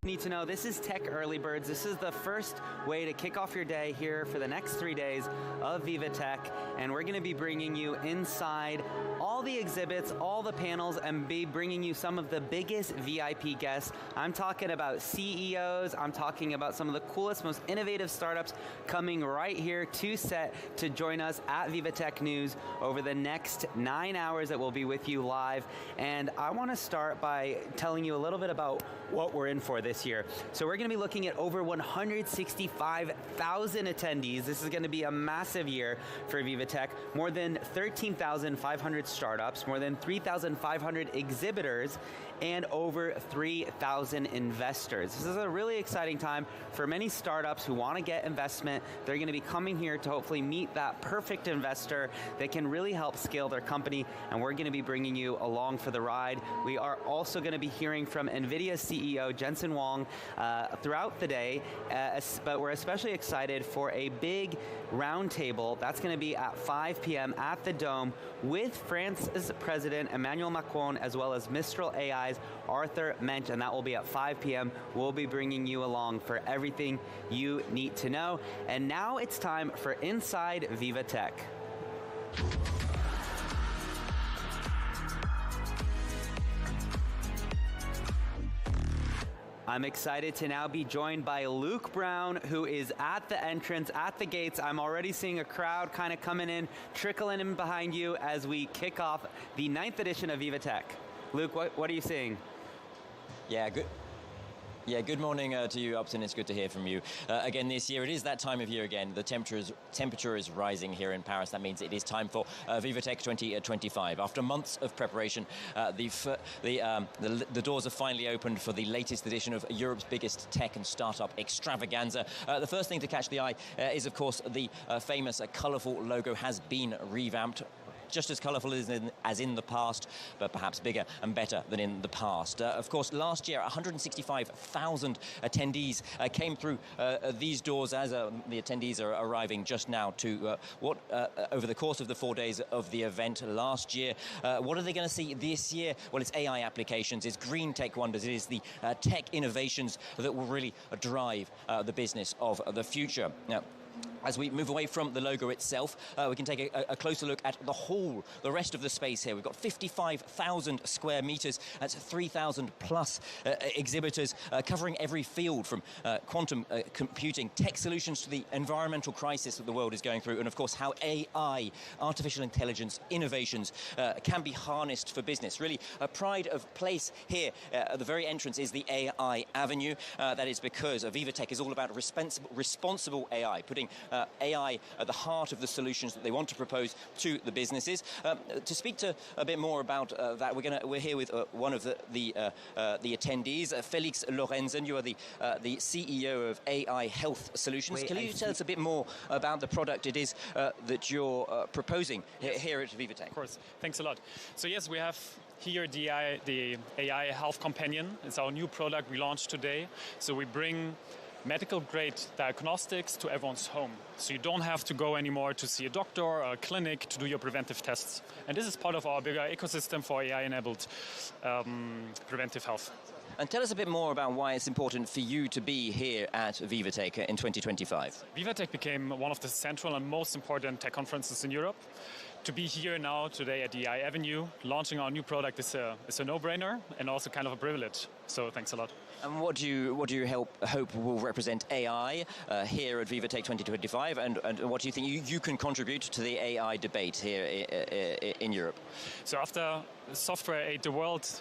Need to know, this is Tech Early Birds. This is the first way to kick off your day here for the next 3 days of VivaTech, and we're going to be bringing you inside all the exhibits, all the panels, and be bringing you some of the biggest VIP guests. I'm talking about CEOs, I'm talking about some of the coolest, most innovative startups coming right here to set to join us at VivaTech News over the next 9 hours that we'll be with you live. And I want to start by telling you a little bit about what we're in for this year. So we're going to be looking at over 165,000 attendees. This is going to be a massive year for VivaTech. More than 13,500 startups, more than 3,500 exhibitors, and over 3,000 investors. This is a really exciting time for many startups who want to get investment. They're going to be coming here to hopefully meet that perfect investor that can really help scale their company, and we're going to be bringing you along for the ride. We are also going to be hearing from NVIDIA CEO Jensen Huang throughout the day, but we're especially excited for a big roundtable that's going to be at 5 p.m. at the Dome with France's President Emmanuel Macron, as well as Mistral AI's Arthur Mensch, and that will be at 5 p.m. We'll be bringing you along for everything you need to know. And now it's time for Inside VivaTech. I'm excited to now be joined by Luke Brown, who is at the entrance, at the gates. I'm already seeing a crowd kind of coming in, trickling in behind you as we kick off the 9th edition of VivaTech. Luke, what are you seeing? Good morning to you, Upton. It's good to hear from you. Again this year, it is that time of year again. The temperature is rising here in Paris. That means it is time for VivaTech 2025. After months of preparation, the doors are finally opened for the latest edition of Europe's biggest tech and startup extravaganza. The first thing to catch the eye is, of course, the famous colourful logo has been revamped. Just as colourful as in the past, but perhaps bigger and better than in the past. Of course, last year, 165,000 attendees came through these doors as the attendees are arriving just now to over the course of the 4 days of the event last year. What are they going to see this year? Well, it's AI applications, it's green tech wonders, it is the tech innovations that will really drive the business of the future. Now, as we move away from the logo itself, we can take a closer look at the whole, the rest of the space here. We've got 55,000 square meters. That's 3,000 plus exhibitors covering every field from quantum computing, tech solutions to the environmental crisis that the world is going through, and of course how AI, artificial intelligence, innovations can be harnessed for business. Really, a pride of place here at the very entrance is the AI Avenue. That is because VivaTech is all about responsible AI, putting AI at the heart of the solutions that they want to propose to the businesses. To speak to a bit more about that, we're here with one of the attendees, Felix Lorenzen. You are the CEO of AI Health Solutions. Can you tell us a bit more about the product it is that you're proposing here at VivaTech? Of course. Thanks a lot. So yes, we have here the AI Health Companion. It's our new product we launched today. So we bring medical-grade diagnostics to everyone's home. So you don't have to go anymore to see a doctor or a clinic to do your preventive tests. And this is part of our bigger ecosystem for AI-enabled preventive health. And tell us a bit more about why it's important for you to be here at VivaTech in 2025. VivaTech became one of the central and most important tech conferences in Europe. To be here now today at the AI Avenue, launching our new product is a no-brainer and also kind of a privilege. So thanks a lot. And what do you hope will represent AI here at VivaTech 2025, and what do you think you can contribute to the AI debate here in Europe? So after software ate the world,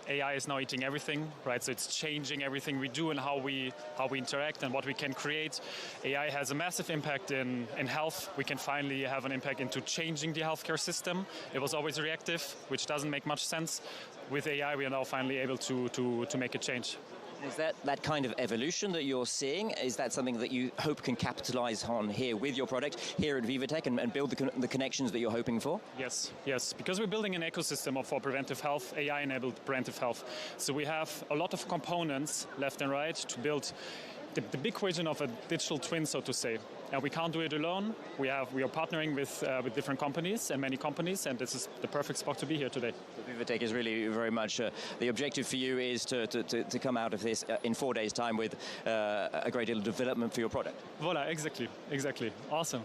AI is now eating everything, right? So it's changing everything we do and how we interact and what we can create. AI has a massive impact in health. We can finally have an impact into changing the healthcare system. It was always reactive, which doesn't make much sense. With AI, we are now finally able to make a change. Is that kind of evolution that you're seeing? Is that something that you hope can capitalize on here with your product here at VivaTech and build the connections that you're hoping for? Yes, because we're building an ecosystem for preventive health, AI-enabled preventive health. So we have a lot of components left and right to build the big vision of a digital twin, so to say. And we can't do it alone. We are partnering with different companies and many companies, and this is the perfect spot to be here today. VivaTech is really very much the objective for you is to come out of this in 4 days' time with a great deal of development for your product. Voila, exactly. Awesome.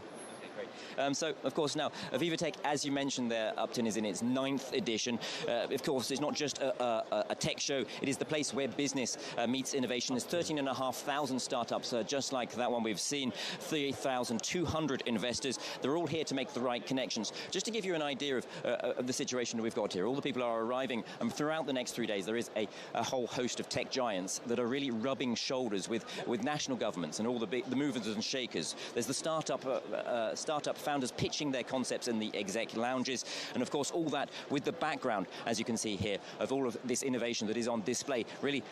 So, of course, now, VivaTech, as you mentioned there, Upton, is in its 9th edition. Of course, it's not just a tech show. It is the place where business meets innovation. There's 13,500 startups, just like that one we've seen, 3,200 investors. They're all here to make the right connections. Just to give you an idea of the situation that we've got here, all the people are arriving, and throughout the next 3 days, there is a whole host of tech giants that are really rubbing shoulders with national governments and all the movers and shakers. There's the startup founders pitching their concepts in the exec lounges, and of course all that with the background, as you can see here, of all of this innovation that is on display. Really,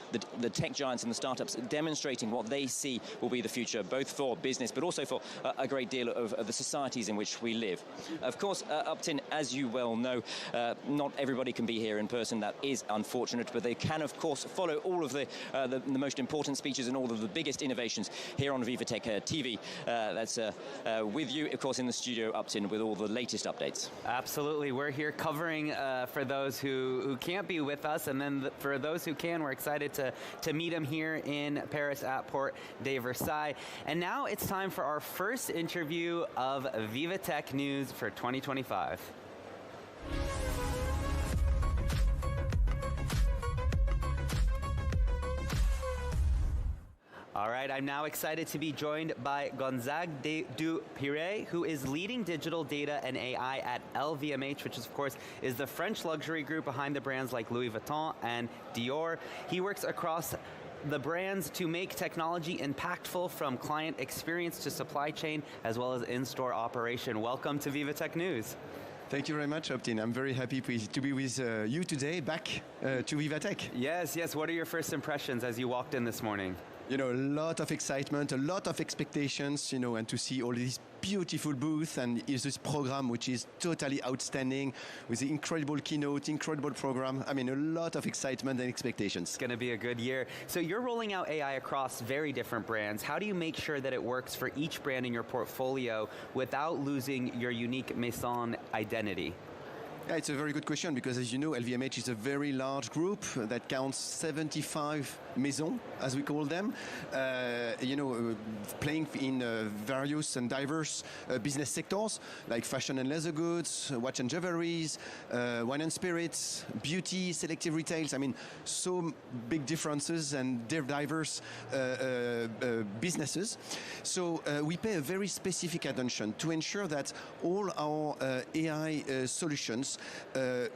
the tech giants and the startups demonstrating what they see will be the future, both for business but also for a great deal of the societies in which we live. Of course, Upton, as you well know, not everybody can be here in person. That is unfortunate, but they can of course follow all of the most important speeches and all of the biggest innovations here on VivaTech TV. That's with you, of course, in the studio, Upton, with all the latest updates. Absolutely. We're here covering for those who can't be with us, and then for those who can, we're excited to meet them here in Paris at Porte de Versailles. And now it's time for our first interview of VivaTech News for 2025. All right, I'm now excited to be joined by Gonzague Dupire, who is leading digital data and AI at LVMH, which of course is the French luxury group behind the brands like Louis Vuitton and Dior. He works across the brands to make technology impactful, from client experience to supply chain, as well as in-store operation. Welcome to VivaTech News. Thank you very much, Upton. I'm very happy to be with you today, back to VivaTech. Yes. What are your first impressions as you walked in this morning? A lot of excitement, a lot of expectations, and to see all these beautiful booths and this program, which is totally outstanding, with the incredible keynote, incredible program. I mean, a lot of excitement and expectations. It's going to be a good year. So you're rolling out AI across very different brands. How do you make sure that it works for each brand in your portfolio without losing your unique Maison identity? Yeah, it's a very good question, because as you know, LVMH is a very large group that counts 75 maisons, as we call them, playing in various and diverse business sectors, like fashion and leather goods, watch and jewelries, wine and spirits, beauty, selective retails. I mean, so big differences and diverse businesses. So we pay a very specific attention to ensure that all our AI solutions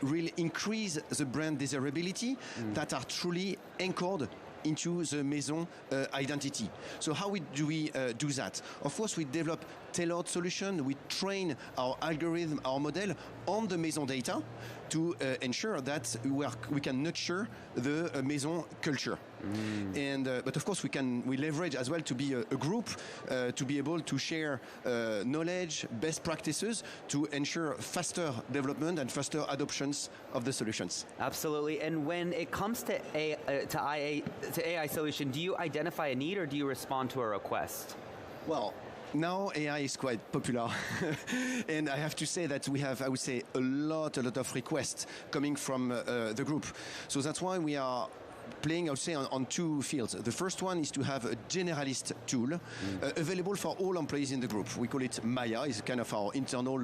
really increase the brand desirability, that are truly anchored into the Maison identity. So how do we do that? Of course, we develop tailored solution. We train our algorithm, our model on the Maison data to ensure that we can nurture the Maison culture. And but of course we leverage as well to be a group to be able to share knowledge, best practices, to ensure faster development and faster adoptions of the solutions. Absolutely. And when it comes to AI solution, do you identify a need or do you respond to a request? Well, now AI is quite popular, and I have to say that we have, I would say, a lot of requests coming from the group. So that's why we are playing, I would say, on two fields. The first one is to have a generalist tool available for all employees in the group. We call it Maya. It's kind of our internal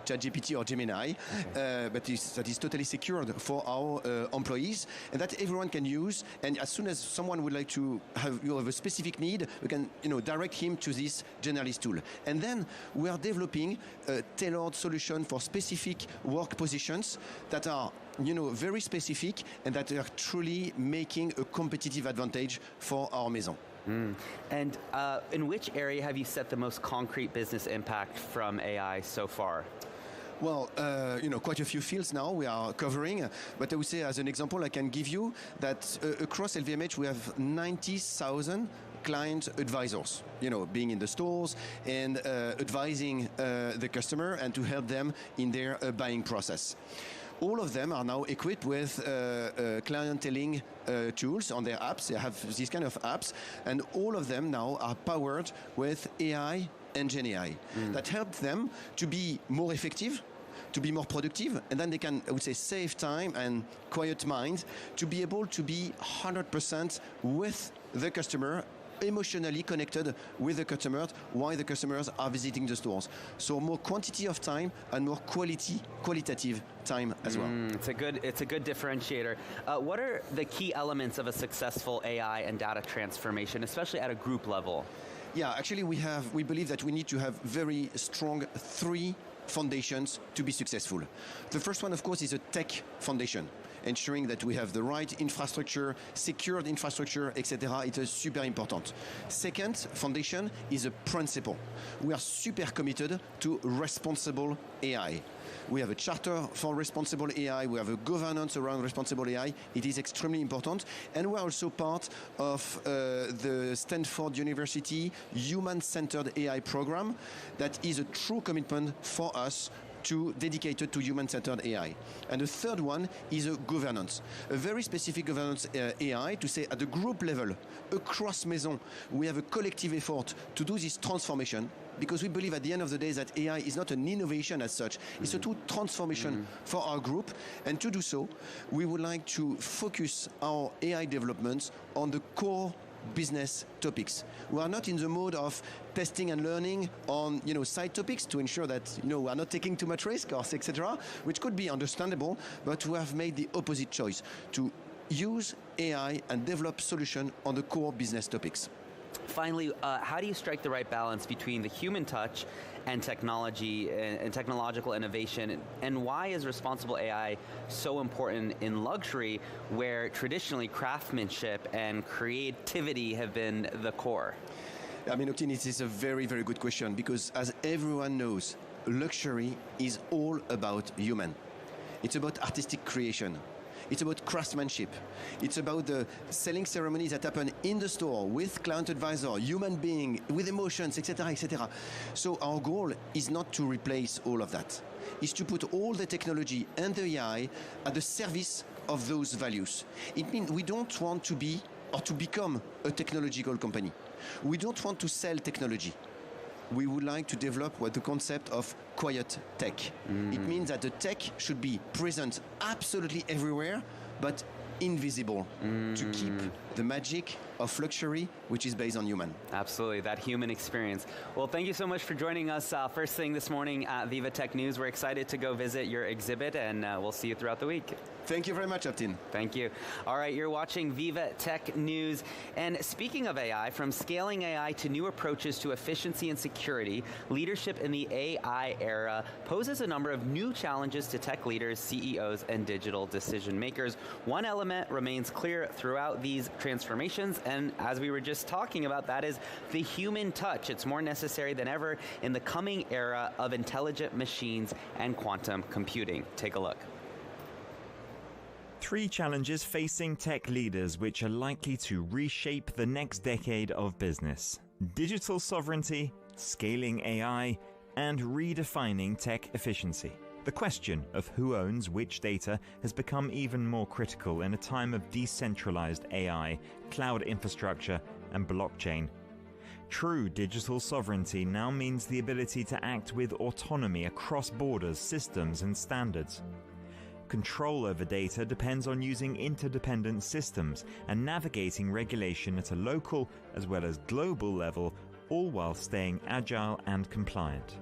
ChatGPT or Gemini, but that is totally secured for our employees, and that everyone can use. And as soon as someone would like to have a specific need, we can direct him to this generalist tool. And then we are developing a tailored solution for specific work positions that are very specific and that are truly making a competitive advantage for our Maison. And in which area have you set the most concrete business impact from AI so far? Well, quite a few fields now we are covering, but I would say, as an example, I can give you that across LVMH we have 90,000 client advisors, being in the stores and advising the customer and to help them in their buying process. All of them are now equipped with clienteling tools on their apps. They have these kind of apps, and all of them now are powered with AI and Gen AI that help them to be more effective, to be more productive, and then they can, I would say, save time and quiet mind to be able to be 100% with the customer, emotionally connected with the customer while the customers are visiting the stores. So more quantity of time and more qualitative time as well. It's a good differentiator. What are the key elements of a successful AI and data transformation, especially at a group level? Yeah, actually we believe that we need to have very strong three foundations to be successful. The first one, of course, is a tech foundation, ensuring that we have the right infrastructure, secured infrastructure, etc. It is super important. Second foundation is a principle. We are super committed to responsible AI. We have a charter for responsible AI. We have a governance around responsible AI. It is extremely important. And we're also part of the Stanford University Human-Centered AI program that is a true commitment for us dedicated to human-centered AI. And the third one is a governance, a very specific governance AI to say at the group level, across Maison, we have a collective effort to do this transformation, because we believe at the end of the day that AI is not an innovation as such, it's a true transformation for our group. And to do so, we would like to focus our AI developments on the core business topics. We are not in the mode of testing and learning on side topics to ensure that we are not taking too much risk, or etc., which could be understandable, but we have made the opposite choice to use AI and develop solutions on the core business topics. Finally, how do you strike the right balance between the human touch and technology and technological innovation, and why is responsible AI so important in luxury, where traditionally craftsmanship and creativity have been the core? I mean, it is a very, very good question, because as everyone knows, luxury is all about human. It's about artistic creation. It's about craftsmanship. It's about the selling ceremonies that happen in the store with client advisor, human being, with emotions, etc., etc. So our goal is not to replace all of that. It's to put all the technology and the AI at the service of those values. It means we don't want to be or to become a technological company. We don't want to sell technology. We would like to develop what the concept of quiet tech. It means that the tech should be present absolutely everywhere, but invisible, to keep the magic of luxury, which is based on human. Absolutely, that human experience. Well, thank you so much for joining us first thing this morning at VivaTech News. We're excited to go visit your exhibit, and we'll see you throughout the week. Thank you very much, Aptin. Thank you. All right, you're watching VivaTech News. And speaking of AI, from scaling AI to new approaches to efficiency and security, leadership in the AI era poses a number of new challenges to tech leaders, CEOs, and digital decision makers. One element remains clear throughout these transformations, and as we were just talking about, that is the human touch. It's more necessary than ever in the coming era of intelligent machines and quantum computing. Take a look. Three challenges facing tech leaders which are likely to reshape the next decade of business: digital sovereignty, scaling AI, and redefining tech efficiency. The question of who owns which data has become even more critical in a time of decentralized AI, cloud infrastructure, and blockchain. True digital sovereignty now means the ability to act with autonomy across borders, systems, and standards. Control over data depends on using interdependent systems and navigating regulation at a local as well as global level, all while staying agile and compliant.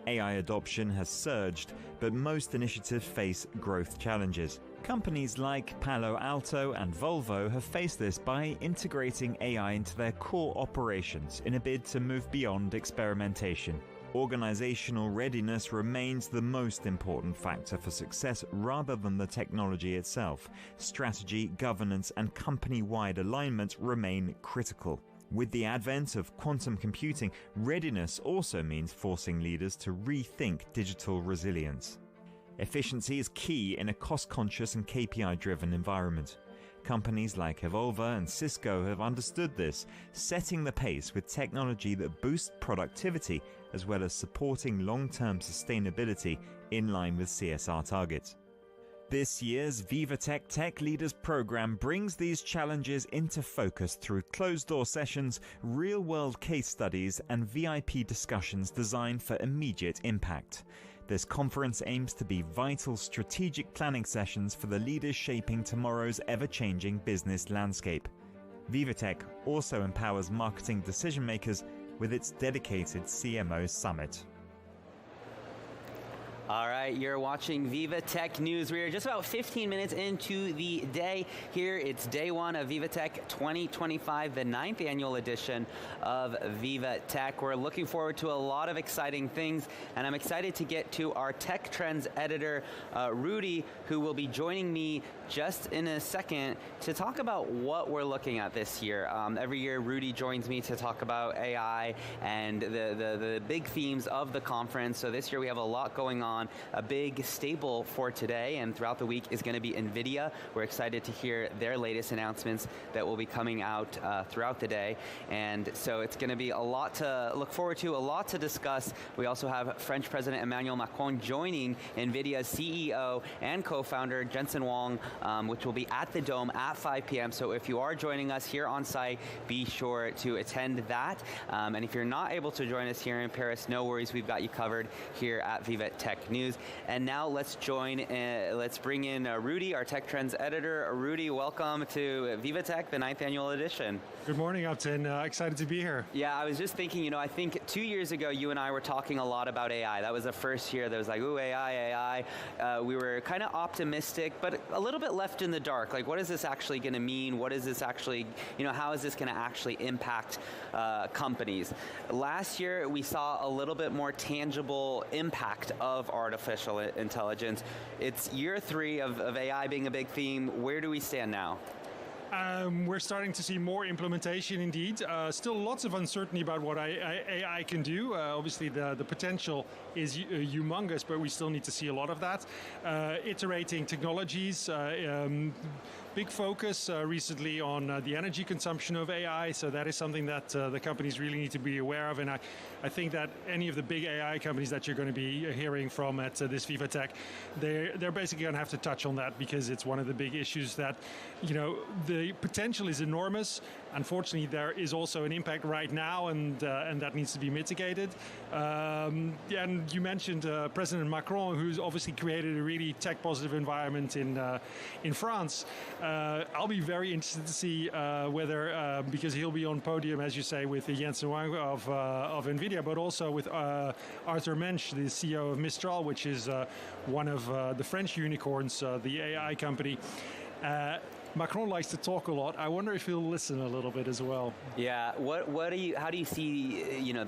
AI adoption has surged, but most initiatives face growth challenges. Companies like Palo Alto and Volvo have faced this by integrating AI into their core operations in a bid to move beyond experimentation. Organizational readiness remains the most important factor for success rather than the technology itself. Strategy, governance, and company-wide alignment remain critical. With the advent of quantum computing, readiness also means forcing leaders to rethink digital resilience. Efficiency is key in a cost-conscious and KPI-driven environment. Companies like Evolva and Cisco have understood this, setting the pace with technology that boosts productivity as well as supporting long-term sustainability in line with CSR targets. This year's VivaTech Tech Leaders program brings these challenges into focus through closed-door sessions, real-world case studies, and VIP discussions designed for immediate impact. This conference aims to be vital strategic planning sessions for the leaders shaping tomorrow's ever-changing business landscape. VivaTech also empowers marketing decision-makers with its dedicated CMO Summit. All right, you're watching VivaTech News. We are just about 15 minutes into the day. Here, it's day one of VivaTech 2025, the 9th annual edition of VivaTech. We're looking forward to a lot of exciting things, and I'm excited to get to our Tech Trends editor, Rudy, who will be joining me just in a second to talk about what we're looking at this year. Every year, Rudy joins me to talk about AI and the big themes of the conference. So this year, we have a lot going on. A big staple for today and throughout the week is going to be NVIDIA. We're excited to hear their latest announcements that will be coming out throughout the day. And so it's going to be a lot to look forward to, a lot to discuss. We also have French President Emmanuel Macron joining NVIDIA's CEO and co-founder Jensen Huang, which will be at the Dome at 5 p.m. So if you are joining us here on site, be sure to attend that. And if you're not able to join us here in Paris, no worries, we've got you covered here at VivaTech News. And now let's bring in Rudy, our Tech Trends editor. Rudy, welcome to VivaTech, the 9th annual edition. Good morning, Upton. Excited to be here. Yeah, I was just thinking, I think 2 years ago, you and I were talking a lot about AI. That was the first year that was like, ooh, AI. We were kind of optimistic, but a little bit left in the dark. Like, what is this actually going to mean? What is this actually, how is this going to actually impact companies? Last year, we saw a little bit more tangible impact of artificial intelligence. It's year 3 of AI being a big theme. Where do we stand now? We're starting to see more implementation indeed. Still lots of uncertainty about what AI can do. Obviously the potential is humongous, but we still need to see a lot of that. Iterating technologies, big focus recently on the energy consumption of AI, so that is something that the companies really need to be aware of, and I think that any of the big AI companies that you're going to be hearing from at this VivaTech, they're basically going to have to touch on that because it's one of the big issues that, the potential is enormous. Unfortunately, there is also an impact right now, and that needs to be mitigated. And you mentioned President Macron, who's obviously created a really tech-positive environment in France. I'll be very interested to see whether, because he'll be on podium, as you say, with Jensen Huang of NVIDIA, but also with Arthur Mensch, the CEO of Mistral, which is one of the French unicorns, the AI company. Macron likes to talk a lot. I wonder if he'll listen a little bit as well. Yeah. How do you see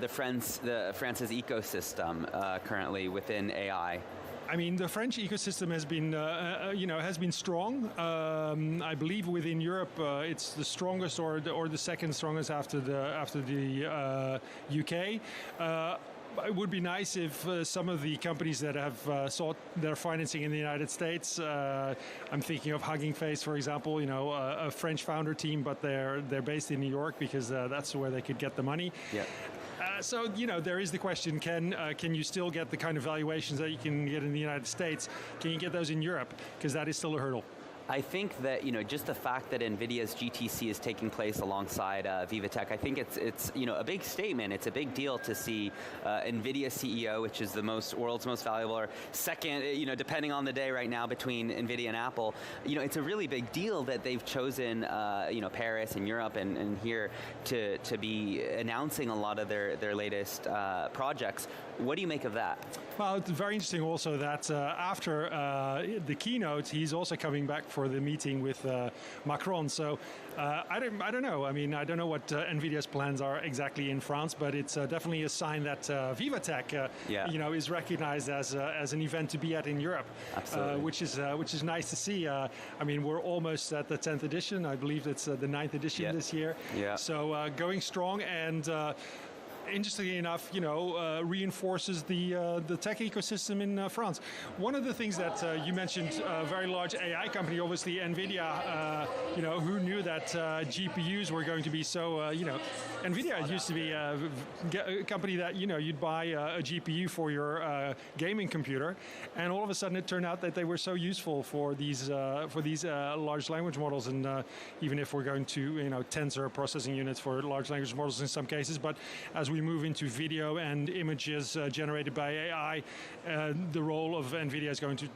France's ecosystem currently within AI? I mean, the French ecosystem has been strong. I believe within Europe, it's the strongest or the second strongest after the UK. It would be nice if some of the companies that have sought their financing in the United States, I'm thinking of Hugging Face, for example, a French founder team, but they're based in New York because that's where they could get the money. Yeah. So, there is the question, can you still get the kind of valuations that you can get in the United States? Can you get those in Europe? Because that is still a hurdle. I think that just the fact that NVIDIA's GTC is taking place alongside VivaTech, I think it's a big statement. It's a big deal to see NVIDIA CEO, which is the world's most valuable, or second, depending on the day right now between NVIDIA and Apple. It's a really big deal that they've chosen Paris and Europe and here to be announcing a lot of their latest projects. What do you make of that? Well, it's very interesting also that after the keynote, he's also coming back for the meeting with Macron. So I don't know. I mean, I don't know what NVIDIA's plans are exactly in France, but it's definitely a sign that VivaTech, is recognized as an event to be at in Europe. Absolutely. Which is nice to see. I mean, we're almost at the 10th edition. I believe it's the 9th edition this year. Yeah. So going strong and. interestingly enough, reinforces the tech ecosystem in France. One of the things that you mentioned, a very large AI company, obviously NVIDIA. Who knew that GPUs were going to be so? NVIDIA used to be a company that you'd buy a GPU for your gaming computer, and all of a sudden it turned out that they were so useful for these large language models, and even if we're going to tensor processing units for large language models in some cases, but as we move into video and images generated by AI, the role of NVIDIA is going to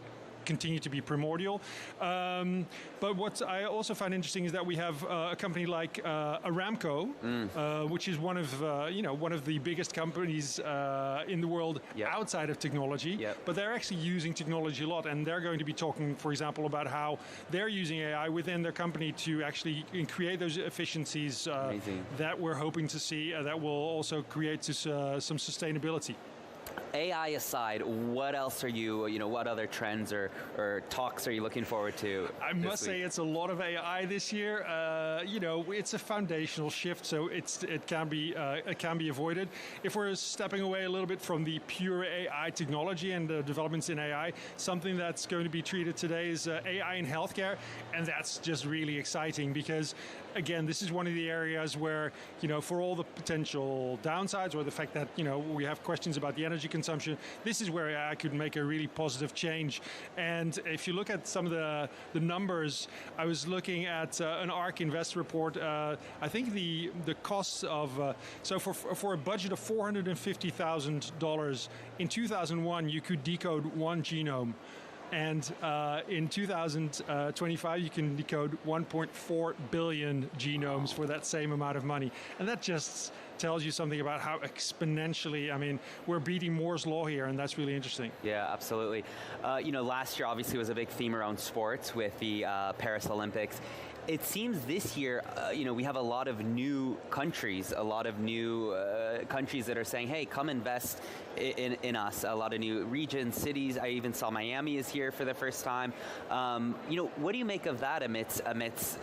continue to be primordial. But what I also find interesting is that we have a company like Aramco, which is one of the biggest companies in the world outside of technology. Yep. But they're actually using technology a lot, and they're going to be talking, for example, about how they're using AI within their company to actually create those efficiencies that we're hoping to see that will also create some sustainability. AI aside, what else are you, what other trends or talks are you looking forward to? I must say it's a lot of AI this year. It's a foundational shift, so it can be avoided. If we're stepping away a little bit from the pure AI technology and the developments in AI, something that's going to be treated today is AI in healthcare, and that's just really exciting because, again, this is one of the areas where, for all the potential downsides or the fact that, we have questions about the energy consumption, this is where AI could make a really positive change. And if you look at some of the numbers, I was looking at an ARK Invest report. I think the costs of, for a budget of $450,000, in 2001, you could decode one genome. And in 2025, you can decode 1.4 billion genomes for that same amount of money. And that just tells you something about how exponentially, we're beating Moore's Law here, and that's really interesting. Yeah, absolutely. Last year obviously was a big theme around sports with the Paris Olympics. It seems this year, we have a lot of new countries, countries that are saying, hey, come invest in us. A lot of new regions, cities. I even saw Miami is here for the first time. What do you make of that amidst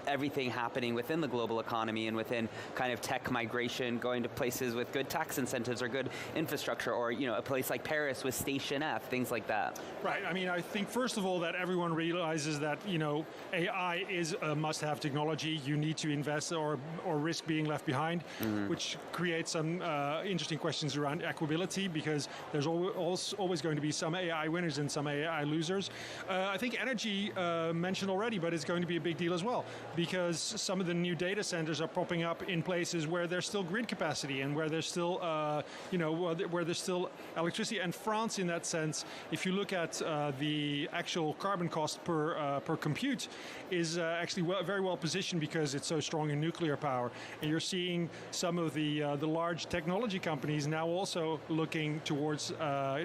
everything happening within the global economy and within kind of tech migration, going to places with good tax incentives or good infrastructure, or a place like Paris with Station F, things like that? Right. I think first of all that everyone realizes that AI is a must-have technology. You need to invest or risk being left behind, which creates some interesting questions around equability, because there's always going to be some AI winners and some AI losers. I think energy mentioned already, but it's going to be a big deal as well, because some of the new data centers are popping up in places where there's still grid capacity and where there's still where there's still electricity. And France, in that sense, if you look at the actual carbon cost per compute, is actually very well positioned because it's so strong in nuclear power. And you're seeing some of the large technology companies now also looking towards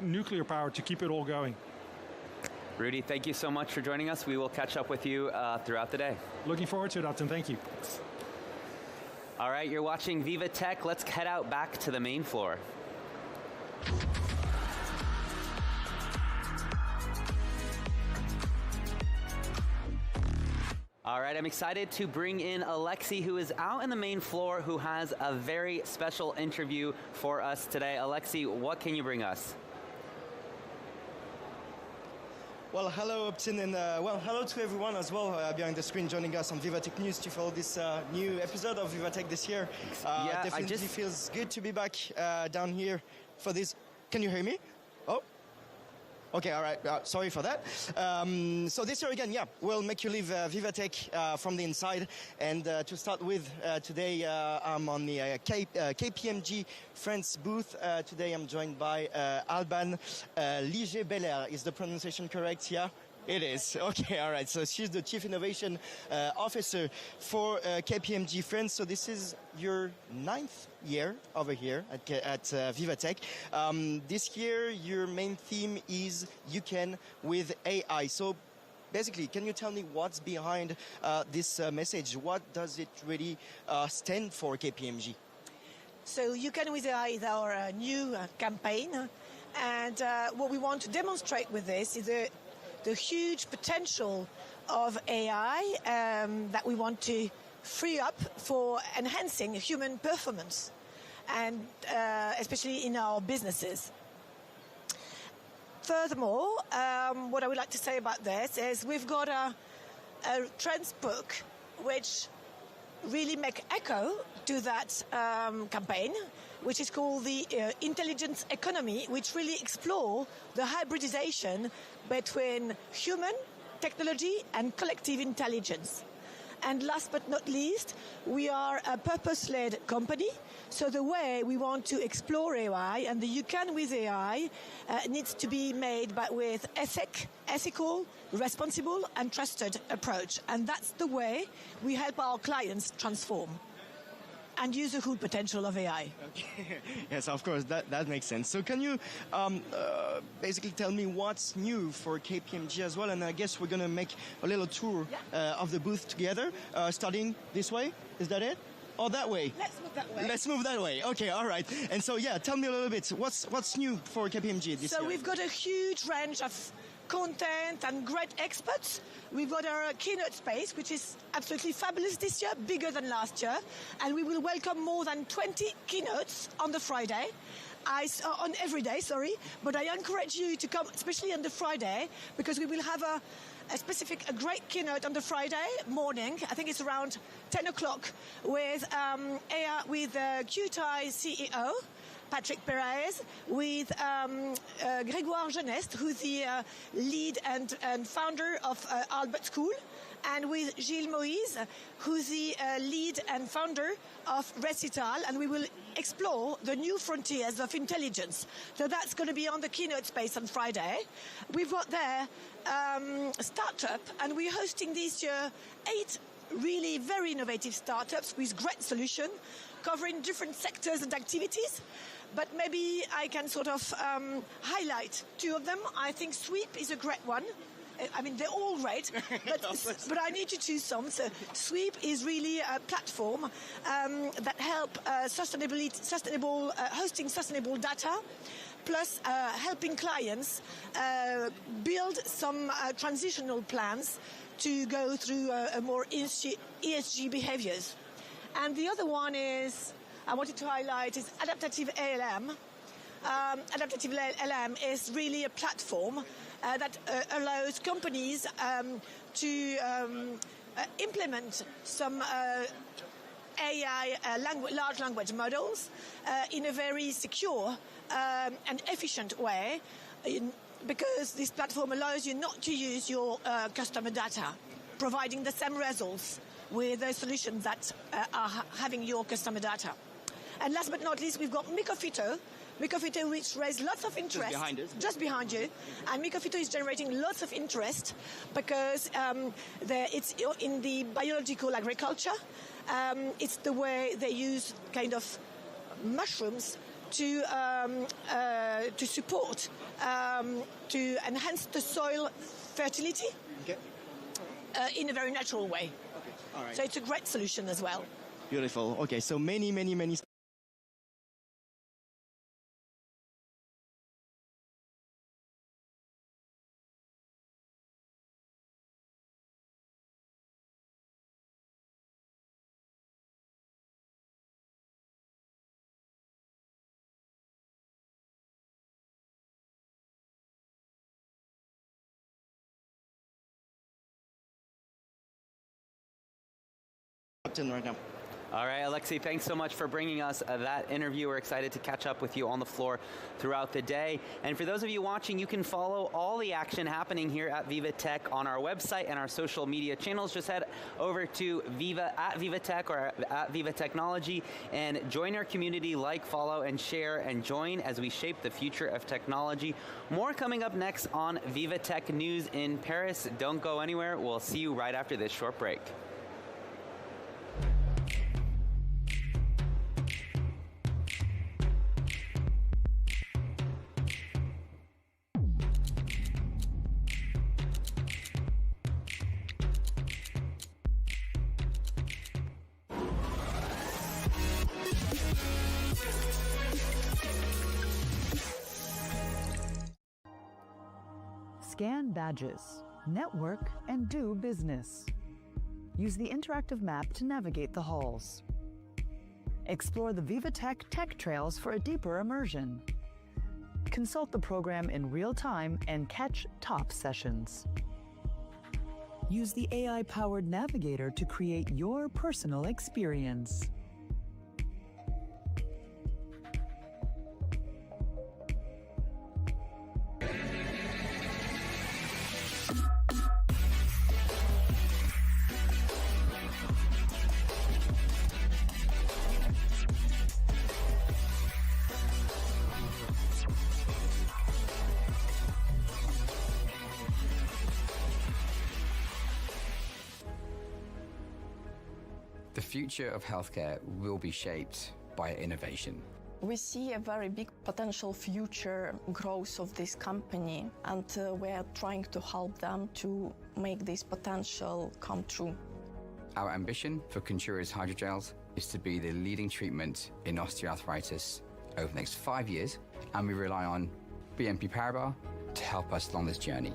nuclear power to keep it all going. Rudy, thank you so much for joining us. We will catch up with you throughout the day. Looking forward to it, Upton. Thank you. All right, you're watching VivaTech. Let's head out back to the main floor. All right, I'm excited to bring in Alexi, who is out in the main floor, who has a very special interview for us today. Alexi, what can you bring us? Well, hello, Upton, and hello to everyone as well behind the screen joining us on VivaTech News to follow this new episode of VivaTech this year. Definitely feels good to be back down here for this. Can you hear me? Oh. Okay, all right. Sorry for that. So this year again, we'll make you live VivaTech from the inside. And to start with, today I'm on the KPMG France booth. Today I'm joined by Alban Liger-Belair. Is the pronunciation correct? Yeah? It is. Okay, all right. So she's the Chief Innovation Officer for KPMG France. So this is your 9th year over here at VivaTech. This year, your main theme is You Can with AI. So basically, can you tell me what's behind this message? What does it really stand for KPMG? So You Can with AI is our new campaign. And what we want to demonstrate with this is the huge potential of AI that we want to free up for enhancing human performance. and especially in our businesses. Furthermore, what I would like to say about this is we've got a trends book which really make echo to that campaign, which is called the Intelligence Economy, which really explore the hybridization between human, technology and collective intelligence. And last but not least, we are a purpose-led company. So the way we want to explore AI and the you can with AI needs to be made with ethical, responsible and trusted approach. And that's the way we help our clients transform and use the full potential of AI. Okay. Yes, of course, that makes sense. So can you basically tell me what's new for KPMG as well? And I guess we're going to make a little tour of the booth together, starting this way. Is that it? Or that way? Let's move that way. Let's move that way. Okay, all right. And so, yeah, tell me a little bit. What's new for KPMG this year? So we've got a huge range of content and great experts. We've got our keynote space, which is absolutely fabulous this year, bigger than last year. And we will welcome more than 20 keynotes on the Friday. On every day, sorry. But I encourage you to come, especially on the Friday, because we will have a great keynote on the Friday morning. I think it's around 10 o'clock with QTI CEO, Patrick Perez, with Grégoire Geneste, who's the lead and founder of Albert School, and with Gilles Moïse, who's the lead and founder of Recital, and we will explore the new frontiers of intelligence. So that's going to be on the keynote space on Friday. We've got there startup, and we're hosting this year 8 really very innovative startups with great solution, covering different sectors and activities. But maybe I can sort of highlight 2 of them. I think Sweep is a great one. I mean, they're all great, but I need to choose some. So Sweep is really a platform that help hosting sustainable data, plus helping clients build some transitional plans to go through a more ESG behaviors. And the other one I wanted to highlight is Adaptive ALM. Adaptive ALM is really a platform that allows companies to implement some AI large language models in a very secure and efficient way, because this platform allows you not to use your customer data, providing the same results with the solutions that are having your customer data. And last but not least, we've got Micofito, which raised lots of interest. Just behind you. And Micofito is generating lots of interest because it's in the biological agriculture. It's the way they use kind of mushrooms to support, to enhance the soil fertility in a very natural way. Okay. All right. So it's a great solution as well. Beautiful. Okay, so many. Right now. All right, Alexei, thanks so much for bringing us that interview. We're excited to catch up with you on the floor throughout the day. And for those of you watching, you can follow all the action happening here at VivaTech on our website and our social media channels. Just head over to VivaTech or at VivaTechnology and join our community, like, follow, and share, and join as we shape the future of technology. More coming up next on VivaTech News in Paris. Don't go anywhere. We'll see you right after this short break. Scan badges, network, and do business. Use the interactive map to navigate the halls. Explore the VivaTech tech trails for a deeper immersion. Consult the program in real time and catch top sessions. Use the AI-powered navigator to create your personal experience. The future of healthcare will be shaped by innovation. We see a very big potential future growth of this company, and we are trying to help them to make this potential come true. Our ambition for Contura's hydrogels is to be the leading treatment in osteoarthritis over the next 5 years, and we rely on BNP Paribas to help us along this journey.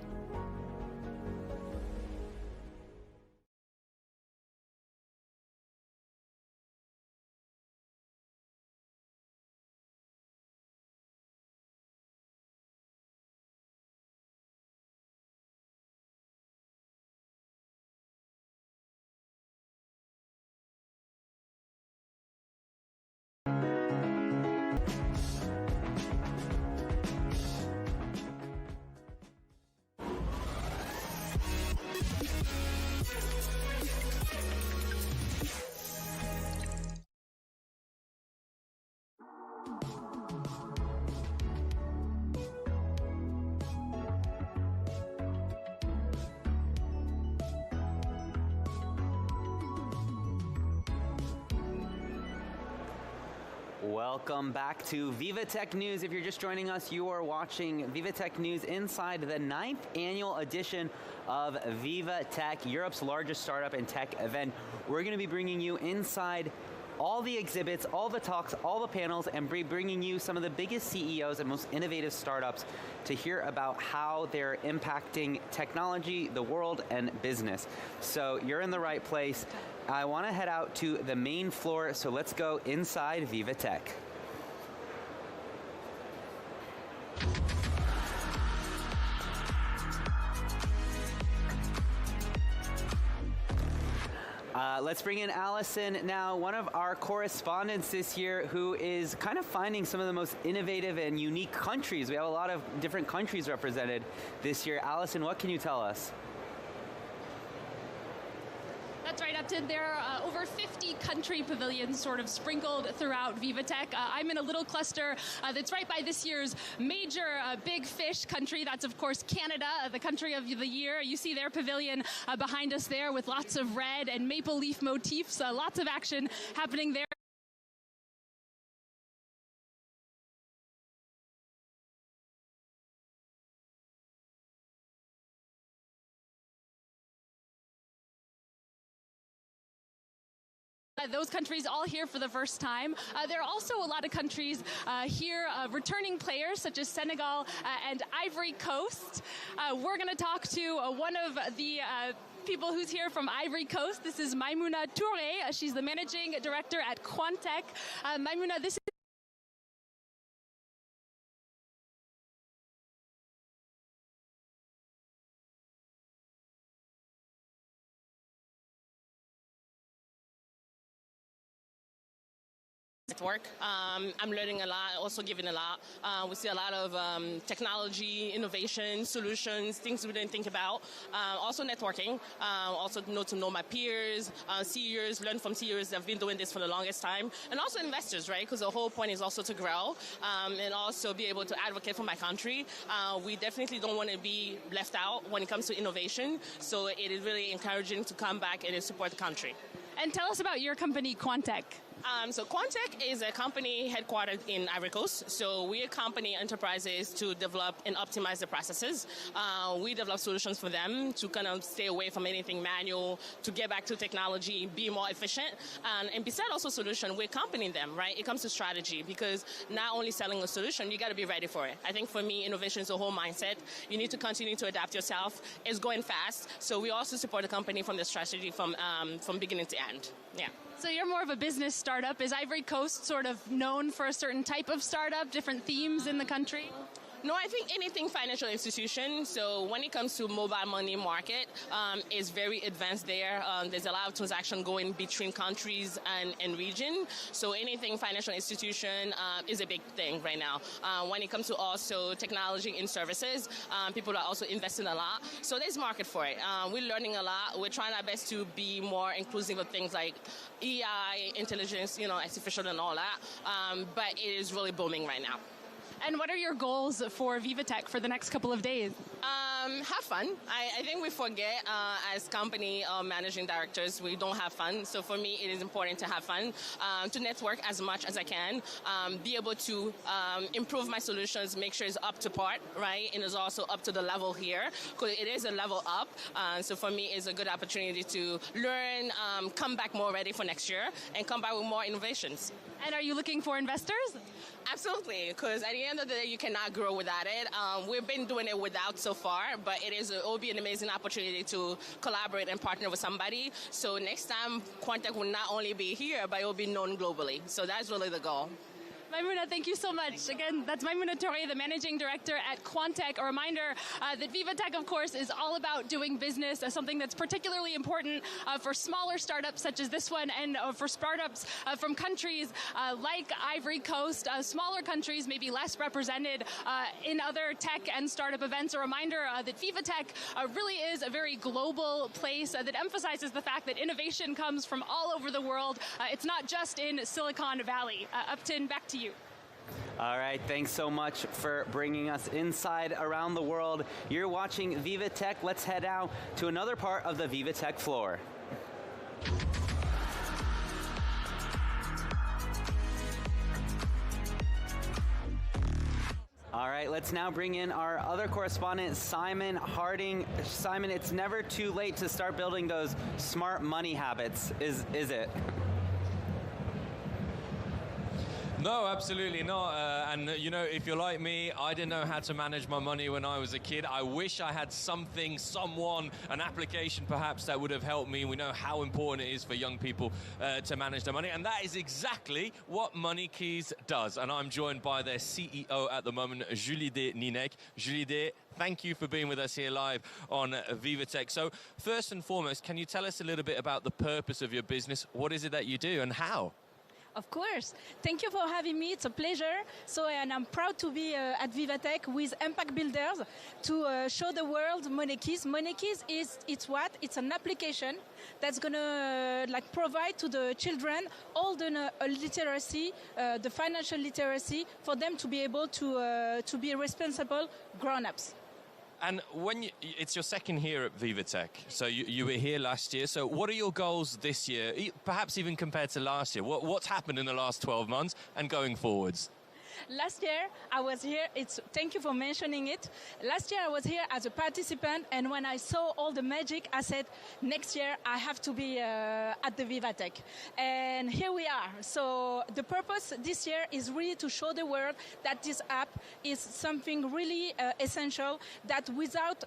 Welcome back to VivaTech News. If you're just joining us, you are watching VivaTech News inside the 9th annual edition of VivaTech, Europe's largest startup and tech event. We're going to be bringing you inside all the exhibits, all the talks, all the panels, and bringing you some of the biggest CEOs and most innovative startups to hear about how they're impacting technology, the world, and business. So you're in the right place. I want to head out to the main floor, so let's go inside VivaTech. Let's bring in Allison now, one of our correspondents this year who is kind of finding some of the most innovative and unique countries. We have a lot of different countries represented this year. Allison, what can you tell us? That's right, Upton. There are over 50 country pavilions sort of sprinkled throughout VivaTech. I'm in a little cluster that's right by this year's major big fish country. That's, of course, Canada, the country of the year. You see their pavilion behind us there with lots of red and maple leaf motifs. Lots of action happening there. Those countries all here for the first time. There are also a lot of countries here, returning players such as Senegal and Ivory Coast. We're going to talk to one of the people who's here from Ivory Coast. This is Maimouna Touré. She's the managing director at Quantech. Maimouna, this is network. I'm learning a lot, also giving a lot. We see a lot of technology, innovation, solutions, things we didn't think about. Also networking, also to know my peers, CEOs, learn from CEOs that have been doing this for the longest time, and also investors, right? Because the whole point is also to grow and also be able to advocate for my country. We definitely don't want to be left out when it comes to innovation, so it is really encouraging to come back and support the country. And tell us about your company, Quantech. So Quantech is a company headquartered in Ivory Coast. So we accompany enterprises to develop and optimize the processes. We develop solutions for them to kind of stay away from anything manual, to get back to technology, be more efficient. And besides also solution, we accompany them, right? It comes to strategy, because not only selling a solution, you got to be ready for it. I think for me, innovation is a whole mindset. You need to continue to adapt yourself. It's going fast. So we also support the company from the strategy from beginning to end. Yeah. So you're more of a business startup. Is Ivory Coast sort of known for a certain type of startup, different themes in the country? No, I think anything financial institution. So when it comes to mobile money market, is very advanced there. There's a lot of transaction going between countries and region. So anything financial institution is a big thing right now. When it comes to also technology and services, people are also investing a lot. So there's market for it. We're learning a lot. We're trying our best to be more inclusive of things like AI, intelligence, artificial and all that. But it is really booming right now. And what are your goals for VivaTech for the next couple of days? Have fun. I think we forget as company managing directors, we don't have fun. So for me, it is important to have fun, to network as much as I can, be able to improve my solutions, make sure it's up to par, right? And it's also up to the level here, because it is a level up. So for me, it's a good opportunity to learn, come back more ready for next year, and come back with more innovations. And are you looking for investors? Absolutely, because at the end of the day, you cannot grow without it. We've been doing it without so far, but it will be an amazing opportunity to collaborate and partner with somebody. So next time, Quantech will not only be here, but it will be known globally. So that's really the goal. Maimouna, thank you so much. Again, that's Maimouna Touré, the Managing Director at Quantech. A reminder that VivaTech, of course, is all about doing business, something that's particularly important for smaller startups such as this one, and for startups from countries like Ivory Coast, smaller countries maybe less represented in other tech and startup events. A reminder that VivaTech really is a very global place that emphasizes the fact that innovation comes from all over the world. It's not just in Silicon Valley. Upton, back to you. All right, thanks so much for bringing us inside around the world. You're watching VivaTech. Let's head out to another part of the VivaTech floor. All right, let's now bring in our other correspondent, Simon Harding. Simon, it's never too late to start building those smart money habits, is it? No, absolutely not. And if you're like me, I didn't know how to manage my money when I was a kid. I wish I had something, someone, an application perhaps that would have helped me. We know how important it is for young people to manage their money. And that is exactly what MoneyKeys does. And I'm joined by their CEO at the moment, Julie Ninek. Julie, thank you for being with us here live on VivaTech. So first and foremost, can you tell us a little bit about the purpose of your business? What is it that you do and how? Of course. Thank you for having me. It's a pleasure. And I'm proud to be at VivaTech with Impact Builders to show the world MoneyKeys. MoneyKeys it's what? It's an application that's going to provide to the children all the literacy, the financial literacy, for them to be able to be responsible grown-ups. And it's your second year at VivaTech, so you were here last year. So what are your goals this year, perhaps even compared to last year? What's happened in the last 12 months and going forwards? Last year, I was here. Thank you for mentioning it. Last year, I was here as a participant, and when I saw all the magic, I said, next year, I have to be at the VivaTech. And here we are. So the purpose this year is really to show the world that this app is something really essential, that without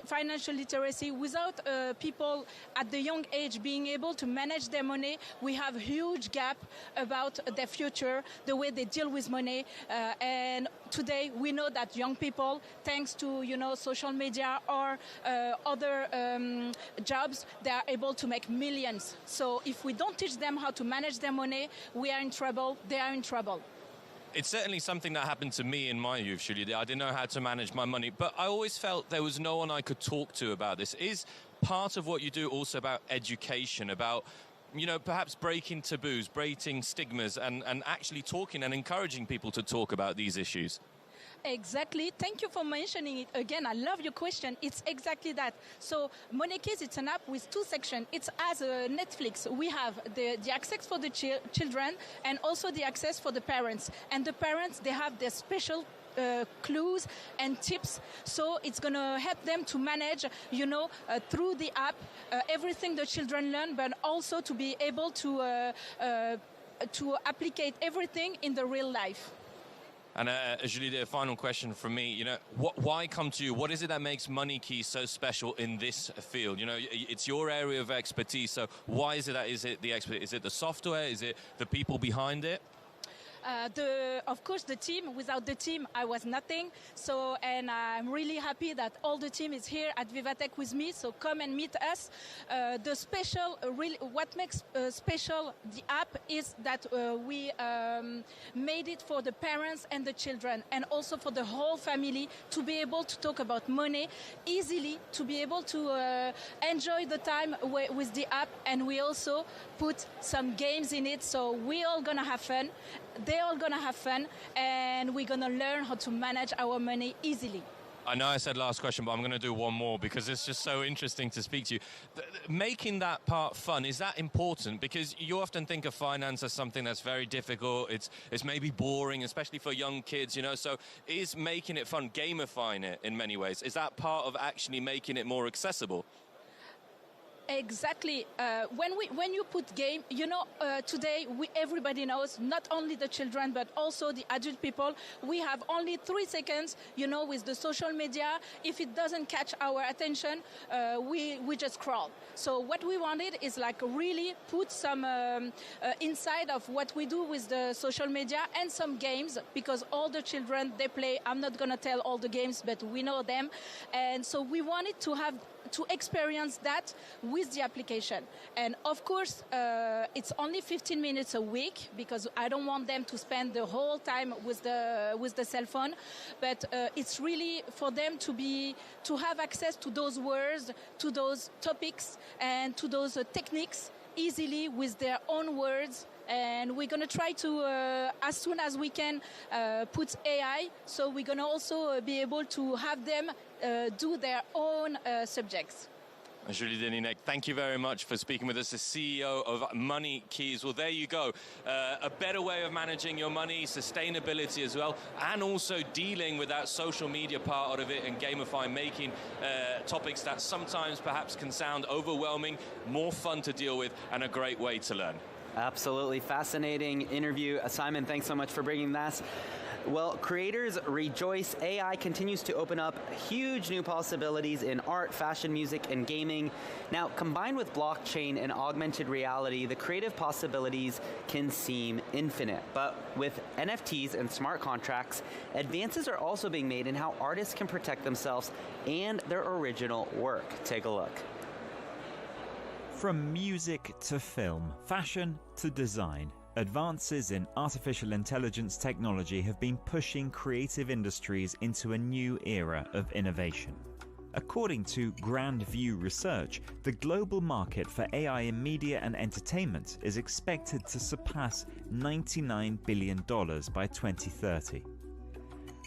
financial literacy, without people at the young age being able to manage their money, we have a huge gap about their future, the way they deal with money. And today we know that young people, thanks to social media or other jobs, they are able to make millions. So if we don't teach them how to manage their money, we are in trouble. They are in trouble. It's certainly something that happened to me in my youth, Julie. I didn't know how to manage my money, but I always felt there was no one I could talk to about this. Is part of what you do also about education, about perhaps breaking taboos, breaking stigmas, and actually talking and encouraging people to talk about these issues? Exactly. Thank you for mentioning it again. I love your question. It's exactly that. So MoneyKeys, it's an app with two sections. It's as a Netflix. We have the access for the children and also the access for the parents. And the parents, they have their special clues and tips, so it's going to help them to manage, through the app, everything the children learn, but also to be able to applicate everything in the real life. And Julie, a final question from me. You know, why come to you? What is it that makes MoneyKey so special in this field? You know, it's your area of expertise. So why is it that? Is it the expert? Is it the software? Is it the people behind it? Of course, the team. Without the team, I was nothing. So, and I'm really happy that all the team is here at VivaTech with me. So come and meet us. The special, what makes special the app is that we made it for the parents and the children, and also for the whole family to be able to talk about money easily, to be able to enjoy the time with the app. And we also put some games in it, so we're all gonna have fun. They're all gonna have fun, and we're gonna learn how to manage our money easily. I know I said last question, but I'm going to do one more because it's just so interesting to speak to you. Making that part fun, is that important? Because you often think of finance as something that's very difficult. It's maybe boring, especially for young kids, you know. So is making it fun, gamifying it in many ways, is that part of actually making it more accessible? Exactly. When you put game, you know, today everybody knows, not only the children but also the adult people, we have only 3 seconds, you know, with the social media. If it doesn't catch our attention, we just scroll. So what we wanted is like really put some inside of what we do with the social media and some games, because all the children, they play. I'm not going to tell all the games, but we know them. And so we wanted to experience that with the application. And of course, it's only 15 minutes a week, because I don't want them to spend the whole time with the cell phone. But it's really for them to have access to those words, to those topics, and to those techniques easily with their own words. And we're going to try to, as soon as we can, put AI. So we're going to also be able to have them do their own subjects. Julie Deninec, thank you very much for speaking with us, the CEO of MoneyKeys. Well, there you go. A better way of managing your money, sustainability as well, and also dealing with that social media part of it and gamifying, making topics that sometimes perhaps can sound overwhelming, more fun to deal with, and a great way to learn. Absolutely fascinating interview. Simon, thanks so much for bringing that. Well, creators rejoice. AI continues to open up huge new possibilities in art, fashion, music, and gaming. Now, combined with blockchain and augmented reality, the creative possibilities can seem infinite. But with NFTs and smart contracts, advances are also being made in how artists can protect themselves and their original work. Take a look. From music to film, fashion to design, advances in artificial intelligence technology have been pushing creative industries into a new era of innovation. According to Grand View Research, the global market for AI in media and entertainment is expected to surpass $99 billion by 2030.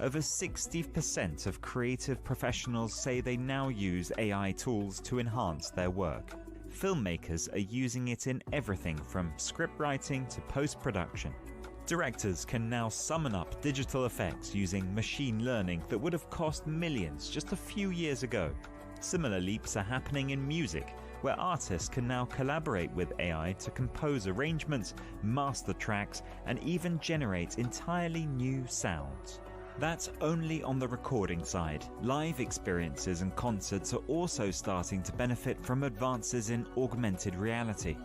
Over 60% of creative professionals say they now use AI tools to enhance their work. Filmmakers are using it in everything from script writing to post-production. Directors can now summon up digital effects using machine learning that would have cost millions just a few years ago. Similar leaps are happening in music, where artists can now collaborate with AI to compose arrangements, master tracks, and even generate entirely new sounds. That's only on the recording side. Live experiences and concerts are also starting to benefit from advances in augmented reality.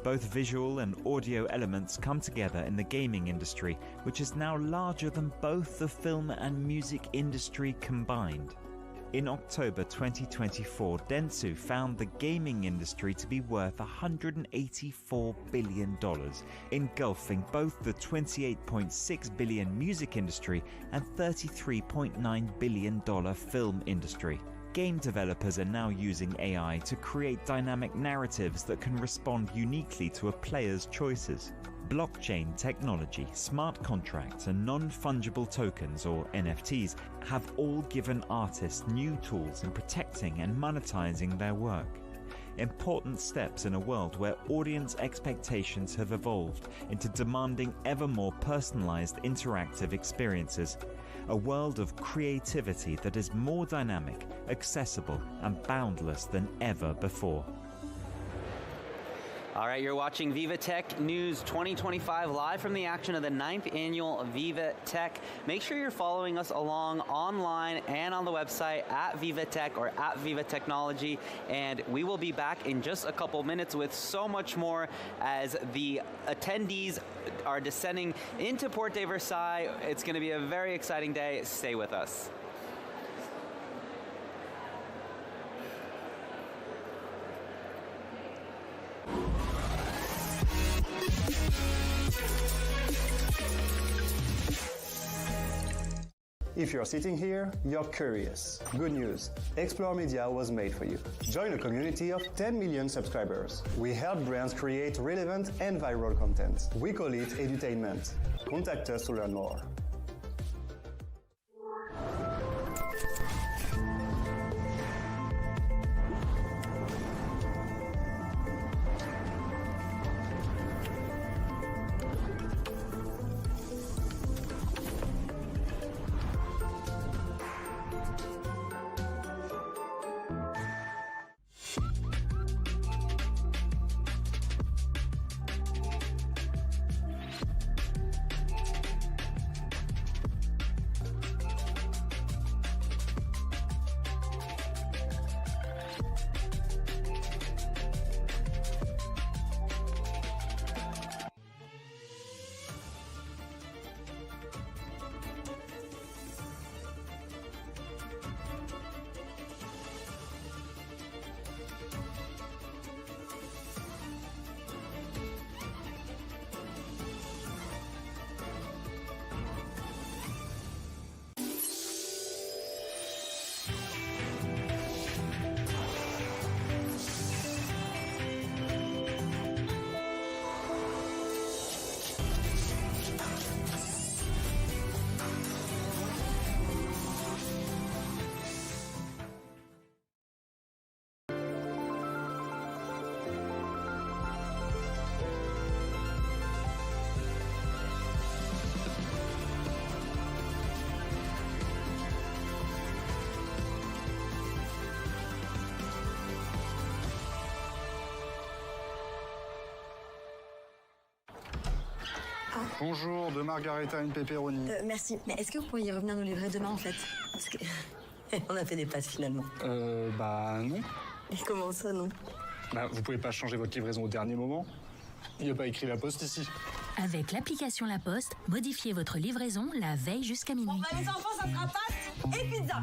Both visual and audio elements come together in the gaming industry, which is now larger than both the film and music industry combined. In October 2024, Dentsu found the gaming industry to be worth $184 billion, engulfing both the $28.6 billion music industry and $33.9 billion film industry. Game developers are now using AI to create dynamic narratives that can respond uniquely to a player's choices. Blockchain technology, smart contracts, and non-fungible tokens, or NFTs, have all given artists new tools in protecting and monetizing their work. Important steps in a world where audience expectations have evolved into demanding ever more personalized interactive experiences. A world of creativity that is more dynamic, accessible, and boundless than ever before. All right, you're watching VivaTech News 2025 live from the action of the 9th annual VivaTech. Make sure you're following us along online and on the website at VivaTech or at Viva Technology. And we will be back in just a couple minutes with so much more as the attendees are descending into Porte de Versailles. It's going to be a very exciting day. Stay with us. If you're sitting here, you're curious. Good news, Explore Media was made for you. Join a community of 10 million subscribers. We help brands create relevant and viral content. We call it edutainment. Contact us to learn more. Bonjour, de margarita une pepperoni. Merci, mais est-ce que vous pourriez revenir nous livrer demain en fait? Parce que on a fait des passes finalement. Bah non. Et comment ça non? Bah vous pouvez pas changer votre livraison au dernier moment. Il n'y a pas écrit La Poste ici. Avec l'application La Poste, modifiez votre livraison la veille jusqu'à minuit. Bon bah les enfants, ça sera pâtes et pizza.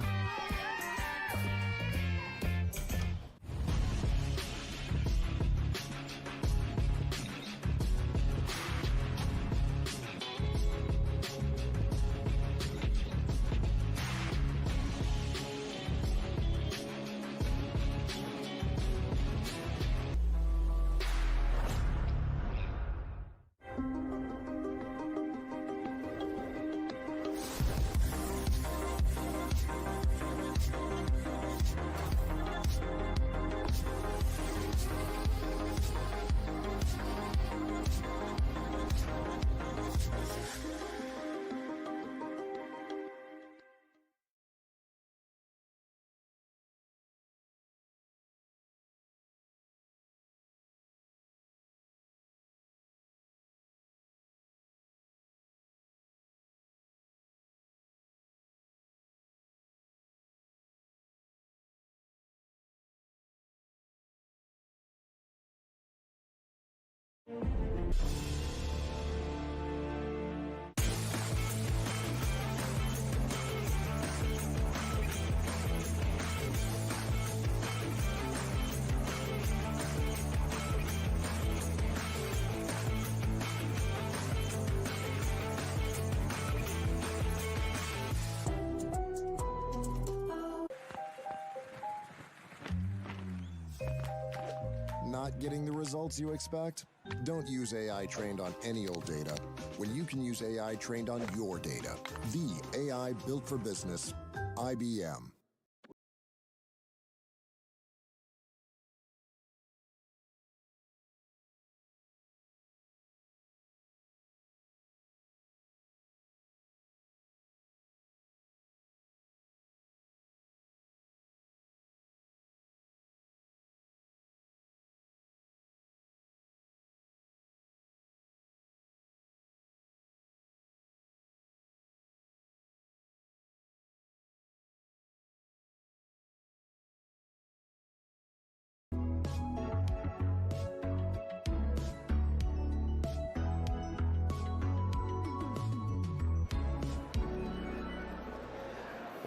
Not getting the results you expect? Don't use AI trained on any old data when you can use AI trained on your data. The AI built for business, IBM.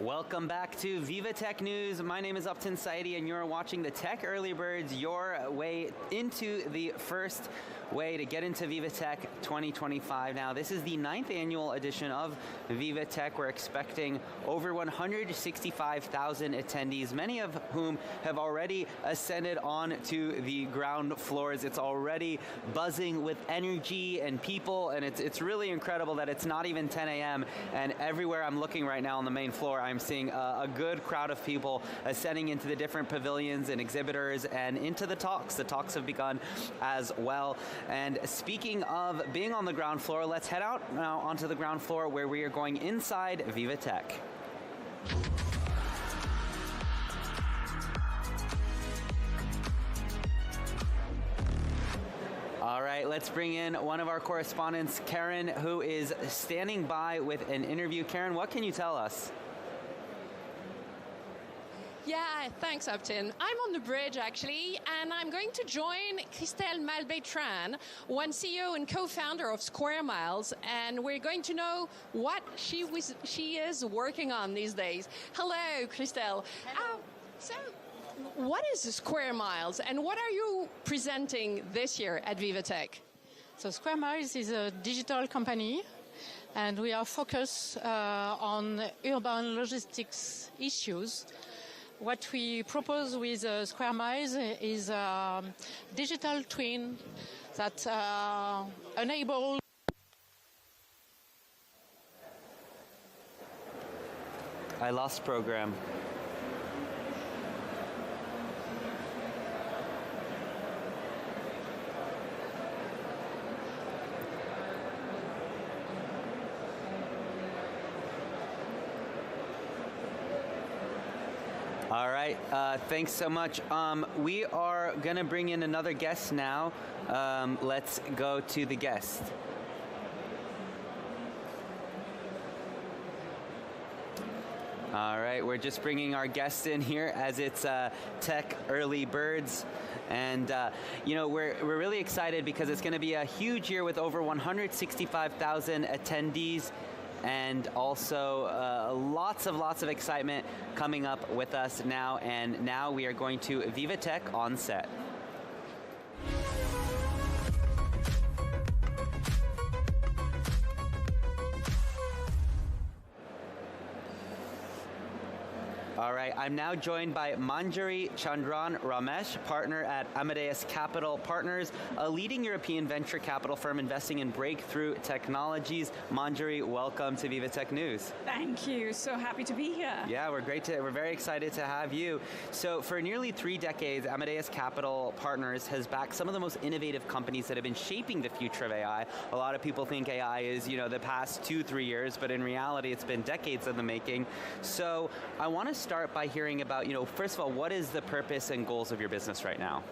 Welcome back to VivaTech News. My name is Upton Saidi, and you're watching the Tech Early Birds, your way into the first way to get into VivaTech 2025. Now, this is the 9th annual edition of VivaTech. We're expecting over 165,000 attendees, many of whom have already ascended on to the ground floors. It's already buzzing with energy and people, and it's really incredible that it's not even 10 a.m. and everywhere I'm looking right now on the main floor, I'm seeing a good crowd of people ascending into the different pavilions and exhibitors and into the talks. The talks have begun as well. And speaking of being on the ground floor, let's head out now onto the ground floor where we are going inside VivaTech. All right, let's bring in one of our correspondents, Karen, who is standing by with an interview. Karen, what can you tell us? Yeah, thanks, Upton. I'm on the bridge, actually, and I'm going to join Christelle Malbé-Tran, one CEO and co-founder of Square Miles, and we're going to know what she is working on these days. Hello, Christelle. Hello. So, what is Square Miles, and what are you presenting this year at VivaTech? So Square Miles is a digital company, and we are focused on urban logistics issues. What we propose with Square Miles is a digital twin that enables I lost program. All right, thanks so much. We are going to bring in another guest now. Let's go to the guest. All right, we're just bringing our guest in here as it's Tech Early Birds. And, we're really excited because it's going to be a huge year with over 165,000 attendees. And also lots of excitement coming up with us now. And now we are going to VivaTech on set. All right, I'm now joined by Manjari Chandran Ramesh, partner at Amadeus Capital Partners, a leading European venture capital firm investing in breakthrough technologies. Manjari, welcome to VivaTech News. Thank you. So happy to be here. Yeah, we're very excited to have you. So for nearly 3 decades, Amadeus Capital Partners has backed some of the most innovative companies that have been shaping the future of AI. A lot of people think AI is, the past 2-3 years, but in reality, it's been decades in the making. So I want to start by hearing about, first of all, what is the purpose and goals of your business right now?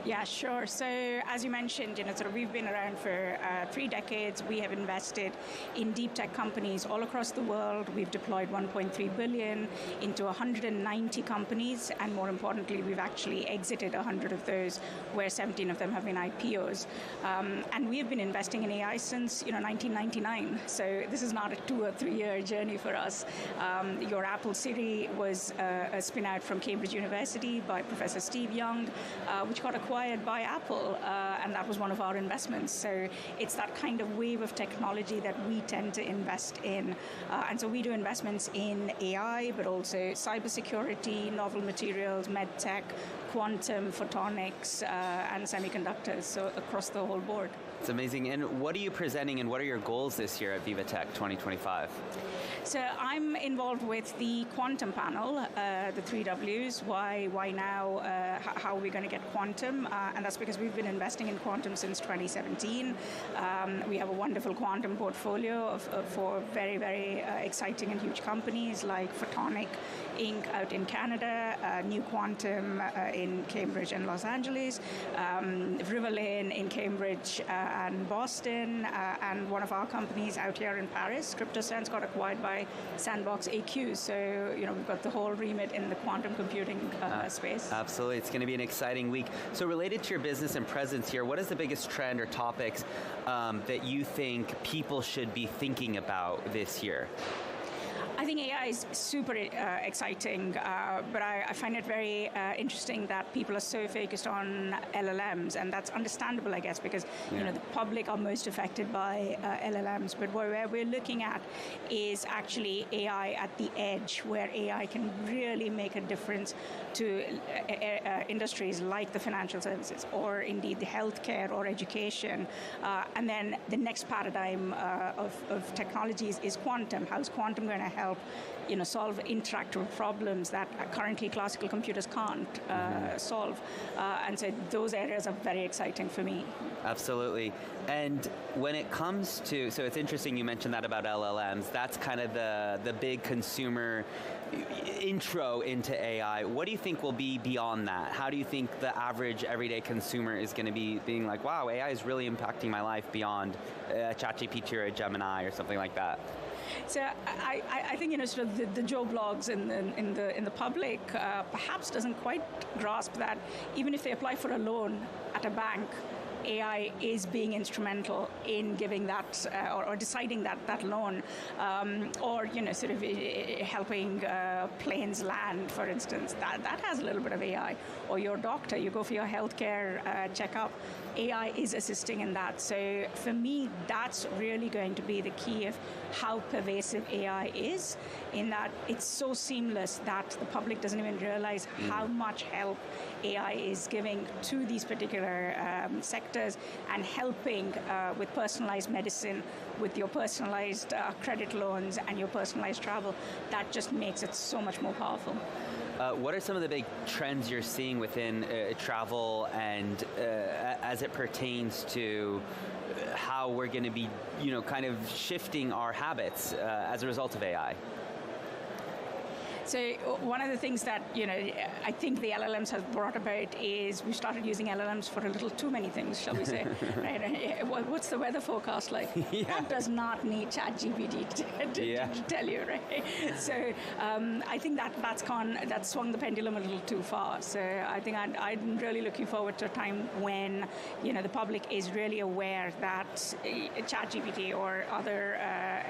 Yeah, sure. So as you mentioned, we've been around for 3 decades. We have invested in deep tech companies all across the world. We've deployed $1.3 billion into 190 companies, and more importantly, we've actually exited 100 of those, where 17 of them have been IPOs. And we have been investing in AI since 1999. So this is not a 2 or 3 year journey for us. Your Apple Siri was a spin out from Cambridge University by Professor Steve Young, which got acquired by Apple, and that was one of our investments. So it's that kind of wave of technology that we tend to invest in. And so we do investments in AI, but also cybersecurity, novel materials, medtech, quantum, photonics, and semiconductors, so across the whole board. It's amazing. And what are you presenting, and what are your goals this year at VivaTech 2025? So I'm involved with the quantum panel, the 3 Ws. Why now? How are we going to get quantum? And that's because we've been investing in quantum since 2017. We have a wonderful quantum portfolio for very, very exciting and huge companies like Photonic Inc. out in Canada, New Quantum in Cambridge and Los Angeles, Riverlane in Cambridge and Boston, and one of our companies out here in Paris, CryptoSense, got acquired by Sandbox AQ. So, we've got the whole remit in the quantum computing space. Absolutely. It's going to be an exciting week. So related to your business and presence here, what is the biggest trend or topics that you think people should be thinking about this year? I think AI is super exciting, but I find it very interesting that people are so focused on LLMs, and that's understandable, I guess, because the public are most affected by LLMs. But where we're looking at is actually AI at the edge, where AI can really make a difference to industries like the financial services, or indeed the healthcare or education. And then the next paradigm of technologies is quantum. How is quantum going to help solve interactive problems that currently classical computers can't solve? And so those areas are very exciting for me. Absolutely. And when it comes to, so it's interesting you mentioned that about LLMs. That's kind of the big consumer intro into AI. What do you think will be beyond that? How do you think the average everyday consumer is going to be being like, wow, AI is really impacting my life beyond ChatGPT or a Gemini or something like that? So I think sort of the Joe blogs in the public perhaps doesn't quite grasp that even if they apply for a loan at a bank, AI is being instrumental in giving that or deciding that loan, or sort of helping planes land, for instance. That has a little bit of AI. Or your doctor, you go for your healthcare checkup, AI is assisting in that. So for me, that's really going to be the key of how pervasive AI is, in that it's so seamless that the public doesn't even realize how much help AI is giving to these particular sectors, and helping with personalized medicine, with your personalized credit loans and your personalized travel. That just makes it so much more powerful. What are some of the big trends you're seeing within travel and as it pertains to how we're going to be, kind of shifting our habits as a result of AI? So one of the things that, I think the LLMs have brought about is we started using LLMs for a little too many things, shall we say. Right? What's the weather forecast like? Yeah. That does not need ChatGPT to tell you, right? So I think that's swung the pendulum a little too far. So I think I'm really looking forward to a time when, the public is really aware that ChatGPT or other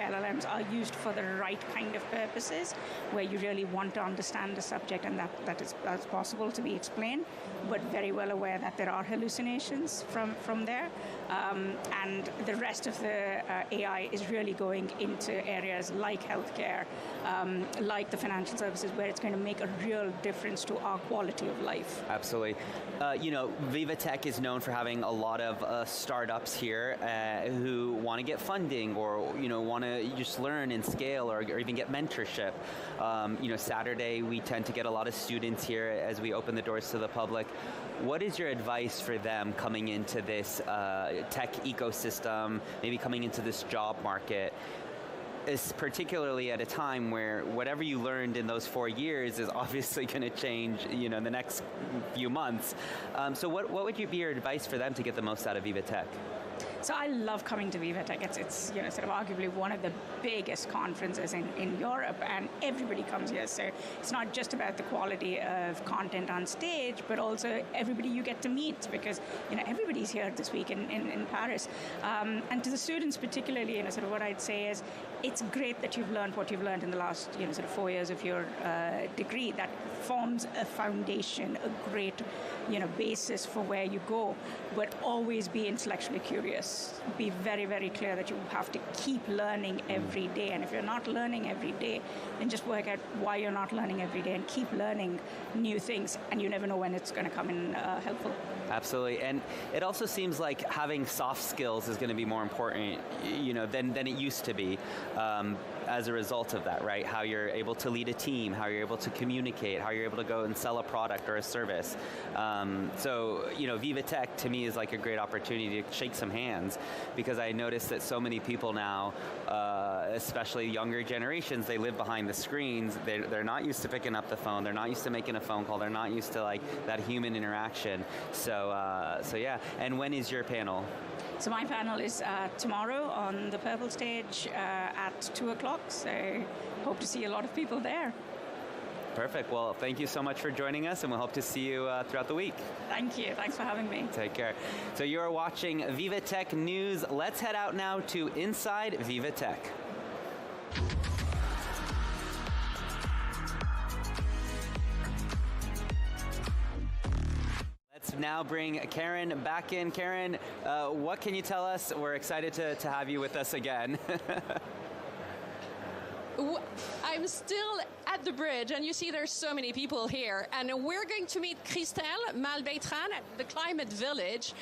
LLMs are used for the right kind of purposes, where you really want to understand the subject, and that is possible to be explained, but very well aware that there are hallucinations from there. And the rest of the AI is really going into areas like healthcare, like the financial services, where it's going to make a real difference to our quality of life. Absolutely. VivaTech is known for having a lot of startups here who want to get funding, or want to just learn and scale, or even get mentorship. Saturday we tend to get a lot of students here as we open the doors to the public. What is your advice for them coming into this tech ecosystem, maybe coming into this job market, is particularly at a time where whatever you learned in those 4 years is obviously going to change, in the next few months. So what would be your advice for them to get the most out of VivaTech? So I love coming to VivaTech. It's sort of arguably one of the biggest conferences in Europe, and everybody comes here. So it's not just about the quality of content on stage, but also everybody you get to meet, because everybody's here this week in Paris. And to the students particularly, sort of what I'd say is, it's great that you've learned what you've learned in the last sort of 4 years of your degree. That forms a foundation, a great basis for where you go. But always be intellectually curious. Be very, very clear that you have to keep learning every day. And if you're not learning every day, then just work out why you're not learning every day and keep learning new things. And you never know when it's going to come in helpful. Absolutely. And it also seems like having soft skills is going to be more important, than it used to be. As a result of that, right? How you're able to lead a team, how you're able to communicate, how you're able to go and sell a product or a service. So, VivaTech to me is like a great opportunity to shake some hands, because I notice that so many people now, especially younger generations, they live behind the screens. They're not used to picking up the phone. They're not used to making a phone call. They're not used to like that human interaction. So yeah. And when is your panel? So my panel is tomorrow on the Purple stage at 2:00. So hope to see a lot of people there. Perfect. Well, thank you so much for joining us, and we'll hope to see you throughout the week. Thank you. Thanks for having me. Take care. So you're watching VivaTech News. Let's head out now to Inside VivaTech. now bring Karen back in. Karen, what can you tell us? We're excited to have you with us again. I'm still at the bridge, and you see there's so many people here. And we're going to meet Christelle Malbetran at the Climate Village.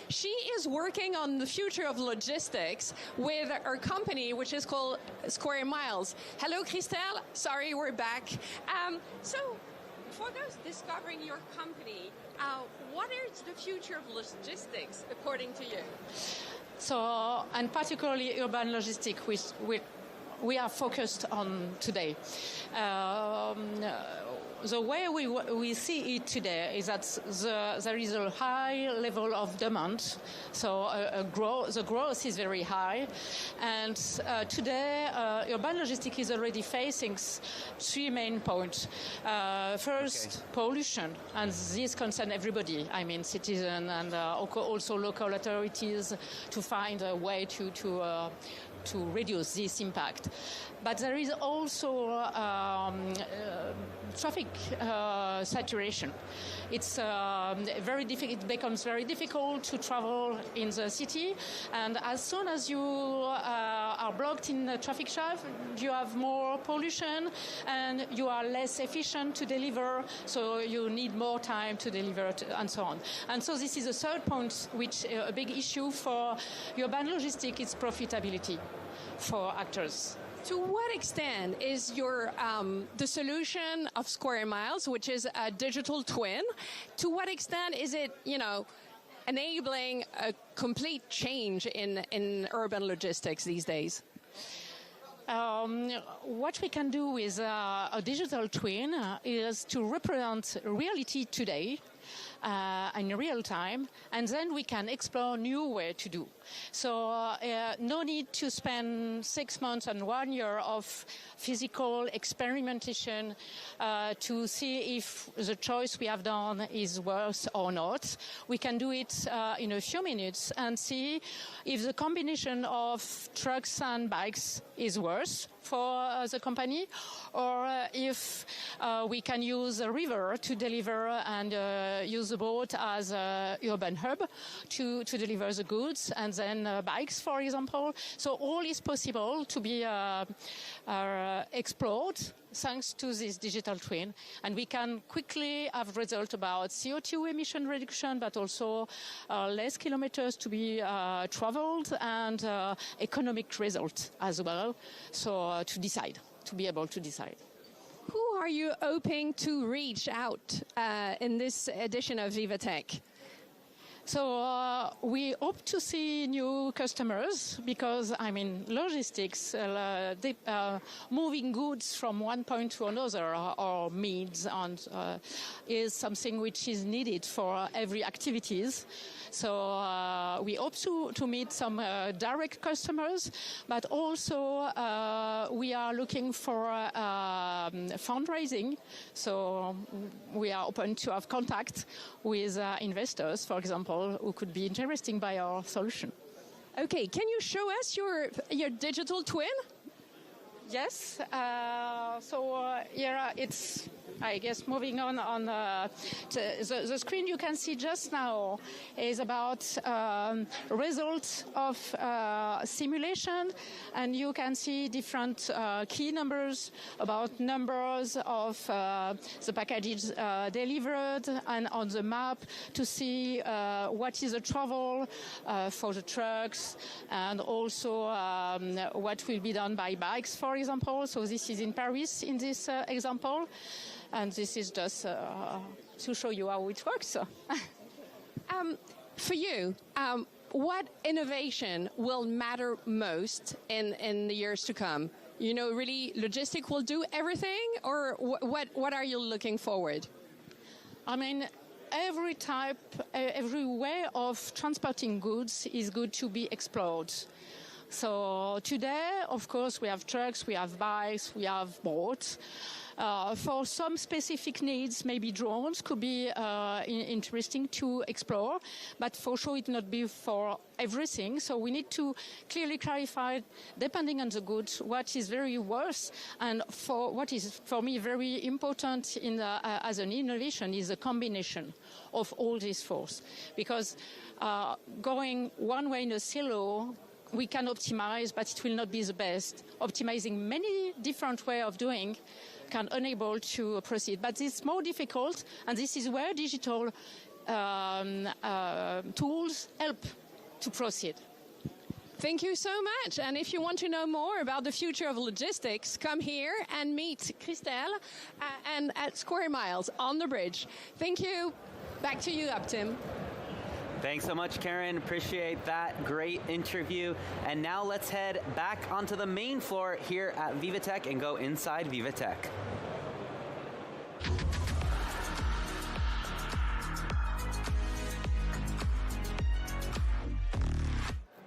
She is working on the future of logistics with her company, which is called Square Miles. Hello, Christelle. Sorry, we're back. So, for those discovering your company, what is the future of logistics, according to you? So, and particularly urban logistics, we are focused on today. The way we see it today is that there is a high level of demand, so the growth is very high, and today urban logistics is already facing three main points. First, pollution, and this concerns everybody. I mean, citizens and also local authorities to find a way to reduce this impact. But there is also traffic saturation. It's very difficult. It becomes very difficult to travel in the city, and as soon as you are blocked in the traffic jam, you have more pollution, and you are less efficient to deliver. So you need more time to deliver, and so on. And so this is a third point, which a big issue for urban logistics is profitability for actors. To what extent is your the solution of Square Miles, which is a digital twin, to what extent is it, enabling a complete change in urban logistics these days? What we can do with a digital twin is to represent reality today in real time, and then we can explore new way to do. So no need to spend 6 months and 1 year of physical experimentation to see if the choice we have done is worth or not. We can do it in a few minutes and see if the combination of trucks and bikes is worth for the company, or if we can use a river to deliver and use the boat as an urban hub to deliver the goods, and then bikes, for example. So all is possible to be explored thanks to this digital twin, and we can quickly have results about CO2 emission reduction, but also less kilometers to be traveled, and economic results as well. So to be able to decide. Who are you hoping to reach out in this edition of VivaTech? So we hope to see new customers because, logistics, moving goods from one point to another or means is something which is needed for every activities. So we hope to meet some direct customers, but also we are looking for fundraising. So we are open to have contact with investors, for example, who could be interested by our solution. Okay, can you show us your digital twin? Yes. Here it's, I guess, moving on the screen you can see just now is about results of simulation, and you can see different key numbers about numbers of the packages delivered, and on the map to see what is the travel for the trucks, and also what will be done by bikes, for example. So this is in Paris in this example. And this is just to show you how it works. For you, what innovation will matter most in the years to come? Really, logistics will do everything, or what are you looking forward? Every way of transporting goods is good to be explored. So today, of course, we have trucks, we have bikes, we have boats. For some specific needs, maybe drones could be interesting to explore, but for sure it not be for everything. So we need to clearly clarify, depending on the goods, what is very worth, and for what is for me very important in as an innovation is a combination of all these forces, because going one way in a silo, we can optimize, but it will not be the best. Optimizing many different ways of doing can enable to proceed. But it's more difficult, and this is where digital tools help to proceed. Thank you so much. And if you want to know more about the future of logistics, come here and meet Christelle and at Square Miles on the bridge. Thank you. Back to you, Tim. Thanks so much, Karen. Appreciate that great interview. And now let's head back onto the main floor here at VivaTech and go inside VivaTech.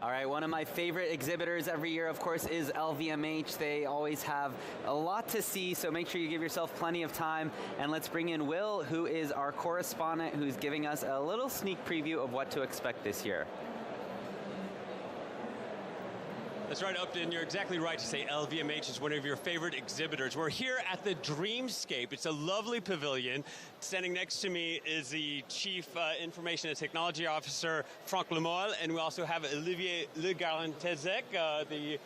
All right, one of my favorite exhibitors every year, of course, is LVMH. They always have a lot to see, so make sure you give yourself plenty of time. And let's bring in Will, who is our correspondent, who's giving us a little sneak preview of what to expect this year. That's right, Upton. You're exactly right to say LVMH is one of your favorite exhibitors. We're here at the Dreamscape. It's a lovely pavilion. Standing next to me is the Chief Information and Technology Officer, Franck Lemoyle, and we also have Olivier Le Garantezec, the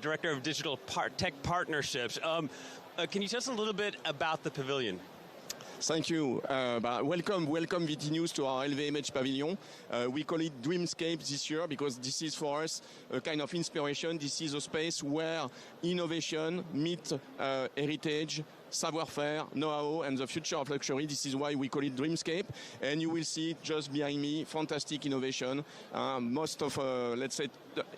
Director of Digital Tech Partnerships. Can you tell us a little bit about the pavilion? Thank you. Welcome VT News to our LVMH pavilion. We call it Dreamscape this year because this is for us a kind of inspiration. This is a space where innovation meets heritage, savoir-faire, know-how, and the future of luxury. This is why we call it Dreamscape. And you will see just behind me, fantastic innovation. Most of, let's say,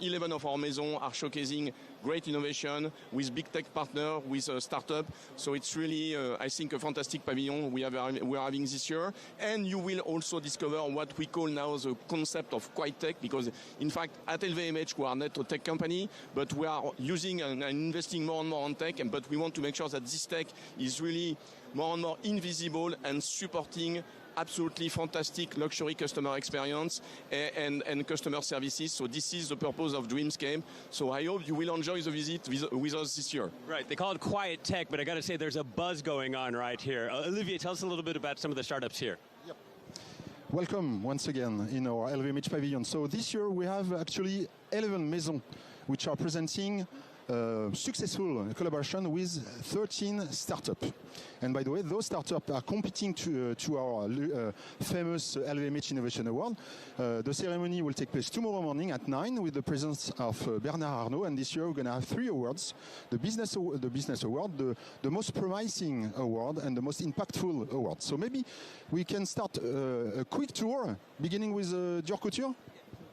11 of our maisons are showcasing great innovation with big tech partner, with a startup. So it's really, I think, a fantastic pavilion we are having this year. And you will also discover what we call now the concept of quiet tech, because in fact, at LVMH, we are not a tech company, but we are using and investing more and more on tech, but we want to make sure that this tech is really more and more invisible and supporting absolutely fantastic luxury customer experience and customer services. So this is the purpose of Dreamscape. So I hope you will enjoy the visit with us this year. Right, they call it quiet tech, but I got to say there's a buzz going on right here. Olivier, tell us a little bit about some of the startups here. Yep. Welcome once again in our LVMH pavilion. So this year we have actually 11 maisons which are presenting successful collaboration with 13 startups. And by the way, those startups are competing to our famous LVMH Innovation Award. The ceremony will take place tomorrow morning at 9 with the presence of Bernard Arnault. And this year we're going to have 3 awards: the Business Award, the most promising award, and the most impactful award. So maybe we can start a quick tour, beginning with Dior Couture.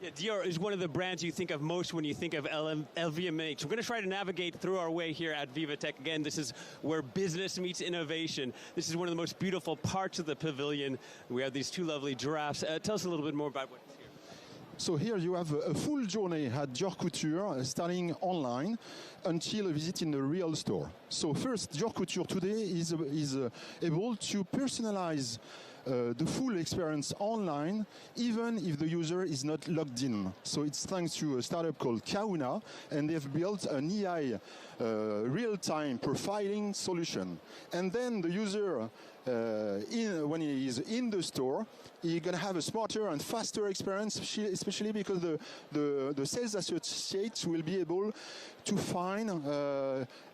Yeah, Dior is one of the brands you think of most when you think of LVMH. We're going to try to navigate through our way here at VivaTech. Again, this is where business meets innovation. This is one of the most beautiful parts of the pavilion. We have these 2 lovely giraffes. Tell us a little bit more about what's here. So here you have a full journey at Dior Couture, starting online until a visit in the real store. So first, Dior Couture today is able to personalize the full experience online, even if the user is not logged in. So it's thanks to a startup called Kauna, and they've built an AI real-time profiling solution. And then the user, when he is in the store, he's going to have a smarter and faster experience, especially because the sales associates will be able to find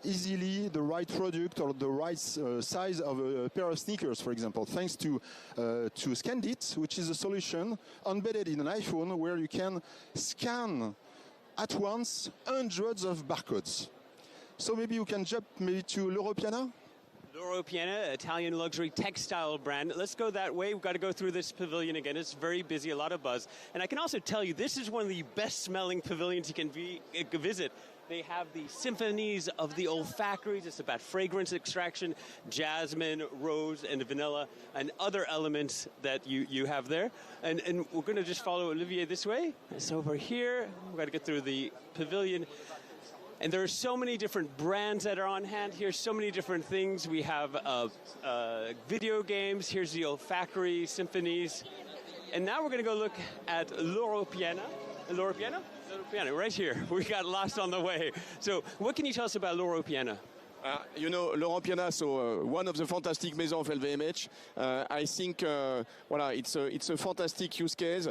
easily the right product or the right size of a pair of sneakers, for example, thanks to Scandit, which is a solution embedded in an iPhone where you can scan at once hundreds of barcodes. So maybe you can jump to Loro Piana. Loro Piana, Italian luxury textile brand. Let's go that way. We've got to go through this pavilion again. It's very busy, a lot of buzz. And I can also tell you, this is one of the best smelling pavilions you can visit. They have the symphonies of the olfactories. It's about fragrance extraction, jasmine, rose, and vanilla, and other elements that you have there. And we're going to just follow Olivier this way. It's over here. We've got to get through the pavilion. And there are so many different brands that are on hand here, so many different things. We have video games. Here's the olfactory symphonies. And now we're going to go look at l'Europiana. L'Europiana? L'Europiana, right here. We got lost on the way. So what can you tell us about l'Europiana? You know, l'Europiana, so one of the fantastic maisons of LVMH. I think, voilà, it's a fantastic use case.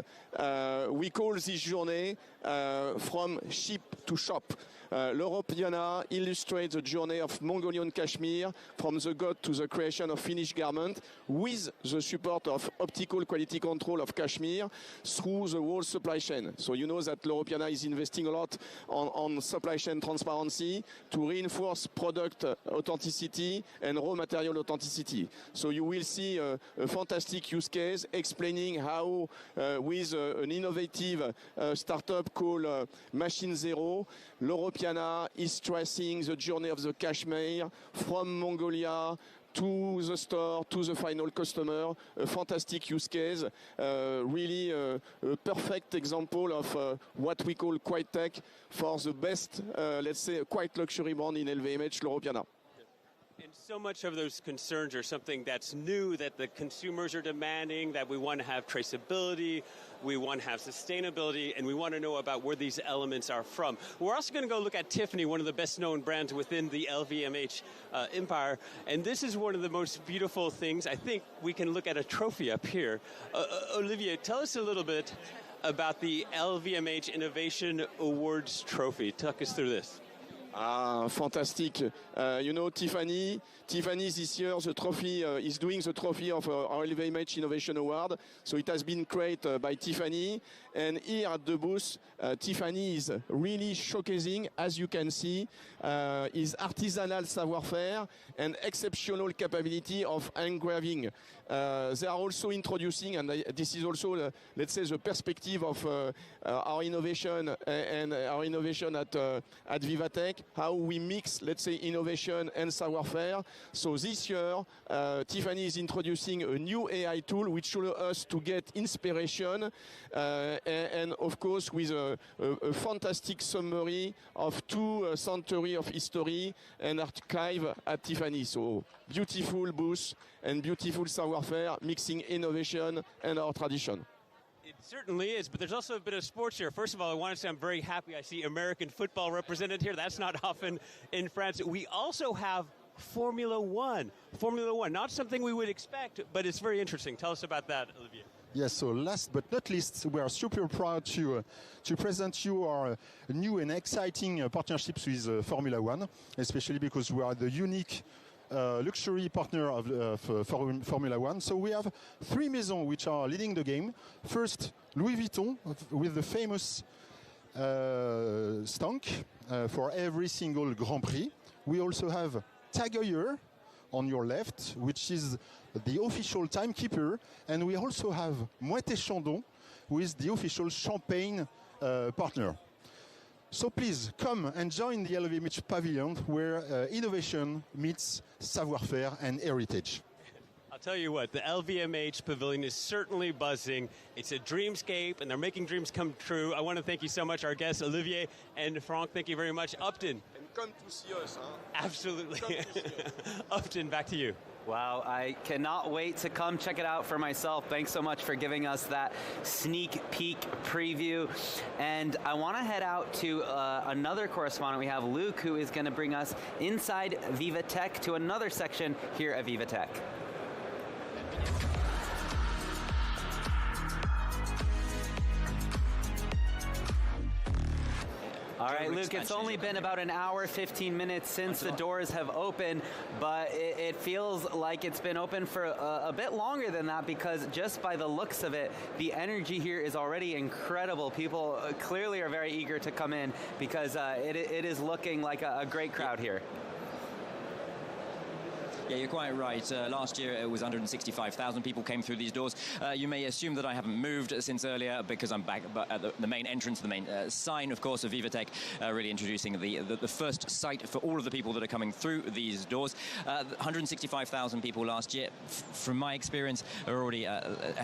We call this journey from ship to shop. L'Europiana illustrates the journey of Mongolian cashmere from the god to the creation of finished garment with the support of optical quality control of cashmere through the whole supply chain. So you know that L'Europiana is investing a lot on supply chain transparency to reinforce product authenticity and raw material authenticity. So you will see a fantastic use case explaining how with an innovative startup called Machine Zero, L'Europiana is tracing the journey of the cashmere from Mongolia to the store, to the final customer. A fantastic use case, really a perfect example of what we call quiet tech for the best, let's say, quiet luxury brand in LVMH, L'Europiana. And so much of those concerns are something that's new, that the consumers are demanding, that we want to have traceability, we want to have sustainability, and we want to know about where these elements are from. We're also going to go look at Tiffany, one of the best-known brands within the LVMH empire. And this is one of the most beautiful things. I think we can look at a trophy up here. Olivier, tell us a little bit about the LVMH Innovation Awards trophy. Talk us through this. Fantastic. You know, Tiffany this year, the trophy is doing the trophy of our LVMH Innovation Award. So it has been created by Tiffany. And here at the booth, Tiffany is really showcasing, as you can see, his artisanal savoir-faire and exceptional capability of engraving. They are also introducing, and this is also, let's say, the perspective of our innovation and our innovation at VivaTech, how we mix, let's say, innovation and savoir-faire. So this year, Tiffany is introducing a new AI tool which allows us to get inspiration and of course, with a fantastic summary of 2 centuries of history and archive at Tiffany. So beautiful booth and beautiful savoir-faire, mixing innovation and our tradition. It certainly is, but there's also a bit of sports here. First of all, I want to say I'm very happy I see American football represented here. That's not often in France. We also have Formula One. Formula One, not something we would expect, but it's very interesting. Tell us about that, Olivier. Yes, so last but not least, we are super proud to present you our new and exciting partnerships with Formula One, especially because we are the unique luxury partner of Formula One. So we have 3 maisons which are leading the game. First, Louis Vuitton with the famous stunk for every single Grand Prix. We also have Tag Heuer on your left, which is the official timekeeper, and we also have Moët & Chandon with the official champagne partner. So please come and join the LVMH pavilion where innovation meets savoir-faire and heritage. I'll tell you what, the LVMH pavilion is certainly buzzing. It's a dreamscape, and they're making dreams come true. I want to thank you so much, our guests, Olivier and Franck. Thank you very much. Upton. And come to see us. Huh? Absolutely. Upton, back to you. Wow, I cannot wait to come check it out for myself. Thanks so much for giving us that sneak peek preview. And I want to head out to another correspondent. We have Luke, who is going to bring us inside VivaTech to another section here at VivaTech. All right, Luke, it's only been about an hour, 15 minutes since the doors have opened, but it feels like it's been open for a bit longer than that, because just by the looks of it, the energy here is already incredible. People clearly are very eager to come in because it is looking like a great crowd here. Yeah, you're quite right. Last year it was 165,000 people came through these doors. You may assume that I haven't moved since earlier because I'm back at the main entrance, the main sign, of course, of VivaTech, really introducing the first site for all of the people that are coming through these doors. 165,000 people last year, from my experience, are already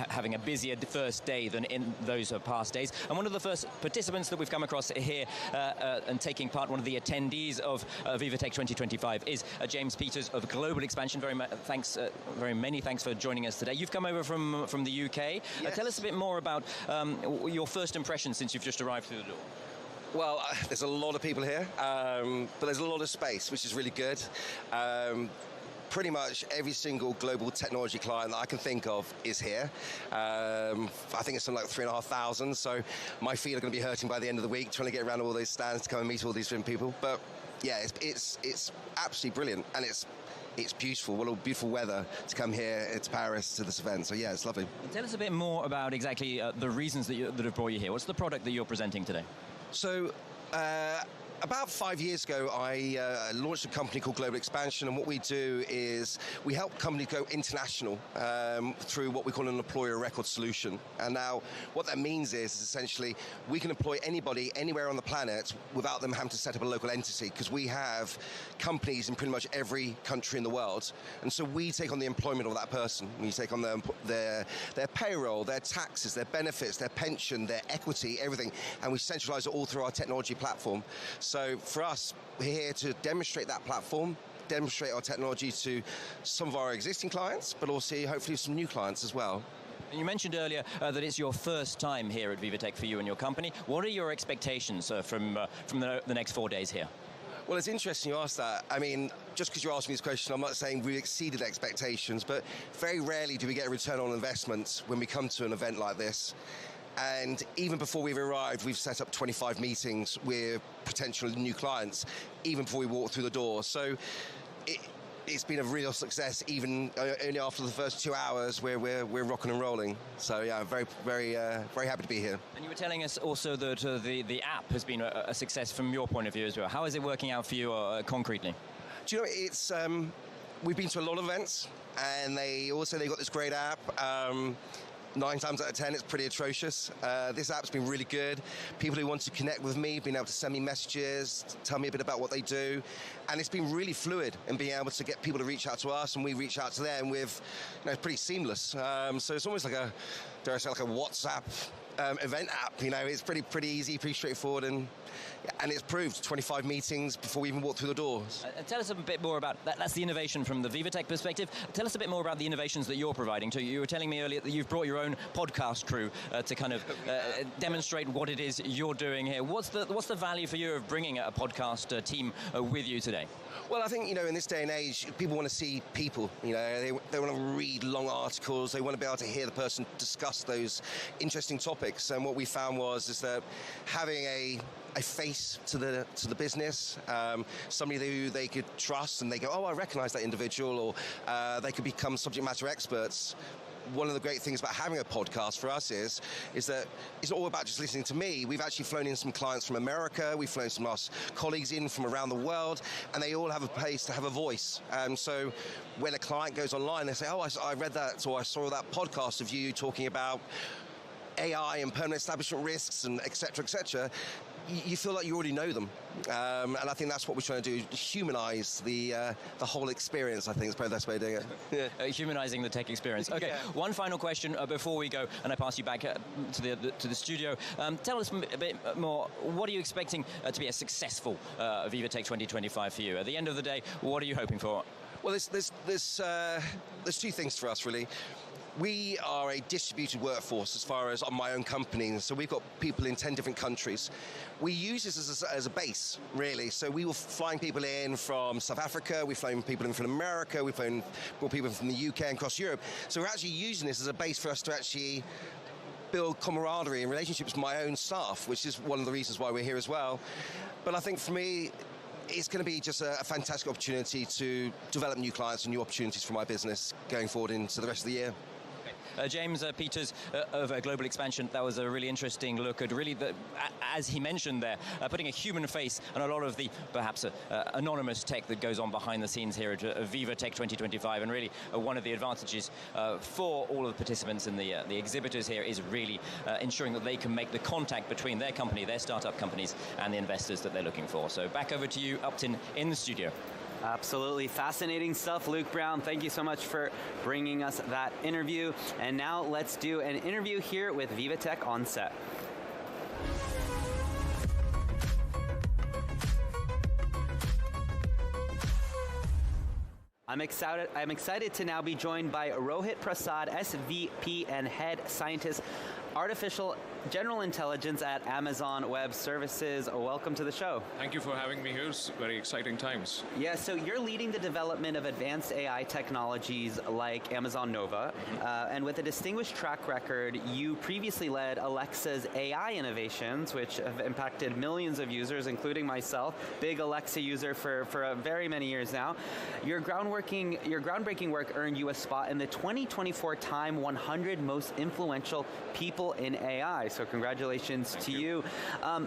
having a busier first day than in those past days. And one of the first participants that we've come across here and taking part, one of the attendees of VivaTech 2025 is James Peters of Global Expansion. Very many thanks for joining us today. You've come over from the UK. Yes. Tell us a bit more about your first impressions since you've just arrived through the door. Well, there's a lot of people here, but there's a lot of space, which is really good. Pretty much every single global technology client that I can think of is here. I think it's something like 3,500, so my feet are going to be hurting by the end of the week trying to get around all those stands to come and meet all these different people. But yeah, it's absolutely brilliant, and it's beautiful. What a beautiful weather to come here to Paris to this event. So yeah, it's lovely. Tell us a bit more about exactly the reasons that have brought you here. What's the product that you're presenting today? So about 5 years ago, I launched a company called Global Expansion, and what we do is we help companies go international through what we call an employer record solution. And now what that means is essentially we can employ anybody anywhere on the planet without them having to set up a local entity, because we have companies in pretty much every country in the world. And so we take on the employment of that person. We take on their payroll, their taxes, their benefits, their pension, their equity, everything, and we centralize it all through our technology platform. So for us, we're here to demonstrate that platform, demonstrate our technology to some of our existing clients, but also hopefully some new clients as well. And you mentioned earlier that it's your first time here at VivaTech for you and your company. What are your expectations from the next 4 days here? Well, it's interesting you ask that. I mean, just because you're asking me this question, I'm not saying we've exceeded expectations, but very rarely do we get a return on investment when we come to an event like this. And even before we've arrived, we've set up 25 meetings with potential new clients, even before we walk through the door. So it's been a real success, even only after the first 2 hours where we're rocking and rolling. So yeah, very happy to be here. And you were telling us also that the app has been a success from your point of view as well. How is it working out for you concretely? Do you know, it's we've been to a lot of events, and they got this great app. 9 times out of 10, it's pretty atrocious. This app's been really good. People who want to connect with me have been able to send me messages, tell me a bit about what they do. And it's been really fluid in being able to get people to reach out to us, and we reach out to them with, it's pretty seamless. So it's almost like dare I say, like a WhatsApp event app. It's pretty easy, pretty straightforward, and it's proved 25 meetings before we even walk through the doors. Tell us a bit more about that. That's the innovation from the VivaTech perspective. Tell us a bit more about the innovations that you're providing too. You were telling me earlier that you've brought your own podcast crew to kind of demonstrate what it is you're doing here. What's the value for you of bringing a podcast team with you today? Well, I think, in this day and age, people want to see people. They want to read long articles. They want to be able to hear the person discuss those interesting topics. And what we found is that having a face to the business, somebody who they could trust, and they go, oh, I recognize that individual, or they could become subject matter experts. One of the great things about having a podcast for us is that it's not all about just listening to me. We've actually flown in some clients from America. We've flown some of our colleagues in from around the world, and they all have a place to have a voice. So when a client goes online, they say, oh, I read that, or I saw that podcast of you talking about AI and permanent establishment risks, and et cetera, you feel like you already know them. And I think that's what we're trying to do, humanize the whole experience, I think is probably the best way of doing it. Yeah. Humanizing the tech experience. Okay, yeah. One final question before we go, and I pass you back to the studio. Tell us a bit more, what are you expecting to be a successful VivaTech 2025 for you? At the end of the day, what are you hoping for? Well, there's two things for us, really. We are a distributed workforce as far as on my own company, so we've got people in 10 different countries. We use this as a base, really. So we were flying people in from South Africa, we've flown people in from America, we've flown people from the UK and across Europe. So we're actually using this as a base for us to actually build camaraderie and relationships with my own staff, which is one of the reasons why we're here as well. But I think for me, it's going to be just a fantastic opportunity to develop new clients and new opportunities for my business going forward into the rest of the year. James Peters of Global Expansion, that was a really interesting look at really, as he mentioned there, putting a human face on a lot of the perhaps anonymous tech that goes on behind the scenes here at VivaTech 2025. And really one of the advantages for all of the participants and the exhibitors here is really ensuring that they can make the contact between their company, their startup companies, and the investors that they're looking for. So back over to you, Upton, in the studio. Absolutely fascinating stuff, Luke Brown. Thank you so much for bringing us that interview. And now let's do an interview here with VivaTech on set. I'm excited to now be joined by Rohit Prasad, SVP and Head Scientist, Artificial General Intelligence at Amazon Web Services. Welcome to the show. Thank you for having me here. It's very exciting times. Yeah, so you're leading the development of advanced AI technologies like Amazon Nova, and with a distinguished track record, you previously led Alexa's AI innovations, which have impacted millions of users, including myself, big Alexa user for very many years now. Your groundbreaking work earned you a spot in the 2024 Time 100 Most Influential People in AI. So congratulations to you.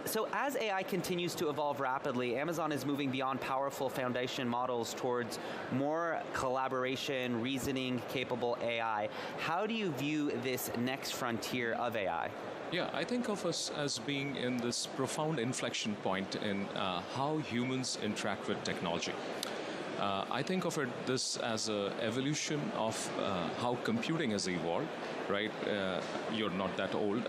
So as AI continues to evolve rapidly, Amazon is moving beyond powerful foundation models towards more collaboration, reasoning capable AI. How do you view this next frontier of AI? Yeah, I think of us as being in this profound inflection point in how humans interact with technology. I think of this as an evolution of how computing has evolved, right? You're not that old,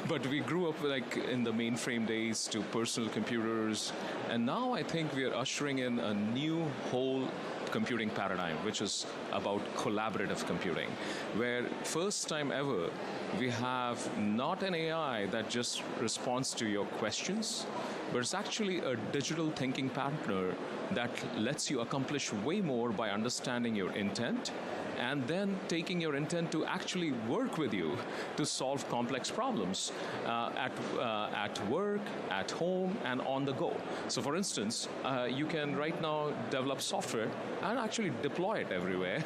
but we grew up like in the mainframe days to personal computers, and now I think we are ushering in a new whole computing paradigm, which is about collaborative computing, where first time ever we have not an AI that just responds to your questions, but it's actually a digital thinking partner that lets you accomplish way more by understanding your intent and then taking your intent to actually work with you to solve complex problems at work, at home, and on the go. So for instance, you can right now develop software and actually deploy it everywhere.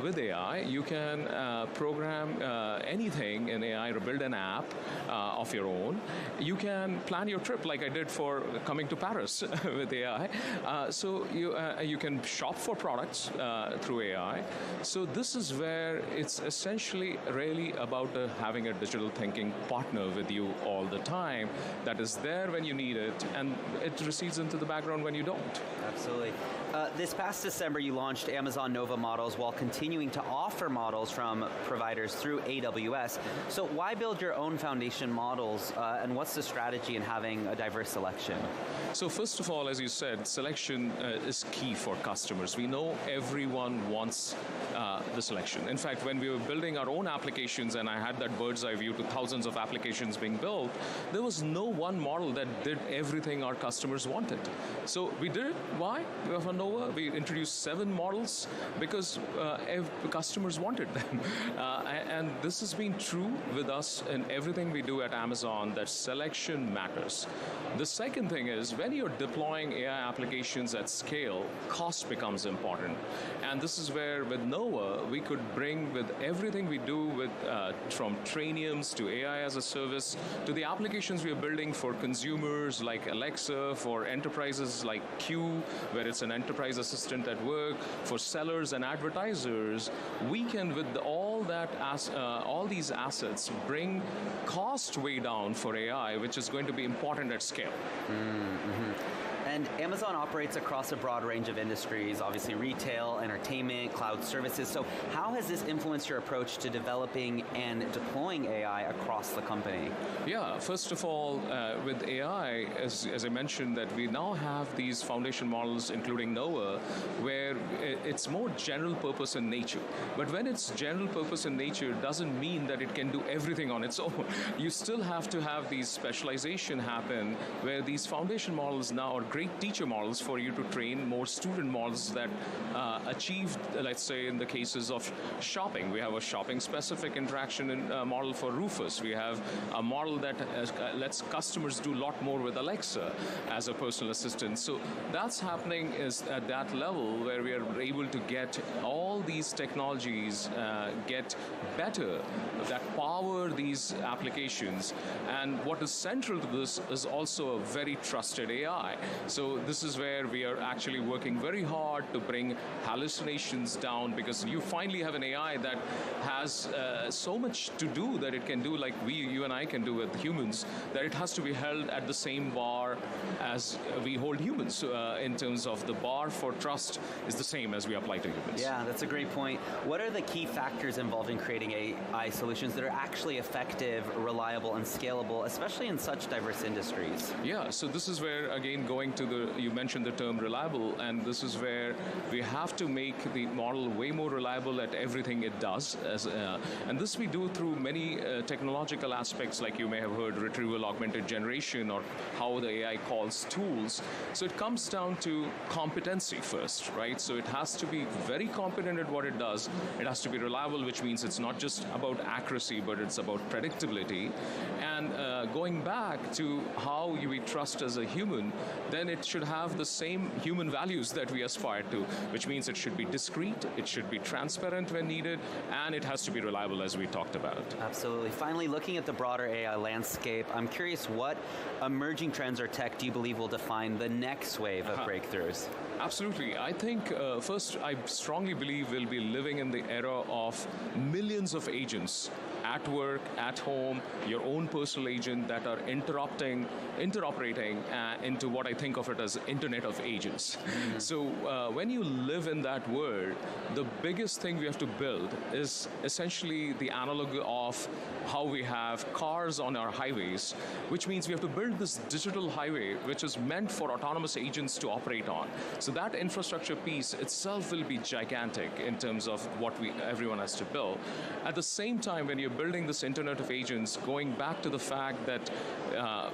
With AI, you can program anything in AI or build an app of your own. You can plan your trip like I did for coming to Paris with AI. So you can shop for products through AI. So this is where it's essentially really about having a digital thinking partner with you all the time that is there when you need it, and it recedes into the background when you don't. Absolutely. This past December, you launched Amazon Nova models while continuing to offer models from providers through AWS. So why build your own foundation models, and what's the strategy in having a diverse selection? So first of all, as you said, selection is key for customers. We know everyone wants the selection. In fact, when we were building our own applications and I had that bird's eye view to thousands of applications being built, there was no one model that did everything our customers wanted. So we did it. Why? For Nova, we introduced 7 models because customers wanted them. And this has been true with us in everything we do at Amazon, that selection matters. The second thing is, when you're deploying AI applications at scale, cost becomes important. And this is where with Nova, we could bring with everything we do with from Trainiums to AI as a service to the applications we are building for consumers like Alexa, for enterprises like Q, where it's an enterprise assistant at work, for sellers and advertisers. We can, with all these assets, bring cost way down for AI, which is going to be important at scale. Mm-hmm. And Amazon operates across a broad range of industries, obviously retail, entertainment, cloud services. So how has this influenced your approach to developing and deploying AI across the company? Yeah, first of all, with AI, as I mentioned, that we now have these foundation models, including Nova, where it's more general purpose in nature. But when it's general purpose in nature, it doesn't mean that it can do everything on its own. You still have to have these specialization happen, where these foundation models now are great great teacher models for you to train more student models that achieve, let's say, in the cases of shopping. We have a shopping-specific interaction model for Rufus. We have a model that lets customers do a lot more with Alexa as a personal assistant. So that's happening is at that level where we are able to get all these technologies get better that power these applications. And what is central to this is also a very trusted AI. So this is where we are actually working very hard to bring hallucinations down, because you finally have an AI that has so much to do that it can do like you and I can do with humans, that it has to be held at the same bar as we hold humans. In terms of the bar for trust is the same as we apply to humans. Yeah, that's a great point. What are the key factors involved in creating AI solutions that are actually effective, reliable, and scalable, especially in such diverse industries? Yeah, so this is where, again, going to you mentioned the term reliable, and this is where we have to make the model way more reliable at everything it does. And this we do through many technological aspects, like you may have heard retrieval augmented generation, or how the AI calls tools. So it comes down to competency first, right? So it has to be very competent at what it does. It has to be reliable, which means it's not just about accuracy, but it's about predictability. And going back to how we trust as a human, then it should have the same human values that we aspire to, which means it should be discreet, it should be transparent when needed, and it has to be reliable, as we talked about. Absolutely. Finally, looking at the broader AI landscape, I'm curious, what emerging trends or tech do you believe will define the next wave of breakthroughs? Absolutely. I think, first, I strongly believe we'll be living in the era of millions of agents at work, at home, your own personal agent that are interoperating into what I think of it as Internet of Agents. Mm-hmm. So when you live in that world, the biggest thing we have to build is essentially the analog of how we have cars on our highways, which means we have to build this digital highway which is meant for autonomous agents to operate on. So that infrastructure piece itself will be gigantic in terms of what everyone has to build. At the same time, when you're building this Internet of Agents, going back to the fact that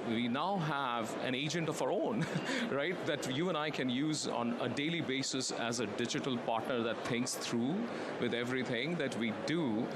we now have an agent of our own, right, that you and I can use on a daily basis as a digital partner that thinks through with everything that we do.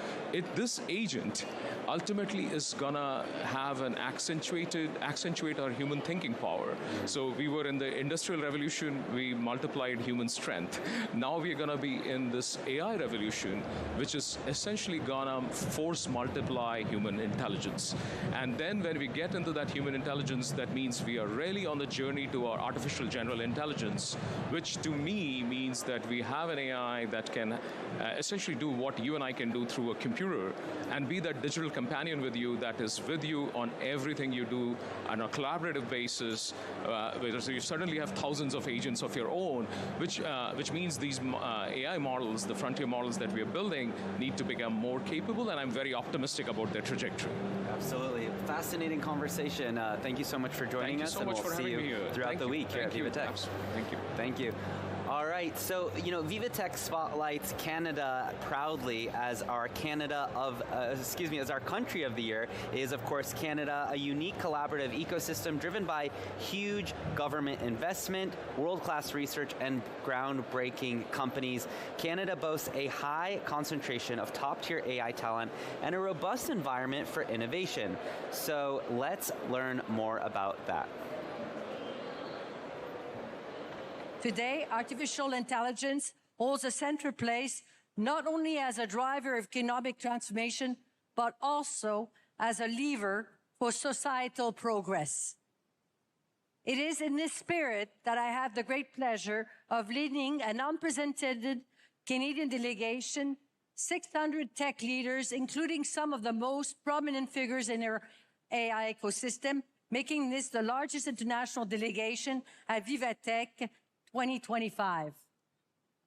This agent ultimately is gonna have an accentuate our human thinking power. So we were in the Industrial Revolution, we multiplied human strength. Now we're gonna be in this AI revolution, which is essentially gonna force multiply human intelligence. And then when we get into that human intelligence, that means we are really on the journey to our artificial general intelligence, which to me means that we have an AI that can essentially do what you and I can do through a computer, and be that digital companion with you that is with you on everything you do on a collaborative basis. So you suddenly have thousands of agents of your own, which means these AI models, the frontier models that we are building, need to become more capable, and I'm very optimistic about their trajectory. Absolutely. Fascinating conversation. Thank you so much for joining us. Thank you so much for having me here. Throughout the week here at VivaTech. Thank you. Thank you. All right, so VivaTech spotlights Canada proudly as our as our country of the year. Is of course Canada, a unique collaborative ecosystem driven by huge government investment, world-class research, and groundbreaking companies. Canada boasts a high concentration of top-tier AI talent and a robust environment for innovation. So let's learn more about that. Today, artificial intelligence holds a central place not only as a driver of economic transformation, but also as a lever for societal progress. It is in this spirit that I have the great pleasure of leading an unprecedented Canadian delegation, 600 tech leaders, including some of the most prominent figures in our AI ecosystem, making this the largest international delegation at VivaTech 2025.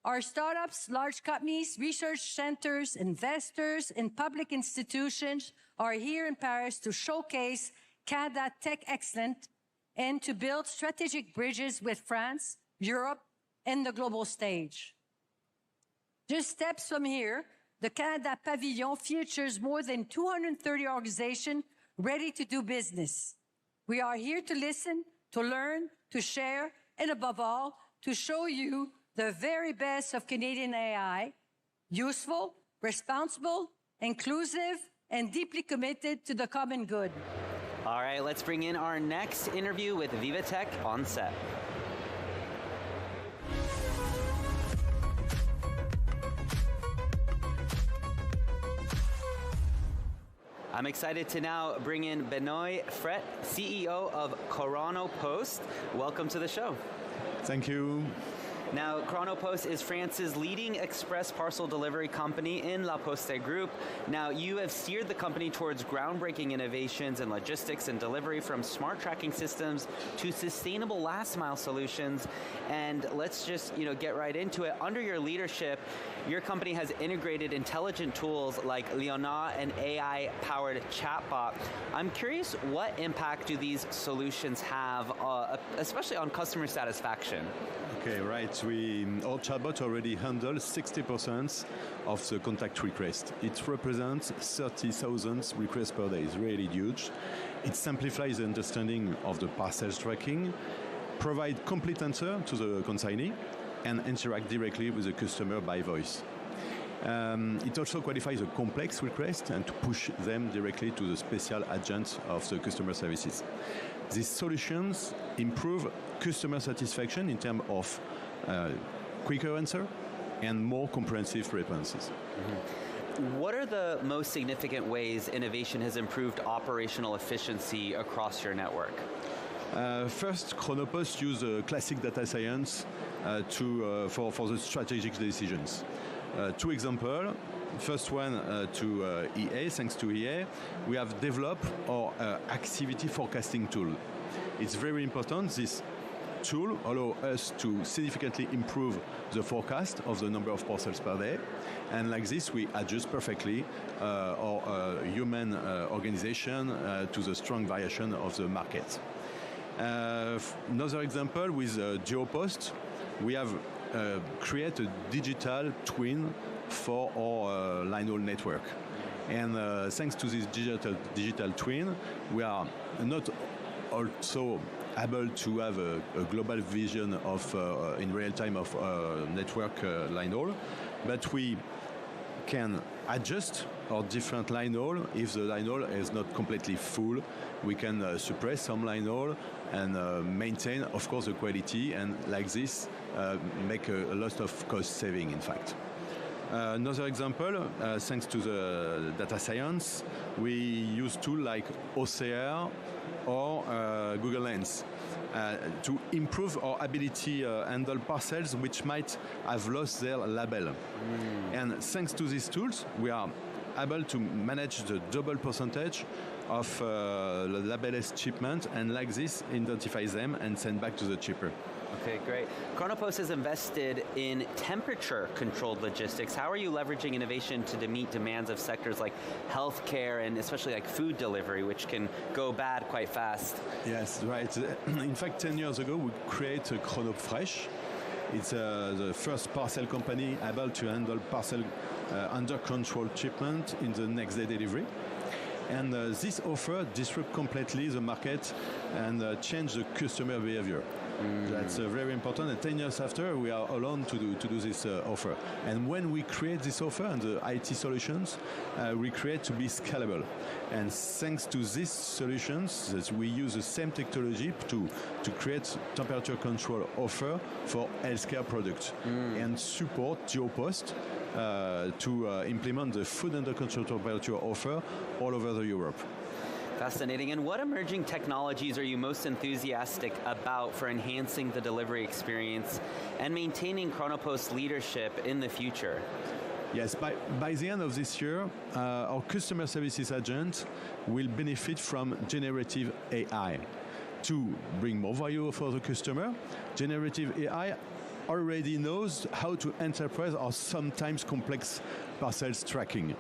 Our startups, large companies, research centers, investors, and public institutions are here in Paris to showcase Canada tech excellence and to build strategic bridges with France, Europe, and the global stage. Just steps from here, the Canada Pavilion features more than 230 organizations ready to do business. We are here to listen, to learn, to share, and above all, to show you the very best of Canadian AI, useful, responsible, inclusive, and deeply committed to the common good. All right, let's bring in our next interview with VivaTech on set. I'm excited to now bring in Benoit Fret, CEO of Chronopost. Welcome to the show. Thank you. Now, Chronopost is France's leading express parcel delivery company in La Poste Group. Now, you have steered the company towards groundbreaking innovations in logistics and delivery, from smart tracking systems to sustainable last-mile solutions. And let's just, get right into it. Under your leadership, your company has integrated intelligent tools like Leonard, an AI-powered chatbot. I'm curious, what impact do these solutions have, especially on customer satisfaction? Okay, right. Our chatbot already handles 60% of the contact request. It represents 30,000 requests per day. It's really huge. It simplifies the understanding of the parcels tracking, provide complete answer to the consignee, and interact directly with the customer by voice. It also qualifies a complex request and to push them directly to the special agent of the customer services. These solutions improve customer satisfaction in terms of quicker answer and more comprehensive responses. Mm-hmm. What are the most significant ways innovation has improved operational efficiency across your network? First, Chronopost use classic data science for the strategic decisions. Two examples. First one to EA. Thanks to EA, we have developed our activity forecasting tool. It's very important. This tool allows us to significantly improve the forecast of the number of parcels per day. And like this, we adjust perfectly our human organization to the strong variation of the market. Another example with GeoPost, we have created a digital twin for our line-haul network. And thanks to this digital twin, we are not also able to have a global vision of in real time of network line-haul, but we can adjust our different line-haul. If the line-haul is not completely full, we can suppress some line-haul and maintain, of course, the quality, and like this make a lot of cost saving, in fact. Another example, thanks to the data science, we use tools like OCR or Google Lens to improve our ability to handle parcels which might have lost their label. And thanks to these tools, we are able to manage the double percentage of the labelless shipment, and like this, identify them and send back to the shipper. Okay, great. Chronopost has invested in temperature-controlled logistics. How are you leveraging innovation to meet demands of sectors like healthcare and especially like food delivery, which can go bad quite fast? Yes, right. In fact, 10 years ago, we created ChronoFresh. It's the first parcel company able to handle parcel under control shipment in the next day delivery. And this offer disrupts completely the market and change the customer behavior. That's very important. And 10 years after, we are alone to do this offer. And when we create this offer and the IT solutions, we create to be scalable. And thanks to these solutions, that we use the same technology to create temperature control offer for healthcare products and support GeoPost to implement the food under control temperature offer all over Europe. Fascinating. And what emerging technologies are you most enthusiastic about for enhancing the delivery experience and maintaining Chronopost's leadership in the future? Yes, by the end of this year, our customer services agent will benefit from generative AI to bring more value for the customer. Generative AI already knows how to interpret our sometimes complex parcels tracking.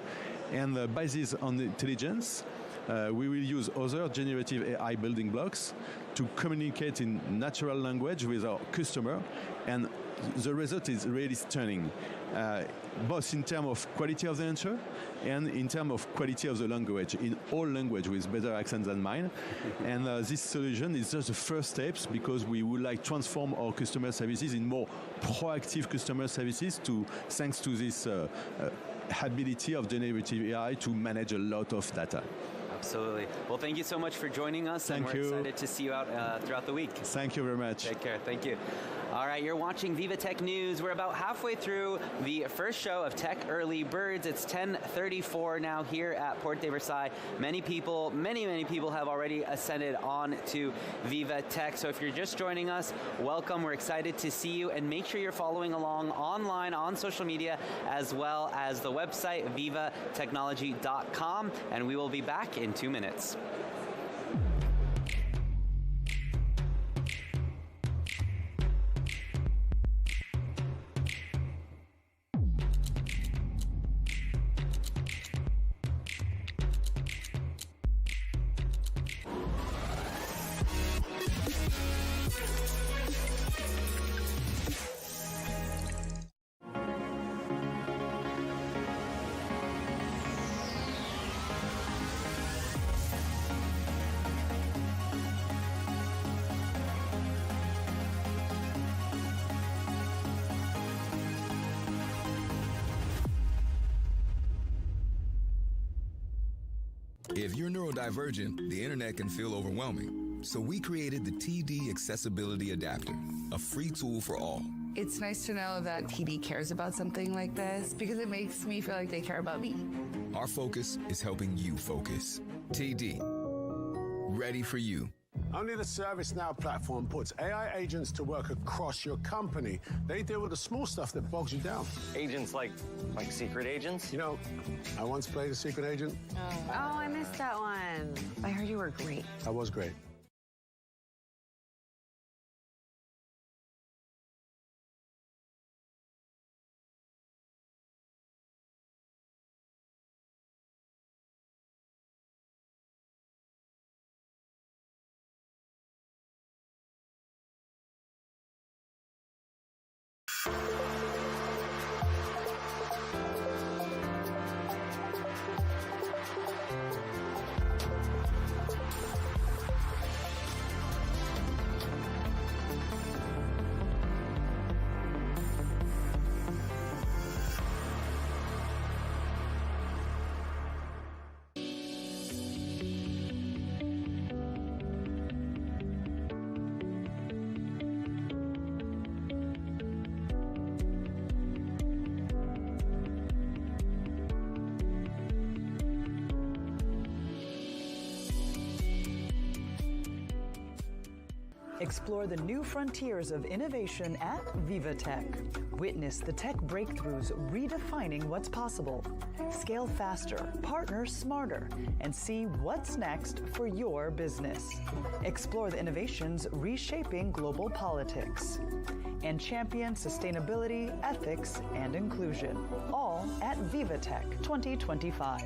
And by this intelligence, we will use other generative AI building blocks to communicate in natural language with our customer, and the result is really stunning, both in terms of quality of the answer and in terms of quality of the language, in all language with better accent than mine. And this solution is just the first steps, because we would like to transform our customer services in more proactive customer services thanks to this ability of generative AI to manage a lot of data. Absolutely. Well, thank you so much for joining us. Thank you. We're excited to see you out throughout the week. Thank you very much. Take care. Thank you. All right, you're watching VivaTech News. We're about halfway through the first show of Tech Early Birds. It's 10:34 now here at Porte de Versailles. Many people have already ascended on to VivaTech. So if you're just joining us, welcome. We're excited to see you, and make sure you're following along online on social media, as well as the website vivatechnology.com, and we will be back in 2 minutes. If you're neurodivergent, the internet can feel overwhelming. So we created the TD Accessibility Adapter, a free tool for all. It's nice to know that TD cares about something like this, because it makes me feel like they care about me. Our focus is helping you focus. TD, ready for you. Only the ServiceNow platform puts AI agents to work across your company. They deal with the small stuff that bogs you down. Agents like secret agents? You know, I once played a secret agent. Oh, I missed that one. I heard you were great. I was great. Explore the new frontiers of innovation at VivaTech. Witness the tech breakthroughs redefining what's possible. Scale faster, partner smarter, and see what's next for your business. Explore the innovations reshaping global politics. And champion sustainability, ethics, and inclusion. All at VivaTech 2025.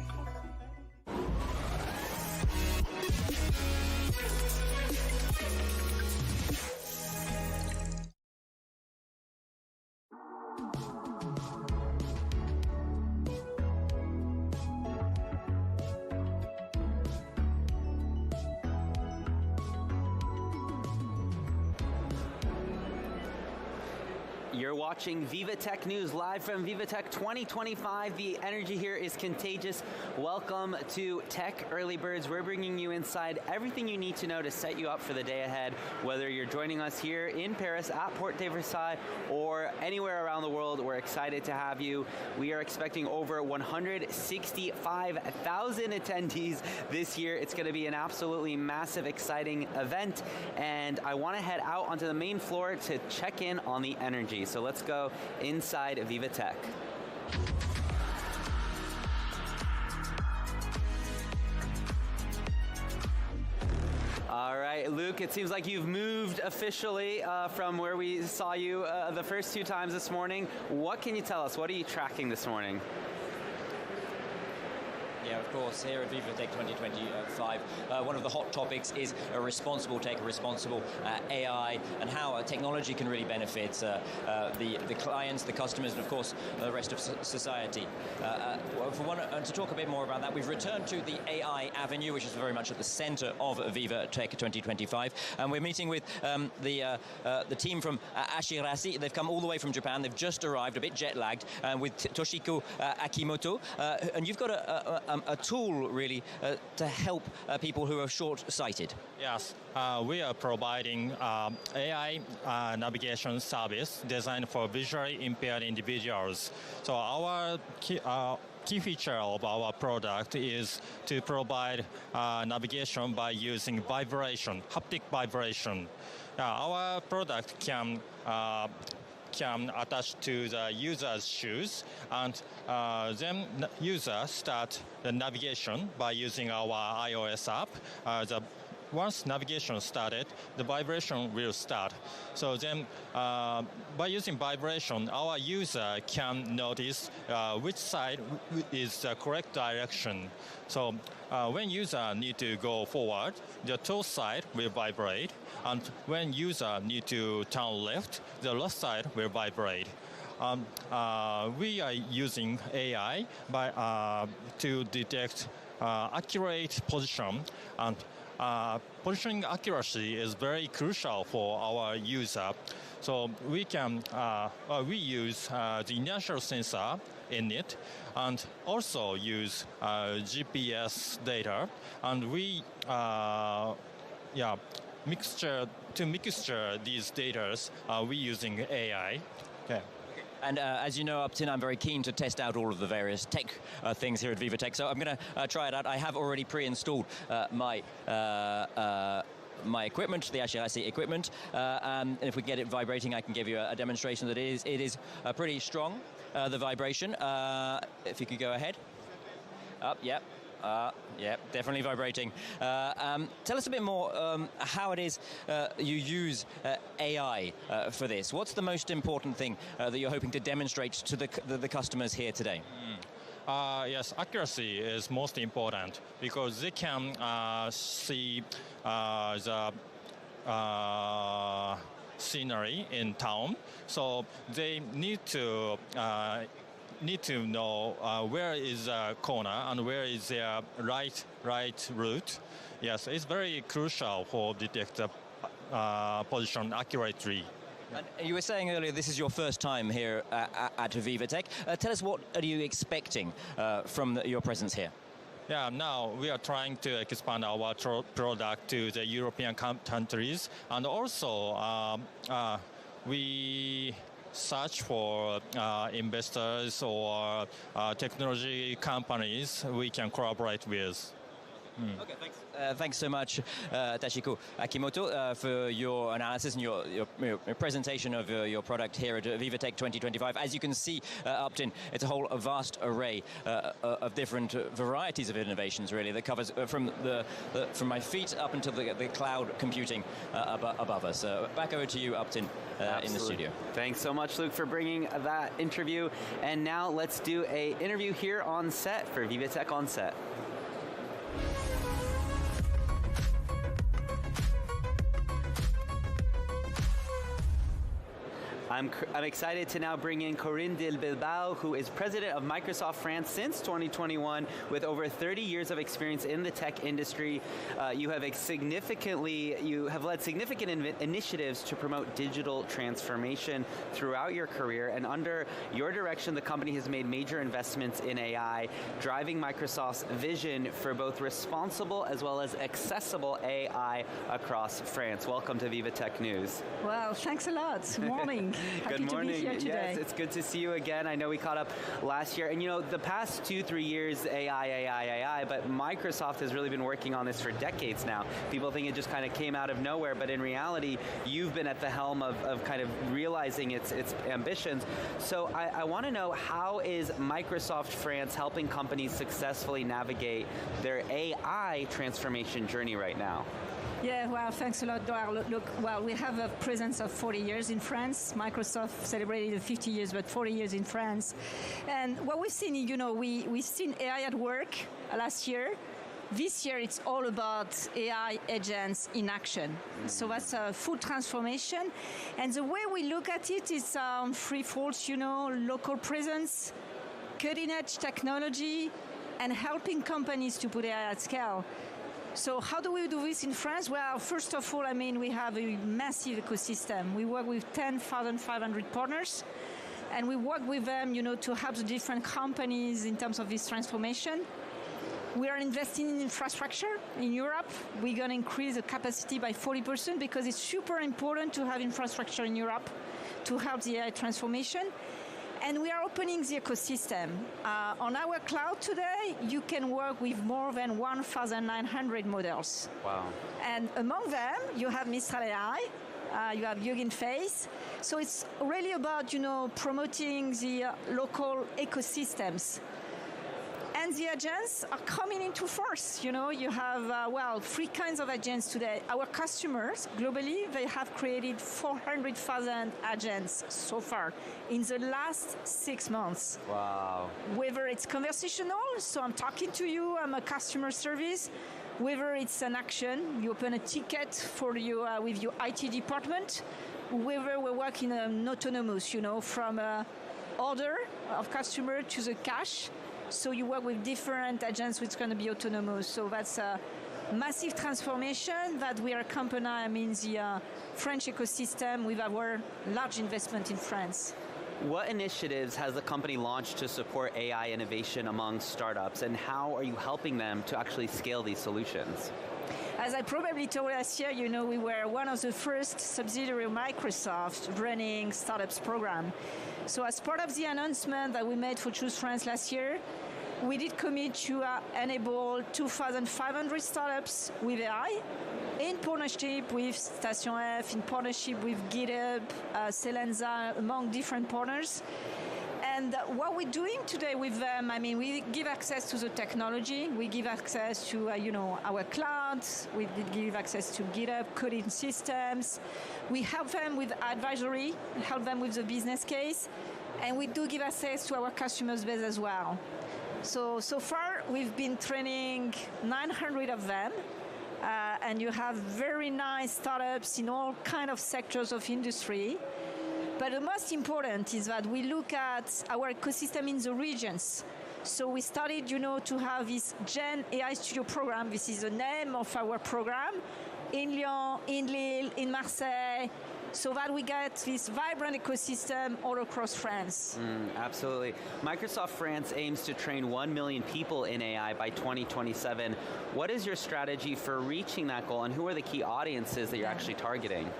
You're watching VivaTech News live from VivaTech 2025. The energy here is contagious. Welcome to Tech Early Birds. We're bringing you inside everything you need to know to set you up for the day ahead, whether you're joining us here in Paris at Porte de Versailles or anywhere around the world. We're excited to have you. We are expecting over 165,000 attendees this year. It's going to be an absolutely massive, exciting event, and I want to head out onto the main floor to check in on the energy. So let's go inside VivaTech. All right, Luke, it seems like you've moved officially from where we saw you the first two times this morning. What can you tell us? What are you tracking this morning? Yeah, of course. Here at VivaTech 2025, one of the hot topics is a responsible tech, a responsible AI, and how technology can really benefit the clients, the customers, and of course the rest of society. To talk a bit more about that, we've returned to the AI Avenue, which is very much at the center of VivaTech 2025, and we're meeting with the team from Ashirashi. They've come all the way from Japan. They've just arrived, a bit jet-lagged, with Toshiko Akimoto, and you've got a tool really to help people who are short-sighted. Yes, we are providing AI navigation service designed for visually impaired individuals. So our key feature of our product is to provide navigation by using vibration, haptic vibration. Our product can attach to the user's shoes, and then user start the navigation by using our iOS app. Once navigation started, the vibration will start. So then, by using vibration, our user can notice which side is the correct direction. So when user need to go forward, the toe side will vibrate, and when user need to turn left, the left side will vibrate. We are using AI to detect accurate position, and positioning accuracy is very crucial for our user. So we use the inertial sensor in it, and also use GPS data, and we mixture these data. We using AI. Okay. And as you know, Upton, I'm very keen to test out all of the various tech things here at VivaTech. So I'm going to try it out. I have already pre-installed my equipment, the Ashirashi equipment. And if we can get it vibrating, I can give you a demonstration that it is pretty strong, the vibration. If you could go ahead. Up, yep. Yeah, definitely vibrating. Tell us a bit more how it is you use AI for this. What's the most important thing that you're hoping to demonstrate to the customers here today? Yes, accuracy is most important because they can see the scenery in town. So they need to know where is a corner and where is their right route. Yes, it's very crucial for detect the position accurately. And you were saying earlier this is your first time here at VivaTech. Tell us, what are you expecting from your presence here? Yeah, now we are trying to expand our product to the European countries, and also we search for investors or technology companies we can collaborate with. Okay, thanks. Thanks so much, Toshiko Akimoto, for your analysis and your presentation of your product here at VivaTech 2025. As you can see, Upton, it's a whole vast array of different varieties of innovations, really, that covers from my feet up until the cloud computing above us. Back over to you, Upton, in the studio. Thanks so much, Luke, for bringing that interview. And now let's do an interview here on set for VivaTech On Set. I'm excited to now bring in Corinne Del Bilbao, who is president of Microsoft France since 2021, with over 30 years of experience in the tech industry. You have led significant initiatives to promote digital transformation throughout your career, and under your direction, the company has made major investments in AI, driving Microsoft's vision for both responsible as well as accessible AI across France. Welcome to VivaTech News. Well, thanks a lot. Good morning. Good morning. To be here today. Yes, it's good to see you again. I know we caught up last year, and you know, the past 2-3 years, AI, but Microsoft has really been working on this for decades now. People think it just kind of came out of nowhere, but in reality, you've been at the helm of kind of realizing its ambitions. So I want to know, how is Microsoft France helping companies successfully navigate their AI transformation journey right now? Yeah, well, thanks a lot, Doar. Look, well, we have a presence of 40 years in France. Microsoft celebrated 50 years, but 40 years in France. And what we've seen, we've seen AI at work last year. This year, it's all about AI agents in action. So that's a full transformation. And the way we look at it is threefold, local presence, cutting-edge technology, and helping companies to put AI at scale. So how do we do this in France? Well, first of all, we have a massive ecosystem. We work with 10,500 partners, and we work with them, to help the different companies in terms of this transformation. We are investing in infrastructure in Europe. We're going to increase the capacity by 40% because it's super important to have infrastructure in Europe to help the AI transformation. And we are opening the ecosystem. On our cloud today, you can work with more than 1,900 models. Wow. And among them, you have Mistral AI, you have Hugging Face. So it's really about, promoting the local ecosystems. And the agents are coming into force. You have, three kinds of agents today. Our customers, globally, they have created 400,000 agents so far in the last 6 months. Wow. Whether it's conversational, so I'm talking to you, I'm a customer service. Whether it's an action, you open a ticket for you with your IT department. Whether we're working on autonomous, from order of customer to the cash. So you work with different agents which are going to be autonomous. So that's a massive transformation that we are accompanying the French ecosystem with our large investment in France. What initiatives has the company launched to support AI innovation among startups, and how are you helping them to actually scale these solutions? As I probably told last year, we were one of the first subsidiary of Microsoft running startups program. So as part of the announcement that we made for Choose France last year, we did commit to enable 2,500 startups with AI in partnership with Station F, in partnership with GitHub, Celenza, among different partners. And what we're doing today with them, we give access to the technology, we give access to, our cloud, we give access to GitHub, coding systems, we help them with advisory, help them with the business case, and we do give access to our customers base as well. So far, we've been training 900 of them, and you have very nice startups in all kinds of sectors of industry. But the most important is that we look at our ecosystem in the regions. So we started, to have this Gen AI Studio program. This is the name of our program in Lyon, in Lille, in Marseille, so that we get this vibrant ecosystem all across France. Absolutely. Microsoft France aims to train 1 million people in AI by 2027. What is your strategy for reaching that goal, and who are the key audiences that you're actually targeting?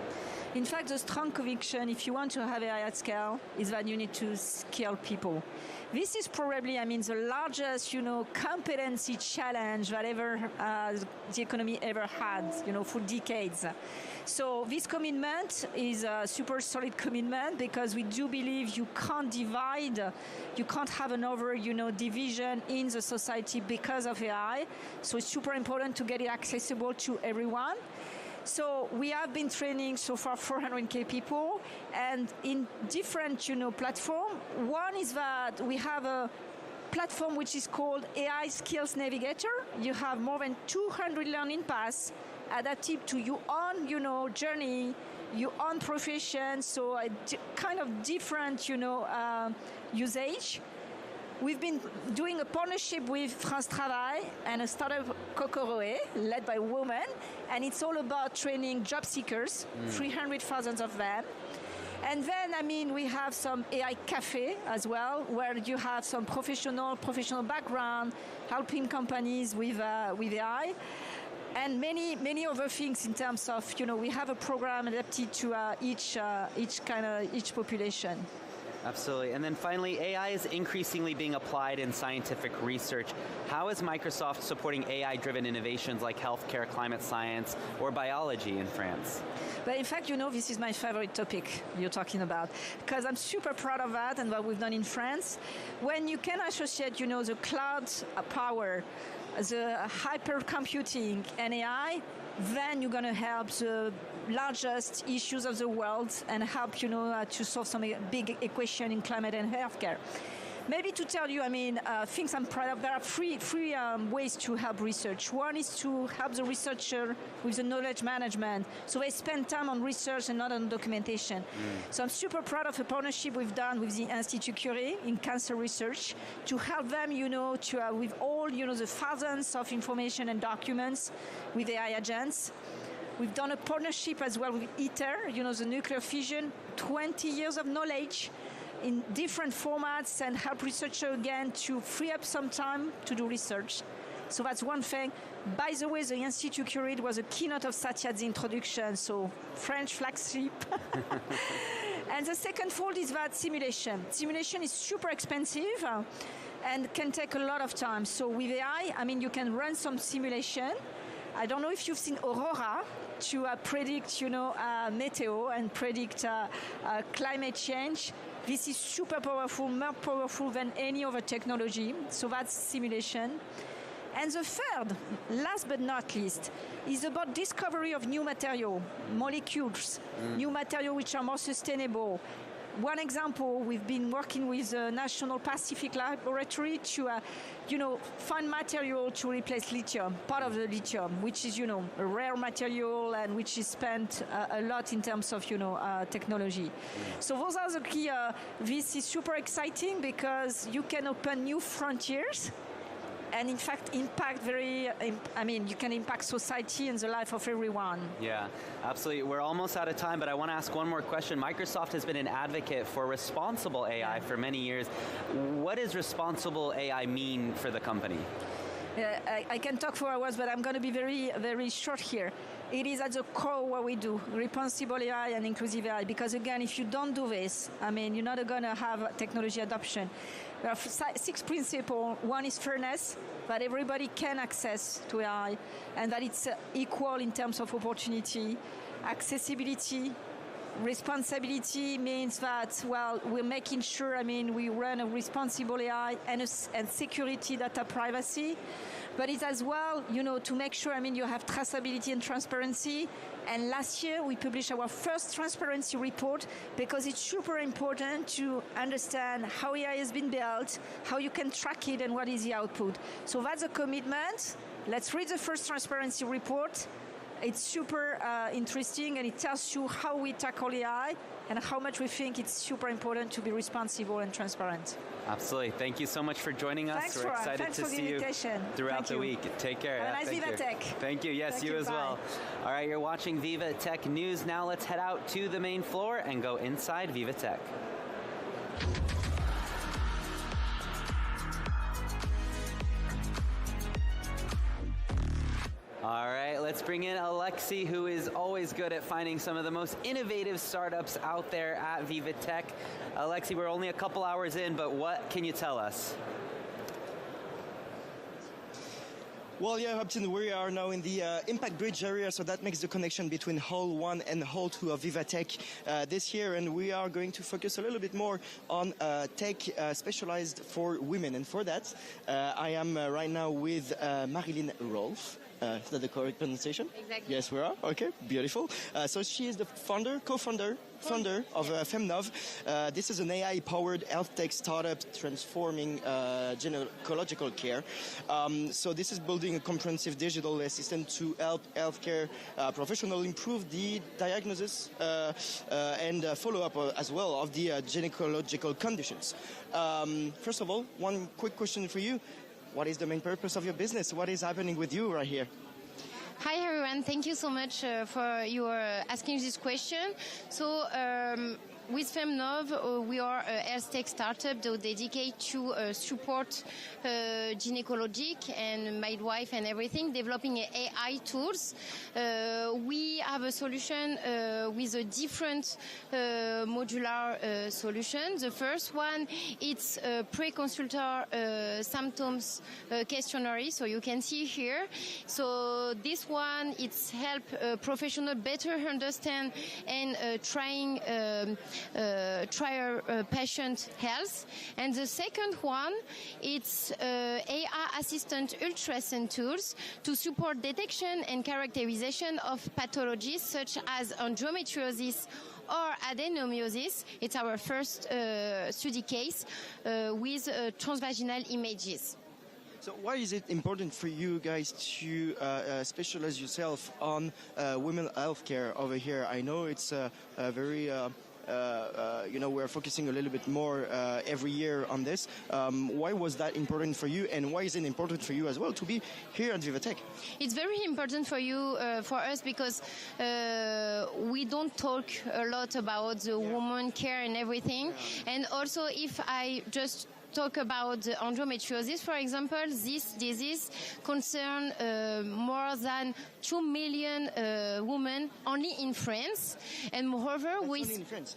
In fact, the strong conviction, if you want to have AI at scale, is that you need to skill people. This is probably, the largest, competency challenge that the economy ever had, for decades. So this commitment is a super solid commitment because we do believe you can't divide, you can't have another, division in the society because of AI. So it's super important to get it accessible to everyone. So we have been training so far 400K people, and in different, platform. One is that we have a platform which is called AI Skills Navigator. You have more than 200 learning paths adapted to your own, journey, your own profession. So a kind of different, usage. We've been doing a partnership with France Travail and a startup Kokoroe, led by a woman, and it's all about training job seekers, 300,000 of them. And then, we have some AI cafe as well, where you have some professional background, helping companies with AI. And many other things in terms of, we have a program adapted to each population. Absolutely. And then finally, AI is increasingly being applied in scientific research. How is Microsoft supporting AI-driven innovations like healthcare, climate science, or biology in France? But in fact, this is my favorite topic you're talking about, because I'm super proud of that and what we've done in France. When you can associate, the cloud power, the hypercomputing and AI, then you're going to help the largest issues of the world and help, to solve some big equation in climate and healthcare. Maybe to tell you, things I'm proud of, there are three ways to help research. One is to help the researcher with the knowledge management, so they spend time on research and not on documentation. So I'm super proud of a partnership we've done with the Institut Curie in cancer research to help them, with all, the thousands of information and documents with AI agents. We've done a partnership as well with ITER, the nuclear fission, 20 years of knowledge in different formats and help researchers again to free up some time to do research. So that's one thing. By the way, the Institut Curie was a keynote of Satya at the introduction, so French flagship. And the second fold is that simulation. Simulation is super expensive and can take a lot of time. So with AI, you can run some simulation. I don't know if you've seen Aurora to predict, meteo and predict climate change. This is super powerful, more powerful than any other technology. So that's simulation. And the third, last but not least, is about discovery of new material, molecules, new material which are more sustainable. One example, we've been working with the National Pacific Laboratory to, find material to replace lithium, part of the lithium, which is, a rare material and which is spent a lot in terms of, technology. So those are the key. This is super exciting because you can open new frontiers and in fact impact you can impact society and the life of everyone. Yeah, absolutely. We're almost out of time, but I want to ask one more question. Microsoft has been an advocate for responsible AI for many years. What does responsible AI mean for the company? I can talk for hours, but I'm going to be very, very short here. It is at the core of what we do, responsible AI and inclusive AI, because again, if you don't do this, you're not going to have technology adoption. There are 6 principles. One is fairness, that everybody can access to AI, and that it's equal in terms of opportunity. Accessibility. Responsibility means that, we're making sure, we run a responsible AI and security, data privacy. But it's as well, to make sure, you have traceability and transparency. And last year, we published our first transparency report because it's super important to understand how AI has been built, how you can track it, and what is the output. So that's a commitment. Let's read the first transparency report. It's super interesting, and it tells you how we tackle AI and how much we think it's super important to be responsible and transparent. Absolutely. Thank you so much for joining us. We're excited to see you throughout the week. Take care. Have a nice VivaTech. Thank you. Yes, you as well. All right, you're watching VivaTech News. Now let's head out to the main floor and go inside VivaTech. All right, let's bring in Alexi, who is always good at finding some of the most innovative startups out there at VivaTech. Alexi, we're only a couple hours in, but what can you tell us? Well, yeah, Upton, we are now in the Impact Bridge area, so that makes the connection between Hall 1 and Hall 2 of VivaTech this year, and we are going to focus a little bit more on tech specialized for women. And for that, I am right now with Marilyn Rolfe. Is that the correct pronunciation? Exactly. Yes, we are. Okay, beautiful. So she is the co-founder of Femnov. This is an AI-powered health tech startup transforming gynecological care. So this is building a comprehensive digital assistant to help healthcare professionals improve the diagnosis and follow-up as well of the gynecological conditions. First of all, one quick question for you. What is the main purpose of your business? What is happening with you right here? Hi everyone, thank you so much for your asking this question. So with Femnov, we are a health tech startup dedicated to support gynecologic and midwife and everything, developing AI tools. We have a solution with a different modular solution. The first one, it's a pre-consulter symptoms questionnaire, so you can see here. So this one, it's help professionals better understand and trying trial patient health. And the second one, it's AI assistant ultrasound tools to support detection and characterization of pathologies such as endometriosis or adenomyosis. It's our first study case with transvaginal images. So why is it important for you guys to specialize yourself on women healthcare over here? I know it's a very we're focusing a little bit more every year on this. Why was that important for you, and why is it important for you as well to be here at VivaTech? It's very important for you, for us, because we don't talk a lot about the woman care and everything. And also, if I just talk about endometriosis, for example, this disease concerns more than 2 million women only in France, and moreover,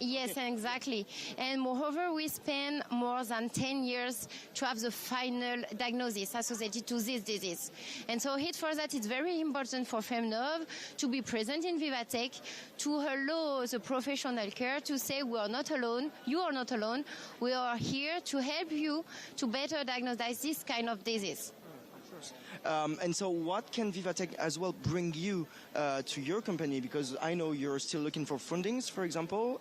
yes, exactly. And moreover, we spend more than 10 years to have the final diagnosis associated to this disease. And so, for that, it's very important for FemNov to be present in VivaTech, to allow the professional care to say we are not alone, you are not alone, we are here to help you to better diagnose this kind of disease. And so what can VivaTech as well bring you to your company? Because I know you're still looking for fundings, for example.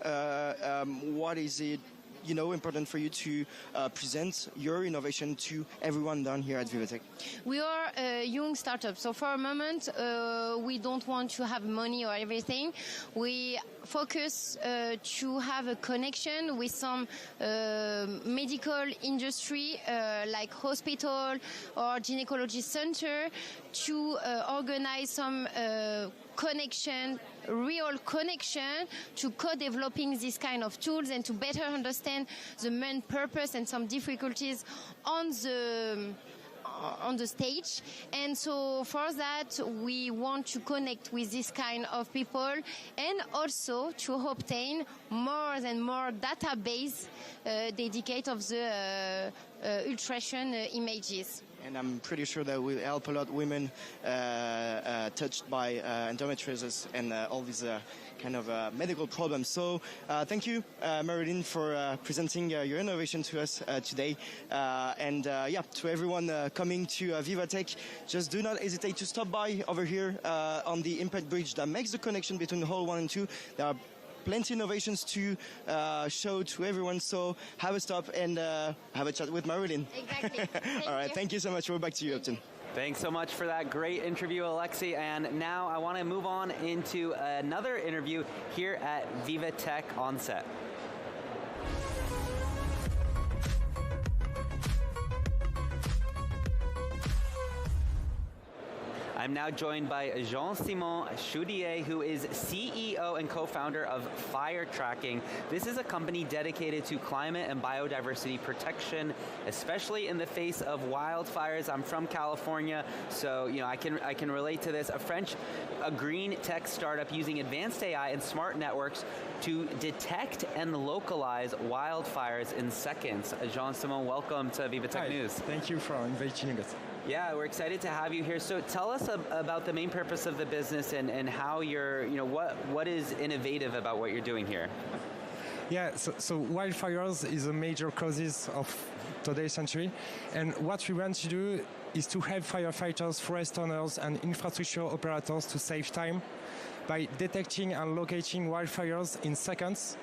What is it important for you to present your innovation to everyone down here at VivaTech? We are a young startup, so for a moment we don't want to have money or everything. We focus to have a connection with some medical industry like hospital or gynecology center to organize some real connection to co-developing this kind of tools and to better understand the main purpose and some difficulties on the stage. And so for that, we want to connect with this kind of people and also to obtain more and more database dedicated of the ultrasound images. And I'm pretty sure that will help a lot women touched by endometriosis and all these kind of medical problems. So thank you, Marilyn, for presenting your innovation to us today. And to everyone coming to VivaTech, just do not hesitate to stop by over here on the Impact Bridge that makes the connection between Hall 1 and 2. There are plenty of innovations to show to everyone, so have a stop and have a chat with Marilyn. Exactly. All right, thank you so much. We're back to you, Upton. Thanks so much for that great interview, Alexi. And now I want to move on into another interview here at VivaTech on set. I'm now joined by Jean-Simon Chaudier, who is CEO and co-founder of Fire Tracking. This is a company dedicated to climate and biodiversity protection, especially in the face of wildfires. I'm from California, so I can relate to this. A green tech startup using advanced AI and smart networks to detect and localize wildfires in seconds. Jean-Simon, welcome to VivaTech News. Thank you for inviting us. Yeah, we're excited to have you here. So tell us about the main purpose of the business and how you're, what is innovative about what you're doing here? Yeah, so wildfires is a major causes of today's century. And what we want to do is to help firefighters, forest owners, and infrastructure operators to save time by detecting and locating wildfires in seconds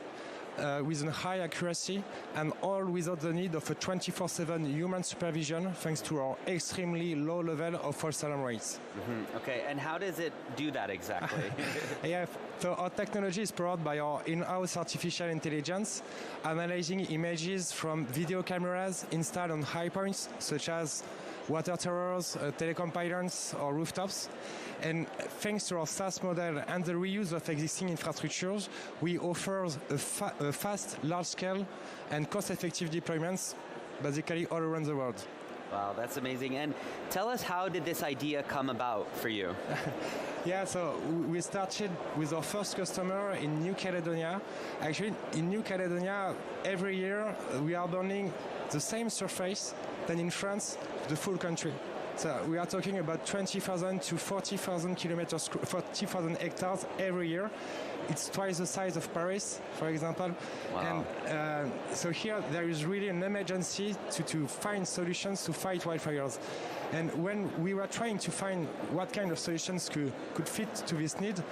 with a high accuracy, and all without the need of a 24/7 human supervision, thanks to our extremely low level of false alarm rates. Mm-hmm. Okay, and how does it do that exactly? Yeah, so our technology is powered by our in-house artificial intelligence, analyzing images from video cameras installed on high points, such as water towers, telecom pylons, or rooftops. And thanks to our SaaS model and the reuse of existing infrastructures, we offer a fast, large-scale, and cost-effective deployments, basically all around the world. Wow, that's amazing. And tell us, how did this idea come about for you? Yeah, so we started with our first customer in New Caledonia. Actually, in New Caledonia, every year we are burning the same surface than in France, the full country. So we are talking about 20,000 to 40,000 kilometers, 40,000 hectares every year. It's twice the size of Paris, for example. Wow. And so here there is really an emergency to find solutions to fight wildfires. And when we were trying to find what kind of solutions could fit to this need,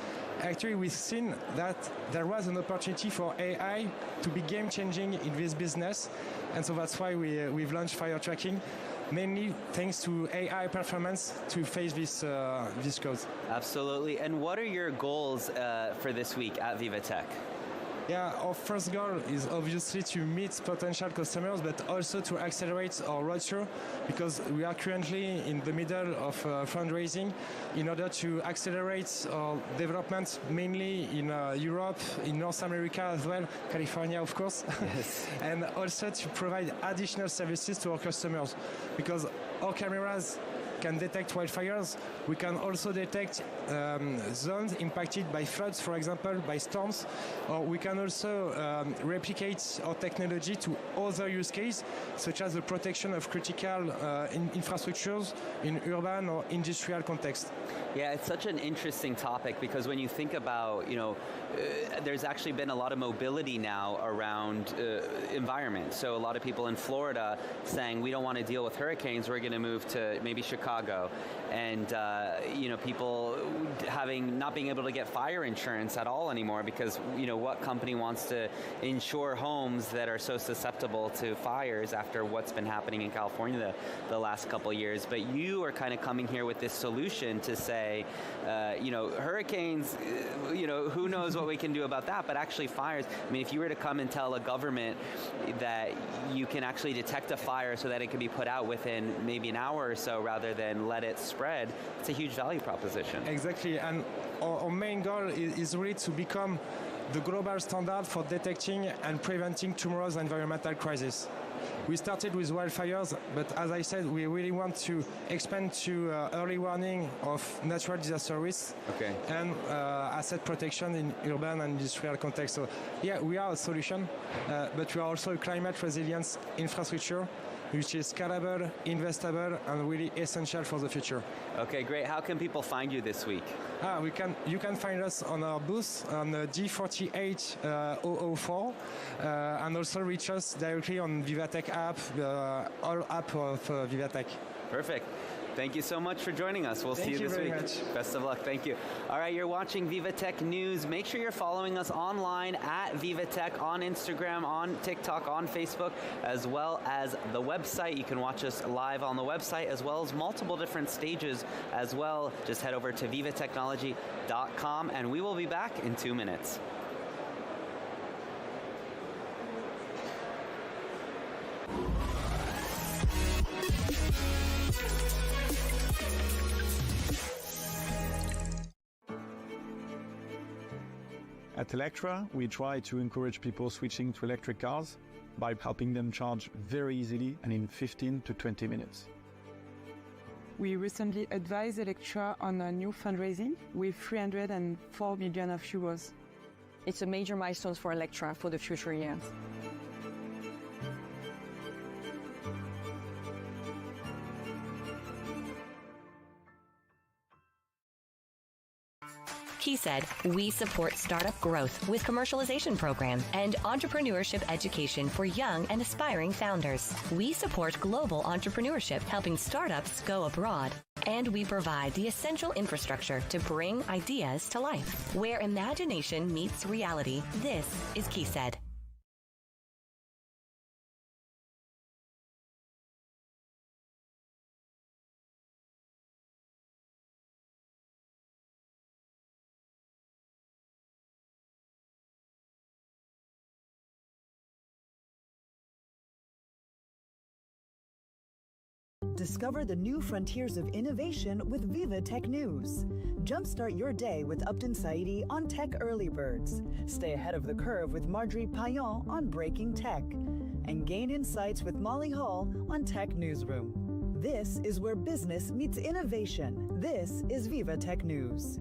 actually we've seen that there was an opportunity for AI to be game-changing in this business. And so that's why we've launched fire tracking, mainly thanks to AI performance to face this cause. Absolutely. And what are your goals for this week at VivaTech? Yeah, our first goal is obviously to meet potential customers, but also to accelerate our roadshow, because we are currently in the middle of fundraising in order to accelerate our development, mainly in Europe, in North America as well, California, of course, yes. and also to provide additional services to our customers, because our cameras can detect wildfires. We can also detect zones impacted by floods, for example, by storms, or we can also replicate our technology to other use cases, such as the protection of critical infrastructures in urban or industrial context. Yeah, it's such an interesting topic, because when you think about, there's actually been a lot of mobility now around environment. So a lot of people in Florida saying, we don't want to deal with hurricanes, we're going to move to maybe Chicago. And, people not being able to get fire insurance at all anymore, because, what company wants to insure homes that are so susceptible to fires after what's been happening in California the last couple of years. But you are kind of coming here with this solution to say, hurricanes, who knows what we can do about that, but actually fires. I mean, if you were to come and tell a government that you can actually detect a fire so that it can be put out within maybe an hour or so rather than let it spread, it's a huge value proposition. Exactly, and our main goal is really to become the global standard for detecting and preventing tomorrow's environmental crisis. We started with wildfires, but as I said, we really want to expand to early warning of natural disaster risks and asset protection in urban and industrial context. So, yeah, we are a solution, but we are also a climate resilience infrastructure, which is scalable, investable, and really essential for the future. Okay, great. How can people find you this week? You can find us on our booth on D48004, and also reach us directly on VivaTech app, all app of VivaTech. Perfect. Thank you so much for joining us. We'll see you this week. Thank you very much. Best of luck. Thank you. All right, you're watching VivaTech News. Make sure you're following us online at VivaTech on Instagram, on TikTok, on Facebook, as well as the website. You can watch us live on the website, as well as multiple different stages as well. Just head over to vivatechnology.com, and we will be back in 2 minutes. At Electra, we try to encourage people switching to electric cars by helping them charge very easily and in 15 to 20 minutes. We recently advised Electra on a new fundraising with 304 million euros. It's a major milestone for Electra for the future years. He said, we support startup growth with commercialization programs and entrepreneurship education for young and aspiring founders. We support global entrepreneurship, helping startups go abroad. And we provide the essential infrastructure to bring ideas to life. Where imagination meets reality, this is He said. Discover the new frontiers of innovation with VivaTech News. Jumpstart your day with Upton Saidi on Tech Early Birds. Stay ahead of the curve with Marjorie Payan on Breaking Tech. And gain insights with Molly Hall on Tech Newsroom. This is where business meets innovation. This is VivaTech News.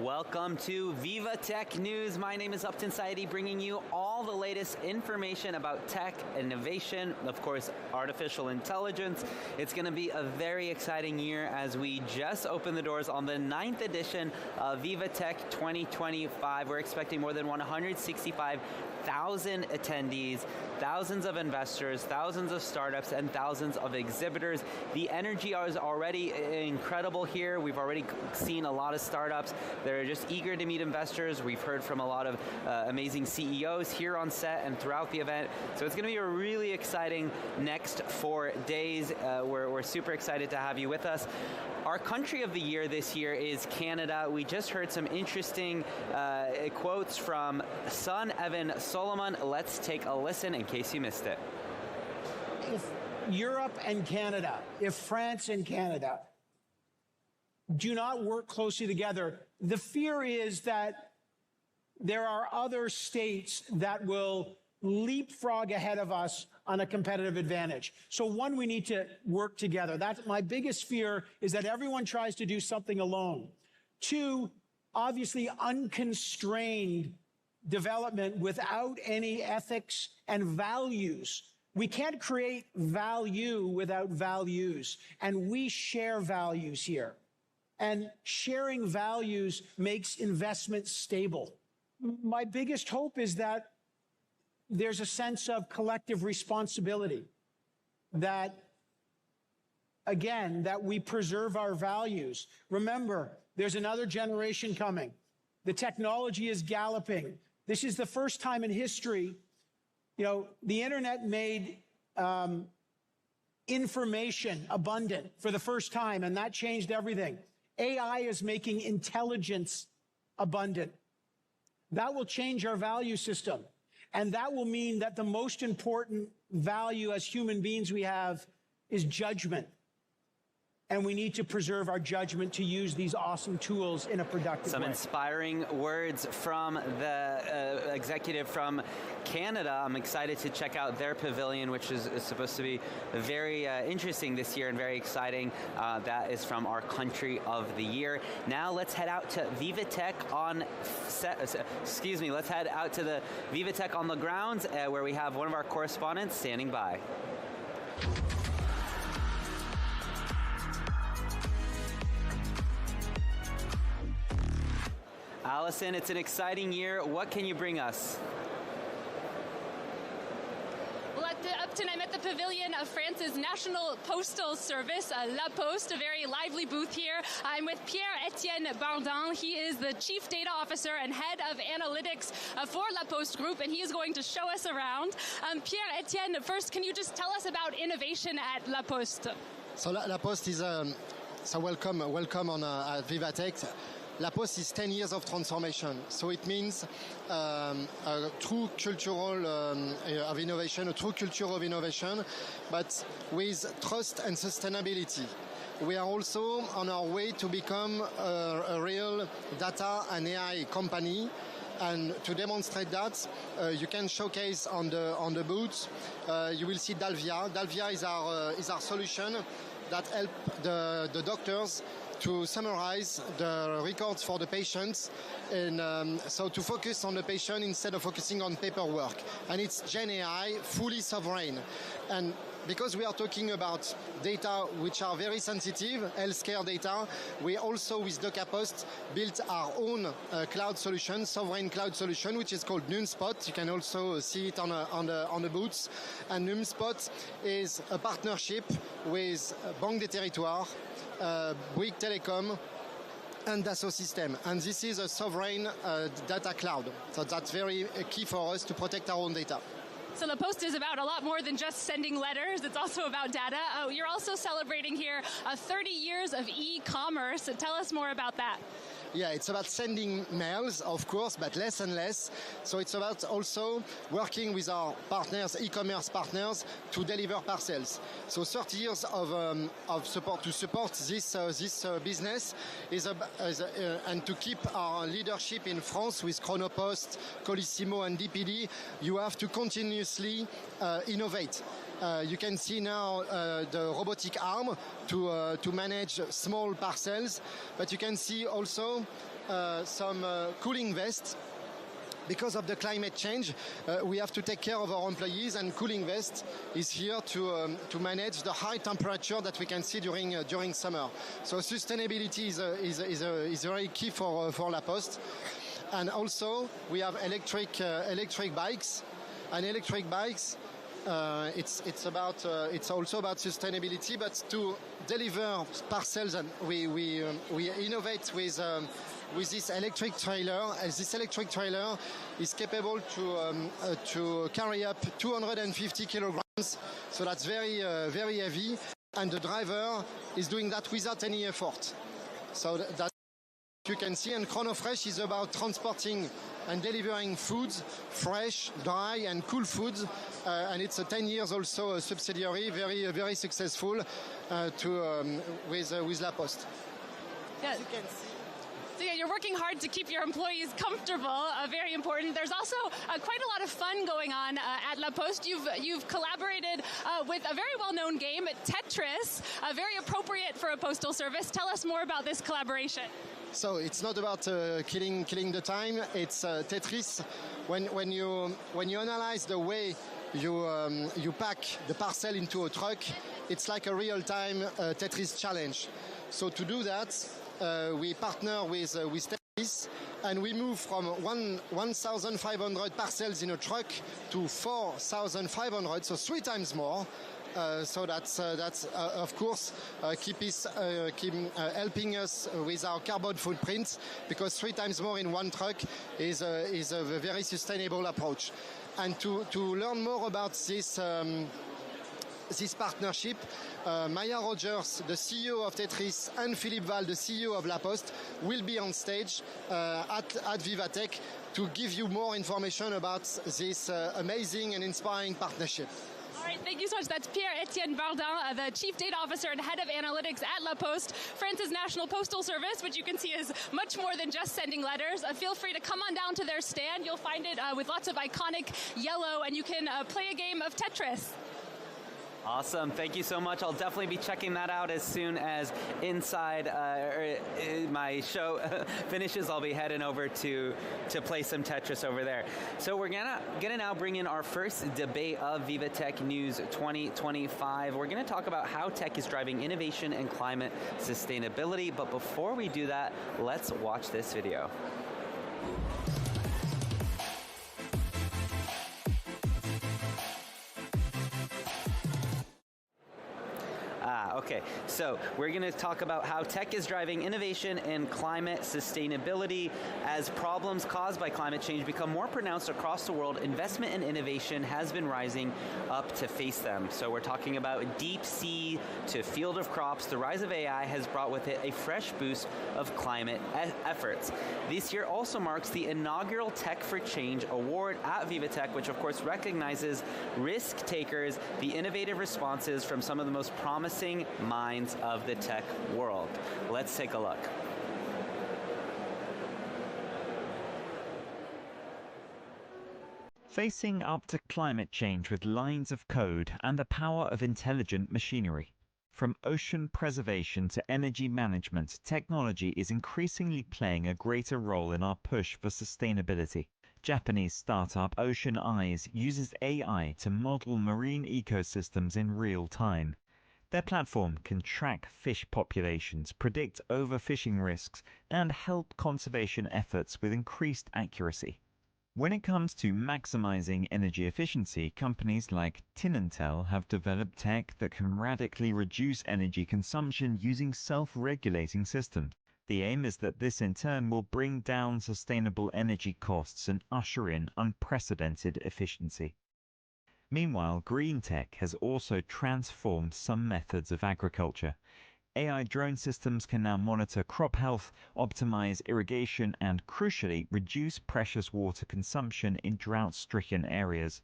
Welcome to VivaTech News. My name is Upton Saidi, bringing you all the latest information about tech, innovation, of course, artificial intelligence. It's going to be a very exciting year as we just opened the doors on the 9th edition of VivaTech 2025. We're expecting more than 165,000 attendees, thousands of investors, thousands of startups, and thousands of exhibitors. The energy is already incredible here. We've already seen a lot of startups that are just eager to meet investors. We've heard from a lot of amazing CEOs here on set and throughout the event. So it's going to be a really exciting next 4 days. We're super excited to have you with us. Our country of the year this year is Canada. We just heard some interesting quotes from son Evan Solomon. Let's take a listen in case you missed it. If Europe and Canada, if France and Canada do not work closely together, the fear is that there are other states that will leapfrog ahead of us on a competitive advantage. So one, we need to work together. That's my biggest fear, is that everyone tries to do something alone. Two, obviously unconstrained development without any ethics and values. We can't create value without values, and we share values here. And sharing values makes investment stable. My biggest hope is that there's a sense of collective responsibility, that, again, that we preserve our values. Remember, there's another generation coming. The technology is galloping. This is the first time in history, the internet made information abundant for the first time, and that changed everything. AI is making intelligence abundant. That will change our value system. And that will mean that the most important value as human beings we have is judgment. And we need to preserve our judgment to use these awesome tools in a productive way. Some inspiring words from the executive from Canada. I'm excited to check out their pavilion, which is supposed to be very interesting this year and very exciting. That is from our country of the year. Now let's head out to VivaTech on let's head out to the VivaTech on the grounds where we have one of our correspondents standing by. Allison, it's an exciting year. What can you bring us? Well, Upton, I'm at the pavilion of France's National Postal Service, La Poste, a very lively booth here. I'm with Pierre-Etienne Bardin. He is the Chief Data Officer and Head of Analytics for La Poste Group, and he is going to show us around. Pierre-Etienne, first, can you just tell us about innovation at La Poste? So La Poste is welcome on at VivaTech. La Poste is 10 years of transformation, so it means a true cultural of innovation, a true culture of innovation, but with trust and sustainability. We are also on our way to become a real data and AI company. And to demonstrate that, you can showcase on the booth. You will see Dalvia. Dalvia is our solution that help the doctors to summarize the records for the patients, and so to focus on the patient instead of focusing on paperwork. And it's Gen AI, fully sovereign. And because we are talking about data which are very sensitive, healthcare data, we also, with DocaPost, built our own cloud solution, sovereign cloud solution, which is called NumSpot. You can also see it on the booths. And NumSpot is a partnership with Banque des Territoires, Bouygues Telecom, and Dassault Systèmes. And this is a sovereign data cloud. So that's very key for us to protect our own data. So La Poste is about a lot more than just sending letters. It's also about data. You're also celebrating here 30 years of e-commerce. Tell us more about that. Yeah, it's about sending mails, of course, but less and less. So it's about also working with our partners, e-commerce partners, to deliver parcels. So 30 years of support to support this business and to keep our leadership in France with Chronopost, Colissimo, and DPD. You have to continuously innovate. You can see now the robotic arm to manage small parcels, but you can see also some cooling vests. Because of the climate change, we have to take care of our employees, and Cooling Vest is here to manage the high temperature that we can see during summer. So sustainability is very key for La Poste. And also we have electric bikes, and electric bikes. It's also about sustainability, but to deliver parcels, and we innovate with this electric trailer. This electric trailer is capable to carry up 250 kilograms, so that's very heavy, and the driver is doing that without any effort. So that you can see, and ChronoFresh is about transporting and delivering foods, fresh, dry, and cool foods, and it's a 10 years also a subsidiary, very successful with La Poste. Yeah. As you can see. So yeah, you're working hard to keep your employees comfortable, very important. There's also quite a lot of fun going on at La Poste. You've collaborated with a very well-known game, Tetris, very appropriate for a postal service. Tell us more about this collaboration. So it's not about killing the time. It's Tetris. When you analyze the way you pack the parcel into a truck, it's like a real-time Tetris challenge. So to do that, we partner with Tetris, and we move from 1,500 parcels in a truck to 4,500, so 3 times more. So that's of course keep helping us with our carbon footprint, because 3 times more in one truck is a very sustainable approach. And to learn more about this partnership, Maya Rogers, the CEO of Tetris, and Philippe Val, the CEO of La Poste, will be on stage at VivaTech to give you more information about this amazing and inspiring partnership. All right, thank you so much. That's Pierre-Etienne Bardin, the Chief Data Officer and Head of Analytics at La Poste, France's National Postal Service, which you can see is much more than just sending letters. Feel free to come on down to their stand. You'll find it with lots of iconic yellow, and you can play a game of Tetris. Awesome. Thank you so much. I'll definitely be checking that out as soon as Inside my show finishes. I'll be heading over to play some Tetris over there. So we're gonna now bring in our first debate of VivaTech News 2025. We're gonna talk about how tech is driving innovation and climate sustainability. But before we do that, let's watch this video. Okay, so we're going to talk about how tech is driving innovation and climate sustainability. As problems caused by climate change become more pronounced across the world, investment and innovation has been rising up to face them. So we're talking about deep sea to field of crops. The rise of AI has brought with it a fresh boost of climate efforts. This year also marks the inaugural Tech for Change Award at VivaTech, which of course recognizes risk takers, the innovative responses from some of the most promising minds of the tech world. Let's take a look. Facing up to climate change with lines of code and the power of intelligent machinery. From ocean preservation to energy management, technology is increasingly playing a greater role in our push for sustainability. Japanese startup Ocean Eyes uses AI to model marine ecosystems in real time. Their platform can track fish populations, predict overfishing risks, and help conservation efforts with increased accuracy. When it comes to maximizing energy efficiency, companies like Tinentel have developed tech that can radically reduce energy consumption using self-regulating systems. The aim is that this in turn will bring down sustainable energy costs and usher in unprecedented efficiency. Meanwhile, green tech has also transformed some methods of agriculture. AI drone systems can now monitor crop health, optimize irrigation, and crucially, reduce precious water consumption in drought-stricken areas.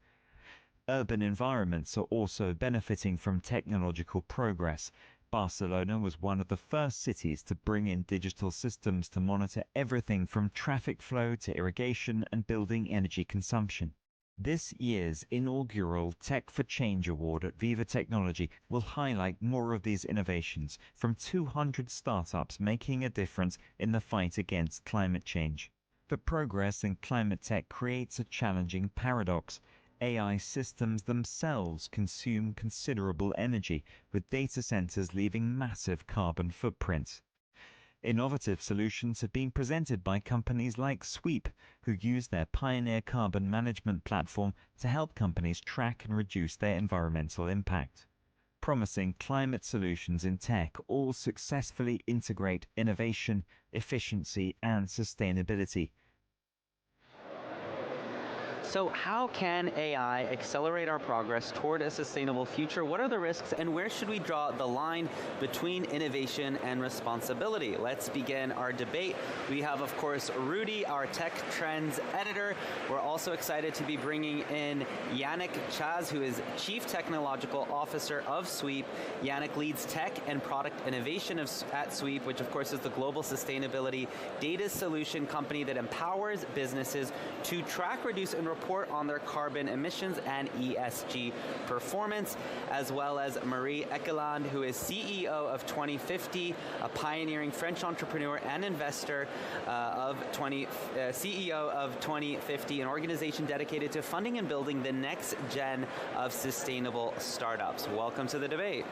Urban environments are also benefiting from technological progress. Barcelona was one of the first cities to bring in digital systems to monitor everything from traffic flow to irrigation and building energy consumption. This year's inaugural Tech for Change Award at Viva Technology will highlight more of these innovations from 200 startups making a difference in the fight against climate change. But progress in climate tech creates a challenging paradox. AI systems themselves consume considerable energy, with data centers leaving massive carbon footprints. Innovative solutions have been presented by companies like Sweep, who use their pioneer carbon management platform to help companies track and reduce their environmental impact. Promising climate solutions in tech all successfully integrate innovation, efficiency, and sustainability. So how can AI accelerate our progress toward a sustainable future? What are the risks, and where should we draw the line between innovation and responsibility? Let's begin our debate. We have, of course, Rudy, our tech trends editor. We're also excited to be bringing in Yannick Chaz, who is Chief Technological Officer of Sweep. Yannick leads tech and product innovation at Sweep, which of course is the global sustainability data solution company that empowers businesses to track, reduce, and report on their carbon emissions and ESG performance, as well as Marie Ekeland, who is CEO of 2050, a pioneering French entrepreneur and investor CEO of 2050, an organization dedicated to funding and building the next gen of sustainable startups. Welcome to the debate.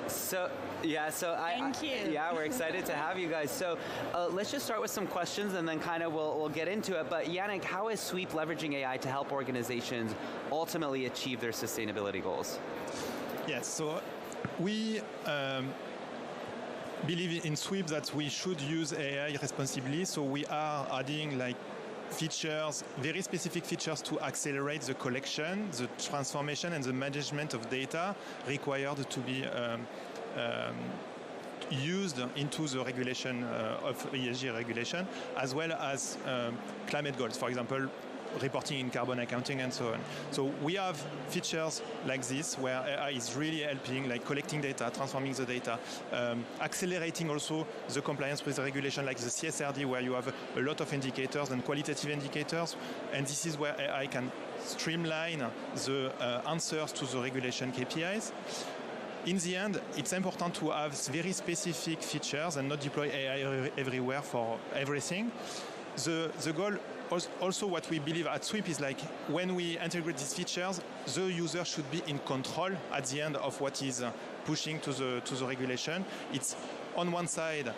Thank you. We're excited to have you guys. So let's just start with some questions, and then kind of we'll get into it. But Yannick, how is Sweep leveraging AI to help organizations ultimately achieve their sustainability goals? Yes, so we believe in Sweep that we should use AI responsibly. So we are adding features, very specific features to accelerate the collection, the transformation, and the management of data required to be used into the regulation of ESG regulation, as well as climate goals, for example, reporting in carbon accounting and so on. So we have features like this where AI is really helping, like collecting data, transforming the data, accelerating also the compliance with the regulation, like the CSRD, where you have a lot of indicators and qualitative indicators. And this is where AI can streamline the answers to the regulation KPIs. In the end, it's important to have very specific features and not deploy AI everywhere for everything. The goal, also what we believe at Sweep, is when we integrate these features, the user should be in control at the end of what is pushing to the regulation. It's on one side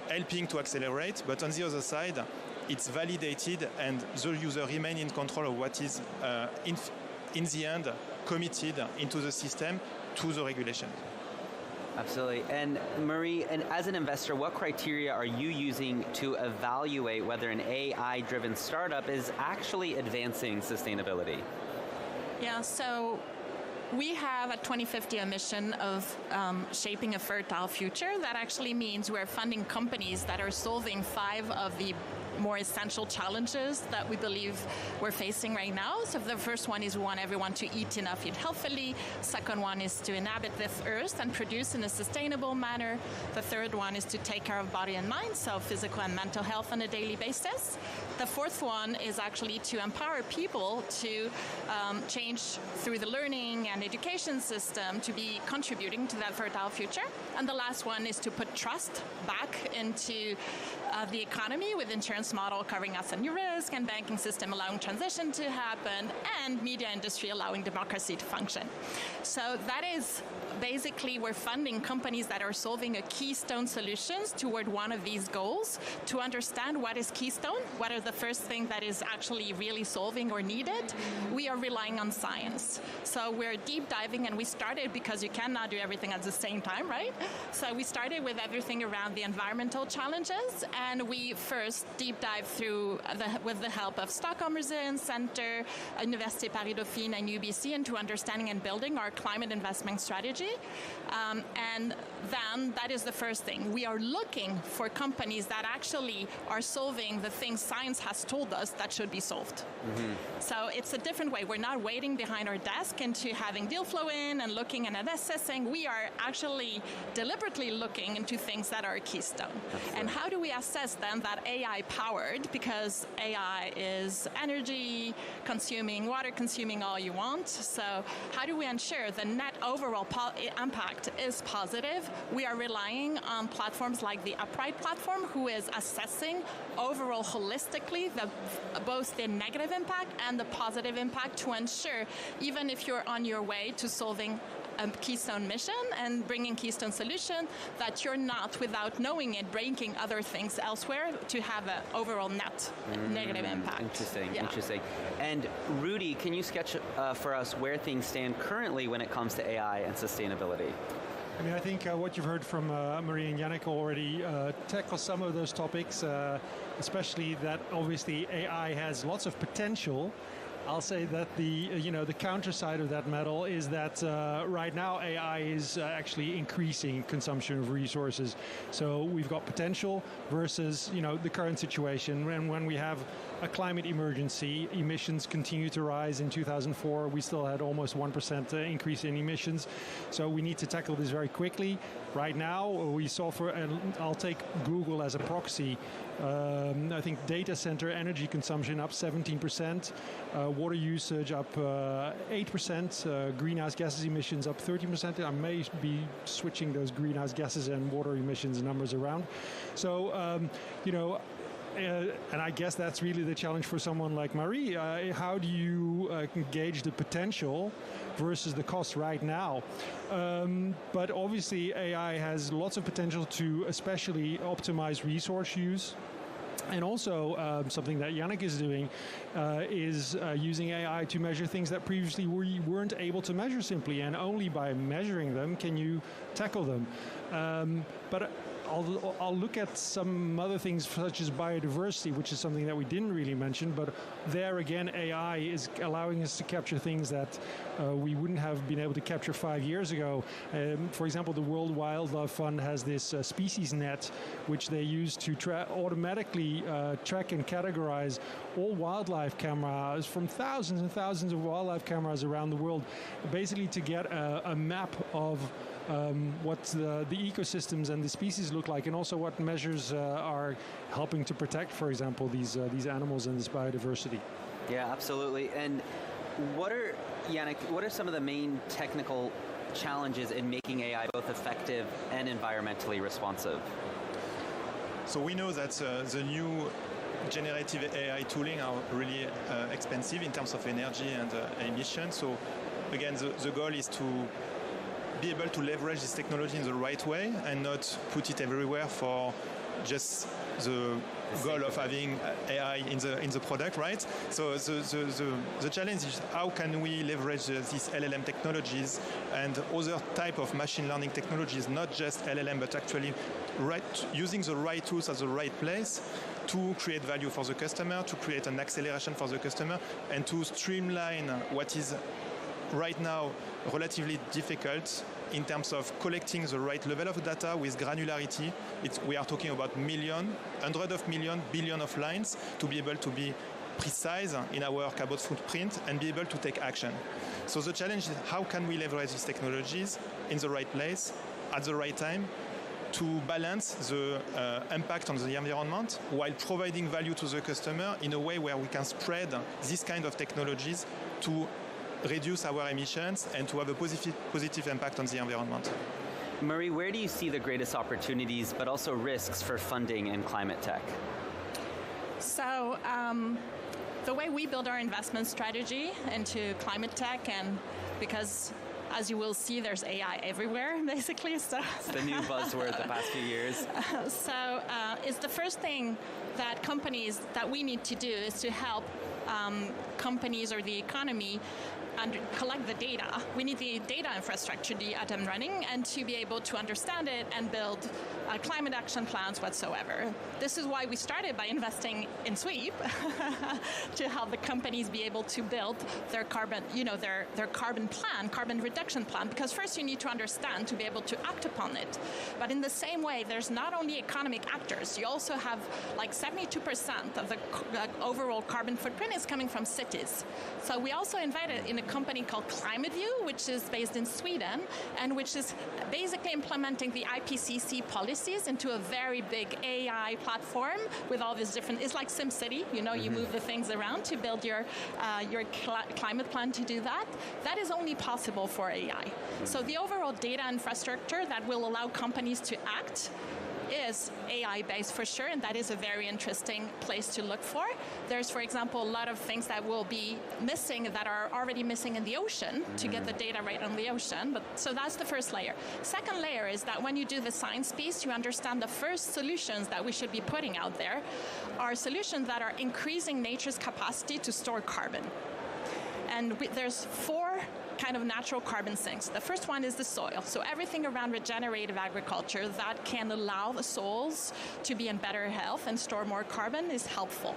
helping to accelerate, but on the other side, it's validated and the user remain in control of what is in the end committed into the system to the regulation. Absolutely. And Marie, and as an investor, what criteria are you using to evaluate whether an AI-driven startup is actually advancing sustainability? Yeah, so we have a 2050 mission of shaping a fertile future. That actually means we're funding companies that are solving 5 of the more essential challenges that we believe we're facing right now. So the first one is we want everyone to eat enough, eat healthily. Second one is to inhabit this earth and produce in a sustainable manner. The third one is to take care of body and mind, so physical and mental health on a daily basis. The fourth one is actually to empower people to change through the learning and education system to be contributing to that fertile future. And the last one is to put trust back into the economy, with insurance model covering asset new risk and banking system allowing transition to happen, and media industry allowing democracy to function. So that is basically, we're funding companies that are solving a keystone solutions toward one of these goals. To understand what is keystone, what are the first things that is actually really solving or needed, we are relying on science. So we're deep diving, and we started because you cannot do everything at the same time, right? So we started with everything around the environmental challenges, and we first deep dive through with the help of Stockholm Resilience Center, Université Paris Dauphine, and UBC into understanding and building our climate investment strategy. And then that is the first thing. We are looking for companies that actually are solving the things science has told us that should be solved. Mm-hmm. So it's a different way. We're not waiting behind our desk into having deal flow in and looking and assessing. We are actually deliberately looking into things that are keystone. And how do we assess then that AI power powered because AI is energy consuming, water consuming, all you want. So how do we ensure the net overall impact is positive? We are relying on platforms like the Upright platform, who is assessing overall holistically both the negative impact and the positive impact to ensure, even if you're on your way to solving a Keystone mission and bringing Keystone solution, that you're not, without knowing it, breaking other things elsewhere to have an overall net negative impact. Interesting, Yeah. interesting. And Rudy, can you sketch for us where things stand currently when it comes to AI and sustainability? I mean, I think what you've heard from Marie and Yannick already tackle some of those topics, especially that obviously AI has lots of potential. I'll say that the counter side of that medal is that right now AI is actually increasing consumption of resources. So we've got potential versus the current situation when we have a climate emergency. Emissions continue to rise. In 2004, we still had almost 1% increase in emissions. So we need to tackle this very quickly. Right now, we saw and I'll take Google as a proxy. I think data center energy consumption up 17%, water usage up 8%, greenhouse gases emissions up 13%. I may be switching those greenhouse gases and water emissions numbers around. So, and I guess that's really the challenge for someone like Marie. How do you gauge the potential versus the cost right now? But obviously AI has lots of potential to especially optimize resource use. And also something that Yannick is doing is using AI to measure things that previously we weren't able to measure simply, and only by measuring them can you tackle them. But I'll look at some other things such as biodiversity, which is something that we didn't really mention, but there again AI is allowing us to capture things that we wouldn't have been able to capture 5 years ago. For example, the World Wildlife Fund has this species net, which they use to automatically track and categorize all wildlife cameras from thousands and thousands of wildlife cameras around the world, basically to get a map of what the ecosystems and the species look like, and also what measures are helping to protect, for example, these animals and this biodiversity. Yeah, absolutely. And Yannick, what are some of the main technical challenges in making AI both effective and environmentally responsive? So we know that the new generative AI tooling are really expensive in terms of energy and emissions. So again, the goal is to be able to leverage this technology in the right way and not put it everywhere for just the goal of having AI in the product, right? So the challenge is how can we leverage these LLM technologies and other type of machine learning technologies, not just LLM, but actually using the right tools at the right place to create value for the customer, to create an acceleration for the customer, and to streamline what is right now relatively difficult in terms of collecting the right level of data with granularity. We are talking about hundreds of million, billion of lines to be able to be precise in our carbon footprint and be able to take action. So the challenge is how can we leverage these technologies in the right place at the right time to balance the impact on the environment while providing value to the customer in a way where we can spread these kind of technologies to reduce our emissions and to have a positive impact on the environment. Marie, where do you see the greatest opportunities but also risks for funding in climate tech? So the way we build our investment strategy into climate tech, and because as you will see, there's AI everywhere, basically. So it's the new buzzword the past few years. So it's the first thing that we need to do is to help companies or the economy collect the data. We need the data infrastructure to be up and running and to be able to understand it and build climate action plans whatsoever. This is why we started by investing in Sweep to help the companies be able to build their carbon, their carbon reduction plan, because first you need to understand to be able to act upon it. But in the same way, there's not only economic actors, you also have like 72% of the overall carbon footprint is coming from cities. So we also invited in a company called ClimateView, which is based in Sweden, and which is basically implementing the IPCC policies into a very big AI platform with all these different, it's like SimCity, you know, you move the things around to build your climate plan to do that. That is only possible for AI. So the overall data infrastructure that will allow companies to act is AI-based for sure, and that is a very interesting place to look for. There's, for example, a lot of things that will be missing that are already missing in the ocean to get the data right on the ocean. But so that's the first layer. Second layer is that when you do the science piece, you understand the first solutions that we should be putting out there are solutions that are increasing nature's capacity to store carbon. And there's 4 kind of natural carbon sinks. The first one is the soil. So everything around regenerative agriculture that can allow the soils to be in better health and store more carbon is helpful.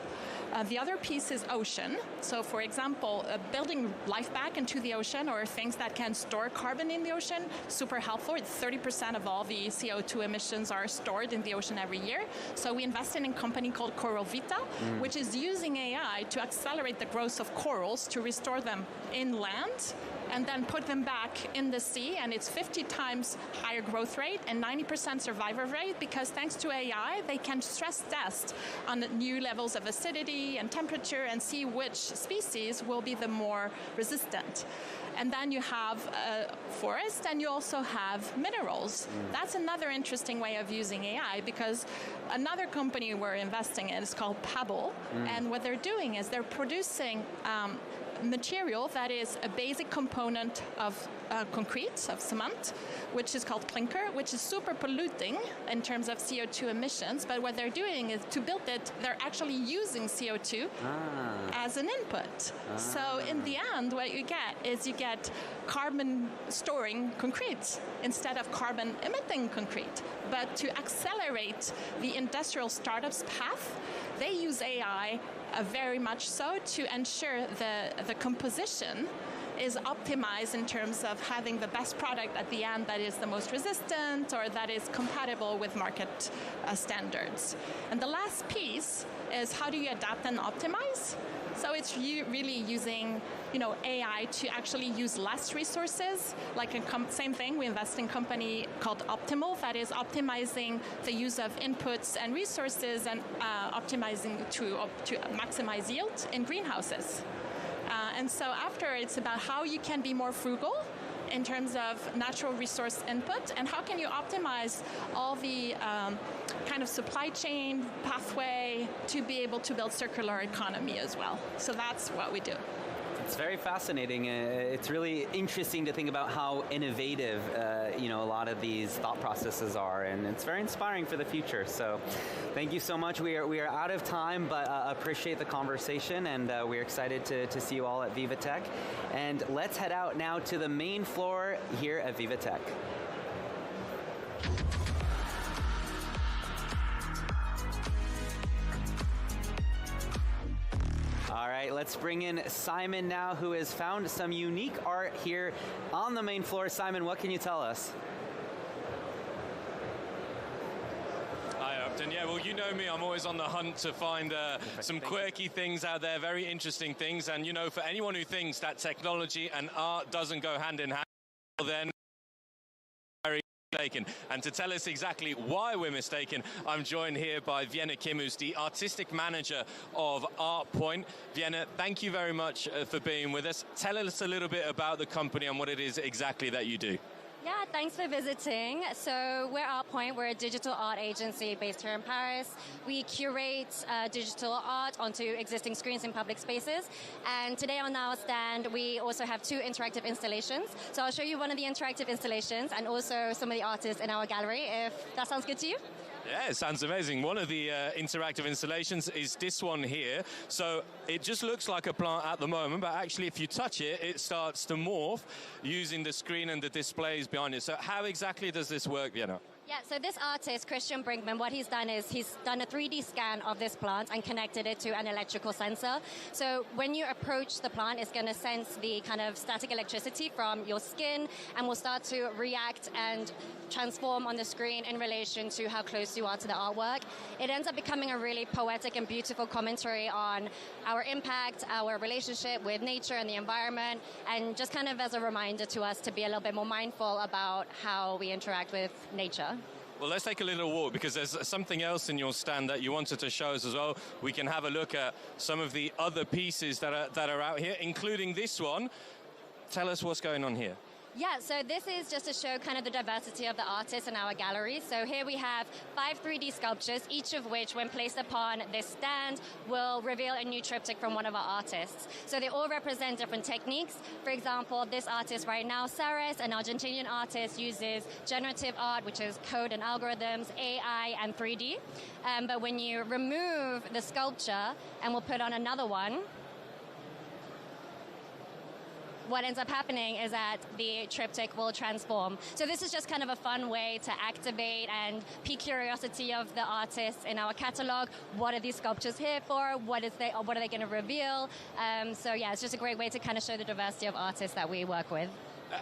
The other piece is ocean. So for example, building life back into the ocean or things that can store carbon in the ocean, super helpful. 30% of all the CO2 emissions are stored in the ocean every year. So we invested in a company called Coral Vita, which is using AI to accelerate the growth of corals to restore them inland and then put them back in the sea, and it's 50 times higher growth rate and 90% survival rate because thanks to AI, they can stress test on new levels of acidity and temperature and see which species will be the more resistant. And then you have forest and you also have minerals. That's another interesting way of using AI because another company we're investing in is called Pebble, and what they're doing is they're producing material that is a basic component of concrete, of cement, which is called clinker, which is super polluting in terms of CO2 emissions. But what they're doing is to build it, they're actually using CO2 as an input. So in the end, what you get is you get carbon storing concrete instead of carbon emitting concrete. But to accelerate the industrial startups path, they use AI very much so to ensure the composition is optimized in terms of having the best product at the end that is the most resistant or that is compatible with market standards. And the last piece is how do you adapt and optimize? So it's really using, AI to actually use less resources. Like same thing, we invest in a company called Optimal that is optimizing the use of inputs and resources and optimizing to maximize yield in greenhouses. And so after, it's about how you can be more frugal in terms of natural resource input and how can you optimize all the kind of supply chain pathway to be able to build circular economy as well. So that's what we do. It's very fascinating. It's really interesting to think about how innovative, a lot of these thought processes are, and it's very inspiring for the future. So, thank you so much. We are out of time, but appreciate the conversation, and we're excited to see you all at VivaTech. And let's head out now to the main floor here at VivaTech. All right, let's bring in Simon now, who has found some unique art here on the main floor. Simon, what can you tell us? Hi, Upton. Yeah, well, you know me. I'm always on the hunt to find some quirky things out there, very interesting things. And, for anyone who thinks that technology and art doesn't go hand in hand, well, then very mistaken. And to tell us exactly why we're mistaken, I'm joined here by Vienna Kim, who's the artistic manager of ArtPoint. Vienna, thank you very much for being with us. Tell us a little bit about the company and what it is exactly that you do. Yeah, thanks for visiting. So we're ArtPoint. We're a digital art agency based here in Paris. We curate digital art onto existing screens in public spaces. And today on our stand, we also have 2 interactive installations. So I'll show you one of the interactive installations and also some of the artists in our gallery, if that sounds good to you. Yeah, it sounds amazing. One of the interactive installations is this one here. So it just looks like a plant at the moment, but actually if you touch it, it starts to morph using the screen and the displays behind it. So how exactly does this work, Vienna? Yeah, so this artist, Christian Brinkman, what he's done is he's done a 3D scan of this plant and connected it to an electrical sensor. So when you approach the plant, it's going to sense the kind of static electricity from your skin and will start to react and transform on the screen in relation to how close you are to the artwork. It ends up becoming a really poetic and beautiful commentary on our impact, our relationship with nature and the environment, and just kind of as a reminder to us to be a little bit more mindful about how we interact with nature. Well, let's take a little walk because there's something else in your stand that you wanted to show us as well. We can have a look at some of the other pieces that are out here, including this one. Tell us what's going on here. Yeah, so this is just to show kind of the diversity of the artists in our gallery. So here we have 5 3D sculptures, each of which, when placed upon this stand, will reveal a new triptych from one of our artists. So they all represent different techniques. For example, this artist right now, Saras, an Argentinian artist, uses generative art, which is code and algorithms, AI, and 3D. But when you remove the sculpture and we'll put on another one, what ends up happening is that the triptych will transform. So this is just kind of a fun way to activate and pique curiosity of the artists in our catalog. What are these sculptures here for? What are they going to reveal? So yeah, it's just a great way to kind of show the diversity of artists that we work with.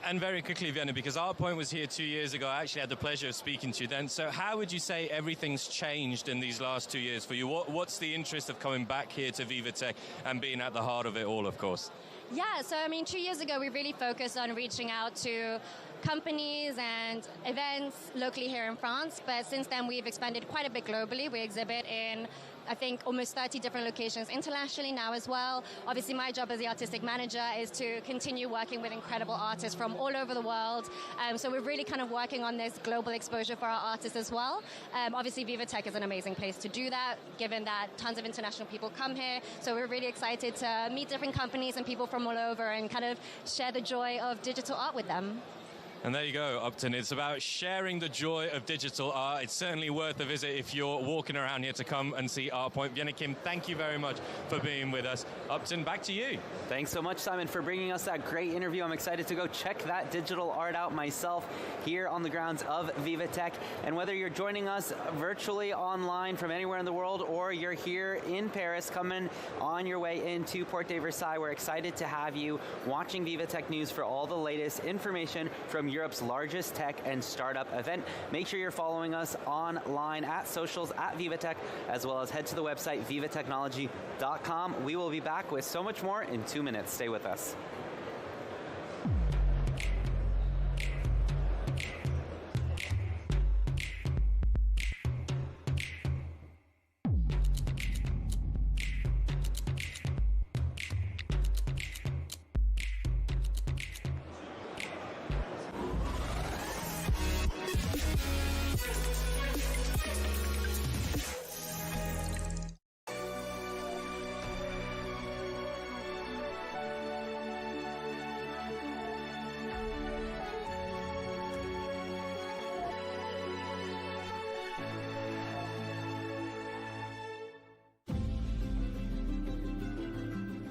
And very quickly, Vienna, because ArtPoint was here 2 years ago. I actually had the pleasure of speaking to you then. So how would you say everything's changed in these last 2 years for you? What's the interest of coming back here to VivaTech and being at the heart of it all, of course? Yeah, so I mean, 2 years ago, we really focused on reaching out to companies and events locally here in France. But since then, we've expanded quite a bit globally. We exhibit in, I think, almost 30 different locations internationally now as well. Obviously, my job as the artistic manager is to continue working with incredible artists from all over the world. So we're really kind of working on this global exposure for our artists as well. Obviously, VivaTech is an amazing place to do that, given that tons of international people come here. So we're really excited to meet different companies and people from all over and kind of share the joy of digital art with them. And there you go, Upton. It's about sharing the joy of digital art. It's certainly worth a visit if you're walking around here to come and see ArtPoint. Vienna Kim, thank you very much for being with us. Upton, back to you. Thanks so much, Simon, for bringing us that great interview. I'm excited to go check that digital art out myself here on the grounds of VivaTech. And whether you're joining us virtually online from anywhere in the world or you're here in Paris coming on your way into Porte de Versailles, we're excited to have you watching VivaTech News for all the latest information from Europe's largest tech and startup event. Make sure you're following us online at socials at VivaTech, as well as head to the website vivatechnology.com. We will be back with so much more in 2 minutes. Stay with us.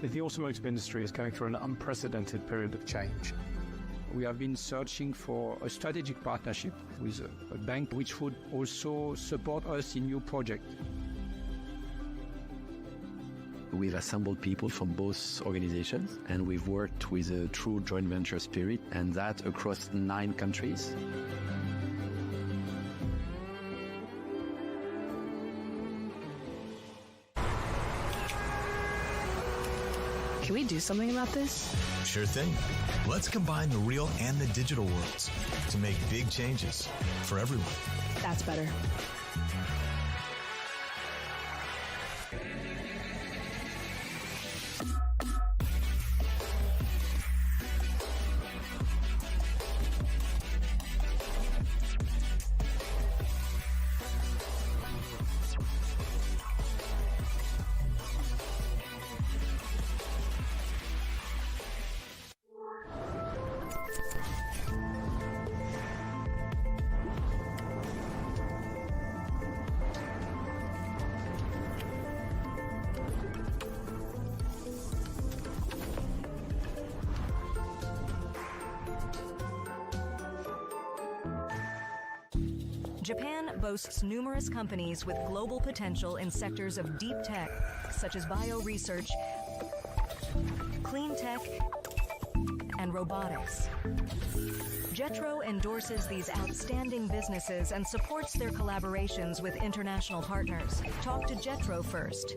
The automotive industry is going through an unprecedented period of change. We have been searching for a strategic partnership with a bank which would also support us in new projects. We've assembled people from both organizations, and we've worked with a true joint venture spirit, and that across 9 countries. Can we do something about this? Sure thing. Let's combine the real and the digital worlds to make big changes for everyone. That's better. Japan boasts numerous companies with global potential in sectors of deep tech, such as bioresearch, clean tech, and robotics. JETRO endorses these outstanding businesses and supports their collaborations with international partners. Talk to JETRO first.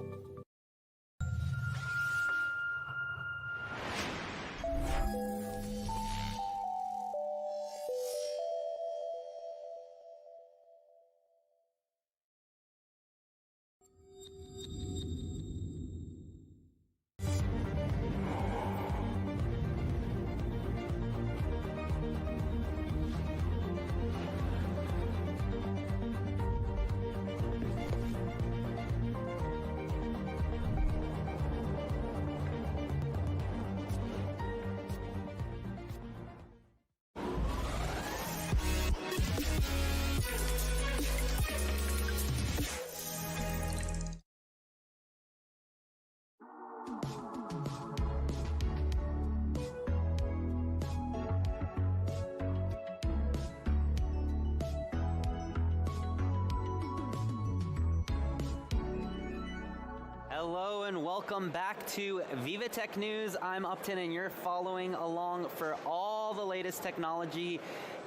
Hello and welcome back to VivaTech News. I'm Upton and you're following along for all the latest technology,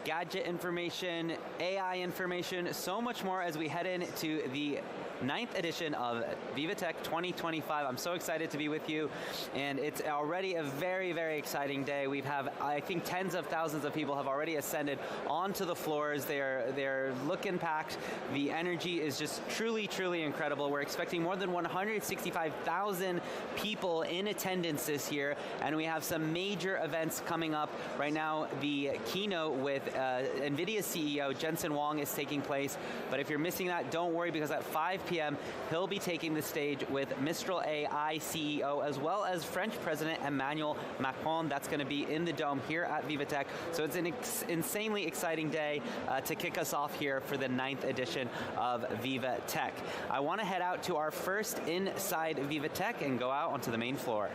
gadget information, AI information, so much more as we head into the 9th edition of VivaTech 2025. I'm so excited to be with you, and it's already a very, very exciting day. We have, I think, tens of thousands of people have already ascended onto the floors. They're looking packed. The energy is just truly, truly incredible. We're expecting more than 165,000 people in attendance this year, and we have some major events coming up. Right now, the keynote with NVIDIA CEO Jensen Huang is taking place, but if you're missing that, don't worry, because at 5 p.m. he'll be taking the stage with Mistral AI CEO as well as French President Emmanuel Macron. That's going to be in the dome here at VivaTech. So it's an insanely exciting day to kick us off here for the 9th edition of VivaTech. I want to head out to our first inside VivaTech and go out onto the main floor.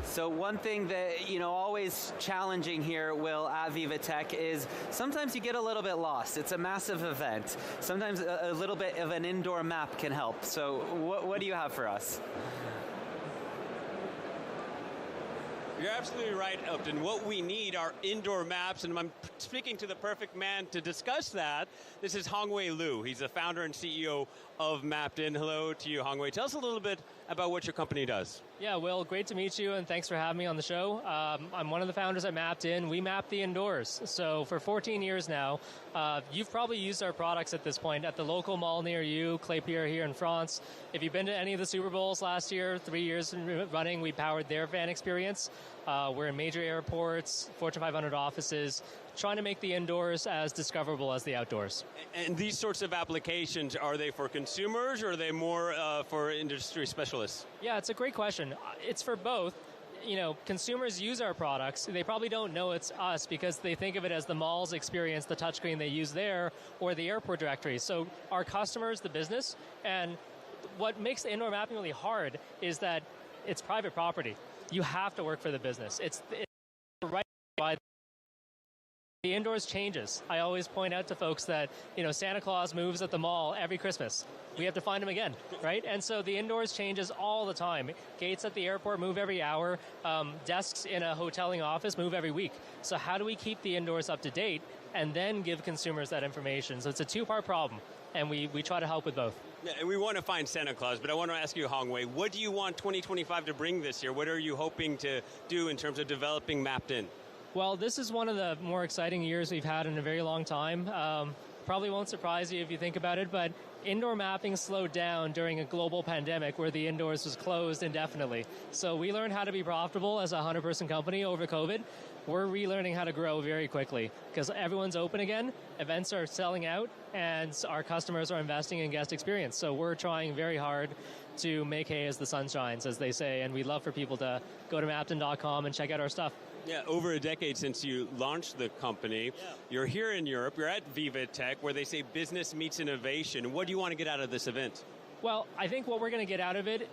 So one thing that, always challenging here, Will, at VivaTech is sometimes you get a little bit lost. It's a massive event. Sometimes a little bit of an indoor map can help. So what do you have for us? You're absolutely right, Upton. What we need are indoor maps, and I'm speaking to the perfect man to discuss that. This is Hongwei Liu. He's the founder and CEO of Mapped In. Hello to you, Hongwei. Tell us a little bit about what your company does. Yeah, Will, great to meet you, and thanks for having me on the show. I'm one of the founders at Mapped In. We map the indoors. So for 14 years now, you've probably used our products at this point at the local mall near you, Klépierre here in France. If you've been to any of the Super Bowls last year, 3 years running, we powered their fan experience. We're in major airports, Fortune 500 offices, trying to make the indoors as discoverable as the outdoors. And these sorts of applications, are they for consumers or are they more for industry specialists? Yeah, it's a great question. It's for both. Consumers use our products. They probably don't know it's us because they think of it as the mall's experience, the touchscreen they use there, or the airport directory. So our customers, the business, and what makes the indoor mapping really hard is that it's private property. You have to work for the business. It's right by the indoors changes. I always point out to folks that, Santa Claus moves at the mall every Christmas. We have to find him again, right? And so the indoors changes all the time. Gates at the airport move every hour. Desks in a hoteling office move every week. So how do we keep the indoors up to date and then give consumers that information? So it's a two-part problem, and we try to help with both. Yeah, and we want to find Santa Claus, but I want to ask you, Hongwei, what do you want 2025 to bring this year? What are you hoping to do in terms of developing Mapped In? Well, this is one of the more exciting years we've had in a very long time. Probably won't surprise you if you think about it, but indoor mapping slowed down during a global pandemic where the indoors was closed indefinitely. So we learned how to be profitable as a 100-person company over COVID. We're relearning how to grow very quickly because everyone's open again, events are selling out, and our customers are investing in guest experience. So we're trying very hard to make hay as the sun shines, as they say, and we'd love for people to go to mappedin.com and check out our stuff. Yeah, over a decade since you launched the company. Yeah. You're here in Europe. You're at VivaTech, where they say business meets innovation. What do you want to get out of this event? Well, I think what we're going to get out of it,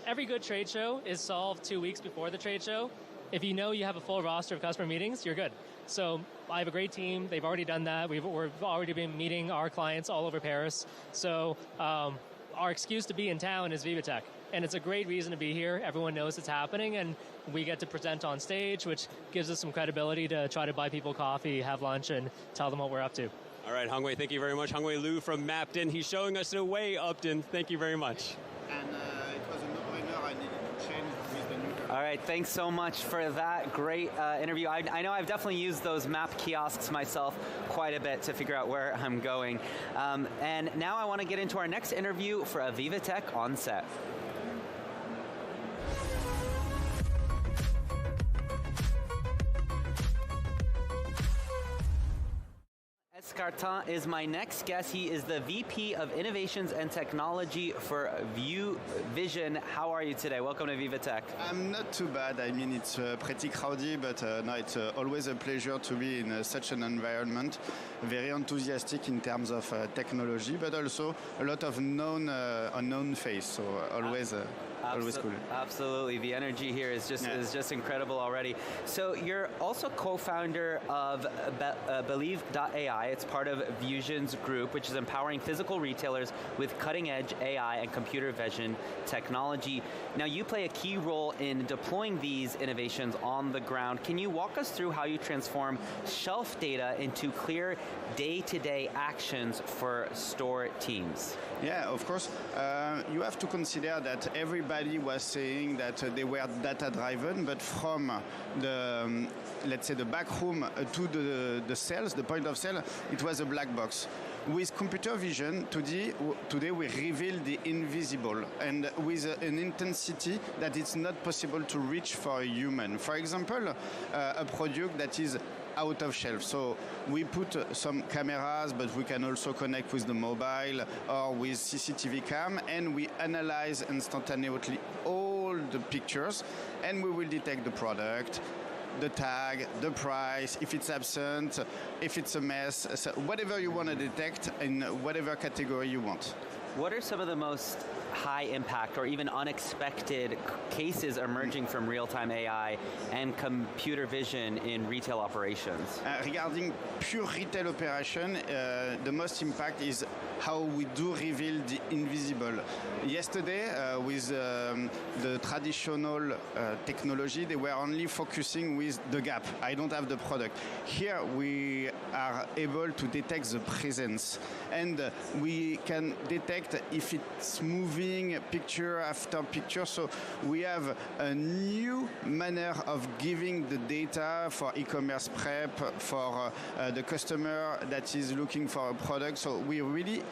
every good trade show is solved 2 weeks before the trade show. If you know you have a full roster of customer meetings, you're good. So I have a great team. They've already done that. We've already been meeting our clients all over Paris. So our excuse to be in town is VivaTech. And it's a great reason to be here. Everyone knows it's happening, and we get to present on stage, which gives us some credibility to try to buy people coffee, have lunch, and tell them what we're up to. All right, Hongwei, thank you very much. Hongwei Liu from Mapton. He's showing us the way, Upton. Thank you very much. And it was a no-brainer. I needed to change with the new. All right, thanks so much for that great interview. I know I've definitely used those map kiosks myself quite a bit to figure out where I'm going. And now I want to get into our next interview for a VivaTech on set. Cartin is my next guest. He is the VP of Innovations and Technology for View Vision. How are you today? Welcome to VivaTech. I'm not too bad. I mean, it's pretty crowded, but no, it's always a pleasure to be in such an environment. Very enthusiastic in terms of technology, but also a lot of unknown face. So always cool. Absolutely. The energy here is just incredible already. So you're also co-founder of Believe.ai. It's part of Vusion's group, which is empowering physical retailers with cutting-edge AI and computer vision technology. Now, you play a key role in deploying these innovations on the ground. Can you walk us through how you transform shelf data into clear day-to-day actions for store teams? Yeah, of course. You have to consider that everybody was saying that they were data-driven, but from the, let's say, the back room to the sales, the point of sale, it was a black box. With computer vision, today we reveal the invisible, and with an intensity that it's not possible to reach for a human. For example, a product that is out of shelf. So we put some cameras, but we can also connect with the mobile or with CCTV cam, and we analyze instantaneously all the pictures, and we will detect the product, the tag, the price, if it's absent, if it's a mess, so whatever you want to detect in whatever category you want. What are some of the most high impact or even unexpected cases emerging from real-time AI and computer vision in retail operations? Regarding pure retail operation, the most impact is how we do reveal the invisible. Yesterday, with the traditional technology, they were only focusing with the gap. I don't have the product. Here, we are able to detect the presence, and we can detect if it's moving picture after picture. So we have a new manner of giving the data for e-commerce prep, for the customer that is looking for a product. So we really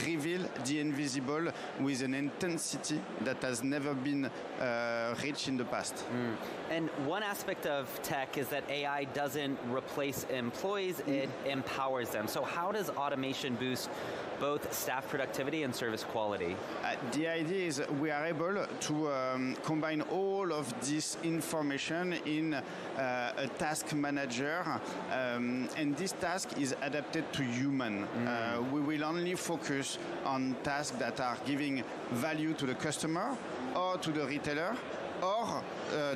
reveal the invisible with an intensity that has never been reached in the past. And one aspect of tech is that AI doesn't replace employees, it empowers them. So how does automation boost both staff productivity and service quality? The idea is we are able to combine all of this information in a task manager, and this task is adapted to human. We will only focus on tasks that are giving value to the customer or to the retailer or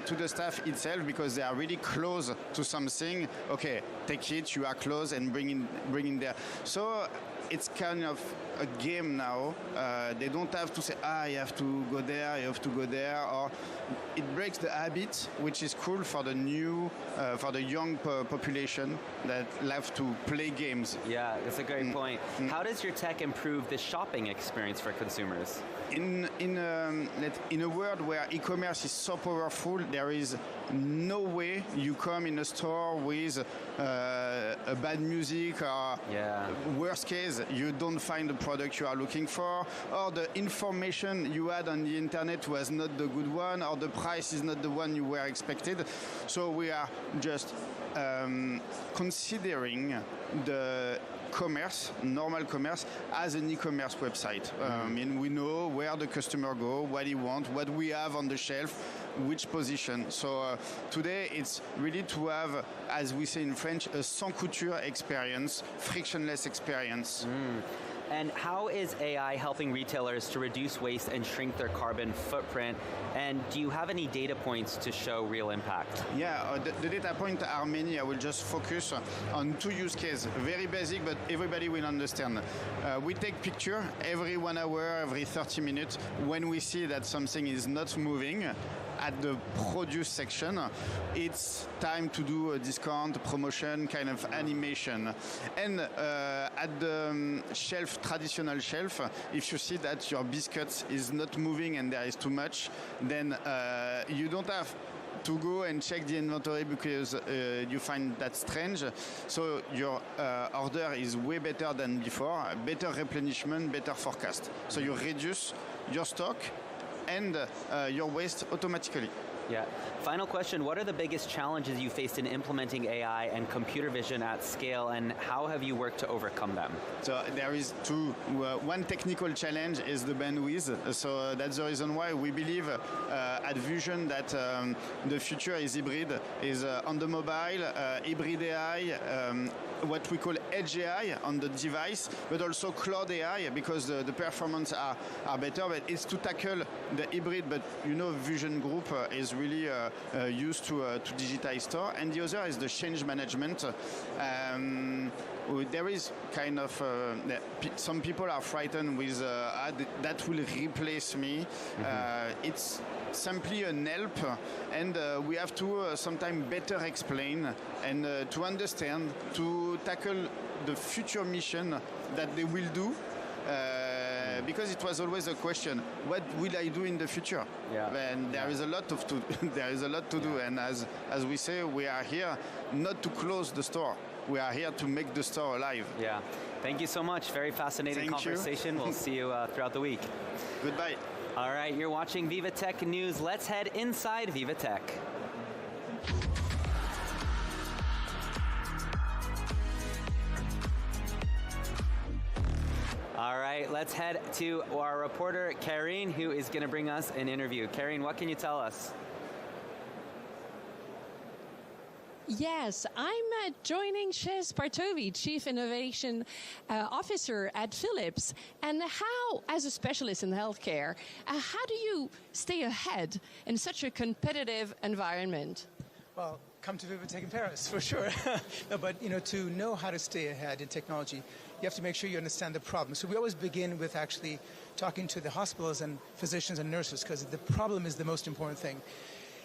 to the staff itself, because they are really close to something. Okay, take it, you are close, and bring in there. So it's kind of a game now. They don't have to say, you have to go there, you have to go there, or it breaks the habit, which is cool for the for the young population that love to play games. Yeah, that's a great point. How does your tech improve the shopping experience for consumers? In a world where e-commerce is so powerful, there is no way you come in a store with a bad music, or worst case, you don't find the product you are looking for, or the information you had on the internet was not the good one, or the price is not the one you were expected. So we are just considering the commerce, normal commerce, as an e-commerce website. I mean, we know where the customer go, what he wants, what we have on the shelf, which position. So today it's really to have, as we say in French, a sans couture experience, frictionless experience. And how is AI helping retailers to reduce waste and shrink their carbon footprint? And do you have any data points to show real impact? Yeah, the data points are many. I will just focus on 2 use cases. Very basic, but everybody will understand. We take picture every 1 hour, every 30 minutes. When we see that something is not moving at the produce section, it's time to do a discount, promotion, kind of animation. And at the shelf, traditional shelf, if you see that your biscuit is not moving and there is too much, then you don't have to go and check the inventory because you find that strange. So your order is way better than before, better replenishment, better forecast. So you reduce your stock and your waste automatically. Yeah. Final question, what are the biggest challenges you faced in implementing AI and computer vision at scale, and how have you worked to overcome them? So there is two. One technical challenge is the bandwidth. So that's the reason why we believe at Vision that the future is hybrid, is on the mobile, hybrid AI, what we call edge AI on the device, but also cloud AI because the performance are better. But it's to tackle the hybrid. But you know, Vision Group is really used to digitize store, and the other is the change management. There is kind of some people are frightened with that will replace me. It's simply an help, and we have to sometimes better explain and to understand, to tackle the future mission that they will do. Because it was always a question: what will I do in the future? Yeah. And there is a lot there is a lot to do, and as we say, we are here not to close the store. We are here to make the store alive. Yeah. Thank you so much. Very fascinating conversation. We'll see you throughout the week. Goodbye. All right, you're watching VivaTech News. Let's head inside VivaTech. All right, let's head to our reporter, Karine, who is going to bring us an interview. Karine, what can you tell us? Yes, I'm joining Shez Partovi, Chief Innovation Officer at Philips. And how, as a specialist in healthcare, how do you stay ahead in such a competitive environment? Well, come to VivaTech in Paris, for sure. No, but, to know how to stay ahead in technology, you have to make sure you understand the problem. So we always begin with actually talking to the hospitals and physicians and nurses, because the problem is the most important thing.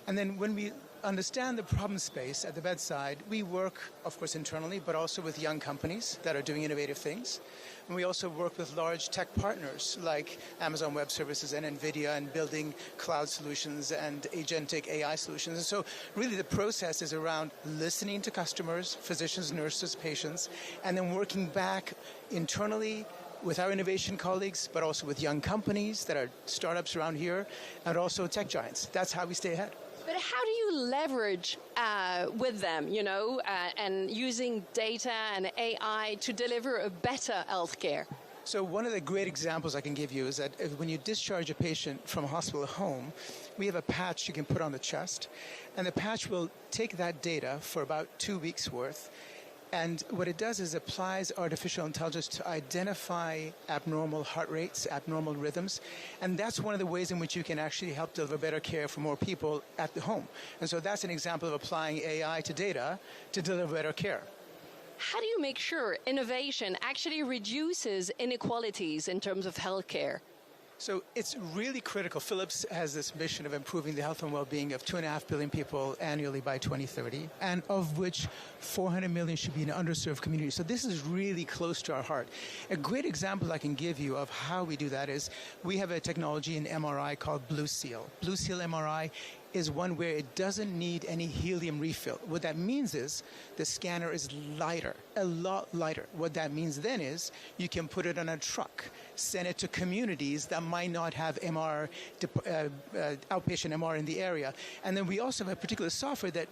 And then when we understand the problem space at the bedside, we work, of course, internally, but also with young companies that are doing innovative things. And we also work with large tech partners like Amazon Web Services and NVIDIA and building cloud solutions and agentic AI solutions. And so really the process is around listening to customers, physicians, nurses, patients, and then working back internally with our innovation colleagues, but also with young companies that are startups around here, and also tech giants. That's how we stay ahead. But how do you leverage with them, and using data and AI to deliver a better healthcare? So one of the great examples I can give you is that when you discharge a patient from a hospital home, we have a patch you can put on the chest, and the patch will take that data for about 2 weeks worth. And what it does is applies artificial intelligence to identify abnormal heart rates, abnormal rhythms. And that's one of the ways in which you can actually help deliver better care for more people at the home. And so that's an example of applying AI to data to deliver better care. How do you make sure innovation actually reduces inequalities in terms of healthcare? So it's really critical. Philips has this mission of improving the health and well-being of 2.5 billion people annually by 2030, and of which 400 million should be in underserved communities. So this is really close to our heart. A great example I can give you of how we do that is we have a technology in MRI called Blue Seal. Blue Seal MRI is one where it doesn't need any helium refill. What that means is the scanner is lighter, a lot lighter. What that means then is you can put it on a truck, send it to communities that might not have outpatient MR in the area. And then we also have a particular software that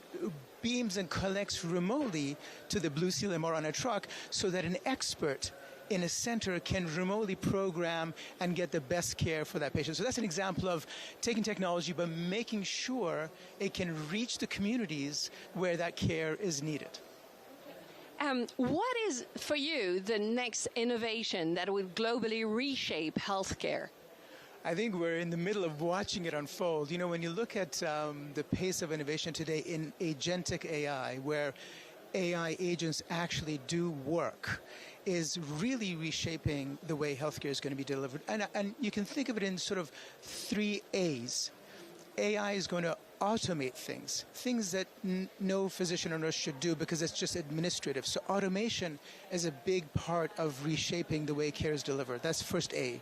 beams and collects remotely to the Blue Seal MR on a truck so that an expert in a center can remotely program and get the best care for that patient. So that's an example of taking technology but making sure it can reach the communities where that care is needed. What is, for you, the next innovation that will globally reshape healthcare? I think we're in the middle of watching it unfold. You know, when you look at the pace of innovation today in agentic AI, where AI agents actually do work, is really reshaping the way healthcare is going to be delivered. And you can think of it in sort of 3 A's. AI is going to automate things that no physician or nurse should do because it's just administrative. So automation is a big part of reshaping the way care is delivered. That's first A.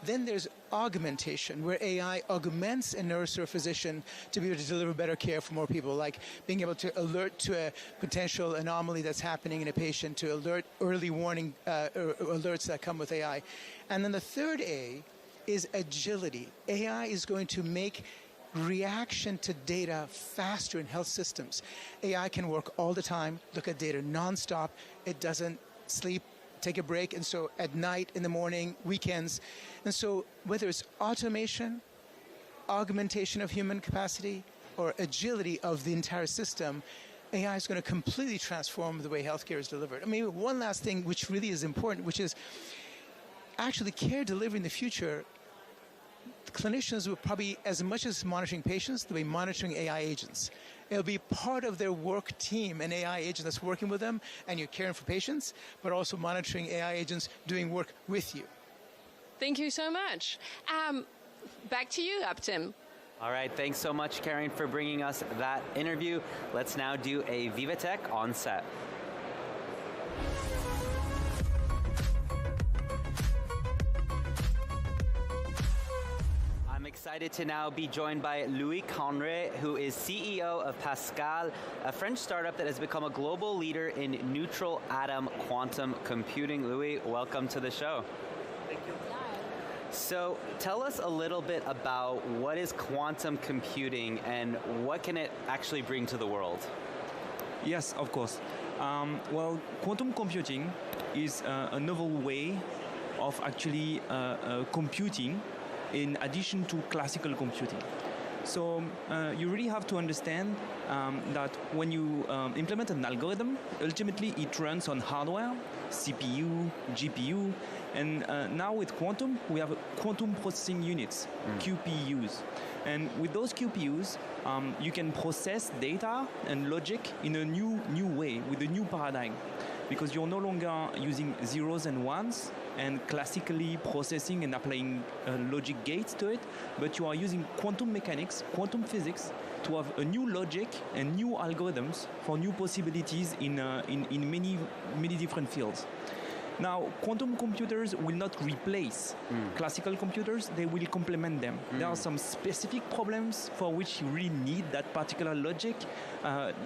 Then there's augmentation, where AI augments a nurse or a physician to be able to deliver better care for more people, like being able to alert to a potential anomaly that's happening in a patient, to alert early warning alerts that come with AI. And then the third A is agility. AI is going to make reaction to data faster in health systems. AI can work all the time, look at data nonstop. It doesn't sleep, take a break, and so at night, in the morning, weekends. And so whether it's automation, augmentation of human capacity, or agility of the entire system, AI is going to completely transform the way healthcare is delivered. I mean, one last thing which really is important, which is actually care delivery in the future, clinicians will probably, as much as monitoring patients, they'll be monitoring AI agents. It'll be part of their work team, an AI agent that's working with them, and you're caring for patients, but also monitoring AI agents doing work with you. Thank you so much. Back to you, Upton. All right, thanks so much, Karen, for bringing us that interview. Let's now do a VivaTech on set. I'm excited to now be joined by Louis Conray, who is CEO of Pascal, a French startup that has become a global leader in neutral atom quantum computing. Louis, welcome to the show. Thank you. So tell us a little bit about what is quantum computing and what can it actually bring to the world? Yes, of course. Well, quantum computing is a novel way of actually computing in addition to classical computing. So you really have to understand that when you implement an algorithm, ultimately it runs on hardware, CPU, GPU, and now with quantum, we have quantum processing units, QPUs. And with those QPUs, you can process data and logic in a new way, with a new paradigm. Because you're no longer using zeros and ones and classically processing and applying logic gates to it, but you are using quantum mechanics, quantum physics, to have a new logic and new algorithms for new possibilities in many different fields. Now, quantum computers will not replace classical computers, they will complement them. There are some specific problems for which you really need that particular logic.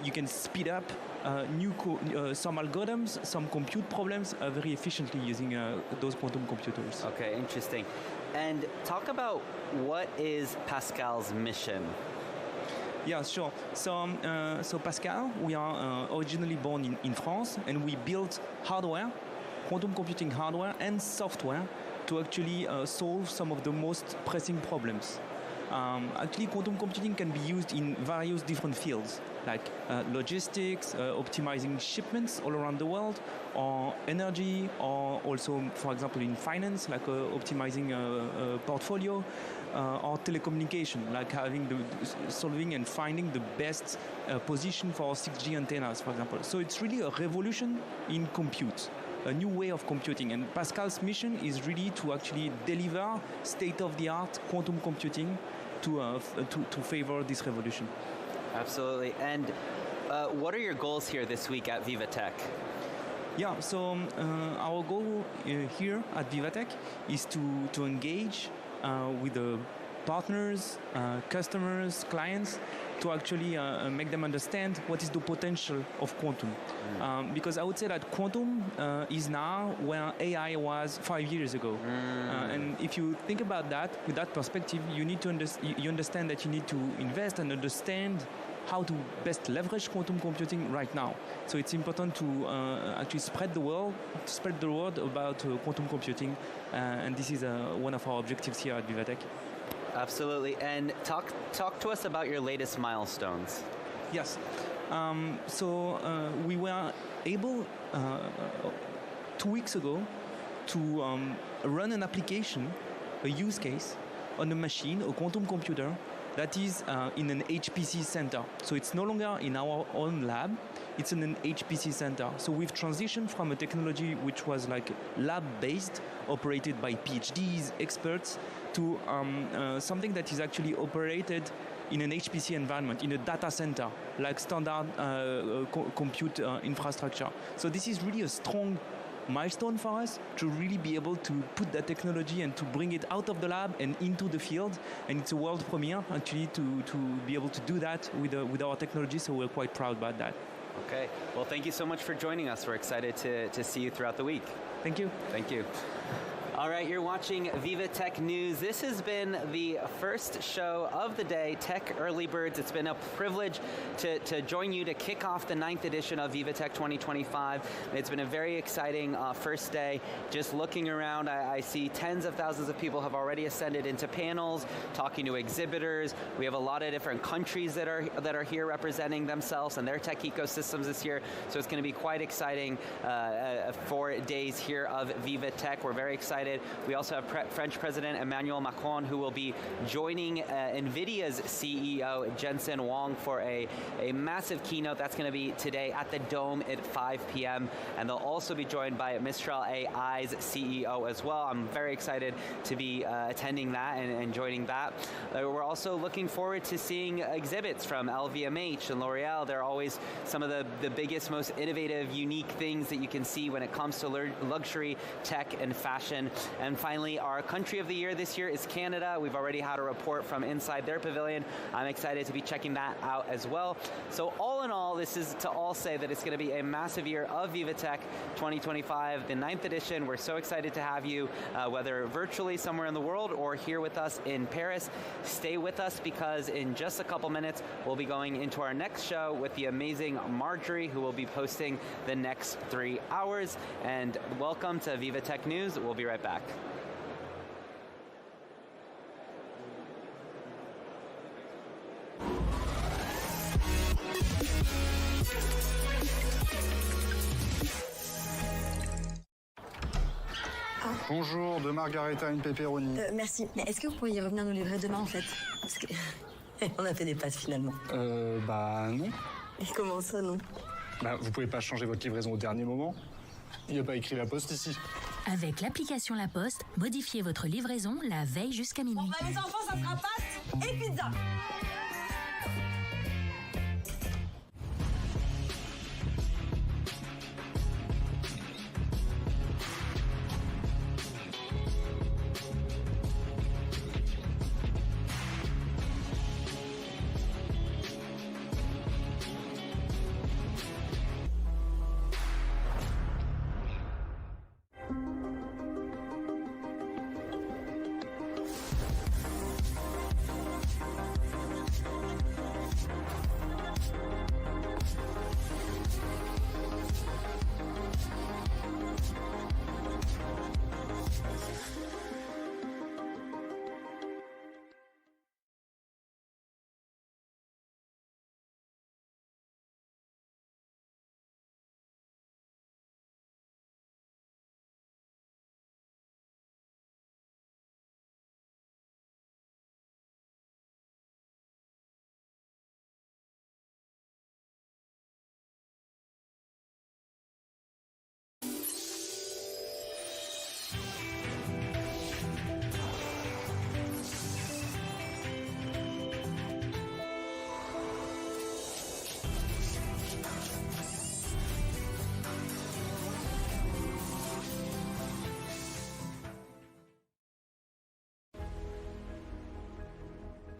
You can speed up some algorithms, some compute problems very efficiently using those quantum computers. Okay, interesting. And talk about what is Pascal's mission? Yeah, sure. So Pascal, we are originally born in France, and we built hardware, quantum computing hardware and software to actually solve some of the most pressing problems. Actually, quantum computing can be used in various different fields, like logistics, optimizing shipments all around the world, or energy, or also, for example, in finance, like optimizing a portfolio, or telecommunication, like solving and finding the best position for 6G antennas, for example. So it's really a revolution in compute, a new way of computing. And Pascal's mission is really to actually deliver state-of-the-art quantum computing to favor this revolution. Absolutely. And what are your goals here this week at VivaTech? Yeah, so our goal here at VivaTech is to engage with the partners, customers, clients, to actually make them understand what is the potential of quantum. Because I would say that quantum is now where AI was 5 years ago. And if you think about that, with that perspective, you need to understand that you need to invest and understand how to best leverage quantum computing right now. So it's important to actually spread the word about quantum computing, and this is one of our objectives here at VivaTech. Absolutely. And talk to us about your latest milestones. Yes. We were able 2 weeks ago to run an application, a use case, on a machine, a quantum computer, that is in an HPC center. So it's no longer in our own lab, it's in an HPC center. So we've transitioned from a technology which was like lab-based, operated by PhDs, experts, to something that is actually operated in an HPC environment, in a data center, like standard compute infrastructure. So this is really a strong milestone for us to really be able to put that technology and to bring it out of the lab and into the field. And it's a world premiere actually to be able to do that with our technology, so we're quite proud about that. Okay, well thank you so much for joining us. We're excited to see you throughout the week. Thank you. Thank you. All right, you're watching VivaTech News. This has been the first show of the day, Tech Early Birds. It's been a privilege to join you to kick off the 9th edition of VivaTech 2025. It's been a very exciting first day. Just looking around, I see tens of thousands of people have already ascended into panels, talking to exhibitors. We have a lot of different countries that are here representing themselves and their tech ecosystems this year. So it's going to be quite exciting 4 days here of VivaTech. We're very excited. We also have French President Emmanuel Macron, who will be joining NVIDIA's CEO Jensen Huang for a massive keynote. That's going to be today at the Dome at 5 p.m. And they'll also be joined by Mistral AI's CEO as well. I'm very excited to be attending that and joining that. We're also looking forward to seeing exhibits from LVMH and L'Oreal. They're always some of the biggest, most innovative, unique things that you can see when it comes to luxury, tech, and fashion. And finally, our country of the year this year is Canada. We've already had a report from inside their pavilion. I'm excited to be checking that out as well. So all in all, this is to all say that it's going to be a massive year of VivaTech 2025, the 9th edition. We're so excited to have you, whether virtually somewhere in the world or here with us in Paris. Stay with us because in just a couple minutes, we'll be going into our next show with the amazing Marjorie, who will be posting the next 3 hours. And welcome to VivaTech News. We'll be right back. Bonjour, de margarita une pepperoni. Merci. Mais est-ce que vous pourriez revenir nous livrer demain en fait? Parce que on a fait des passes finalement. Bah non. Et comment ça non? Bah vous pouvez pas changer votre livraison au dernier moment. Il n'y a pas écrit La Poste ici. Avec l'application La Poste, modifiez votre livraison la veille jusqu'à minuit. Bon bah les enfants, ça sera pâtes et pizza.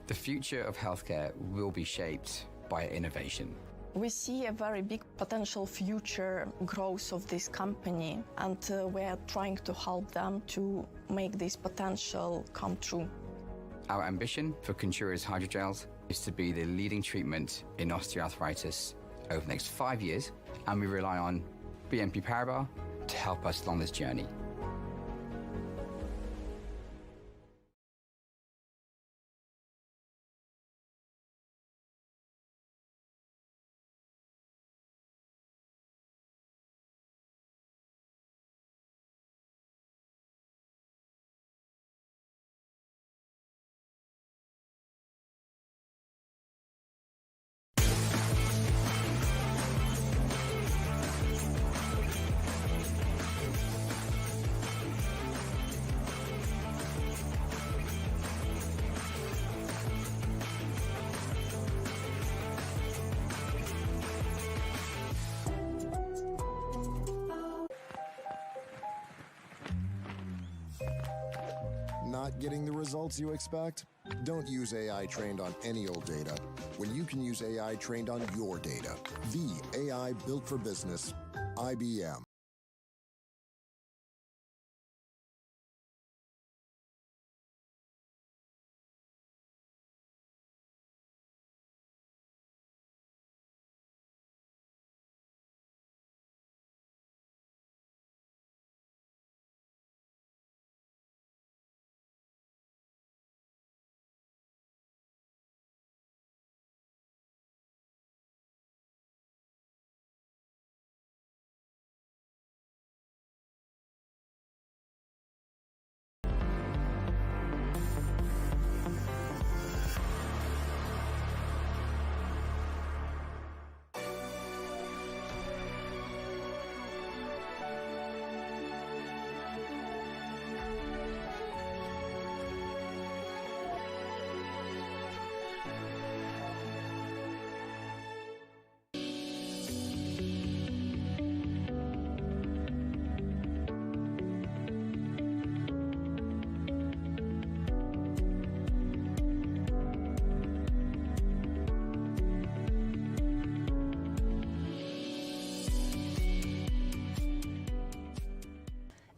The future of healthcare will be shaped by innovation. We see a very big potential future growth of this company, and we are trying to help them to make this potential come true. Our ambition for Contura's hydrogels is to be the leading treatment in osteoarthritis over the next 5 years, and we rely on BNP Paribas to help us along this journey. not getting the results you expect? Don't use AI trained on any old data when you can use AI trained on your data. The AI built for business. IBM.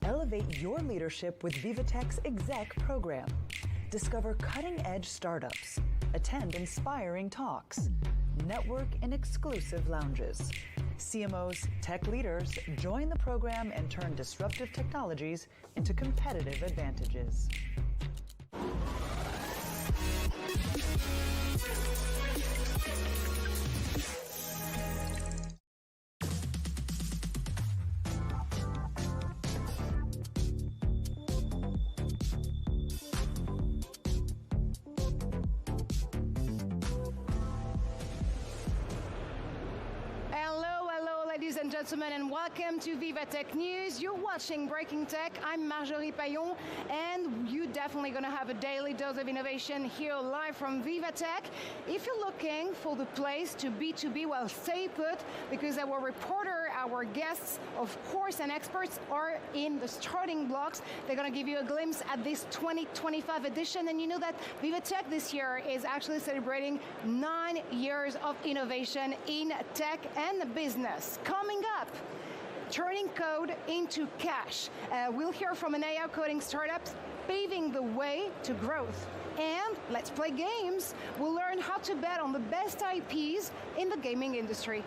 Elevate your leadership with VivaTech's Exec program. Discover cutting-edge startups, attend inspiring talks, network in exclusive lounges. CMOs, tech leaders join the program and turn disruptive technologies into competitive advantages. Ladies and gentlemen, and welcome to VivaTech News. You're watching Breaking Tech. I'm Marjorie Payon, and you're definitely going to have a daily dose of innovation here live from VivaTech. If you're looking for the place to B2B, well, stay put, because our reporter, our guests, of course, and experts are in the starting blocks. They're going to give you a glimpse at this 2025 edition, and you know that VivaTech this year is actually celebrating 9 years of innovation in tech and business. Coming up, turning code into cash. We'll hear from an AI coding startup paving the way to growth. And let's play games. We'll learn how to bet on the best IPs in the gaming industry.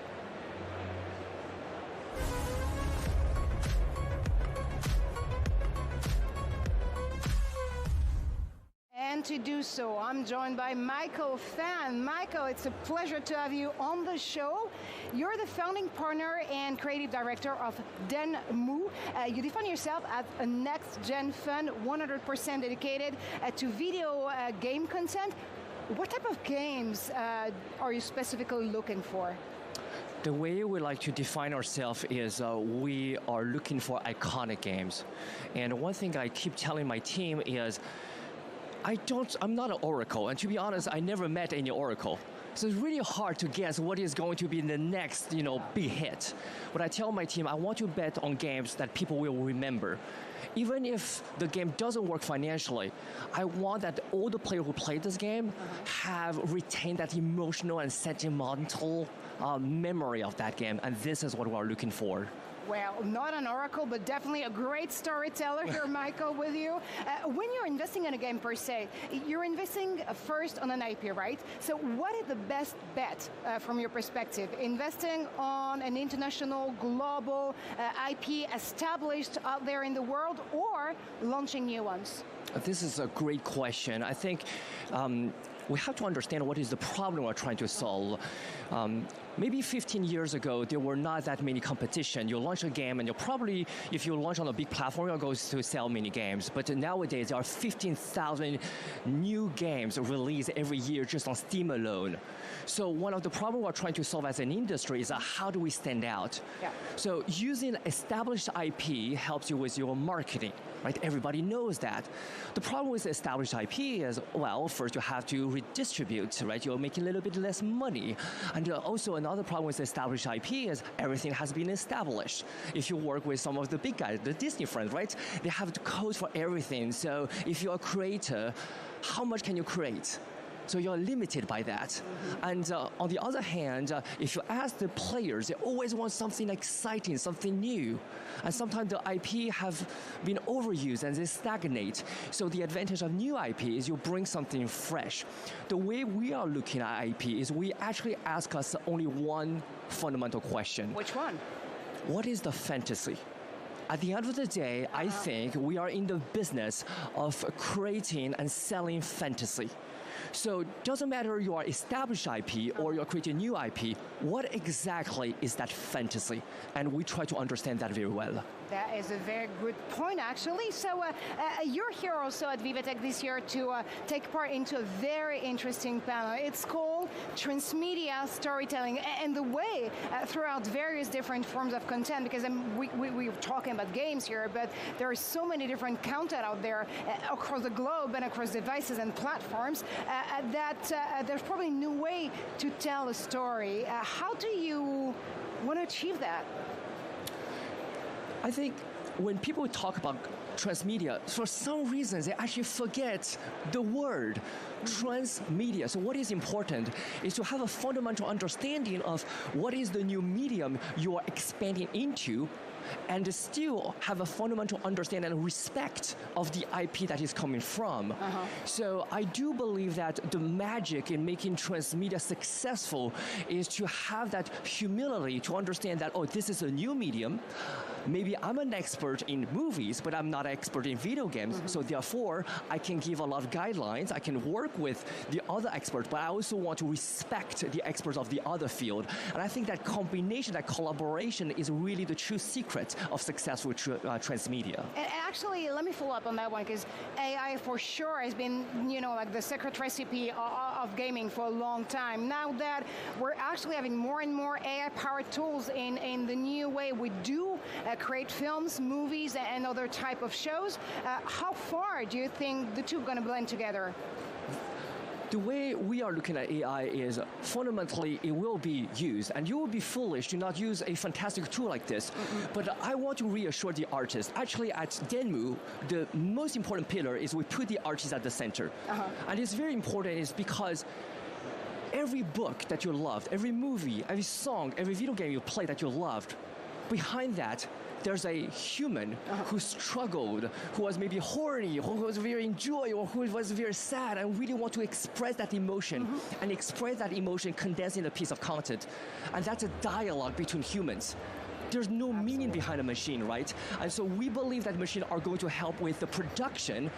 And to do so, I'm joined by Michael Fan. Michael, it's a pleasure to have you on the show. You're the founding partner and creative director of Denmu. You define yourself as a next-gen fund, 100% dedicated to video game content. What type of games are you specifically looking for? The way we like to define ourselves is we are looking for iconic games. And one thing I keep telling my team is, I'm not an oracle, and to be honest, I never met any oracle. So it's really hard to guess what is going to be the next, big hit. But I tell my team, I want to bet on games that people will remember. Even if the game doesn't work financially, I want that all the players who played this game have retained that emotional and sentimental memory of that game, and this is what we're looking for. Well, not an oracle, but definitely a great storyteller here, Michael, with you. When you're investing in a game per se, you're investing first on an IP, right? So what is the best bet from your perspective? Investing on an international, global IP established out there in the world, or launching new ones? This is a great question. I think we have to understand what is the problem we're trying to solve. Maybe 15 years ago, there were not that many competition. You launch a game, and you'll probably, if you launch on a big platform, you're going to sell many games. But nowadays, there are 15,000 new games released every year just on Steam alone. So one of the problems we're trying to solve as an industry is how do we stand out? Yeah. So using established IP helps you with your marketing, right? Everybody knows that. The problem with established IP is, well, first you have to redistribute, right? You're making a little bit less money. And also another problem with established IP is everything has been established. If you work with some of the big guys, the Disney friends, right? They have the code for everything. So if you're a creator, how much can you create? So you're limited by that. And on the other hand, if you ask the players, they always want something exciting, something new. And sometimes the IP have been overused and they stagnate. So the advantage of new IP is you bring something fresh. The way we are looking at IP is we actually ask us only one fundamental question. Which one? What is the fantasy? At the end of the day, I think we are in the business of creating and selling fantasy. So it doesn't matter you are established IP or you're creating new IP, what exactly is that fantasy? And we try to understand that very well. That is a very good point, actually. So you're here also at VivaTech this year to take part into a very interesting panel. It's called Transmedia Storytelling, and the way throughout various different forms of content, because we're talking about games here, but there are so many different content out there across the globe and across devices and platforms that there's probably a new way to tell a story. How do you want to achieve that? I think when people talk about transmedia, for some reason they actually forget the word transmedia. So what is important is to have a fundamental understanding of what is the new medium you are expanding into, and still have a fundamental understanding and respect of the IP that is coming from. So I do believe that the magic in making transmedia successful is to have that humility to understand that, oh, this is a new medium. Maybe I'm an expert in movies, but I'm not an expert in video games. So therefore, I can give a lot of guidelines. I can work with the other experts, but I also want to respect the experts of the other field. And I think that combination, that collaboration is really the true secret of successful transmedia. And actually, let me follow up on that one, because AI for sure has been, like the secret recipe of gaming for a long time. Now that we're actually having more and more AI-powered tools in the new way we do create films, movies, and other type of shows, how far do you think the two are going to blend together? The way we are looking at AI is fundamentally it will be used, and you will be foolish to not use a fantastic tool like this. But I want to reassure the artist. Actually, at Denmu, the most important pillar is we put the artist at the center. And it's very important is because every book that you loved, every movie, every song, every video game you played that you loved, behind that, there's a human who struggled, who was maybe horny, who was very enjoyable, who was very sad, and really want to express that emotion, and express that emotion condensed in a piece of content. And that's a dialogue between humans. There's no meaning behind a machine, right? And so we believe that machines are going to help with the production,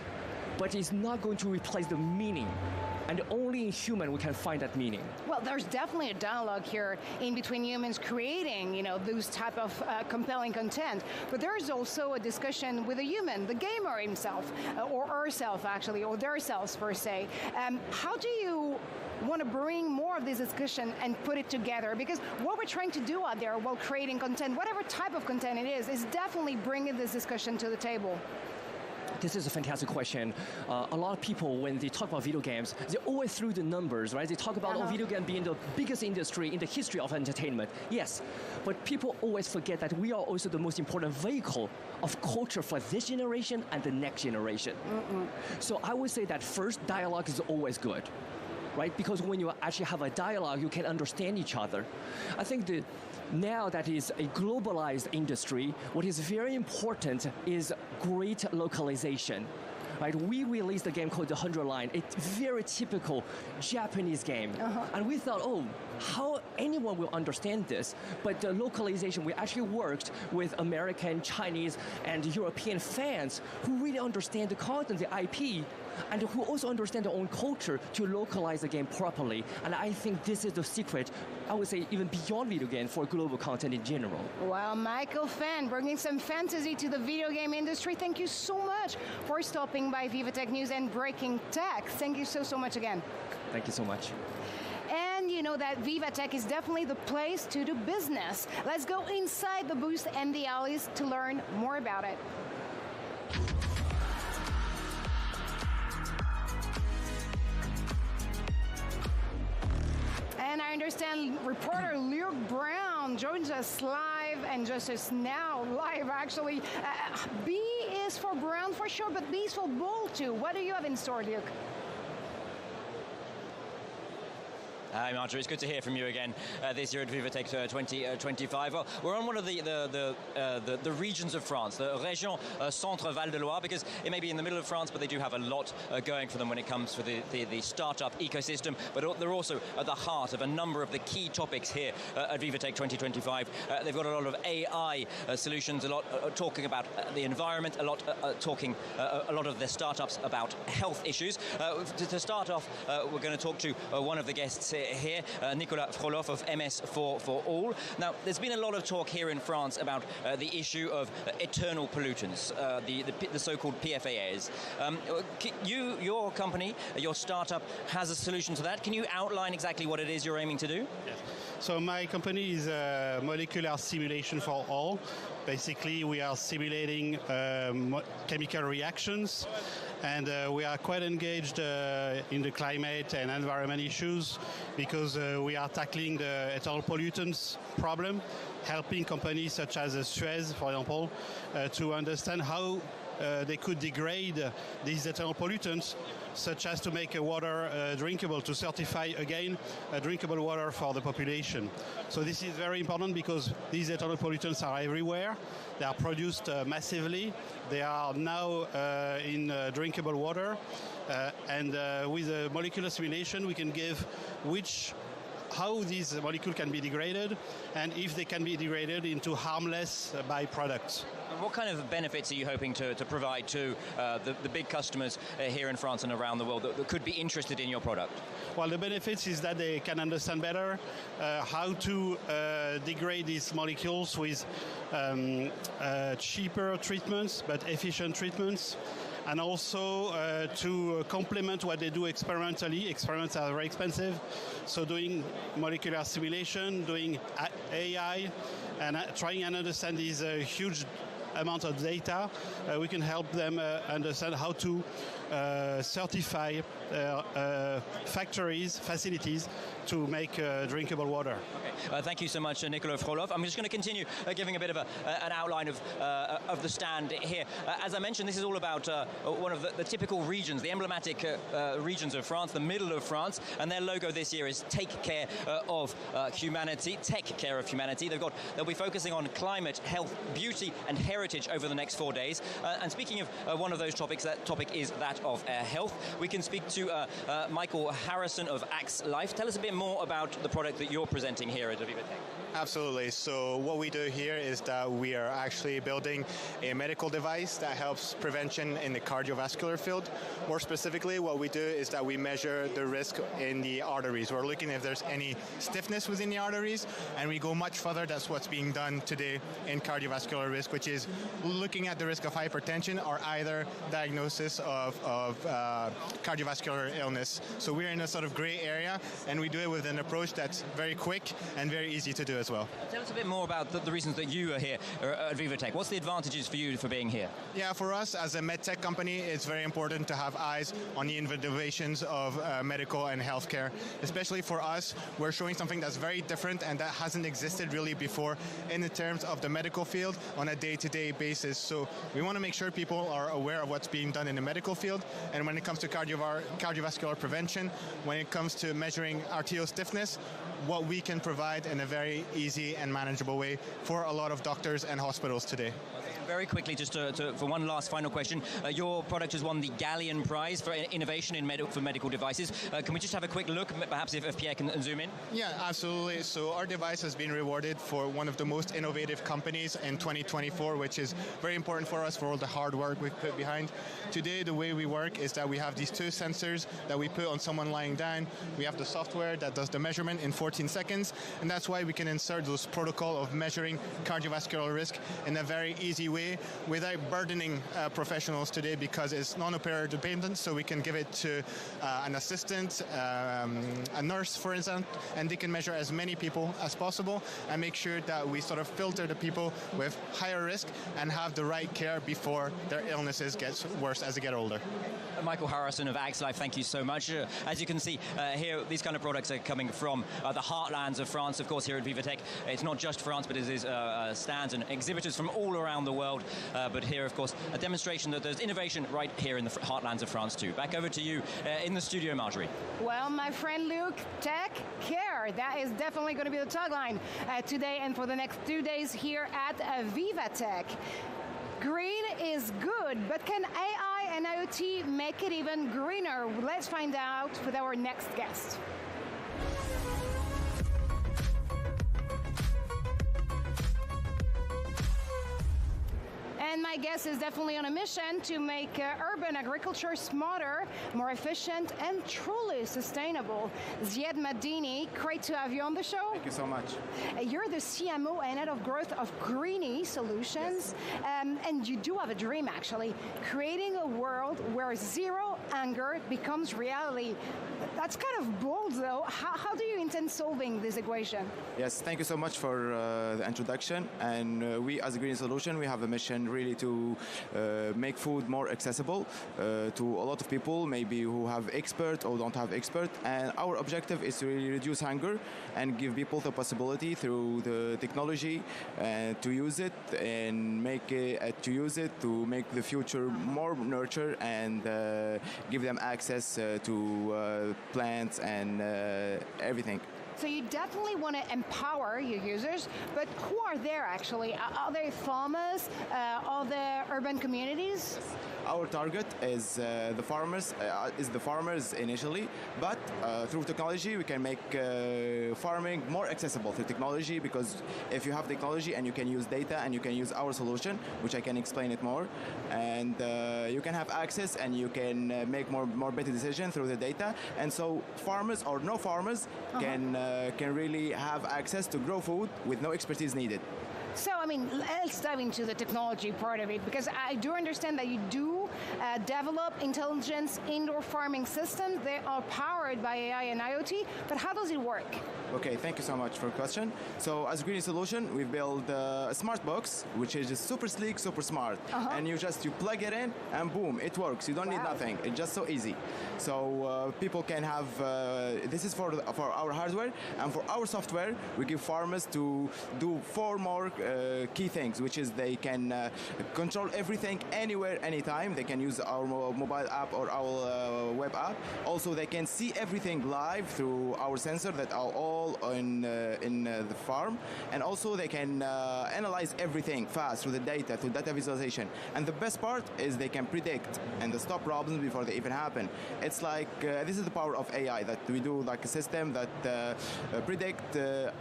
but it's not going to replace the meaning. And only in human we can find that meaning. Well, there's definitely a dialogue here in between humans creating, those type of compelling content. But there's also a discussion with a human, the gamer himself, or herself actually, or their selves per se. How do you want to bring more of this discussion and put it together? Because what we're trying to do out there while creating content, whatever type of content it is definitely bringing this discussion to the table. This is a fantastic question. A lot of people, when they talk about video games, they always through the numbers, right? They talk about video game being the biggest industry in the history of entertainment. Yes, but people always forget that we are also the most important vehicle of culture for this generation and the next generation. So I would say that first, dialogue is always good, right? Because when you actually have a dialogue, you can understand each other. I think now that is a globalized industry, what is very important is great localization. Right? We released a game called The 100 Line. It's very typical Japanese game. And we thought, oh, how anyone will understand this? But the localization, we actually worked with American, Chinese, and European fans who really understand the content, the IP, and who also understand their own culture to localize the game properly. And I think this is the secret, I would say, even beyond video game for global content in general. Well, Michael Fan, bringing some fantasy to the video game industry. Thank you so much for stopping by VivaTech News and Breaking Tech. Thank you so much again. Thank you so much. And you know that VivaTech is definitely the place to do business. Let's go inside the booth and the alleys to learn more about it. And I understand reporter Luke Brown joins us live and just as now live actually. B is for Brown for sure, but B is for Bull too. What do you have in store, Luke? Hi, Marjorie. It's good to hear from you again this year at VivaTech 2025. Well, we're on one of the regions of France, the Région Centre-Val de Loire, because it may be in the middle of France, but they do have a lot going for them when it comes to the startup ecosystem. But they're also at the heart of a number of the key topics here at VivaTech 2025. They've got a lot of AI solutions, a lot talking about the environment, a lot talking a lot of their startups about health issues. To start off, we're going to talk to one of the guests here, Nicolas Frolov of MS for All. Now, there's been a lot of talk here in France about the issue of eternal pollutants, the so-called PFAS. Your company, your startup, has a solution to that. Can you outline exactly what it is you're aiming to do? Yes. So my company is Molecular Simulation for All. Basically, we are simulating chemical reactions, and we are quite engaged in the climate and environment issues because we are tackling the eternal pollutants problem, helping companies such as Suez, for example, to understand how they could degrade these eternal pollutants, such as to make water drinkable, to certify again drinkable water for the population. So this is very important because these eternal pollutants are everywhere. They are produced massively. They are now in drinkable water. And with a molecular simulation, we can give how these molecules can be degraded and if they can be degraded into harmless byproducts. What kind of benefits are you hoping to provide to the big customers here in France and around the world that could be interested in your product? Well, the benefits is that they can understand better how to degrade these molecules with cheaper treatments but efficient treatments, and also to complement what they do experimentally. Experiments are very expensive, so doing molecular simulation, doing AI, and trying and understand these huge amount of data, we can help them understand how to certify facilities to make drinkable water. Okay. Thank you so much, Nicolas Frolov. I'm just going to continue giving a bit of an outline of the stand here. As I mentioned, this is all about one of the typical regions, the emblematic regions of France, the middle of France, and their logo this year is Take Care of Humanity, Tech Care of Humanity. They'll be focusing on climate, health, beauty, and heritage over the next 4 days. And speaking of one of those topics, that topic is that of health. We can speak to Michael Harrison of Axe Life. Tell us a bit more about the product that you're presenting here at VivaTech. Absolutely. So what we do here is that we are actually building a medical device that helps prevention in the cardiovascular field. More specifically, what we do is that we measure the risk in the arteries. We're looking if there's any stiffness within the arteries, and we go much further. That's what's being done today in cardiovascular risk, which is looking at the risk of hypertension or either diagnosis of cardiovascular illness. So we're in a sort of gray area, and we do it with an approach that's very quick and very easy to do as well. Tell us a bit more about the reasons that you are here at VivaTech. What's the advantages for you for being here? Yeah, for us as a medtech company, it's very important to have eyes on the innovations of medical and healthcare. Especially for us, we're showing something that's very different and that hasn't existed really before in the terms of the medical field on a day-to-day basis. So we want to make sure people are aware of what's being done in the medical field. And when it comes to cardiovascular prevention, when it comes to measuring arterial stiffness, what we can provide in a very easy and manageable way for a lot of doctors and hospitals today. Very quickly, just for one last final question, your product has won the Gallion Prize for Innovation in for Medical Devices. Can we just have a quick look, perhaps if Pierre can zoom in? Yeah, absolutely. So our device has been rewarded for one of the most innovative companies in 2024, which is very important for us for all the hard work we've put behind. Today, the way we work is that we have these two sensors that we put on someone lying down. We have the software that does the measurement in 14 seconds, and that's why we can insert those protocol of measuring cardiovascular risk in a very easy way way without burdening professionals today, because it's non-operator dependent, so we can give it to an assistant, a nurse, for instance, and they can measure as many people as possible and make sure that we sort of filter the people with higher risk and have the right care before their illnesses get worse as they get older. Michael Harrison of AxLife, thank you so much. As you can see here, these kind of products are coming from the heartlands of France. Of course, here at VivaTech, it's not just France, but it is stands and exhibitors from all around the world. But here, of course, a demonstration that there's innovation right here in the heartlands of France too. Back over to you in the studio, Marjorie. Well, my friend Luke, tech care. That is definitely going to be the tagline today and for the next 2 days here at VivaTech. Green is good, but can AI and IoT make it even greener? Let's find out with our next guest. And my guest is definitely on a mission to make urban agriculture smarter, more efficient, and truly sustainable. Ziad Madini, great to have you on the show. Thank you so much. You're the CMO and head of growth of Greenie Solutions. Yes. And you do have a dream, actually, creating a world where zero anger becomes reality. That's kind of bold, though. How do you intend solving this equation? Yes, thank you so much for the introduction. And we, as a Greenie Solution, we have a mission really to make food more accessible to a lot of people, maybe who have expert or don't have expert. And our objective is to really reduce hunger and give people the possibility through the technology to use it and make it to make the future more nurture and give them access to plants and everything. So you definitely want to empower your users, but who are there actually? Are they farmers? Are there urban communities? Our target is the farmers initially, but through technology we can make farming more accessible through technology, because if you have technology and you can use data and you can use our solution, which I can explain it more, and you can have access and you can make more better decisions through the data, and so farmers or no farmers can really have access to grow food with no expertise needed. So, I mean, let's dive into the technology part of it, because I do understand that you do develop intelligence indoor farming systems. They are powered by AI and IoT, but how does it work? Okay, thank you so much for the question. So, as a Greenie Solution, we build a smart box, which is just super sleek, super smart. And you plug it in and boom, it works. You don't need nothing. It's just so easy. So people can have, this is for our hardware, and for our software, we give farmers to do 4 more key things, which is they can control everything anywhere, anytime. They can use our mobile app or our web app. Also, they can see everything live through our sensor that are all in the farm. And also, they can analyze everything fast through the data, through data visualization. And the best part is they can predict and stop problems before they even happen. It's like, this is the power of AI, that we do like a system that predict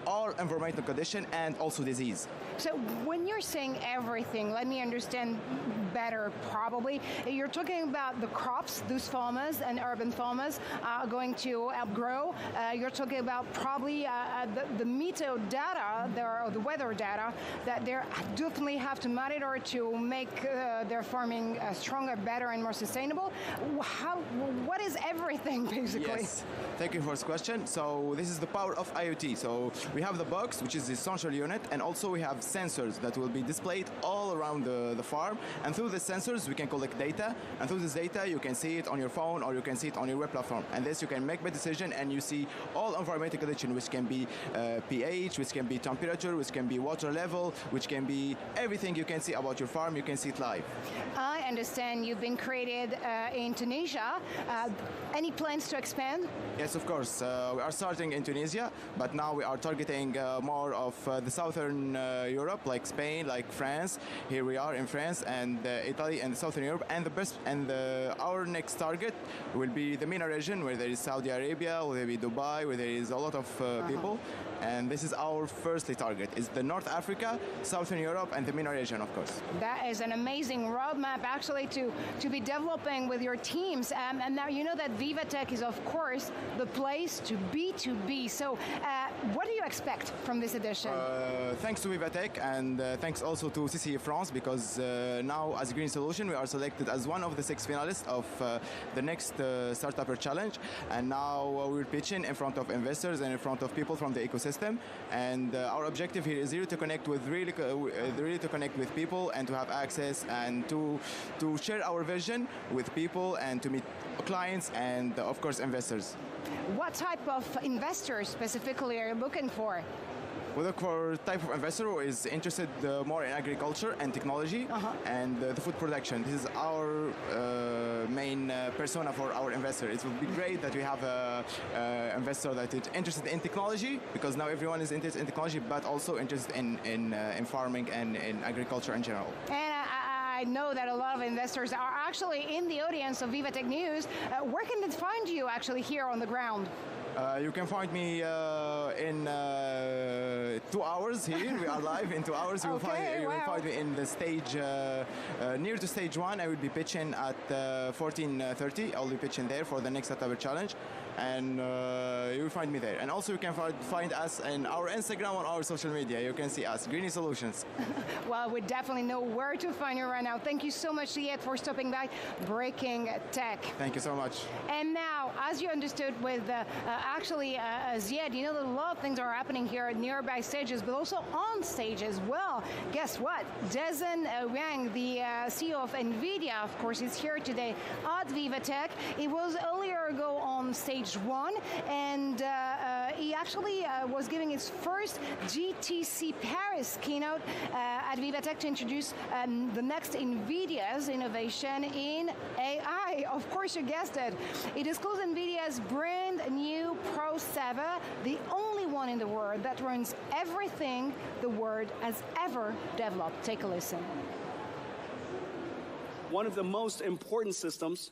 all environmental condition and also disease. So when you're saying everything, let me understand better probably. You're talking about the crops those farmers and urban farmers are going to help grow. You're talking about probably the meteo data, or the weather data, that they definitely have to monitor to make their farming stronger, better, and more sustainable. What is everything, basically? Yes. Thank you for this question. So this is the power of IoT. So we have the box, which is the central unit, and also we have sensors that will be displayed all around the farm. And through the sensors, we can collect data. And through this data, you can see it on your phone or you can see it on your web platform. And this, you can make a decision and you see all environmental conditions, which can be pH, which can be temperature, which can be water level, which can be everything you can see about your farm. You can see it live. I understand you've been created in Tunisia. Any plans to expand? Yes, of course. We are starting in Tunisia, but now we are targeting more of the southern Europe, like Spain, like France. Here we are in France and Italy and Southern Europe. And our next target will be the MENA region, where there is Saudi Arabia, whether it be Dubai, where there is a lot of people. And this is our firstly target. It's the North Africa, Southern Europe, and the MENA region, of course. That is an amazing roadmap, actually, to be developing with your teams. And now you know that VivaTech is, of course, the place to B2B. So what do you expect from this edition? Thanks to VivaTech, and thanks also to CCE France, because now, as Green Solution, we are selected as one of the 6 finalists of the next Startupper Challenge. And now we're pitching in front of investors and in front of people from the ecosystem. And our objective here is really to connect with people and to have access and to share our vision with people and to meet clients and of course investors. What type of investors specifically are you looking for? We look for type of investor who is interested more in agriculture and technology and the food production. This is our main persona for our investor. It would be great that we have an investor that is interested in technology, because now everyone is interested in technology, but also interested in farming and in agriculture in general. And I know that a lot of investors are actually in the audience of VivaTech News. Where can they find you actually here on the ground? You can find me in 2 hours here. We are live in 2 hours. You will find me in the stage, near to stage 1. I will be pitching at 14:30. I'll be pitching there for the next Startupper Challenge. And you will find me there. And also you can find us in our Instagram, on our social media. You can see us, Greeny Solutions. Well, we definitely know where to find you right now. Thank you so much, Ziad, for stopping by Breaking Tech. Thank you so much. And now, as you understood with Ziad, you know that a lot of things are happening here at nearby stages, but also on stage as well. Guess what? Jason Wang, the CEO of NVIDIA, of course, is here today at VivaTech. He was earlier ago on stage 1, and he actually was giving his first GTC Paris keynote at VivaTech to introduce the next NVIDIA's innovation in AI. Of course, you guessed it. He disclosed NVIDIA's brand new Pro Server, the only one in the world that runs everything the world has ever developed. Take a listen. One of the most important systems,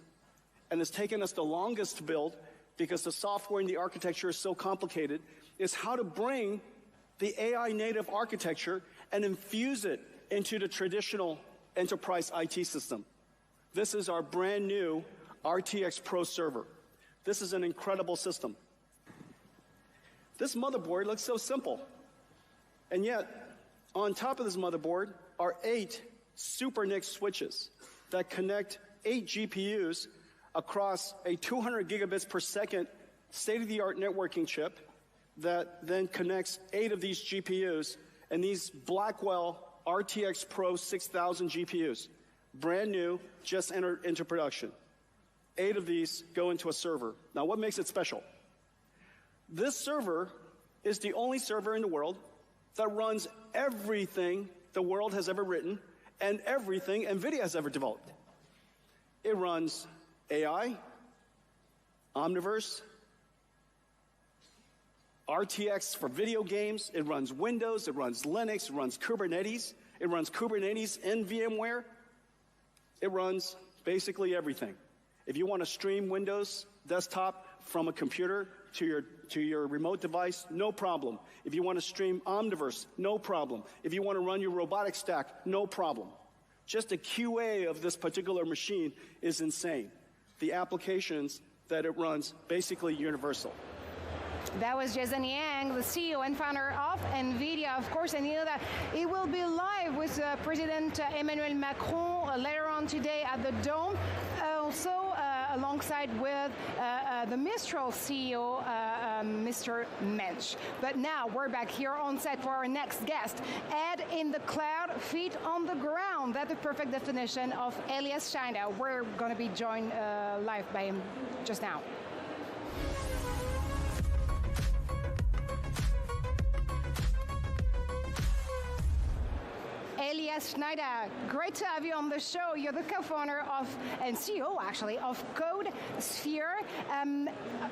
and it's taken us the longest to build because the software and the architecture is so complicated, is how to bring the AI native architecture and infuse it into the traditional enterprise IT system. This is our brand new RTX Pro server. This is an incredible system. This motherboard looks so simple, and yet on top of this motherboard are 8 Super NIC switches that connect 8 GPUs across a 200 gigabits per second state-of-the-art networking chip that then connects 8 of these GPUs, and these Blackwell RTX Pro 6000 GPUs, brand new, just entered into production. 8 of these go into a server. Now, what makes it special? This server is the only server in the world that runs everything the world has ever written and everything NVIDIA has ever developed. It runs AI, Omniverse, RTX for video games, it runs Windows, it runs Linux, it runs Kubernetes in VMware. It runs basically everything. If you want to stream Windows desktop from a computer to your remote device, no problem. If you want to stream Omniverse, no problem. If you want to run your robotic stack, no problem. Just the QA of this particular machine is insane. The applications that it runs, basically universal. That was Jason Yang, the CEO and founder of NVIDIA, of course, and you know that it will be live with President Emmanuel Macron later on today at the Dome, also alongside with the Mistral CEO, Mr. Mensch. But now we're back here on set for our next guest. Head in the cloud, feet on the ground. That's the perfect definition of Elias Schneider. We're going to be joined live by him just now. Elias Schneider, great to have you on the show. You're the co-founder of, and CEO actually, of CodeSphere.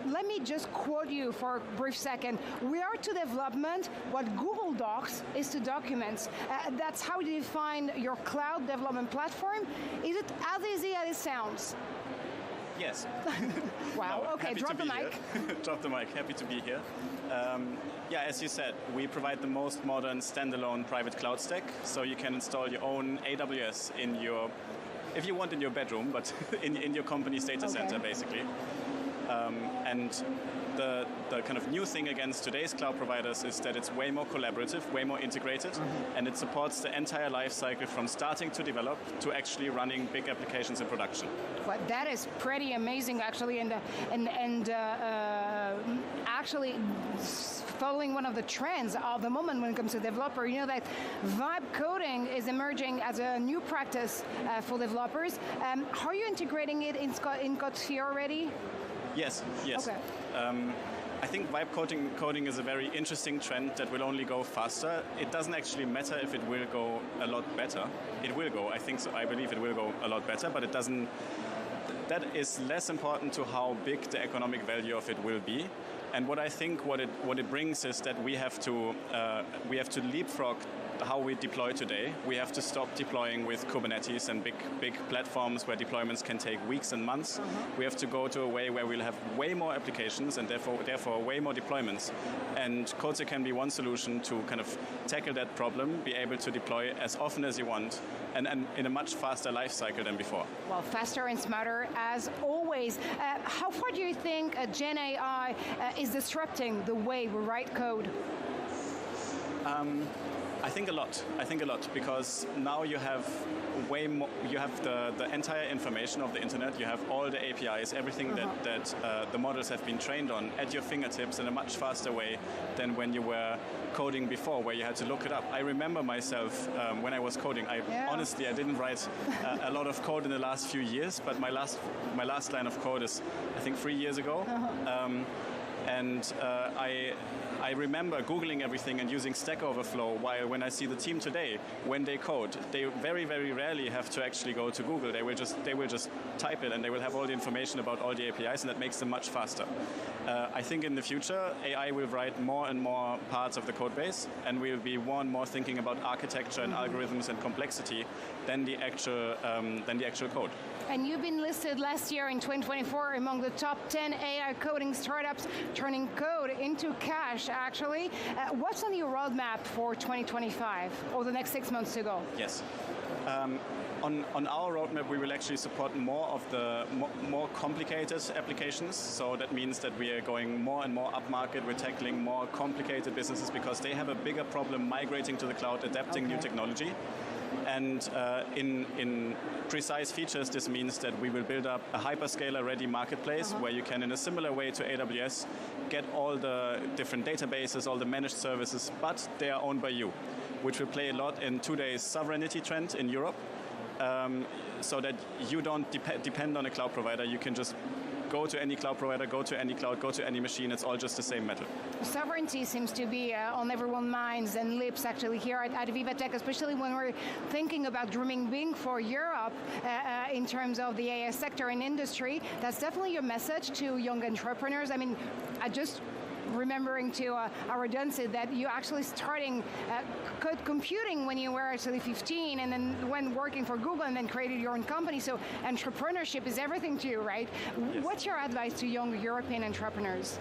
Let me just quote you for a brief second. We are to development what Google Docs is to documents. That's how you define your cloud development platform. Is it as easy as it sounds? Yes. Wow, No, okay, happy drop to the be mic. here. Drop the mic, happy to be here. Yeah, as you said, we provide the most modern standalone private cloud stack, so you can install your own AWS in your, if you want in your bedroom, but in your company's data center, basically. And the kind of new thing against today's cloud providers is that it's way more collaborative, way more integrated, and it supports the entire life cycle from starting to develop to actually running big applications in production. Well, that is pretty amazing, actually, and actually following one of the trends of the moment when it comes to developer. You know that vibe coding is emerging as a new practice for developers. Are you integrating it in Codesphere already? Yes. Okay. I think vibe coding is a very interesting trend that will only go faster. It doesn't actually matter if it will go a lot better. It will go, I think so. I believe it will go a lot better, but it doesn't. That is less important to how big the economic value of it will be. And what I think what it brings is that we have to leapfrog how we deploy today. We have to stop deploying with Kubernetes and big platforms where deployments can take weeks and months. We have to go to a way where we'll have way more applications and therefore way more deployments. And Codesphere can be one solution to kind of tackle that problem, be able to deploy as often as you want, and in a much faster life cycle than before. Well, faster and smarter as always. How far do you think Gen AI is disrupting the way we write code? I think a lot, because now you have way more. You have the entire information of the internet. You have all the APIs, everything that the models have been trained on at your fingertips in a much faster way than when you were coding before, where you had to look it up. I remember myself when I was coding. Honestly, I didn't write a lot of code in the last few years, but my last line of code is, I think, 3 years ago. And I remember Googling everything and using Stack Overflow, while when I see the team today, when they code, they very, very rarely have to actually go to Google. They will just type it, and they will have all the information about all the APIs, and that makes them much faster. I think in the future, AI will write more and more parts of the code base, and we'll be more and more thinking about architecture and algorithms and complexity than the actual code. And you've been listed last year in 2024 among the top 10 AI coding startups turning code into cash, actually. What's on your roadmap for 2025 or the next 6 months to go? Yes. On our roadmap, we will actually support more of the more complicated applications. So that means that we are going more and more upmarket. We're tackling more complicated businesses because they have a bigger problem migrating to the cloud, adapting new technology. And in precise features, this means that we will build up a hyperscaler-ready marketplace where you can, in a similar way to AWS, get all the different databases, all the managed services, but they are owned by you, which will play a lot in today's sovereignty trend in Europe, so that you don't depend on a cloud provider. You can just go to any cloud provider, go to any cloud, go to any machine. It's all just the same metal. Sovereignty seems to be on everyone's minds and lips, actually, here at VivaTech, especially when we're thinking about dreaming big for Europe in terms of the AI sector and industry. That's definitely your message to young entrepreneurs. I mean, I just remembering to our Dunce that you actually starting code computing when you were actually 15, and then when working for Google, and then created your own company. So entrepreneurship is everything to you, right? Yes. What's your advice to young European entrepreneurs?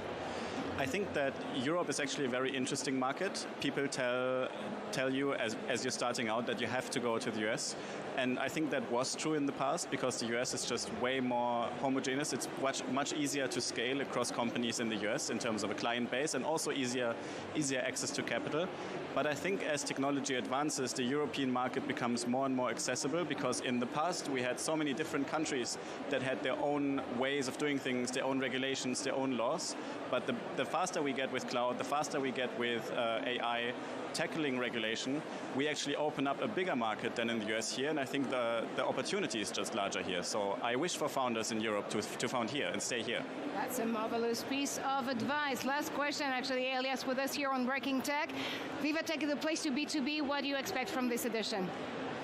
I think that Europe is actually a very interesting market. People tell you as you're starting out that you have to go to the US. And I think that was true in the past because the US is just way more homogeneous. It's much easier to scale across companies in the US in terms of a client base, and also easier access to capital. But I think as technology advances, the European market becomes more and more accessible, because in the past we had so many different countries that had their own ways of doing things, their own regulations, their own laws. But the faster we get with cloud, the faster we get with AI tackling regulation, we actually open up a bigger market than in the US here, and I think the opportunity is just larger here. So I wish for founders in Europe to found here and stay here. That's a marvelous piece of advice. Last question, actually, Elias, with us here on Breaking Tech. VivaTech is a place to be. What do you expect from this edition?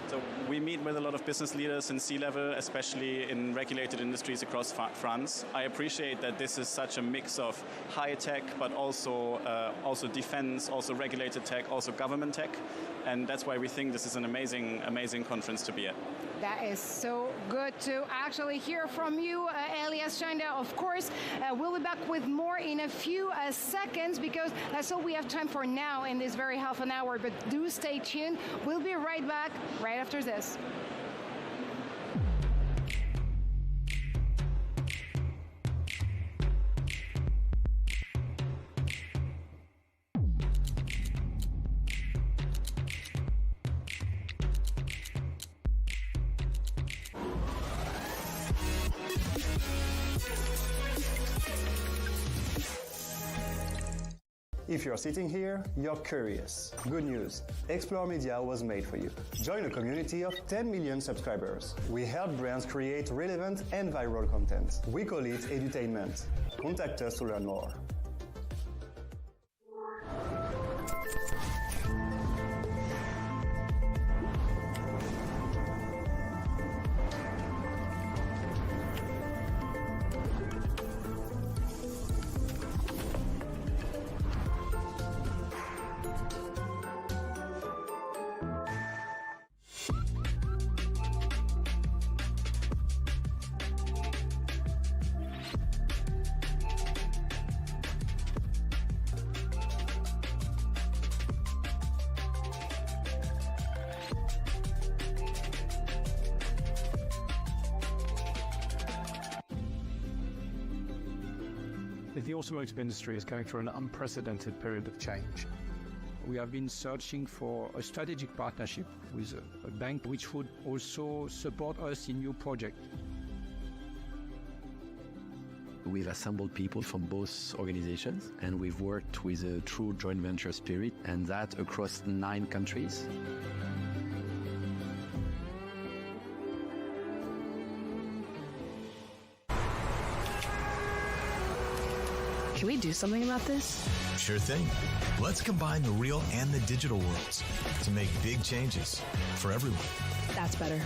So we meet with a lot of business leaders in C-level, especially in regulated industries across France. I appreciate that this is such a mix of high tech, but also defense, also regulated tech, also government tech. And that's why we think this is an amazing conference to be at. That is so good to actually hear from you, Elias Scheinda. Of course, we'll be back with more in a few seconds because that's all we have time for now in this very half an hour. But do stay tuned. We'll be right back right after this. If you're sitting here, you're curious. Good news, Explore Media was made for you. Join a community of 10 million subscribers. We help brands create relevant and viral content. We call it edutainment. Contact us to learn more. The automotive industry is going through an unprecedented period of change. We have been searching for a strategic partnership with a bank which would also support us in new projects. We've assembled people from both organizations, and we've worked with a true joint venture spirit, and that across 9 countries. Can we do something about this? Sure thing. Let's combine the real and the digital worlds to make big changes for everyone. That's better.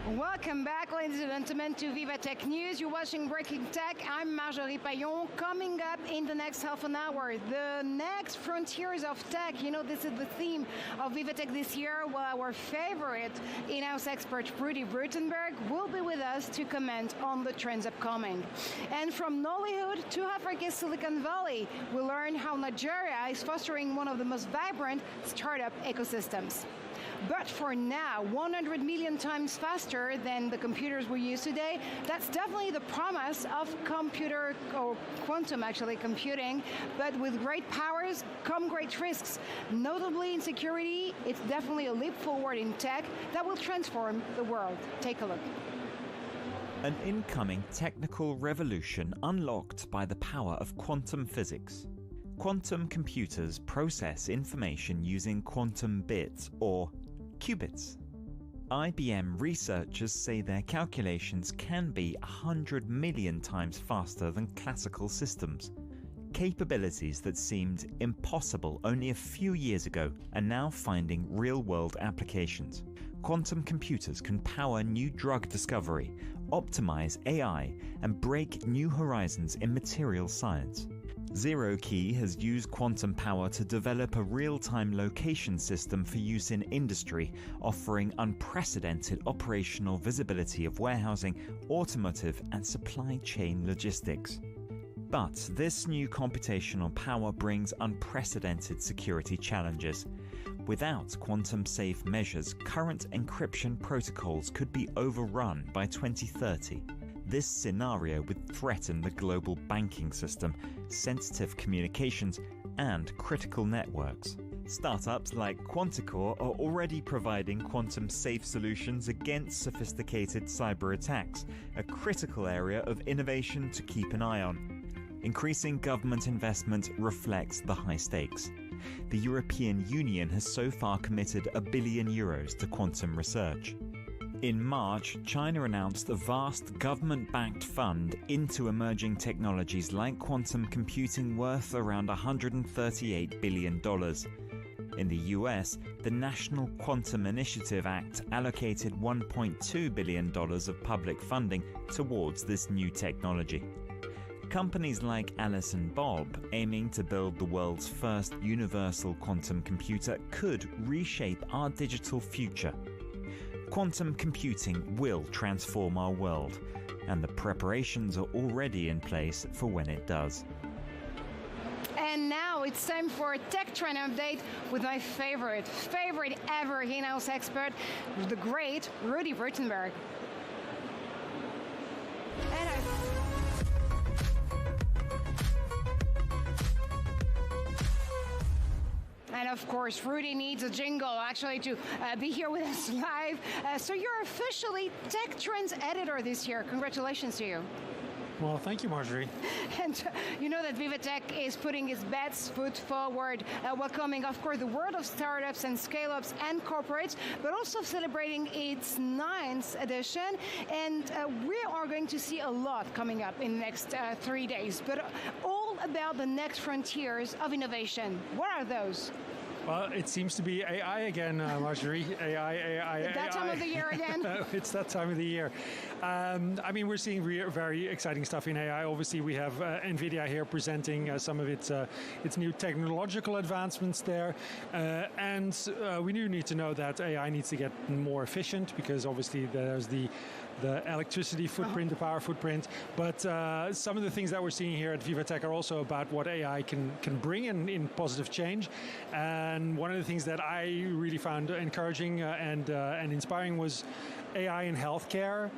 Welcome back, ladies and gentlemen, to VivaTech News. You're watching Breaking Tech. I'm Marjorie Payon. Coming up in the next half an hour, the next frontiers of tech. You know, this is the theme of VivaTech this year. Well, our favorite in-house expert, Rudy Brutenberg, will be with us to comment on the trends upcoming. And from Nollywood to Africa's Silicon Valley, we learn how Nigeria is fostering one of the most vibrant startup ecosystems. But for now, 100 million times faster than the computers we use today, that's definitely the promise of computer, or quantum actually, computing. But with great powers come great risks. Notably in security, it's definitely a leap forward in tech that will transform the world. Take a look. An incoming technical revolution unlocked by the power of quantum physics. Quantum computers process information using quantum bits, or qubits. IBM researchers say their calculations can be 100 million times faster than classical systems. Capabilities that seemed impossible only a few years ago are now finding real-world applications. Quantum computers can power new drug discovery, optimize AI, and break new horizons in material science. ZeroKey has used quantum power to develop a real-time location system for use in industry, offering unprecedented operational visibility of warehousing, automotive, and supply chain logistics. But this new computational power brings unprecedented security challenges. Without quantum-safe measures, current encryption protocols could be overrun by 2030. This scenario would threaten the global banking system, sensitive communications, and critical networks. Startups like Quanticore are already providing quantum-safe solutions against sophisticated cyber attacks, a critical area of innovation to keep an eye on. Increasing government investment reflects the high stakes. The European Union has so far committed €1 billion to quantum research. In March, China announced a vast government-backed fund into emerging technologies like quantum computing worth around $138 billion. In the US, the National Quantum Initiative Act allocated $1.2 billion of public funding towards this new technology. Companies like Alice & Bob, aiming to build the world's first universal quantum computer, could reshape our digital future. Quantum computing will transform our world, and the preparations are already in place for when it does. And now it's time for a tech trend update with my favorite ever in-house expert, the great Rudy Württemberg. And of course, Rudy needs a jingle actually to be here with us live. So you're officially Tech Trends editor this year. Congratulations to you. Well, thank you, Marjorie. And you know that VivaTech is putting its best foot forward, welcoming, of course, the world of startups and scale-ups and corporates, but also celebrating its 9th edition. And we are going to see a lot coming up in the next 3 days, but all about the next frontiers of innovation. What are those? Well, it seems to be AI again, Marjorie. AI. That time of the year again? It's that time of the year. I mean, we're seeing very exciting stuff in AI. Obviously, we have NVIDIA here presenting some of its new technological advancements there. And we do need to know that AI needs to get more efficient because obviously there's the electricity footprint, the power footprint. But some of the things that we're seeing here at VivaTech are also about what AI can bring in positive change. And one of the things that I really found encouraging and inspiring was AI in healthcare.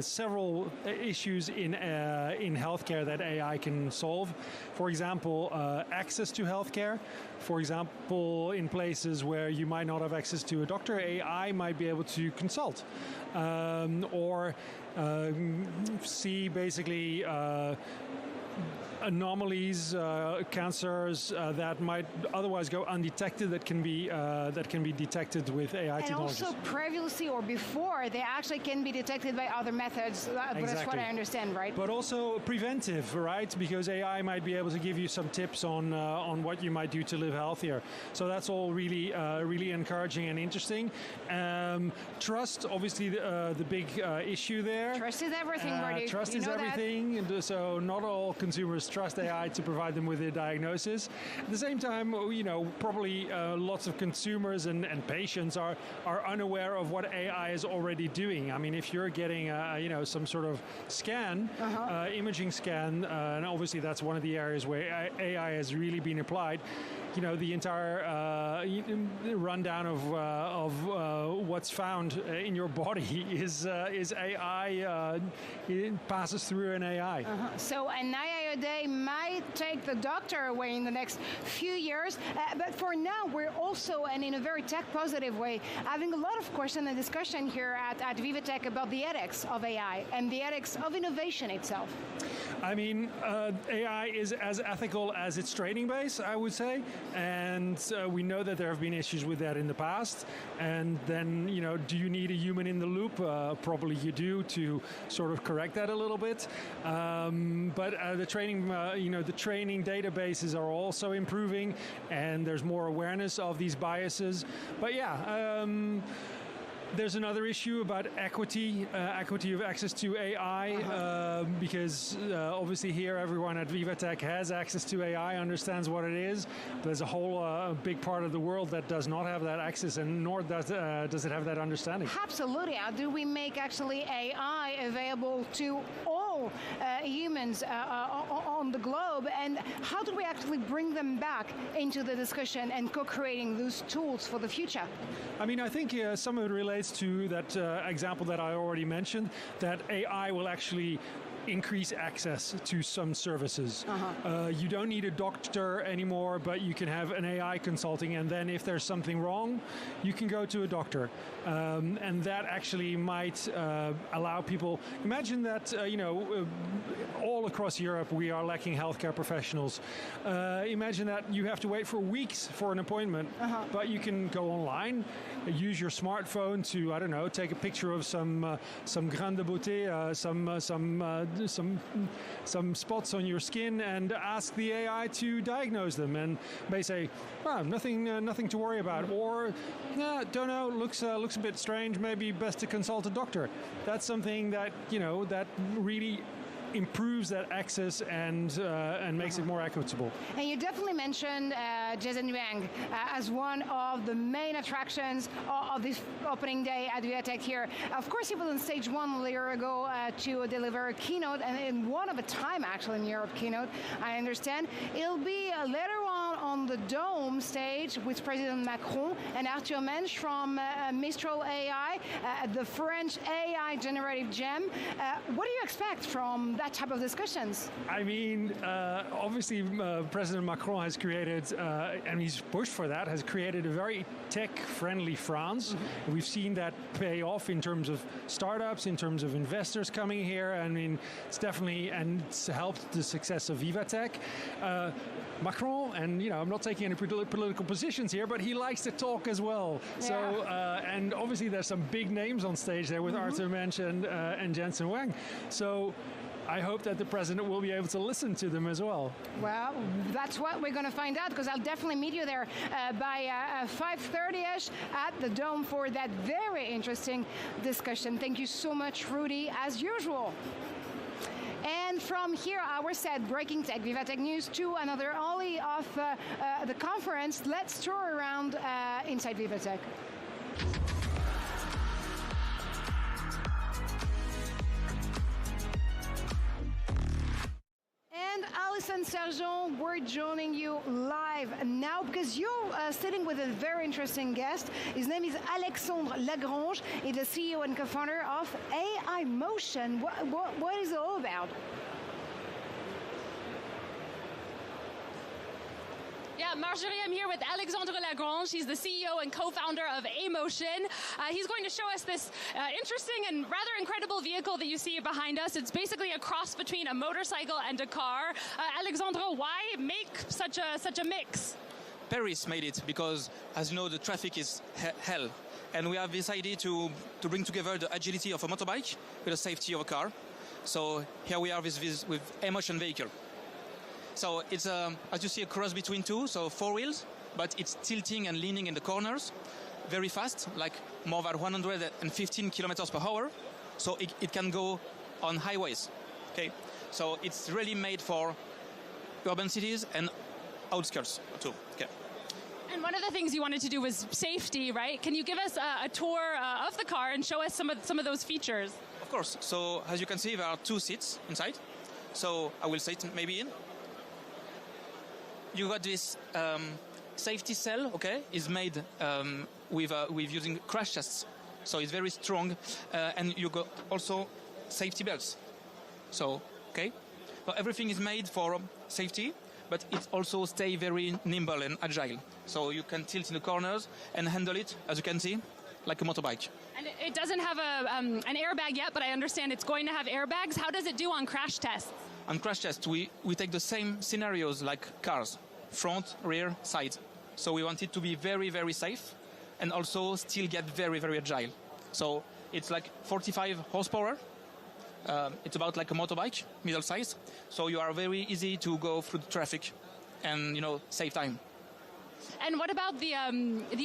Several issues in healthcare that AI can solve. For example, access to healthcare. For example, in places where you might not have access to a doctor, AI might be able to consult or see basically anomalies, cancers that might otherwise go undetected that can be detected with AI technologies. And also previously or before, they actually can be detected by other methods. Exactly. That's what I understand, right? But also preventive, right? Because AI might be able to give you some tips on what you might do to live healthier. So that's all really encouraging and interesting. Trust, obviously, the big issue there. Trust is everything, Rudy. Trust is everything, and so not all consumers trust AI to provide them with a diagnosis. At the same time, you know, probably lots of consumers and patients are unaware of what AI is already doing. I mean, if you're getting some sort of scan, imaging scan, and obviously that's one of the areas where AI has really been applied. You know, the entire rundown of what's found in your body is AI. It passes through an AI. So an AI a day might take the doctor away in the next few years, but for now we're also, and in a very tech-positive way, having a lot of questions and discussion here at VivaTech about the ethics of AI and the ethics of innovation itself. I mean, AI is as ethical as its training base, I would say, and we know that there have been issues with that in the past. And then, you know, do you need a human in the loop? Probably you do to sort of correct that a little bit. But the training, the training databases are also improving, and there's more awareness of these biases. But yeah. There's another issue about equity of access to AI, because obviously here everyone at VivaTech has access to AI, understands what it is. There's a whole big part of the world that does not have that access, and nor does it have that understanding. Absolutely. How do we make actually AI available to all humans on the globe, and how do we actually bring them back into the discussion and co-creating those tools for the future? I mean, I think some of it relates to that example that I already mentioned, that AI will actually increase access to some services. You don't need a doctor anymore, but you can have an AI consulting, and then if there's something wrong, you can go to a doctor. And that actually might allow people, imagine that, all across Europe we are lacking healthcare professionals. Imagine that you have to wait for weeks for an appointment, but you can go online, use your smartphone to, I don't know, take a picture of some grain de beauté, some spots on your skin, and ask the AI to diagnose them, and they say, "Oh, nothing to worry about," or "Don't know, looks a bit strange. Maybe best to consult a doctor." That's something that that really improves that access and makes it more equitable. And you definitely mentioned Jensen Huang as one of the main attractions of this opening day at VivaTech here. Of course, he was on stage 1 a year ago to deliver a keynote, and in one of a time actually in Europe keynote, I understand. It'll be later on the Dome stage with President Macron and Arthur Mensch from Mistral AI, the French AI generative gem. What do you expect from that type of discussions? I mean, obviously President Macron has created, and he's pushed for that, has created a very tech-friendly France. We've seen that pay off in terms of startups, in terms of investors coming here. I mean, it's definitely, and it's helped the success of VivaTech. Macron, and I'm not taking any political positions here, but he likes to talk as well. Yeah. So, and obviously there's some big names on stage there with Arthur Mensch and Jensen Huang. So I hope that the president will be able to listen to them as well. Well, that's what we're going to find out, because I'll definitely meet you there by 5:30ish at the Dome for that very interesting discussion. Thank you so much, Rudy, as usual. And from here, our set, Breaking Tech, VivaTech News, to another alley of the conference. Let's tour around inside VivaTech. And Alison Sergent, we're joining you live now because you're sitting with a very interesting guest. His name is Alexandre Lagrange. He's the CEO and co-founder of AI Motion. What is it all about? Yeah, Marjorie, I'm here with Alexandre Lagrange. He's the CEO and co-founder of A-Motion. He's going to show us this interesting and rather incredible vehicle that you see behind us. It's basically a cross between a motorcycle and a car. Alexandre, why make such a mix? Paris made it because, as you know, the traffic is hell. And we have decided to bring together the agility of a motorbike with the safety of a car. So here we are with A-Motion vehicle. So it's, as you see, a cross between two, so 4 wheels, but it's tilting and leaning in the corners, very fast, like more than 115 kilometers per hour. So it can go on highways, okay? So it's really made for urban cities and outskirts too, okay? And one of the things you wanted to do was safety, right? Can you give us a tour of the car and show us some of those features? Of course. So as you can see, there are 2 seats inside. So I will sit maybe in. You got this safety cell, okay? Is made with using crash tests, so it's very strong, and you got also safety belts. So okay, so everything is made for safety, but it also stay very nimble and agile. So you can tilt in the corners and handle it, as you can see, like a motorbike. And it doesn't have an airbag yet, but I understand it's going to have airbags. How does it do on crash tests? On crash tests, we take the same scenarios like cars, front, rear, side. So we want it to be very, very safe and also still get very, very agile. So it's like 45 horsepower. It's about like a motorbike, middle size. So you are very easy to go through the traffic and, save time. And what about the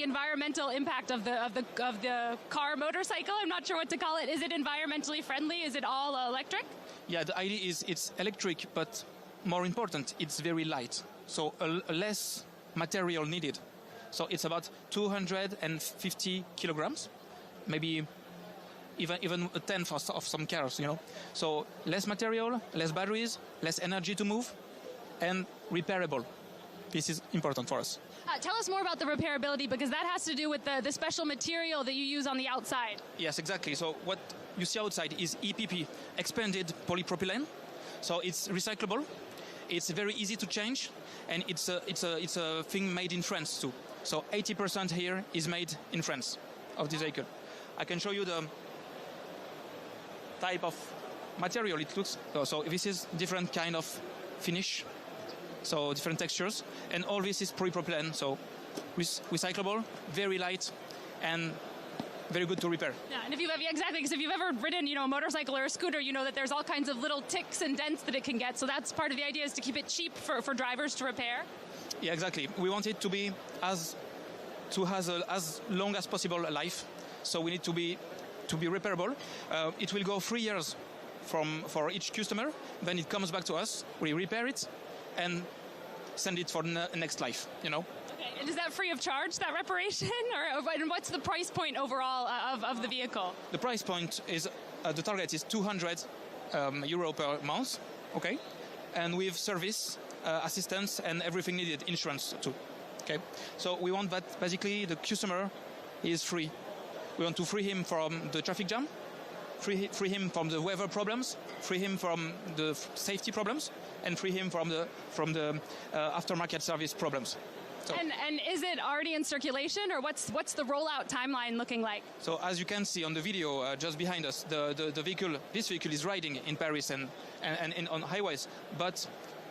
environmental impact of the car motorcycle? I'm not sure what to call it. Is it environmentally friendly? Is it all electric? Yeah, the idea is it's electric, but more important, it's very light. So less material needed. So it's about 250 kilograms, maybe even a tenth of some cars, So less material, less batteries, less energy to move, and repairable. This is important for us. Tell us more about the repairability, because that has to do with the special material that you use on the outside. Yes, exactly. So what you see outside is EPP, expanded polypropylene. So it's recyclable. It's very easy to change, and it's a thing made in France too. So 80% here is made in France of this vehicle. I can show you the type of material it looks. So this is different kind of finish, so different textures, and all this is polypropylene, so recyclable, very light, and very good to repair. Yeah, and if you've ever ridden, a motorcycle or a scooter, you know that there's all kinds of little ticks and dents that it can get. So that's part of the idea, is to keep it cheap for drivers to repair. Yeah, exactly. We want it to be as long as possible life. So we need to be repairable. It will go 3 years for each customer. Then it comes back to us. We repair it and send it for the next life. Okay, and is that free of charge, that reparation, or what's the price point overall of the vehicle? The price point is the target is 200 euro per month. Okay, and with service, assistance, and everything needed, insurance too. Okay, so we want that basically the customer is free. We want to free him from the traffic jam, free him from the weather problems, free him from the safety problems, and free him from the aftermarket service problems. So, and is it already in circulation, or what's the rollout timeline looking like? So as you can see on the video just behind us, this vehicle is riding in Paris and on highways, but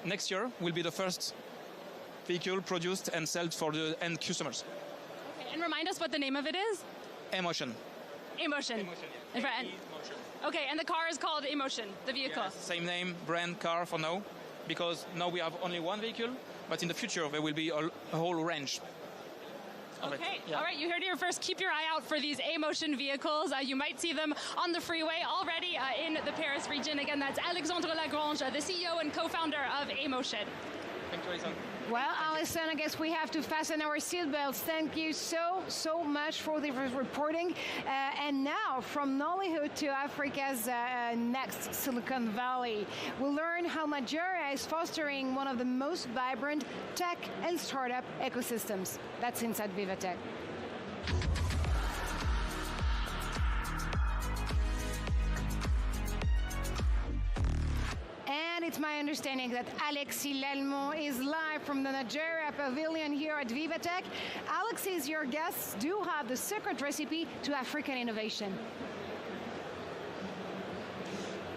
next year will be the first vehicle produced and sold for the end customers. Okay, and remind us what the name of it is? Emotion. Emotion. Okay, and the car is called Emotion, the vehicle. Yes, same name, brand, car for now, because now we have only one vehicle, but in the future there will be a whole range. Okay, all right, you heard it here first. Keep your eye out for these Emotion vehicles. You might see them on the freeway already in the Paris region. Again, that's Alexandre Lagrange, the CEO and co-founder of Emotion. Thank you, Alison. Well, Alison, I guess we have to fasten our seatbelts. Thank you so much for the reporting. And now, from Nollywood to Africa's next Silicon Valley, we'll learn how Nigeria is fostering one of the most vibrant tech and startup ecosystems. That's inside VivaTech. And it's my understanding that Alexis Lelmont is live from the Nigeria Pavilion here at VivaTech. Alexis, your guests do have the secret recipe to African innovation.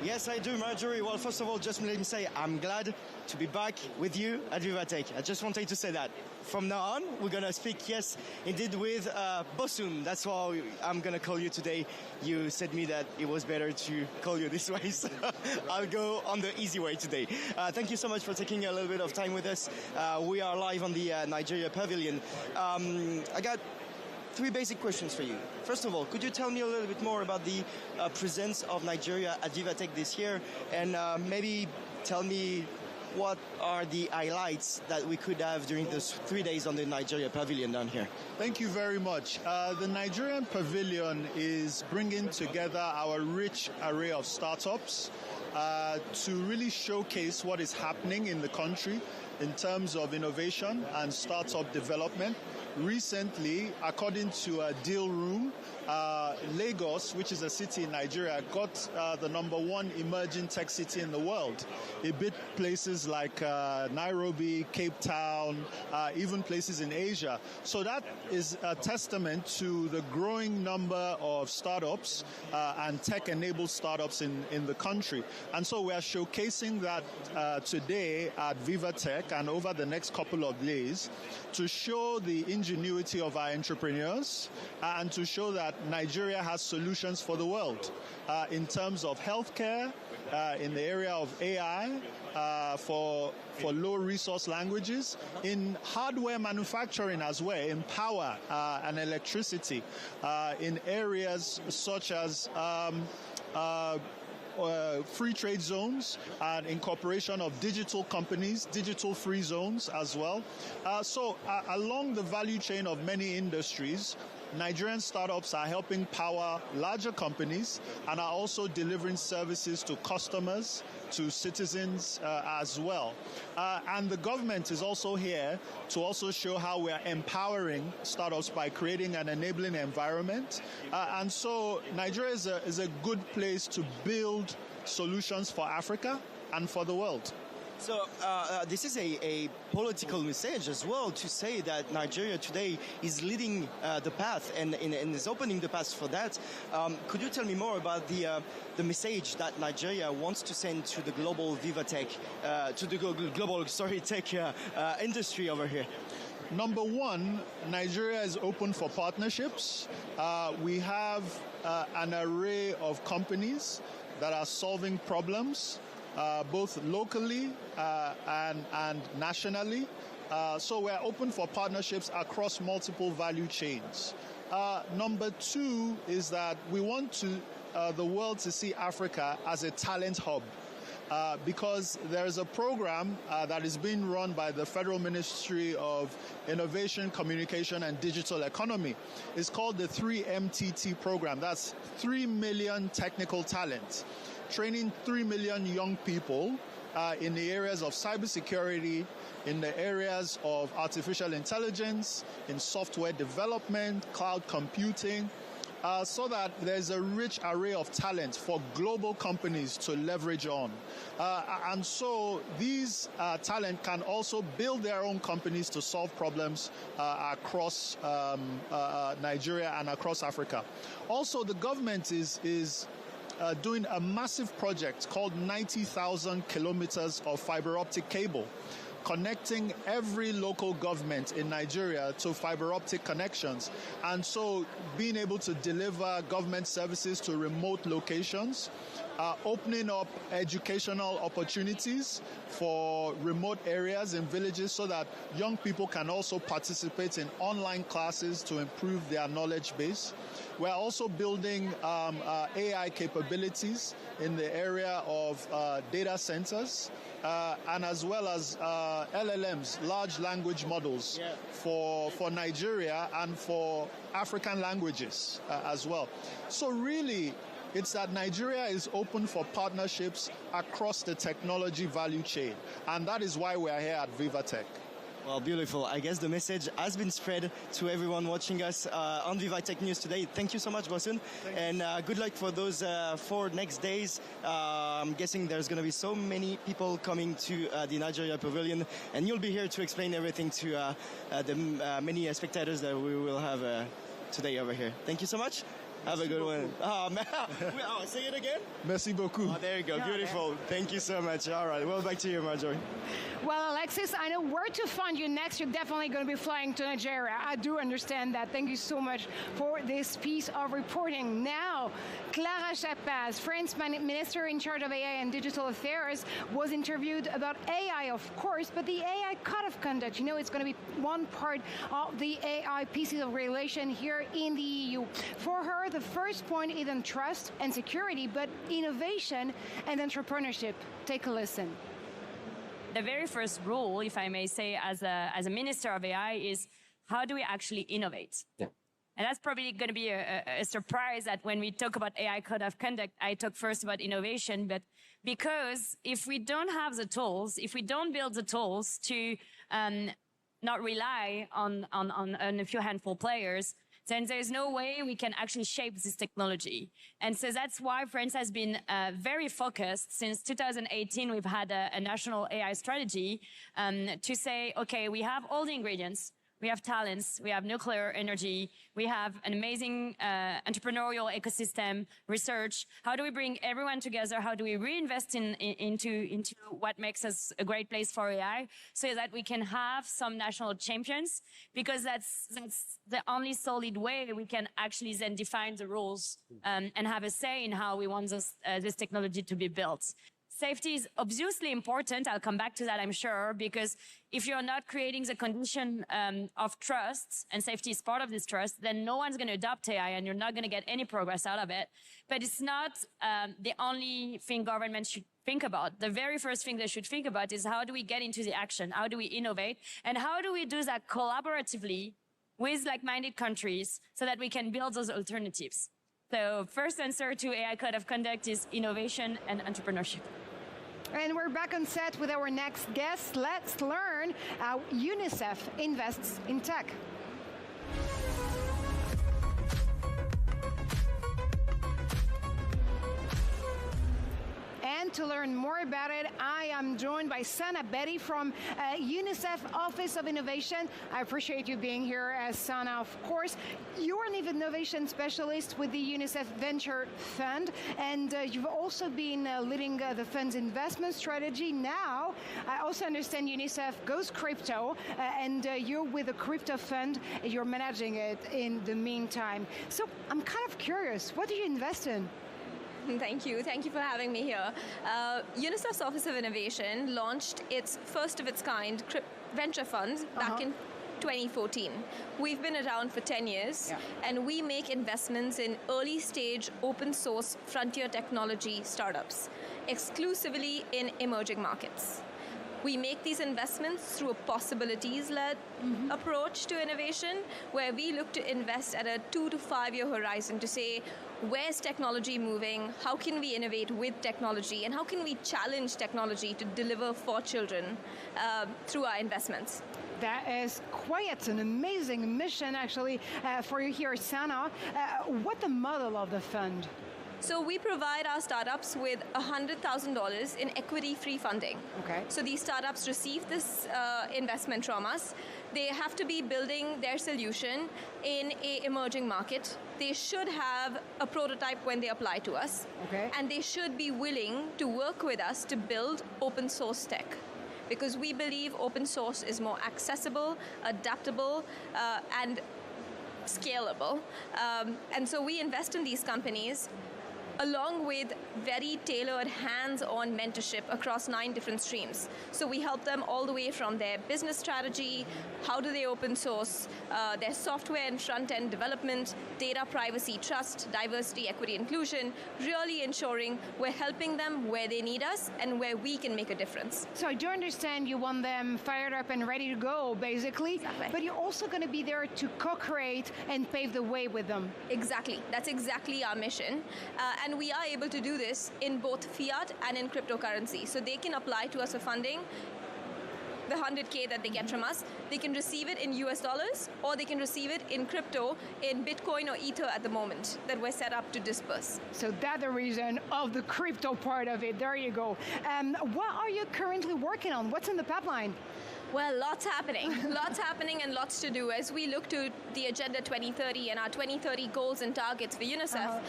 Yes, I do, Marjorie. Well, first of all, just let me say I'm glad to be back with you at VivaTech. I just wanted to say that. From now on, we're going to speak, yes, indeed, with Bosun. That's why I'm going to call you today. You said me that it was better to call you this way, so I'll go on the easy way today. Thank you so much for taking a little bit of time with us. We are live on the Nigeria Pavilion. I got 3 basic questions for you. First of all, could you tell me a little bit more about the presence of Nigeria at VivaTech this year, and maybe tell me what are the highlights that we could have during those 3 days on the Nigeria Pavilion down here? Thank you very much. The Nigerian Pavilion is bringing together our rich array of startups to really showcase what is happening in the country in terms of innovation and startup development. Recently, according to a deal room, Lagos, which is a city in Nigeria, got the #1 emerging tech city in the world. It beat places like Nairobi, Cape Town, even places in Asia. So that is a testament to the growing number of startups and tech-enabled startups in the country. And so we are showcasing that today at VivaTech and over the next couple of days to show the ingenuity of our entrepreneurs and to show that Nigeria has solutions for the world in terms of healthcare, in the area of AI, for low resource languages, in hardware manufacturing as well, in power and electricity, in areas such as free trade zones and incorporation of digital companies, digital free zones as well. So along the value chain of many industries, Nigerian startups are helping power larger companies and are also delivering services to customers, to citizens as well. And the government is also here to also show how we are empowering startups by creating an enabling environment. And so Nigeria is a good place to build solutions for Africa and for the world. So this is a political message as well, to say that Nigeria today is leading the path and is opening the path for that. Could you tell me more about the message that Nigeria wants to send to the global VivaTech, to the global tech industry over here? Number one, Nigeria is open for partnerships. We have an array of companies that are solving problems, both locally and nationally. So we're open for partnerships across multiple value chains. Number two is that we want the world to see Africa as a talent hub. Because there is a program that is being run by the Federal Ministry of Innovation, Communication and Digital Economy. It's called the 3MTT program. That's 3 million technical talent, training 3 million young people in the areas of cybersecurity, in the areas of artificial intelligence, in software development, cloud computing, so that there's a rich array of talent for global companies to leverage on. And so these talent can also build their own companies to solve problems across Nigeria and across Africa. Also, the government is doing a massive project called 90,000 kilometers of fiber optic cable, connecting every local government in Nigeria to fiber optic connections. And so being able to deliver government services to remote locations, opening up educational opportunities for remote areas and villages so that young people can also participate in online classes to improve their knowledge base. We're also building AI capabilities in the area of data centers, and as well as LLMs, large language models, for Nigeria and for African languages as well. So really, it's that Nigeria is open for partnerships across the technology value chain. And that is why we're here at VivaTech. Well, beautiful. I guess the message has been spread to everyone watching us on VivaTech News today. Thank you so much, Bosun. And good luck for those 4 next days. I'm guessing there's going to be so many people coming to the Nigeria Pavilion, and you'll be here to explain everything to the many spectators that we will have today over here. Thank you so much. Have a good one. Oh, man. Say it again. Merci beaucoup. Oh, there you go. Beautiful. Thank you so much. All right. Well, back to you, Marjorie. Well, Alexis, I know where to find you next. You're definitely going to be flying to Nigeria. I do understand that. Thank you so much for this piece of reporting. Now, Clara Chapaz, France's Minister in charge of AI and Digital Affairs, was interviewed about AI, of course, but the AI Code of Conduct. You know, it's going to be one part of the AI pieces of regulation here in the EU. For her, the first point isn't trust and security, but innovation and entrepreneurship. Take a listen. The very first rule, if I may say, as a minister of AI, is how do we actually innovate? Yeah. And that's probably going to be a surprise that when we talk about AI Code of Conduct, I talk first about innovation, but because if we don't have the tools, if we don't build the tools to not rely on a few handful players, then there's no way we can actually shape this technology. And so that's why France has been very focused. Since 2018, we've had a national AI strategy to say, okay, we have all the ingredients. We have talents, we have nuclear energy, we have an amazing entrepreneurial ecosystem, research. How do we bring everyone together? How do we reinvest into what makes us a great place for AI so that we can have some national champions? Because that's the only solid way we can actually then define the rules and have a say in how we want this technology to be built. Safety is obviously important. I'll come back to that, I'm sure, because if you're not creating the condition of trust, and safety is part of this trust, then no one's going to adopt AI and you're not going to get any progress out of it. But it's not the only thing governments should think about. The very first thing they should think about is how do we get into the action? How do we innovate? And how do we do that collaboratively with like-minded countries so that we can build those alternatives. So first answer to AI code of conduct is innovation and entrepreneurship. And we're back on set with our next guest. Let's learn how UNICEF invests in tech. And to learn more about it, I am joined by Sana Betty from UNICEF Office of Innovation. I appreciate you being here, Sana, of course. You're an innovation specialist with the UNICEF Venture Fund, and you've also been leading the fund's investment strategy. Now, I also understand UNICEF goes crypto, and you're with the crypto fund. You're managing it in the meantime. So I'm kind of curious, what do you invest in? Thank you. Thank you for having me here. UNICEF's Office of Innovation launched its first of its kind venture fund back in 2014. We've been around for 10 years, and we make investments in early stage open source frontier technology startups, exclusively in emerging markets. We make these investments through a possibilities-led approach to innovation, where we look to invest at a 2 to 5 year horizon to say, where's technology moving? How can we innovate with technology? And how can we challenge technology to deliver for children through our investments? That is quite an amazing mission, actually, for you here, Sana. What's the model of the fund? So we provide our startups with $100,000 in equity-free funding. Okay. So these startups receive this investment from us. They have to be building their solution in an emerging market. They should have a prototype when they apply to us. Okay. And they should be willing to work with us to build open source tech, because we believe open source is more accessible, adaptable, and scalable. And so we invest in these companies along with very tailored hands-on mentorship across 9 different streams. So we help them all the way from their business strategy, how do they open source, their software and front-end development, data privacy, trust, diversity, equity, inclusion, really ensuring we're helping them where they need us and where we can make a difference. So I do understand you want them fired up and ready to go, basically, but you're also going to be there to co-create and pave the way with them. Exactly. That's exactly our mission. And we are able to do this in both fiat and in cryptocurrency. So they can apply to us for funding. The $100K that they get from us, they can receive it in US dollars, or they can receive it in crypto, in Bitcoin or Ether at the moment that we're set up to disperse. So that's the reason of the crypto part of it. There you go. What are you currently working on? What's in the pipeline? Well, lots happening and lots to do. As we look to the Agenda 2030 and our 2030 goals and targets for UNICEF,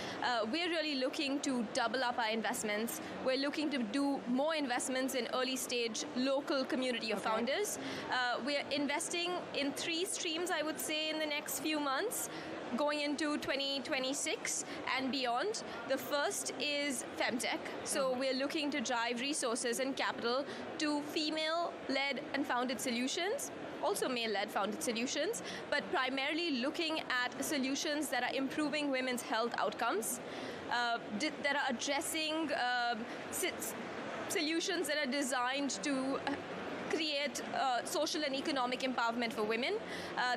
we're really looking to double up our investments. We're looking to do more investments in early stage local community of founders. We're investing in 3 streams, I would say, in the next few months, going into 2026 and beyond. The first is Femtech. So we're looking to drive resources and capital to female-led and founded solutions, also male-led founded solutions, but primarily looking at solutions that are improving women's health outcomes, that are addressing solutions that are designed to create social and economic empowerment for women.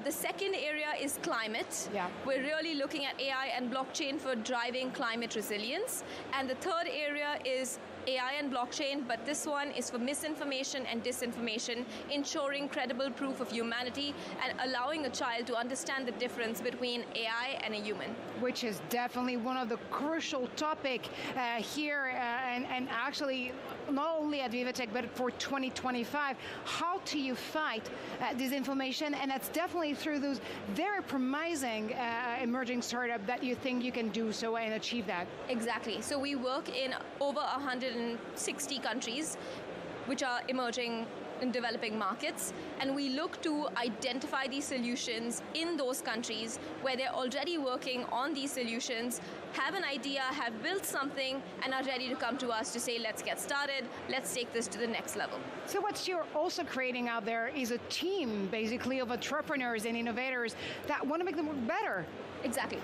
The second area is climate. We're really looking at AI and blockchain for driving climate resilience. And the third area is AI and blockchain, but this one is for misinformation and disinformation, ensuring credible proof of humanity and allowing a child to understand the difference between AI and a human. Which is definitely one of the crucial topics here, and actually not only at VivaTech, but for 2025. How do you fight disinformation? And that's definitely through those very promising emerging startups that you think you can do so and achieve that. Exactly. So we work in over 160 countries, which are emerging and developing markets, and we look to identify these solutions in those countries where they're already working on these solutions, have an idea, have built something, and are ready to come to us to say, let's get started, let's take this to the next level. So what you're also creating out there is a team, basically, of entrepreneurs and innovators that want to make them work better. Exactly.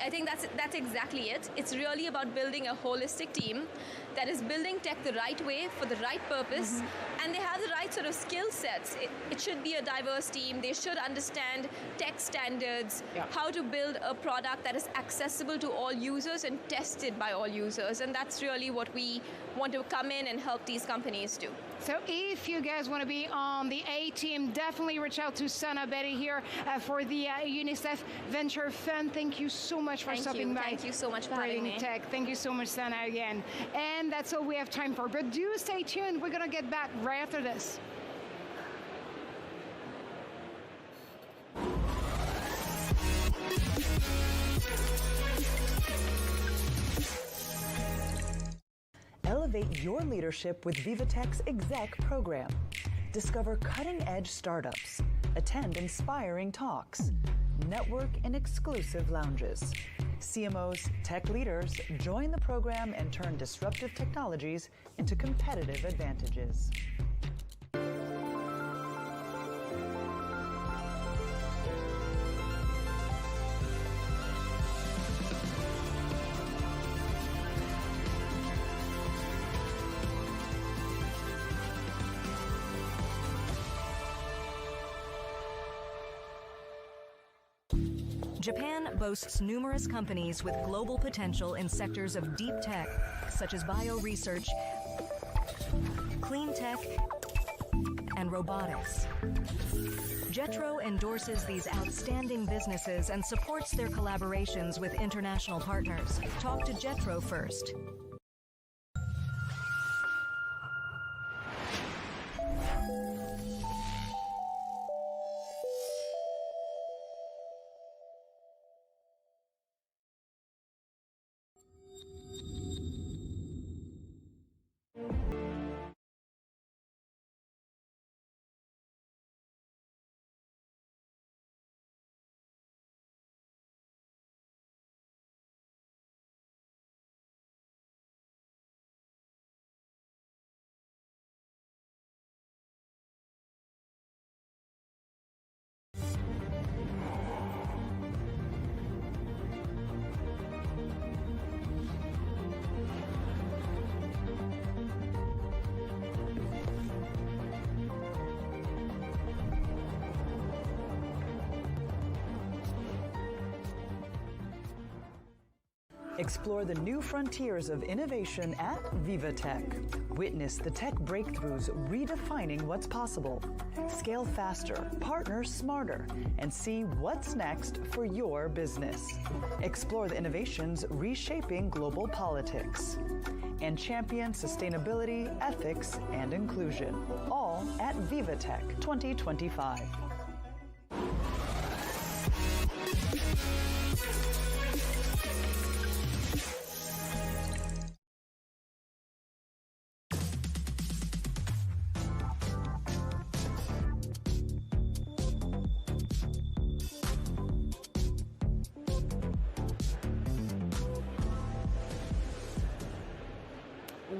I think that's exactly it. It's really about building a holistic team that is building tech the right way for the right purpose, and they have the right sort of skill sets. It should be a diverse team. They should understand tech standards, how to build a product that is accessible to all users and tested by all users. And that's really what we want to come in and help these companies do. So if you guys want to be on the A team, definitely reach out to Sana Betty here for the UNICEF Venture Fund. Thank you so much for stopping by. Thank you so much for having me. Tech. Thank you so much, Sana, again. And that's all we have time for. But do stay tuned. We're going to get back right after this. Elevate your leadership with VivaTech's Exec program. Discover cutting-edge startups. Attend inspiring talks. Network in exclusive lounges. CMOs, tech leaders, join the program and turn disruptive technologies into competitive advantages. Japan boasts numerous companies with global potential in sectors of deep tech, such as bio-research, clean tech, and robotics. JETRO endorses these outstanding businesses and supports their collaborations with international partners. Talk to JETRO first. Explore the new frontiers of innovation at VivaTech. Witness the tech breakthroughs redefining what's possible. Scale faster, partner smarter, and see what's next for your business. Explore the innovations reshaping global politics. And champion sustainability, ethics, and inclusion. All at VivaTech 2025.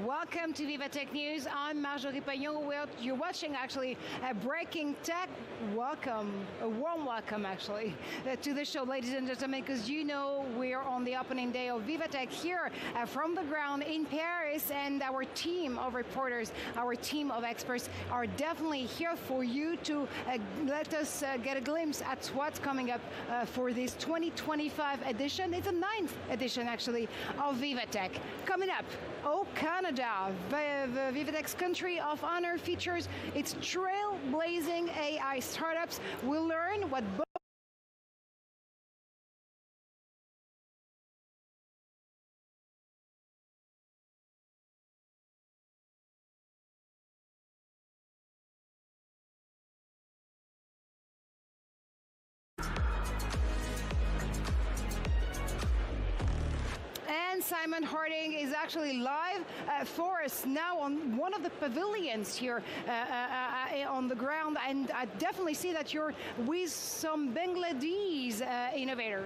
Welcome to VivaTech News. I'm Marjorie Payon. You're watching actually Breaking Tech. Welcome, a warm welcome actually to the show, ladies and gentlemen, because you know we're on the opening day of VivaTech here from the ground in Paris, and our team of reporters, our team of experts are definitely here for you to let us get a glimpse at what's coming up for this 2025 edition. It's the 9th edition actually of VivaTech. Coming up, Canada. VivaTech's Country of Honor features its trailblazing AI startups. We'll learn what Simon Harding is actually live for us now on one of the pavilions here on the ground, and I definitely see that you're with some Bangladeshi innovator.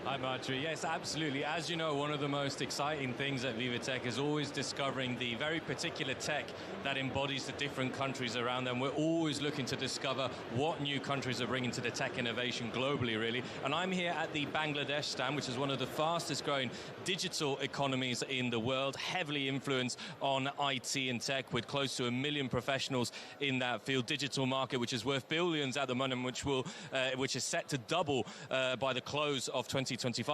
Hi, Marjorie. Yes, absolutely. As you know, one of the most exciting things at VivaTech is always discovering the very particular tech that embodies the different countries around them. We're always looking to discover what new countries are bringing to the tech innovation globally, really. And I'm here at the Bangladesh stand, which is one of the fastest growing digital economies in the world, heavily influenced on IT and tech, with close to 1 million professionals in that field. Digital market, which is worth billions at the moment, which is set to double by the close of 2025.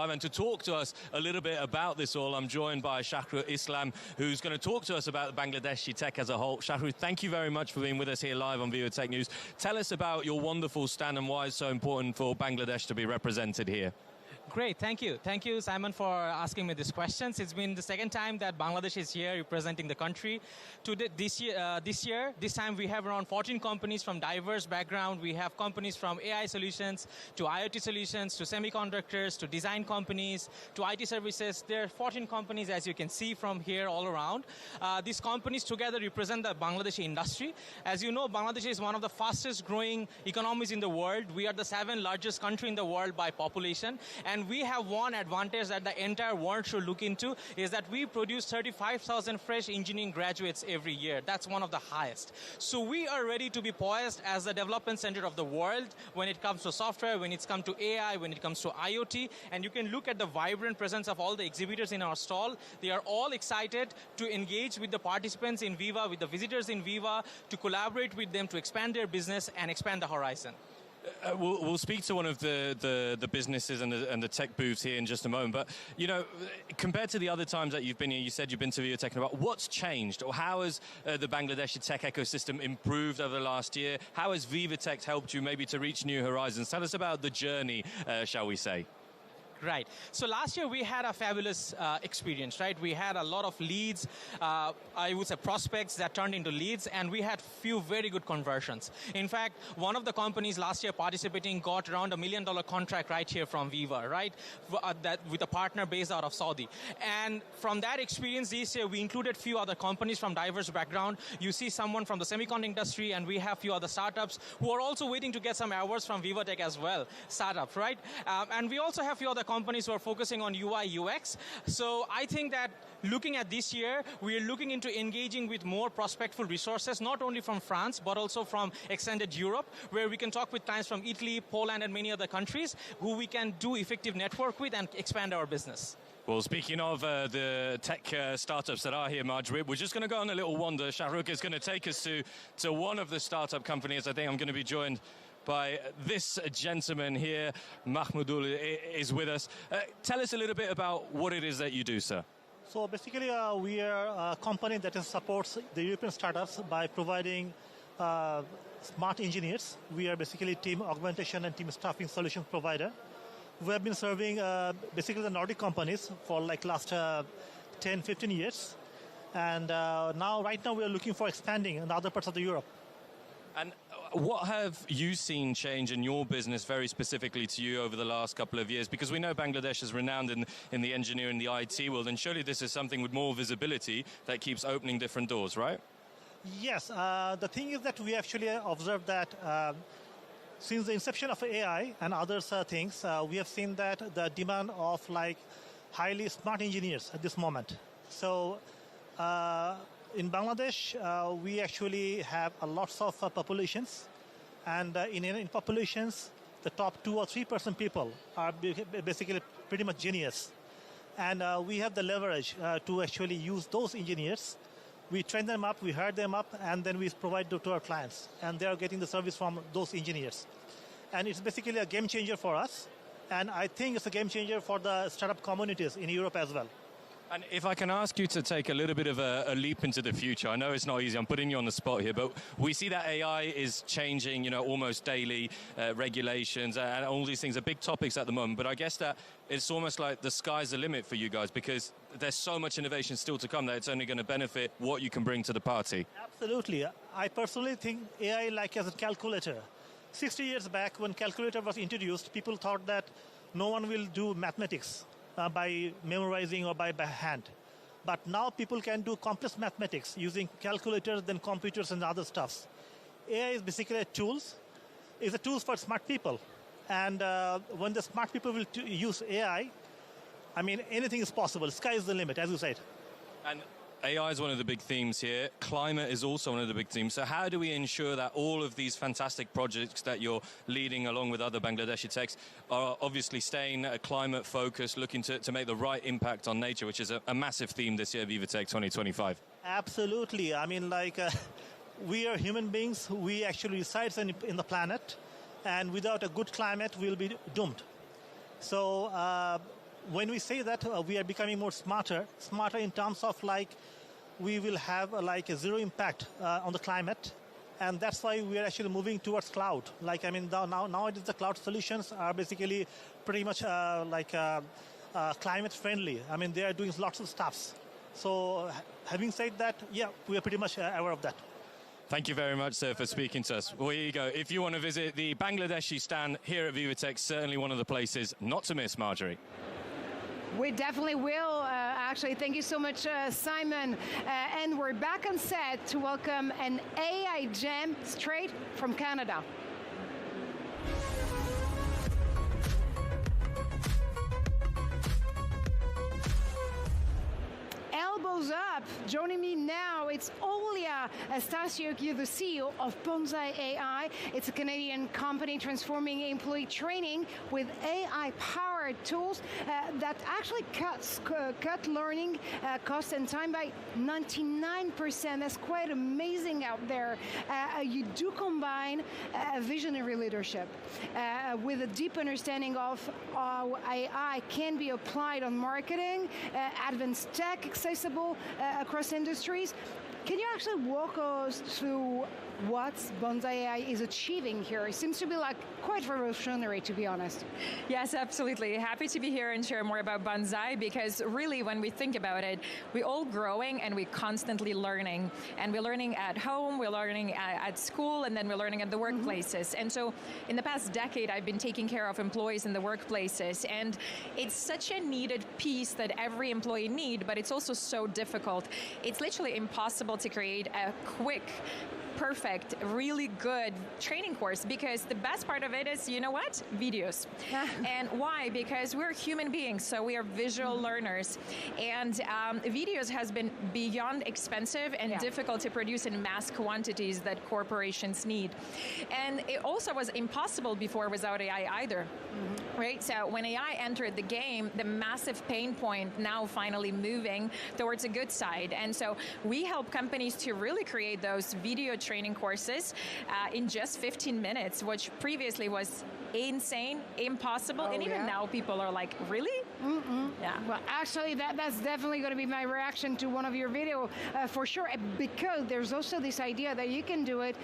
And to talk to us a little bit about this all, I'm joined by Shahru Islam, who's going to talk to us about Bangladeshi tech as a whole. Shahru, thank you very much for being with us here live on VivaTech News. Tell us about your wonderful stand and why it's so important for Bangladesh to be represented here. Great, thank you. Thank you, Simon, for asking me these questions. It's been the second time that Bangladesh is here representing the country. This time we have around 14 companies from diverse background. We have companies from AI solutions to IoT solutions to semiconductors to design companies to IT services. There are 14 companies, as you can see from here, all around. These companies together represent the Bangladeshi industry. As you know, Bangladesh is one of the fastest growing economies in the world. We are the 7th largest country in the world by population. And we have one advantage that the entire world should look into is that we produce 35,000 fresh engineering graduates every year. That's one of the highest. So we are ready to be poised as the development center of the world when it comes to software, when it comes to AI, when it comes to IoT. And you can look at the vibrant presence of all the exhibitors in our stall. They are all excited to engage with the participants in Viva, with the visitors in Viva, to collaborate with them to expand their business and expand the horizon. We'll speak to one of the businesses and the tech booths here in just a moment. But, you know, compared to the other times that you've been here, you said you've been to VivaTech, about what's changed, or how has the Bangladeshi tech ecosystem improved over the last year? How has VivaTech helped you maybe to reach new horizons? Tell us about the journey, shall we say. Right. So last year we had a fabulous experience, right? We had a lot of leads, I would say prospects that turned into leads, and we had few very good conversions. In fact, one of the companies last year participating got around $1 million contract right here from Viva, right? That with a partner based out of Saudi. And from that experience this year, we included few other companies from diverse background. You see someone from the semiconductor industry, and we have few other startups who are also waiting to get some awards from VivaTech as well, startups, right? And we also have few other companies who are focusing on UI, UX. So I think that looking at this year, we are looking into engaging with more prospectful resources, not only from France, but also from extended Europe, where we can talk with clients from Italy, Poland, and many other countries who we can do effective network with and expand our business. Well, speaking of the tech startups that are here, Marjorie, we're just going to go on a little wander. Shahrukh is going to take us to one of the startup companies. I think I'm going to be joined by this gentleman here. Mahmoudul is with us. Tell us a little bit about what it is that you do, sir. So basically, we are a company that supports the European startups by providing smart engineers. We are basically team augmentation and team staffing solution provider. We have been serving basically the Nordic companies for like last 10, 15 years. And right now we are looking for expanding in other parts of the Europe. And what have you seen change in your business very specifically to you over the last couple of years? Because we know Bangladesh is renowned in the engineering, the IT world, and surely this is something with more visibility that keeps opening different doors, right? Yes. The thing is that we actually observed that since the inception of AI and other things, we have seen that the demand of like highly smart engineers at this moment. So in Bangladesh, we actually have lots of populations, and in populations, the top 2 or 3% people are basically pretty much genius, and we have the leverage to actually use those engineers. We train them up, we hire them up, and then we provide them to our clients, and they are getting the service from those engineers, and it's basically a game changer for us, and I think it's a game changer for the startup communities in Europe as well. And if I can ask you to take a little bit of a leap into the future, I know it's not easy, I'm putting you on the spot here, but we see that AI is changing, you know, almost daily, regulations and all these things are big topics at the moment, but I guess that it's almost like the sky's the limit for you guys because there's so much innovation still to come that it's only going to benefit what you can bring to the party. Absolutely. I personally think AI like as a calculator. 60 years back when calculator was introduced, people thought that no one will do mathematics by memorizing or by hand. But now people can do complex mathematics using calculators, then computers and other stuffs. AI is basically a tool. It's a tool for smart people. And when the smart people will use AI, I mean, anything is possible. Sky is the limit, as you said. And AI is one of the big themes here. Climate is also one of the big themes. So how do we ensure that all of these fantastic projects that you're leading along with other Bangladeshi techs are obviously staying climate focused, looking to make the right impact on nature, which is a massive theme this year, VivaTech 2025? Absolutely. I mean, like, we are human beings. We actually reside in the planet. And without a good climate, we'll be doomed. So when we say that we are becoming more smarter in terms of like we will have like a zero impact on the climate, and that's why we are actually moving towards cloud. Like, I mean, nowadays the cloud solutions are basically pretty much climate friendly. I mean, they are doing lots of stuffs. So having said that, yeah, we are pretty much aware of that. Thank you very much, sir, for speaking to us. Well, here you go. If you want to visit the Bangladeshi stand here at VivaTech, certainly one of the places not to miss, Marjorie. We definitely will, actually. Thank you so much, Simon. And we're back on set to welcome an AI gem straight from Canada. Elbows up. Joining me now, it's Olia Stasiuk, the CEO of Bonsai AI. It's a Canadian company transforming employee training with AI-powered tools that actually cut learning cost and time by 99%. That's quite amazing out there. You do combine visionary leadership with a deep understanding of how AI can be applied on marketing, advanced tech, accessible across industries. Can you actually walk us through what Bonsai AI is achieving here? It seems to be like quite revolutionary, to be honest. Yes, absolutely. Happy to be here and share more about Bonsai, because really when we think about it, we're all growing and we're constantly learning. And we're learning at home, we're learning at school, and then we're learning at the workplaces. And so in the past decade, I've been taking care of employees in the workplaces. And it's such a needed piece that every employee needs, but it's also so difficult. It's literally impossible to create a quick, perfect, really good training course, because the best part of it is, you know what? Videos. And why? Because we're human beings, so we are visual learners. And videos has been beyond expensive and difficult to produce in mass quantities that corporations need. And it also was impossible before without AI either. Right? So when AI entered the game, the massive pain point now finally moving towards a good side. And so we help companies to really create those video training courses in just 15 minutes, which previously was insane, impossible, and even now people are like, really? Yeah. Well, actually, that's definitely going to be my reaction to one of your videos for sure, because there's also this idea that you can do it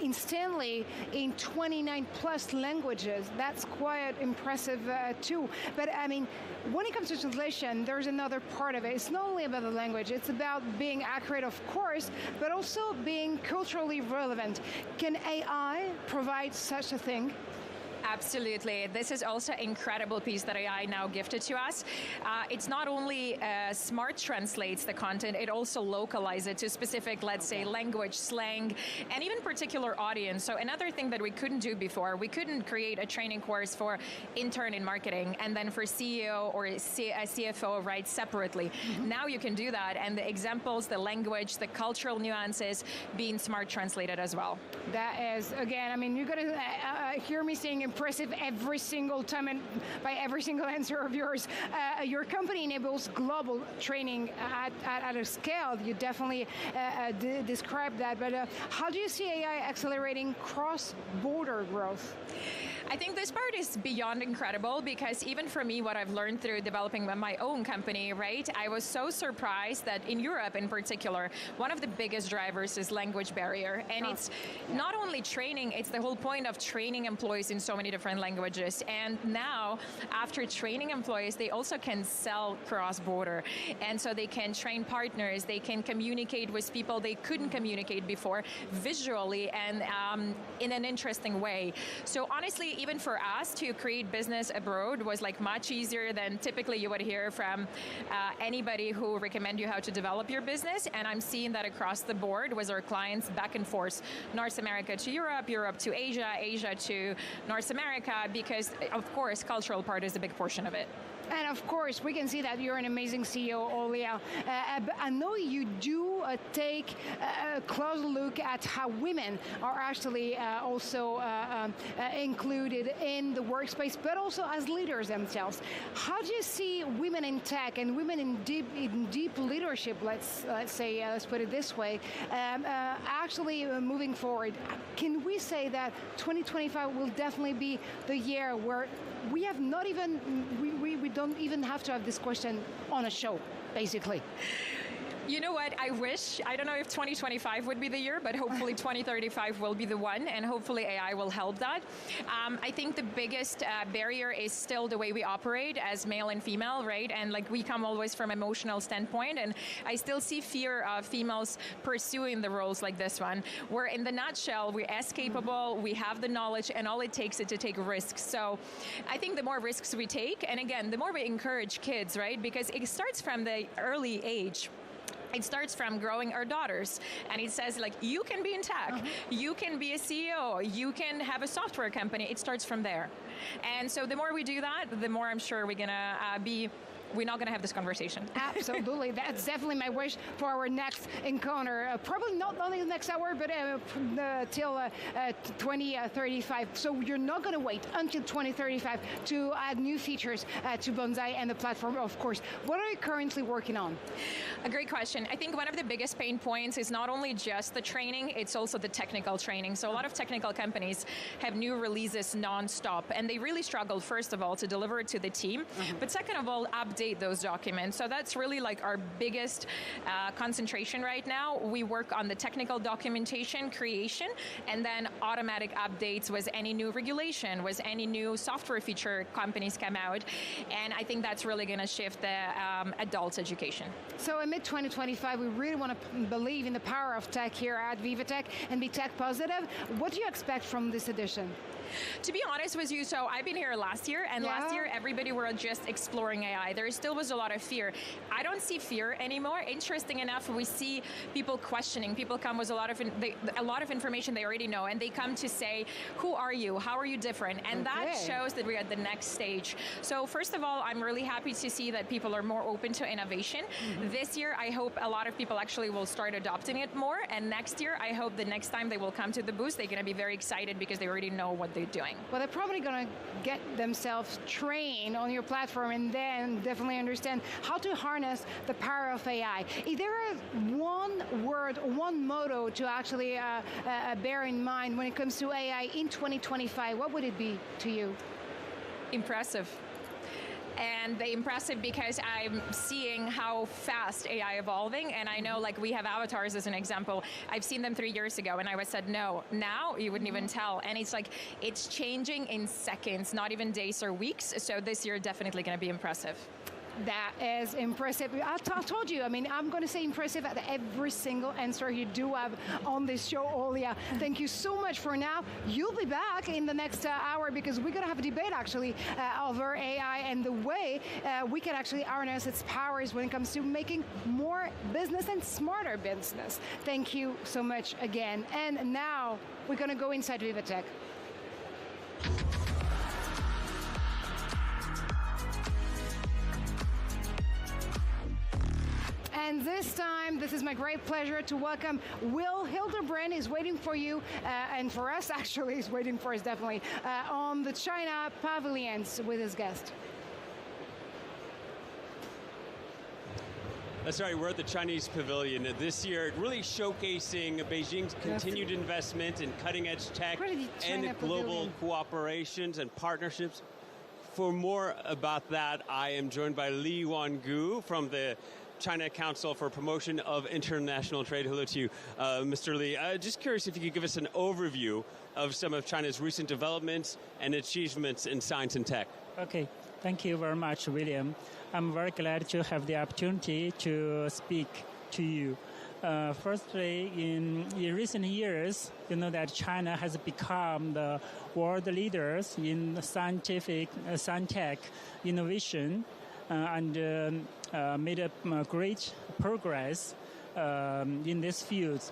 instantly in 29 plus languages. That's quite impressive too. But I mean, when it comes to translation, there's another part of it. It's not only about the language, it's about being accurate, of course, but also being culturally relevant. Can AI provide such a thing? Absolutely. This is also an incredible piece that AI now gifted to us. It's not only smart translates the content, it also localizes it to specific, let's say, language, slang, and even particular audience. So another thing that we couldn't do before, we couldn't create a training course for intern in marketing and then for CEO or a CFO, right, separately. Now you can do that, and the examples, the language, the cultural nuances being smart translated as well. That is, again, I mean, you're going to hear me saying impressive every single time and by every single answer of yours. Your company enables global training at a scale. You definitely described that, but how do you see AI accelerating cross-border growth? I think this part is beyond incredible, because even for me, what I've learned through developing my own company, right, I was so surprised that in Europe in particular, one of the biggest drivers is language barrier. And it's not only training, it's the whole point of training employees in so many different languages. And now, after training employees, they also can sell cross-border. And so they can train partners, they can communicate with people they couldn't communicate before visually and in an interesting way. So honestly, even for us to create business abroad was like much easier than typically you would hear from anybody who recommend you how to develop your business. And I'm seeing that across the board with our clients back and forth, North America to Europe, Europe to Asia, Asia to North America, because of course, cultural part is a big portion of it. And of course, we can see that you're an amazing CEO, Olia. I know you do take a close look at how women are actually also included in the workspace, but also as leaders themselves. How do you see women in tech and women in deep leadership? Let's put it this way. Actually, moving forward, can we say that 2025 will definitely be the year where we have not even we don't even have to have this question on a show, basically? You know what? I don't know if 2025 would be the year, but hopefully 2035 will be the one, and hopefully AI will help that. I think the biggest barrier is still the way we operate as male and female, right? And like we come always from emotional standpoint, and I still see fear of females pursuing the roles like this one, where in the nutshell, we're as capable, we have the knowledge, and all it takes is to take risks. So I think the more risks we take, and again, the more we encourage kids, right? Because it starts from the early age. It starts from growing our daughters, and it says like, you can be in tech, you can be a CEO, you can have a software company. It starts from there. And so the more we do that, the more I'm sure we're gonna we're not going to have this conversation. Absolutely. That's definitely my wish for our next encounter. Probably not only the next hour, but till 2035. So you're not going to wait until 2035 to add new features to Bonsai and the platform, of course. What are you currently working on? A great question. I think one of the biggest pain points is not only just the training, it's also the technical training. So a lot of technical companies have new releases nonstop, and they really struggle, first of all, to deliver it to the team, but second of all, update those documents. So that's really like our biggest concentration right now. We work on the technical documentation creation, and then automatic updates with any new regulation, with any new software feature companies come out. And I think that's really going to shift the adult education. So in mid-2025, we really want to believe in the power of tech here at VivaTech and be tech positive. What do you expect from this edition? To be honest with you, so I've been here last year, and last year everybody were just exploring AI. There still was a lot of fear. I don't see fear anymore. Interesting enough, we see people questioning. People come with a lot of information they already know, and they come to say, who are you? How are you different? And that shows that we're at the next stage. So first of all, I'm really happy to see that people are more open to innovation. This year, I hope a lot of people actually will start adopting it more. And next year, I hope the next time they will come to the booth, they're going to be very excited because they already know what they're doing. Well, they're probably going to get themselves trained on your platform and then definitely understand how to harness the power of AI. Is there one word, one motto to actually bear in mind when it comes to AI in 2025? What would it be to you? Impressive. And they impressive because I'm seeing how fast AI evolving, and I know like we have avatars as an example. I've seen them 3 years ago, and I was said no. Now you wouldn't even tell, and it's like it's changing in seconds, not even days or weeks. So this year definitely going to be impressive. That is impressive. I told you, I mean, I'm going to say impressive at every single answer you do have on this show, Olia. Thank you so much for now. You'll be back in the next hour because we're going to have a debate, actually, over AI and the way we can actually harness its powers when it comes to making more business and smarter business. Thank you so much again. And now we're going to go inside VivaTech. And this time, this is my great pleasure to welcome Will Hildebrand. Is waiting for you, and for us, actually, is waiting for us, definitely, on the China pavilions with his guest. That's right, we're at the Chinese Pavilion this year, really showcasing Beijing's continued investment in cutting-edge tech and global cooperations and partnerships. For more about that, I am joined by Li Yuangu from the China Council for Promotion of International Trade. Hello to you, Mr. Li. Just curious if you could give us an overview of some of China's recent developments and achievements in science and tech. Okay, thank you very much, William. I'm very glad to have the opportunity to speak to you. Firstly, in recent years, you know that China has become the world leaders in scientific, science-tech innovation and made a great progress in this field.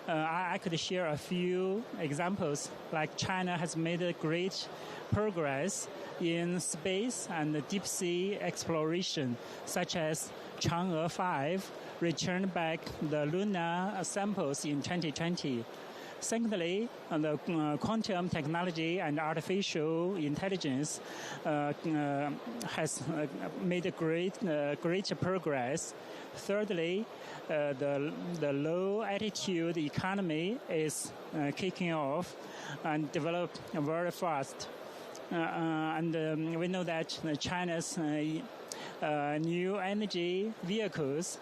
I could share a few examples, like China has made a great progress in space and deep sea exploration, such as Chang'e 5 returned back the lunar samples in 2020. Secondly, the quantum technology and artificial intelligence has made a great progress. Thirdly, the low altitude economy is kicking off and developed very fast. And we know that China's new energy vehicles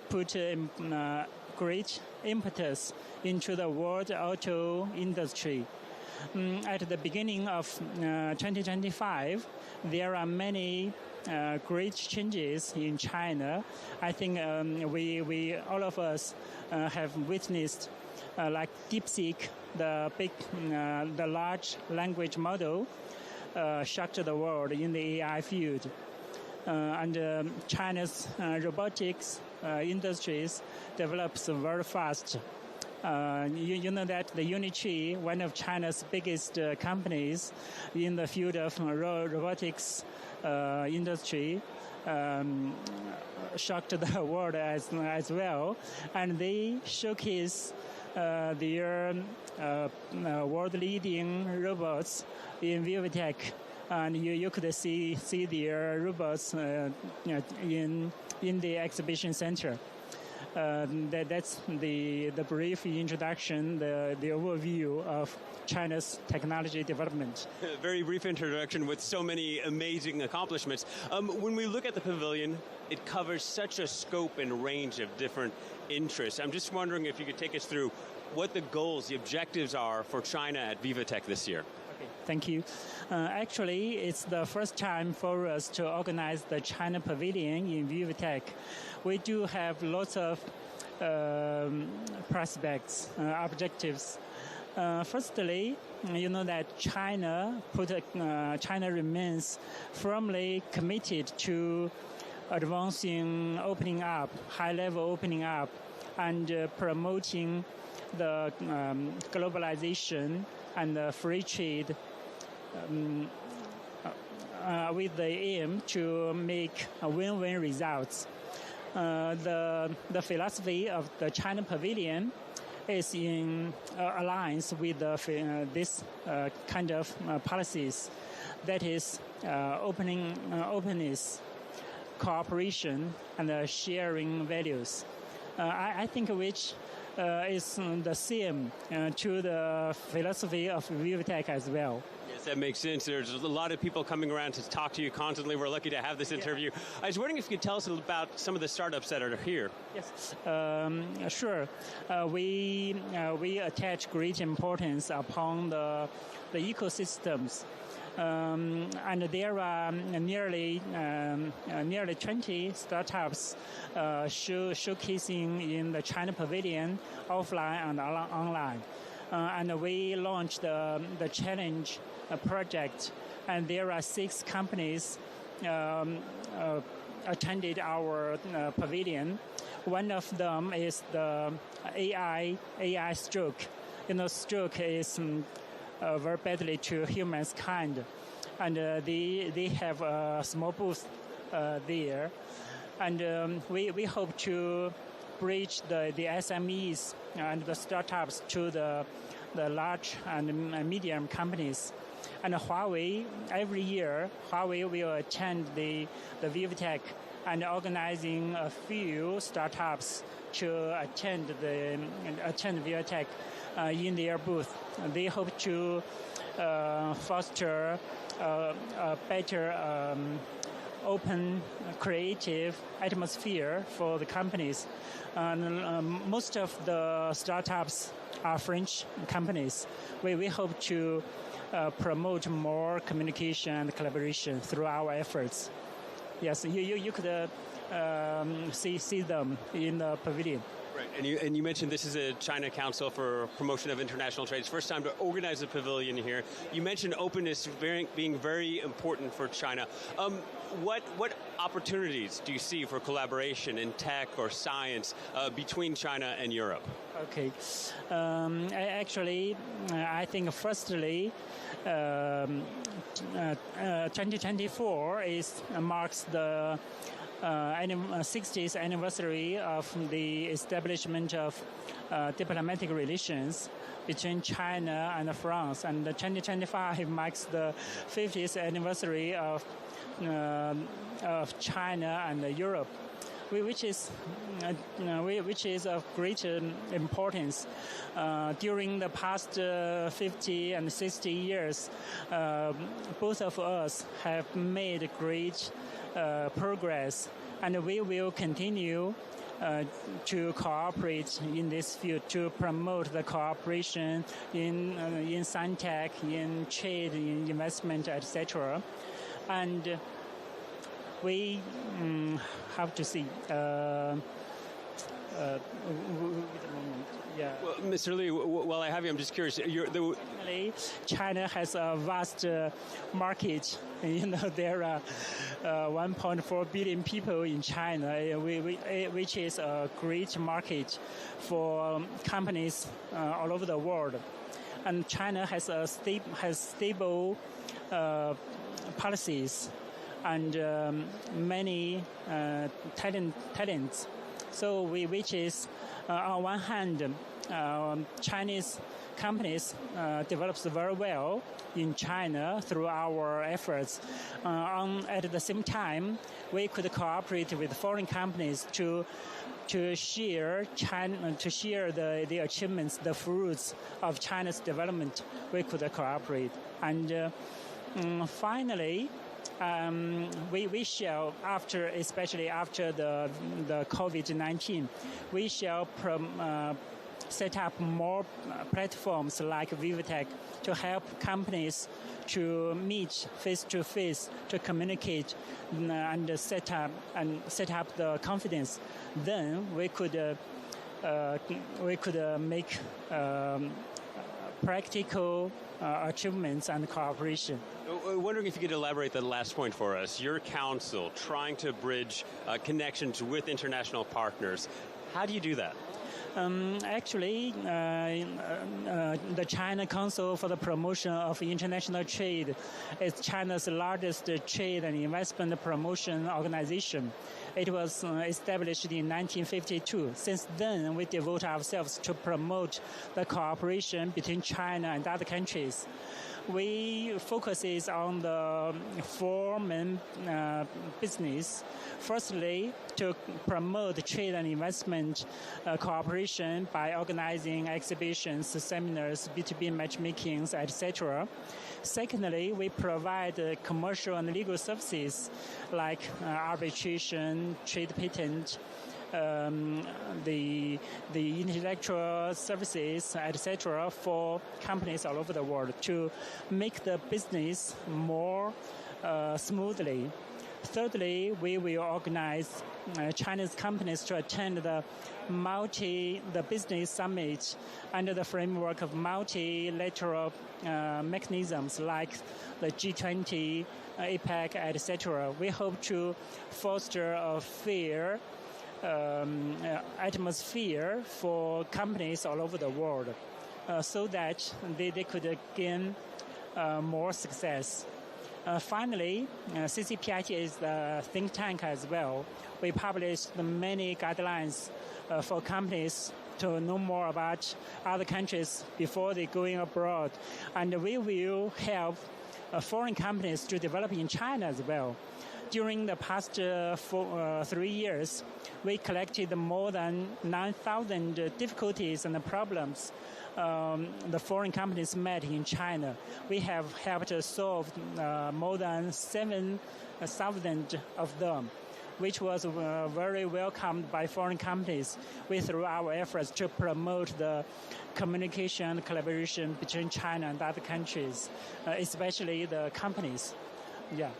put great impetus into the world auto industry. At the beginning of 2025, there are many great changes in China. I think we all of us have witnessed like DeepSeek, the large language model, shocked the world in the AI field. And China's robotics industries develops very fast. You know that the Unitree, one of China's biggest companies in the field of robotics industry, shocked the world as well, and they showcase their world-leading robots in VivaTech, and you could see their robots in the exhibition center. That's the brief introduction, the overview of China's technology development. A very brief introduction with so many amazing accomplishments. When we look at the pavilion, it covers such a scope and range of different interests. I'm just wondering if you could take us through what the goals, the objectives are for China at VivaTech this year. Thank you. Actually, it's the first time for us to organize the China Pavilion in VivaTech. We do have lots of prospects, objectives. Firstly, you know that China remains firmly committed to advancing opening up, high-level opening up, and promoting the globalization and free trade with the aim to make win-win results. The philosophy of the China Pavilion is in alliance with this kind of policies, that is openness, cooperation, and sharing values. I think which is the same to the philosophy of VivaTech as well. Yes, that makes sense. There's a lot of people coming around to talk to you constantly. We're lucky to have this interview. I was wondering if you could tell us about some of the startups that are here. Yes, sure. We attach great importance upon the ecosystems. And there are nearly 20 startups showcasing in the China Pavilion, offline and online. And we launched the challenge project, and there are 6 companies attended our pavilion. One of them is the AI stroke. You know, stroke is very badly to humankind, and they have a small booth there, and we hope to bridge the SMEs and the startups to the large and medium companies. And Huawei, every year, Huawei will attend the VivaTech and organizing a few startups to attend VivaTech in their booth. They hope to foster a better open, creative atmosphere for the companies. Most of the startups are French companies. We hope to promote more communication and collaboration through our efforts. Yes, you could see them in the pavilion. Right. And you mentioned this is a China Council for Promotion of International Trade. It's the first time to organize a pavilion here. You mentioned openness being very important for China. What opportunities do you see for collaboration in tech or science between China and Europe? Okay. Actually, I think firstly, 2024 marks the 60th anniversary of the establishment of diplomatic relations between China and France, and 2025 marks the 50th anniversary of China and Europe, which is of great importance. During the past 50 and 60 years, both of us have made great progress, and we will continue to cooperate in this field to promote the cooperation in science, in trade, in investment, etc. And we have to see. Yeah. Well, Mr. Li, while I have you, I'm just curious. China has a vast market. There are 1.4 billion people in China, which is a great market for companies all over the world. And China has stable policies and many talents. So which is on one hand, Chinese companies develops very well in China through our efforts. At the same time, we could cooperate with foreign companies to share the achievements, the fruits of China's development. We could cooperate, and finally. We shall, especially after the COVID-19, we shall set up more platforms like VivaTech to help companies to meet face-to-face, to communicate and set up the confidence. Then we could make practical achievements and cooperation. Wondering if you could elaborate the last point for us. Your council trying to bridge connections with international partners. How do you do that? Actually, the China Council for the Promotion of International Trade is China's largest trade and investment promotion organization. It was established in 1952. Since then, we devote ourselves to promote the cooperation between China and other countries. We focuses on the four main business. Firstly, to promote trade and investment cooperation by organizing exhibitions, seminars, B2B matchmakings, etc. Secondly, we provide commercial and legal services like arbitration, trade patent, the intellectual services, etc., for companies all over the world to make the business more smoothly. Thirdly, we will organize Chinese companies to attend the business summit under the framework of multilateral mechanisms like the G20, APEC, etc. We hope to foster a fair atmosphere for companies all over the world so that they could gain more success. Finally, CCPIT is the think tank as well. We published many guidelines for companies to know more about other countries before they going abroad. And we will help foreign companies to develop in China as well. During the past 3 years, we collected more than 9,000 difficulties and problems the foreign companies met in China. We have helped solve more than 7,000 of them, which was very welcomed by foreign companies through our efforts to promote the communication and collaboration between China and other countries, especially the companies. Yeah,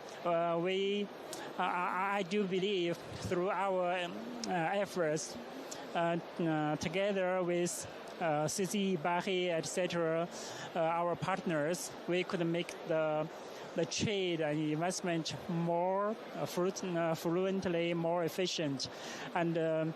I do believe through our efforts, together with CC, Barry, etc., our partners, we could make the trade and investment more fluently, more efficient, and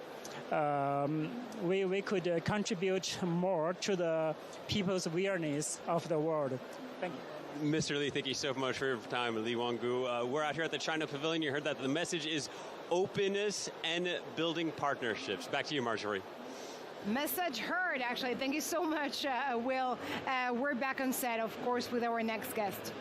we could contribute more to the people's awareness of the world. Thank you. Mr. Li, thank you so much for your time. Li Wanggu. We're out here at the China Pavilion. You heard that the message is openness and building partnerships. Back to you, Marjorie. Message heard, actually. Thank you so much, Will. We're back on set, of course, with our next guest.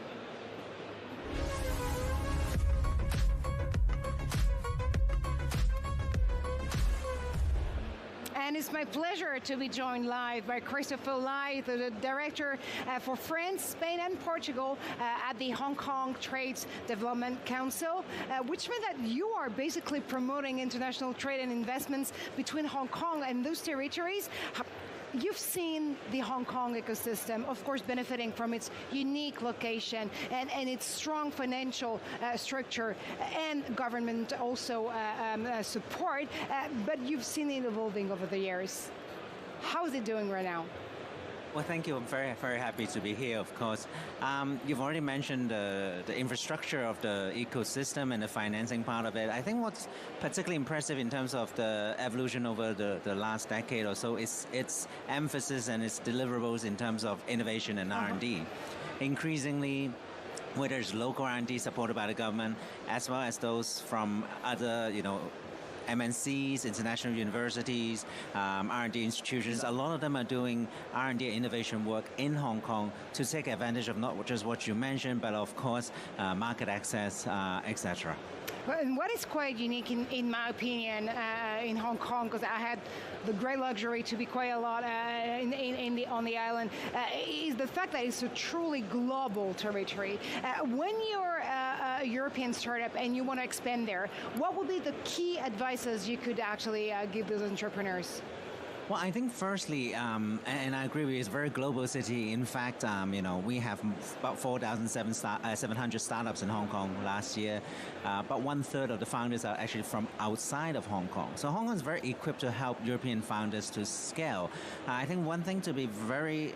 And it's my pleasure to be joined live by Christopher Lai, the Director for France, Spain, and Portugal at the Hong Kong Trades Development Council, which means that you are basically promoting international trade and investments between Hong Kong and those territories. You've seen the Hong Kong ecosystem, of course, benefiting from its unique location and its strong financial structure and government also support, but you've seen it evolving over the years. How is it doing right now? Well, thank you. I'm very, very happy to be here, of course. You've already mentioned the infrastructure of the ecosystem and the financing part of it. I think what's particularly impressive in terms of the evolution over the last decade or so is its emphasis and its deliverables in terms of innovation and R&D. Increasingly, whether it's local R&D supported by the government, as well as those from other, MNCs, international universities, R&D institutions, a lot of them are doing R&D and innovation work in Hong Kong to take advantage of not just what you mentioned, but of course, market access, etc. And what is quite unique, in my opinion, in Hong Kong, because I had the great luxury to be quite a lot on the island, is the fact that it's a truly global territory. When you're a European startup and you want to expand there, what would be the key advices you could actually give those entrepreneurs? Well, I think firstly, and I agree with you, it's a very global city. In fact, we have about 4,700 startups in Hong Kong last year. About 1/3 of the founders are actually from outside of Hong Kong. So Hong Kong is very equipped to help European founders to scale. I think one thing to be very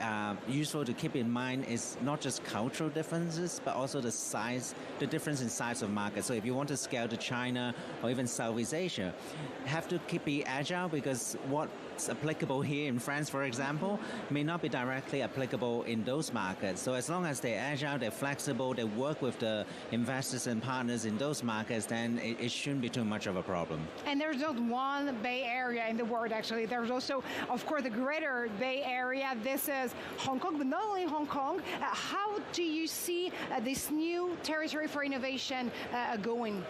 useful to keep in mind is not just cultural differences, but also the difference in size of market. So if you want to scale to China or even Southeast Asia, have to be agile, because what's applicable here in France, for example, may not be directly applicable in those markets. So as long as they're agile, they're flexible, they work with the investors and partners in those markets, then it shouldn't be too much of a problem. And there's not one Bay Area in the world, actually. There's also, of course, the greater Bay Area. This is Hong Kong, but not only Hong Kong. How do you see this new territory for innovation going?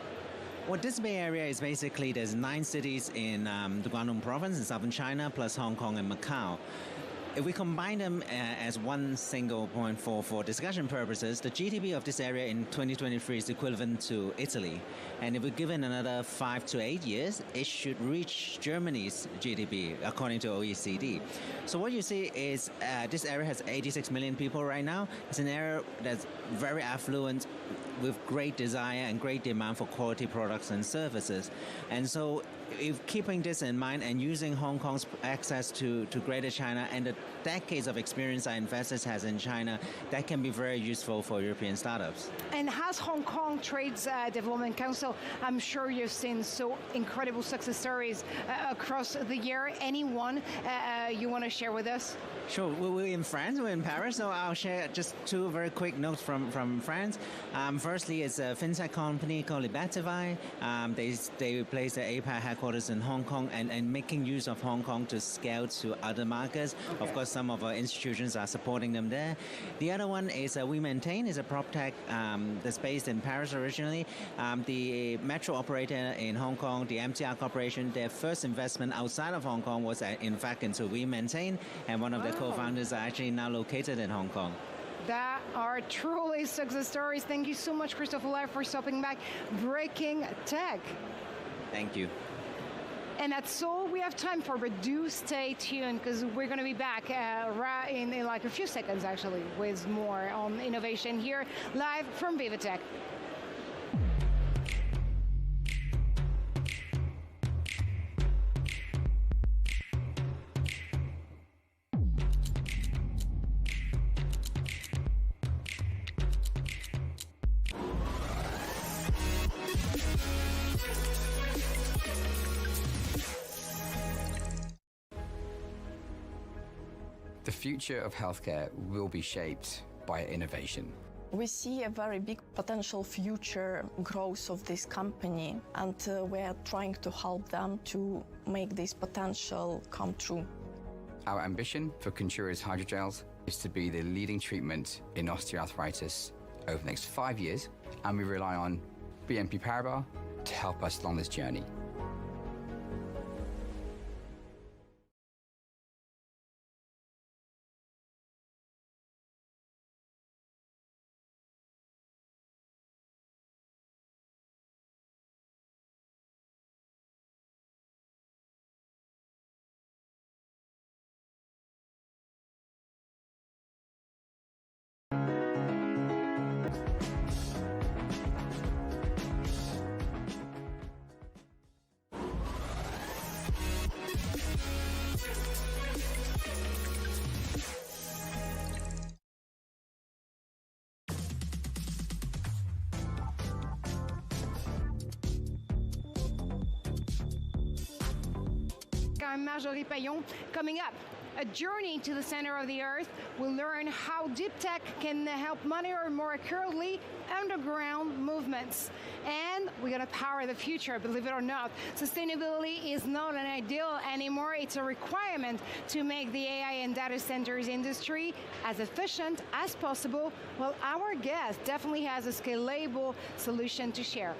Well, this Bay Area is basically, there's 9 cities in the Guangdong province in southern China, plus Hong Kong and Macau. If we combine them as one single point for discussion purposes, the GDP of this area in 2023 is equivalent to Italy. And if we give it another 5 to 8 years, it should reach Germany's GDP, according to OECD. So what you see is this area has 86 million people right now. It's an area that's very affluent, with great desire and great demand for quality products and services. And so if keeping this in mind and using Hong Kong's access to Greater China and the decades of experience our investors has in China, that can be very useful for European startups. And has Hong Kong Trades Development Council, I'm sure you've seen so incredible success stories across the year. Anyone you want to share with us? Sure. We're in France, we're in Paris, so I'll share just 2 very quick notes from France. Firstly, it's a fintech company called VivaTech. They place their APAC headquarters in Hong Kong and making use of Hong Kong to scale to other markets. Okay. Of course, some of our institutions are supporting them there. The other one is We Maintain, is a prop tech that's based in Paris originally. The metro operator in Hong Kong, the MTR Corporation, their first investment outside of Hong Kong was in fact into We Maintain, and one of the co-founders are actually now located in Hong Kong. That are truly success stories. Thank you so much, Christopher Lai, for stopping by Breaking Tech. Thank you. And that's all we have time for, but do stay tuned, because we're going to be back right in like a few seconds, actually, with more on innovation here, live from VivaTech. The future of healthcare will be shaped by innovation. We see a very big potential future growth of this company, and we're trying to help them to make this potential come true. Our ambition for Contura's hydrogels is to be the leading treatment in osteoarthritis over the next 5 years, and we rely on BNP Paribas to help us along this journey. I'm Marjorie Payon. Coming up, a journey to the center of the Earth. We'll learn how deep tech can help monitor more accurately underground movements. And we're going to power the future, believe it or not. Sustainability is not an ideal anymore. It's a requirement to make the AI and data centers industry as efficient as possible. Well, our guest definitely has a scalable solution to share.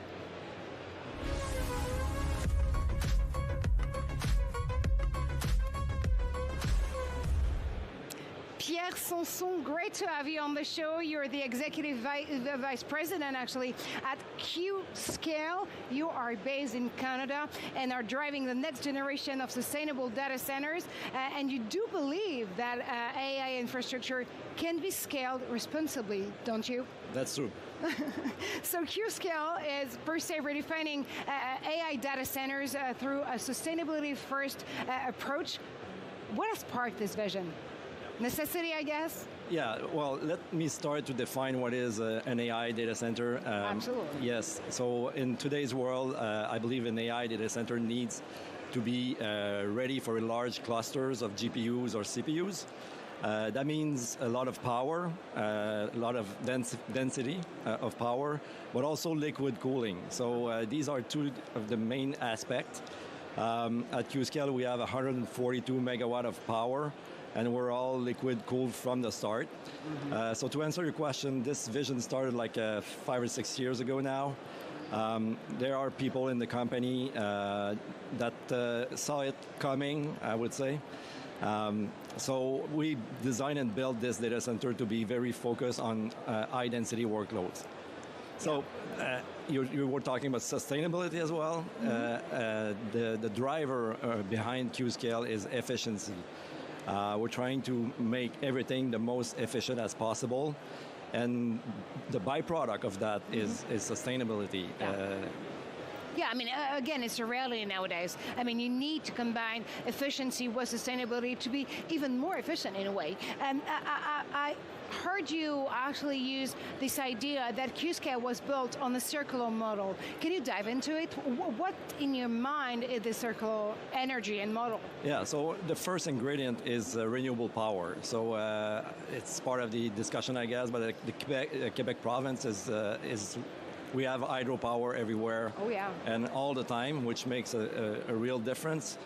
Pierre Sanson, great to have you on the show. You're the executive vice president, actually, at Qscale. You are based in Canada and are driving the next generation of sustainable data centers. And you do believe that AI infrastructure can be scaled responsibly, don't you? That's true. So Qscale is per se redefining AI data centers through a sustainability-first approach. What has sparked this vision? Necessity, I guess? Yeah, well, let me start to define what is an AI data center. Absolutely. Yes, so in today's world, I believe an AI data center needs to be ready for large clusters of GPUs or CPUs. That means a lot of power, a lot of density of power, but also liquid cooling. So these are two of the main aspects. At Qscale, we have 142 megawatt of power, and we're all liquid cooled from the start. Mm-hmm. So to answer your question, this vision started like 5 or 6 years ago now. There are people in the company that saw it coming, I would say. So we designed and built this data center to be very focused on high density workloads. So you were talking about sustainability as well. Mm-hmm. The driver behind Qscale is efficiency. We're trying to make everything the most efficient as possible, and the byproduct of that is sustainability. Yeah, I mean, again, it's a reality nowadays. I mean, you need to combine efficiency with sustainability to be even more efficient in a way. And I heard you actually use this idea that Qscale was built on the circular model. Can you dive into it? What in your mind is the circular energy and model? Yeah, so the first ingredient is renewable power. So it's part of the discussion, I guess, but the Quebec province is we have hydropower everywhere. Oh, yeah. And all the time, which makes a real difference.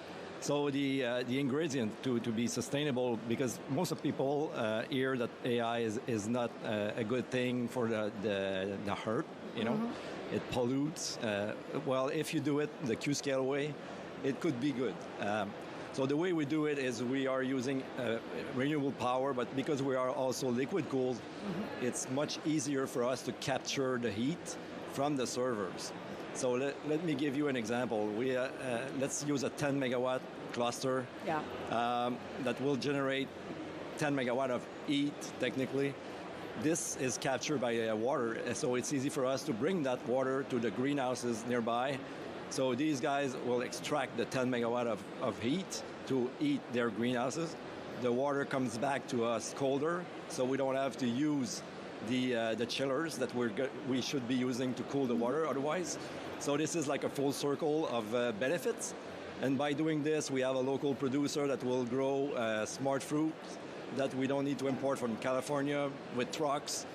So the ingredient to be sustainable, because most of people hear that AI is not a good thing for the earth, you know, mm-hmm. It pollutes. Well, if you do it the Qscale way, it could be good. So the way we do it is we are using renewable power, but because we are also liquid cooled, mm-hmm. It's much easier for us to capture the heat from the servers. So let me give you an example. We let's use a 10 megawatt cluster that will generate 10 megawatt of heat technically. This is captured by water, so it's easy for us to bring that water to the greenhouses nearby. So these guys will extract the 10 megawatt of heat to heat their greenhouses. The water comes back to us colder, so we don't have to use the chillers that we should be using to cool the water otherwise. So this is like a full circle of benefits. And by doing this, we have a local producer that will grow smart fruit that we don't need to import from California with trucks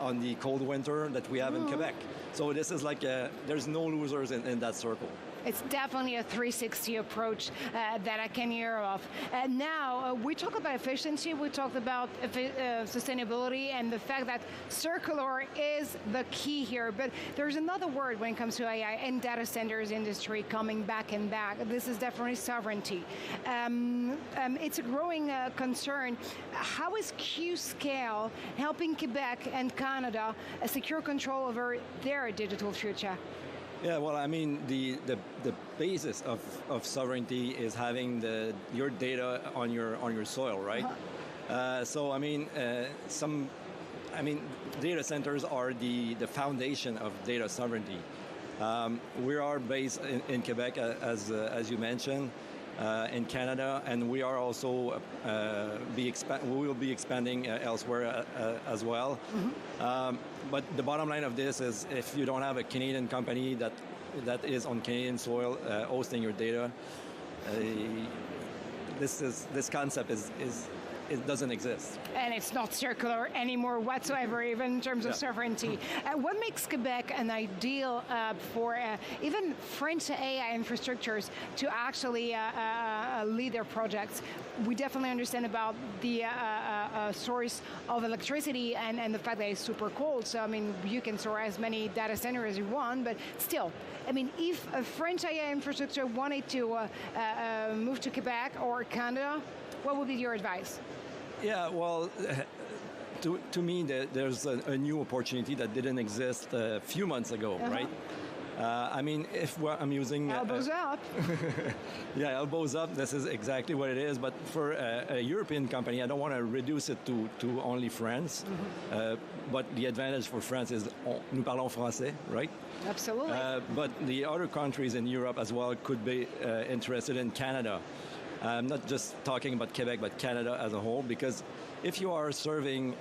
on the cold winter that we have in Quebec. So this is like there's no losers in that circle. It's definitely a 360 approach that I can hear of. And now we talk about efficiency, we talked about sustainability and the fact that circular is the key here. But there's another word when it comes to AI and data centers industry coming back and back. This is definitely sovereignty. It's a growing concern. How is Qscale helping Quebec and Canada secure control over their digital future? Yeah, well, I mean, the basis of sovereignty is having your data on your soil, right? So I mean, data centers are the foundation of data sovereignty. We are based in Quebec, as you mentioned, in Canada, and we are also we will be expanding elsewhere as well. But the bottom line of this is, if you don't have a Canadian company that is on Canadian soil hosting your data, this concept it doesn't exist. And it's not circular anymore whatsoever, even in terms of sovereignty. What makes Quebec an ideal for even French AI infrastructures to actually lead their projects? We definitely understand about the source of electricity and the fact that it's super cold. So, I mean, you can store as many data centers as you want, but still, I mean, if a French AI infrastructure wanted to move to Quebec or Canada, what would be your advice? Yeah, well, to me, there's a new opportunity that didn't exist a few months ago, right? I mean, if I'm using... Elbows up. Yeah, elbows up, this is exactly what it is. But for a European company, I don't want to reduce it to only France. But the advantage for France is nous parlons français, right? Absolutely. But the other countries in Europe as well could be interested in Canada. I'm not just talking about Quebec, but Canada as a whole, because if you are serving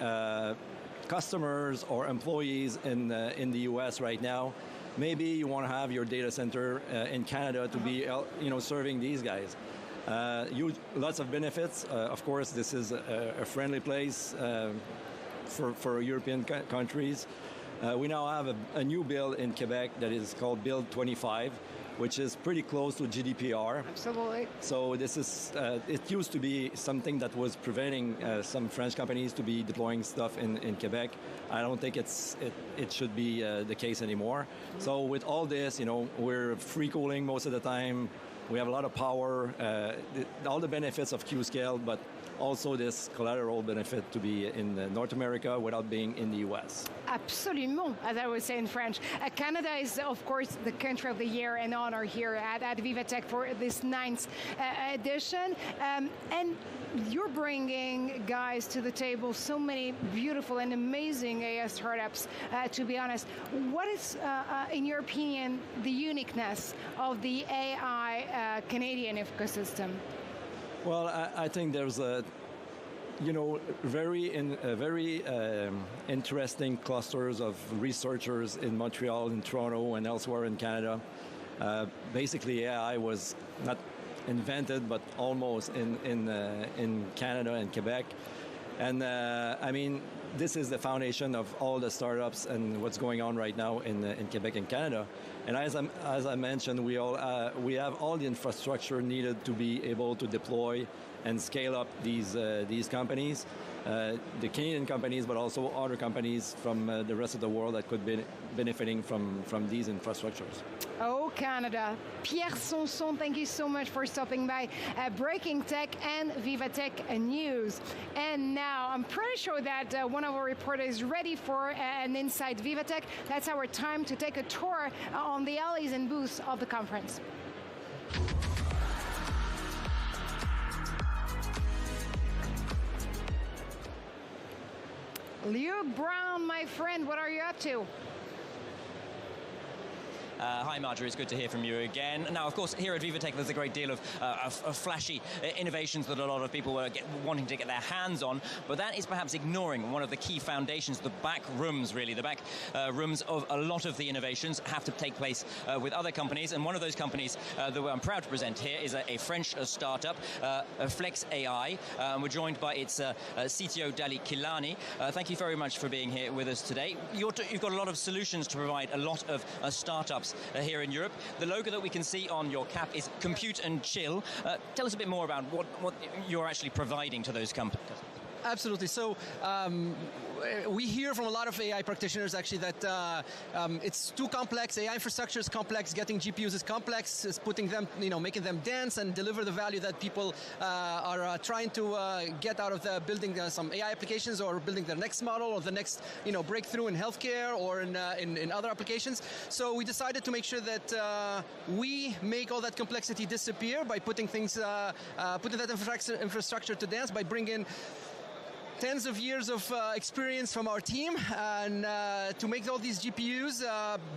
customers or employees in the U.S. right now, maybe you want to have your data center in Canada to be serving these guys. Lots of benefits. Of course, this is a friendly place for European countries. We now have a new bill in Quebec that is called Bill 25, which is pretty close to GDPR. Absolutely. So this is, it used to be something that was preventing some French companies to be deploying stuff in Quebec. I don't think it should be the case anymore. So with all this, we're free cooling most of the time. We have a lot of power, all the benefits of Qscale, but also this collateral benefit to be in North America without being in the US. Absolument, as I would say in French. Canada is, of course, the country of the year and honor here at VivaTech for this 9th edition. And you're bringing, guys, to the table so many beautiful and amazing AI startups, to be honest. What is, in your opinion, the uniqueness of the AI Canadian ecosystem? Well, I think there's very interesting clusters of researchers in Montreal, in Toronto, and elsewhere in Canada. Basically, AI was not invented, but almost in Canada and Quebec. And I mean, this is the foundation of all the startups and what's going on right now in Quebec and Canada. And as I mentioned, we have all the infrastructure needed to be able to deploy and scale up these companies, the Canadian companies, but also other companies from the rest of the world that could be benefiting from these infrastructures. Oh, Canada. Pierre Sanson, thank you so much for stopping by Breaking Tech and VivaTech News. And now I'm pretty sure that one of our reporters is ready for an Inside VivaTech. That's our time to take a tour on the alleys and booths of the conference. Luke Brown, my friend, what are you up to? Hi, Marjorie. It's good to hear from you again. Now, of course, here at VivaTech, there's a great deal of flashy innovations that a lot of people are wanting to get their hands on, but that is perhaps ignoring one of the key foundations, the back rooms, really. The back rooms of a lot of the innovations have to take place with other companies, and one of those companies that I'm proud to present here is a French startup, Flex AI. We're joined by its CTO, Dali Kilani. Thank you very much for being here with us today. You've got a lot of solutions to provide a lot of startups here in Europe. The logo that we can see on your cap is Compute and Chill. Tell us a bit more about what you're actually providing to those companies. Absolutely. So we hear from a lot of AI practitioners actually that it's too complex. AI infrastructure is complex. Getting GPUs is complex. It's putting them, making them dense and deliver the value that people are trying to get out of the building some AI applications or building their next model or the next, breakthrough in healthcare or in other applications. So we decided to make sure that we make all that complexity disappear by putting things, putting that infrastructure to dance, by bringing tens of years of experience from our team and to make all these GPUs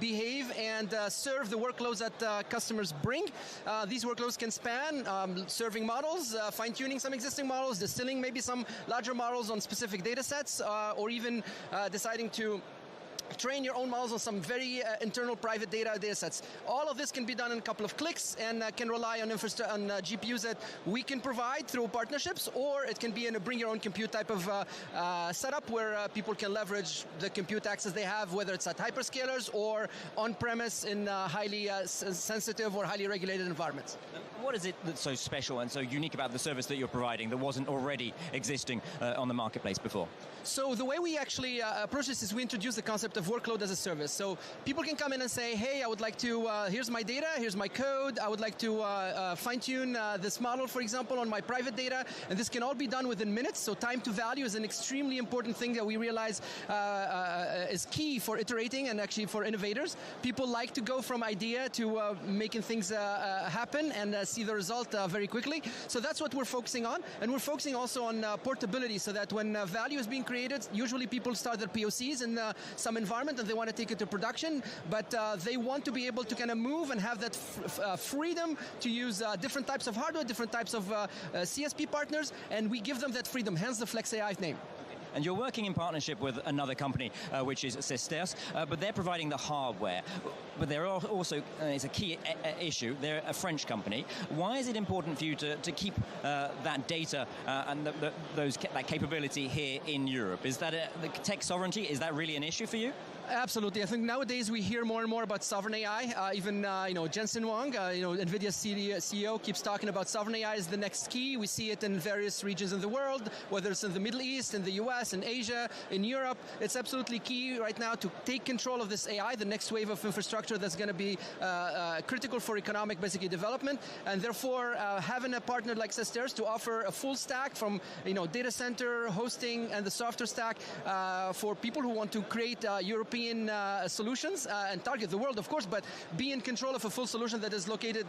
behave and serve the workloads that customers bring. These workloads can span serving models, fine-tuning some existing models, distilling maybe some larger models on specific data sets, or even deciding to train your own models on some very internal private data sets. All of this can be done in a couple of clicks and can rely on GPUs that we can provide through partnerships, or it can be in a bring your own compute type of setup where people can leverage the compute access they have, whether it's at hyperscalers or on-premise in highly sensitive or highly regulated environments. What is it that's so special and so unique about the service that you're providing that wasn't already existing on the marketplace before? So the way we actually approach this is we introduce the concept of workload as a service. So people can come in and say, hey, I would like to, here's my data, here's my code, I would like to fine-tune this model, for example, on my private data, and this can all be done within minutes. So time to value is an extremely important thing that we realize is key for iterating and actually for innovators. People like to go from idea to making things happen and see the result very quickly. So that's what we're focusing on, and we're focusing also on portability, so that when value is being created, usually people start their POCs in some environment and they want to take it to production, but they want to be able to kind of move and have that freedom to use different types of hardware, different types of CSP partners, and we give them that freedom, hence the Flex AI name. And you're working in partnership with another company, which is Cesters, but they're providing the hardware. But there are also, it's a key issue, they're a French company. Why is it important for you to keep that data and that capability here in Europe? Is that the tech sovereignty, is that really an issue for you? Absolutely. I think nowadays we hear more and more about sovereign AI. Even Jensen Huang, NVIDIA's CEO, keeps talking about sovereign AI as the next key. We see it in various regions in the world, whether it's in the Middle East, in the US, in Asia, in Europe. It's absolutely key right now to take control of this AI, the next wave of infrastructure that's going to be critical for economic, basically, development. And therefore, having a partner like Cesters to offer a full stack from data center, hosting, and the software stack for people who want to create European solutions and target the world, of course, but be in control of a full solution that is located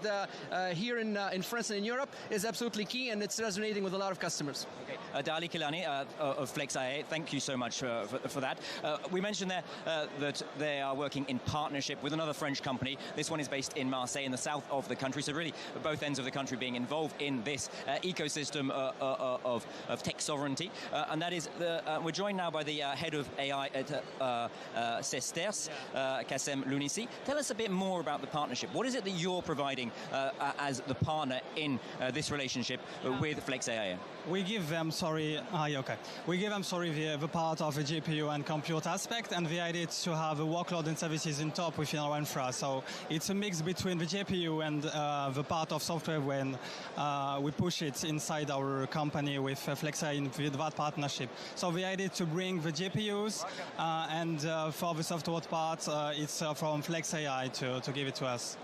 here in France and in Europe is absolutely key, and it's resonating with a lot of customers. Okay. Dali Kilani of Flex AI, thank you so much for that. We mentioned there that they are working in partnership with another French company. This one is based in Marseille, in the south of the country, so really both ends of the country being involved in this ecosystem of tech sovereignty. And that is, we're joined now by the head of AI at Cesters, Kassem Lounisi. Tell us a bit more about the partnership. What is it that you're providing as the partner in this relationship with Flex AI? We give them, we give them, the part of the GPU and compute aspect, and the idea is to have a workload and services in top within our infra. So it's a mix between the GPU and the part of software when we push it inside our company with Flex AI with that partnership. So the idea is to bring the GPUs and for the software part, it's from Flex AI to give it to us.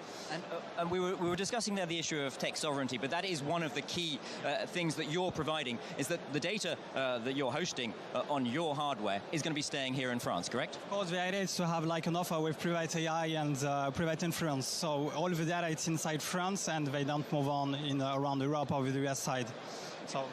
And we were discussing there the issue of tech sovereignty, but that is one of the key things that you're providing, is that the data that you're hosting on your hardware is going to be staying here in France, correct? Of course, the idea is to have like an offer with private AI and private inference. So all the data is inside France, and they don't move on around Europe or the US side. So.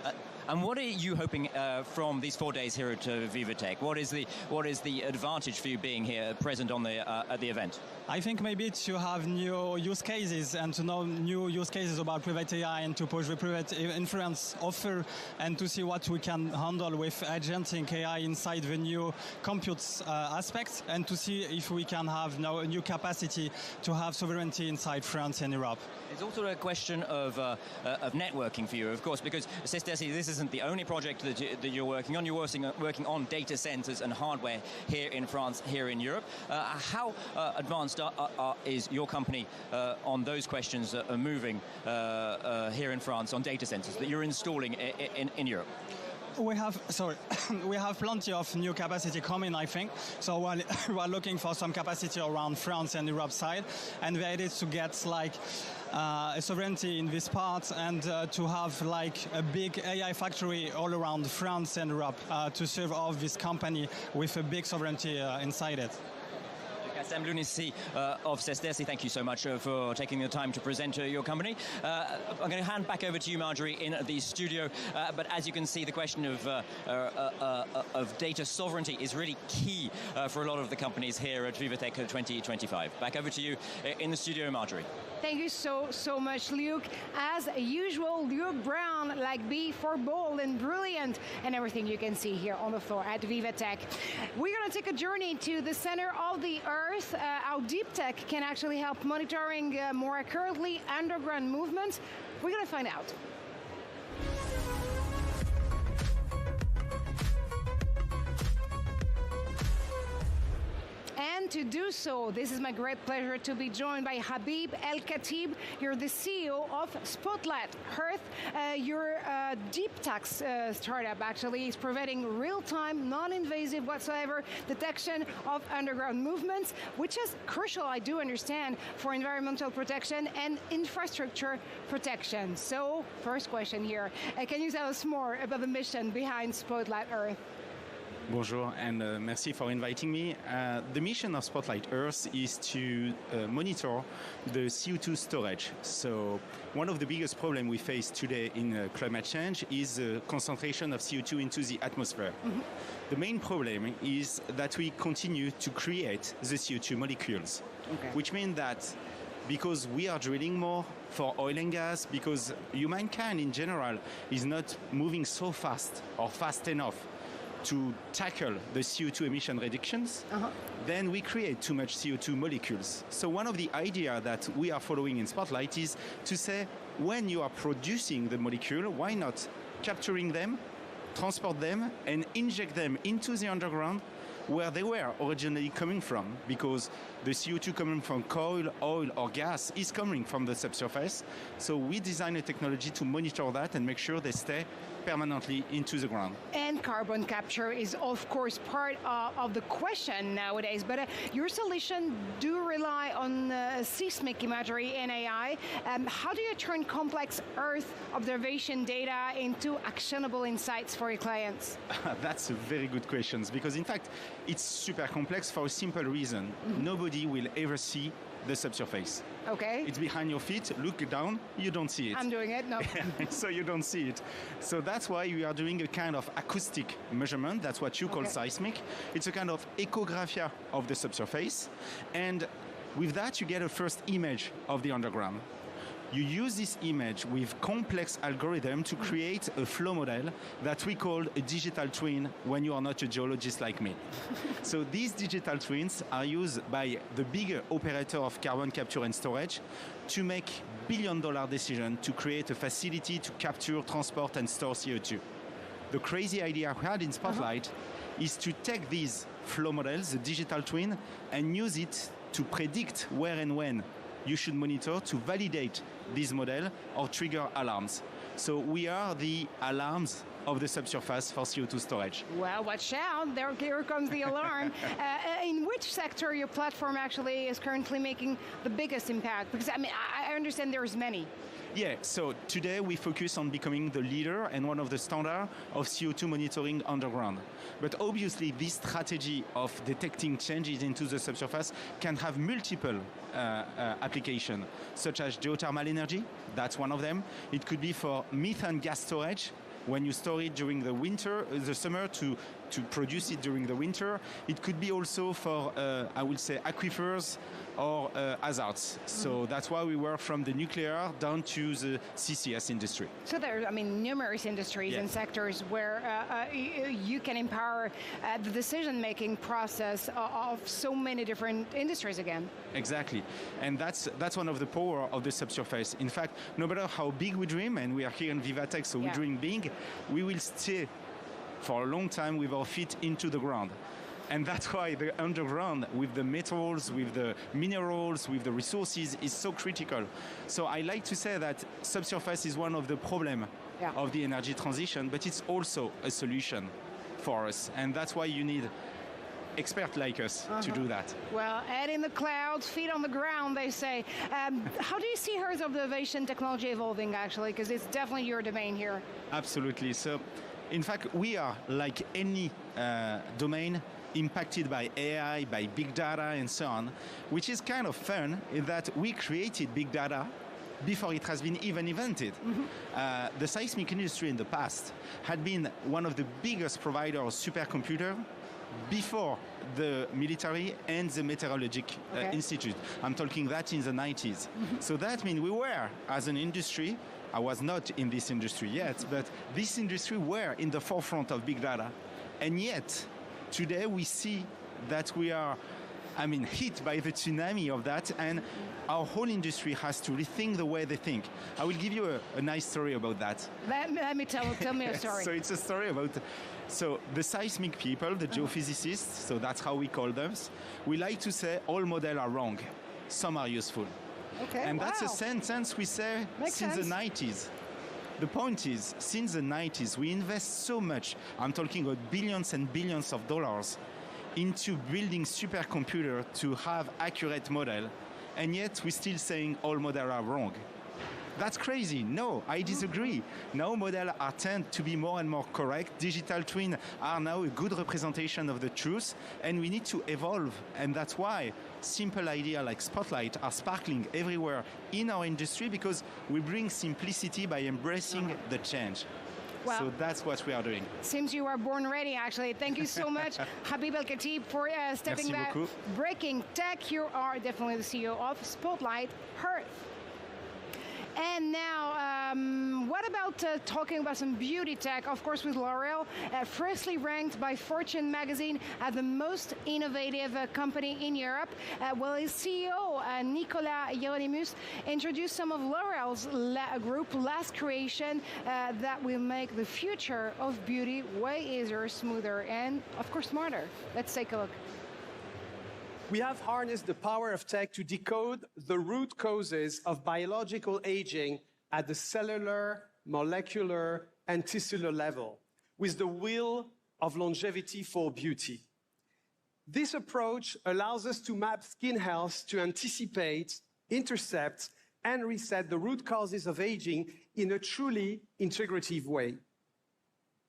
And what are you hoping from these 4 days here at VivaTech? What is the advantage for you being here present on at the event? I think maybe to have new use cases and to know new use cases about private AI and to push the private inference offer and to see what we can handle with agentic AI inside the new compute aspect and to see if we can have now a new capacity to have sovereignty inside France and Europe. It's also a question of networking for you, of course, because Sestesi, this isn't the only project that you're working on. You're working on data centers and hardware here in France, here in Europe. How advanced is your company on those questions that are moving here in France on data centers that you're installing in Europe? We have plenty of new capacity coming, I think. So we are looking for some capacity around France and Europe side, and the idea is to get like a sovereignty in this part and to have like a big AI factory all around France and Europe to serve all this company with a big sovereignty inside it. Sam Lunissi of Sestesi, thank you so much for taking the time to present your company. I'm going to hand back over to you, Marjorie, in the studio. But as you can see, the question of data sovereignty is really key for a lot of the companies here at VivaTech 2025. Back over to you in the studio, Marjorie. Thank you so much, Luke. As usual, Luke Brown, like before, bold and brilliant, and everything you can see here on the floor at VivaTech. We're going to take a journey to the center of the Earth, how deep tech can actually help monitoring more accurately underground movements. We're going to find out. And to do so, this is my great pleasure to be joined by Habib El-Khatib. You're the CEO of Spotlight Earth. Your deep tech startup actually is providing real-time, non-invasive whatsoever detection of underground movements, which is crucial, I do understand, for environmental protection and infrastructure protection. So, first question here. Can you tell us more about the mission behind Spotlight Earth? Bonjour, and merci for inviting me. The mission of Spotlight Earth is to monitor the CO2 storage. So one of the biggest problems we face today in climate change is the concentration of CO2 into the atmosphere. Mm-hmm. The main problem is that we continue to create the CO2 molecules, which means that because we are drilling more for oil and gas, because humankind in general is not moving so fast or fast enough to tackle the CO2 emission reductions, then we create too much CO2 molecules. So one of the ideas that we are following in Spotlight is to say, when you are producing the molecule, why not capturing them, transport them, and inject them into the underground where they were originally coming from, because the CO2 coming from coal, oil, or gas is coming from the subsurface. So we design a technology to monitor that and make sure they stay permanently into the ground. And carbon capture is, of course, part of the question nowadays, but your solution do rely on seismic imagery and AI. How do you turn complex Earth observation data into actionable insights for your clients? That's a very good question, because in fact, it's super complex for a simple reason. Mm-hmm. Nobody will ever see the subsurface. Okay. It's behind your feet. Look down. You don't see it. I'm doing it. No. So you don't see it. So that's why we are doing a kind of acoustic measurement. That's what you call seismic. It's a kind of echographia of the subsurface. And with that, you get a first image of the underground. You use this image with complex algorithm to create a flow model that we call a digital twin when you are not a geologist like me. So these digital twins are used by the bigger operator of carbon capture and storage to make billion-dollar decisions to create a facility to capture, transport, and store CO2. The crazy idea we had in Spotlight is to take these flow models, the digital twin, and use it to predict where and when you should monitor to validate this model or trigger alarms. So we are the alarms of the subsurface for CO2 storage. Well, watch out. Here comes the alarm. In which sector your platform actually is currently making the biggest impact? Because I understand there's many. Yeah, so today we focus on becoming the leader and one of the standards of CO2 monitoring underground. But obviously this strategy of detecting changes into the subsurface can have multiple applications, such as geothermal energy. That's one of them. It could be for methane gas storage. when you store it during the winter, the summer to produce it during the winter. It could be also for, I would say, aquifers or hazards. So that's why we work from the nuclear down to the CCS industry. So there are, numerous industries and sectors where you can empower the decision-making process of so many different industries again. Exactly. And that's one of the power of the subsurface. In fact, no matter how big we dream, and we are here in VivaTech, so we dream big, we will stay for a long time with our feet into the ground. And that's why the underground, with the metals, with the minerals, with the resources, is so critical. So I like to say that subsurface is one of the problems of the energy transition, but it's also a solution for us. And that's why you need experts like us to do that. Well, head in the clouds, feet on the ground, they say. How do you see Earth observation technology evolving, actually? Because it's definitely your domain here. Absolutely. So, in fact, we are, like any domain, impacted by AI, by big data, and so on, which is kind of fun in that we created big data before it has been even invented. The seismic industry in the past had been one of the biggest providers of supercomputers before the military and the meteorological institute. I'm talking that in the 90s. So that means we were, as an industry, I was not in this industry yet, but this industry were in the forefront of big data. And yet, today we see that we are, hit by the tsunami of that, and our whole industry has to rethink the way they think. I will give you a nice story about that. Let me tell me a story. So it's a story about, the seismic people, the geophysicists, so that's how we call them, we like to say all models are wrong, some are useful. Okay, and that's a sentence we say since the 90s. The point is, since the 90s, we invest so much, I'm talking about billions and billions of dollars, into building supercomputer to have accurate model, and yet we're still saying all models are wrong. That's crazy. No, I disagree. Now models are tend to be more and more correct. Digital twins are now a good representation of the truth, and we need to evolve. And that's why simple ideas like Spotlight are sparkling everywhere in our industry, because we bring simplicity by embracing the change. Well, so that's what we are doing. Seems you are born ready, actually. Thank you so much, Habib El-Khatib, for stepping back. Breaking Tech. You are definitely the CEO of Spotlight Earth. And now, what about talking about some beauty tech? Of course, with L'Oreal, firstly ranked by Fortune magazine as the most innovative company in Europe. His CEO, Nicolas Hieronymus, introduced some of L'Oreal's group last creation that will make the future of beauty way easier, smoother, and, of course, smarter. Let's take a look. We have harnessed the power of tech to decode the root causes of biological aging at the cellular, molecular, and tissular level, with the will of longevity for beauty. This approach allows us to map skin health to anticipate, intercept, and reset the root causes of aging in a truly integrative way.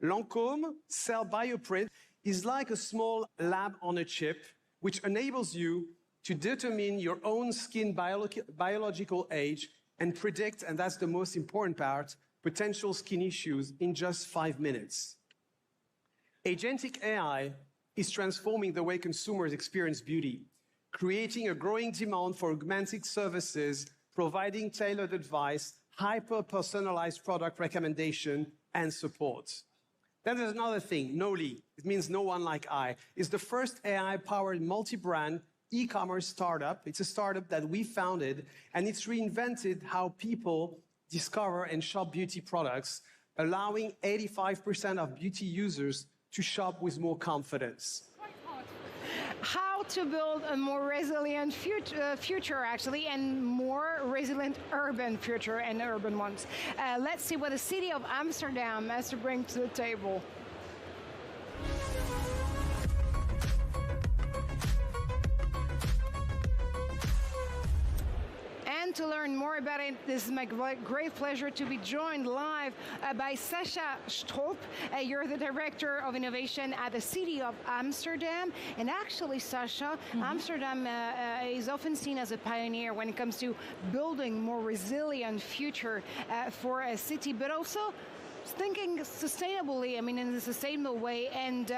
Lancôme Cell Bioprint is like a small lab on a chip, which enables you to determine your own skin biological age and predict, and that's the most important part, potential skin issues in just 5 minutes. Agentic AI is transforming the way consumers experience beauty, creating a growing demand for augmented services, providing tailored advice, hyper-personalized product recommendation, and support. Then there's another thing, Noli. It means no one like I. It's the first AI-powered multi-brand e-commerce startup. It's a startup that we founded, and it's reinvented how people discover and shop beauty products, allowing 85% of beauty users to shop with more confidence. How to build a more resilient future, actually, and more resilient urban future and urban ones. Let's see what the city of Amsterdam has to bring to the table. And to learn more about it, this is my great pleasure to be joined live by Sasha Stolp. You're the Director of Innovation at the City of Amsterdam. And actually, Sasha, Amsterdam is often seen as a pioneer when it comes to building more resilient future for a city, but also thinking sustainably, I mean, in a sustainable way, and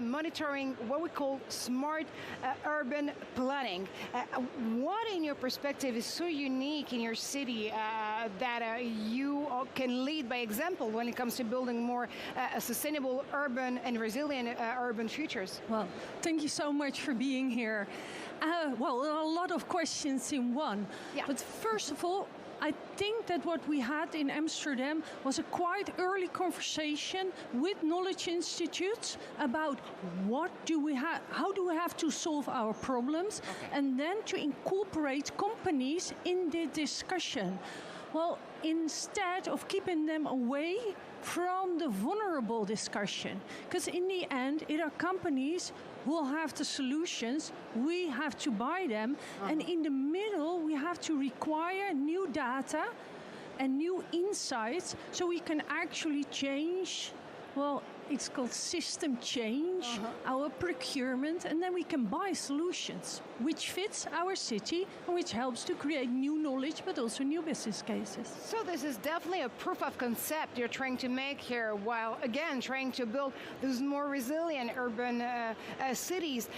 monitoring what we call smart urban planning. What, in your perspective, is so unique in your city that you can lead by example when it comes to building more sustainable urban and resilient urban futures? Well, thank you so much for being here. Well, a lot of questions in one. Yeah. But first of all, I think that what we had in Amsterdam was a quite early conversation with knowledge institutes about what do we have, how do we have to solve our problems, and then to incorporate companies in the discussion. Well, instead of keeping them away from the vulnerable discussion, because in the end, it are companies who will have the solutions, we have to buy them, and in the middle, we have to require new data and new insights so we can actually change, well, it's called system change, our procurement, and then we can buy solutions which fits our city and which helps to create new knowledge but also new business cases. So this is definitely a proof of concept you're trying to make here, while again trying to build those more resilient urban cities.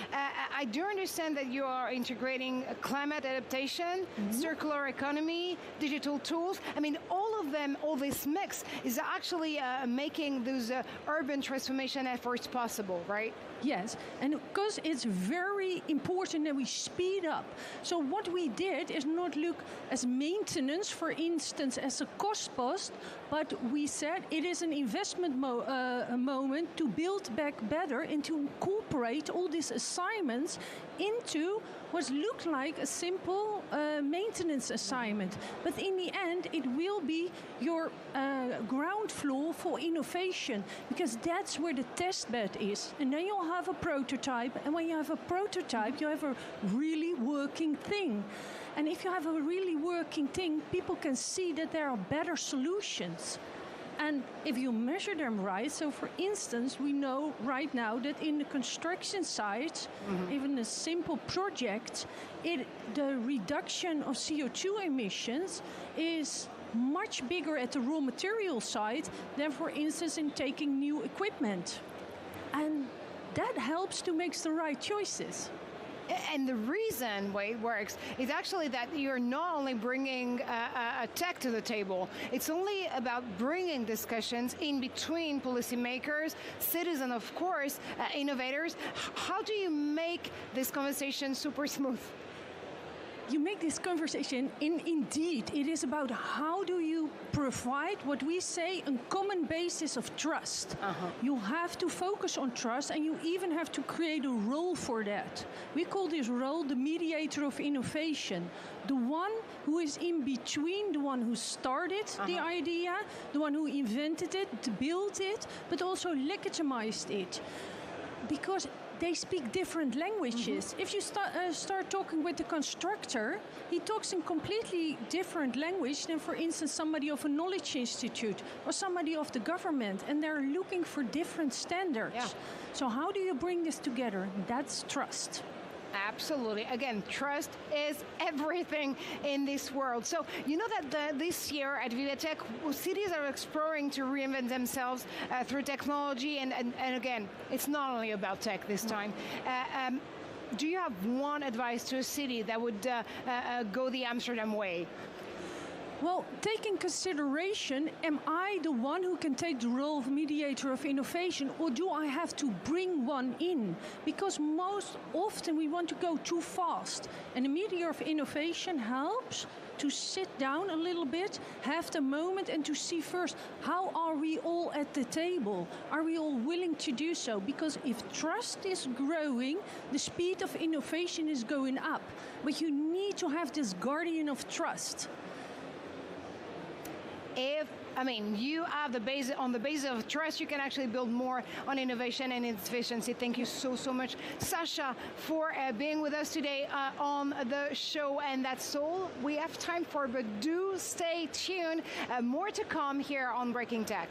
I do understand that you are integrating climate adaptation, circular economy, digital tools. I mean, all of them, all this mix is actually making those urban transformation efforts possible, right? Yes, and because it's very important that we speed up. So what we did is not look as maintenance, for instance, as a cost post, but we said it is an investment moment to build back better and to incorporate all these assignments into what looked like a simple maintenance assignment. But in the end, it will be your ground floor for innovation, because that's where the test bed is. And then you'll have a prototype, and when you have a prototype, you have a really working thing. And if you have a really working thing, people can see that there are better solutions. And if you measure them right, so for instance, we know right now that in the construction sites, even a simple project, the reduction of CO2 emissions is much bigger at the raw material side than, for instance, in taking new equipment. And that helps to make the right choices. And the reason why it works is actually that you're not only bringing a tech to the table, it's only about bringing discussions in between policymakers, citizens, of course, innovators. How do you make this conversation super smooth? You make this conversation, indeed, it is about how do you provide what we say a common basis of trust. You have to focus on trust, and you even have to create a role for that. We call this role the mediator of innovation, the one who is in between the one who started the idea, the one who invented it, built it, but also legitimized it. Because they speak different languages. If you start talking with the constructor, he talks in completely different language than, for instance, somebody of a knowledge institute or somebody of the government, and they're looking for different standards. Yeah. So how do you bring this together? That's trust. Absolutely. Again, trust is everything in this world. So you know that this year at VivaTech, cities are exploring to reinvent themselves through technology. And again, it's not only about tech this time. Do you have one advice to a city that would go the Amsterdam way? Well, take in consideration, am I the one who can take the role of mediator of innovation, or do I have to bring one in? Because most often we want to go too fast. And the mediator of innovation helps to sit down a little bit, have the moment, and to see first, how are we all at the table? Are we all willing to do so? Because if trust is growing, the speed of innovation is going up. But you need to have this guardian of trust. You have the base on the basis of trust, you can actually build more on innovation and efficiency. Thank you so much, Sasha, for being with us today on the show. And that's all we have time for, but do stay tuned. More to come here on Breaking Tech.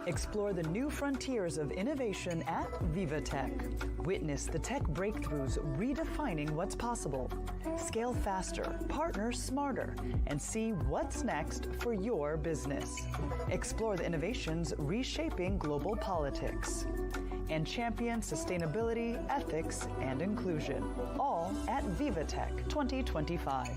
Explore the new frontiers of innovation at VivaTech. Witness the tech breakthroughs redefining what's possible. Scale faster, partner smarter, and see what's next for your business. Explore the innovations reshaping global politics. And champion sustainability, ethics, and inclusion. All at VivaTech 2025.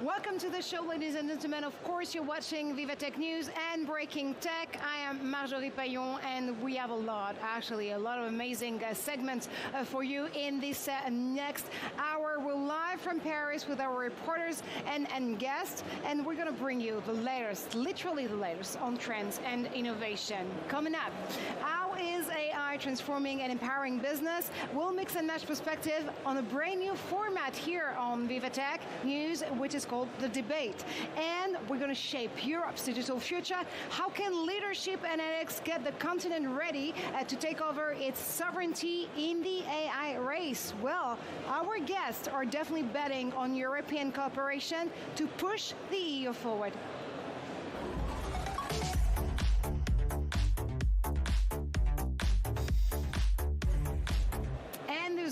Welcome to the show, ladies and gentlemen. Of course, you're watching VivaTech News and Breaking Tech. I am Marjorie Payon, and we have a lot of amazing segments for you in this next hour. We're live from Paris with our reporters and guests, and we're going to bring you the latest, literally the latest on trends and innovation. Coming up, how is AI transforming and empowering business? We'll mix and match perspective on a brand new format here on VivaTech News, which is called The Debate. And we're going to shape Europe's digital future. How can leadership and ethics get the continent ready to take over its sovereignty in the AI race? Well, our guests are definitely betting on European cooperation to push the EU forward.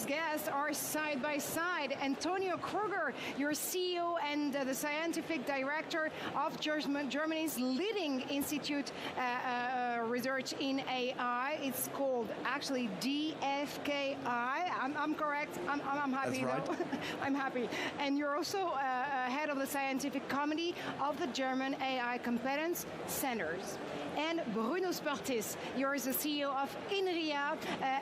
Guests are side by side. Antonio Kruger, your CEO and the scientific director of Germany's leading institute research in AI. It's called actually DFKI. I'm correct. I'm happy. That's right. I'm happy. And you're also head of the scientific committee of the German AI Competence Centers. And Bruno Spertis, you're the CEO of INRIA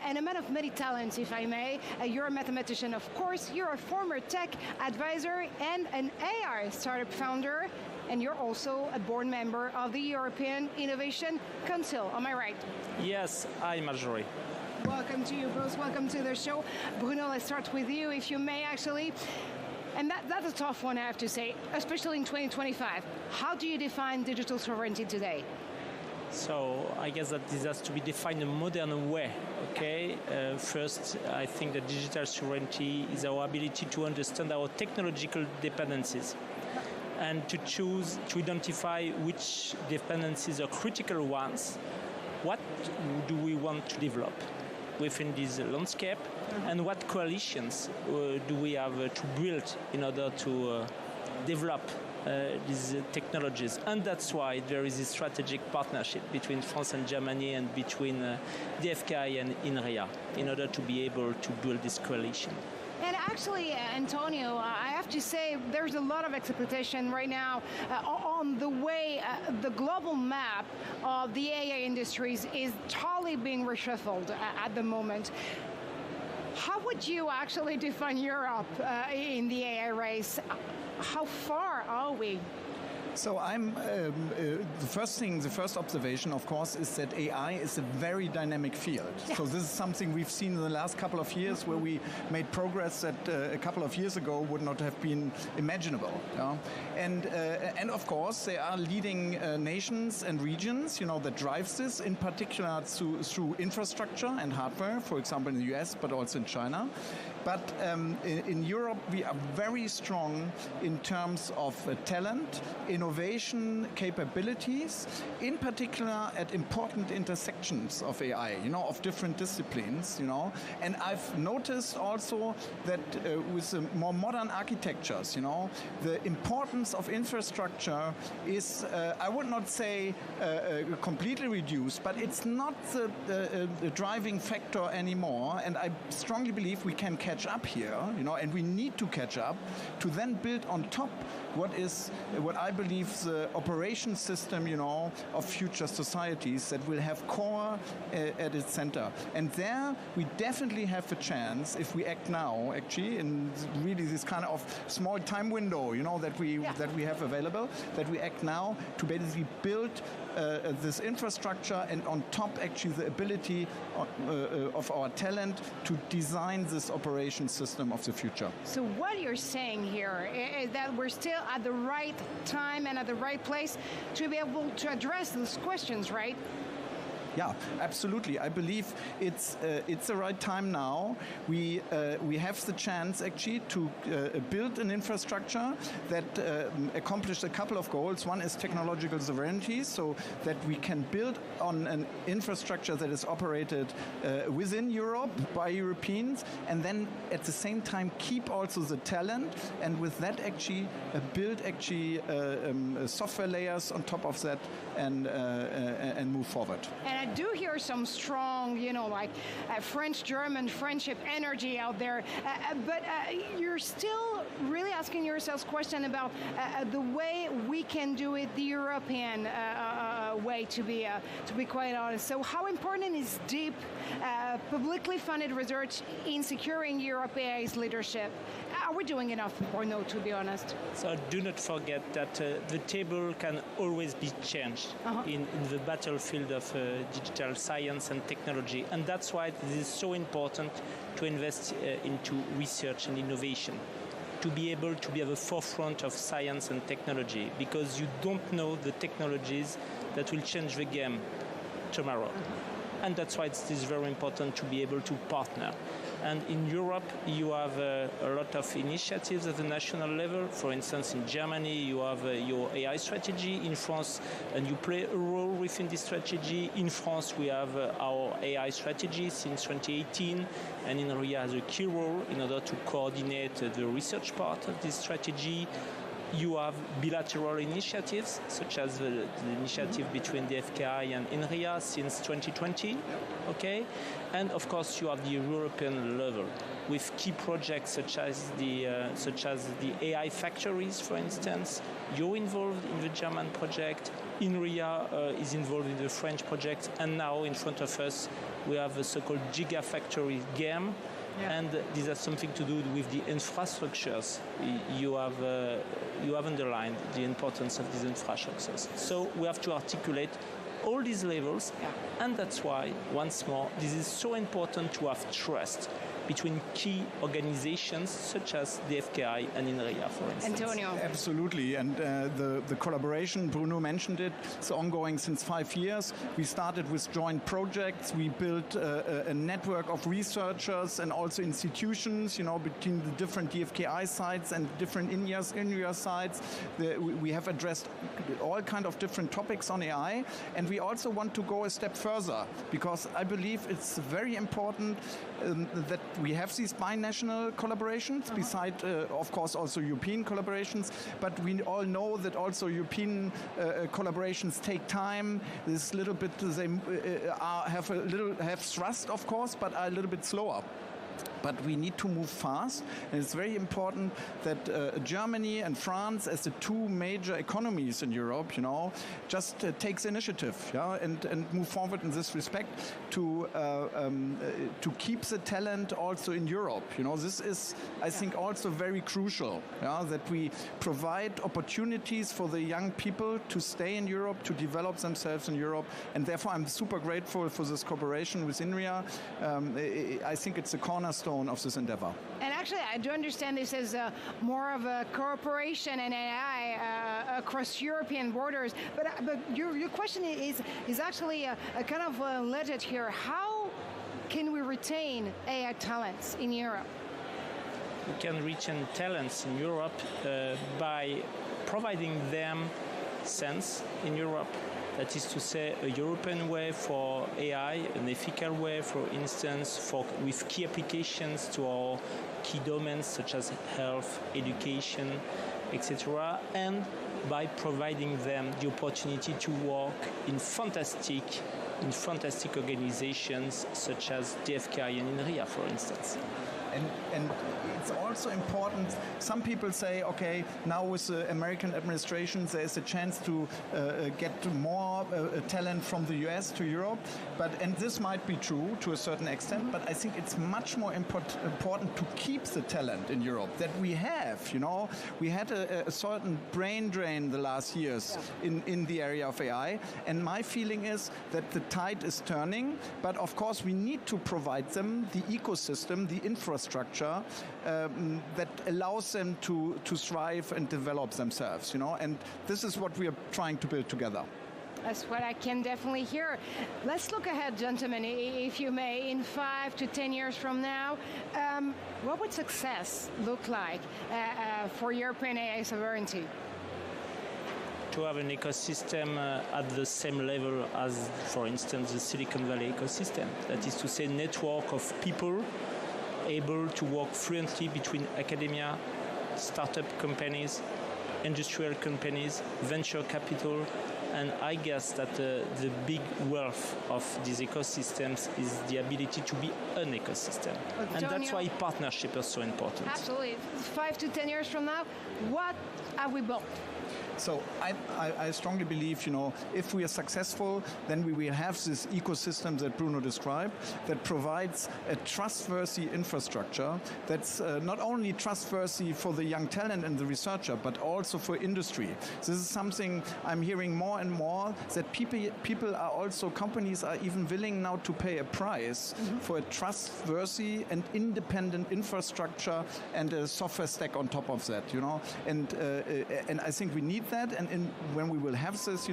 and a man of many talents, if I may. You're a mathematician, of course. You're a former tech advisor and an AI startup founder. And you're also a board member of the European Innovation Council. Am I right? Yes, I'm Marjorie. Welcome to you both. Welcome to the show. Bruno, let's start with you, if you may, actually. And that's a tough one, I have to say, especially in 2025. How do you define digital sovereignty today? So I guess that this has to be defined in a modern way, okay? First, I think that digital sovereignty is our ability to understand our technological dependencies and to choose, to identify which dependencies are critical ones. What do we want to develop within this landscape, and what coalitions do we have to build in order to develop these technologies. And that's why there is a strategic partnership between France and Germany and between DFKI and INRIA in order to be able to build this coalition. And actually, Antonio, I have to say there's a lot of expectation right now on the way the global map of the AI industries is totally being reshuffled at the moment. How would you actually define Europe in the AI race? How far are we? So the first observation, of course, is that AI is a very dynamic field. Yeah. So this is something we've seen in the last couple of years where we made progress that a couple of years ago would not have been imaginable. Yeah? And of course, there are leading nations and regions, that drives this, in particular through infrastructure and hardware, for example, in the US, but also in China. But in Europe, we are very strong in terms of talent, innovation capabilities, in particular at important intersections of AI, of different disciplines, And I've noticed also that with the more modern architectures, the importance of infrastructure is, I would not say completely reduced, but it's not the driving factor anymore. And I strongly believe we can catch up here, and we need to catch up to then build on top what I believe the operation system, of future societies that will have core at its center. And there we definitely have a chance if we act now, actually, in really this kind of small time window, that we have available, that we act now to basically build this infrastructure, and on top, actually, the ability of our talent to design this operation innovation system of the future. So what you're saying here is that we're still at the right time and at the right place to be able to address those questions, right? Yeah, absolutely. I believe it's the right time now. We have the chance actually to build an infrastructure that accomplished a couple of goals. One is technological sovereignty, so that we can build on an infrastructure that is operated within Europe by Europeans, and then at the same time keep also the talent, and with that actually build actually software layers on top of that and move forward. And I do hear some strong, like French-German friendship energy out there, but you're still really asking yourselves question about the way we can do it the European way, to be quite honest. So how important is deep, publicly funded research in securing Europe AI's leadership? Are we doing enough or no, to be honest? So do not forget that the table can always be changed in the battlefield of digital science and technology. And that's why it is so important to invest into research and innovation, to be able to be at the forefront of science and technology, because you don't know the technologies that will change the game tomorrow. And that's why it is very important to be able to partner. And in Europe, you have a lot of initiatives at the national level. For instance, in Germany, you have your AI strategy. In France, and you play a role within this strategy. In France, we have our AI strategy since 2018, and INRIA has a key role in order to coordinate the research part of this strategy. You have bilateral initiatives, such as the initiative between the FKI and INRIA since 2020, okay? And of course, you have the European level with key projects such as the AI factories, for instance. You're involved in the German project. INRIA is involved in the French project, and now in front of us, we have the so-called Gigafactory game. Yeah. And this has something to do with the infrastructures. You have underlined the importance of these infrastructures. So we have to articulate all these levels, and that's why, once more, this is so important to have trust between key organizations such as the FKI and INRIA, for instance. Antonio. Absolutely, and the collaboration, Bruno mentioned it, it's ongoing since 5 years. We started with joint projects. We built a network of researchers and also institutions, between the different DFKI sites and different INRIA sites. We have addressed all kind of different topics on AI, and we also want to go a step further, because I believe it's very important that we have these binational collaborations, beside, of course, also European collaborations, but we all know that also European collaborations take time. This little bit, they have thrust, of course, but are a little bit slower. But we need to move fast, and it's very important that Germany and France, as the two major economies in Europe, just takes initiative, and move forward in this respect to keep the talent also in Europe. This is, I think, also very crucial. That we provide opportunities for the young people to stay in Europe, to develop themselves in Europe, and therefore I'm super grateful for this cooperation with INRIA. I think it's a cornerstone of this endeavor. And actually, I do understand this as more of a cooperation in AI across European borders. But your question is actually a kind of legit here. How can we retain AI talents in Europe? We can retain talents in Europe by providing them sense in Europe. That is to say, a European way for AI, an ethical way, for instance, with key applications to our key domains such as health, education, etc., and by providing them the opportunity to work in fantastic organizations such as DFKI and INRIA, for instance. And it's also important, some people say, okay, now with the American administration, there's a chance to get more talent from the US to Europe. And this might be true to a certain extent, but I think it's much more important to keep the talent in Europe that we have. We had a certain brain drain the last years in the area of AI. And my feeling is that the tide is turning, but of course we need to provide them the ecosystem, the infrastructure, infrastructure that allows them to strive and develop themselves, and this is what we are trying to build together. That's what I can definitely hear. Let's look ahead, gentlemen, if you may. In 5 to 10 years from now, what would success look like for European AI sovereignty? To have an ecosystem at the same level as, for instance, the Silicon Valley ecosystem. That is to say, a network of people able to work fluently between academia, startup companies, industrial companies, venture capital, and I guess that the big wealth of these ecosystems is the ability to be an ecosystem. And that's why partnership is so important. Absolutely. 5 to 10 years from now, what have we built? So I strongly believe, if we are successful, then we will have this ecosystem that Bruno described that provides a trustworthy infrastructure that's not only trustworthy for the young talent and the researcher, but also for industry. This is something I'm hearing more and more, that people are also, companies are even willing now to pay a price for a trustworthy and independent infrastructure and a software stack on top of that, and I think we need that, and when we will have this,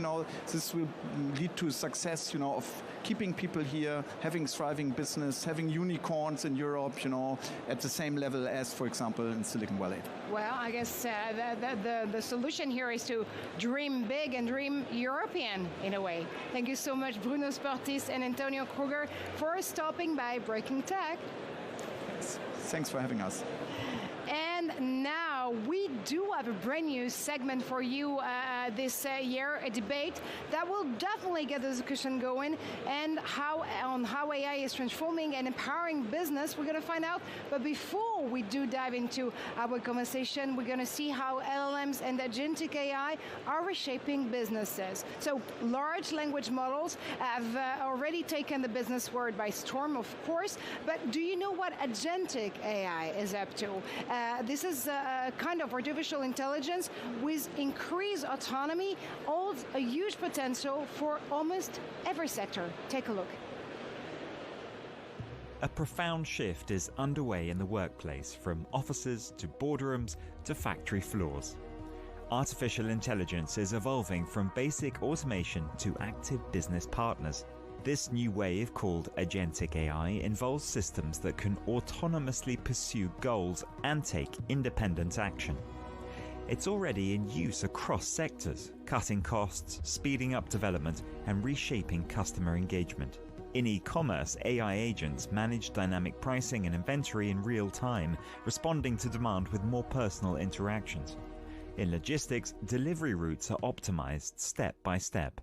this will lead to success, of keeping people here, having thriving business, having unicorns in Europe, at the same level as, for example, in Silicon Valley. Well, I guess the solution here is to dream big and dream European in a way. Thank you so much, Bruno Sportis and Antonio Kruger, for stopping by Breaking Tech. Thanks for having us. And now we do have a brand new segment for you this year, a debate that will definitely get the discussion going, and how AI is transforming and empowering business. We're going to find out. But before we do dive into our conversation, we're going to see how LLMs and agentic AI are reshaping businesses. So large language models have already taken the business world by storm, of course. But do you know what agentic AI is up to? This is a kind of artificial intelligence with increased autonomy, holds a huge potential for almost every sector. Take a look. A profound shift is underway in the workplace, from offices to boardrooms to factory floors. Artificial intelligence is evolving from basic automation to active business partners. This new wave, called agentic AI, involves systems that can autonomously pursue goals and take independent action. It's already in use across sectors, cutting costs, speeding up development, and reshaping customer engagement. In e-commerce, AI agents manage dynamic pricing and inventory in real time, responding to demand with more personal interactions. In logistics, delivery routes are optimized step by step.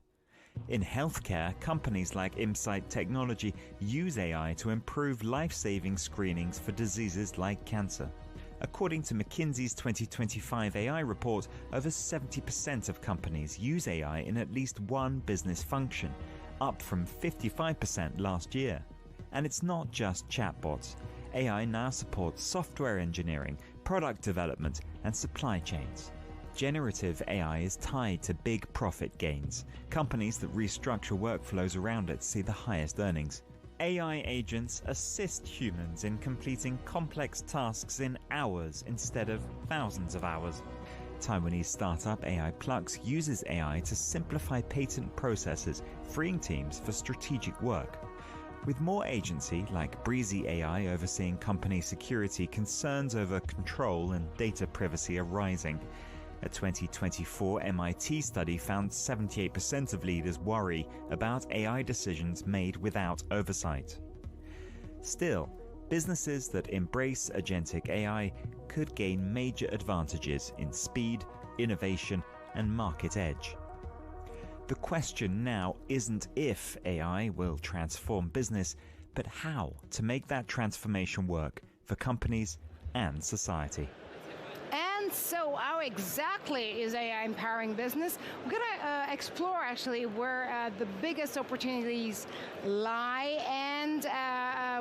In healthcare, companies like Insight Technology use AI to improve life-saving screenings for diseases like cancer. According to McKinsey's 2025 AI report, over 70% of companies use AI in at least one business function, up from 55% last year. And it's not just chatbots. AI now supports software engineering, product development, and supply chains. Generative AI is tied to big profit gains. Companies that restructure workflows around it see the highest earnings. AI agents assist humans in completing complex tasks in hours instead of thousands of hours. Taiwanese startup AI Plux uses AI to simplify patent processes, freeing teams for strategic work. With more agency, like Breezy AI overseeing company security, concerns over control and data privacy are rising. A 2024 MIT study found 78% of leaders worry about AI decisions made without oversight. Still, businesses that embrace agentic AI could gain major advantages in speed, innovation, and market edge. The question now isn't if AI will transform business, but how to make that transformation work for companies and society. And so how exactly is AI empowering business? We're going to explore actually where the biggest opportunities lie and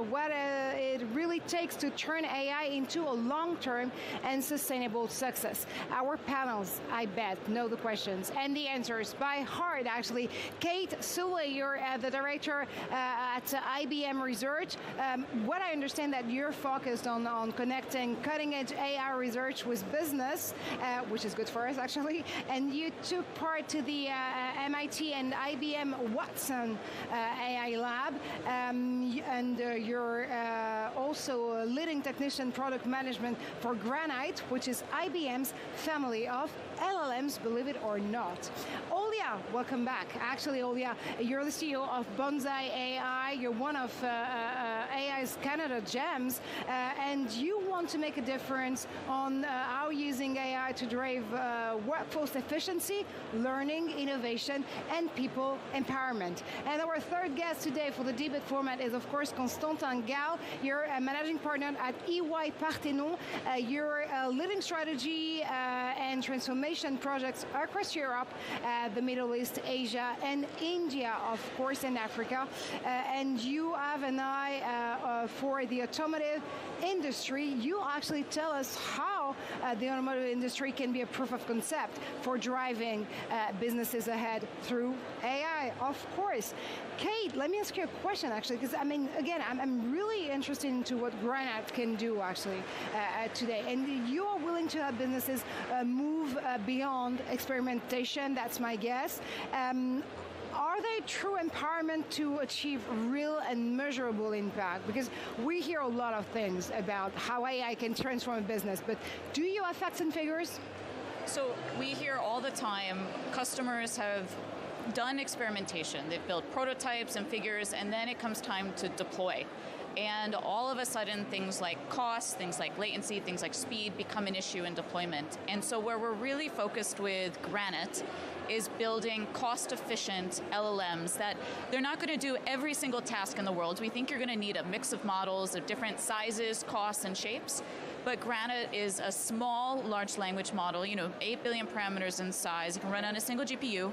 what it it really takes to turn AI into a long-term and sustainable success. Our panels, I bet, know the questions and the answers by heart, actually. Kate Sully, you're the director at IBM Research. What I understand that you're focused on connecting cutting-edge AI research with business, which is good for us, actually, and you took part to the MIT and IBM Watson AI Lab, and you're also a leading technician product management for Granite, which is IBM's family of LLMs, believe it or not. Olia, welcome back. Actually, Olia, you're the CEO of Bonsai AI. You're one of AI's Canada gems, and you want to make a difference on how using AI to drive workforce efficiency, learning, innovation, and people empowerment. And our third guest today for the debate format is, of course, Constantin Gall. You're a managing partner at EY Parthenon. You're leading strategy and transformation projects across Europe, the Middle East, Asia, and India, of course, and Africa. And you have an eye for the automotive industry. You actually tell us how the automotive industry can be a proof of concept for driving businesses ahead through AI, of course. Kate, let me ask you a question, actually, because, I mean, again, I'm really interested into what Granite can do, actually, today. And you are willing to have businesses move beyond experimentation, that's my guess. Are they true empowerment to achieve real and measurable impact? Because we hear a lot of things about how AI can transform a business, but do you have facts and figures? So we hear all the time customers have done experimentation. They've built prototypes and figures, and then it comes time to deploy. And all of a sudden, things like cost, things like latency, things like speed become an issue in deployment. And so where we're really focused with Granite is building cost-efficient LLMs that they're not going to do every single task in the world. We think you're going to need a mix of models of different sizes, costs, and shapes. But Granite is a small large language model, 8 billion parameters in size. It can run on a single GPU,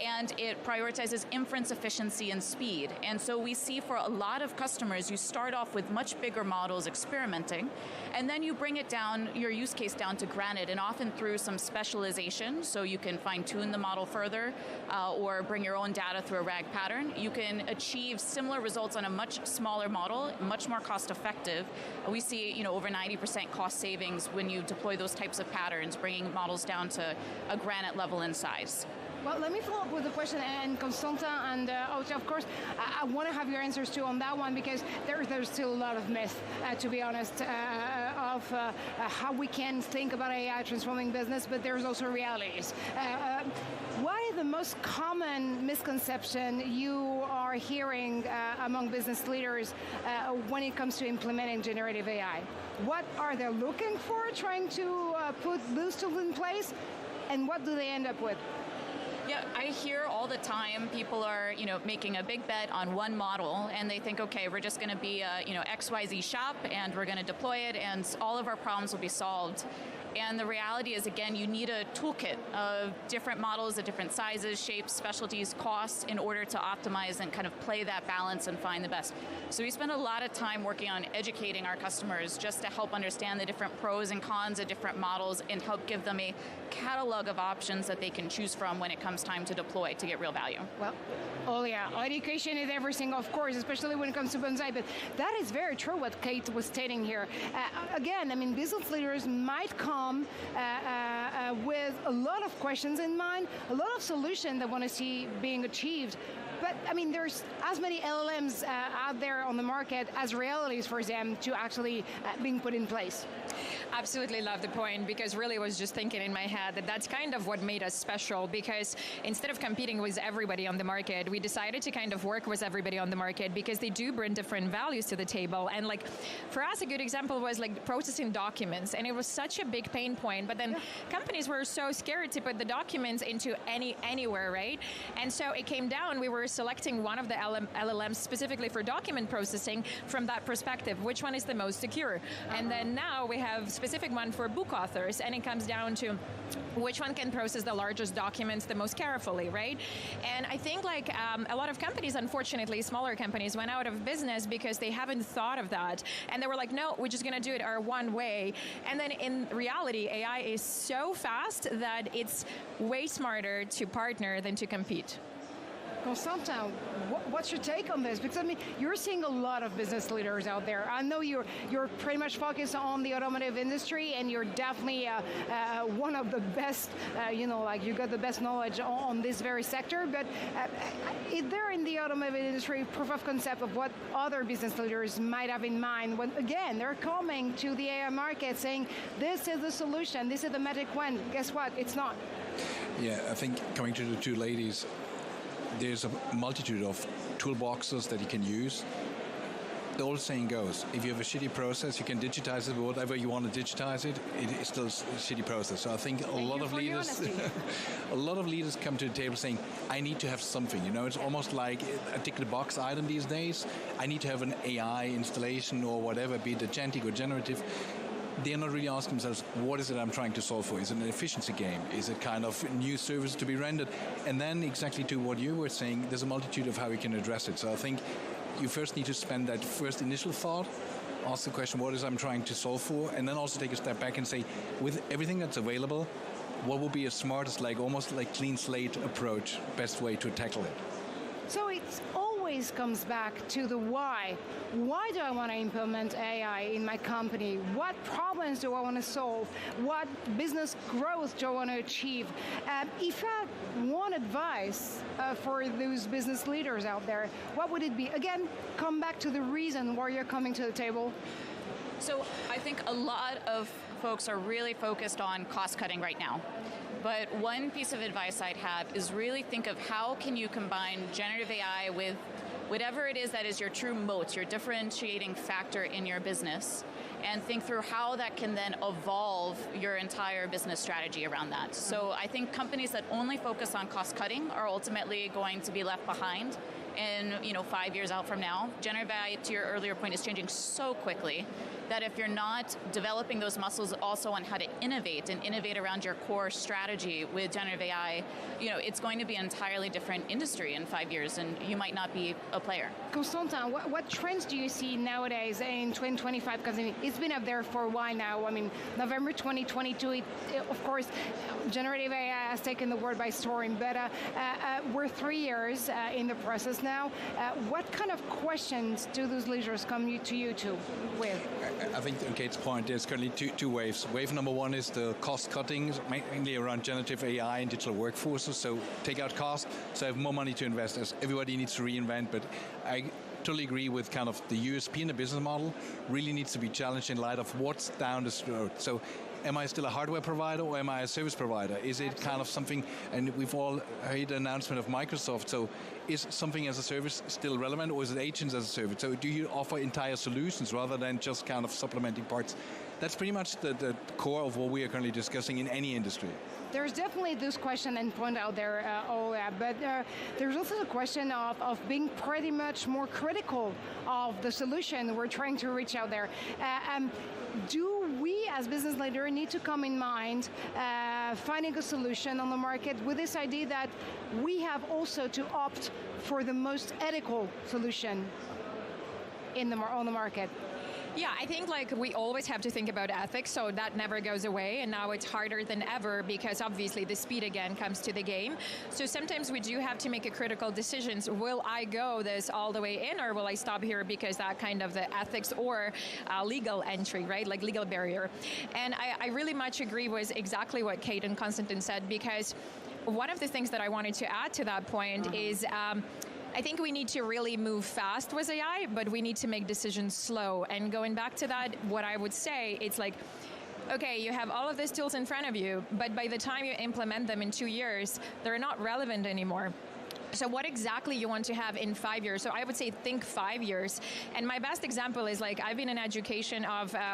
and it prioritizes inference efficiency and speed. And so we see for a lot of customers, you start off with much bigger models experimenting, and then you bring it down, your use case down to Granite, and often through some specialization, so you can fine-tune the model further, or bring your own data through a RAG pattern. You can achieve similar results on a much smaller model, much more cost-effective. We see, over 90% cost savings when you deploy those types of patterns, bringing models down to a Granite level in size. Well, let me follow up with a question, and Constantin and Ocha, of course, I want to have your answers too on that one, because there's still a lot of myth, to be honest, of how we can think about AI transforming business, but there's also realities. What is the most common misconception you are hearing among business leaders when it comes to implementing generative AI? What are they looking for, trying to put those tools in place, and what do they end up with? Yeah, I hear all the time people are, making a big bet on one model, and they think, okay, we're just going to be a, XYZ shop, and we're going to deploy it, and all of our problems will be solved. And the reality is, again, you need a toolkit of different models of different sizes, shapes, specialties, costs in order to optimize and kind of play that balance and find the best. So we spend a lot of time working on educating our customers just to help understand the different pros and cons of different models and help give them a catalog of options that they can choose from when it comes time to deploy to get real value. Well, education is everything, of course, especially when it comes to Bonsai, but that is very true what Kate was stating here. Again, I mean, business leaders might come with a lot of questions in mind, a lot of solutions they want to see being achieved. But, I mean, there's as many LLMs out there on the market as realities for them to actually being put in place. Absolutely love the point, because really I was just thinking in my head that that's kind of what made us special, because instead of competing with everybody on the market, we decided to kind of work with everybody on the market because they do bring different values to the table. And like, for us, a good example was like processing documents, and it was such a big pain point, but then companies were so scared to put the documents into anywhere, right? And so it came down, we were selecting one of the LLMs specifically for document processing from that perspective, which one is the most secure. And then now we have specific one for book authors, and it comes down to which one can process the largest documents the most carefully, right? And I think like a lot of companies, unfortunately, smaller companies went out of business because they haven't thought of that. And they were like, no, we're just going to do it our one way. And then in reality, AI is so fast that it's way smarter to partner than to compete. Constantin, what's your take on this? Because I mean, you're seeing a lot of business leaders out there. I know you're pretty much focused on the automotive industry, and you're definitely one of the best. Like you got the best knowledge on this very sector. But is there in the automotive industry proof of concept of what other business leaders might have in mind when again they're coming to the AI market saying this is the solution, this is the magic wand? Guess what? It's not. Yeah, I think coming to the two ladies, there's a multitude of toolboxes that you can use. The old saying goes, if you have a shitty process, you can digitize it, but whatever you want to digitize it, it is still a shitty process. So I think a lot of leaders come to the table saying, I need to have something. It's almost like a tick the box item these days. I need to have an AI installation or whatever, be it agentic or generative. They're not really asking themselves, what is it I'm trying to solve for? Is it an efficiency game? Is it kind of new service to be rendered? And then exactly to what you were saying, there's a multitude of how we can address it. So I think you first need to spend that first initial thought, ask the question, what is it I'm trying to solve for? And then also take a step back and say, with everything that's available, what will be a smartest, almost like clean slate approach, best way to tackle it? So it's always comes back to the why. Why do I want to implement AI in my company? What problems do I want to solve? What business growth do I want to achieve? If I want advice for those business leaders out there, what would it be? Again, come back to the reason why you're coming to the table. So I think a lot of folks are really focused on cost cutting right now. But one piece of advice I'd have is really think of how can you combine generative AI with whatever it is that is your true moat, your differentiating factor in your business, and think through how that can then evolve your entire business strategy around that. So I think companies that only focus on cost cutting are ultimately going to be left behind. And 5 years out from now, generative AI, to your earlier point, is changing so quickly that if you're not developing those muscles also on how to innovate and innovate around your core strategy with generative AI, it's going to be an entirely different industry in 5 years, and you might not be a player. Constantin, what trends do you see nowadays in 2025? Because it's been up there for a while now. I mean, November 2022, of course, generative AI has taken the world by storm, but we're 3 years in the process now. What kind of questions do those leaders come to you with? I think on Kate's point, there's currently two waves. Wave number one is the cost cutting, mainly around generative AI and digital workforces. So take out cost, so have more money to invest, as everybody needs to reinvent. But I totally agree with kind of the USP in the business model really needs to be challenged in light of what's down the road. So am I still a hardware provider or am I a service provider? Is it kind of something, and we've all heard the announcement of Microsoft, so is something as a service still relevant, or is it agents as a service? So do you offer entire solutions rather than just kind of supplementing parts? That's pretty much the core of what we are currently discussing in any industry. There's definitely this question and point out there, but there's also the question of being pretty much more critical of the solution we're trying to reach out there. Do we as business leaders need to come in mind finding a solution on the market with this idea that we have also to opt for the most ethical solution on the market? Yeah, I think we always have to think about ethics, so that never goes away, and now it's harder than ever because obviously the speed again comes to the game. So sometimes we do have to make a critical decisions. Will I go this all the way in, or will I stop here because that kind of the ethics or legal entry, right, like legal barrier? And I really much agree with exactly what Kate and Constantin said, because one of the things that I wanted to add to that point is I think we need to really move fast with AI, but we need to make decisions slow. And going back to that, what I would say, it's like, okay, you have all of these tools in front of you, but by the time you implement them in 2 years, they're not relevant anymore. So what exactly you want to have in 5 years? So I would say think 5 years. And my best example is like I've been in education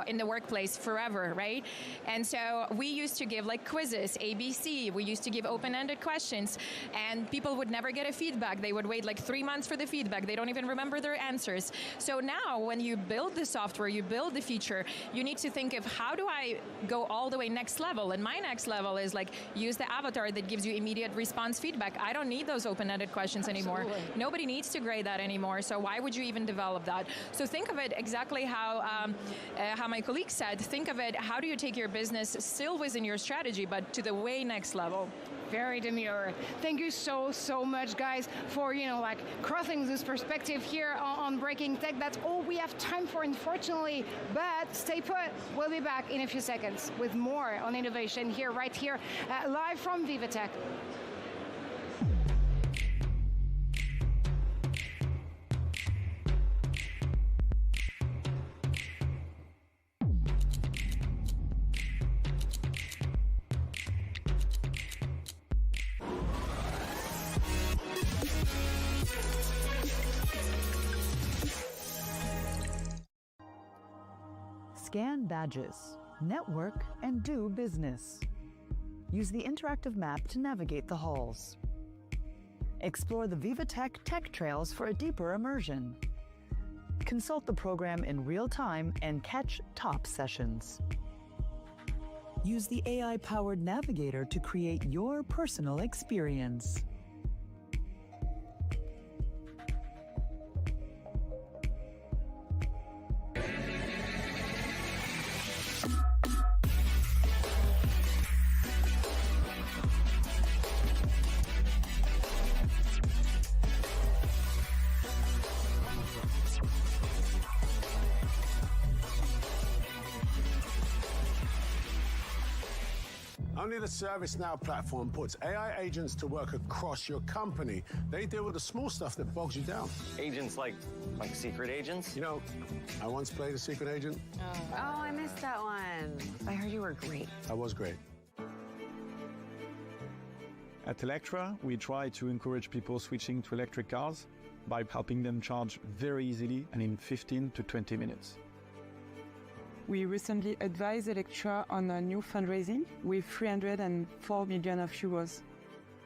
in the workplace forever, right? And so we used to give like quizzes, ABC. We used to give open-ended questions, and people would never get a feedback. They would wait like 3 months for the feedback. They don't even remember their answers. So now when you build the software, you build the feature, you need to think of how do I go all the way next level? And my next level is like use the avatar that gives you immediate response feedback. I don't need those open-ended questions anymore. Nobody needs to grade that anymore, so why would you even develop that? So think of it exactly how my colleague said, think of it, how do you take your business still within your strategy, but to the way next level? Very demure. Thank you so much, guys, for like crossing this perspective here on Breaking Tech. That's all we have time for, unfortunately. But stay put. We'll be back in a few seconds with more on innovation here, right here, live from VivaTech. Scan badges, network, and do business. Use the interactive map to navigate the halls. Explore the VivaTech tech trails for a deeper immersion. Consult the program in real time and catch top sessions. Use the AI-powered navigator to create your personal experience. Only the ServiceNow platform puts AI agents to work across your company. They deal with the small stuff that bogs you down. Agents like secret agents? You know, I once played a secret agent. Oh, I missed that one. I heard you were great. I was great. At Electra, we try to encourage people switching to electric cars by helping them charge very easily and in 15 to 20 minutes. We recently advised Electra on a new fundraising with 304 million euros.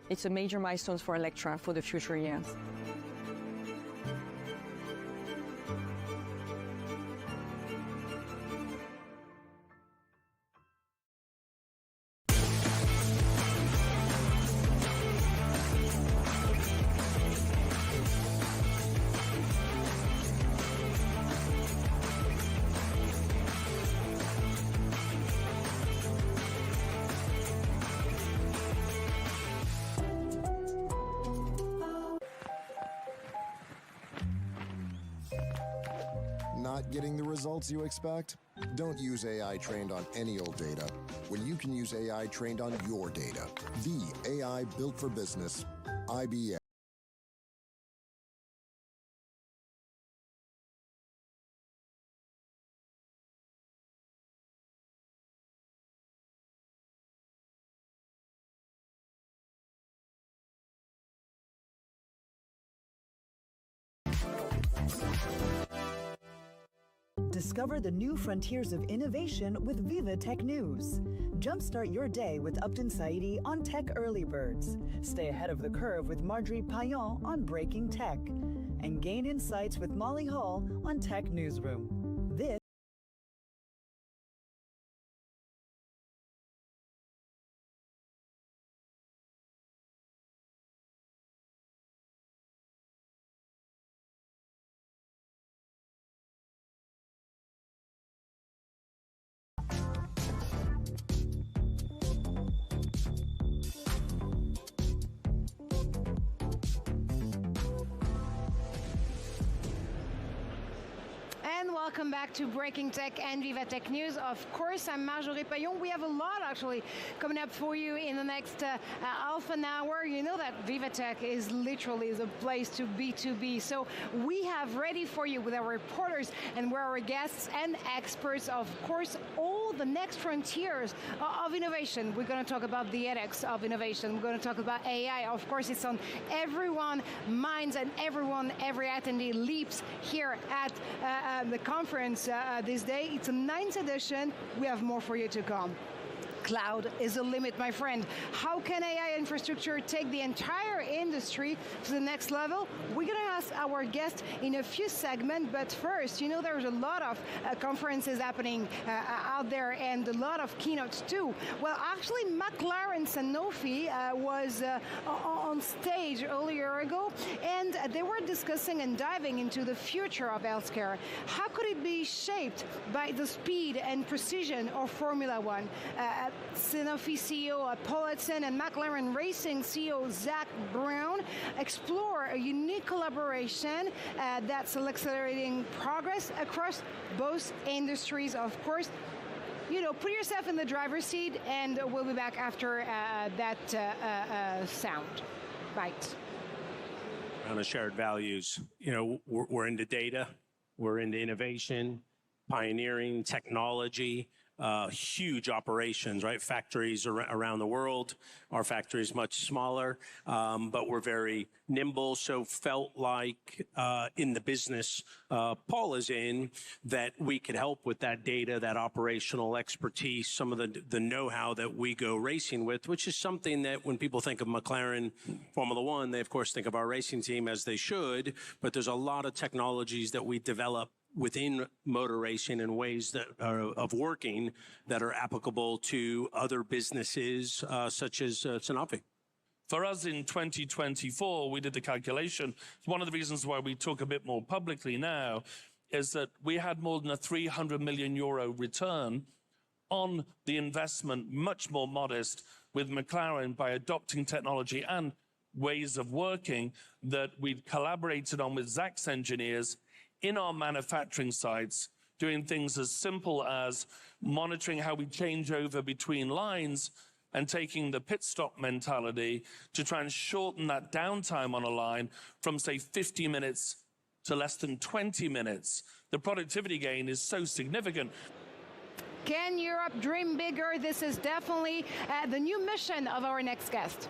It's a major milestone for Electra for the future years. Not getting the results you expect? Don't use AI trained on any old data when you can use AI trained on your data. The AI built for business, IBM. Discover the new frontiers of innovation with VivaTech News. Jumpstart your day with Upton Saidi on Tech Early Birds. Stay ahead of the curve with Marjorie Payon on Breaking Tech. And gain insights with Molly Hall on Tech Newsroom. This welcome back to Breaking Tech and VivaTech News. Of course, I'm Marjorie Payon. We have a lot actually coming up for you in the next half an hour. You know that VivaTech is literally the place to be. So we have ready for you with our reporters and with our guests and experts, of course, all all the next frontiers of innovation. We're going to talk about the ethics of innovation. We're going to talk about AI. Of course, it's on everyone's minds, and every attendee leaps here at the conference this day. It's a 9th edition. We have more for you to come. Cloud is the limit, my friend. How can AI infrastructure take the entire industry to the next level? We're going to ask our guest in a few segments, but first, you know, there's a lot of conferences happening out there and a lot of keynotes too. Well, actually, McLaren Sanofi was on stage earlier ago, and they were discussing and diving into the future of healthcare. How could it be shaped by the speed and precision of Formula One? Sanofi CEO Paul Hudson and McLaren Racing CEO Zach Brown explore a unique collaboration that's accelerating progress across both industries. Of course, you know, put yourself in the driver's seat, and we'll be back after that sound bite. On the shared values, you know, we're into data, we're into innovation, pioneering technology. Huge operations, right? Factories around the world. Our factory is much smaller, but we're very nimble. So felt like in the business Paul is in, that we could help with that data, that operational expertise, some of the know-how that we go racing with, which is something that when people think of McLaren Formula One, they of course think of our racing team, as they should, but there's a lot of technologies that we develop within motor racing and ways that are of working that are applicable to other businesses such as Sanofi. For us in 2024, we did the calculation. One of the reasons why we talk a bit more publicly now is that we had more than a 300 million euro return on the investment, much more modest, with McLaren by adopting technology and ways of working that we've collaborated on with Zach's engineers in our manufacturing sites, doing things as simple as monitoring how we change over between lines and taking the pit stop mentality to try and shorten that downtime on a line from, say, 50 minutes to less than 20 minutes. The productivity gain is so significant. Can Europe dream bigger? This is definitely the new mission of our next guest.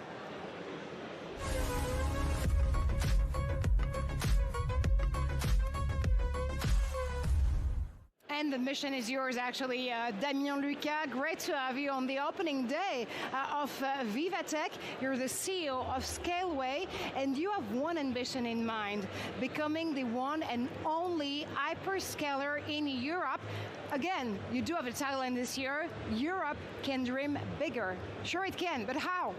And the mission is yours, actually. Damien Lucas, great to have you on the opening day of VivaTech. You're the CEO of Scaleway, and you have one ambition in mind, becoming the one and only hyperscaler in Europe. Again, you do have a tagline this year, Europe can dream bigger. Sure it can, but how?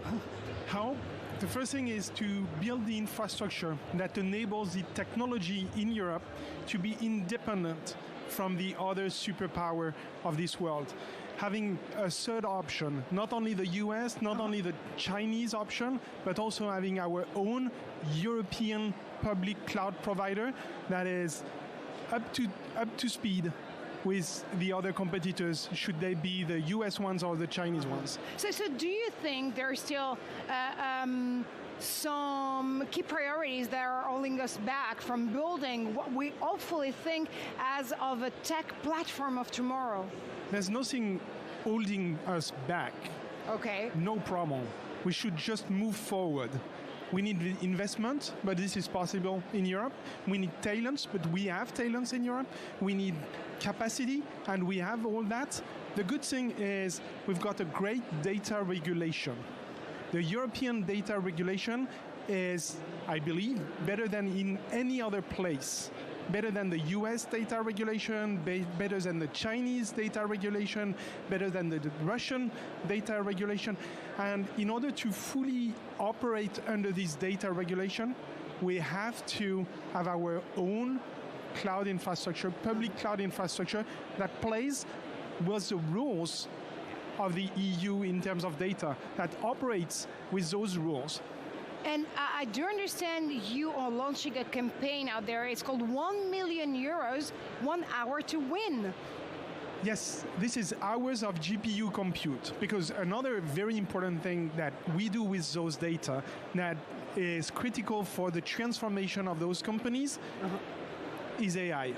How? The first thing is to build the infrastructure that enables the technology in Europe to be independent from the other superpower of this world. Having a third option, not only the US, not only the Chinese option, but also having our own European public cloud provider that is up to speed with the other competitors, should they be the US ones or the Chinese ones. So do you think there's still some key priorities that are holding us back from building what we hopefully think as of a tech platform of tomorrow? There's nothing holding us back. Okay. No problem. We should just move forward. We need investment, but this is possible in Europe. We need talents, but we have talents in Europe. We need capacity, and we have all that. The good thing is we've got a great data regulation. The European data regulation is, I believe, better than in any other place. Better than the US data regulation, better than the Chinese data regulation, better than the Russian data regulation. And in order to fully operate under this data regulation, we have to have our own cloud infrastructure, public cloud infrastructure that plays with the rules of the EU in terms of data, that operates with those rules. And I do understand you are launching a campaign out there. It's called 1 million euros, 1 hour to win. Yes, this is hours of GPU compute, because another very important thing that we do with those data that is critical for the transformation of those companies is AI.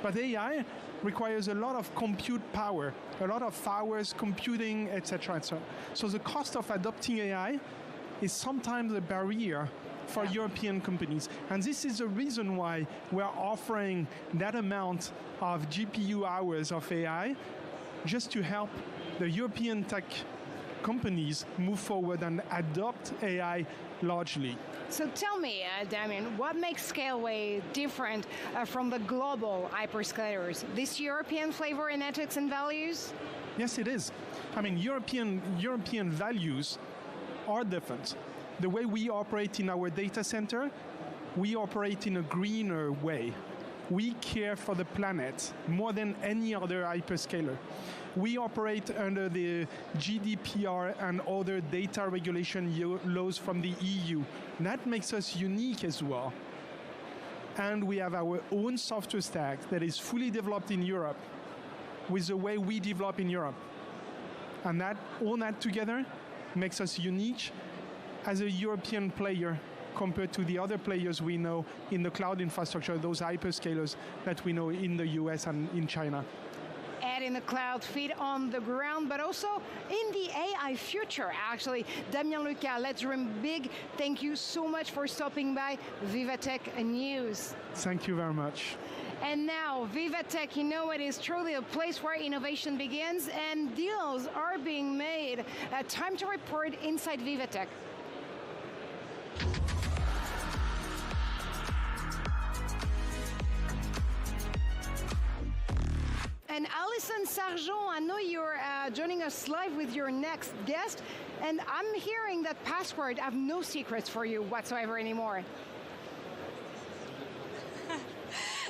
But AI requires a lot of compute power, a lot of hours computing, etc., etc. So the cost of adopting AI is sometimes a barrier for European companies. And this is the reason why we're offering that amount of GPU hours of AI just to help the European tech companies move forward and adopt AI largely. So tell me, Damien, what makes Scaleway different from the global hyperscalers? This European flavor in ethics and values? Yes, it is. I mean, European values are different. The way we operate in our data center, we operate in a greener way. We care for the planet more than any other hyperscaler. We operate under the GDPR and other data regulation laws from the EU. That makes us unique as well. And we have our own software stack that is fully developed in Europe with the way we develop in Europe. And all that together makes us unique as a European player compared to the other players we know in the cloud infrastructure, those hyperscalers that we know in the US and in China. Add in the cloud, feet on the ground, but also in the AI future, actually. Damien Lucas, let's dream big. Thank you so much for stopping by VivaTech News. Thank you very much. And now, VivaTech, you know, it is truly a place where innovation begins and deals are being made. Time to report inside VivaTech. And Alison Sargent, I know you're joining us live with your next guest, and I'm hearing that Password have no secrets for you whatsoever anymore.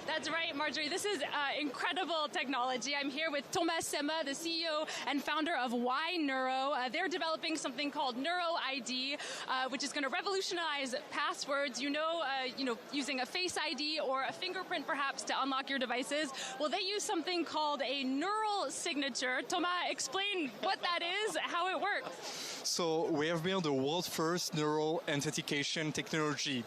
That's right, Marjorie. This is incredible technology. I'm here with Thomas Semma, the CEO and founder of Y-Neuro. They're developing something called Neuro ID, which is going to revolutionize passwords. You know, using a Face ID or a fingerprint, perhaps, to unlock your devices. Well, they use something called a neural signature. Thomas, explain what that is, how it works. So we have built the world's first neural authentication technology.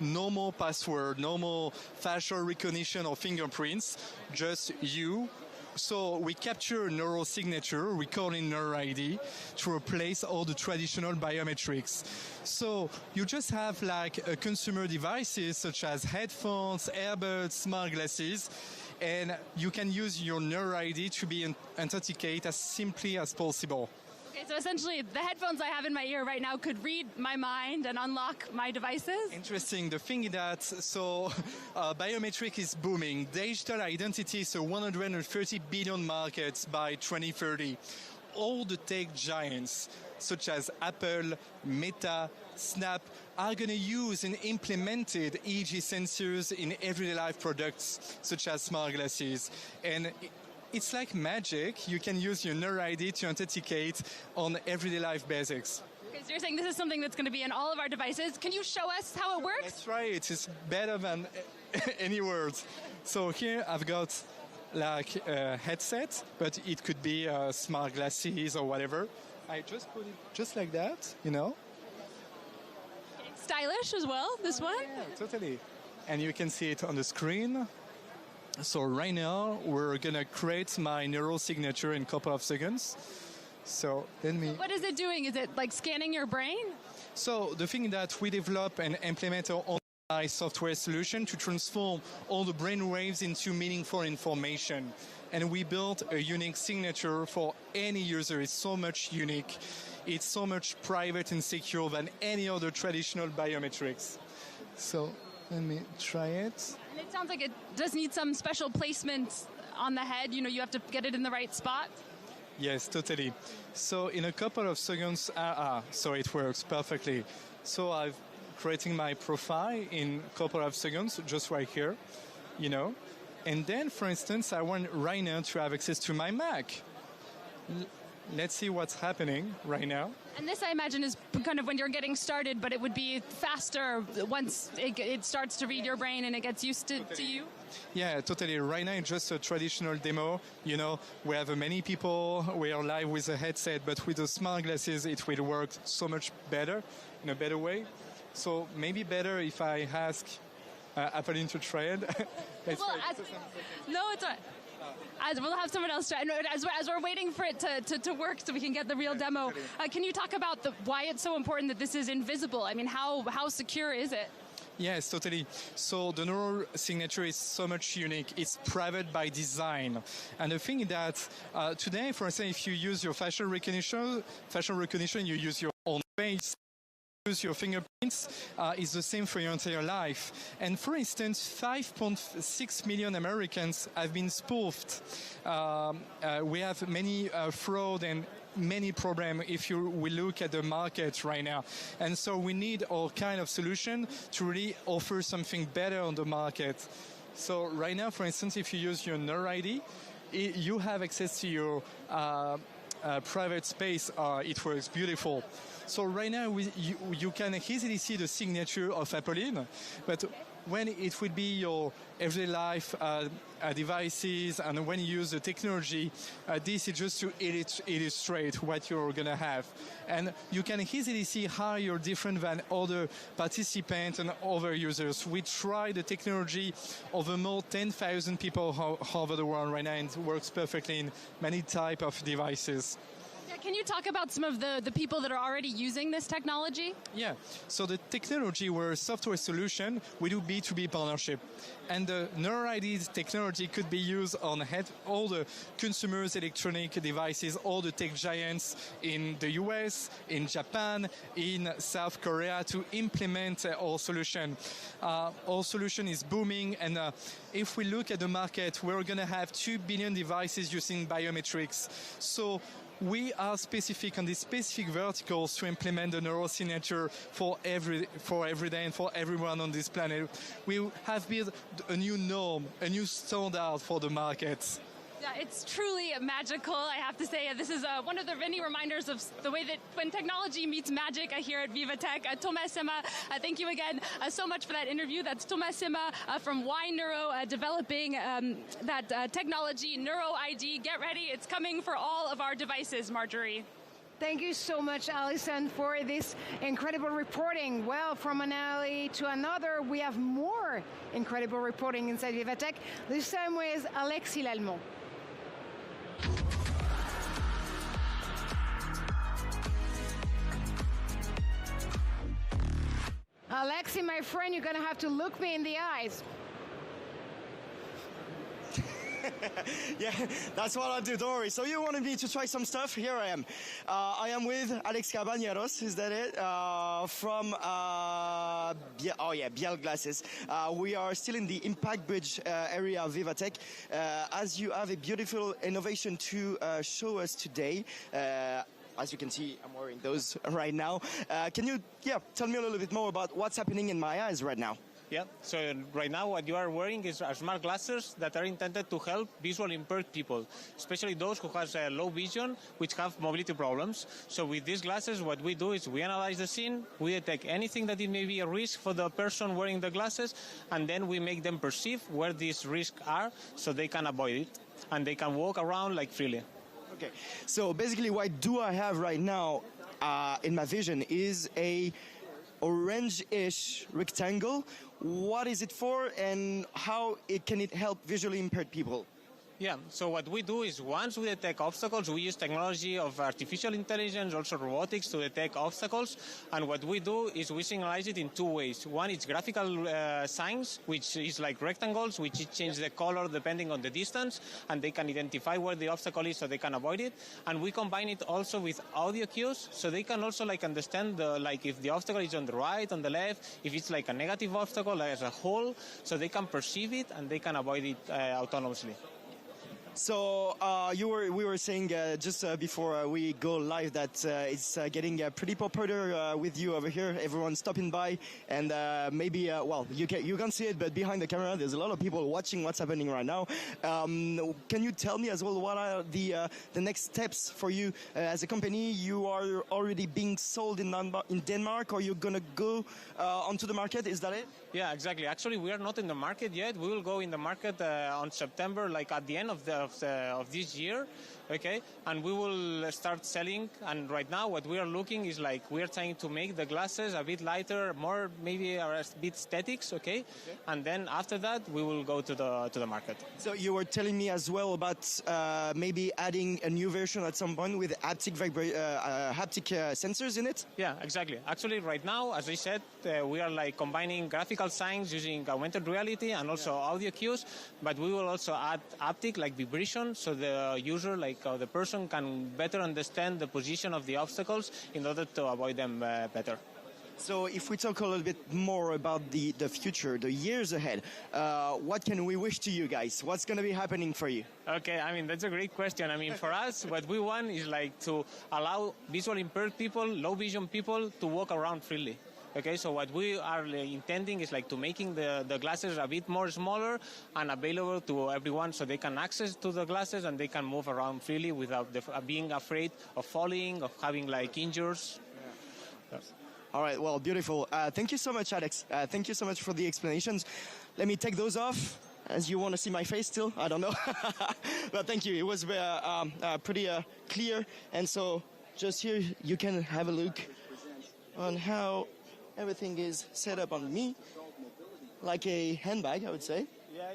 No more password, no more facial recognition or fingerprints, just you. So we capture a neural signature, we call it Neuro ID, to replace all the traditional biometrics. So you just have like a consumer devices such as headphones, earbuds, smart glasses, and you can use your Neuro ID to be authenticated as simply as possible. Okay, so essentially the headphones I have in my ear right now could read my mind and unlock my devices? Interesting. The thing is that, biometric is booming. Digital identity is a 130 billion market by 2030. All the tech giants, such as Apple, Meta, Snap, are going to use and implemented EEG sensors in everyday life products, such as smart glasses. And it's like magic. You can use your Neuro ID to authenticate on everyday life basics. Okay, so you're saying this is something that's going to be in all of our devices. Can you show us how it works? That's right. It's better than any words. So here I've got like a headset, but it could be smart glasses or whatever. I just put it just like that, you know. It's stylish as well, this one? Yeah, totally. And you can see it on the screen. So right now, we're going to create my neural signature in a couple of seconds. So let me... What is it doing? Is it like scanning your brain? So the thing that we develop and implement our own AI software solution to transform all the brain waves into meaningful information. And we built a unique signature for any user. It's so much unique. It's so much private and secure than any other traditional biometrics. So let me try it. And it sounds like it does need some special placement on the head. You know, you have to get it in the right spot. Yes, totally. So in a couple of seconds, so it works perfectly. So I'm creating my profile in a couple of seconds, just right here, you know. And then, for instance, I want right now to have access to my Mac. Let's see what's happening right now. And this, I imagine, is kind of when you're getting started, but it would be faster once it starts to read your brain and it gets used to you? Yeah, totally. Right now, it's just a traditional demo. You know, we have many people, we are live with a headset, but with the smart glasses, it will work so much better, in a better way. So maybe better if I ask Apple to try it. No, it's all right. As we'll have someone else try. As we're waiting for it to work so we can get the real demo, can you talk about why it's so important that this is invisible? I mean, how secure is it? Yes, totally. So the neural signature is so much unique. It's private by design. And the thing is that today, for instance, if you use your facial recognition, you use your own face, use your fingerprints, is the same for your entire life. And for instance, 5.6 million Americans have been spoofed. We have many fraud and many problems if we look at the market right now. And so we need all kind of solution to really offer something better on the market. So right now, for instance, if you use your Neural ID, you have access to your private space. It works beautiful. So right now, you can easily see the signature of Apolline, but when it will be your everyday life devices and when you use the technology, this is just to illustrate what you're going to have. And you can easily see how you're different than other participants and other users. We try the technology over more 10,000 people over the world right now, and it works perfectly in many types of devices. Can you talk about some of the people that are already using this technology? Yeah, so the technology, we're a software solution. We do B2B partnership. And the Neural ID technology could be used on all the consumers' electronic devices, all the tech giants in the US, in Japan, in South Korea to implement our solution. Our solution is booming, and if we look at the market, we're going to have 2 billion devices using biometrics. So we are specific on these specific verticals to implement the neural signature for every day and for everyone on this planet. We have built a new norm, a new standard for the market. Yeah, it's truly magical, I have to say. This is one of the many reminders of the way that when technology meets magic here at VivaTech. Thomas Sema, thank you again so much for that interview. That's Thomas Sema from Y-Neuro developing that technology, Neuro ID. Get ready, it's coming for all of our devices, Marjorie. Thank you so much, Alison, for this incredible reporting. Well, from an alley to another, we have more incredible reporting inside VivaTech, this time with Alexis Lallemand. Alexi, my friend, you're going to have to look me in the eyes. Yeah, that's what I'll do, don't worry. So you wanted me to try some stuff? Here I am. I am with Alex Cabañeros, is that it? From, Biel Glasses. We are still in the Impact Bridge area of VivaTech. As you have a beautiful innovation to show us today, as you can see, I'm wearing those right now. Can you, tell me a little bit more about what's happening in my eyes right now? Yeah, so right now what you are wearing are smart glasses that are intended to help visually impaired people, especially those who have low vision, which have mobility problems. So with these glasses, what we do is we analyze the scene, we detect anything that it may be a risk for the person wearing the glasses, and then we make them perceive where these risks are so they can avoid it, and they can walk around like freely. Okay, so basically what do I have right now in my vision is a orange-ish rectangle. What is it for, and how can it help visually impaired people? Yeah, so what we do is once we detect obstacles, we use technology of artificial intelligence, also robotics, to detect obstacles. And what we do is we signalize it in 2 ways. One is graphical signs, which is like rectangles, which change the color depending on the distance, and they can identify where the obstacle is so they can avoid it. And we combine it also with audio cues, so they can also understand if the obstacle is on the right, on the left, if it's like a negative obstacle as a whole, so they can perceive it and they can avoid it autonomously. So we were saying just before we go live that it's getting pretty popular with you over here. Everyone's stopping by, and maybe you can't see it, but behind the camera there's a lot of people watching what's happening right now. Can you tell me as well what are the next steps for you as a company? You are already being sold in Denmark, or you're gonna go onto the market? Is that it? Yeah, exactly. Actually, we are not in the market yet. We will go in the market on September, at the end of this year. okay? And we will start selling. And right now, what we are looking is like we are trying to make the glasses a bit lighter, more maybe a bit statics, okay? And then after that, we will go to the market. So you were telling me as well about maybe adding a new version at some point with haptic sensors in it? Yeah, exactly. Actually, right now, as I said, we are like combining graphical signs using augmented reality and also audio cues, but we will also add haptic, like vibration, so the user, like the person, can better understand the position of the obstacles in order to avoid them better. So if we talk a little bit more about the future, the years ahead, what can we wish to you guys? What's going to be happening for you? Okay, I mean, that's a great question. I mean, for us, what we want is like to allow visually impaired people, low vision people to walk around freely. Okay, so what we are intending is like to making the glasses a bit more smaller and available to everyone, so they can access to the glasses and they can move around freely without being afraid of falling, of having like injuries. Yeah. Yes. All right, well, beautiful. Thank you so much, Alex. Thank you so much for the explanations. Let me take those off, as you want to see my face still. I don't know. But thank you. It was pretty clear. And so just here, you can have a look on how everything is set up on me, like a handbag, I would say.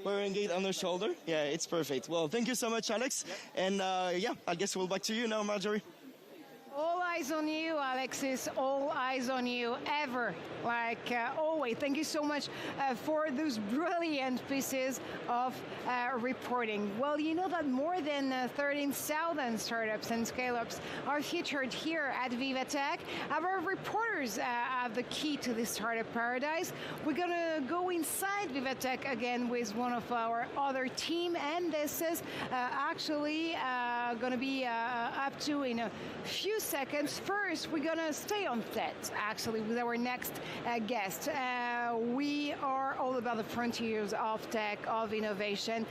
Wearing it on the shoulder. Yeah, it's perfect. Well, thank you so much, Alex. And yeah, I guess we'll back to you now, Marjorie. All eyes on you, Alexis. All eyes on you, ever. Like always. Thank you so much for those brilliant pieces of reporting. Well, you know that more than 13,000 startups and scale-ups are featured here at VivaTech. Our reporters have the key to this startup paradise. We're going to go inside VivaTech again with one of our other team, and this is actually going to be up to in a few seconds. First, we're going to stay on set, actually, with our next guest. We are all about the frontiers of tech, of innovation,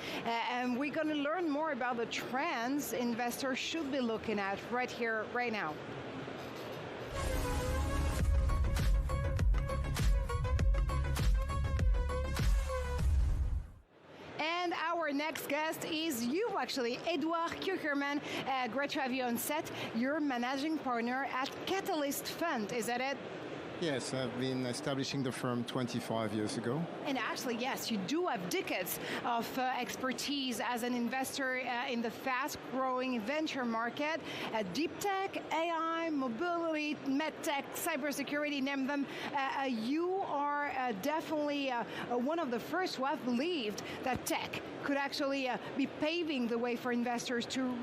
and we're going to learn more about the trends investors should be looking at right here, right now. And our next guest is you, actually, Edouard Kuckerman. Great to have you on set. You're managing partner at Catalyst Fund, is that it? Yes, I've been establishing the firm 25 years ago. And actually, yes, you do have decades of expertise as an investor in the fast-growing venture market. Deep tech, AI, mobility, medtech, cybersecurity, name them. You are definitely one of the first who have believed that tech could actually be paving the way for investors to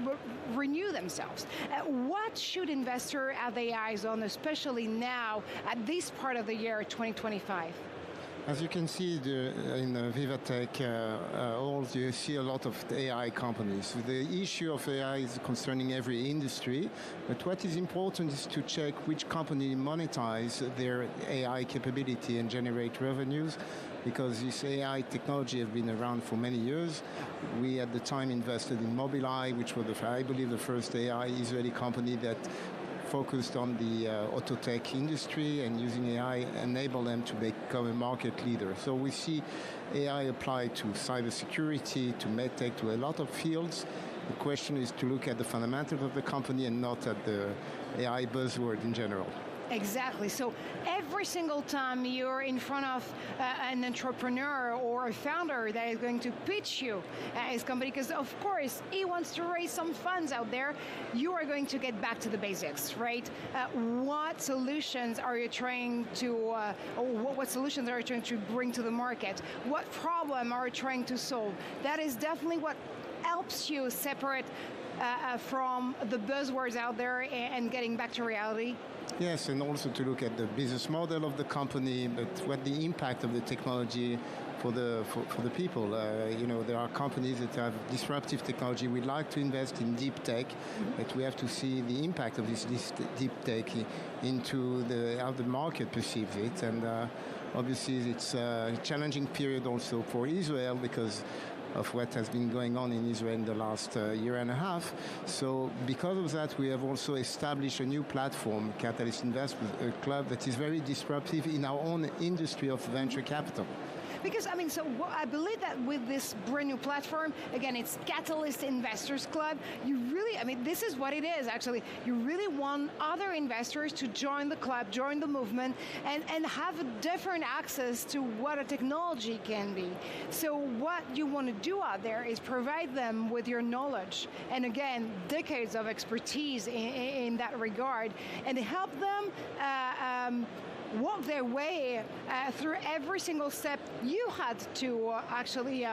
renew themselves. What should investors have their eyes on, especially now at this part of the year, 2025? As you can see in VivaTech, you see a lot of AI companies. The issue of AI is concerning every industry, but what is important is to check which company monetize their AI capability and generate revenues, because this AI technology has been around for many years. We at the time invested in Mobileye, which was, I believe, the first AI Israeli company that focused on the auto tech industry, and using AI enable them to become a market leader. So we see AI applied to cybersecurity, to medtech, to a lot of fields. The question is to look at the fundamentals of the company and not at the AI buzzword in general. Exactly. So every single time you're in front of an entrepreneur or a founder that is going to pitch you his company, because of course he wants to raise some funds out there, you are going to get back to the basics, right? What solutions are you trying to, what solutions are you trying to bring to the market? What problem are you trying to solve? That is definitely what helps you separate from the buzzwords out there and getting back to reality. Yes, and also to look at the business model of the company, but what the impact of the technology for the people. There are companies that have disruptive technology. We'd like to invest in deep tech, but we have to see the impact of this deep tech into how the market perceives it. And obviously, it's a challenging period also for Israel because of what has been going on in Israel in the last year and a half. So because of that, we have also established a new platform, Catalyst Investment, a club that is very disruptive in our own industry of venture capital. Because, I mean, so I believe that with this brand new platform, again, it's Catalyst Investors Club, you really, I mean, this is what it is, actually. You really want other investors to join the club, join the movement, and have a different access to what a technology can be. So what you want to do out there is provide them with your knowledge, and again, decades of expertise in that regard, and help them walk their way through every single step you had to actually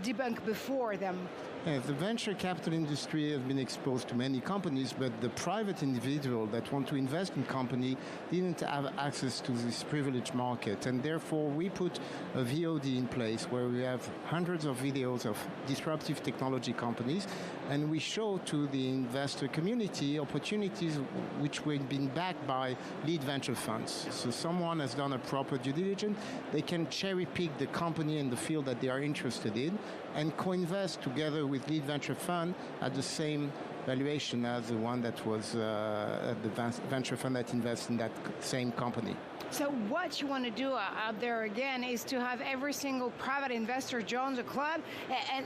debunk before them. Yeah, the venture capital industry has been exposed to many companies, but the private individual that want to invest in company didn't have access to this privileged market. And therefore, we put a VOD in place where we have hundreds of videos of disruptive technology companies, and we show to the investor community opportunities which were being backed by lead venture funds. So someone has done a proper due diligence, they can cherry pick the company and the field that they are interested in, and co-invest together with lead venture fund at the same valuation as the one that was the venture fund that invests in that same company. So what you want to do out there again is to have every single private investor join the club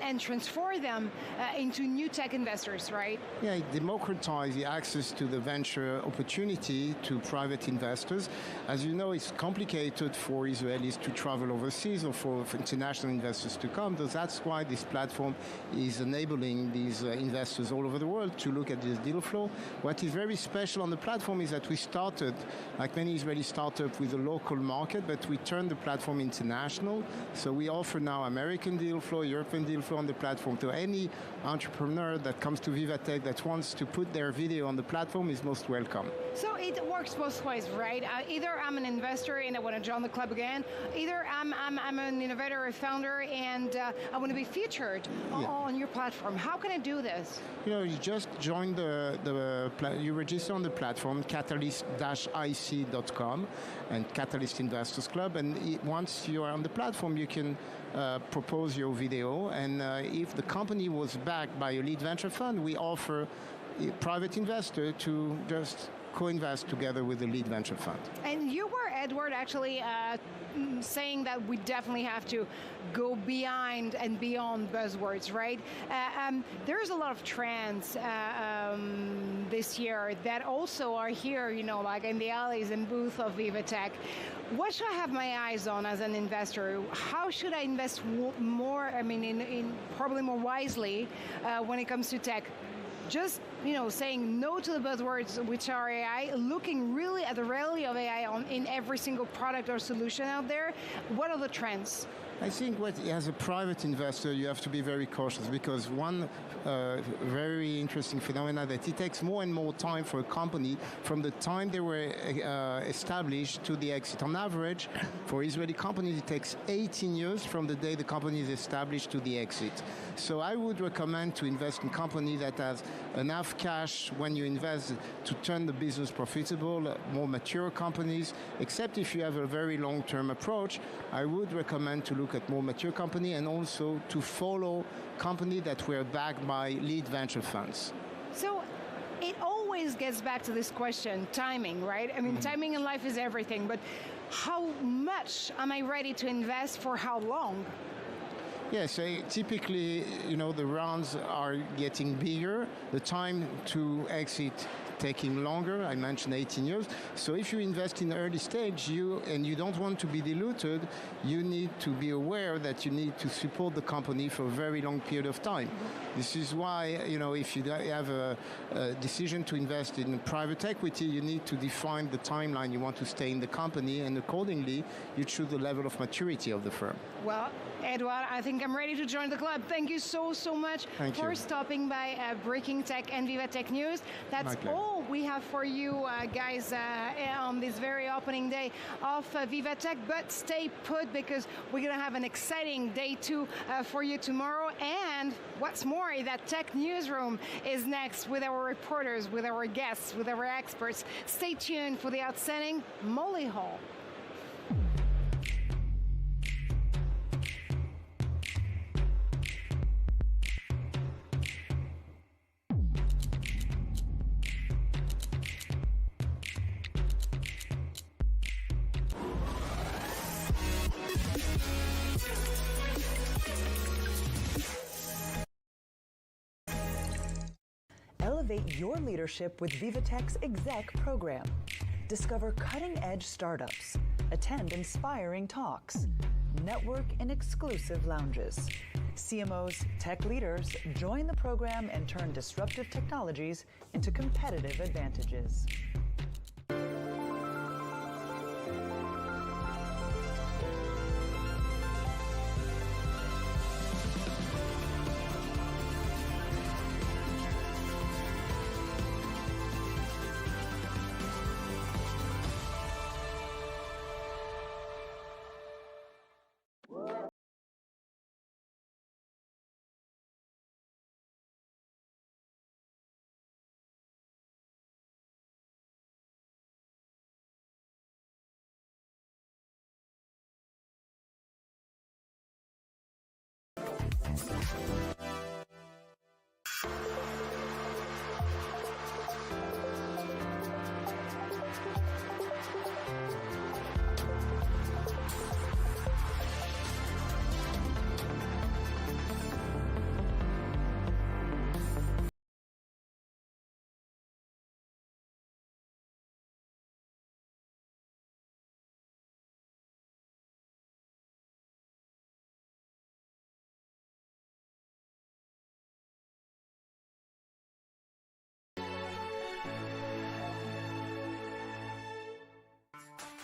and transform them into new tech investors, right? Yeah, it democratizes the access to the venture opportunity to private investors. As you know, it's complicated for Israelis to travel overseas or for international investors to come. So that's why this platform is enabling these investors all over the world to look at this deal flow. What is very special on the platform is that we started, like many Israeli startups, with a local market, but we turned the platform international. So we offer now American deal flow, European deal flow on the platform. To any entrepreneur that comes to VivaTech that wants to put their video on the platform is most welcome. So it works both ways, right? Either I'm an investor and I want to join the club again, either I'm an innovator or founder and I want to be featured on your platform. How can I do this? You know, you just join you register on the platform, catalyst-ic.com, and Catalyst Investors Club, and once you are on the platform, you can propose your video, and if the company was backed by a lead venture fund, we offer a private investor to just co-invest together with the lead venture fund. And you were, Edward, actually saying that we definitely have to go behind and beyond buzzwords, right? There's a lot of trends this year that also are here, you know, like in the alleys and booth of VivaTech. What should I have my eyes on as an investor? How should I invest more, I mean, in probably more wisely when it comes to tech? Just, you know, saying no to the buzzwords, which are AI, looking really at the reality of AI in every single product or solution out there. What are the trends? I think as a private investor, you have to be very cautious because one very interesting phenomenon that it takes more and more time for a company from the time they were established to the exit. On average, for Israeli companies, it takes 18 years from the day the company is established to the exit. So I would recommend to invest in a company that has enough cash when you invest to turn the business profitable, more mature companies, except if you have a very long-term approach. I would recommend to look at more mature company and also to follow company that were backed by lead venture funds. So it always gets back to this question, timing, right? I mean, timing in life is everything, but how much am I ready to invest for how long? Yes, typically, you know, the rounds are getting bigger. The time to exit taking longer. I mentioned 18 years. So if you invest in the early stage, you don't want to be diluted, you need to be aware that you need to support the company for a very long period of time. This is why, you know, if you have a decision to invest in private equity, you need to define the timeline you want to stay in the company, and accordingly, you choose the level of maturity of the firm. Well, Edouard, I think I'm ready to join the club. Thank you so much for stopping by Breaking Tech and VivaTech News. That's all we have for you guys on this very opening day of VivaTech, but stay put because we're going to have an exciting day 2 for you tomorrow. And what's more, that Tech Newsroom is next with our reporters, with our guests, with our experts. Stay tuned for the outstanding Molly Hall. Elevate your leadership with VivaTech's Exec program. Discover cutting-edge startups, attend inspiring talks, network in exclusive lounges. CMOs, tech leaders, join the program and turn disruptive technologies into competitive advantages.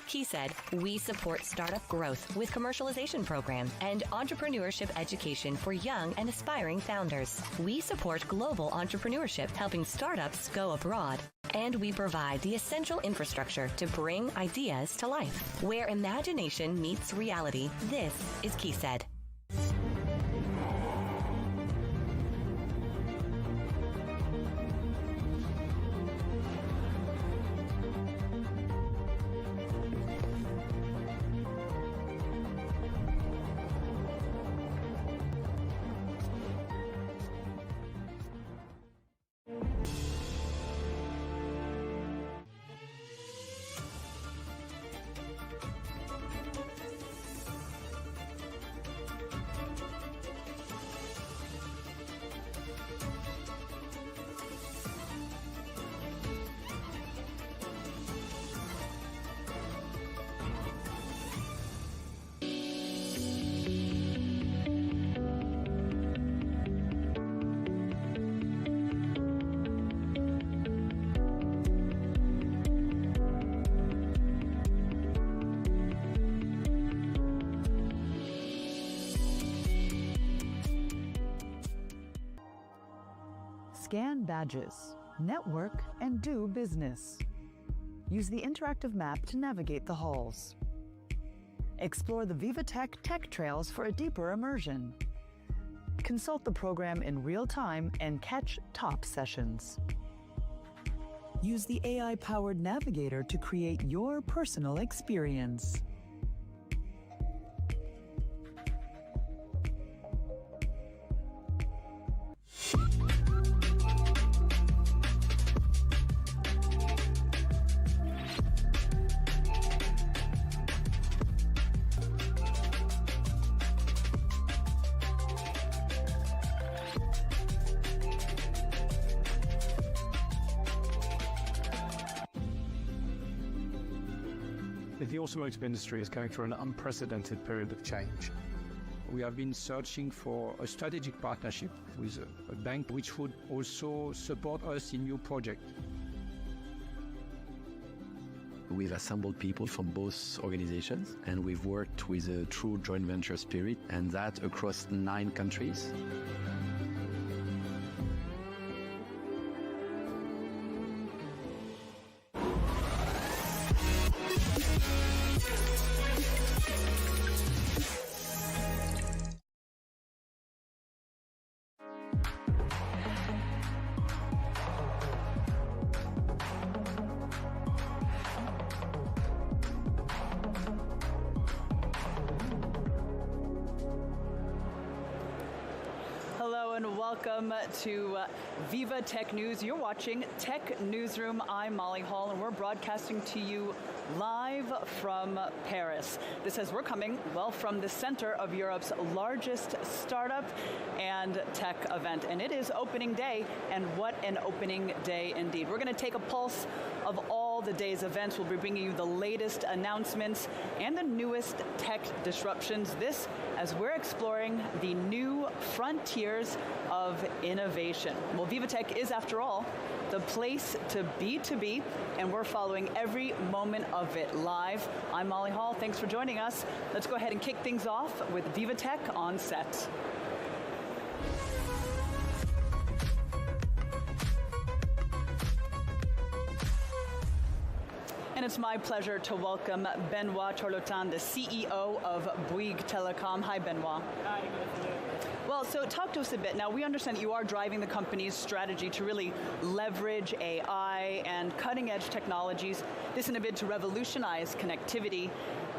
He said, we support startup growth with commercialization programs and entrepreneurship education for young and aspiring founders. We support global entrepreneurship, helping startups go abroad. And we provide the essential infrastructure to bring ideas to life. Where imagination meets reality, this is KeySaid. Scan badges, network, and do business. Use the interactive map to navigate the halls. Explore the VivaTech tech trails for a deeper immersion. Consult the program in real time and catch top sessions. Use the AI-powered navigator to create your personal experience. The automotive industry is going through an unprecedented period of change. We have been searching for a strategic partnership with a bank which would also support us in new projects. We've assembled people from both organizations, and we've worked with a true joint venture spirit, and that across 9 countries. welcome to VivaTech News. You're watching Tech Newsroom. I'm Molly Hall, and we're broadcasting to you live from Paris. This says we're coming, well, from the center of Europe's largest startup and tech event. And it is opening day, and what an opening day indeed. We're going to take a pulse of all the day's events. We'll be bringing you the latest announcements and the newest tech disruptions. This as we're exploring the new frontiers of innovation. Well, VivaTech is, after all, the place to be, and we're following every moment of it live. I'm Molly Hall. Thanks for joining us. Let's go ahead and kick things off with VivaTech on set. And it's my pleasure to welcome Benoit Charlotin, the CEO of Bouygues Telecom. Hi, Benoit. Hi, good afternoon. Well, so talk to us a bit. Now, we understand that you are driving the company's strategy to really leverage AI and cutting-edge technologies, this in a bid to revolutionize connectivity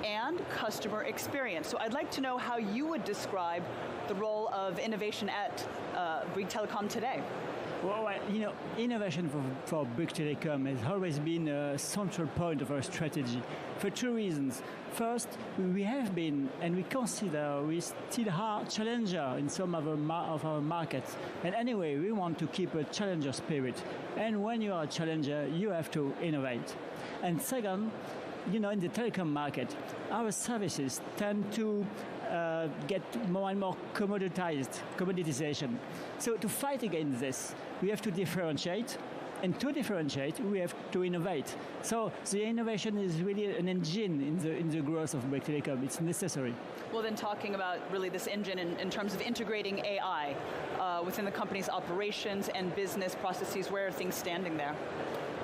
and customer experience. So I'd like to know how you would describe the role of innovation at Bouygues Telecom today. Well, you know, innovation for Bouygues Telecom has always been a central point of our strategy for two reasons. First, we have been, and we consider we still are challenger in some of our markets. And anyway, we want to keep a challenger spirit. And when you are a challenger, you have to innovate. And second, you know, in the telecom market, our services tend to get more and more commoditization. So to fight against this, we have to differentiate, and to differentiate, we have to innovate. So the innovation is really an engine in the growth of Bouygues Telecom. It's necessary. Well, then talking about really this engine in terms of integrating AI within the company's operations and business processes, where are things standing there?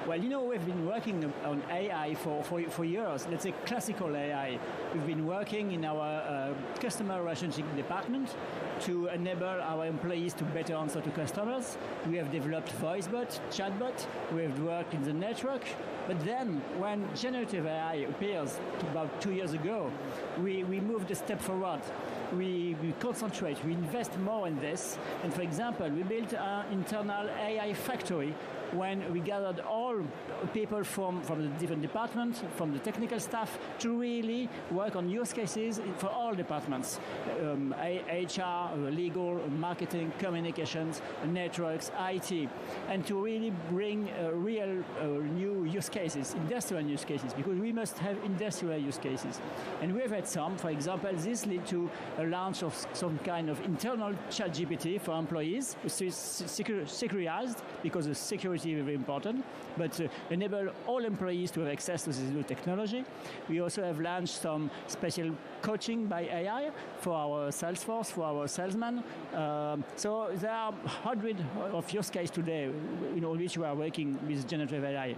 Well, you know, we've been working on AI for years. Let's say classical AI. We've been working in our customer relationship department to enable our employees to better answer to customers. We have developed voicebot, chatbot. We have worked in the network. But then, when generative AI appears about 2 years ago, we moved a step forward. We concentrate, we invest more in this. And for example, we built an internal AI factory when we gathered all people from the different departments, from the technical staff, to really work on use cases for all departments, HR, legal, marketing, communications, networks, IT, and to really bring real new use cases, industrial use cases, because we must have industrial use cases. And we have had some, for example, this led to a launch of some kind of internal ChatGPT for employees, which is securized, because the security is very important, but enable all employees to have access to this new technology. We also have launched some special coaching by AI for our sales force, for our salesmen. So there are hundreds of use cases today, you know, which we are working with generative AI.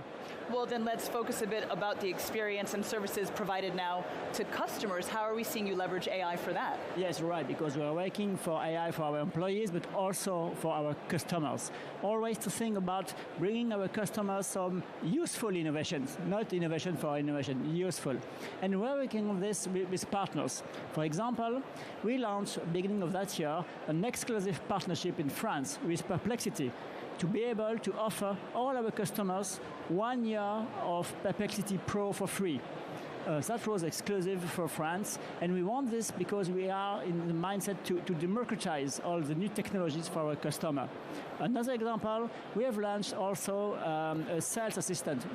Well, then let's focus a bit about the experience and services provided now to customers. How are we seeing you leverage AI for that? Yes, right, because we are working for AI for our employees, but also for our customers. Always to think about bringing our customers some useful innovations, not innovation for innovation, useful. And we're working on this with partners. For example, we launched, beginning of that year, an exclusive partnership in France with Perplexity, to be able to offer all our customers 1 year of Perplexity Pro for free. That was exclusive for France, and we want this because we are in the mindset to democratize all the new technologies for our customer. Another example, we have launched also a sales assistant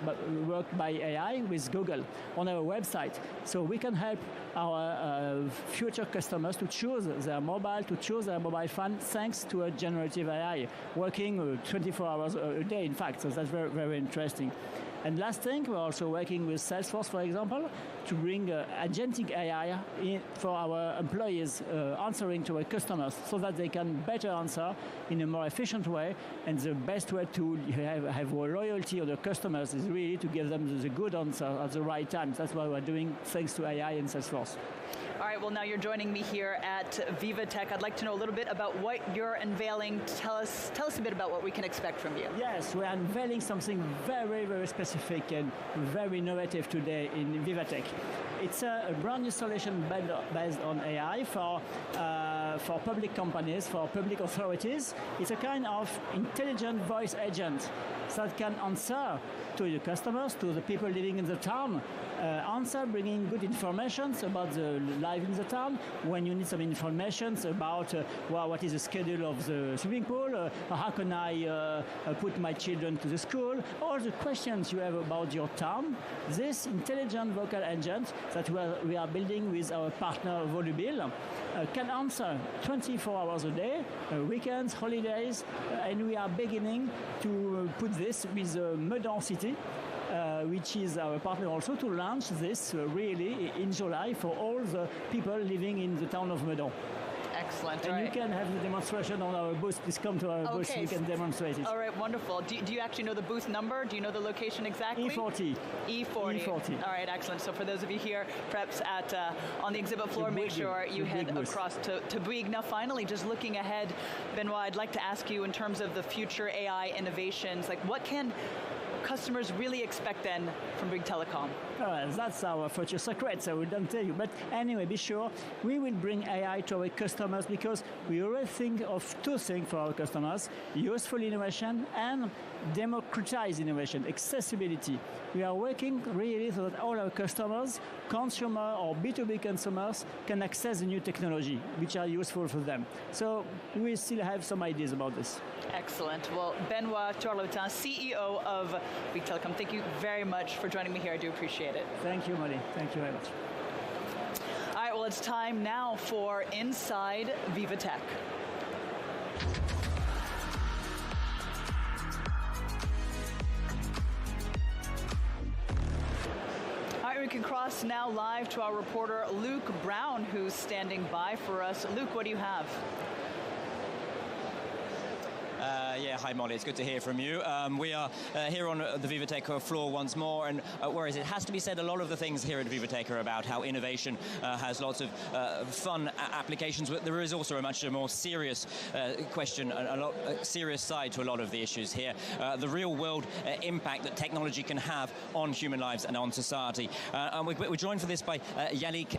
worked by AI with Google on our website, so we can help our future customers to choose their mobile phone thanks to a generative AI working 24 hours a day, in fact, so that's very, very interesting. And last thing, we're also working with Salesforce, for example, to bring agentic AI for our employees answering to our customers so that they can better answer in a more efficient way. And the best way to have loyalty of the customers is really to give them the good answer at the right time. That's what we're doing thanks to AI and Salesforce. All right, well, now you're joining me here at VivaTech. I'd like to know a little bit about what you're unveiling. Tell us a bit about what we can expect from you. Yes, we're unveiling something very, very specific and very innovative today in VivaTech. It's a brand new solution based on AI for public companies, for public authorities. It's a kind of intelligent voice agent that can answer to the customers, to the people living in the town, answer bringing good information about the life in the town. When you need some information about what is the schedule of the swimming pool, how can I put my children to the school, all the questions you have about your town, this intelligent vocal agent that we are building with our partner Volubil can answer 24 hours a day, weekends, holidays, and we are beginning to put this with Meudon City, which is our partner also, to launch this really in July for all the people living in the town of Meudon. Excellent. And you can have the demonstration on our booth. Please come to our booth. We can demonstrate it. All right, wonderful. Do you actually know the booth number? Do you know the location exactly? E40. E40. All right, excellent. So for those of you here, perhaps on the exhibit floor, make sure you head across to Bouygues. Now, finally, just looking ahead, Benoit, I'd like to ask you in terms of the future AI innovations, like what can customers really expect then from Bouygues Telecom? That's our future secret, so we don't tell you. But anyway, be sure we will bring AI to our customers because we always think of two things for our customers: useful innovation and democratized innovation, accessibility. We are working really so that all our customers, consumer or B2B consumers, can access the new technology, which are useful for them. So we still have some ideas about this. Excellent. Well, Benoit Torlotin, CEO of Bouygues Telecom, thank you very much for joining me here. I do appreciate it. Thank you, Molly. Thank you very much. All right, well, it's time now for Inside VivaTech. All right, we can cross now live to our reporter, Luke Brown, who's standing by for us. Luke, what do you have? Yeah, hi Molly, it's good to hear from you. We are here on the VivaTech floor once more, and whereas it has to be said, a lot of the things here at VivaTech are about how innovation has lots of fun applications, but there is also a much more serious question, a serious side to a lot of the issues here. The real-world impact that technology can have on human lives and on society. And we're joined for this by Yannick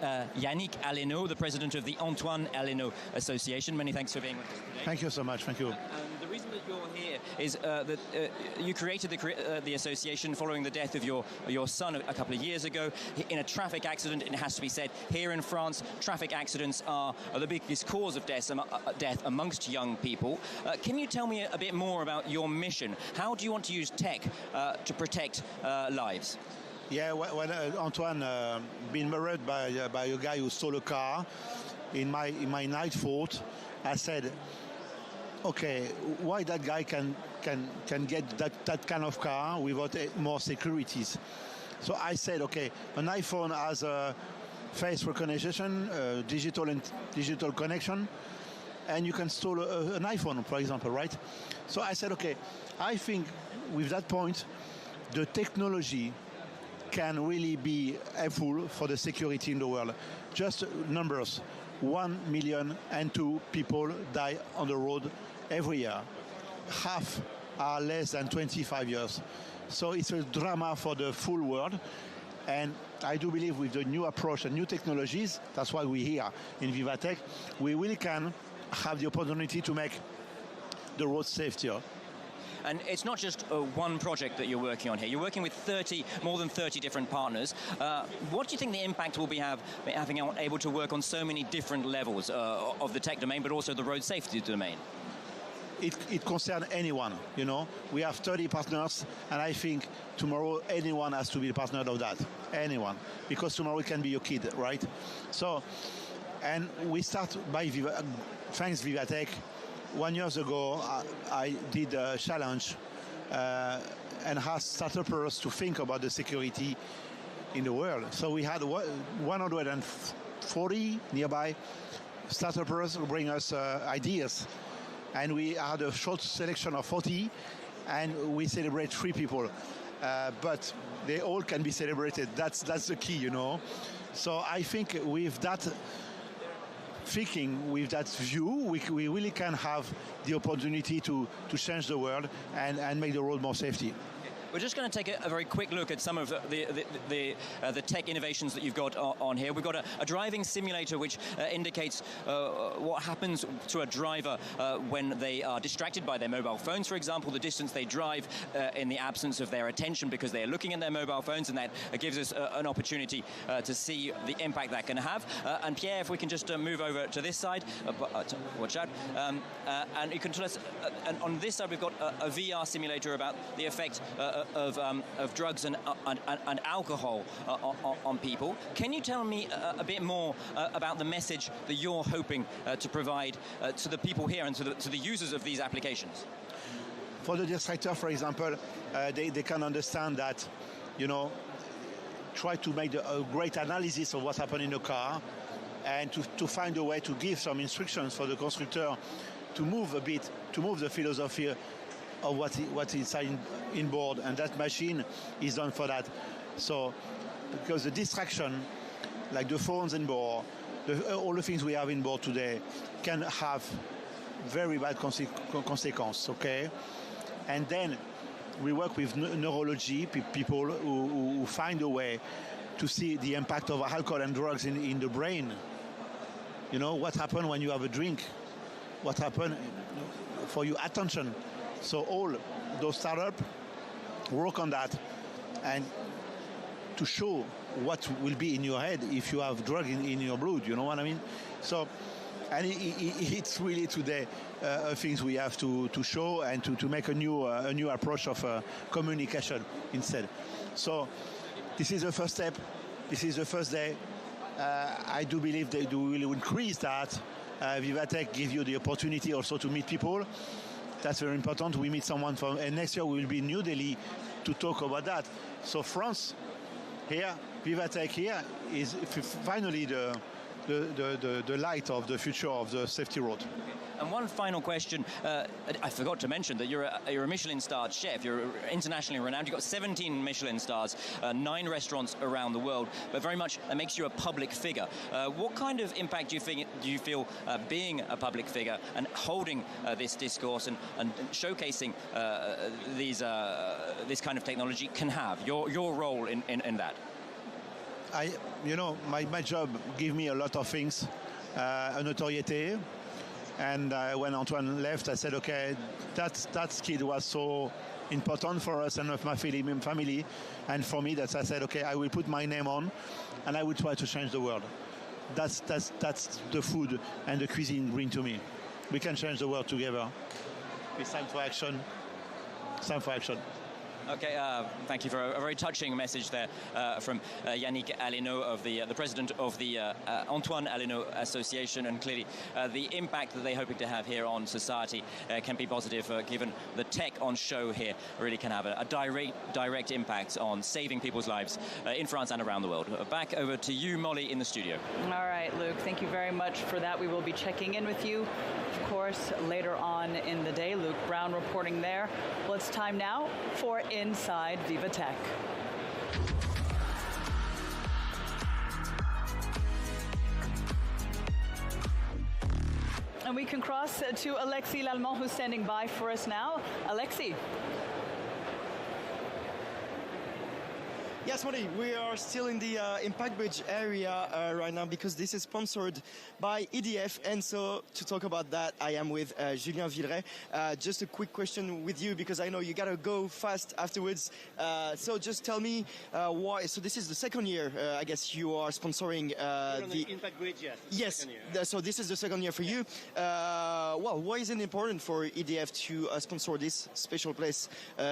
Aleno, the president of the Antoine Aleno Association. Many thanks for being with us today. Thank you so much. Thank you. The reason that you're here is that you created the association following the death of your son a couple of years ago in a traffic accident. It has to be said, here in France, traffic accidents are the biggest cause of death amongst young people. Can you tell me a bit more about your mission? How do you want to use tech to protect lives? Yeah, when Antoine been murdered by a guy who stole a car in my night fort, I said, okay, why that guy can get that kind of car without more securities? So I said, okay, an iPhone has a face recognition, digital connection, and you can steal an iPhone, for example, right? So I said, okay, I think with that point, the technology can really be helpful for the security in the world. Just numbers. 1,000,002 people die on the road every year. Half are less than 25 years. So it's a drama for the full world. And I do believe with the new approach and new technologies, that's why we're here in VivaTech, we really can have the opportunity to make the road safer. And it's not just one project that you're working on here. You're working with more than 30 different partners. What do you think the impact will be having able to work on so many different levels of the tech domain, but also the road safety domain? It concerns anyone, you know. We have 30 partners, and I think tomorrow anyone has to be a partner of that. Anyone. Because tomorrow it can be your kid, right? So, and we start by thanks VivaTech. 1 year ago, I did a challenge and asked startups to think about the security in the world. So we had 140 nearby startups bring us ideas. And we had a short selection of 40, and we celebrate 3 people. But they all can be celebrated. That's the key, you know. So I think with that thinking, with that view, we really can have the opportunity to change the world and make the road more safety. We're just going to take a very quick look at some of the tech innovations that you've got on here. We've got a driving simulator which indicates what happens to a driver when they are distracted by their mobile phones, for example, the distance they drive in the absence of their attention because they are looking at their mobile phones, and that gives us an opportunity to see the impact that can have. And Pierre, if we can just move over to this side, watch out, and you can tell us, and on this side we've got a VR simulator about the effect of drugs and alcohol on people. Can you tell me a bit more about the message that you're hoping to provide to the people here and to the users of these applications? For the distractor, for example, they can understand that, try to make a great analysis of what happened in the car and to find a way to give some instructions for the constructor to move a bit, to move the philosophy of what's inside in board, and that machine is done for that. So, because the distraction, like the phones in board, all the things we have in board today, can have very bad consequences, okay? And then we work with neurology, people who find a way to see the impact of alcohol and drugs in the brain. What happens when you have a drink? What happens for your attention? So all those startups work on that, and to show what will be in your head if you have drug in your blood, you know what I mean? So, and it's really today things we have to show and to make a new approach of communication instead. So this is the first step. This is the first day. I do believe they will increase that. VivaTech gives you the opportunity also to meet people. That's very important. We meet someone and next year we will be in New Delhi to talk about that. So France here, VivaTech here is finally the light of the future of the safety road. And one final question, I forgot to mention that you're a Michelin-starred chef. You're internationally renowned. You've got 17 Michelin stars, 9 restaurants around the world, but very much that makes you a public figure. What kind of impact do you feel being a public figure and holding this discourse and showcasing this kind of technology can have? Your role in that? My job gives me a lot of things, a notoriety. And when Antoine left, I said, okay, that kid was so important for us and my family. And for me, I said, okay, I will put my name on and I will try to change the world. That's the food and the cuisine bring to me. We can change the world together. It's time for action. It's time for action. Okay, thank you for a very touching message there from Yannick Aleno, of the president of the Antoine Aleno Association, and clearly the impact that they're hoping to have here on society can be positive, given the tech on show here really can have a direct impact on saving people's lives in France and around the world. Back over to you, Molly, in the studio. All right, Luke, thank you very much for that. We will be checking in with you, of course, later on in the day. Luke Brown reporting there. Well, it's time now for Inside VivaTech. And we can cross to Alexis Lallemand, who's standing by for us now. Alexis. Yes, Molly, we are still in the Impact Bridge area right now because this is sponsored by EDF. And so to talk about that, I am with Julien Villeray. Just a quick question with you because I know you got to go fast afterwards. So just tell me why. So this is the second year, I guess, you are sponsoring the Impact Bridge, yes. Yes, so this is the second year for you. Well, why is it important for EDF to sponsor this special place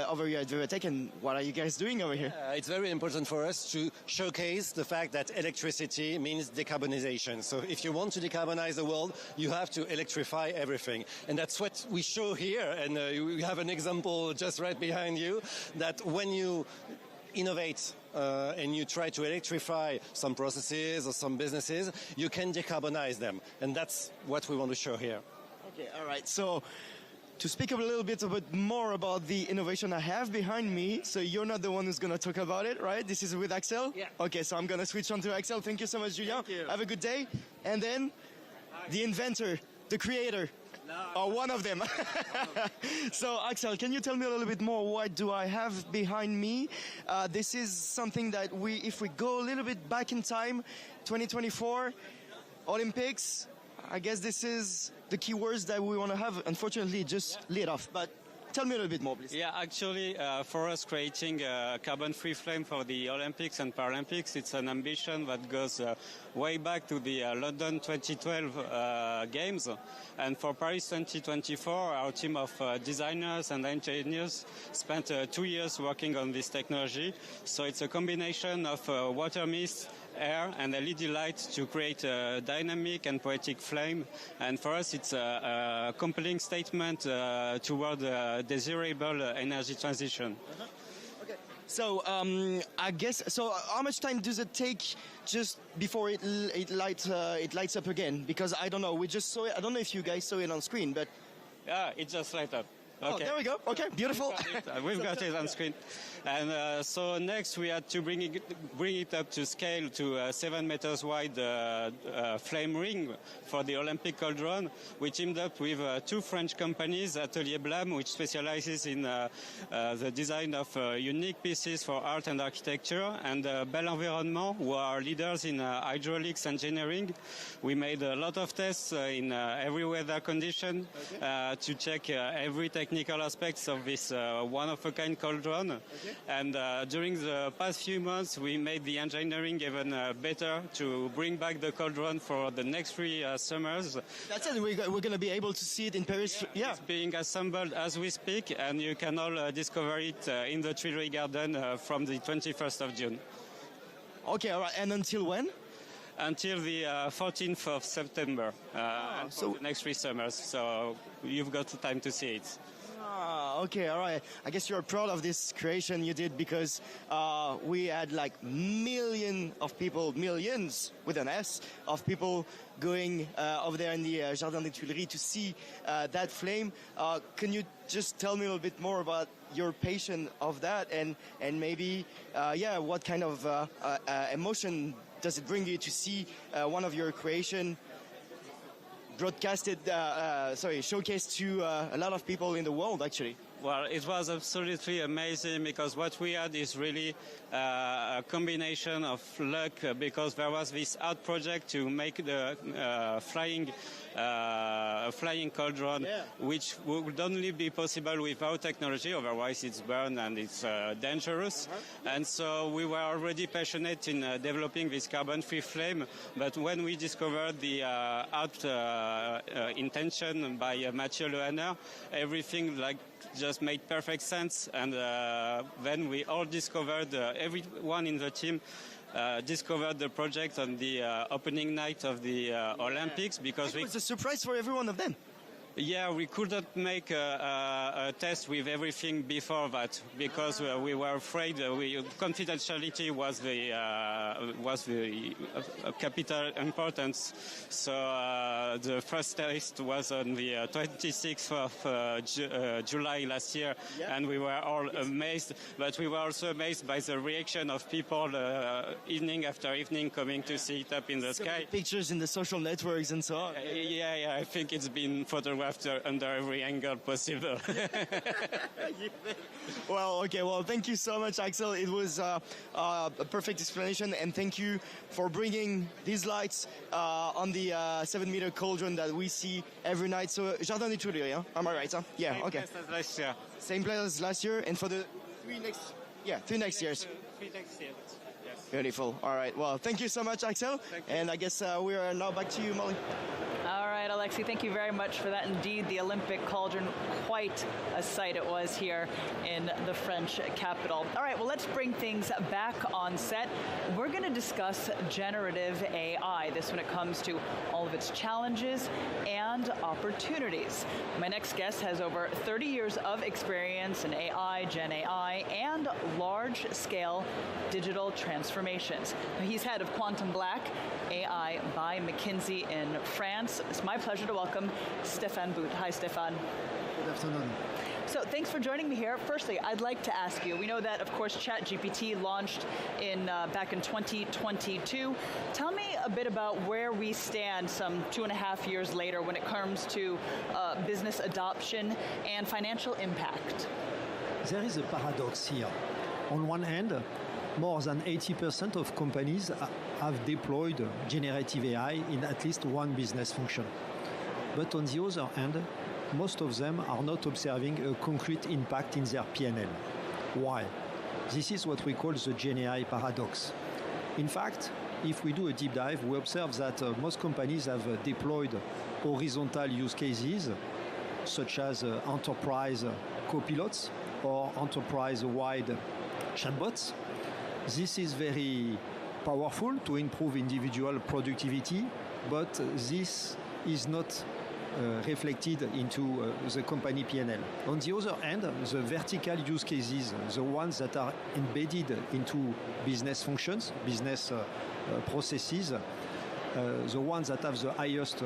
over here at VivaTech, and what are you guys doing over here? It's very important for us to showcase the fact that electricity means decarbonization. So if you want to decarbonize the world, you have to electrify everything. And that's what we show here. And we have an example just right behind you, that when you innovate and you try to electrify some processes or some businesses, you can decarbonize them. And that's what we want to show here. Okay, all right. So to speak a little bit more about the innovation I have behind me, so you're not the one who's going to talk about it, right? This is with Axel? Yeah. Okay, so I'm going to switch on to Axel. Thank you so much, Julien. Thank you. Have a good day. And then the inventor, the creator, Oh, one of them. So, Axel, can you tell me a little bit more? What do I have behind me? This is something that if we go a little bit back in time, 2024 Olympics, I guess this is the keywords that we want to have. Unfortunately, it just lit off. But tell me a little bit more, please. Yeah, actually, for us creating a carbon-free flame for the Olympics and Paralympics, it's an ambition that goes way back to the London 2012 Games. And for Paris 2024, our team of designers and engineers spent 2 years working on this technology. So it's a combination of water mist, air and LED light to create a dynamic and poetic flame. And for us, it's a compelling statement toward desirable energy transition. Okay. So I guess, so how much time does it take just before it lights up again? Because I don't know, we just saw it. I don't know if you guys saw it on screen, but yeah, it just light up. Okay. Oh, there we go. Okay, beautiful. We've got it on screen. And so next we had to bring it up to scale to a 7 meters wide flame ring for the Olympic cauldron. We teamed up with 2 French companies, Atelier Blam, which specializes in the design of unique pieces for art and architecture, and Bel Environnement, who are leaders in hydraulics engineering. We made a lot of tests in every weather condition to check every technical aspects of this one-of-a-kind cauldron. Okay. And during the past few months, we made the engineering even better to bring back the cauldron for the next 3 summers. That's it. We're going to be able to see it in Paris. Yeah. It's being assembled as we speak, and you can all discover it in the Tuileries Garden from the 21st of June. Okay, all right. And until when? Until the 14th of September, so the next 3 summers. So you've got time to see it. Okay, all right. I guess you're proud of this creation you did, because we had like millions with an S of people going over there in the Jardin des Tuileries to see that flame. Can you just tell me a little bit more about your passion of that, and maybe what kind of emotion does it bring you to see one of your creation showcased to a lot of people in the world, actually? Well, it was absolutely amazing, because what we had is really a combination of luck, because there was this art project to make the flying cauldron, which would only be possible without technology, otherwise it's burned and it's dangerous. And so we were already passionate in developing this carbon-free flame, but when we discovered the art intention by Mathieu Lehanner, everything just made perfect sense. And then we all discovered, everyone in the team discovered the project on the opening night of the Olympics, because it was a surprise for every one of them. Yeah, we couldn't make a test with everything before that, because we were afraid. Confidentiality was the capital importance. So the first test was on the 26th of July last year, and we were all amazed. But we were also amazed by the reaction of people evening after evening coming to see it up in the sky. Pictures in the social networks and so on. Yeah, I think it's been photographed under every angle possible. Well, okay. Well, thank you so much, Axel. It was a perfect explanation, and thank you for bringing these lights on the 7-meter cauldron that we see every night. So, Jardin des Tuileries, huh? Am I right? Huh? Yeah. Same Okay. place as last year. Same place as last year, and for the 3 next years. 3 next years. Yes. Beautiful. All right. Well, thank you so much, Axel. And I guess we are now back to you, Molly. All right, Alexis, thank you very much for that. Indeed, the Olympic cauldron, quite a sight it was here in the French capital. All right, well, let's bring things back on set. We're going to discuss generative AI, this when it comes to all of its challenges and opportunities. My next guest has over 30 years of experience in AI, Gen AI, and large-scale digital transformations. He's head of Quantum Black AI by McKinsey in France. It's my pleasure to welcome Stéphane Bout. Hi, Stéphane. Good afternoon. So thanks for joining me here. Firstly, I'd like to ask you, we know that, of course, ChatGPT launched back in 2022. Tell me a bit about where we stand some 2.5 years later when it comes to business adoption and financial impact. There is a paradox here. On one hand, more than 80% of companies have deployed generative AI in at least one business function. But on the other hand, most of them are not observing a concrete impact in their P&L. Why? This is what we call the Gen AI paradox. In fact, if we do a deep dive, we observe that most companies have deployed horizontal use cases, such as enterprise copilots or enterprise-wide chatbots. This is very powerful to improve individual productivity, but this is not reflected into the company P&L. On the other hand, the vertical use cases, the ones that are embedded into business functions, business processes, the ones that have the highest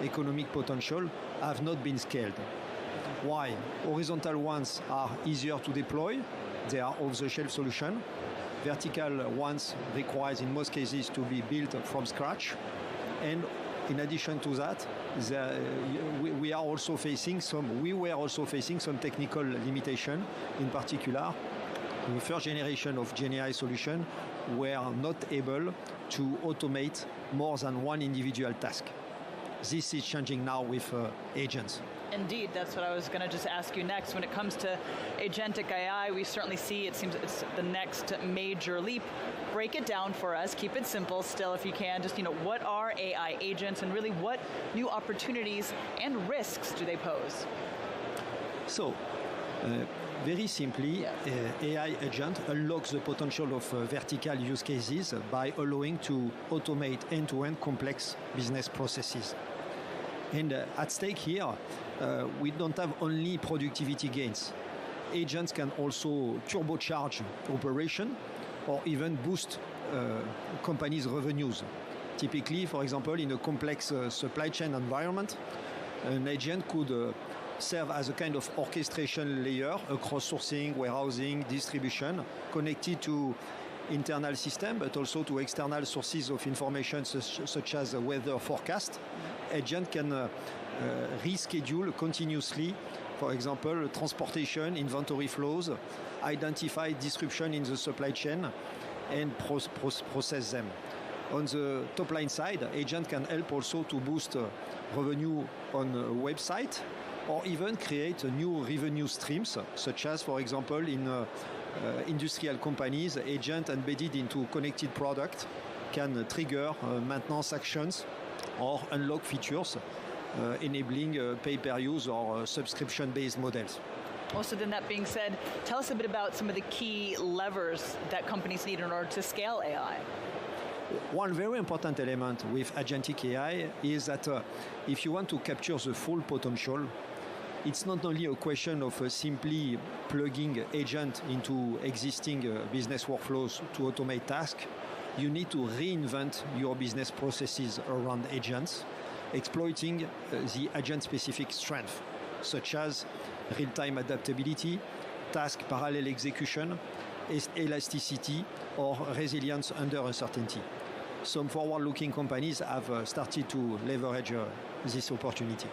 economic potential have not been scaled. Why? Horizontal ones are easier to deploy. They are off-the-shelf solution. Vertical ones requires, in most cases, to be built from scratch. And in addition to that, we were also facing some technical limitation. In particular, the first generation of Gen AI solution were not able to automate more than one individual task. This is changing now with agents. Indeed, that's what I was going to just ask you next. When it comes to agentic AI, we certainly see it seems it's the next major leap. Break it down for us. Keep it simple still if you can. Just, what are AI agents and really what new opportunities and risks do they pose? So, very simply, AI agent unlocks the potential of vertical use cases by allowing to automate end-to-end complex business processes. And at stake here, we don't have only productivity gains. Agents can also turbocharge operation or even boost companies' revenues. Typically, for example, in a complex supply chain environment, an agent could serve as a kind of orchestration layer across sourcing, warehousing, distribution, connected to internal system, but also to external sources of information such as weather forecast. Agent can reschedule continuously, for example, transportation, inventory flows, identify disruption in the supply chain, and process them. On the top line side, agent can help also to boost revenue on a website, or even create new revenue streams, such as, for example, in industrial companies, agent embedded into connected product can trigger maintenance actions or unlock features, enabling pay-per-use or subscription-based models. Also, then that being said, tell us a bit about some of the key levers that companies need in order to scale AI. One very important element with agentic AI is that if you want to capture the full potential, it's not only a question of simply plugging agent into existing business workflows to automate tasks. You need to reinvent your business processes around agents, exploiting the agent-specific strength, such as real-time adaptability, task parallel execution, elasticity, or resilience under uncertainty. Some forward-looking companies have started to leverage this opportunity.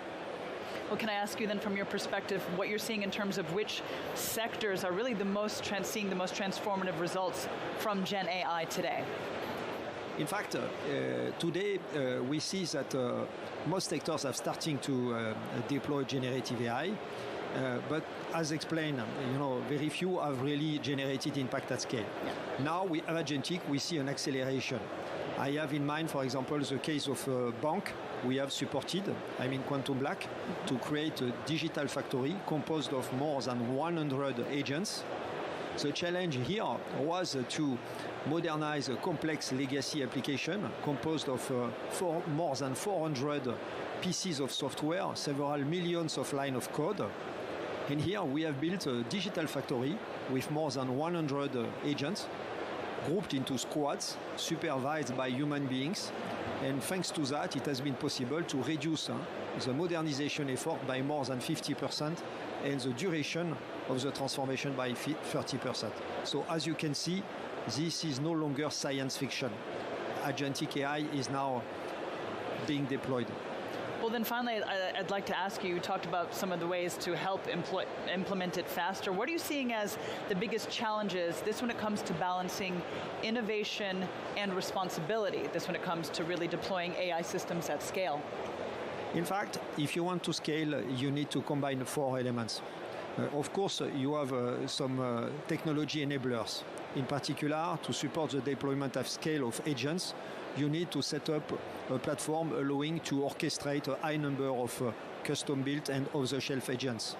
Well, can I ask you then, from your perspective, what you're seeing in terms of which sectors are really seeing the most transformative results from Gen AI today? In fact, today we see that most sectors are starting to deploy generative AI, but as explained, very few have really generated impact at scale. Yeah. Now with agentic, we see an acceleration. I have in mind, for example, the case of a bank we have supported, Quantum Black, to create a digital factory composed of more than 100 agents. The challenge here was to modernize a complex legacy application composed of more than 400 pieces of software, several millions of lines of code. And here we have built a digital factory with more than 100 agents grouped into squads, supervised by human beings. And thanks to that, it has been possible to reduce the modernization effort by more than 50% and the duration of the transformation by 30%. So as you can see, this is no longer science fiction. Agentic AI is now being deployed. Well, then finally, I'd like to ask you talked about some of the ways to help implement it faster. What are you seeing as the biggest challenges, this when it comes to balancing innovation and responsibility, this when it comes to really deploying AI systems at scale? In fact, if you want to scale, you need to combine 4 elements. Of course, you have some technology enablers. In particular, to support the deployment at scale of agents, you need to set up a platform allowing to orchestrate a high number of custom-built and off-the-shelf agents.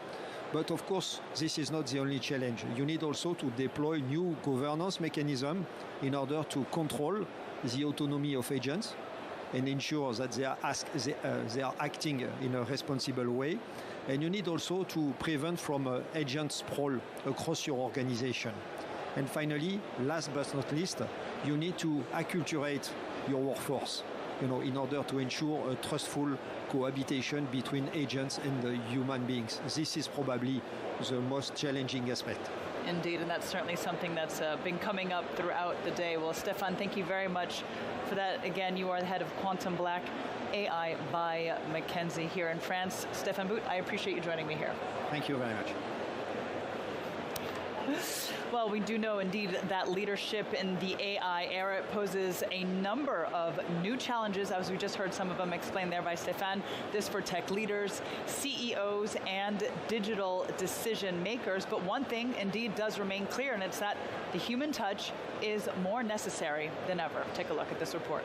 But of course, this is not the only challenge. You need also to deploy new governance mechanisms in order to control the autonomy of agents and ensure that they are acting in a responsible way. And you need also to prevent from agent sprawl across your organization. And finally, last but not least, you need to acculturate your workforce, in order to ensure a trustful cohabitation between agents and human beings. This is probably the most challenging aspect. Indeed, and that's certainly something that's been coming up throughout the day. Well, Stéphane, thank you very much for that. Again, you are the head of Quantum Black AI by McKinsey here in France. Stéphane Bout, I appreciate you joining me here. Thank you very much. Well, we do know indeed that leadership in the AI era poses a number of new challenges, as we just heard some of them explained there by Stéphane. This for tech leaders, CEOs, and digital decision makers. But one thing indeed does remain clear, and it's that the human touch is more necessary than ever. Take a look at this report.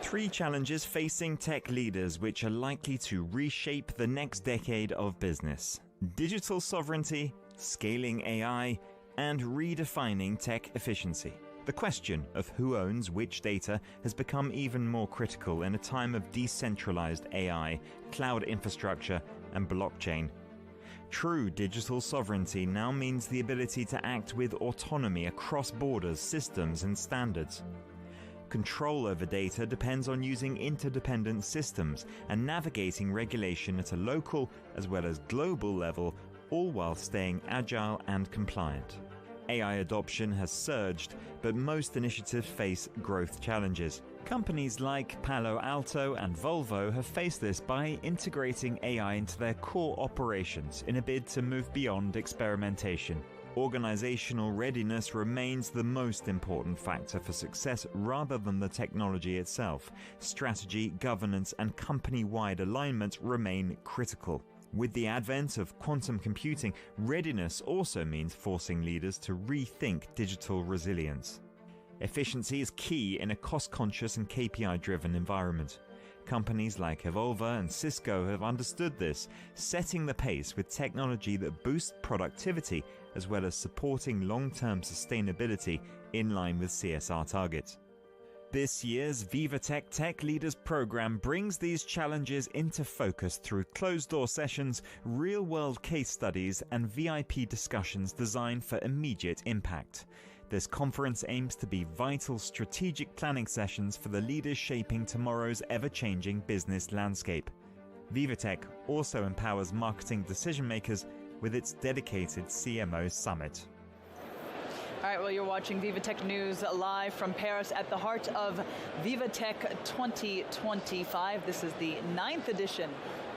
3 challenges facing tech leaders which are likely to reshape the next decade of business: digital sovereignty, scaling AI, and redefining tech efficiency. The question of who owns which data has become even more critical in a time of decentralized AI, cloud infrastructure, and blockchain. True digital sovereignty now means the ability to act with autonomy across borders, systems, and standards. Control over data depends on using interdependent systems and navigating regulation at a local as well as global level, all while staying agile and compliant. AI adoption has surged, but most initiatives face growth challenges. Companies like Palo Alto and Volvo have faced this by integrating AI into their core operations in a bid to move beyond experimentation. Organizational readiness remains the most important factor for success rather than the technology itself. Strategy, governance, and company-wide alignment remain critical. With the advent of quantum computing, readiness also means forcing leaders to rethink digital resilience. Efficiency is key in a cost-conscious and KPI-driven environment. Companies like Evolva and Cisco have understood this, setting the pace with technology that boosts productivity as well as supporting long-term sustainability in line with CSR targets. This year's VivaTech Tech Leaders program brings these challenges into focus through closed-door sessions, real-world case studies, and VIP discussions designed for immediate impact. This conference aims to be vital strategic planning sessions for the leaders shaping tomorrow's ever-changing business landscape. VivaTech also empowers marketing decision-makers with its dedicated CMO Summit. All right, well, you're watching VivaTech News live from Paris at the heart of VivaTech 2025. This is the 9th edition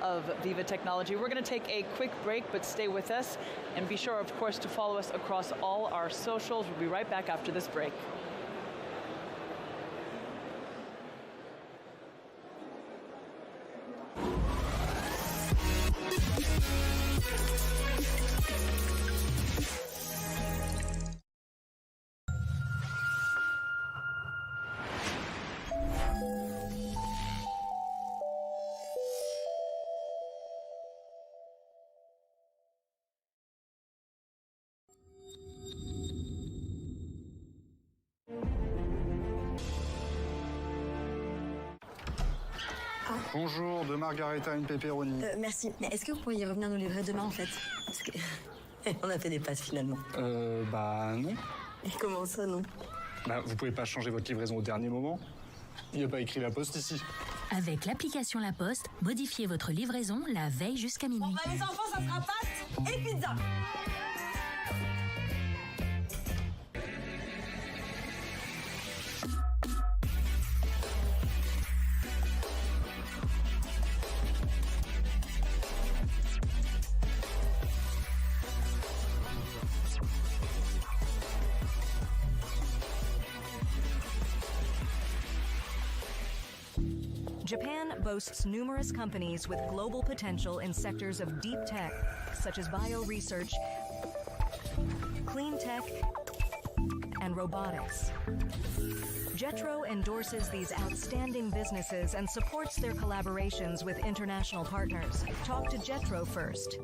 of Viva Technology. We're going to take a quick break, but stay with us. And be sure, of course, to follow us across all our socials. We'll be right back after this break. Bonjour, de Margarita, une pepperoni. Merci, mais est-ce que vous pourriez revenir nous livrer demain en fait? Parce que on a fait des passes finalement. Bah non. Et comment ça non? Bah vous pouvez pas changer votre livraison au dernier moment. Il n'y a pas écrit la poste ici. Avec l'application La Poste, modifiez votre livraison la veille jusqu'à minuit. Bon, bah les enfants, ça sera pâtes et pizza. Japan boasts numerous companies with global potential in sectors of deep tech, such as bioresearch, clean tech, and robotics. JETRO endorses these outstanding businesses and supports their collaborations with international partners. Talk to JETRO first.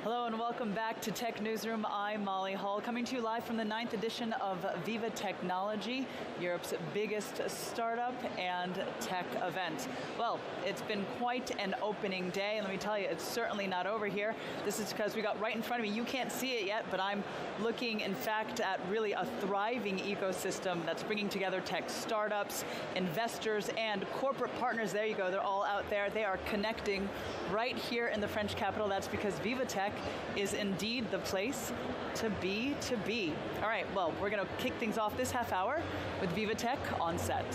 Hello and welcome back to Tech Newsroom. I'm Molly Hall, coming to you live from the 9th edition of Viva Technology, Europe's biggest startup and tech event. Well, it's been quite an opening day, and let me tell you, it's certainly not over here. This is because we got right in front of me. You can't see it yet, but I'm looking, in fact, at really a thriving ecosystem that's bringing together tech startups, investors, and corporate partners. There you go. They're all out there. They are connecting right here in the French capital. That's because VivaTech is indeed the place to be. All right, well, we're going to kick things off this half hour with VivaTech on set.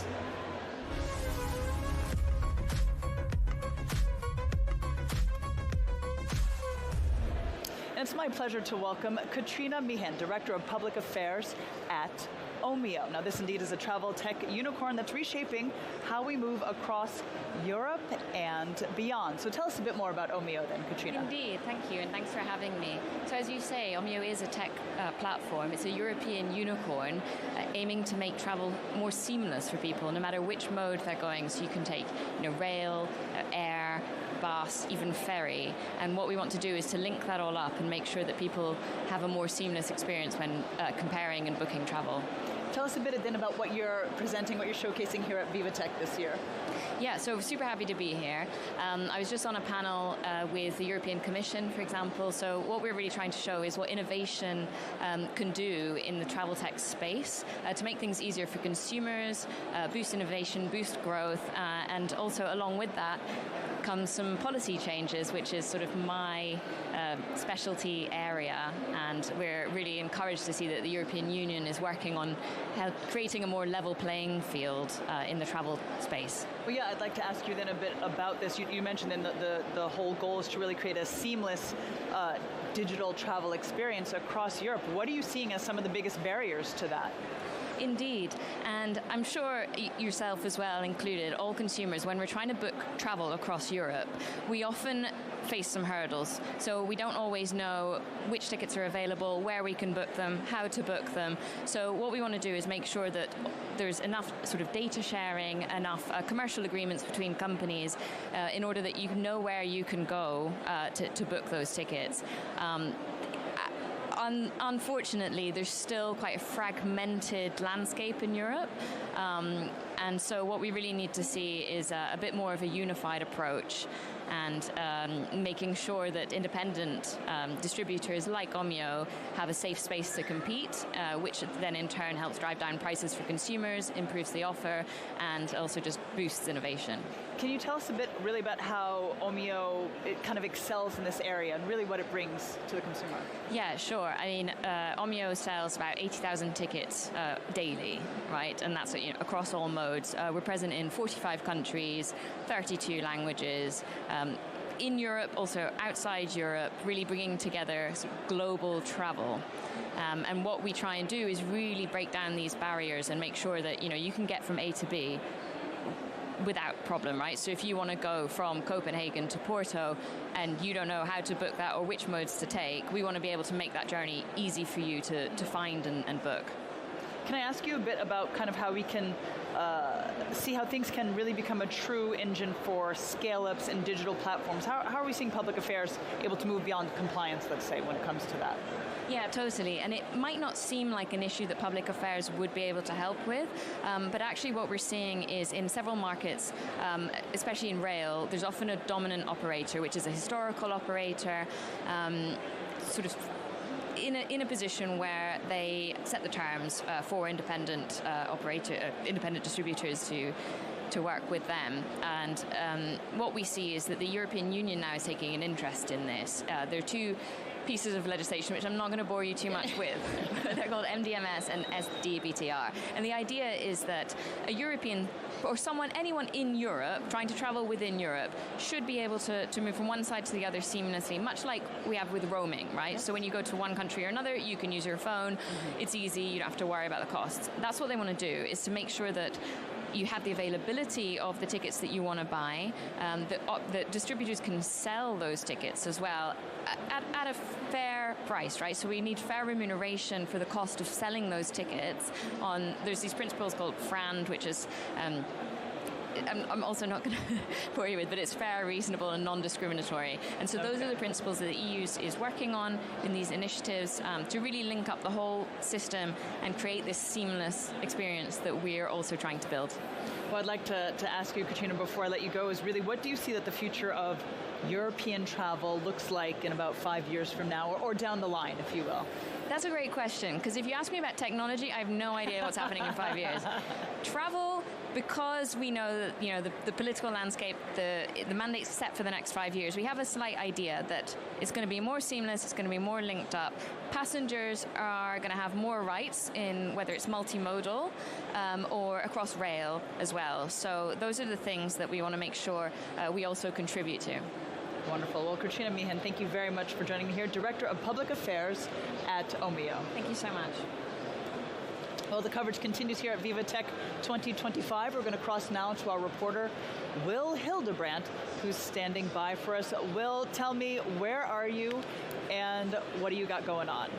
And it's my pleasure to welcome Katrina Meehan, Director of Public Affairs at Omio. Now, this indeed is a travel tech unicorn that's reshaping how we move across Europe and beyond. So tell us a bit more about Omio then, Katrina. Indeed, thank you, and thanks for having me. So as you say, Omio is a tech platform. It's a European unicorn aiming to make travel more seamless for people, no matter which mode they're going. So you can take rail, air, bus, even ferry. And what we want to do is to link that all up and make sure that people have a more seamless experience when comparing and booking travel. Tell us a bit then about what you're presenting, what you're showcasing here at VivaTech this year. Yeah, so super happy to be here. I was just on a panel with the European Commission, for example. So what we're really trying to show is what innovation can do in the travel tech space to make things easier for consumers, boost innovation, boost growth, and also along with that comes some policy changes, which is sort of my specialty area, and we're really encouraged to see that the European Union is working on creating a more level playing field in the travel space. Well, yeah, I'd like to ask you then a bit about this. You mentioned then the whole goal is to really create a seamless digital travel experience across Europe. What are you seeing as some of the biggest barriers to that? Indeed, and I'm sure yourself as well included, all consumers, when we're trying to book travel across Europe, we often face some hurdles. So we don't always know which tickets are available, where we can book them, how to book them. So what we want to do is make sure that there's enough sort of data sharing, enough commercial agreements between companies in order that you know where you can go to book those tickets. Unfortunately, there's still quite a fragmented landscape in Europe. And so what we really need to see is a bit more of a unified approach, and making sure that independent distributors like Omio have a safe space to compete, which then in turn helps drive down prices for consumers, improves the offer, and also just boosts innovation. Can you tell us a bit really about how Omio it kind of excels in this area and really what it brings to the consumer? Yeah, sure. I mean, Omio sells about 80,000 tickets daily, right? And that's across all modes. We're present in 45 countries, 32 languages. In Europe, also outside Europe, really bringing together global travel. And what we try and do is really break down these barriers and make sure that you can get from A to B without problem, right? So if you want to go from Copenhagen to Porto and you don't know how to book that or which modes to take, we want to be able to make that journey easy for you to find and book. Can I ask you a bit about kind of how we can see how things can really become a true engine for scale-ups and digital platforms? How are we seeing public affairs able to move beyond compliance, let's say, when it comes to that? Yeah, totally. And it might not seem like an issue that public affairs would be able to help with, but actually what we're seeing is in several markets, especially in rail, there's often a dominant operator, which is a historical operator, sort of in a position where they set the terms for independent independent distributors to work with them. And what we see is that the European Union now is taking an interest in this. There are two pieces of legislation, which I'm not going to bore you too much with. They're called MDMS and SDBTR. And the idea is that a European, or anyone in Europe, trying to travel within Europe, should be able to move from one side to the other seamlessly, much like we have with roaming, right? So when you go to one country or another, you can use your phone. It's easy, you don't have to worry about the costs. That's what they want to do, is to make sure that you have the availability of the tickets that you want to buy, that distributors can sell those tickets as well at a fair price, right? So we need fair remuneration for the cost of selling those tickets. There's these principles called FRAND, which is I'm also not going to bore you with, but it's fair, reasonable, and non-discriminatory. And so those are the principles that the EU is working on in these initiatives to really link up the whole system and create this seamless experience that we're also trying to build. Well, I'd like to ask you, Katrina, before I let you go, is really what do you see that the future of European travel looks like in about 5 years from now, or down the line, if you will? That's a great question, because if you ask me about technology, I have no idea what's happening in 5 years. Travel, because we know that the political landscape, the mandate's set for the next 5 years, we have a slight idea that it's going to be more seamless, it's going to be more linked up. Passengers are going to have more rights in whether it's multimodal or across rail as well. So those are the things that we want to make sure we also contribute to. Wonderful. Well, Katrina Meehan, thank you very much for joining me here, Director of Public Affairs at Omio. Thank you so much. Well, the coverage continues here at VivaTech 2025. We're going to cross now to our reporter, Will Hildebrandt, who's standing by for us. Will, tell me, where are you and what do you got going on?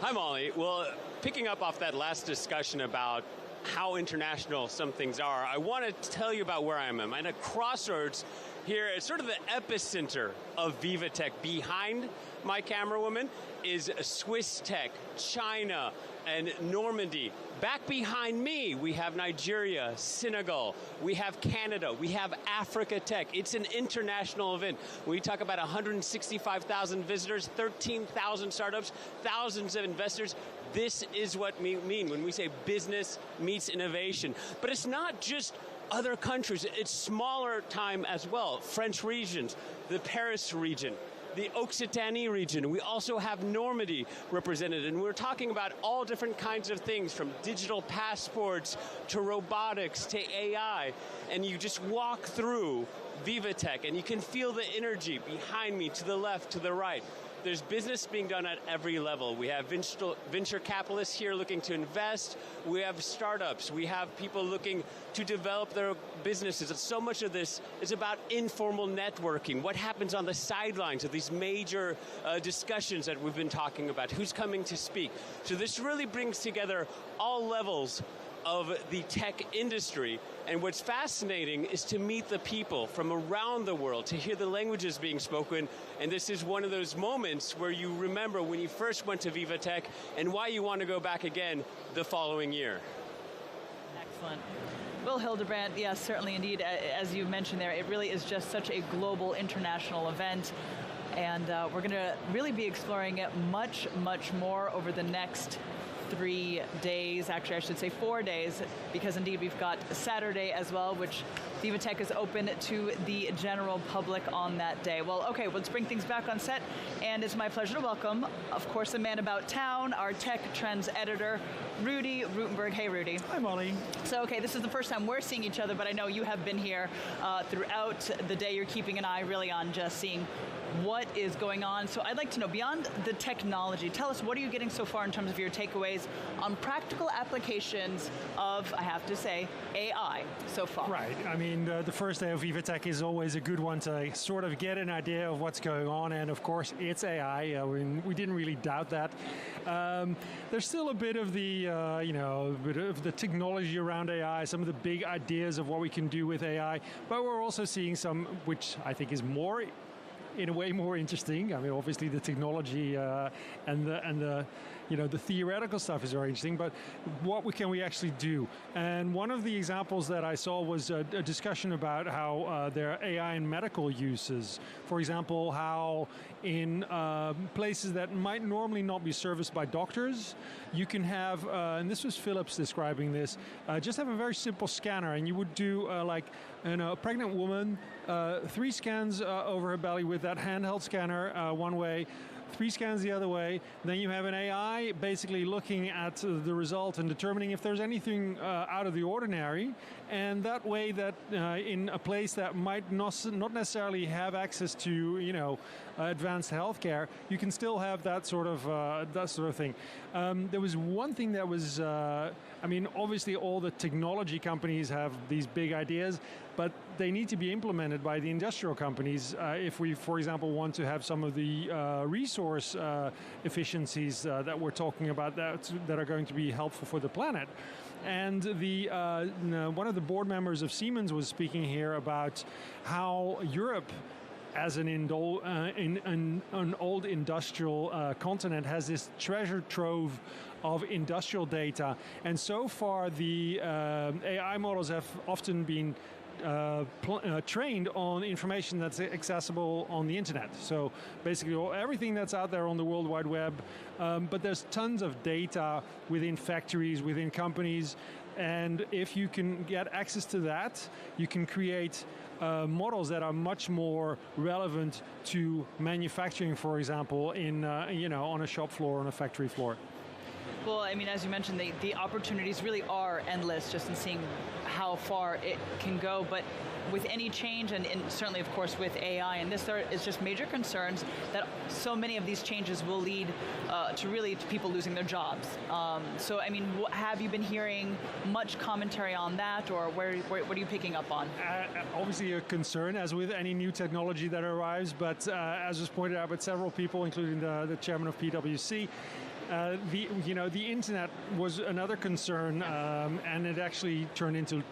Hi, Molly. Well, picking up off that last discussion about how international some things are, I want to tell you about where I am. I'm at a crossroads here. It's sort of the epicenter of VivaTech. Behind my camera woman is Swiss Tech, China, and Normandy. Back behind me, we have Nigeria, Senegal, we have Canada, we have Africa Tech. It's an international event. We talk about 165,000 visitors, 13,000 startups, thousands of investors. This is what we mean when we say business meets innovation. But it's not just other countries, it's smaller time as well. French regions, the Paris region, the Occitanie region. We also have Normandy represented, and we're talking about all different kinds of things, from digital passports to robotics to AI. And you just walk through VivaTech and you can feel the energy behind me, to the left, to the right. There's business being done at every level. We have venture capitalists here looking to invest. We have startups. We have people looking to develop their businesses. So much of this is about informal networking. What happens on the sidelines of these major discussions that we've been talking about? Who's coming to speak? So this really brings together all levels of the tech industry. And what's fascinating is to meet the people from around the world, to hear the languages being spoken. And this is one of those moments where you remember when you first went to VivaTech and why you want to go back again the following year. Excellent. Will Hildebrandt, yes, certainly indeed. As you mentioned there, it really is just such a global, international event. And we're going to really be exploring it much, much more over the next 3 days, actually I should say 4 days, because indeed we've got Saturday as well, which VivaTech is open to the general public on that day. Well, okay, let's bring things back on set, and it's my pleasure to welcome, of course, the man about town, our tech trends editor, Rudy Rutenberg. Hey, Rudy. Hi, Molly. So, okay, this is the first time we're seeing each other, but I know you have been here throughout the day. You're keeping an eye really on just seeing what is going on. So I'd like to know, beyond the technology, tell us, what are you getting so far in terms of your takeaways days on practical applications of, I have to say, AI so far. Right. I mean, the first day of VivaTech is always a good one to sort of get an idea of what's going on, and of course, it's AI. We didn't really doubt that. There's still a bit of the, bit of the technology around AI, some of the big ideas of what we can do with AI, but we're also seeing some, which I think is more, in a way, more interesting. I mean, obviously the technology and the the theoretical stuff is very interesting, but what can we actually do? And one of the examples that I saw was a discussion about how there are AI in medical uses. For example, how in places that might normally not be serviced by doctors, you can have, and this was Philips describing this, just have a very simple scanner, and you would do a pregnant woman, 3 scans over her belly with that handheld scanner one way, 3 scans the other way, then you have an AI basically looking at the result and determining if there's anything out of the ordinary, and that way that in a place that might not necessarily have access to advanced healthcare, you can still have that sort of thing. There was one thing that was, obviously all the technology companies have these big ideas, but they need to be implemented by the industrial companies if we, for example, want to have some of the resource efficiencies that we're talking about that are going to be helpful for the planet. And one of the board members of Siemens was speaking here about how Europe, as an old industrial continent, has this treasure trove of industrial data. And so far, the AI models have often been trained on information that's accessible on the internet. So basically everything that's out there on the World Wide Web, but there's tons of data within factories, within companies, and if you can get access to that, you can create models that are much more relevant to manufacturing, for example, on a shop floor, on a factory floor. Well, I mean, as you mentioned, the opportunities really are endless just in seeing how far it can go. But with any change, and certainly, of course, with AI, and there is just major concerns that so many of these changes will lead to people losing their jobs. So, I mean, have you been hearing much commentary on that, or what are you picking up on? Obviously a concern, as with any new technology that arrives, but as was pointed out by several people, including the chairman of PwC, the internet was another concern, and it actually turned into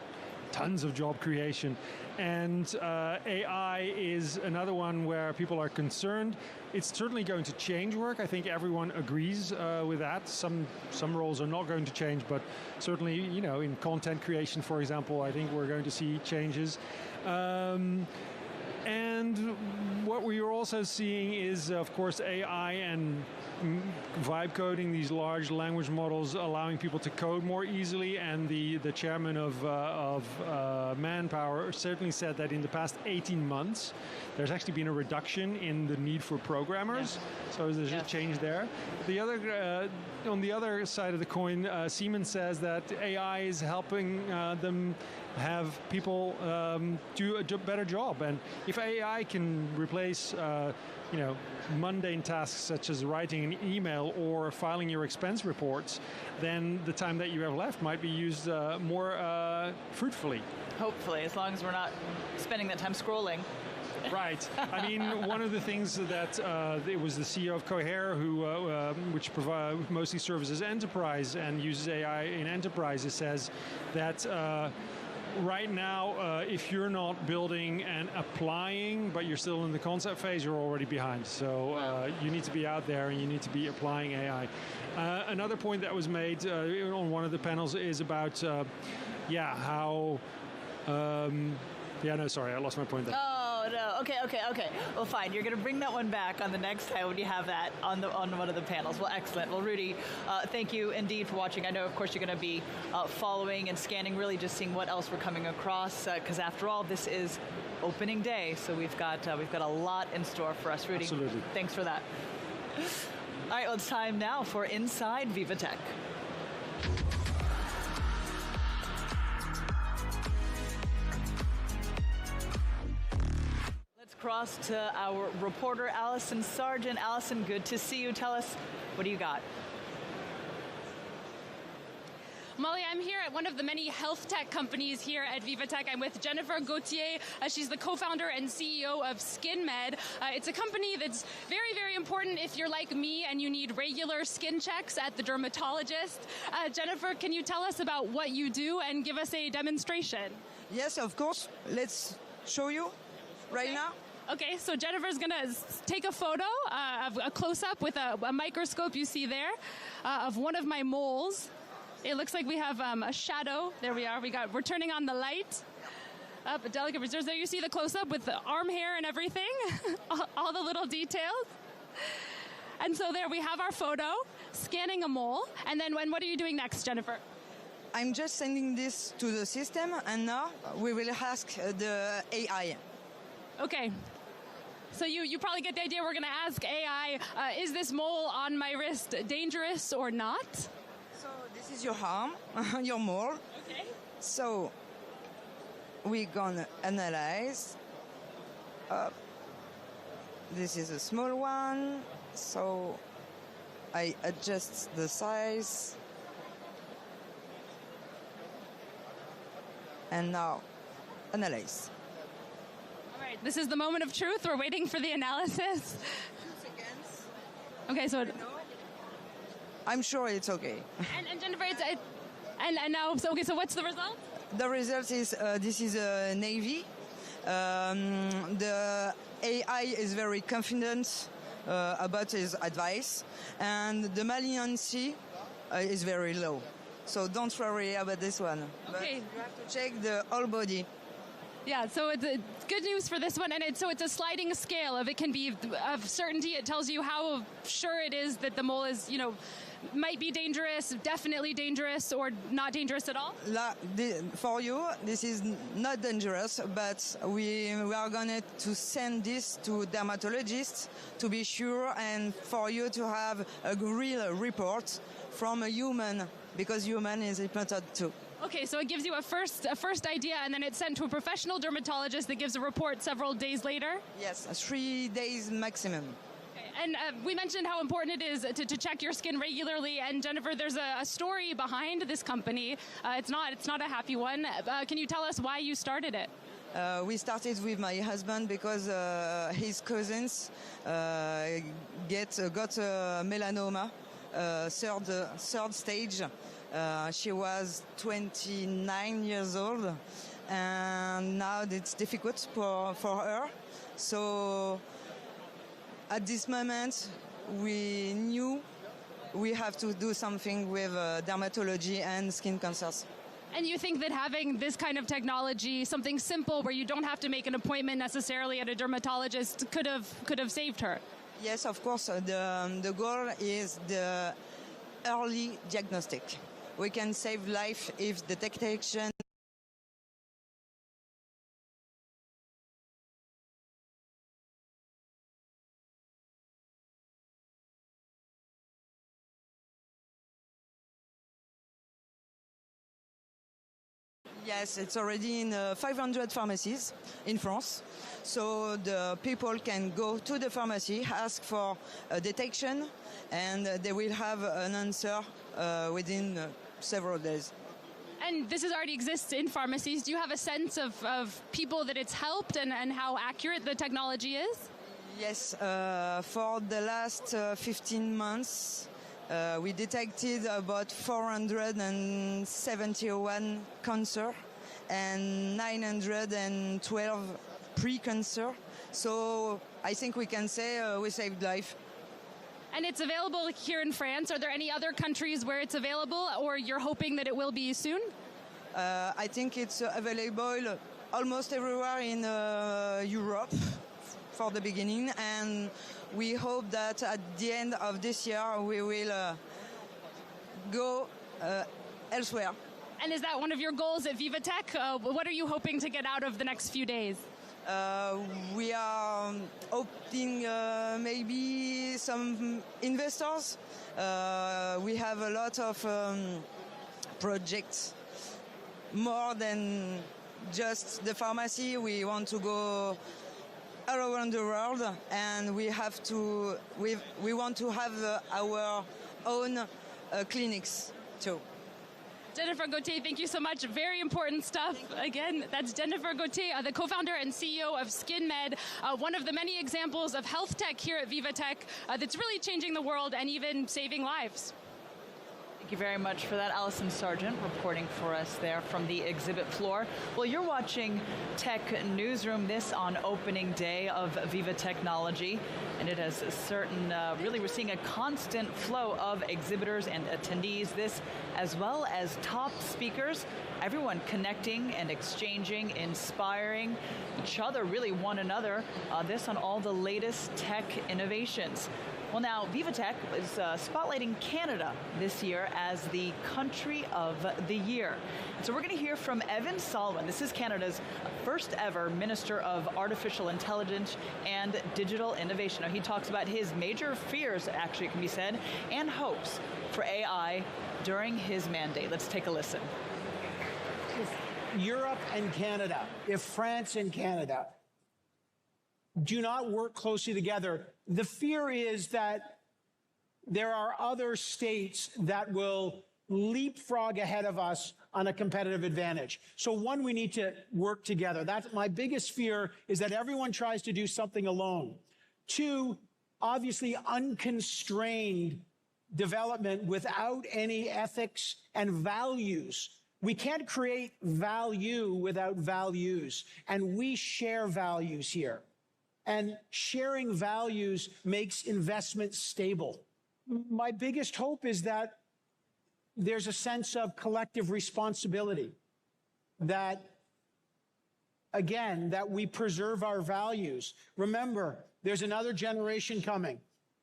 tons of job creation. And AI is another one where people are concerned. It's certainly going to change work. I think everyone agrees with that. Some roles are not going to change, but certainly, in content creation, for example, I think we're going to see changes. And what we are also seeing is, of course, AI and vibe coding, these large language models allowing people to code more easily. And the chairman of Manpower certainly said that in the past 18 months, there's actually been a reduction in the need for programmers. Yeah. So there's a change there. On the other side of the coin, Siemens says that AI is helping them have people do a better job. And if AI can replace mundane tasks such as writing an email or filing your expense reports, then the time that you have left might be used more fruitfully. Hopefully, as long as we're not spending that time scrolling. Right. I mean, one of the things that it was the CEO of Cohere, which mostly services enterprise and uses AI in enterprises, says that right now, if you're not building and applying, but you're still in the concept phase, you're already behind. So you need to be out there and you need to be applying AI. Another point that was made on one of the panels is about, how... sorry, I lost my point there. Oh, no. Okay. Well, fine. You're going to bring that one back on the next time when you have that on one of the panels. Well, excellent. Well, Rudy, thank you indeed for watching. I know, of course, you're going to be following and scanning, really just seeing what else we're coming across, because after all, this is opening day, so we've got a lot in store for us. Rudy, absolutely. Thanks for that. All right, well, it's time now for Inside VivaTech. Across to our reporter, Allison Sargent. Allison, good to see you. Tell us, what do you got? Molly, I'm here at one of the many health tech companies here at VivaTech. I'm with Jennifer Gauthier. She's the co-founder and CEO of SkinMed. It's a company that's very, very important if you're like me and you need regular skin checks at the dermatologist. Jennifer, can you tell us about what you do and give us a demonstration? Yes, of course. Let's show you right now. Okay, so Jennifer's going to take a photo of a close-up with a microscope you see there of one of my moles. It looks like we have a shadow. There we are. We're turning on the light. Up a delicate reserves. There you see the close-up with the arm hair and everything, all the little details. And so there we have our photo, scanning a mole. And then what are you doing next, Jennifer? I'm just sending this to the system, and now we will ask the AI. Okay. So you probably get the idea. We're going to ask AI, is this mole on my wrist dangerous or not? So this is your arm, your mole. Okay. So we're going to analyze. This is a small one. So I adjust the size. And now analyze. All right, this is the moment of truth. We're waiting for the analysis. 2 seconds. Okay, so I'm sure it's okay. And Jennifer, and now, so what's the result? The result is this is a Navy. The AI is very confident about his advice, and the malignancy is very low. So don't worry about this one. Okay. But you have to check the whole body. Yeah, so it's good news for this one, and it's a sliding scale of it can be of certainty. It tells you how sure it is that the mole is, might be dangerous, definitely dangerous, or not dangerous at all. For you, this is not dangerous, but we are going to send this to dermatologists to be sure, and for you to have a real report from a human, because human is implanted too. Okay, so it gives you a first idea, and then it's sent to a professional dermatologist that gives a report several days later? Yes, 3 days maximum. Okay. And we mentioned how important it is to check your skin regularly, and Jennifer, there's a story behind this company. It's not a happy one. Can you tell us why you started it? We started with my husband because his cousins got melanoma, third stage. She was 29 years old, and now it's difficult for her. So at this moment, we knew we have to do something with dermatology and skin cancers. And you think that having this kind of technology, something simple where you don't have to make an appointment necessarily at a dermatologist, could have saved her? Yes, of course. The goal is the early diagnostic. We can save life if the detection. Yes, it's already in 500 pharmacies in France. So the people can go to the pharmacy, ask for a detection, and they will have an answer within several days. And this already exists in pharmacies. Do you have a sense of people that it's helped and how accurate the technology is? Yes, for the last 15 months, we detected about 471 cancer and 912 pre-cancer. So I think we can say we saved life. And it's available here in France. Are there any other countries where it's available, or you're hoping that it will be soon? I think it's available almost everywhere in Europe for the beginning, and we hope that at the end of this year we will go elsewhere. And is that one of your goals at VivaTech? What are you hoping to get out of the next few days? We are hoping maybe some investors. We have a lot of projects, more than just the pharmacy. We want to go all around the world, and we want to have our own clinics too. Jennifer Gauthier, thank you so much. Very important stuff. Again, that's Jennifer Gauthier, the co-founder and CEO of SkinMed, one of the many examples of health tech here at VivaTech that's really changing the world and even saving lives. Thank you very much for that. Allison Sargent reporting for us there from the exhibit floor. Well, you're watching Tech Newsroom, this on opening day of Viva Technology, and it has a certain, really we're seeing a constant flow of exhibitors and attendees, this as well as top speakers, everyone connecting and exchanging, inspiring each other, really one another, this on all the latest tech innovations. Well, now, VivaTech is spotlighting Canada this year as the country of the year. So we're going to hear from Evan Solwin. This is Canada's first ever Minister of Artificial Intelligence and Digital Innovation. Now, he talks about his major fears, actually, it can be said, and hopes for AI during his mandate. Let's take a listen. Europe and Canada, if France and Canada do not work closely together, the fear is that there are other states that will leapfrog ahead of us on a competitive advantage. So one, we need to work together. That's my biggest fear, is that everyone tries to do something alone. Two, obviously unconstrained development without any ethics and values. We can't create value without values, and we share values here. And sharing values makes investment stable. My biggest hope is that there's a sense of collective responsibility, that, again, that we preserve our values. Remember, there's another generation coming.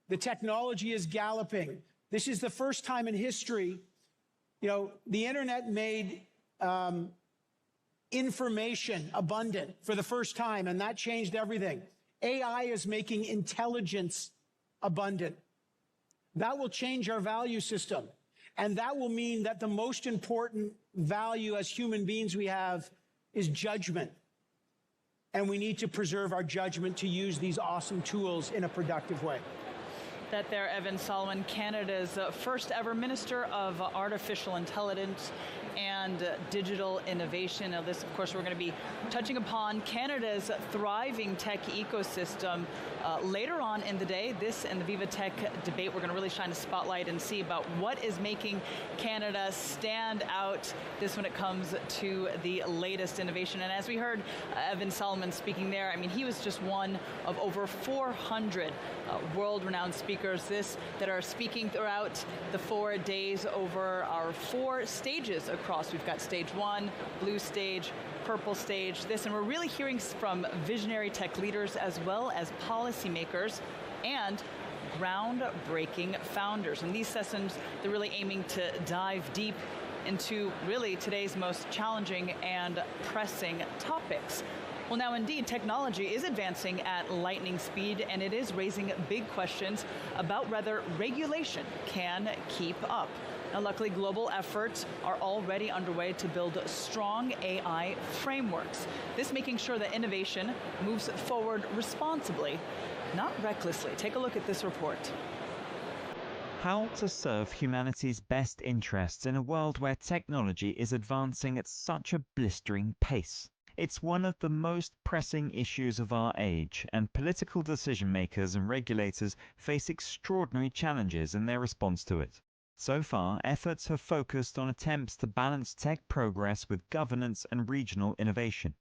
The technology is galloping. This is the first time in history, you know, the internet made information abundant for the first time, and that changed everything. AI is making intelligence abundant. That will change our value system. And that will mean that the most important value as human beings we have is judgment. And we need to preserve our judgment to use these awesome tools in a productive way. That there, Evan Solwin, Canada's first ever Minister of Artificial Intelligence and Digital Innovation. Now this, of course, we're going to be touching upon Canada's thriving tech ecosystem later on in the day. This and the VivaTech debate, we're going to really shine a spotlight and see about what is making Canada stand out, this when it comes to the latest innovation. And as we heard Evan Solomon speaking there, I mean, he was just one of over 400 world-renowned speakers that are speaking throughout the 4 days over our 4 stages across. We've got stage 1, blue stage, purple stage, this, and we're really hearing from visionary tech leaders as well as policymakers and groundbreaking founders. And these sessions, they're really aiming to dive deep into really today's most challenging and pressing topics. Well, now indeed, technology is advancing at lightning speed, and it is raising big questions about whether regulation can keep up. Now, luckily, global efforts are already underway to build strong AI frameworks. This making sure that innovation moves forward responsibly, not recklessly. Take a look at this report. How to serve humanity's best interests in a world where technology is advancing at such a blistering pace. It's one of the most pressing issues of our age, and political decision makers and regulators face extraordinary challenges in their response to it. So far, efforts have focused on attempts to balance tech progress with governance and regional innovation.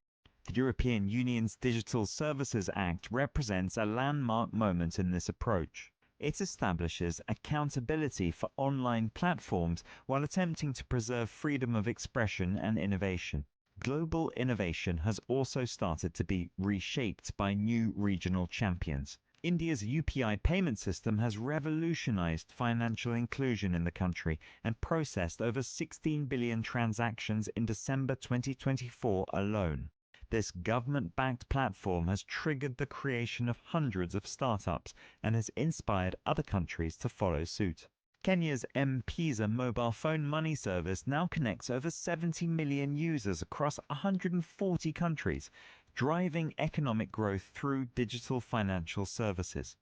The European Union's Digital Services Act represents a landmark moment in this approach. It establishes accountability for online platforms while attempting to preserve freedom of expression and innovation. Global innovation has also started to be reshaped by new regional champions. India's UPI payment system has revolutionized financial inclusion in the country and processed over 16 billion transactions in December 2024 alone. This government-backed platform has triggered the creation of hundreds of startups and has inspired other countries to follow suit. Kenya's M-Pesa mobile phone money service now connects over 70 million users across 140 countries, driving economic growth through digital financial services.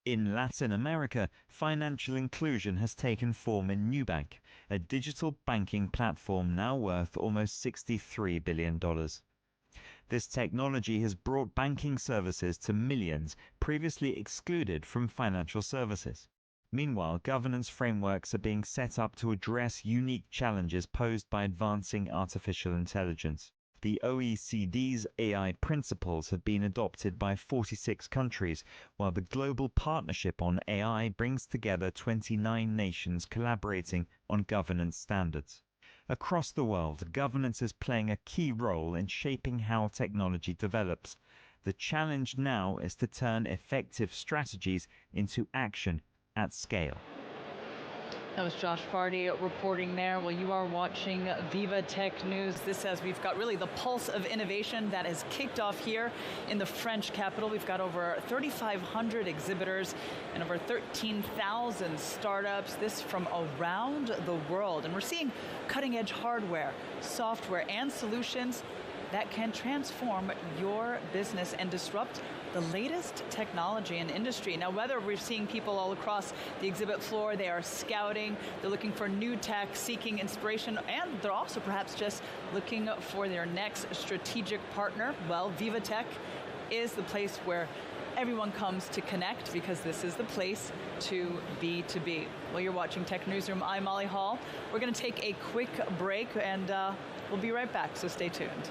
In Latin America, financial inclusion has taken form in Nubank, a digital banking platform now worth almost $63 billion. This technology has brought banking services to millions previously excluded from financial services. Meanwhile, governance frameworks are being set up to address unique challenges posed by advancing artificial intelligence. The OECD's AI principles have been adopted by 46 countries, while the Global Partnership on AI brings together 29 nations collaborating on governance standards. Across the world, governance is playing a key role in shaping how technology develops. The challenge now is to turn effective strategies into action at scale. That was Josh Fardy reporting there. Well, you are watching VivaTech News. This says we've got really the pulse of innovation that has kicked off here in the French capital. We've got over 3,500 exhibitors and over 13,000 startups, this from around the world. And we're seeing cutting-edge hardware, software, and solutions that can transform your business and disrupt the latest technology and industry. Now, whether we're seeing people all across the exhibit floor, they are scouting, they're looking for new tech, seeking inspiration, and they're also perhaps just looking for their next strategic partner. Well, VivaTech is the place where everyone comes to connect, because this is the place to B2B. Well, you're watching Tech Newsroom. I'm Molly Hall. We're going to take a quick break, and we'll be right back, so stay tuned.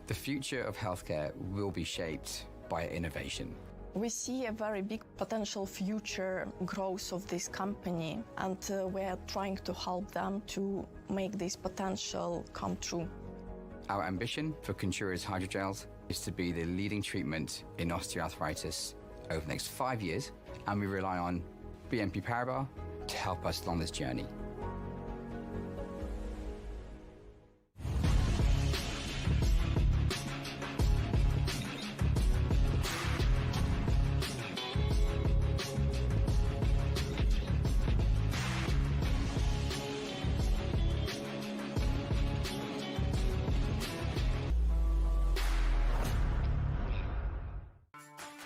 The future of healthcare will be shaped by innovation. We see a very big potential future growth of this company, and we're trying to help them to make this potential come true. Our ambition for Contura's hydrogels is to be the leading treatment in osteoarthritis over the next 5 years, and we rely on BNP Paribas to help us along this journey.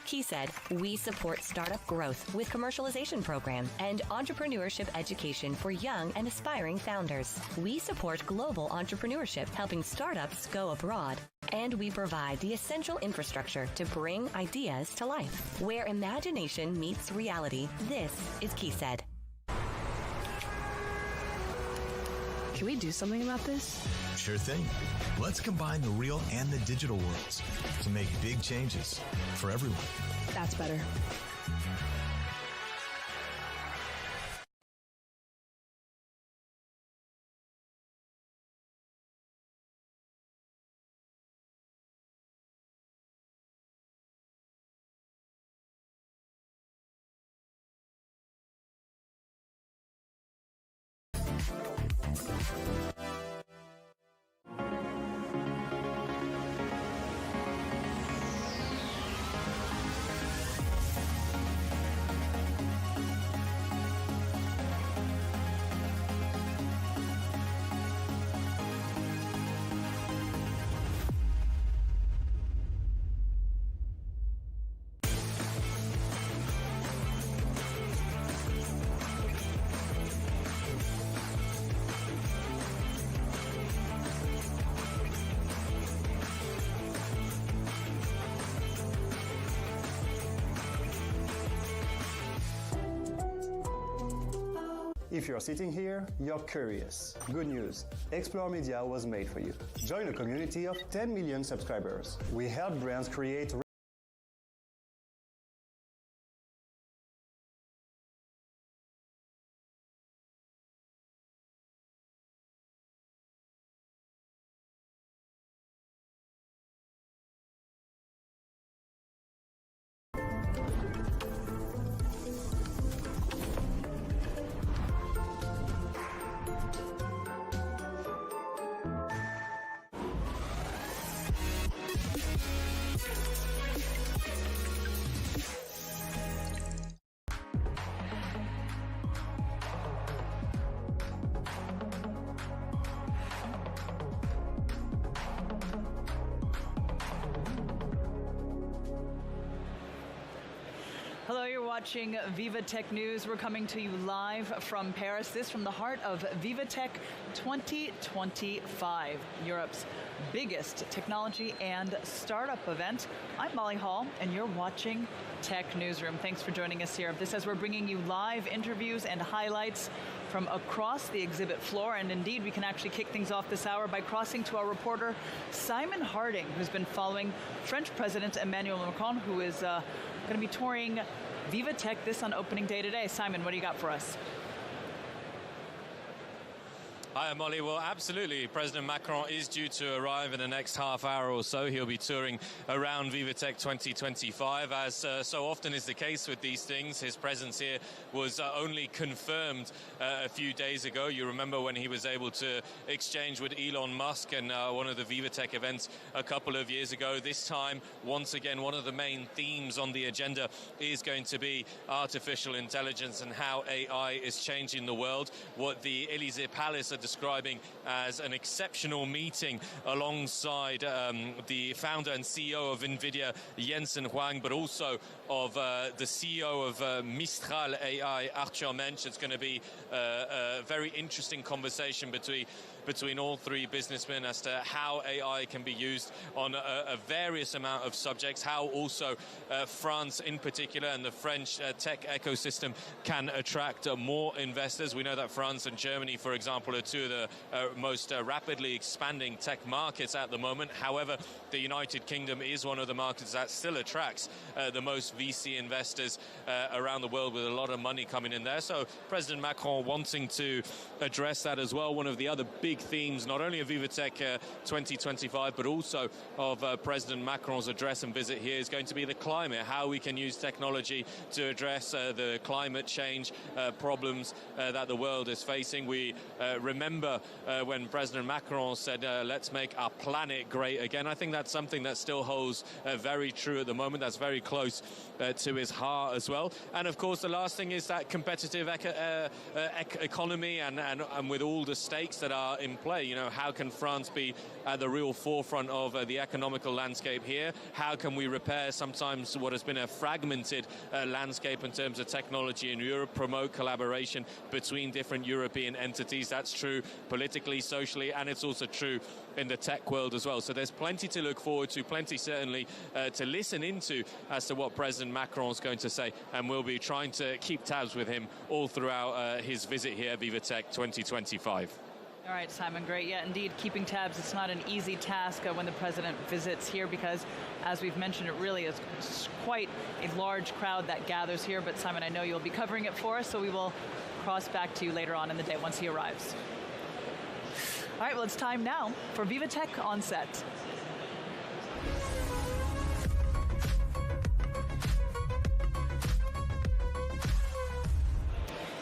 He said, we support startup growth with commercialization program and entrepreneurship education for young and aspiring founders. We support global entrepreneurship, helping startups go abroad. And we provide the essential infrastructure to bring ideas to life. Where imagination meets reality, this is KeySaid. Can we do something about this? Sure thing. Let's combine the real and the digital worlds to make big changes for everyone. That's better. If you're sitting here, you're curious. Good news, Explore Media was made for you. Join a community of 10 million subscribers. We help brands create watching VivaTech News. We're coming to you live from Paris. This from the heart of VivaTech 2025, Europe's biggest technology and startup event. I'm Molly Hall, and you're watching Tech Newsroom. Thanks for joining us here. This as we're bringing you live interviews and highlights from across the exhibit floor. And indeed, we can actually kick things off this hour by crossing to our reporter, Simon Harding, who's been following French President Emmanuel Macron, who is going to be touring VivaTech this on opening day today. Simon, what do you got for us? Hi, Molly. Well, absolutely. President Macron is due to arrive in the next half hour or so. He'll be touring around VivaTech 2025. As so often is the case with these things, his presence here was only confirmed a few days ago. You remember when he was able to exchange with Elon Musk and one of the VivaTech events a couple of years ago. This time, once again, one of the main themes on the agenda is going to be artificial intelligence and how AI is changing the world. What the Élysée Palace are describing as an exceptional meeting alongside the founder and CEO of NVIDIA, Jensen Huang, but also of the CEO of Mistral AI, Arthur Mensch. It's going to be a very interesting conversation between all three businessmen as to how AI can be used on a various amount of subjects, how also France in particular and the French tech ecosystem can attract more investors. We know that France and Germany, for example, are two of the most rapidly expanding tech markets at the moment. However, the United Kingdom is one of the markets that still attracts the most VC investors around the world, with a lot of money coming in there. So President Macron wanting to address that as well. One of the other big themes, not only of VivaTech 2025, but also of President Macron's address and visit here, is going to be the climate, how we can use technology to address the climate change problems that the world is facing. We remember when President Macron said, let's make our planet great again. I think that's something that still holds very true at the moment. That's very close to his heart as well. And of course, the last thing is that competitive economy and with all the stakes that are in play. You know, how can France be at the real forefront of the economical landscape here? How can we repair sometimes what has been a fragmented landscape in terms of technology in Europe, promote collaboration between different European entities? That's true politically, socially, and it's also true in the tech world as well. So there's plenty to look forward to, plenty certainly to listen into as to what President Macron is going to say, and we'll be trying to keep tabs with him all throughout his visit here at VivaTech 2025. All right, Simon, great. Yeah, indeed, keeping tabs, it's not an easy task when the president visits here because, as we've mentioned, it really is quite a large crowd that gathers here. But Simon, I know you'll be covering it for us, so we will cross back to you later on in the day once he arrives. All right, well, it's time now for VivaTech On Set.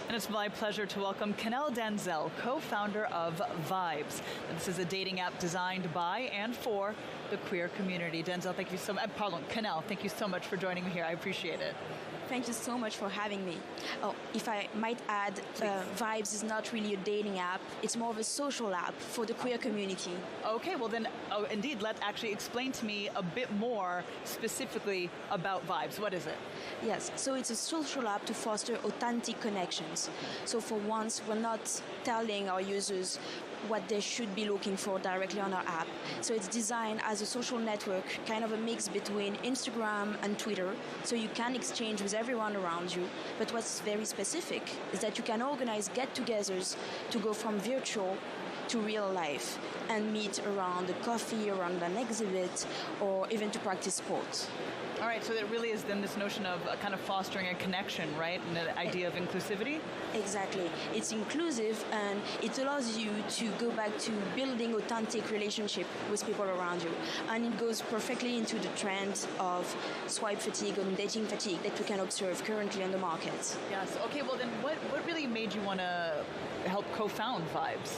And it's my pleasure to welcome Kenel Denzel, co-founder of Vibes. And this is a dating app designed by and for the queer community. Denzel, thank you so much. Kenel, thank you so much for joining me here. I appreciate it. Thank you so much for having me. Oh, if I might add, Vibes is not really a dating app. It's more of a social app for the queer community. Okay, well then, indeed, let's actually explain to me a bit more specifically about Vibes. What is it? Yes, so it's a social app to foster authentic connections. So for once, we're not telling our users what they should be looking for directly on our app. So it's designed as a social network, kind of a mix between Instagram and Twitter, so you can exchange with everyone around you. But what's very specific is that you can organize get-togethers to go from virtual to real life and meet around a coffee, around an exhibit, or even to practice sport. All right, so it really is then this notion of kind of fostering a connection, right? And the idea of inclusivity? Exactly. It's inclusive and it allows you to go back to building authentic relationship with people around you. And it goes perfectly into the trend of swipe fatigue and dating fatigue that we can observe currently on the market. Yes. Okay, well then what really made you want to help co-found Vibes?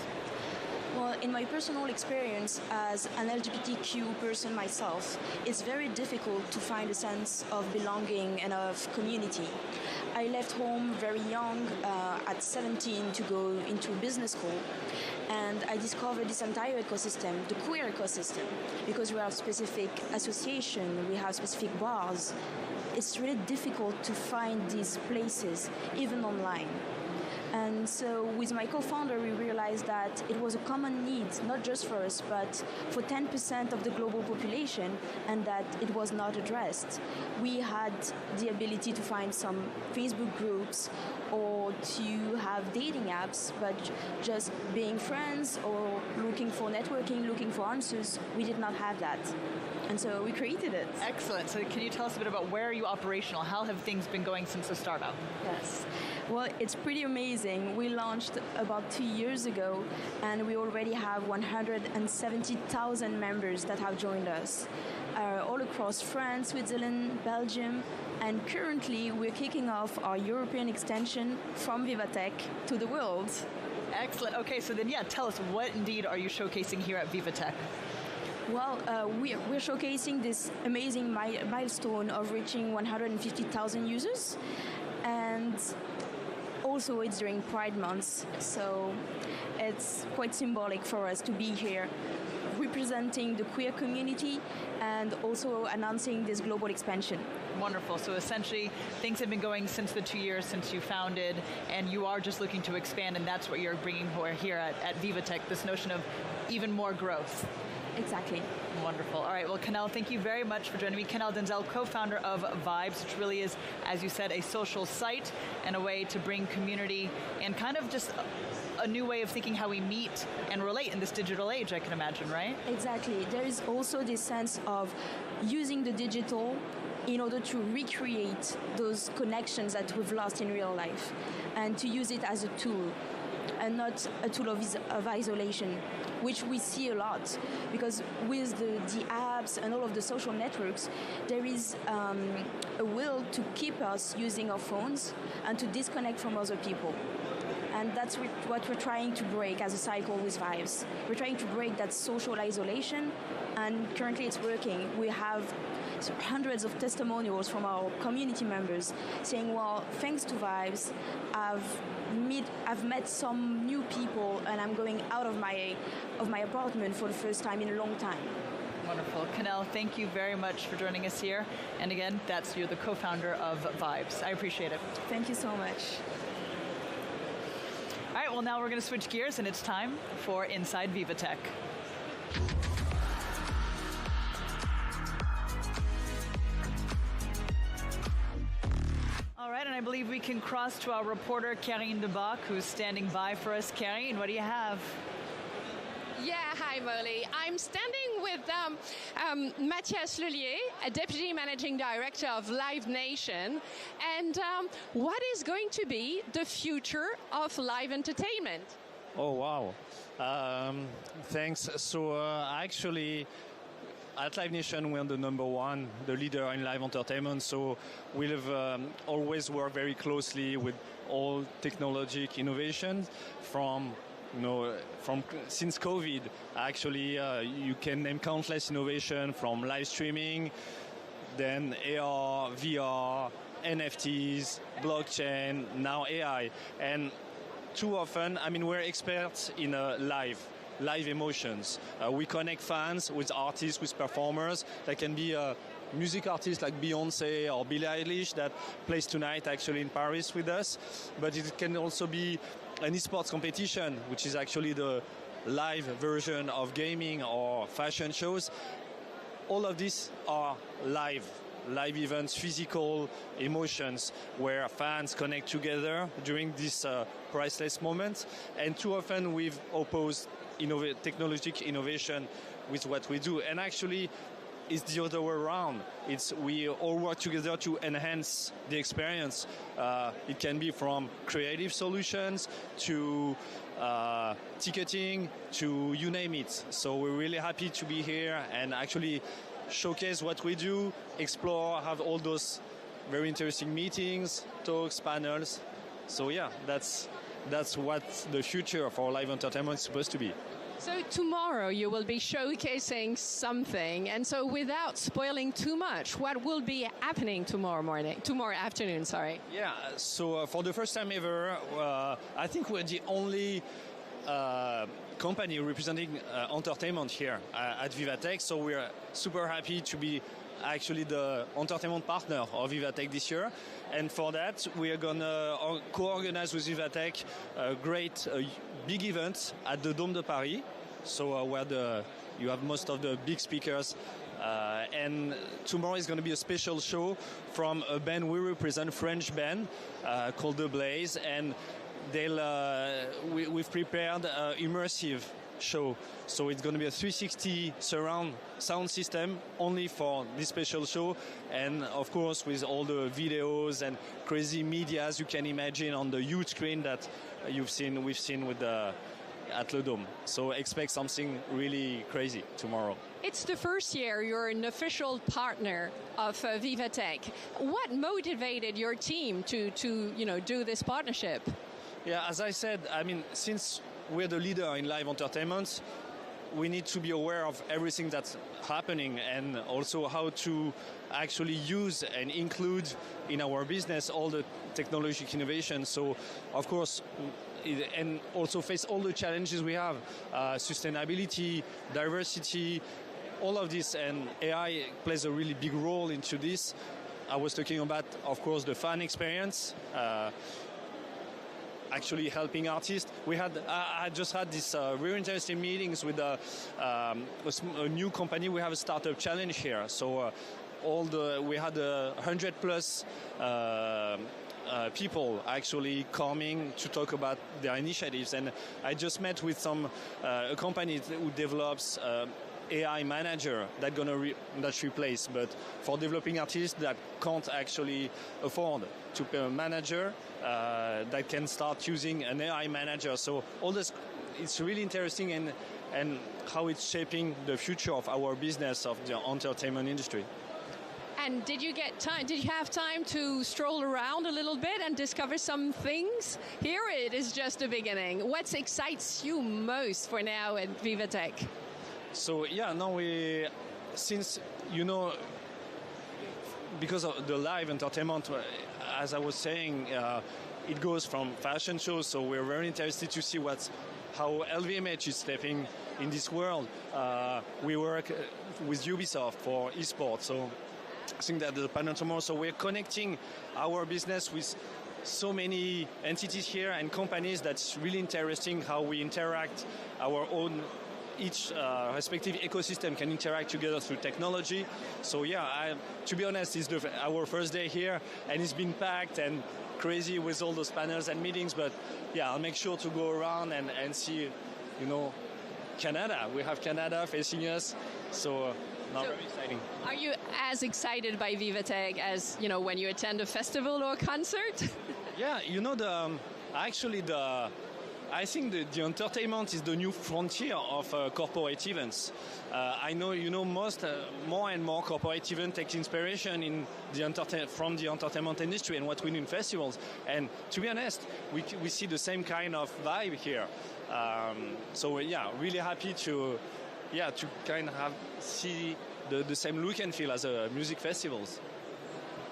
Well, in my personal experience as an LGBTQ person myself, it's very difficult to find a sense of belonging and of community. I left home very young, at 17, to go into business school. And I discovered this entire ecosystem, the queer ecosystem, because we have specific association, we have specific bars. It's really difficult to find these places, even online. And so with my co-founder, we realized that it was a common need, not just for us, but for 10% of the global population, and that it was not addressed. We had the ability to find some Facebook groups or to have dating apps, but just being friends or looking for networking, looking for answers, we did not have that. And so we created it. Excellent. So can you tell us a bit about where are you operational? How have things been going since the startup? Yes. Well, it's pretty amazing. We launched about 2 years ago, and we already have 170,000 members that have joined us, all across France, Switzerland, Belgium, and currently we're kicking off our European extension from VivaTech to the world. Excellent. Okay, so then, tell us, what indeed are you showcasing here at VivaTech? Well, we're showcasing this amazing milestone of reaching 150,000 users, and also it's during Pride Month, so it's quite symbolic for us to be here representing the queer community and also announcing this global expansion. Wonderful. So essentially, things have been going since the 2 years since you founded, and you are just looking to expand, and that's what you're bringing here at VivaTech, this notion of even more growth. Exactly. Wonderful. All right, well, Kenel, thank you very much for joining me. Kenel Denzel, co-founder of Vibes, which really is, as you said, a social site and a way to bring community and kind of just a new way of thinking how we meet and relate in this digital age, I can imagine, right? Exactly. There is also this sense of using the digital in order to recreate those connections that we've lost in real life, and to use it as a tool and not a tool of isolation, which we see a lot, because with the apps and all of the social networks, there is a will to keep us using our phones and to disconnect from other people. And that's what we're trying to break as a cycle with Vibes. We're trying to break that social isolation, and currently it's working. We have hundreds of testimonials from our community members saying, well, thanks to Vibes, I've met some new people, and I'm going out of my apartment for the first time in a long time. Wonderful. Kenel, thank you very much for joining us here. And again, you're the co-founder of Vibes. I appreciate it. Thank you so much. All right, well, now we're going to switch gears, and it's time for Inside VivaTech. All right, and I believe we can cross to our reporter, Karine Debach, who's standing by for us. Karine, what do you have? Yeah, hi, Molly. I'm standing with Mathias Lellier, a Deputy Managing Director of Live Nation. And what is going to be the future of live entertainment? Oh, wow. Thanks. So actually, at Live Nation, we're the number one, the leader in live entertainment. So we'll always work very closely with all technological innovations since COVID. Actually, you can name countless innovation from live streaming, then AR, VR, NFTs, blockchain, now AI. And too often, we're experts in live emotions. We connect fans with artists, with performers. That can be music artists like Beyoncé or Billie Eilish that plays tonight actually in Paris with us. But it can also be an esports competition, which is actually the live version of gaming or fashion shows. All of these are live events, physical emotions where fans connect together during this priceless moment. And too often we've opposed technological innovation with what we do. And actually, it's the other way around. We all work together to enhance the experience. It can be from creative solutions to ticketing to you name it. So we're really happy to be here and actually showcase what we do, explore, have all those very interesting meetings, talks, panels. So yeah, that's what the future for live entertainment is supposed to be. So tomorrow you will be showcasing something, and so without spoiling too much, what will be happening tomorrow afternoon, sorry? Yeah, so for the first time ever, I think we're the only company representing entertainment here at VivaTech, so we're super happy to be actually the entertainment partner of VivaTech this year. And for that, we are going to co-organize with VivaTech a great big event at the Dôme de Paris, so where you have most of the big speakers. And tomorrow is going to be a special show from a band we represent, French band called The Blaze, and we've prepared an immersive show. So it's going to be a 360 surround sound system only for this special show, and of course with all the videos and crazy medias you can imagine on the huge screen that we've seen with at Le Dôme. So expect something really crazy tomorrow. It's the first year you're an official partner of VivaTech. What motivated your team to do this partnership? Yeah, as I said, I mean, since we're the leader in live entertainment, we need to be aware of everything that's happening and also how to actually use and include in our business all the technological innovation. So, of course, and also face all the challenges we have, sustainability, diversity, all of this, and AI plays a really big role into this. I was talking about, of course, the fan experience, actually helping artists. I just had this very interesting meetings with a new company. We have a startup challenge here. So we had 100 plus people actually coming to talk about their initiatives. And I just met with a company who develops AI manager that's replaced, but for developing artists that can't actually afford to pay a manager, that can start using an AI manager. So all this, it's really interesting and how it's shaping the future of our business, of the entertainment industry. And did you have time to stroll around a little bit and discover some things? Here it is just the beginning. What excites you most for now at VivaTech? So since because of the live entertainment, as I was saying, it goes from fashion shows. So we're very interested to see how LVMH is stepping in this world. We work with Ubisoft for esports. So I think that the panel tomorrow. So we're connecting our business with so many entities here and companies. That's really interesting how we interact each respective ecosystem can interact together through technology. So to be honest, it's our first day here, and it's been packed and crazy with all those panels and meetings. But I'll make sure to go around and see, Canada. We have Canada facing us, so very exciting. Are you as excited by VivaTech as when you attend a festival or a concert? Yeah, I think the entertainment is the new frontier of corporate events. I know more and more corporate events take inspiration from the entertainment industry and what we do in festivals. And to be honest, we see the same kind of vibe here. Really happy to kind of see the same look and feel as music festivals.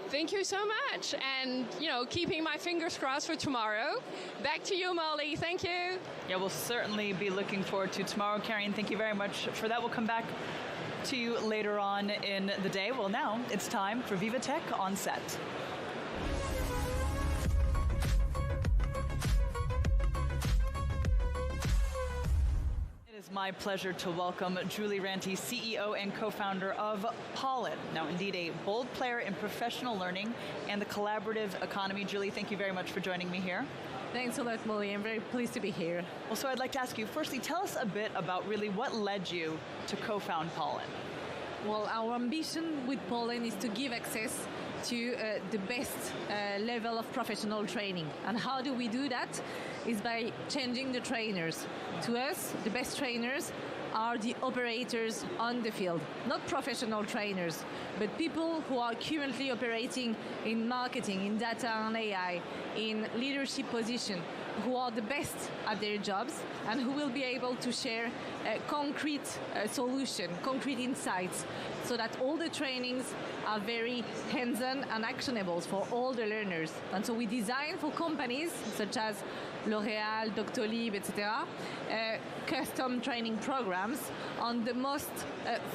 Thank you so much, and keeping my fingers crossed for tomorrow. Back to you, Molly. Thank you. Yeah, we'll certainly be looking forward to tomorrow, Karen. Thank you very much for that. We'll come back to you later on in the day. Well, now it's time for VivaTech on set. My pleasure to welcome Julie Ranty, CEO and co-founder of Pollen. Now, indeed, a bold player in professional learning and the collaborative economy. Julie, thank you very much for joining me here. Thanks a lot, Molly. I'm very pleased to be here. Well, so I'd like to ask you, firstly, tell us a bit about really what led you to co-found Pollen. Well, our ambition with Pollen is to give access to the best level of professional training. And how do we do that? Is by changing the trainers. To us, the best trainers are the operators on the field, not professional trainers, but people who are currently operating in marketing, in data and AI, in leadership position, who are the best at their jobs and who will be able to share a concrete solution, concrete insights, so that all the trainings are very hands-on and actionable for all the learners. And so we design for companies such as L'Oréal, Doctolib, etc., custom training programs on the most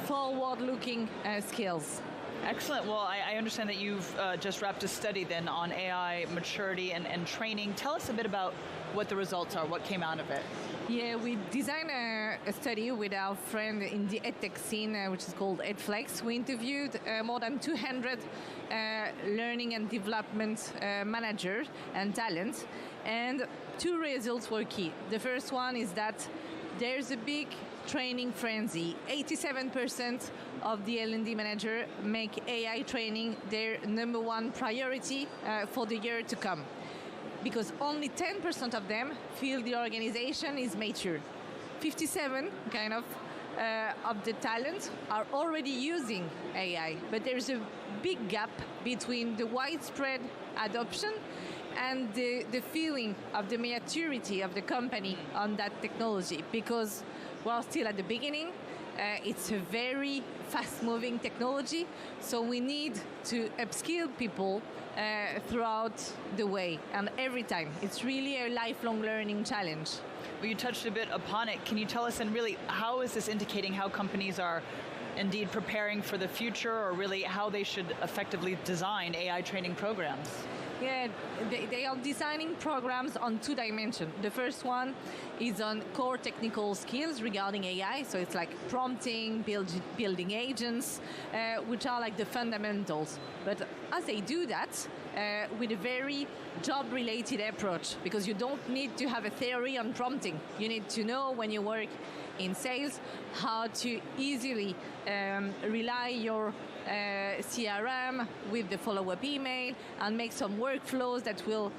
forward-looking skills. Excellent. Well, I understand that you've just wrapped a study then on AI maturity and training. Tell us a bit about what the results are, what came out of it. Yeah, we designed a study with our friend in the EdTech scene, which is called EdFlex. We interviewed more than 200 learning and development managers and talents, and two results were key. The first one is that there's a big training frenzy. 87% of the L&D manager make AI training their number one priority for the year to come, because only 10% of them feel the organization is mature. 57 of the talent are already using AI, but there's a big gap between the widespread adoption and the feeling of the maturity of the company on that technology, because we're still at the beginning. It's a very fast-moving technology, so we need to upskill people throughout the way and every time. It's really a lifelong learning challenge. Well, you touched a bit upon it. Can you tell us, and really, how is this indicating how companies are indeed preparing for the future, or really how they should effectively design AI training programs? Yeah, they are designing programs on two dimensions. The first one is on core technical skills regarding AI, so it's like prompting, building agents, which are like the fundamentals. But as they do that, with a very job-related approach, because you don't need to have a theory on prompting. You need to know, when you work in sales, how to easily rely your CRM with the follow-up email and make some workflows that will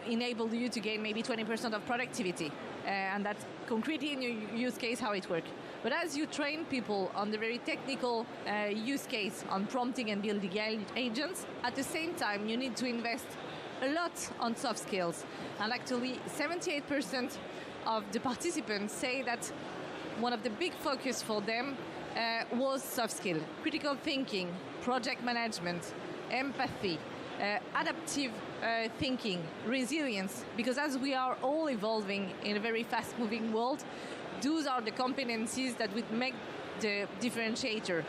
enable you to gain maybe 20% of productivity. And that's concretely in your use case how it works. But as you train people on the very technical use case on prompting and building agents, at the same time you need to invest a lot on soft skills. And actually 78% of the participants say that one of the big focus for them was soft skill, critical thinking, project management, empathy, adaptive thinking, resilience, because as we are all evolving in a very fast-moving world, those are the competencies that would make the differentiator.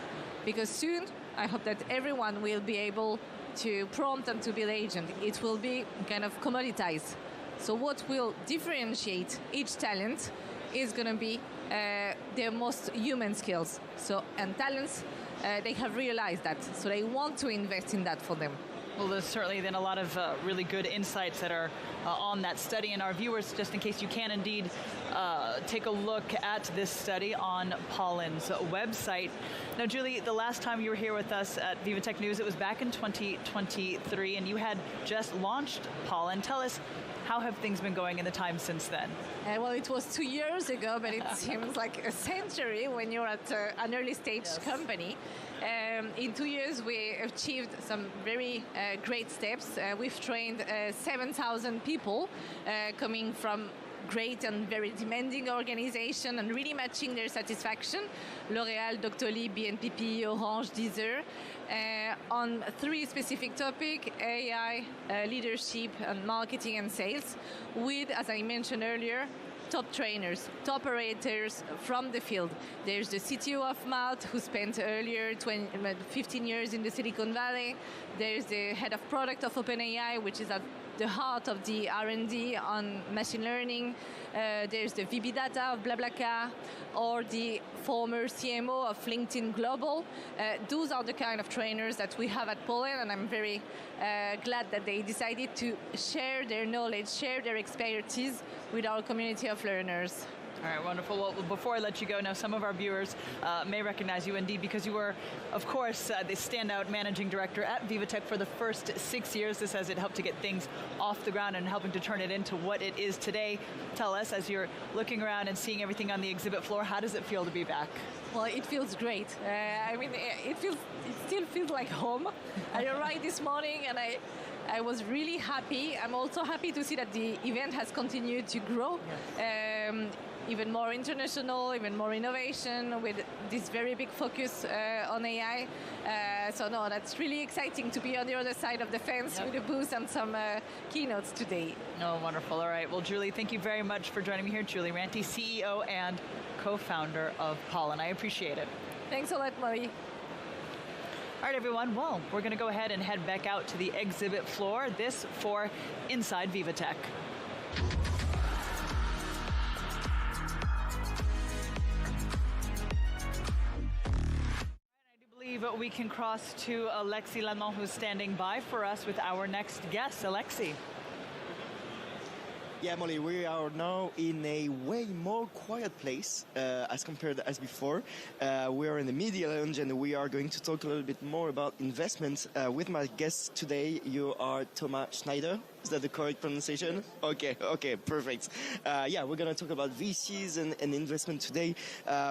Because soon, I hope that everyone will be able to prompt and to build agent. It will be kind of commoditized. So what will differentiate each talent is going to be their most human skills. So, and talents, they have realized that, so they want to invest in that for them. Well, there's certainly then a lot of really good insights that are on that study, and our viewers, just in case you can indeed take a look at this study on Pollen's website. Now, Julie, the last time you were here with us at VivaTech News, it was back in 2023, and you had just launched Pollen. Tell us, how have things been going in the time since then? Well, it was 2 years ago, but it seems like a century when you're at an early stage company. In 2 years, we achieved some very great steps. We've trained 7,000 people coming from great and very demanding organization and really matching their satisfaction. L'Oréal, Doctolib, BNPP, Orange, Deezer, on 3 specific topics: AI, leadership, and marketing and sales, with, as I mentioned earlier, top trainers, top operators from the field. There's the CTO of Malt, who spent earlier 15 years in the Silicon Valley. There's the head of product of OpenAI, which is at the heart of the R&D on machine learning. There's the VP Data of BlaBlaCar, or the former CMO of LinkedIn Global. Those are the kind of trainers that we have at Pollen, and I'm very glad that they decided to share their knowledge, share their expertise with our community of learners. All right, wonderful. Well, before I let you go, now some of our viewers may recognize you indeed, because you were, of course, the standout managing director at VivaTech for the first 6 years. This has helped to get things off the ground and helping to turn it into what it is today. Tell us, as you're looking around and seeing everything on the exhibit floor, how does it feel to be back? Well, it feels great. I mean, it still feels like home. I arrived this morning and I I was really happy. I'm also happy to see that the event has continued to grow. Even more international, even more innovation with this very big focus on AI. So no, that's really exciting to be on the other side of the fence with a booth and some keynotes today. Oh, wonderful. All right. Well, Julie, thank you very much for joining me here. Julie Ranty, CEO and co-founder of Pollen. I appreciate it. Thanks a lot, Molly. All right, everyone. Well, we're going to go ahead and head back out to the exhibit floor. This for Inside VivaTech. We can cross to Alexis Lallement, who's standing by for us with our next guest. Alexis. Yeah, Molly, we are now in a way more quiet place as compared as before. We are in the media lounge and we are going to talk a little bit more about investments with my guest today. You are Thomas Schneider. Is that the correct pronunciation? Okay, perfect. Yeah, we're going to talk about VCs and investment today.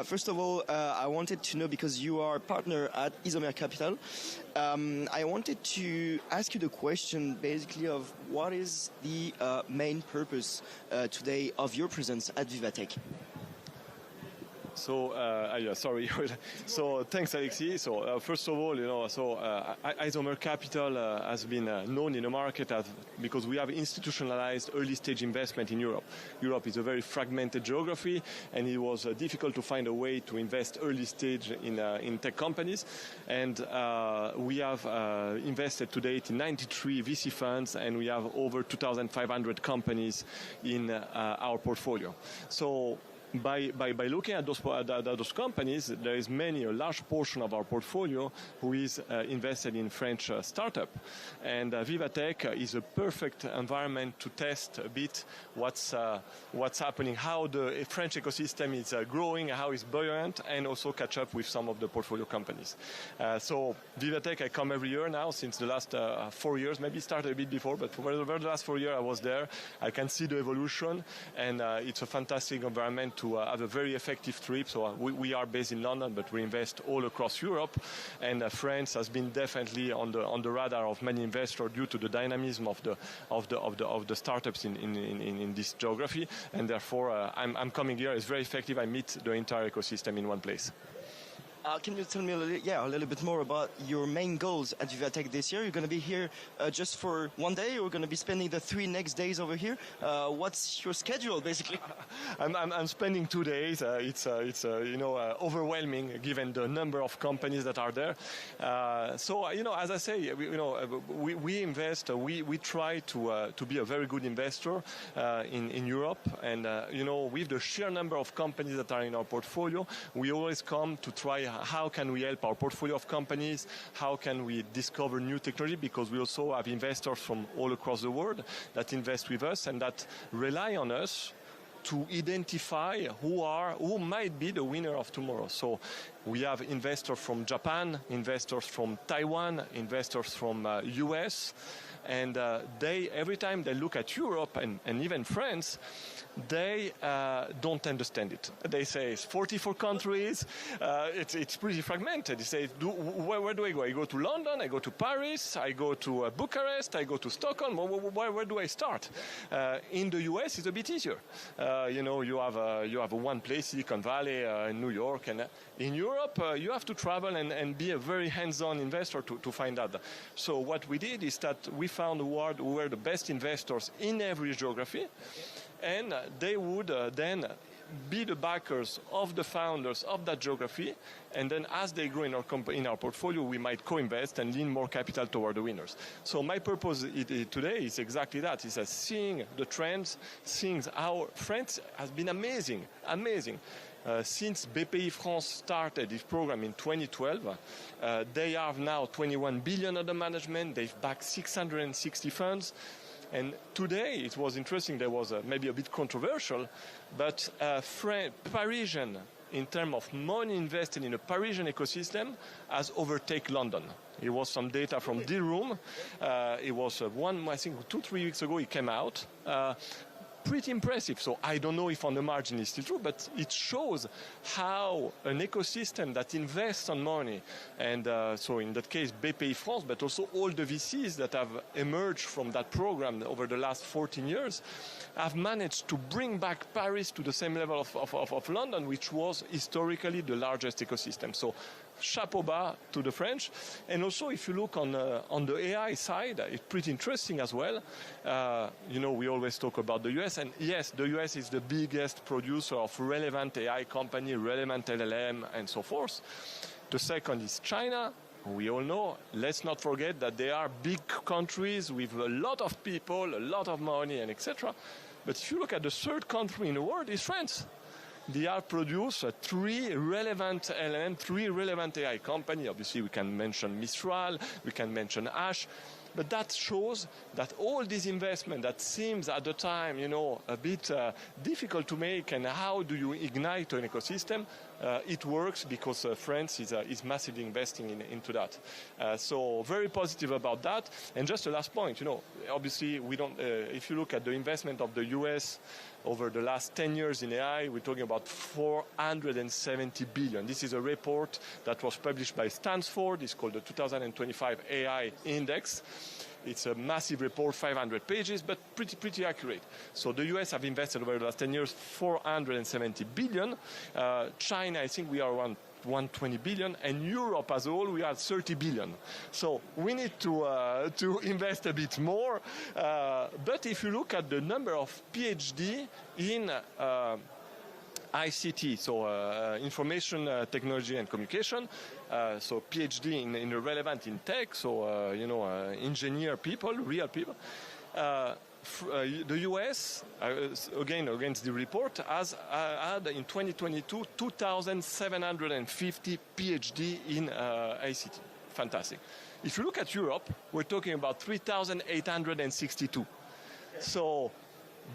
First of all, I wanted to know, because you are a partner at Isomer Capital, I wanted to ask you the question basically of what is the main purpose today of your presence at VivaTech? So, sorry. So, thanks, Alexis. So, first of all, Isomer Capital has been known in the market because we have institutionalized early-stage investment in Europe. Europe is a very fragmented geography, and it was difficult to find a way to invest early-stage in tech companies. And we have invested to date in 93 VC funds, and we have over 2,500 companies in our portfolio. So, by looking at those companies, there is a large portion of our portfolio who is invested in French startup, and VivaTech is a perfect environment to test a bit what's happening, how the French ecosystem is growing, how it's buoyant, and also catch up with some of the portfolio companies. So VivaTech, I come every year now since the last 4 years, maybe started a bit before, but for the last 4 years I was there. I can see the evolution, and it's a fantastic environment to have a very effective trip. So we are based in London, but we invest all across Europe, and France has been definitely on the radar of many investors due to the dynamism of the startups in this geography, and therefore I'm coming here. It's very effective. I meet the entire ecosystem in one place. Can you tell me a little bit more about your main goals at VivaTech this year? You're going to be here just for one day, or you're going to be spending the 3 next days over here? What's your schedule, basically? I'm spending 2 days. It's overwhelming given the number of companies that are there. So as I say, we invest. We try to be a very good investor in Europe, and with the sheer number of companies that are in our portfolio, we always come to try. How can we help our portfolio of companies? How can we discover new technology? Because we also have investors from all across the world that invest with us and that rely on us to identify who might be the winner of tomorrow. So we have investors from Japan, investors from Taiwan, investors from US, and every time they look at Europe and even France, they don't understand it. They say it's 44 countries, it's pretty fragmented. They say, where do I go? I go to London, I go to Paris, I go to Bucharest, I go to Stockholm. Where do I start? In the US, it's a bit easier. You have one place, Silicon Valley, New York, and in Europe, you have to travel and be a very hands-on investor to find out. So what we did is that we found who were the best investors in every geography, and they would then be the backers of the founders of that geography, and then as they grow in our portfolio, we might co-invest and lean more capital toward the winners. So my purpose today is exactly that, is seeing the trends, seeing how France has been amazing. Since BPI France started this program in 2012, they have now 21 billion under management, they've backed 660 funds, and today it was interesting, there was maybe a bit controversial, but Parisian, in terms of money invested in a Parisian ecosystem, has overtaken London. It was some data from Deal Room. It was I think 2-3 weeks ago it came out. pretty impressive. So I don't know if on the margin it's still true, but it shows how an ecosystem that invests on money, and so in that case BPI France, but also all the VCs that have emerged from that program over the last 14 years, have managed to bring back Paris to the same level of London, which was historically the largest ecosystem. So chapeau bas to the French. And also, if you look on the AI side, it's pretty interesting as well. We always talk about the US, and yes, the US is the biggest producer of relevant AI company, relevant LLM, and so forth. The second is China. We all know, let's not forget that they are big countries with a lot of people, a lot of money, and etc. But if you look at the third country in the world, is France. They have produced 3 relevant LLM, 3 relevant AI companies. Obviously, we can mention Mistral, we can mention Ash, but that shows that all this investment that seems at the time, a bit difficult to make, and how do you ignite an ecosystem? It works because France is massively investing into that. So very positive about that. And just a last point, obviously we don't. If you look at the investment of the US over the last 10 years in AI, we're talking about 470 billion. This is a report that was published by Stanford. It's called the 2025 AI Index. It's a massive report, 500 pages, but pretty accurate. So the US have invested over the last 10 years 470 billion. China, I think we are around 120 billion, and Europe as a whole, we are 30 billion. So we need to invest a bit more. But if you look at the number of PhD in ICT, so information technology and communication, so PhD in relevant in tech, so engineer people, real people. The US, again against the report, has had in 2022 2,750 PhD in ICT. Fantastic. If you look at Europe, we're talking about 3,862. So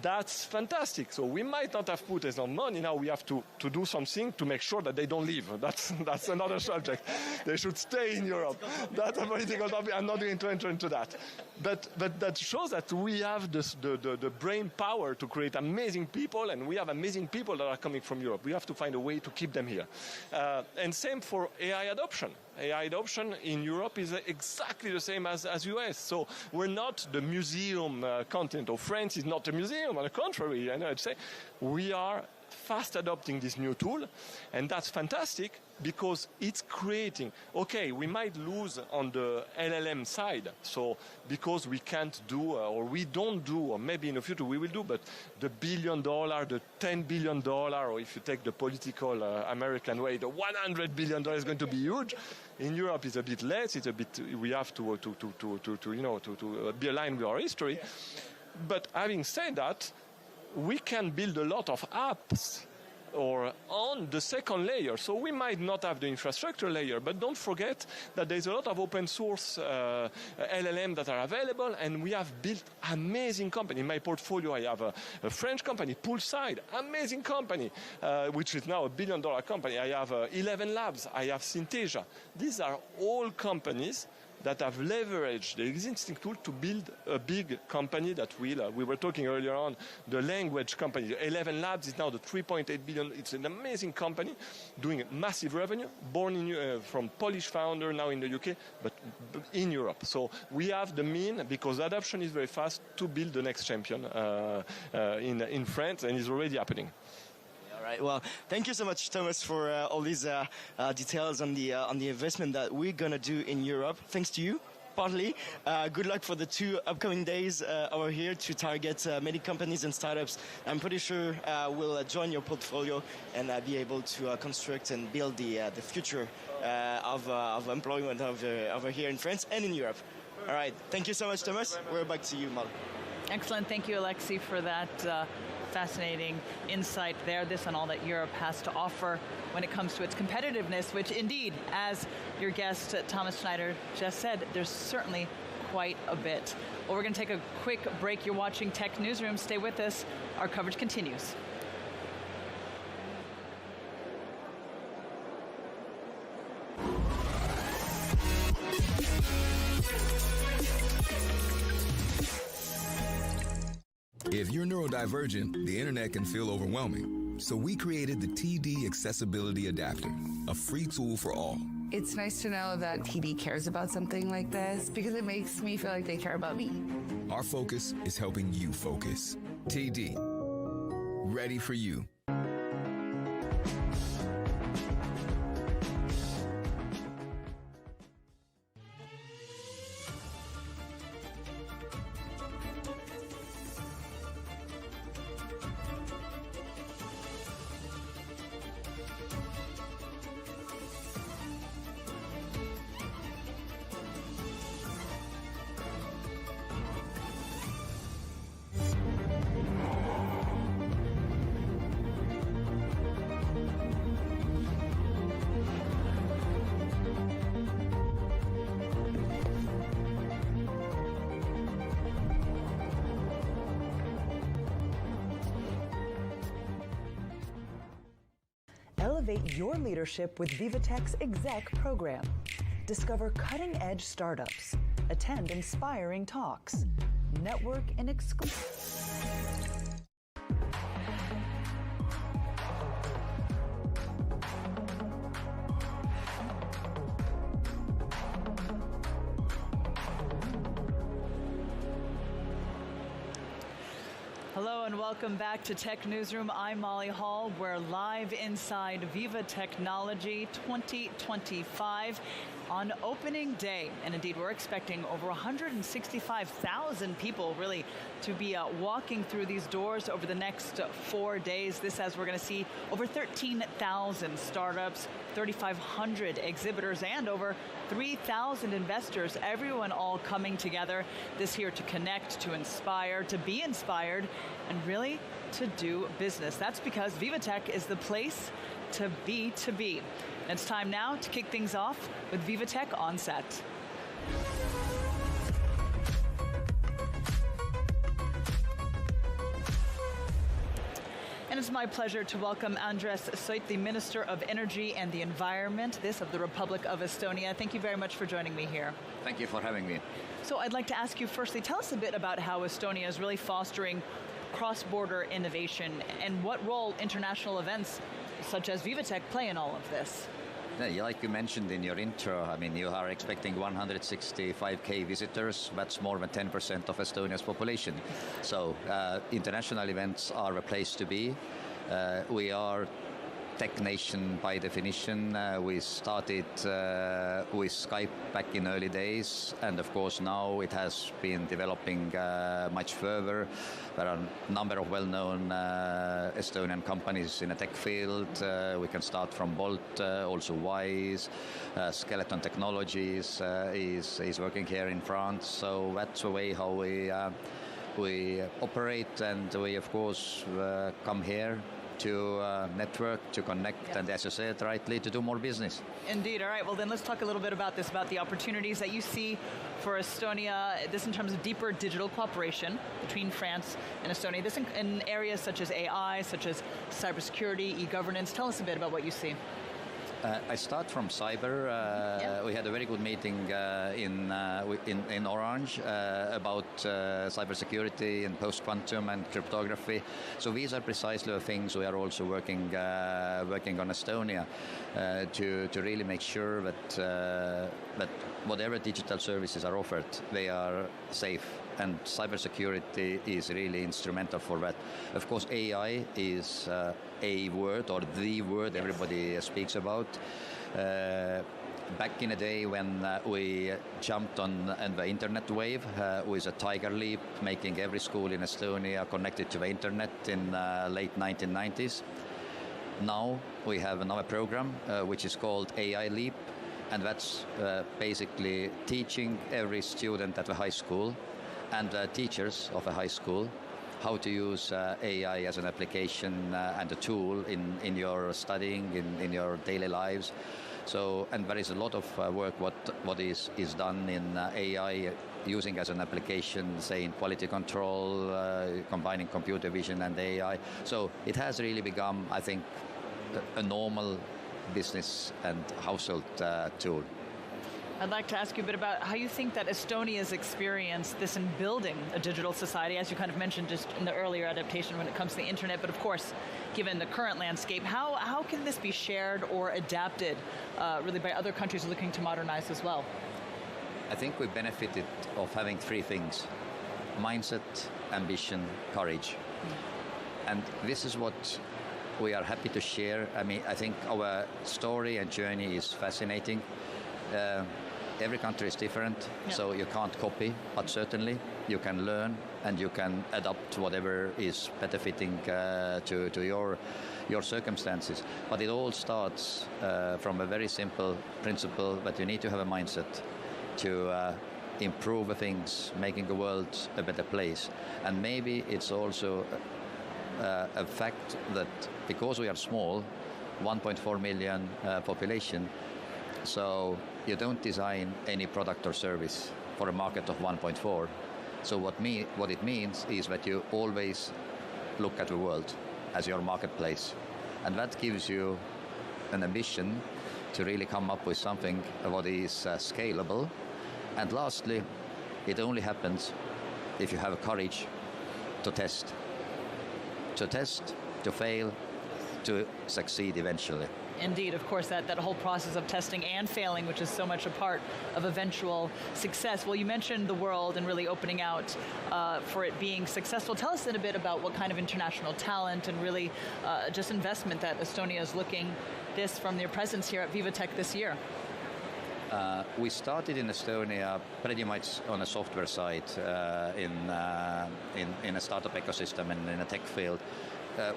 that's fantastic. So we might not have put as much money. Now we have to do something to make sure that they don't leave. That's another subject. They should stay in Europe. That's a political topic. I'm not going to enter into that. But that shows that we have the brain power to create amazing people, and we have amazing people that are coming from Europe. We have to find a way to keep them here. And same for AI adoption. AI adoption in Europe is exactly the same as US. So we're not the museum continent, or France is not a museum. On the contrary, I'd say we are fast adopting this new tool, and that's fantastic because it's creating. Okay, we might lose on the LLM side, so because we can't do or we don't do, or maybe in the future we will do, but the $1 billion, the $10 billion, or if you take the political American way, the $100 billion is going to be huge. In Europe, it's a bit less. It's a bit. We have to be aligned with our history. But having said that, we can build a lot of apps or on the second layer. So we might not have the infrastructure layer, but don't forget that there's a lot of open source LLM that are available, and we have built amazing company. In my portfolio, I have a French company, Poolside, amazing company, which is now $1 billion company. I have 11 Labs. I have Synthesia. These are all companies that have leveraged the existing tool to build a big company that will, we were talking earlier on, the language company. 11 Labs is now the 3.8 billion. It's an amazing company doing massive revenue, born from Polish founder, now in the UK, but in Europe. So we have the mean, because adoption is very fast, to build the next champion in France, and it's already happening. All right. Well, thank you so much, Thomas, for all these details on the investment that we're gonna do in Europe. Thanks to you, partly. Good luck for the 2 upcoming days over here to target many companies and startups. I'm pretty sure we'll join your portfolio and be able to construct and build the future of employment over here in France and in Europe. All right. Thank you so much, Thomas. We're back to you, Molly. Excellent. Thank you, Alexis, for that fascinating insight there. This and all that Europe has to offer when it comes to its competitiveness, which indeed, as your guest Thomas Schneider just said, there's certainly quite a bit. Well, we're going to take a quick break. You're watching Tech Newsroom. Stay with us. Our coverage continues. If you're neurodivergent, the internet can feel overwhelming. So we created the TD Accessibility Adapter, a free tool for all. It's nice to know that TD cares about something like this because it makes me feel like they care about me. Our focus is helping you focus. TD, ready for you. Elevate your leadership with VivaTech's Exec program. Discover cutting-edge startups. Attend inspiring talks. Network in exclusive. Hello and welcome back to Tech Newsroom. I'm Molly Hall. We're live inside Viva Technology 2025 on opening day. And indeed, we're expecting over 165,000 people really to be walking through these doors over the next 4 days. This as we're going to see over 13,000 startups, 3,500 exhibitors, and over 3,000 investors, everyone all coming together this year to connect, to inspire, to be inspired, and really to do business. That's because VivaTech is the place to be to be. And it's time now to kick things off with VivaTech on set. And it's my pleasure to welcome Andres Soit, the Minister of Energy and the Environment, this of the Republic of Estonia. Thank you very much for joining me here. Thank you for having me. So I'd like to ask you firstly, tell us a bit about how Estonia is really fostering cross-border innovation and what role international events such as VivaTech play in all of this. Yeah, like you mentioned in your intro, I mean, you are expecting 165k visitors. That's more than 10% of Estonia's population. So international events are a place to be. We are tech nation by definition. We started with Skype back in early days, and of course now it has been developing much further. There are a number of well-known Estonian companies in the tech field. We can start from Bolt, also Wise, Skeleton Technologies is working here in France. So that's the way how we operate, and we of course come here to network, to connect, and as you said rightly, to do more business. Indeed. All right. Well, then let's talk a little bit about this, about the opportunities that you see for Estonia, this in terms of deeper digital cooperation between France and Estonia, this in areas such as AI, such as cybersecurity, e-governance. Tell us a bit about what you see. I start from cyber. We had a very good meeting in Orange about cybersecurity and post-quantum and cryptography. So these are precisely the things we are also working on Estonia to really make sure that whatever digital services are offered, they are safe. And cybersecurity is really instrumental for that. Of course, AI is a word, or the word everybody speaks about. Back in the day when we jumped on the internet wave with a Tiger Leap, making every school in Estonia connected to the internet in late 1990s. Now we have another program which is called AI Leap, and that's basically teaching every student at the high school and teachers of a high school how to use AI as an application and a tool in your studying, in your daily lives. So, and there is a lot of work what is done in AI using as an application, say in quality control, combining computer vision and AI. So it has really become, I think, a normal business and household tool. I'd like to ask you a bit about how you think that Estonia's experienced this in building a digital society, as you kind of mentioned just in the earlier adaptation when it comes to the internet, but of course, given the current landscape, how can this be shared or adapted really by other countries looking to modernize as well? I think we benefited of having three things: mindset, ambition, courage. And this is what we are happy to share. I mean, I think our story and journey is fascinating. Every country is different, so you can't copy, but certainly you can learn and you can adapt whatever is better fitting to your circumstances. But it all starts from a very simple principle that you need to have a mindset to improve things, making the world a better place. And maybe it's also a fact that because we are small, 1.4 million population, so you don't design any product or service for a market of 1.4. So what it means is that you always look at the world as your marketplace. And that gives you an ambition to really come up with something that is scalable. And lastly, it only happens if you have courage to test. To test, to fail, to succeed eventually. Indeed, of course, that whole process of testing and failing, which is so much a part of eventual success. Well, you mentioned the world and really opening out for it being successful. Tell us a bit about what kind of international talent and really just investment that Estonia is looking this from their presence here at VivaTech this year. We started in Estonia pretty much on a software side in a startup ecosystem and in a tech field.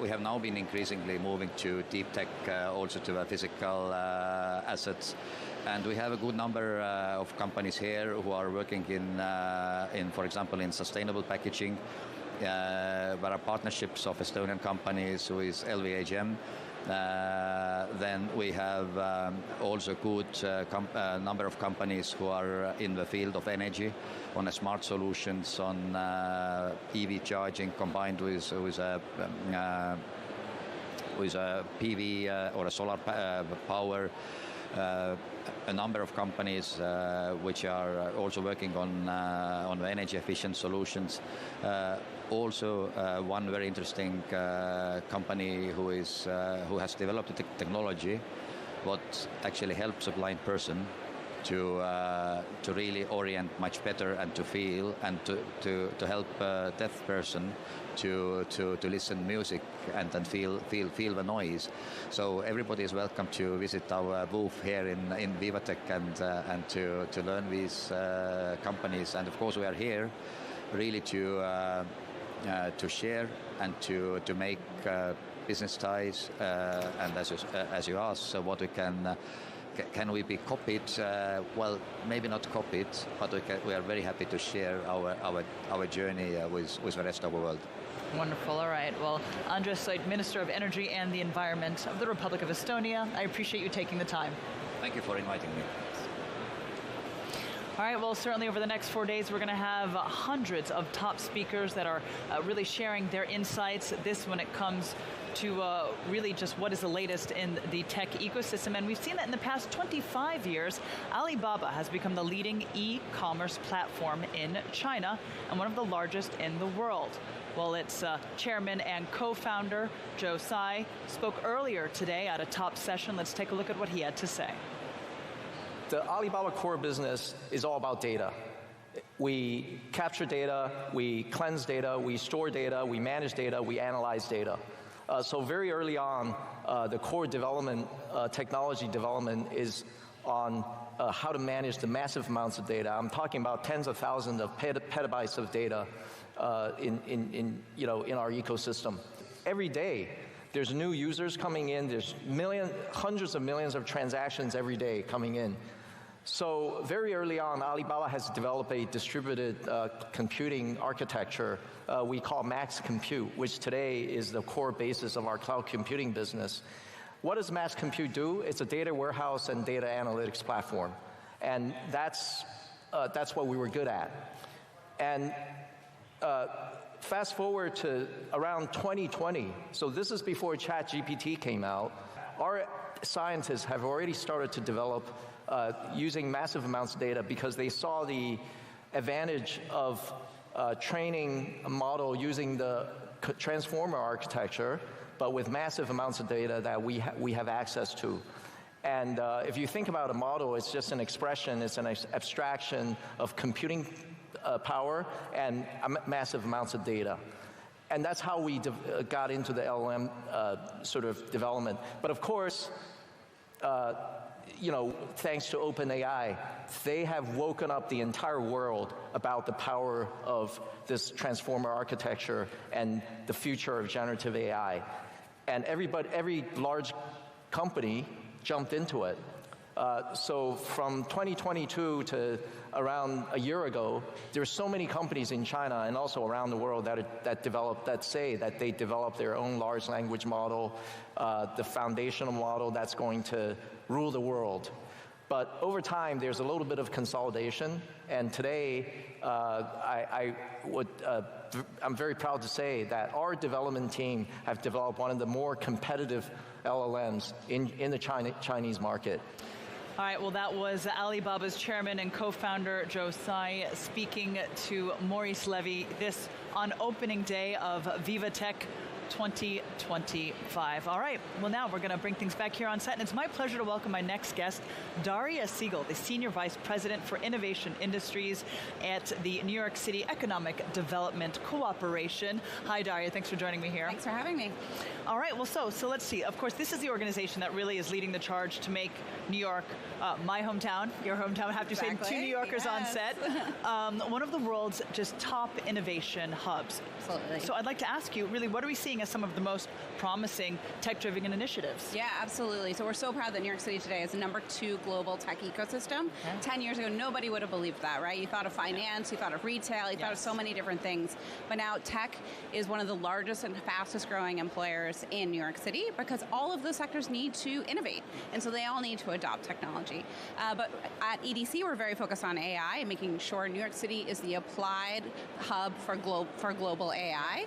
We have now been increasingly moving to deep tech, also to physical assets, and we have a good number of companies here who are working in, for example, in sustainable packaging. There are partnerships of Estonian companies with LVHM. Then we have also good number of companies who are in the field of energy, on smart solutions, on EV charging combined with a PV or a solar power. A number of companies which are also working on energy efficient solutions. Also, one very interesting company who has developed a technology what actually helps a blind person to really orient much better and to feel and to help a deaf person to listen music and feel the noise. So everybody is welcome to visit our booth here in VivaTech and to learn these companies. And of course we are here really to share and to make business ties. And as you asked, so what we can we be copied? Well, maybe not copied, but we are very happy to share our journey with the rest of the world. Wonderful. All right. Well, Andres Slate, Minister of Energy and the Environment of the Republic of Estonia, I appreciate you taking the time. Thank you for inviting me. All right, well, certainly over the next 4 days, we're going to have hundreds of top speakers that are really sharing their insights. This when it comes to really just what is the latest in the tech ecosystem. And we've seen that in the past 25 years, Alibaba has become the leading e-commerce platform in China and one of the largest in the world. Well, its chairman and co-founder, Joe Tsai, spoke earlier today at a top session. Let's take a look at what he had to say. The Alibaba core business is all about data. We capture data, we cleanse data, we store data, we manage data, we analyze data. So very early on, the core development, technology development is on how to manage the massive amounts of data. I'm talking about tens of thousands of petabytes of data in our ecosystem. Every day, there's new users coming in. There's hundreds of millions of transactions every day coming in. So very early on, Alibaba has developed a distributed computing architecture we call Max Compute, which today is the core basis of our cloud computing business. What does Max Compute do? It's a data warehouse and data analytics platform. And that's what we were good at. And Fast forward to around 2020, so this is before ChatGPT came out, our scientists have already started to develop using massive amounts of data because they saw the advantage of training a model using the transformer architecture, but with massive amounts of data that we have access to. And if you think about a model, it's just an expression, it's an abstraction of computing power and massive amounts of data. And that's how we got into the LLM sort of development. But of course, you know, thanks to OpenAI, they have woken up the entire world about the power of this transformer architecture and the future of generative AI. And every large company jumped into it. So from 2022 to around a year ago, there's so many companies in China and also around the world that say that they develop their own large language model, the foundational model that's going to rule the world. But over time, there's a little bit of consolidation, and today I'm very proud to say that our development team have developed one of the more competitive LLMs in the Chinese market. All right, well, that was Alibaba's chairman and co-founder Joe Tsai speaking to Maurice Levy, this on opening day of VivaTech 2025. All right, well, now we're going to bring things back here on set, and it's my pleasure to welcome my next guest, Daria Siegel, the Senior Vice President for Innovation Industries at the New York City Economic Development Cooperation. Hi, Daria, thanks for joining me here. Thanks for having me. All right, well, so let's see. Of course, this is the organization that really is leading the charge to make New York, my hometown, your hometown, I have to say, two New Yorkers on set, one of the world's just top innovation hubs. Absolutely. So I'd like to ask you, really, what are we seeing as some of the most promising tech-driven initiatives? Yeah, absolutely. So we're so proud that New York City today is the #2 global tech ecosystem. Okay. 10 years ago, nobody would have believed that, right? You thought of finance, you thought of retail, you thought of so many different things. But now tech is one of the largest and fastest growing employers in New York City because all of those sectors need to innovate. And so they all need to adopt technology. But at EDC, we're very focused on AI and making sure New York City is the applied hub for global AI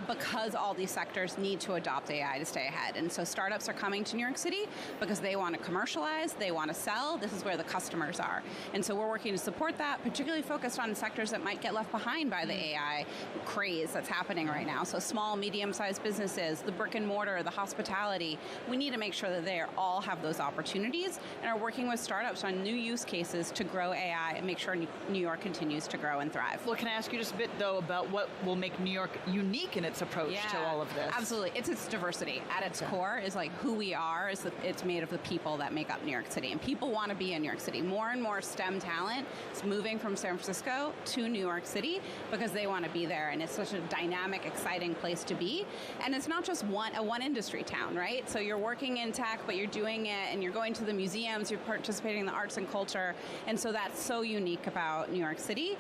because all these sectors need to adopt AI to stay ahead. And so startups are coming to New York City because they want to commercialize, they want to sell, this is where the customers are. And so we're working to support that, particularly focused on sectors that might get left behind by the AI craze that's happening right now. So small, medium-sized businesses, the brick and mortar, the hospitality, we need to make sure that they all have those opportunities and are working with startups on new use cases to grow AI and make sure New York continues to grow and thrive. Well, can I ask you just a bit, though, about what will make New York unique in its approach to all of this? Absolutely. It's its diversity. At its core is like who we are. It's made of the people that make up New York City. And people want to be in New York City. More and more STEM talent is moving from San Francisco to New York City because they want to be there. And it's such a dynamic, exciting place to be. And it's not just a one industry town, right? So you're working in tech, but you're doing it and you're going to the museums, you're participating in the arts and culture. And so that's so unique about New York City.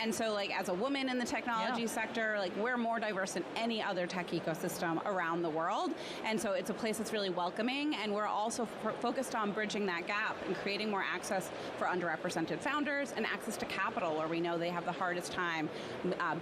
And so like as a woman in the technology sector, like we're more diverse than any other tech ecosystem around the world. And so it's a place that's really welcoming. And we're also focused on bridging that gap and creating more access for underrepresented founders and access to capital where we know they have the hardest time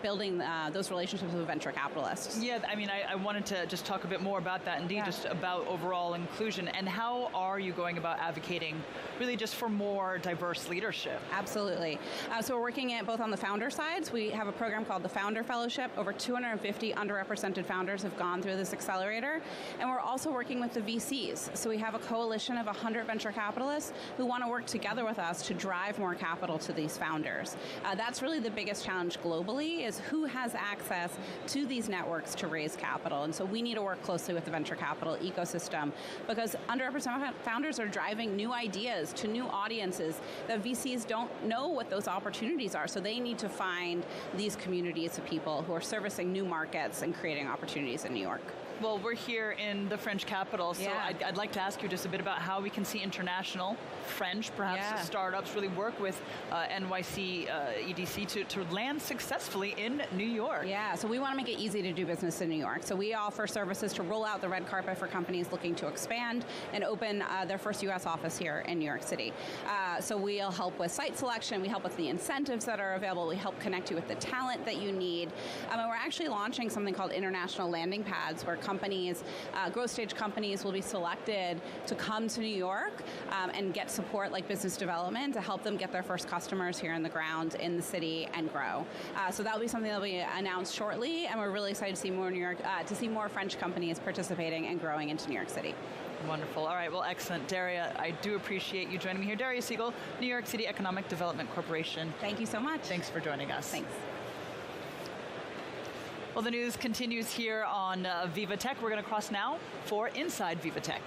building those relationships with venture capitalists. Yeah, I mean, I wanted to just talk a bit more about that, indeed, just about overall inclusion. And how are you going about advocating really just for more diverse leadership? Absolutely. So we're working at both on the founder sides. We have a program called the Founder Fellowship. Over 250 underrepresented founders have gone through this accelerator. And we're also working with the VCs. So we have a coalition of 100 venture capitalists who want to work together with us to drive more capital to these founders. That's really the biggest challenge globally is who has access to these networks to raise capital. And so we need to work closely with the venture capital ecosystem because underrepresented founders are driving new ideas to new audiences that VCs don't know what those opportunities are. So they need to find these communities of people who are servicing new markets and creating opportunities in New York. Well, we're here in the French capital, so I'd like to ask you just a bit about how we can see international French, perhaps startups, really work with NYC EDC to land successfully in New York. Yeah, so we want to make it easy to do business in New York. So we offer services to roll out the red carpet for companies looking to expand and open their first U.S. office here in New York City. So we'll help with site selection, we help with the incentives that are available, we help connect you with the talent that you need. And we're actually launching something called international landing pads, where companies, growth stage companies, will be selected to come to New York and get support like business development to help them get their first customers here on the ground in the city and grow. So that'll be something that'll be announced shortly, and we're really excited to see more more French companies participating and growing into New York City. Wonderful. All right, well, excellent. Daria, I do appreciate you joining me here. Daria Siegel, New York City Economic Development Corporation. Thank you so much. Thanks for joining us. Thanks. Well, the news continues here on VivaTech. We're going to cross now for Inside VivaTech.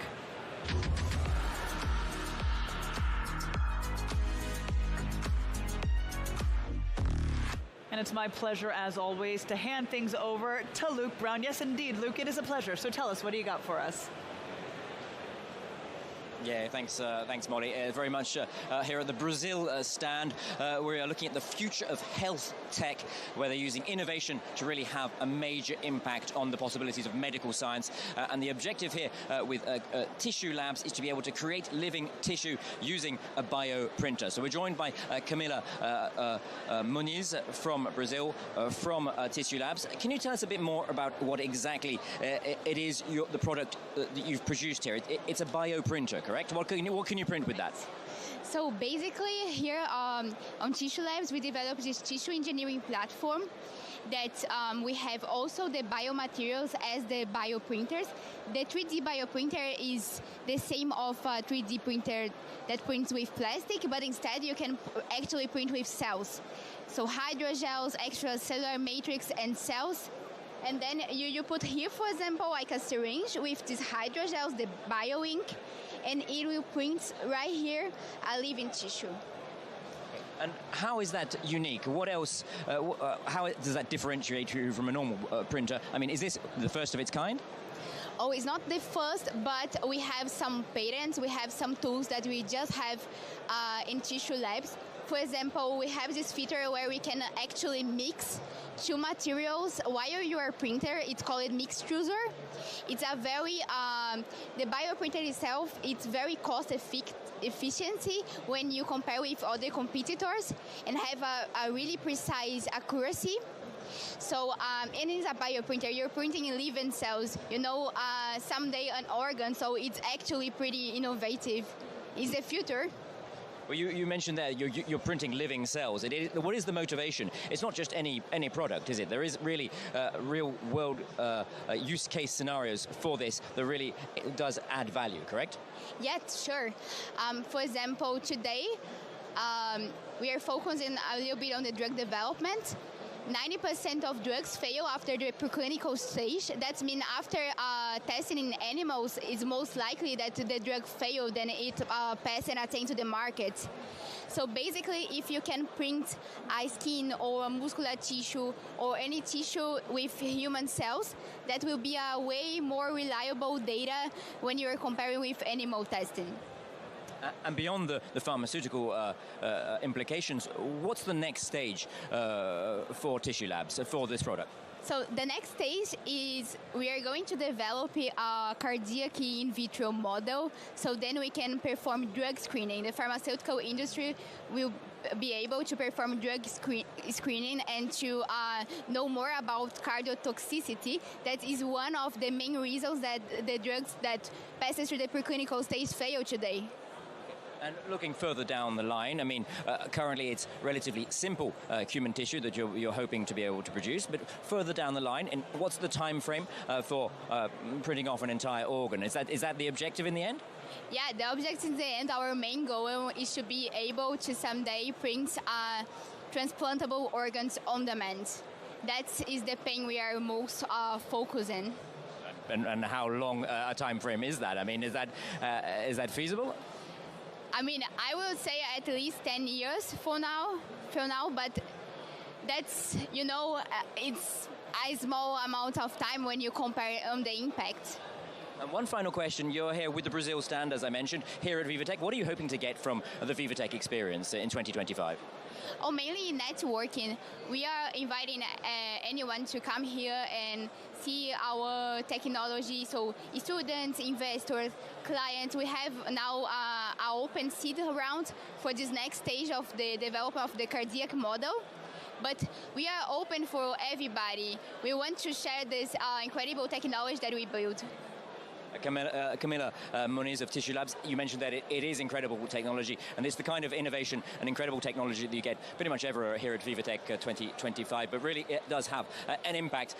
And it's my pleasure, as always, to hand things over to Luke Brown. Yes, indeed, Luke, it is a pleasure. So tell us, what do you got for us? Yeah, thanks, Molly. Very much here at the Brazil stand, we are looking at the future of health tech, where they're using innovation to really have a major impact on the possibilities of medical science. And the objective here with Tissue Labs is to be able to create living tissue using a bioprinter. So we're joined by Camila Muniz from Brazil, from Tissue Labs. Can you tell us a bit more about what exactly it is, the product that you've produced here? It's a bioprinter, correct? What can you print with that? So basically here on Tissue Labs, we developed this tissue engineering platform that we have also the biomaterials as the bioprinters. The 3D bioprinter is the same of a 3D printer that prints with plastic, but instead you can actually print with cells. So hydrogels, extracellular matrix, and cells. And then you put here, for example, like a syringe with these hydrogels, the bio-ink, and it will print right here a living tissue. And how is that unique? What else, how does that differentiate you from a normal printer? I mean, is this the first of its kind? Oh, it's not the first, but we have some patents, we have some tools that we just have in Tissue Labs. For example, we have this feature where we can actually mix two materials while you are printer. It's called mix chooser. It's a very, the bioprinter itself, it's very cost efficiency when you compare with other competitors and have a really precise accuracy. So it is a bioprinter. You're printing living cells, someday an organ, so it's actually pretty innovative. It's the future. Well, you mentioned that you're printing living cells. What is the motivation? It's not just any product, is it? There is really real-world use case scenarios for this that really does add value, correct? Yeah, sure. For example, today we are focusing a little bit on the drug development. 90% of drugs fail after the preclinical stage. That means after testing in animals, it's most likely that the drug failed, then it passed and attained to the market. So basically, if you can print a skin or a muscular tissue or any tissue with human cells, that will be a way more reliable data when you're comparing with animal testing. And beyond the pharmaceutical implications, what's the next stage for Tissue Labs, for this product? So the next stage is we are going to develop a cardiac in vitro model, so then we can perform drug screening. The pharmaceutical industry will be able to perform drug screening and to know more about cardiotoxicity. That is one of the main reasons that the drugs that passes through the preclinical stage fail today. And looking further down the line, I mean, currently it's relatively simple human tissue that you're hoping to be able to produce, but further down the line, and what's the time frame for printing off an entire organ? Is that the objective in the end? Yeah, the objective in the end, our main goal is to be able to someday print transplantable organs on demand. That is the thing we are most focusing. And how long a time frame is that? I mean, is that feasible? I mean, I will say at least 10 years for now, but that's, it's a small amount of time when you compare the impact. And one final question. You're here with the Brazil stand, as I mentioned, here at VivaTech. What are you hoping to get from the VivaTech experience in 2025? Oh, mainly networking. We are inviting anyone to come here and see our technology. So students, investors, clients. We have now an open seed round for this next stage of the development of the cardiac model. But we are open for everybody. We want to share this incredible technology that we built. Camila Muniz of Tissue Labs, you mentioned that it is incredible technology, and it's the kind of innovation and incredible technology that you get pretty much everywhere here at VivaTech 2025, but really it does have an impact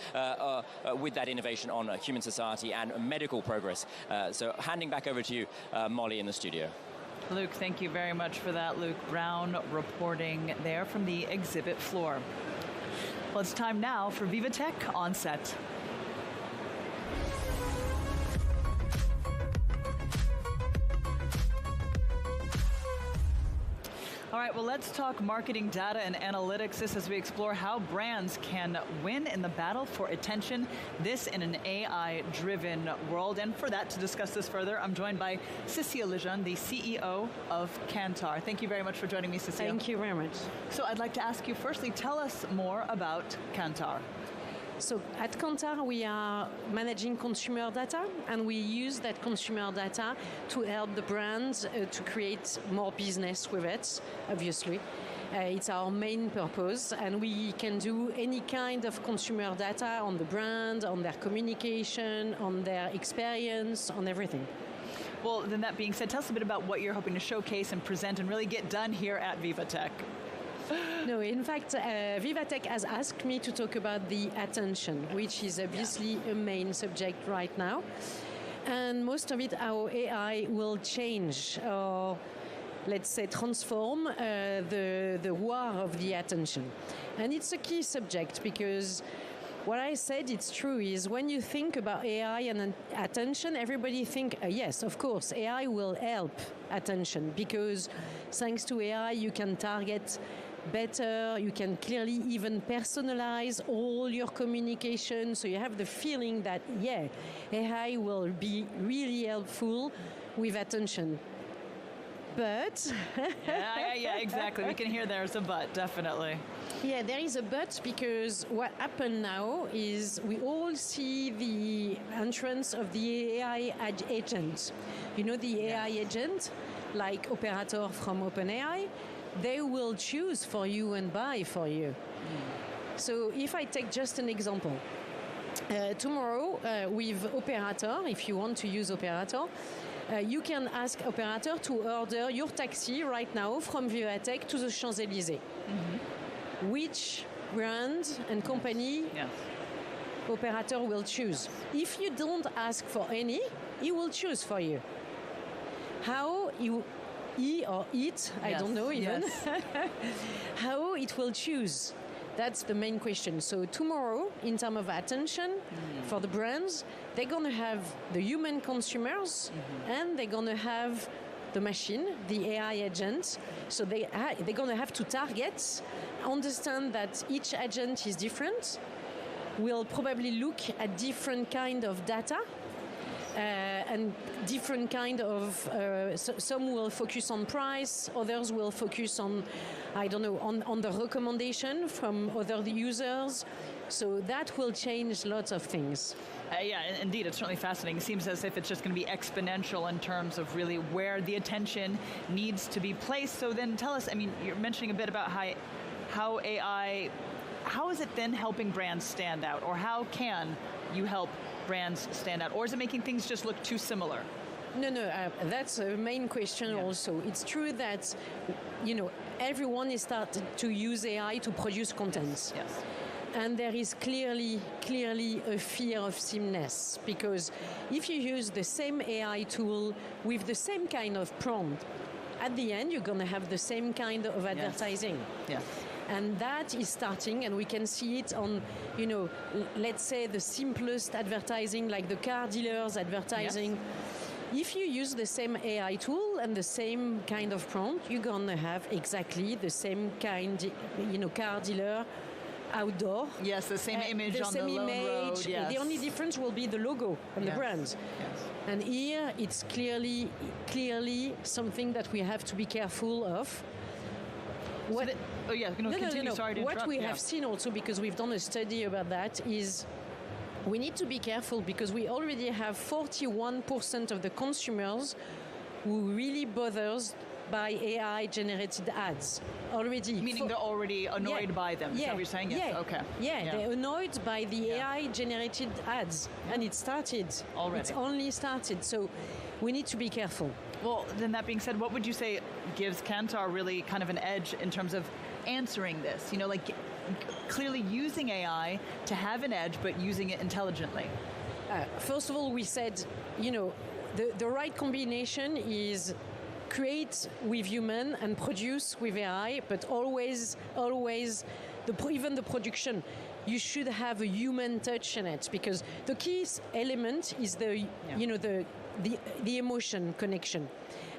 with that innovation on human society and medical progress. So handing back over to you, Molly, in the studio. Luke, thank you very much for that. Luke Brown reporting there from the exhibit floor. Well, it's time now for VivaTech On Set. All right, well, let's talk marketing data and analytics. This as we explore how brands can win in the battle for attention, this in an AI-driven world. And for that, to discuss this further, I'm joined by Cécile Lejeune, the CEO of Kantar. Thank you very much for joining me, Cécile. Thank you very much. So I'd like to ask you, firstly, tell us more about Kantar. So at Kantar, we are managing consumer data, and we use that consumer data to help the brands to create more business with it, obviously. It's our main purpose, and we can do any kind of consumer data on the brand, on their communication, on their experience, on everything. Well, then that being said, tell us a bit about what you're hoping to showcase and present and really get done here at VivaTech. No, in fact, VivaTech has asked me to talk about the attention, which is obviously a main subject right now. And most of it, how AI will change, or let's say transform the war of the attention. And it's a key subject because what I said, it's true, is when you think about AI and attention, everybody think, yes, of course, AI will help attention because thanks to AI, you can target better, you can clearly even personalize all your communication, so you have the feeling that, yeah, AI will be really helpful with attention. But... yeah, exactly. We can hear there's a but, definitely. Yeah, there is a but because what happened now is we all see the entrance of the AI agent. You know, the AI agent, like Operator from OpenAI, they will choose for you and buy for you. So if I take just an example, tomorrow with Operator, if you want to use Operator, you can ask Operator to order your taxi right now from VivaTech to the Champs-Élysées. Mm-hmm. Which brand and company Operator will choose? If you don't ask for any, he will choose for you. How he or it, I don't know even, how it will choose. That's the main question. So tomorrow, in terms of attention for the brands, they're going to have the human consumers and they're going to have the machine, the AI agent. So they're going to have to target, understand that each agent is different, will probably look at different kind of data, and different kind of, some will focus on price, others will focus on, I don't know, on the recommendation from other users. So that will change lots of things. Yeah, indeed, it's certainly fascinating. It seems as if it's just going to be exponential in terms of really where the attention needs to be placed. So then tell us, I mean, you're mentioning a bit about how AI, how is it then helping brands stand out? Or how can you help brands stand out? Or is it making things just look too similar? No, that's a main question also. It's true that, you know, everyone is starting to use AI to produce content. Yes. And there is clearly a fear of sameness, because if you use the same AI tool with the same kind of prompt, at the end you're going to have the same kind of advertising. Yes. And that is starting, and we can see it on, you know, let's say the simplest advertising, like the car dealers advertising. Yes. If you use the same AI tool and the same kind of prompt, you're going to have exactly the same kind, you know, car dealer outdoor. Yes, the same image on the lone road. Yes. The only difference will be the logo and the brand. Yes. And here it's clearly something that we have to be careful of. What? Continue. Sorry to interrupt. What we have seen also, because we've done a study about that, is we need to be careful because we already have 41% of the consumers who really bothers by AI-generated ads already. Meaning they're already annoyed by them. Is that what you're saying? Yes. Okay. They're annoyed by the AI-generated ads, and it started already. It's only started, so we need to be careful. Well, then that being said, what would you say gives Kantar really kind of an edge in terms of answering this? You know, like clearly using AI to have an edge, but using it intelligently. First of all, we said, you know, the right combination is create with human and produce with AI, but always even the production, you should have a human touch in it, because the key element is the emotion connection.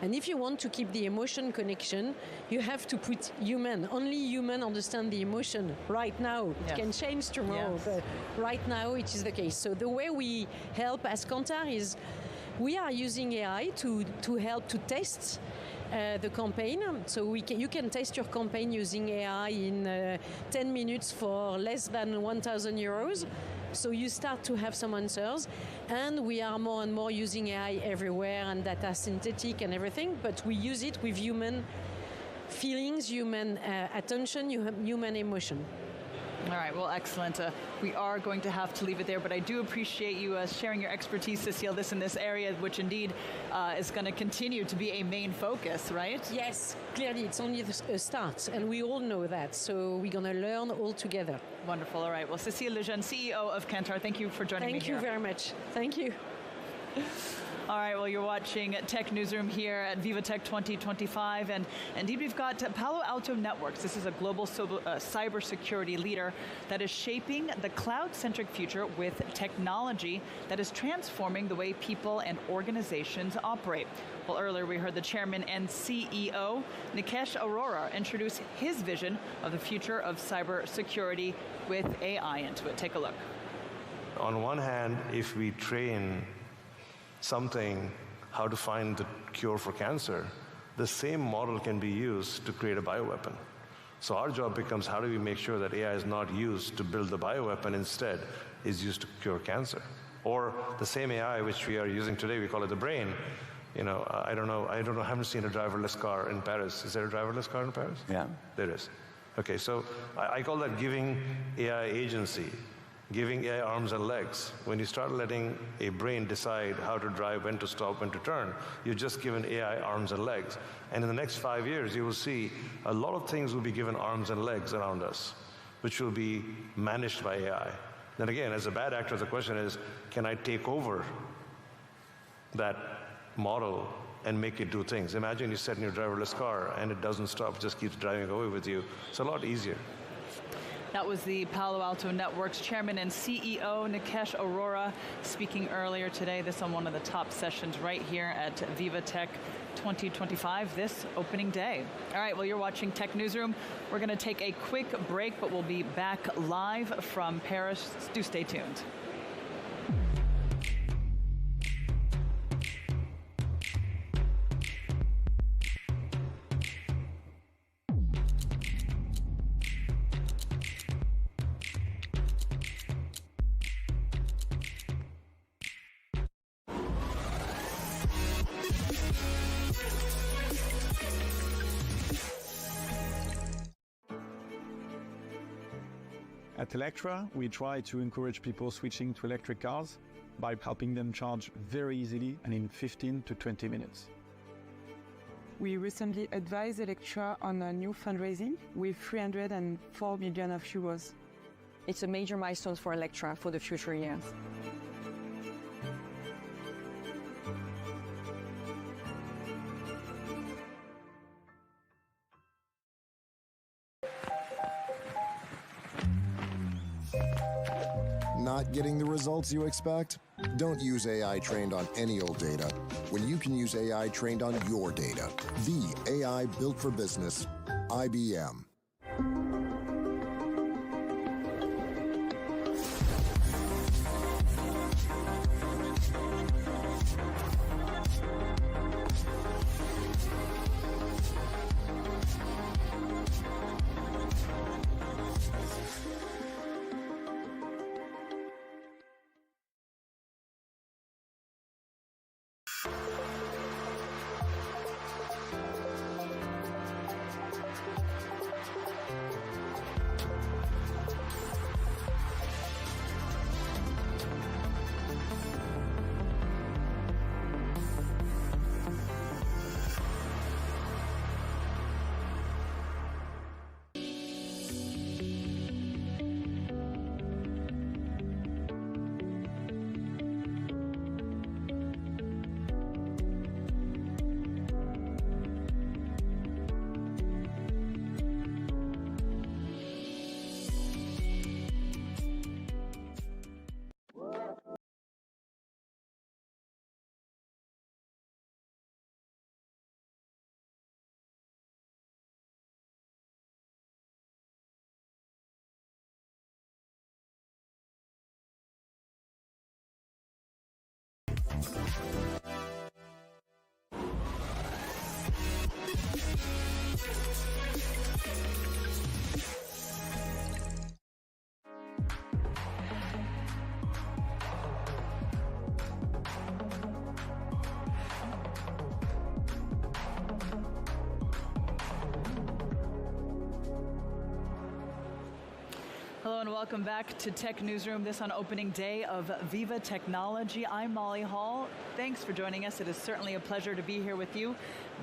And if you want to keep the emotion connection, you have to put human. Only human understand the emotion right now. It can change tomorrow, but right now it is the case. So the way we help as Kantar is we are using AI to help to test the campaign. So you can test your campaign using AI in 10 minutes for less than 1,000 euros. So you start to have some answers, and we are more and more using AI everywhere and data synthetic and everything, but we use it with human feelings, human attention, human emotion. All right, well, excellent. We are going to have to leave it there, but I do appreciate you sharing your expertise, Cecile, in this area, which indeed is going to continue to be a main focus, right? Yes, clearly, it's only a start, and we all know that, so we're going to learn all together. Wonderful. All right, well, Cecile Lejeune, CEO of Kantar, thank you for joining me here. Thank you very much. Thank you. All right, well, you're watching Tech Newsroom here at VivaTech 2025, and indeed we've got Palo Alto Networks. This is a global cybersecurity leader that is shaping the cloud-centric future with technology that is transforming the way people and organizations operate. Well, earlier we heard the chairman and CEO, Nikesh Arora, introduce his vision of the future of cybersecurity with AI into it. Take a look. On one hand, if we train something, how to find the cure for cancer, the same model can be used to create a bioweapon. So our job becomes, how do we make sure that AI is not used to build the bioweapon, instead is used to cure cancer? Or the same AI which we are using today, we call it the brain. You know, I haven't seen a driverless car in Paris. Is there a driverless car in Paris? Yeah. There is. Okay, so I call that giving AI agency, giving AI arms and legs. When you start letting a brain decide how to drive, when to stop, when to turn, you've just given AI arms and legs. And in the next 5 years, you will see a lot of things will be given arms and legs around us, which will be managed by AI. Then again, as a bad actor, the question is, can I take over that model and make it do things? Imagine you sit in your driverless car and it doesn't stop, just keeps driving away with you. It's a lot easier. That was the Palo Alto Networks chairman and CEO, Nikesh Arora, speaking earlier today. This on one of the top sessions right here at VivaTech 2025, this opening day. All right, well, you're watching Tech Newsroom. We're going to take a quick break, but we'll be back live from Paris. Do stay tuned. At Electra, we try to encourage people switching to electric cars by helping them charge very easily and in 15 to 20 minutes. We recently advised Electra on a new fundraising with 304 million euros. It's a major milestone for Electra for the future years. Not getting the results you expect? Don't use AI trained on any old data when you can use AI trained on your data. The AI built for business, IBM. Hello and welcome back to Tech Newsroom, this on opening day of Viva Technology. I'm Molly Hall. Thanks for joining us. It is certainly a pleasure to be here with you.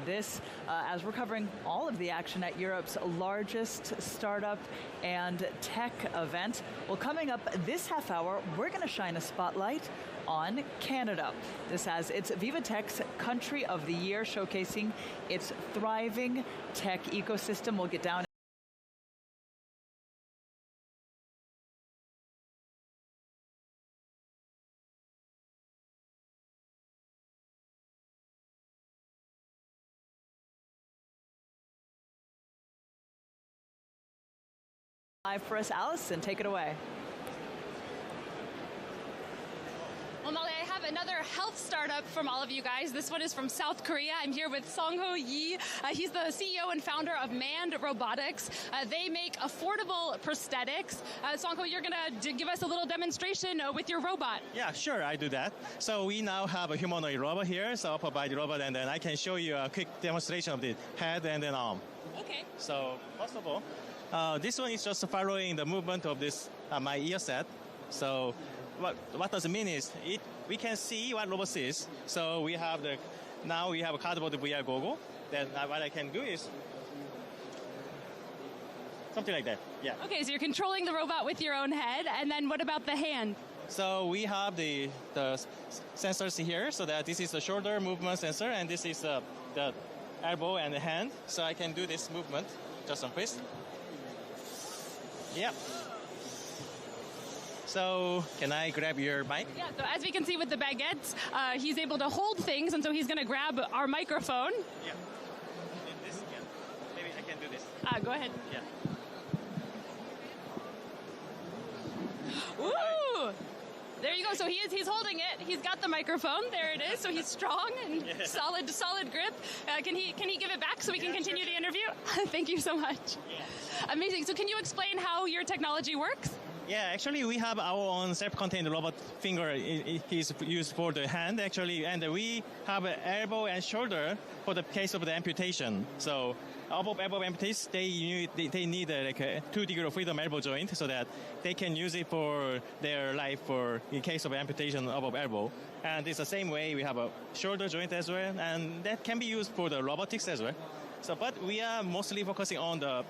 This, as we're covering all of the action at Europe's largest startup and tech event. Well, coming up this half hour, we're going to shine a spotlight on Canada. This has its VivaTech's Country of the Year, showcasing its thriving tech ecosystem. We'll get down live for us. Allison, take it away. Well, Molly, I have another health startup from all of you guys. This one is from South Korea. I'm here with Song-ho Yi. He's the CEO and founder of Manned Robotics. They make affordable prosthetics. Song-ho, you're going to give us a little demonstration with your robot. Yeah, sure, I do that. So we now have a humanoid robot here, so I'll provide the robot, and then I can show you a quick demonstration of the head and then arm. Okay. So first of all, this one is just following the movement of this my ear set. So what does it mean is we can see what robot sees. So we have now we have a cardboard VR goggle. Then what I can do is something like that. Yeah. Okay, so you're controlling the robot with your own head, and then what about the hand? So we have the sensors here. So that this is the shoulder movement sensor, and this is the elbow and the hand. So I can do this movement just on twist. Yeah. So can I grab your mic? Yeah, so as we can see with the baguettes, he's able to hold things, and so he's going to grab our microphone. Yeah. Maybe I can do this. Go ahead. Yeah. Ooh! There you go. So he's holding it. He's got the microphone. There it is. So he's strong and solid grip. Can he give it back so we can continue the interview? Thank you so much. Yeah. Amazing. So can you explain how your technology works? Yeah, actually we have our own self-contained robot finger. It is used for the hand actually, and we have an elbow and shoulder for the case of the amputation. So above amputees, they need like a 2-degree of freedom elbow joint so that they can use it for their life in case of amputation above elbow. And it's the same way we have a shoulder joint as well, and that can be used for the robotics as well. So, but we are mostly focusing on the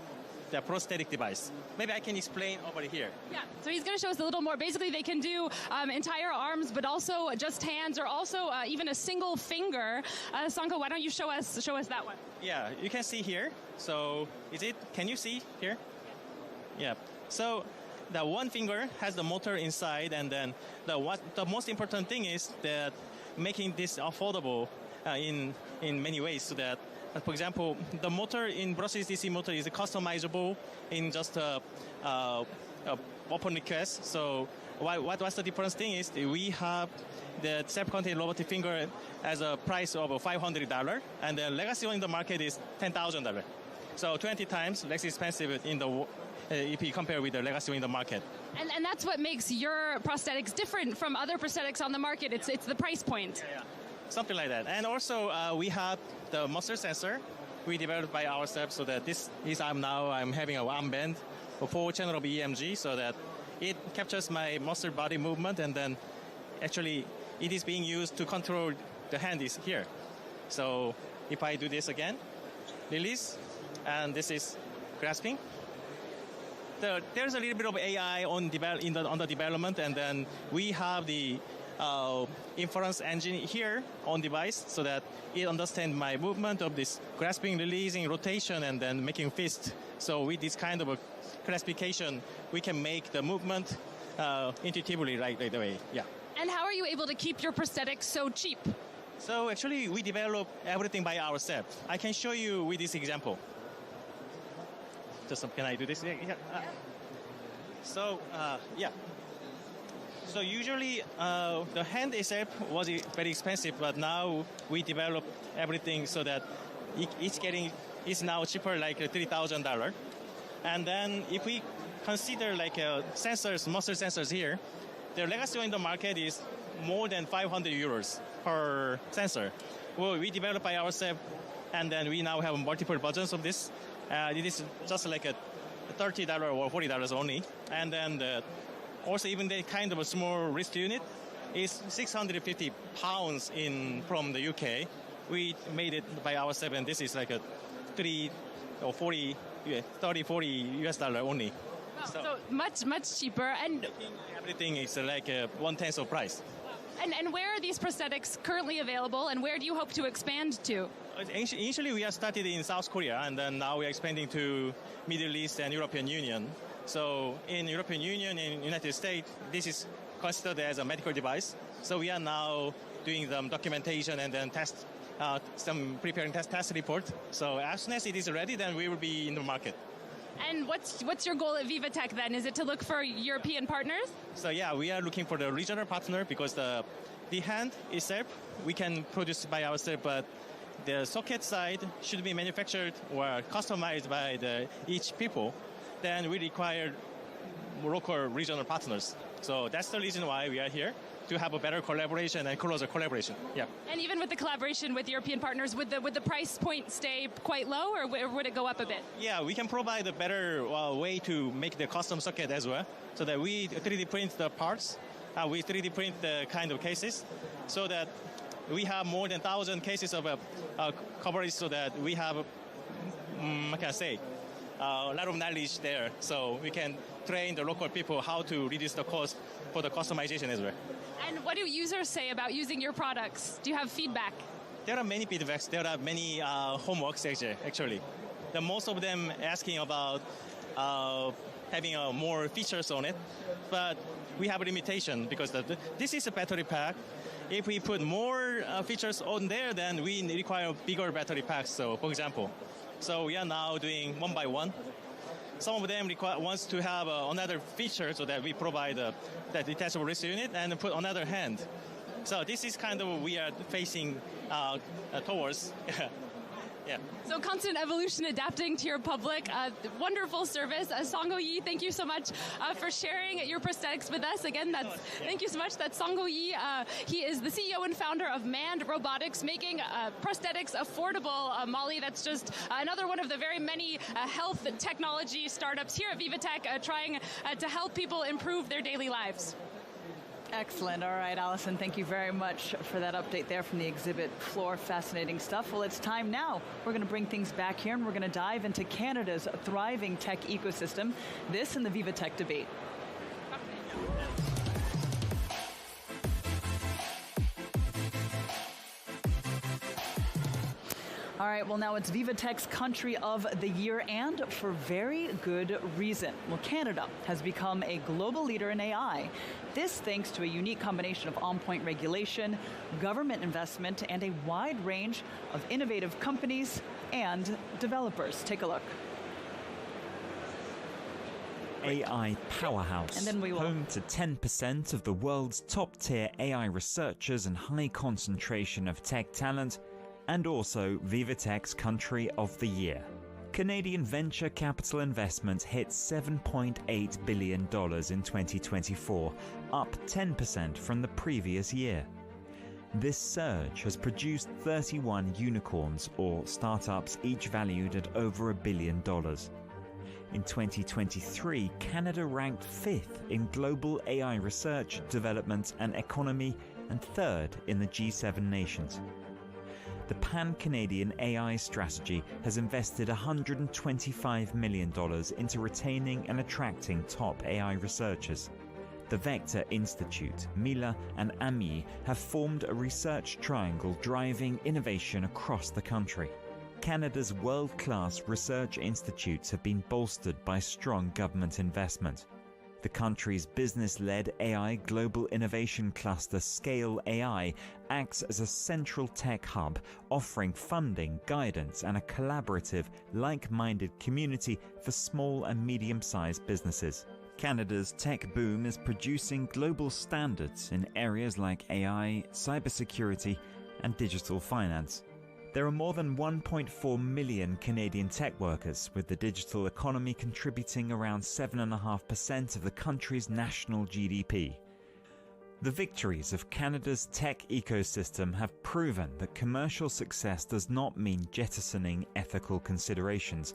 prosthetic device. Maybe I can explain over here. Yeah, so he's going to show us a little more. Basically, they can do entire arms, but also just hands, or also even a single finger. Song-ho, why don't you show us that one? Yeah, you can see here. So can you see here? Yeah. So the one finger has the motor inside, and then the most important thing is that making this affordable in many ways, so that for example, the motor in brushless DC motor is customizable in just open request. So what's the difference thing is we have the self-contained robotic finger as a price of $500, and the legacy one in the market is $10,000. So 20 times less expensive if you compare with the legacy one in the market. And that's what makes your prosthetics different from other prosthetics on the market. It's the price point. Yeah. something like that. And also we have the muscle sensor we developed by ourselves, so that this is I'm having a armband for 4-channel of EMG, so that it captures my muscle body movement, and then actually it is being used to control the hand is here. So if I do this again, release, and this is grasping. There's a little bit of AI on the development, and then we have the inference engine here on device, so that it understands my movement of this grasping, releasing, rotation, and then making fist. So with this kind of a classification, we can make the movement intuitively right away. Yeah. And how are you able to keep your prosthetics so cheap? So actually, we develop everything by ourselves. I can show you with this example. Just can I do this? Yeah. So usually the hand itself was very expensive, but now we develop everything so that it's now cheaper, like $3,000. And then if we consider like sensors, muscle sensors here, the legacy in the market is more than 500 euros per sensor. Well, we develop by ourselves, and then we now have multiple versions of this. It is just like a $30 or $40 only. And then also even the kind of a small wrist unit is 650 pounds from the UK. We made it by ourselves, and this is like a 30, 40 US dollar only. Wow, so much cheaper, and everything is like 1/10 of price. And where are these prosthetics currently available, and where do you hope to expand to? Initially, we are started in South Korea, and then now we are expanding to Middle East and European Union. So in European Union and United States, this is considered as a medical device. So we are now doing the documentation and then preparing test report. So as soon as it is ready, then we will be in the market. And what's your goal at VivaTech then? Is it to look for European partners? So yeah, we are looking for the regional partner, because the hand itself we can produce by ourselves, but the socket side should be manufactured or customized by each people. Then we require local regional partners. So that's the reason why we are here, to have a better collaboration and closer collaboration. Yeah. And even with the collaboration with European partners, would the price point stay quite low, or would it go up a bit? Yeah, we can provide a better way to make the custom socket as well, so that we 3D print the parts, we 3D print the kind of cases, so that we have more than 1,000 cases of coverage, so that we have, a lot of knowledge there, so we can train the local people how to reduce the cost for the customization as well. And what do users say about using your products? Do you have feedback? There are many feedbacks. There are many homeworks actually. Most of them asking about having more features on it, but we have a limitation, because this is a battery pack. If we put more features on there, then we require bigger battery packs. So, for example, we are now doing one by one. Some of them wants to have another feature, so that we provide that detachable wrist unit and put another hand. So this is kind of we are facing towards. Yeah. So constant evolution, adapting to your public. Wonderful service. Song-Ho Yi, thank you so much for sharing your prosthetics with us. Again, thank you so much. That's Song-Ho Yi. He is the CEO and founder of Manned Robotics, making prosthetics affordable. Molly, that's just another one of the very many health technology startups here at VivaTech, trying to help people improve their daily lives. Excellent. All right, Allison, thank you very much for that update there from the exhibit floor. Fascinating stuff. Well, it's time now. We're going to bring things back here, and we're going to dive into Canada's thriving tech ecosystem. This and the VivaTech debate. All right, well, now it's VivaTech's Country of the Year, and for very good reason. Well, Canada has become a global leader in AI. This thanks to a unique combination of on-point regulation, government investment, and a wide range of innovative companies and developers. Take a look. AI powerhouse, and then we will home to 10% of the world's top-tier AI researchers and high concentration of tech talent, and also VivaTech's Country of the Year. Canadian venture capital investment hit $7.8 billion in 2024, up 10% from the previous year. This surge has produced 31 unicorns, or startups each valued at over $1 billion. In 2023, Canada ranked 5th in global AI research, development and economy, and 3rd in the G7 nations. The Pan-Canadian AI strategy has invested $125 million into retaining and attracting top AI researchers. The Vector Institute, Mila and Ami have formed a research triangle driving innovation across the country. Canada's world-class research institutes have been bolstered by strong government investment. The country's business-led AI global innovation cluster Scale AI acts as a central tech hub, offering funding, guidance, and a collaborative, like-minded community for small and medium-sized businesses. Canada's tech boom is producing global standards in areas like AI, cybersecurity, and digital finance. There are more than 1.4 million Canadian tech workers, with the digital economy contributing around 7.5% of the country's national GDP. The victories of Canada's tech ecosystem have proven that commercial success does not mean jettisoning ethical considerations,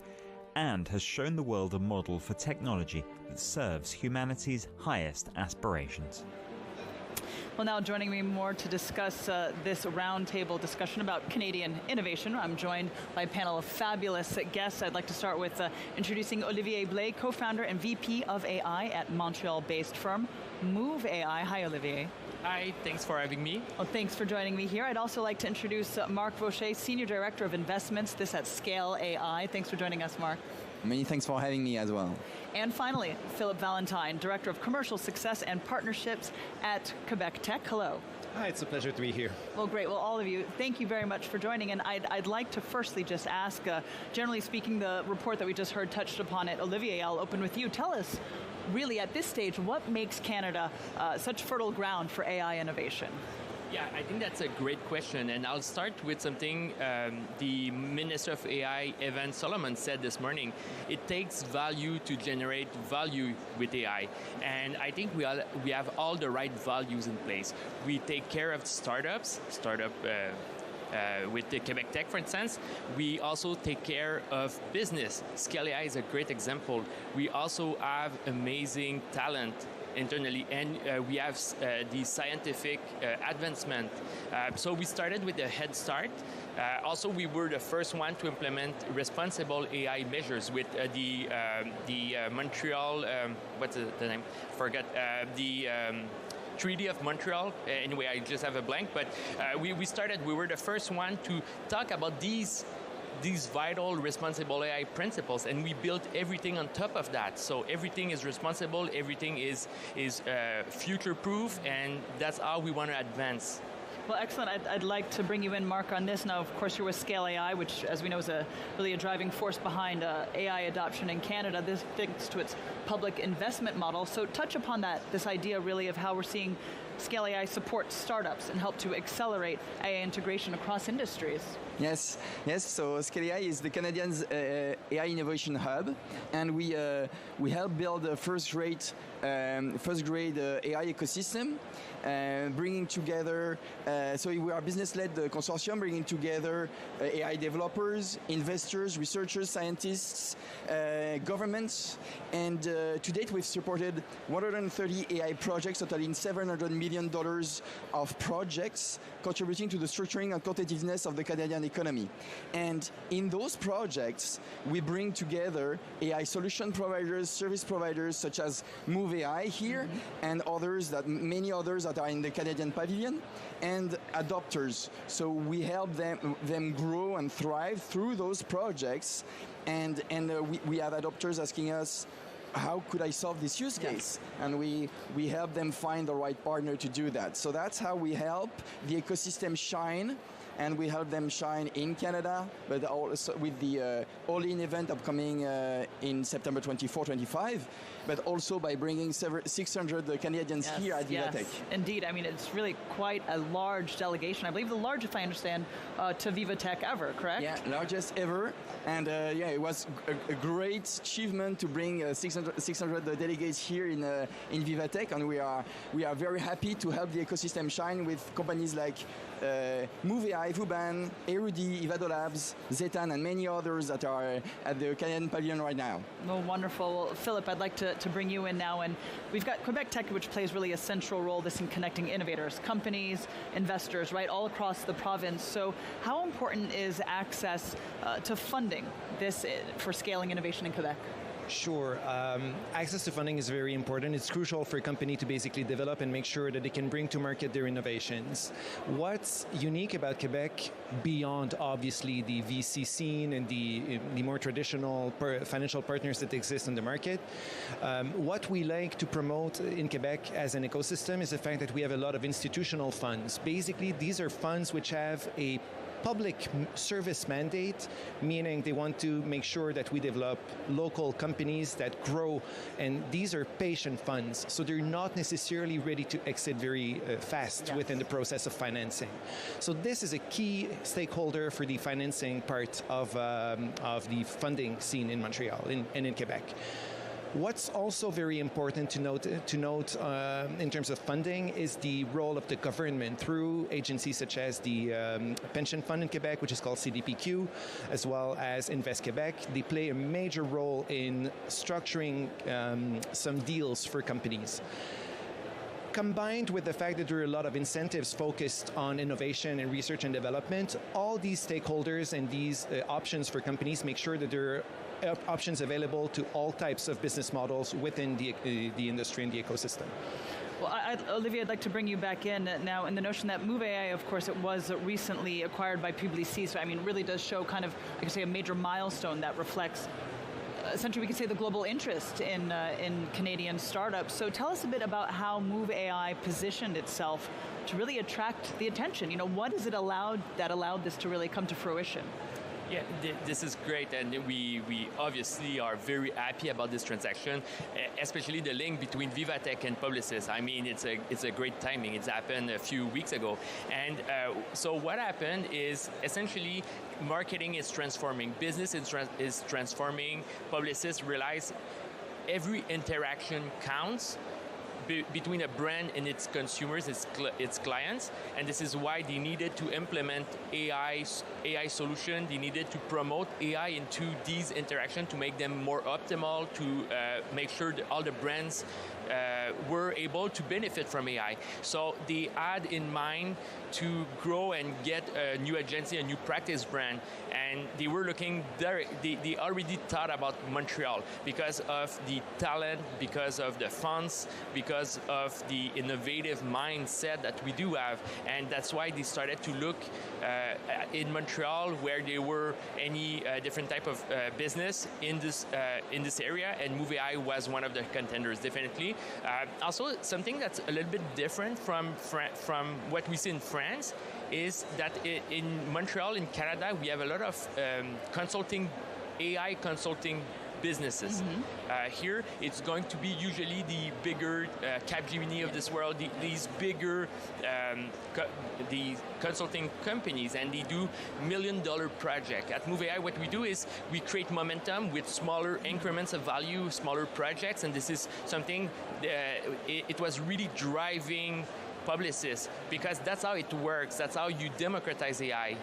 and has shown the world a model for technology that serves humanity's highest aspirations. Well, now joining me more to discuss this roundtable discussion about Canadian innovation, I'm joined by a panel of fabulous guests. I'd like to start with introducing Olivier Blais, co-founder and VP of AI at Montreal-based firm Move AI. Hi, Olivier. Hi, thanks for having me. Well, thanks for joining me here. I'd also like to introduce Marc Vaucher, Senior Director of Investments, this at Scale AI. Thanks for joining us, Marc. Many thanks for having me as well. And finally, Philip Valentine, Director of Commercial Success and Partnerships at Quebec Tech. Hello. Hi, it's a pleasure to be here. Well, great. Well, all of you, thank you very much for joining. And I'd like to firstly just ask, generally speaking, the report that we just heard touched upon it. Olivier, I'll open with you. Tell us, really, at this stage, what makes Canada such fertile ground for AI innovation? Yeah, I think that's a great question, and I'll start with something the Minister of AI, Evan Solomon, said this morning. It takes value to generate value with AI, and I think we have all the right values in place. We take care of startups, with the Quebec Tech, for instance. We also take care of business. Scale AI is a great example. We also have amazing talent internally, and we have the scientific advancement. So we started with a head start. Also, we were the first one to implement responsible AI measures with the Montreal, what's the name? Forget the Treaty of Montreal. Anyway, I just have a blank, but we were the first one to talk about these vital responsible AI principles, and we built everything on top of that. So everything is responsible, everything is future-proof, and that's how we want to advance. Well, excellent. I'd like to bring you in, Marc, on this. Now, of course, you're with Scale AI, which, as we know, is really a driving force behind AI adoption in Canada. This thanks to its public investment model. So touch upon this idea, really, of how we're seeing Scale AI support startups and help to accelerate AI integration across industries. Yes. So Scale AI is the Canadian's AI innovation hub, and we help build a first-grade AI ecosystem, bringing together. So we are a business-led consortium, bringing together AI developers, investors, researchers, scientists, governments, and to date we've supported 130 AI projects totaling $700 million of projects, contributing to the structuring and competitiveness of the Canadian economy. And in those projects, we bring together AI solution providers, service providers such as Move AI here, and many others that are in the Canadian pavilion, and adopters. So we help them grow and thrive through those projects, and we have adopters asking us, how could I solve this use case? Yeah. And we help them find the right partner to do that. So that's how we help the ecosystem shine and we help them shine in Canada, but also with the All-In event upcoming in September 24-25, but also by bringing 600 Canadians here at VivaTech. Yes, indeed. I mean, it's really quite a large delegation. I believe the largest, I understand, to VivaTech ever, correct? Yeah, largest ever. And yeah, it was a great achievement to bring 600 delegates here in VivaTech, and we are very happy to help the ecosystem shine with companies like Move AI, Vuban, Erudi, Ivado Labs, Zetan, and many others that are at the Canadian Pavilion right now. Oh, wonderful. Well, Philip, I'd like to bring you in now, and we've got Quebec Tech, which plays really a central role in connecting innovators, companies, investors, right, all across the province. So how important is access to funding for scaling innovation in Quebec? Sure. Access to funding is very important. It's crucial for a company to basically develop and make sure that they can bring to market their innovations. What's unique about Quebec, beyond obviously the VC scene and the more traditional financial partners that exist in the market, what we like to promote in Quebec as an ecosystem is the fact that we have a lot of institutional funds. Basically, these are funds which have a public service mandate, meaning they want to make sure that we develop local companies that grow, and these are patient funds, so they're not necessarily ready to exit very fast within the process of financing. So this is a key stakeholder for the financing part of the funding scene in Montreal and in Quebec. What's also very important to note in terms of funding is the role of the government through agencies such as the pension fund in Quebec, which is called CDPQ, as well as Invest Quebec. They play a major role in structuring some deals for companies. Combined with the fact that there are a lot of incentives focused on innovation and research and development, all these stakeholders and these options for companies make sure that there are options available to all types of business models within the industry and the ecosystem. Well, Olivier, I'd like to bring you back in now, in the notion that Move AI, of course, it was recently acquired by Publicis, so I mean, really does show kind of, I could say, a major milestone that reflects essentially, we could say, the global interest in Canadian startups. So tell us a bit about how Move AI positioned itself to really attract the attention. You know, what is it that allowed this to really come to fruition? Yeah, this is great, and we obviously are very happy about this transaction, especially the link between VivaTech and Publicis. I mean, it's a great timing. It's happened a few weeks ago, and so what happened is essentially marketing is transforming, business is transforming. Publicis realize every interaction counts between a brand and its consumers, its clients, and this is why they needed to implement AI solution. They needed to promote AI into these interactions to make them more optimal, to make sure that all the brands were able to benefit from AI. So they had in mind to grow and get a new agency, a new practice brand, and they were looking there. They already thought about Montreal because of the talent, because of the funds, because of the innovative mindset that we do have, and that's why they started to look in Montreal where there were any different type of business in this area, and Move AI was one of the contenders, definitely. Also, something that's a little bit different from what we see in France is that in Montreal, in Canada, we have a lot of AI consulting businesses. Here, it's going to be usually the bigger Capgemini of this world, these bigger the consulting companies, and they do $1 million project. At Move AI, what we do is we create momentum with smaller increments of value, smaller projects, and this is something it was really driving Publicis, because that's how it works. That's how you democratize AI.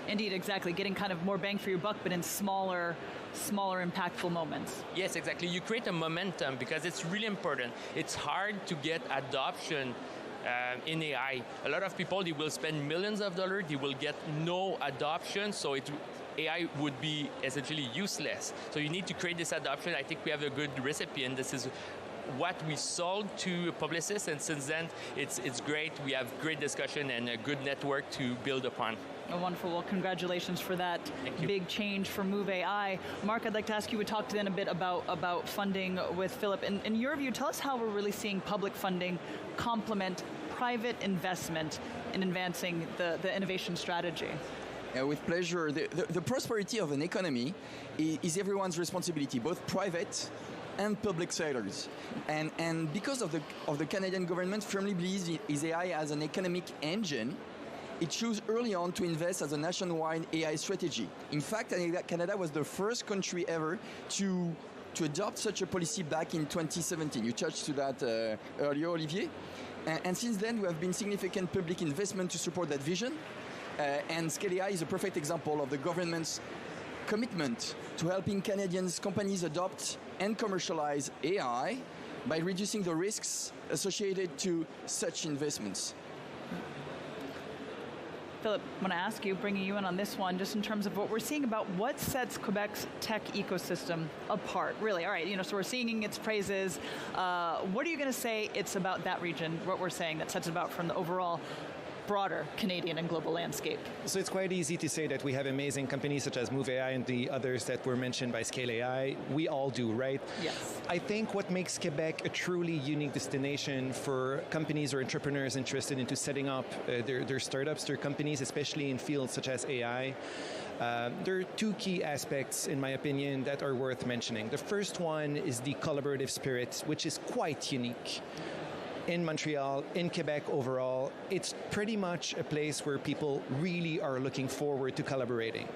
Indeed, exactly. Getting kind of more bang for your buck, but in smaller, impactful moments. Yes, exactly. You create a momentum because it's really important. It's hard to get adoption in AI. A lot of people, they will spend millions of dollars, they will get no adoption, so AI would be essentially useless. So you need to create this adoption. I think we have a good recipe, and this is what we sold to Publicis, and since then it's great. We have great discussion and a good network to build upon. Oh, wonderful. Well, congratulations for that big change for Move AI. Mark, I'd like to ask you, we talked then a bit about funding with Philip. In your view, tell us how we're really seeing public funding complement private investment in advancing the innovation strategy. With pleasure. The prosperity of an economy is everyone's responsibility, both private and public sectors. And because of the Canadian government firmly believes in AI as an economic engine, it chose early on to invest as a nationwide AI strategy. In fact, Canada was the first country ever to adopt such a policy back in 2017. You touched to that earlier, Olivier. And since then, we have been significant public investment to support that vision. And Scale AI is a perfect example of the government's commitment to helping Canadians companies adopt and commercialize AI by reducing the risks associated to such investments. Philip, I want to ask you, bringing you in on this one, just in terms of what we're seeing about what sets Quebec's tech ecosystem apart, really. All right, so we're singing its praises. What are you going to say it's about that region, what we're saying that sets it about from the overall broader Canadian and global landscape? So it's quite easy to say that we have amazing companies such as Move AI and the others that were mentioned by Scale AI. We all do, right? Yes. I think what makes Quebec a truly unique destination for companies or entrepreneurs interested into setting up their startups, their companies, especially in fields such as AI, there are two key aspects, in my opinion, that are worth mentioning. The first one is the collaborative spirit, which is quite unique. In Montreal, in Quebec overall, it's pretty much a place where people really are looking forward to collaborating.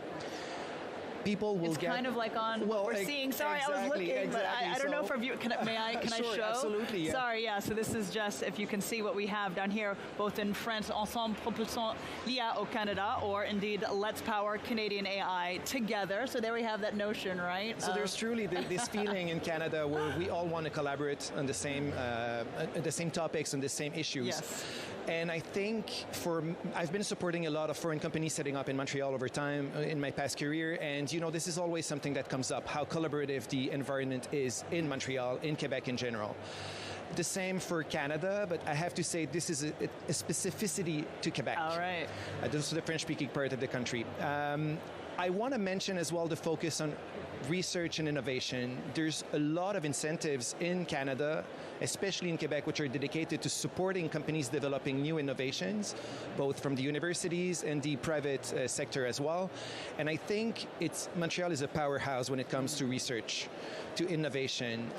People will it's get... kind of like on what we're seeing. Sorry, exactly, I was looking, but I don't know if our view... Can I sure, show? Absolutely, yeah. Sorry, yeah, so this is just, if you can see what we have down here, both in French, Ensemble Propulsons l'IA au Canada, or indeed, Let's Power Canadian AI together. So there we have that notion, right? So there's truly this feeling in Canada where we all want to collaborate on the same topics and the same issues. Yes. And I think I've been supporting a lot of foreign companies setting up in Montreal over time in my past career, and this is always something that comes up, how collaborative the environment is in Montreal, in Quebec in general. The same for Canada, but I have to say this is a specificity to Quebec. All right. This is the French-speaking part of the country. I want to mention as well the focus on research and innovation. There's a lot of incentives in Canada, especially in Quebec, which are dedicated to supporting companies developing new innovations, both from the universities and the private sector as well. And I think Montreal is a powerhouse when it comes to research, to innovation.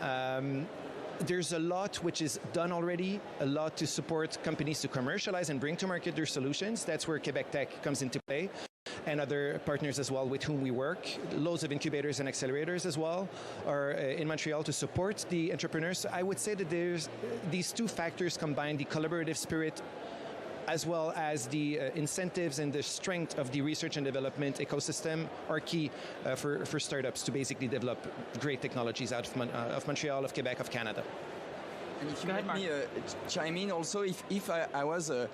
There's a lot which is done already, a lot to support companies to commercialize and bring to market their solutions. That's where Quebec Tech comes into play, and other partners as well with whom we work. Loads of incubators and accelerators as well are in Montreal to support the entrepreneurs. So I would say that there's these two factors combined, the collaborative spirit as well as the incentives and the strength of the research and development ecosystem are key for startups to basically develop great technologies out of Montreal, of Quebec, of Canada. And if you let me chime in also, if I was a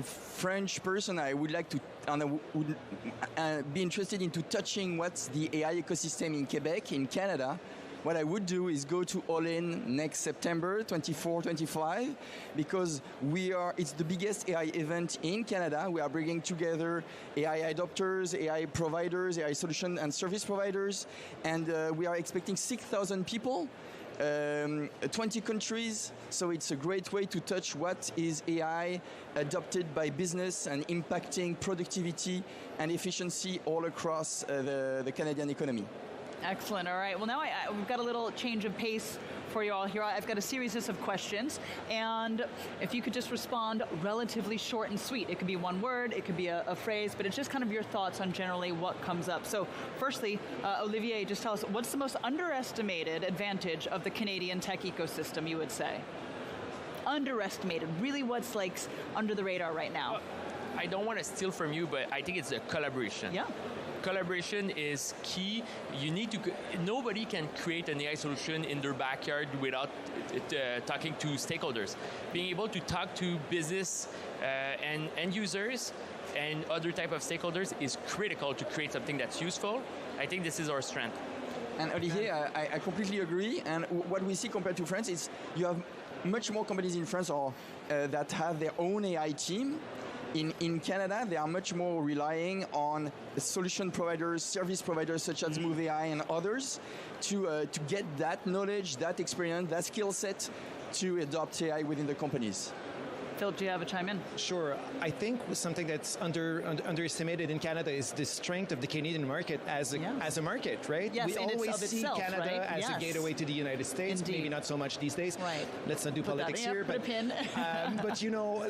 French person, I would like to, and I would be interested into touching what's the AI ecosystem in Quebec, in Canada. What I would do is go to All In next September, 24-25, because it's the biggest AI event in Canada. We are bringing together AI adopters, AI providers, AI solution and service providers, and we are expecting 6,000 people, 20 countries, so it's a great way to touch what is AI adopted by business and impacting productivity and efficiency all across the Canadian economy. Excellent. All right. Well, now we've got a little change of pace for you all here. I've got a series of questions, and if you could just respond relatively short and sweet. It could be one word, it could be a phrase, but it's just kind of your thoughts on generally what comes up. So firstly, Olivier, just tell us, what's the most underestimated advantage of the Canadian tech ecosystem, you would say? Underestimated. Really what's like under the radar right now? I don't want to steal from you, but I think it's a collaboration. Yeah. Collaboration is key. Nobody can create an AI solution in their backyard without talking to stakeholders. Being able to talk to business and end users and other type of stakeholders is critical to create something that's useful. I think this is our strength. And Olivier, I completely agree. And what we see compared to France is you have much more companies in France that have their own AI team. In Canada, they are much more relying on solution providers, service providers such as Move AI and others to get that knowledge, that experience, that skill set to adopt AI within the companies. Philip, do you have a chime in? Sure. I think something that's underestimated in Canada is the strength of the Canadian market as a market, right? Yes, we in always of see itself, Canada right? as a gateway to the United States. Indeed. Maybe not so much these days. Right. Let's not do politics here. Put a pin. But you know,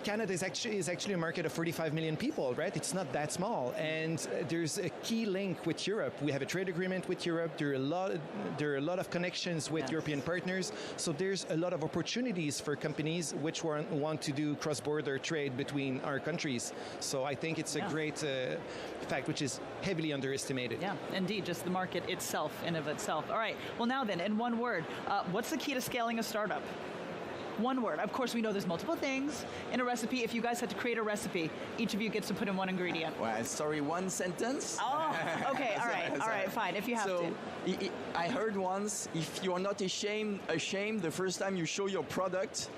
Canada is actually a market of 45 million people, right? It's not that small, and there's a key link with Europe. We have a trade agreement with Europe. There are a lot of connections with European partners. So there's a lot of opportunities for companies which want to do cross-border trade between our countries. So I think it's a great fact which is heavily underestimated. Yeah, indeed, just the market itself in of itself. All right, well now then, in one word, what's the key to scaling a startup? One word. Of course, we know there's multiple things in a recipe. If you guys had to create a recipe, each of you gets to put in one ingredient. Well, sorry, one sentence? Oh, okay, all right, fine, if you have to. I heard once, if you're not ashamed the first time you show your product,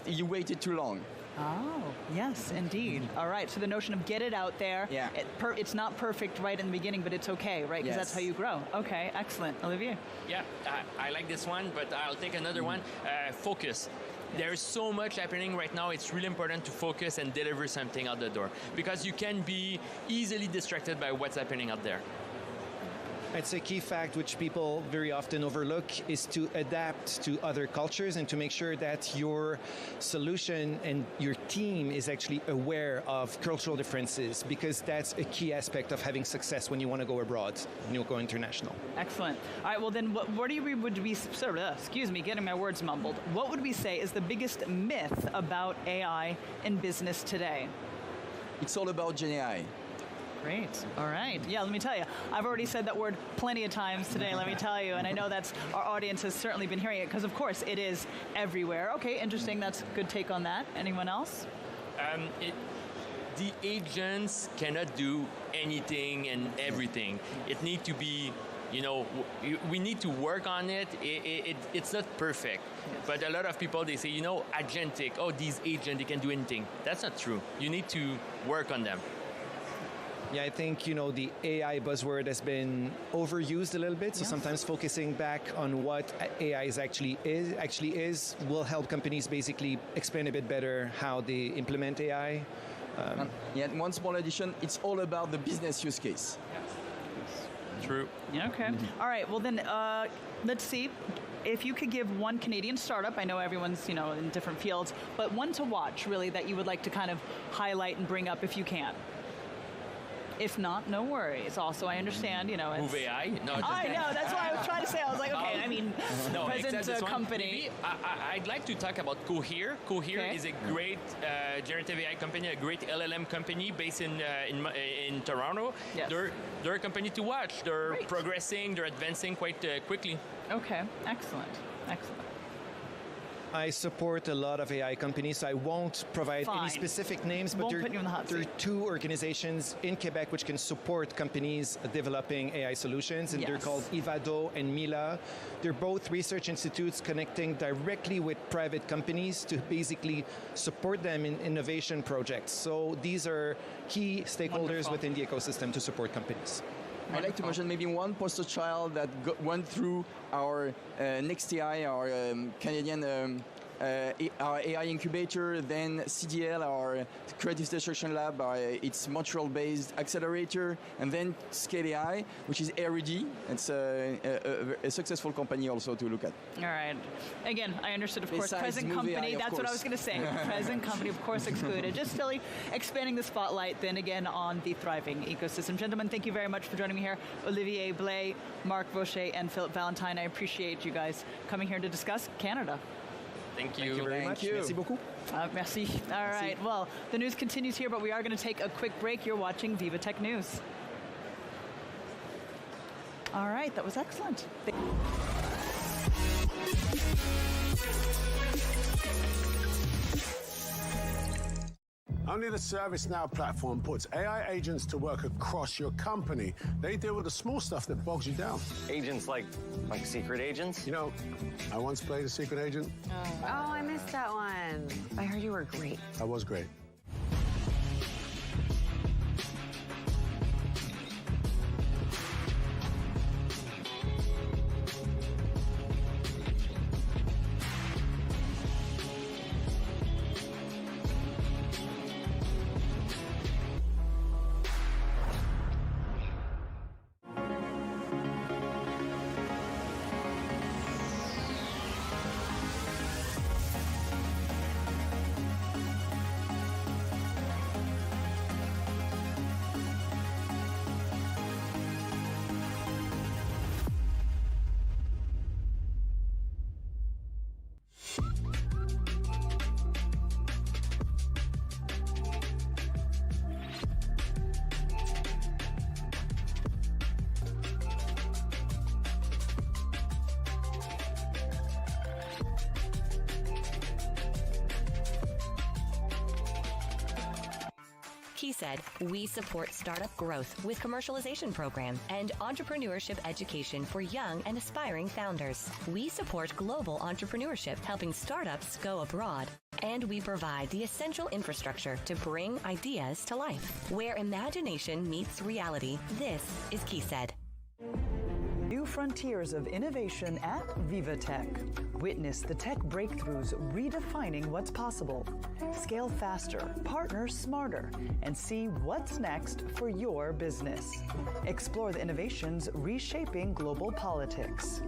you waited too long. Oh, yes, indeed. All right, so the notion of get it out there. Yeah. It's not perfect right in the beginning, but it's okay, right? Because that's how you grow. Okay, excellent. Olivier? Yeah, I like this one, but I'll take another one. Focus. There's so much happening right now. It's really important to focus and deliver something out the door, because you can be easily distracted by what's happening out there. It's a key fact which people very often overlook is to adapt to other cultures and to make sure that your solution and your team is actually aware of cultural differences, because that's a key aspect of having success when you want to go abroad, when you go international. Excellent. All right, well then, what would we, excuse me, getting my words mumbled. What would we say is the biggest myth about AI in business today? It's all about Gen AI. Great. All right. Yeah, let me tell you, I've already said that word plenty of times today, let me tell you, and I know that's our audience has certainly been hearing it, because of course it is everywhere. Okay, interesting. That's a good take on that. Anyone else? The agents cannot do anything and everything. It needs to be, we need to work on it. It's not perfect. Yes. But a lot of people, they say, agentic, these agents, they can do anything. That's not true. You need to work on them. Yeah, I think, the AI buzzword has been overused a little bit. So sometimes focusing back on what AI actually is will help companies basically explain a bit better how they implement AI. One small addition, it's all about the business use case. True. Yeah, okay. All right, well then, let's see. If you could give one Canadian startup, I know everyone's, in different fields, but one to watch, really, that you would like to kind of highlight and bring up if you can. If not, no worries. Also, I understand, Move AI? No, I know, that's what I was trying to say. I was like, okay, present company. Maybe I'd like to talk about Cohere. Cohere is a great generative AI company, a great LLM company based in Toronto. Yes. They're a company to watch. They're progressing, they're advancing quite quickly. Okay, excellent. I support a lot of AI companies, so I won't provide any specific names, but there are two organizations in Quebec which can support companies developing AI solutions, and they're called Ivado and Mila. They're both research institutes connecting directly with private companies to basically support them in innovation projects. So these are key stakeholders within the ecosystem to support companies. I'd like to mention maybe one poster child that went through our NextAI, our Canadian our AI incubator, then CDL, our Creative Destruction Lab, its Montreal-based accelerator, and then Scale AI, which is R&D. It's a successful company also to look at. All right. Again, I understood, of course, Besides present company. That's what I was going to say. Present company, of course, excluded. Just silly, expanding the spotlight then again on the thriving ecosystem. Gentlemen, thank you very much for joining me here. Olivier Blais, Marc Vaucher, and Philip Valentine. I appreciate you guys coming here to discuss Canada. Thank you. Thank you very much. Merci beaucoup. Merci. All right. Well, the news continues here, but we are going to take a quick break. You're watching VivaTech News. All right. That was excellent. Only the ServiceNow platform puts AI agents to work across your company. They deal with the small stuff that bogs you down. Agents like secret agents? I once played a secret agent. Oh, I missed that one. I heard you were great. I was great. KeySaid, we support startup growth with commercialization programs and entrepreneurship education for young and aspiring founders. We support global entrepreneurship, helping startups go abroad. And we provide the essential infrastructure to bring ideas to life. Where imagination meets reality, this is KeySaid. New frontiers of innovation at VivaTech. Witness the tech breakthroughs redefining what's possible. Scale faster, partner smarter, and see what's next for your business. Explore the innovations reshaping global politics.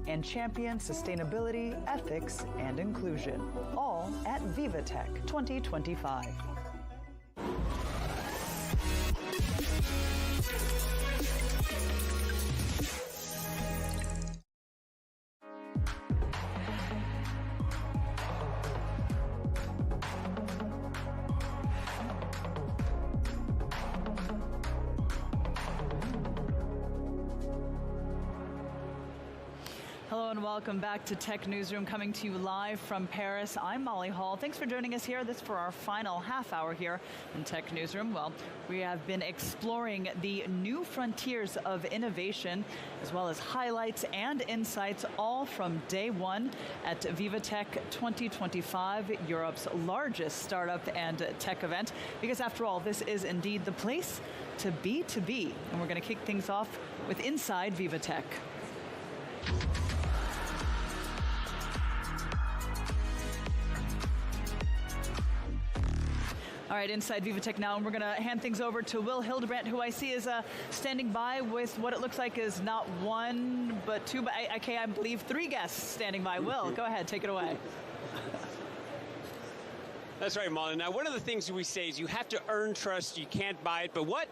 And champion sustainability, ethics, and inclusion. All at VivaTech 2025. Hello and welcome back to Tech Newsroom, coming to you live from Paris. I'm Molly Hall. Thanks for joining us here. This is for our final half hour here in Tech Newsroom. Well, we have been exploring the new frontiers of innovation, as well as highlights and insights, all from day one at VivaTech 2025, Europe's largest startup and tech event. Because after all, this is indeed the place to be. And we're going to kick things off with Inside VivaTech. All right, inside VivaTech now, and we're going to hand things over to Will Hildebrandt, who I see is standing by with what it looks like is not one, but two, but I believe three guests standing by. Will, go ahead, take it away. That's right, Molly. Now, one of the things we say is you have to earn trust, you can't buy it, but what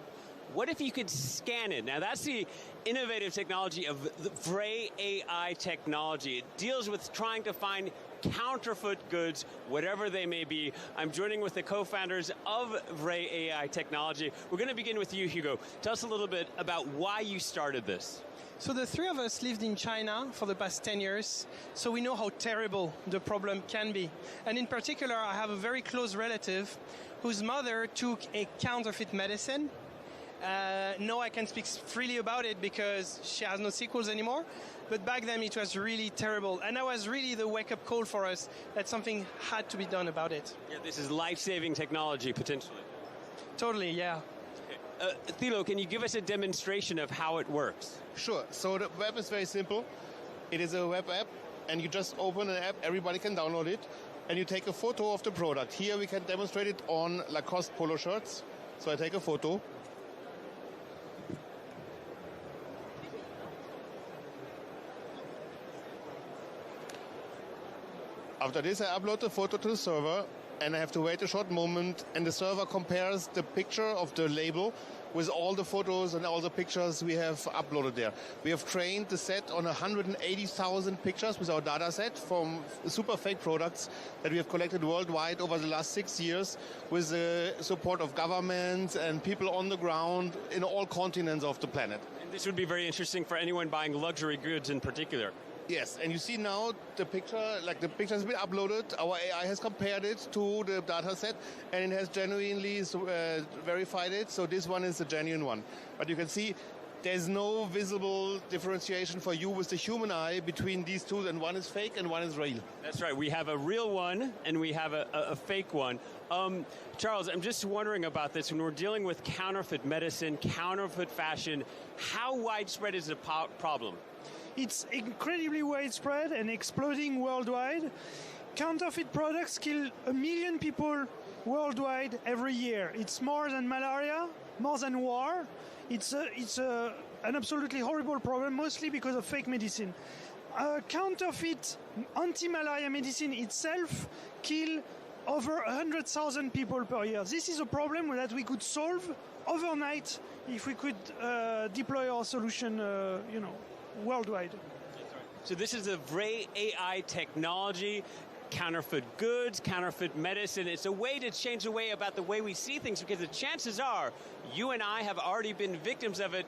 if you could scan it? Now, that's the innovative technology of the Vray AI technology. It deals with trying to find counterfeit goods, whatever they may be. I'm joining with the co-founders of Vray AI technology. We're going to begin with you, Hugo. Tell us a little bit about why you started this. So the three of us lived in China for the past 10 years, so we know how terrible the problem can be. And in particular, I have a very close relative whose mother took a counterfeit medicine. Now I can speak freely about it because she has no sequels anymore. But back then it was really terrible. And that was really the wake-up call for us that something had to be done about it. Yeah, this is life-saving technology, potentially. Totally, yeah. Okay. Thilo, can you give us a demonstration of how it works? Sure. So the web is very simple. It is a web app, and you just open an app, everybody can download it, and you take a photo of the product. Here we can demonstrate it on Lacoste polo shirts. So I take a photo. After this, I upload the photo to the server, and I have to wait a short moment, and the server compares the picture of the label with all the photos and all the pictures we have uploaded there. We have trained the set on 180,000 pictures with our data set from super fake products that we have collected worldwide over the last 6 years with the support of governments and people on the ground in all continents of the planet. And this would be very interesting for anyone buying luxury goods in particular. Yes, and you see now the picture, like the picture has been uploaded, our AI has compared it to the data set, and it has genuinely verified it, so this one is a genuine one. But you can see there's no visible differentiation for you with the human eye between these two, and one is fake and one is real. That's right, we have a real one and we have a fake one. Charles, I'm just wondering about this. When we're dealing with counterfeit medicine, counterfeit fashion, how widespread is the problem? It's incredibly widespread and exploding worldwide. Counterfeit products kill 1 million people worldwide every year. It's more than malaria, more than war. It's an absolutely horrible problem, mostly because of fake medicine. Counterfeit anti-malaria medicine itself kills over 100,000 people per year. This is a problem that we could solve overnight if we could deploy our solution, worldwide. So this is the Vray AI technology, counterfeit goods, counterfeit medicine. It's a way to change the way about the way we see things, because the chances are you and I have already been victims of it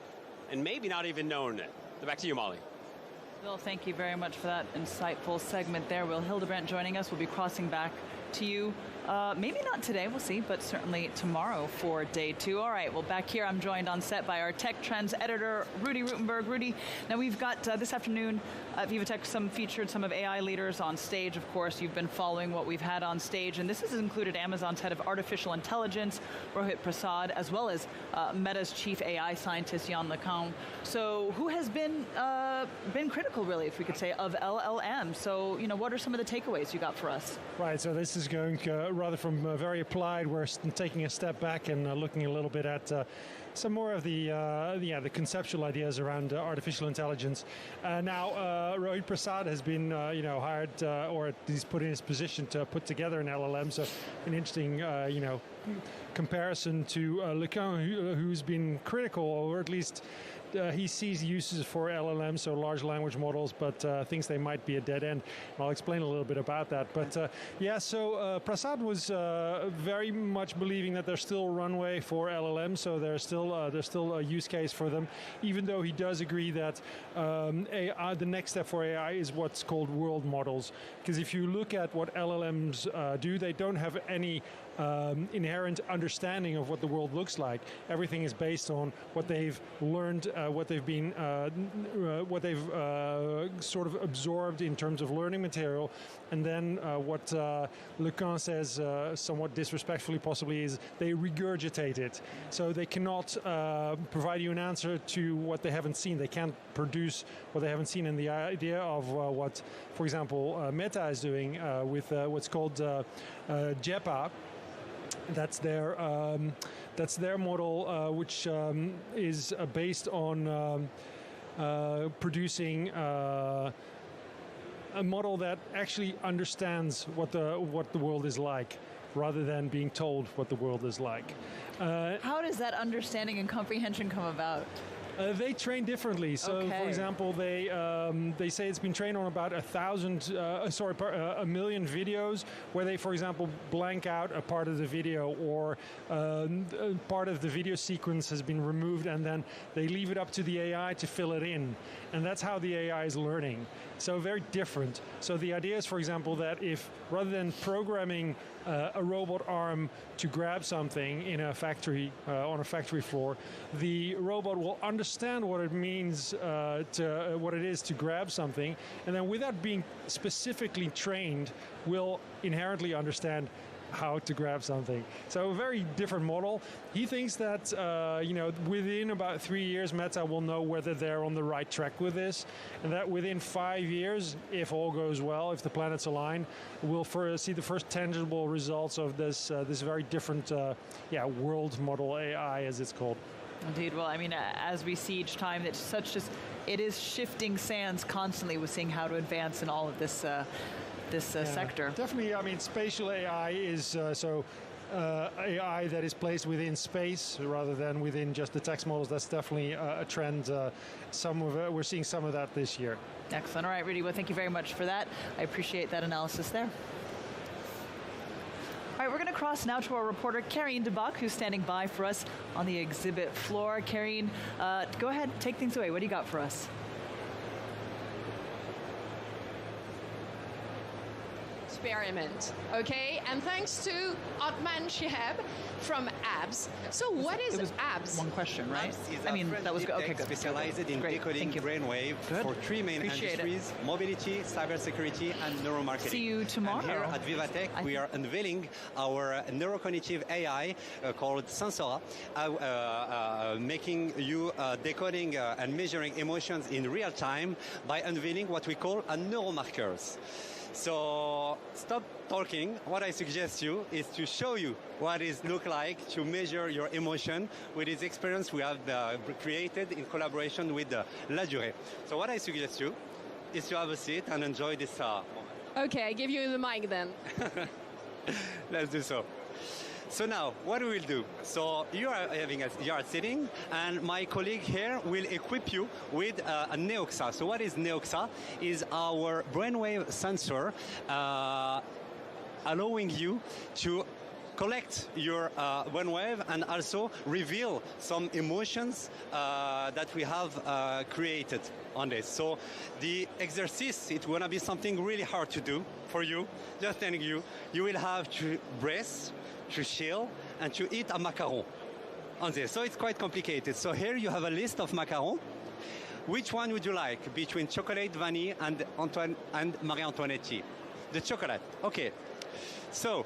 and maybe not even known it. Back to you, Molly. Will, thank you very much for that insightful segment there. Will Hildebrandt joining us. We'll be crossing back to you Maybe not today, we'll see, but certainly tomorrow for day 2. All right, well, back here I'm joined on set by our Tech Trends editor, Rudy Rutenberg. Rudy, now we've got this afternoon at VivaTech featured some of AI leaders on stage. Of course, you've been following what we've had on stage, and this has included Amazon's head of artificial intelligence, Rohit Prasad, as well as Meta's chief AI scientist, Yann LeCun. So who has been critical, really, if we could say, of LLM? So, what are some of the takeaways you got for us? Right, so this is going rather from very applied. We're taking a step back and looking a little bit at some more of the conceptual ideas around artificial intelligence. Now, Rohit Prasad has been hired, or he's put in his position to put together an LLM. So an interesting comparison to LeCun, who's been critical, or at least he sees uses for LLMs, so large language models, but thinks they might be a dead end. I'll explain a little bit about that. But so Prasad was very much believing that there's still runway for LLMs, so there's still a use case for them, even though he does agree that AI, the next step for AI is what's called world models. Because if you look at what LLMs do, they don't have any inherent understanding of what the world looks like. Everything is based on what they've learned, what they've sort of absorbed in terms of learning material, and then what LeCun says, somewhat disrespectfully possibly, is they regurgitate it. So they cannot provide you an answer to what they haven't seen. They can't produce what they haven't seen. And the idea of what, for example, Meta is doing with what's called JEPA, that's their model, which is based on producing a model that actually understands what the world is like, rather than being told what the world is like. How does that understanding and comprehension come about? They train differently. So, for example, they say it's been trained on about 1 million videos, where they, for example, blank out a part of the video, or part of the video sequence has been removed, and then they leave it up to the AI to fill it in. And that's how the AI is learning. So very different. So the idea is, for example, that if rather than programming a robot arm to grab something in a factory, on a factory floor, the robot will understand what it means what it is to grab something, and then without being specifically trained, will inherently understand how to grab something. So a very different model. He thinks that within about 3 years, Meta will know whether they're on the right track with this, and that within 5 years, if all goes well, if the planets align, we'll see the first tangible results of this very different world model AI, as it's called. Indeed. Well, I mean, as we see each time, it is shifting sands constantly with seeing how to advance in all of this sector. Definitely. I mean, spatial AI is AI that is placed within space rather than within just the text models. That's definitely a trend. We're seeing some of that this year. Excellent. All right, Rudy. Well, thank you very much for that. I appreciate that analysis there. All right, we're going to cross now to our reporter, Karine de Bach, who's standing by for us on the exhibit floor. Karine, go ahead, take things away. What do you got for us? Experiment, okay? And thanks to Otman Shihab from ABS. So what is ABS? One question, right? I mean, that was good. Okay, good. Specialized in decoding brainwave for 3 main industries: mobility, cybersecurity, and neuromarketing. See you tomorrow. And here at VivaTech, we are unveiling our neurocognitive AI called Sensora, making you decoding and measuring emotions in real time by unveiling what we call a neuromarkers. So stop talking. What I suggest you is to show you what it looks like to measure your emotion with this experience we have created in collaboration with La Durée. So what I suggest you is to have a seat and enjoy this moment. Okay, I give you the mic then. Let's do so. So now, what we will do? So you are sitting, and my colleague here will equip you with a Neoxa. So what is Neoxa? Is our brainwave sensor allowing you to collect your brainwave and also reveal some emotions that we have created on this. So the exercise, it's going to be something really hard to do for you. Just telling you, you will have to breathe, to chill, and to eat a macaron on this. So it's quite complicated. So here you have a list of macarons. Which one would you like between chocolate, vanille, and Antoine and Marie Antoinette? The chocolate. Okay. So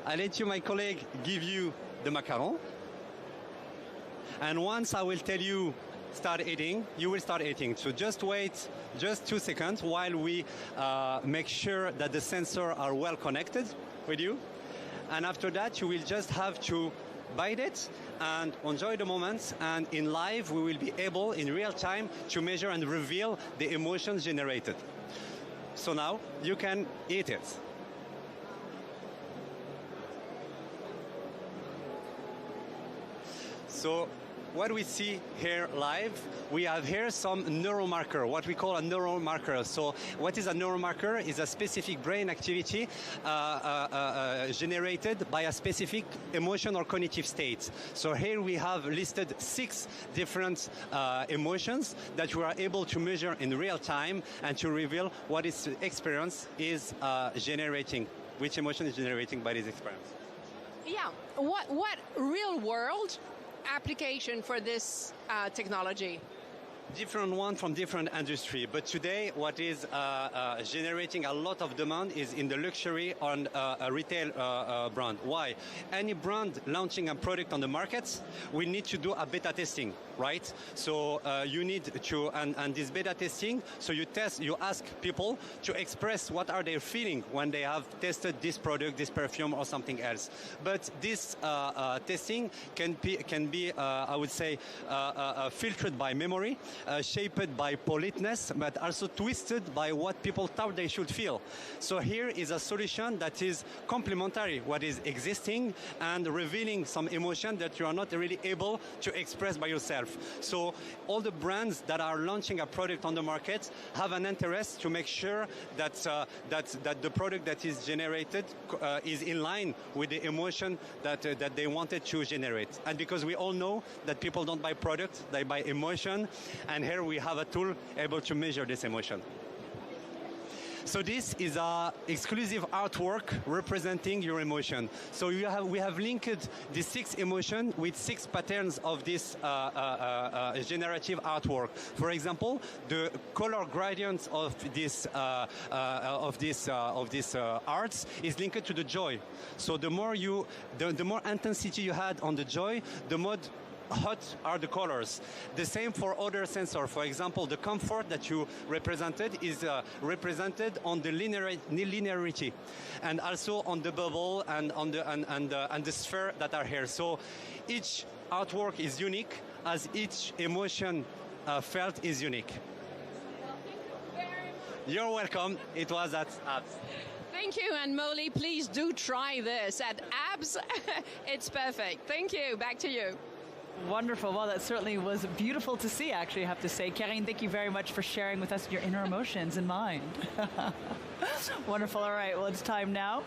I'll let you, my colleague, give you the macaron. And once I will tell you start eating, you will start eating. So just wait just 2 seconds while we make sure that the sensors are well connected with you. And after that, you will just have to bite it and enjoy the moments. And in live, we will be able, in real time, to measure and reveal the emotions generated. So now, you can eat it. So what we see here live, we have here some neuromarker, what we call a neuromarker. So what is a neuromarker? Is a specific brain activity generated by a specific emotion or cognitive state. So here we have listed 6 different emotions that we are able to measure in real time and to reveal what its experience is generating, which emotion is generating by this experience. Yeah, what real world application for this technology? Different one from different industry, but today what is generating a lot of demand is in the luxury on a retail brand. Why? Any brand launching a product on the market, we need to do a beta testing, right? So you need to, and this beta testing, so you ask people to express what are they feeling when they have tested this product, this perfume or something else. But this testing can be I would say, filtered by memory, shaped by politeness, but also twisted by what people thought they should feel. So here is a solution that is complementary what is existing and revealing some emotion that you are not really able to express by yourself. So all the brands that are launching a product on the market have an interest to make sure that that the product that is generated is in line with the emotion that they wanted to generate. And because we all know that people don't buy products, they buy emotion, and here we have a tool able to measure this emotion. So this is a exclusive artwork representing your emotion. So we have linked the 6 emotions with 6 patterns of this generative artwork. For example, the color gradients of this arts is linked to the joy. So the more intensity you had on the joy, the more hot are the colors. The same for other sensors. For example, the comfort that you represented is represented on the linearity, and also on the bubble and on the sphere that are here. So each artwork is unique, as each emotion felt is unique. You're welcome. It was at Abs. Thank you, and Molly, please do try this at Abs. It's perfect. Thank you. Back to you. Wonderful. Well, that certainly was beautiful to see, actually, I have to say. Karine, thank you very much for sharing with us your inner emotions and mind. Wonderful. All right. Well, it's time now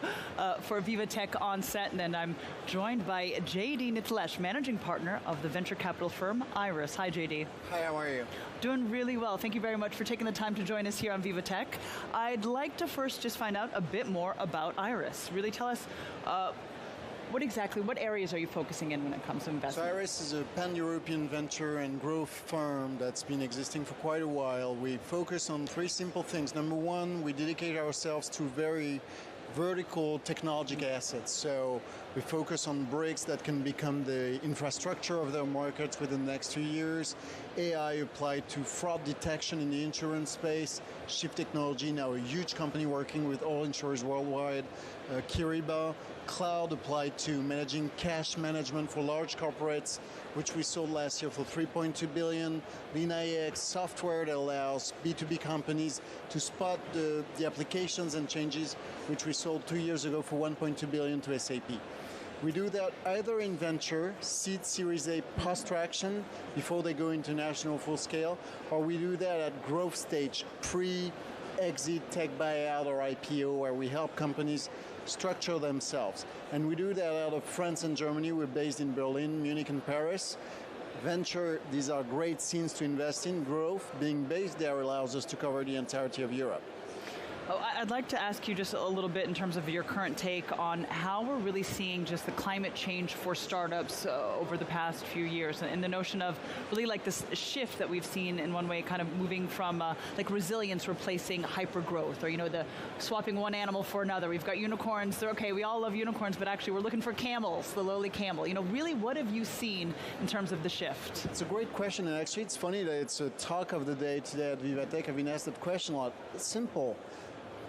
for VivaTech on set, and I'm joined by JD Nitlesh, managing partner of the venture capital firm Iris. Hi, JD. Hi, how are you? Doing really well. Thank you very much for taking the time to join us here on VivaTech. I'd like to first just find out a bit more about Iris. Really tell us what areas are you focusing in when it comes to investment? So Iris is a pan-European venture and growth firm that's been existing for quite a while. We focus on 3 simple things. Number 1, we dedicate ourselves to very vertical technological assets. So we focus on bricks that can become the infrastructure of their markets within the next 2 years. AI applied to fraud detection in the insurance space. Shift Technology, now a huge company working with all insurers worldwide. Kiriba, cloud applied to managing cash management for large corporates, which we sold last year for $3.2 billion. LeanIX, software that allows B2B companies to spot the applications and changes, which we sold 2 years ago for $1.2 billion to SAP. We do that either in venture, seed, Series A, post-traction, before they go international full scale, or we do that at growth stage, pre-exit, tech buyout, or IPO, where we help companies structure themselves. And we do that out of France and Germany. We're based in Berlin, Munich, and Paris. Venture, these are great scenes to invest in. Growth, being based there, allows us to cover the entirety of Europe. Oh, I'd like to ask you just a little bit in terms of your current take on how we're really seeing just the climate change for startups over the past few years, and the notion of really like this shift that we've seen in one way, kind of moving from like resilience replacing hypergrowth, or the swapping one animal for another. We've got unicorns. They're okay. We all love unicorns, but actually we're looking for camels, the lowly camel. Really, what have you seen in terms of the shift? It's a great question, and actually it's funny that it's a talk of the day today at VivaTech. I've been asked that question a lot. It's simple.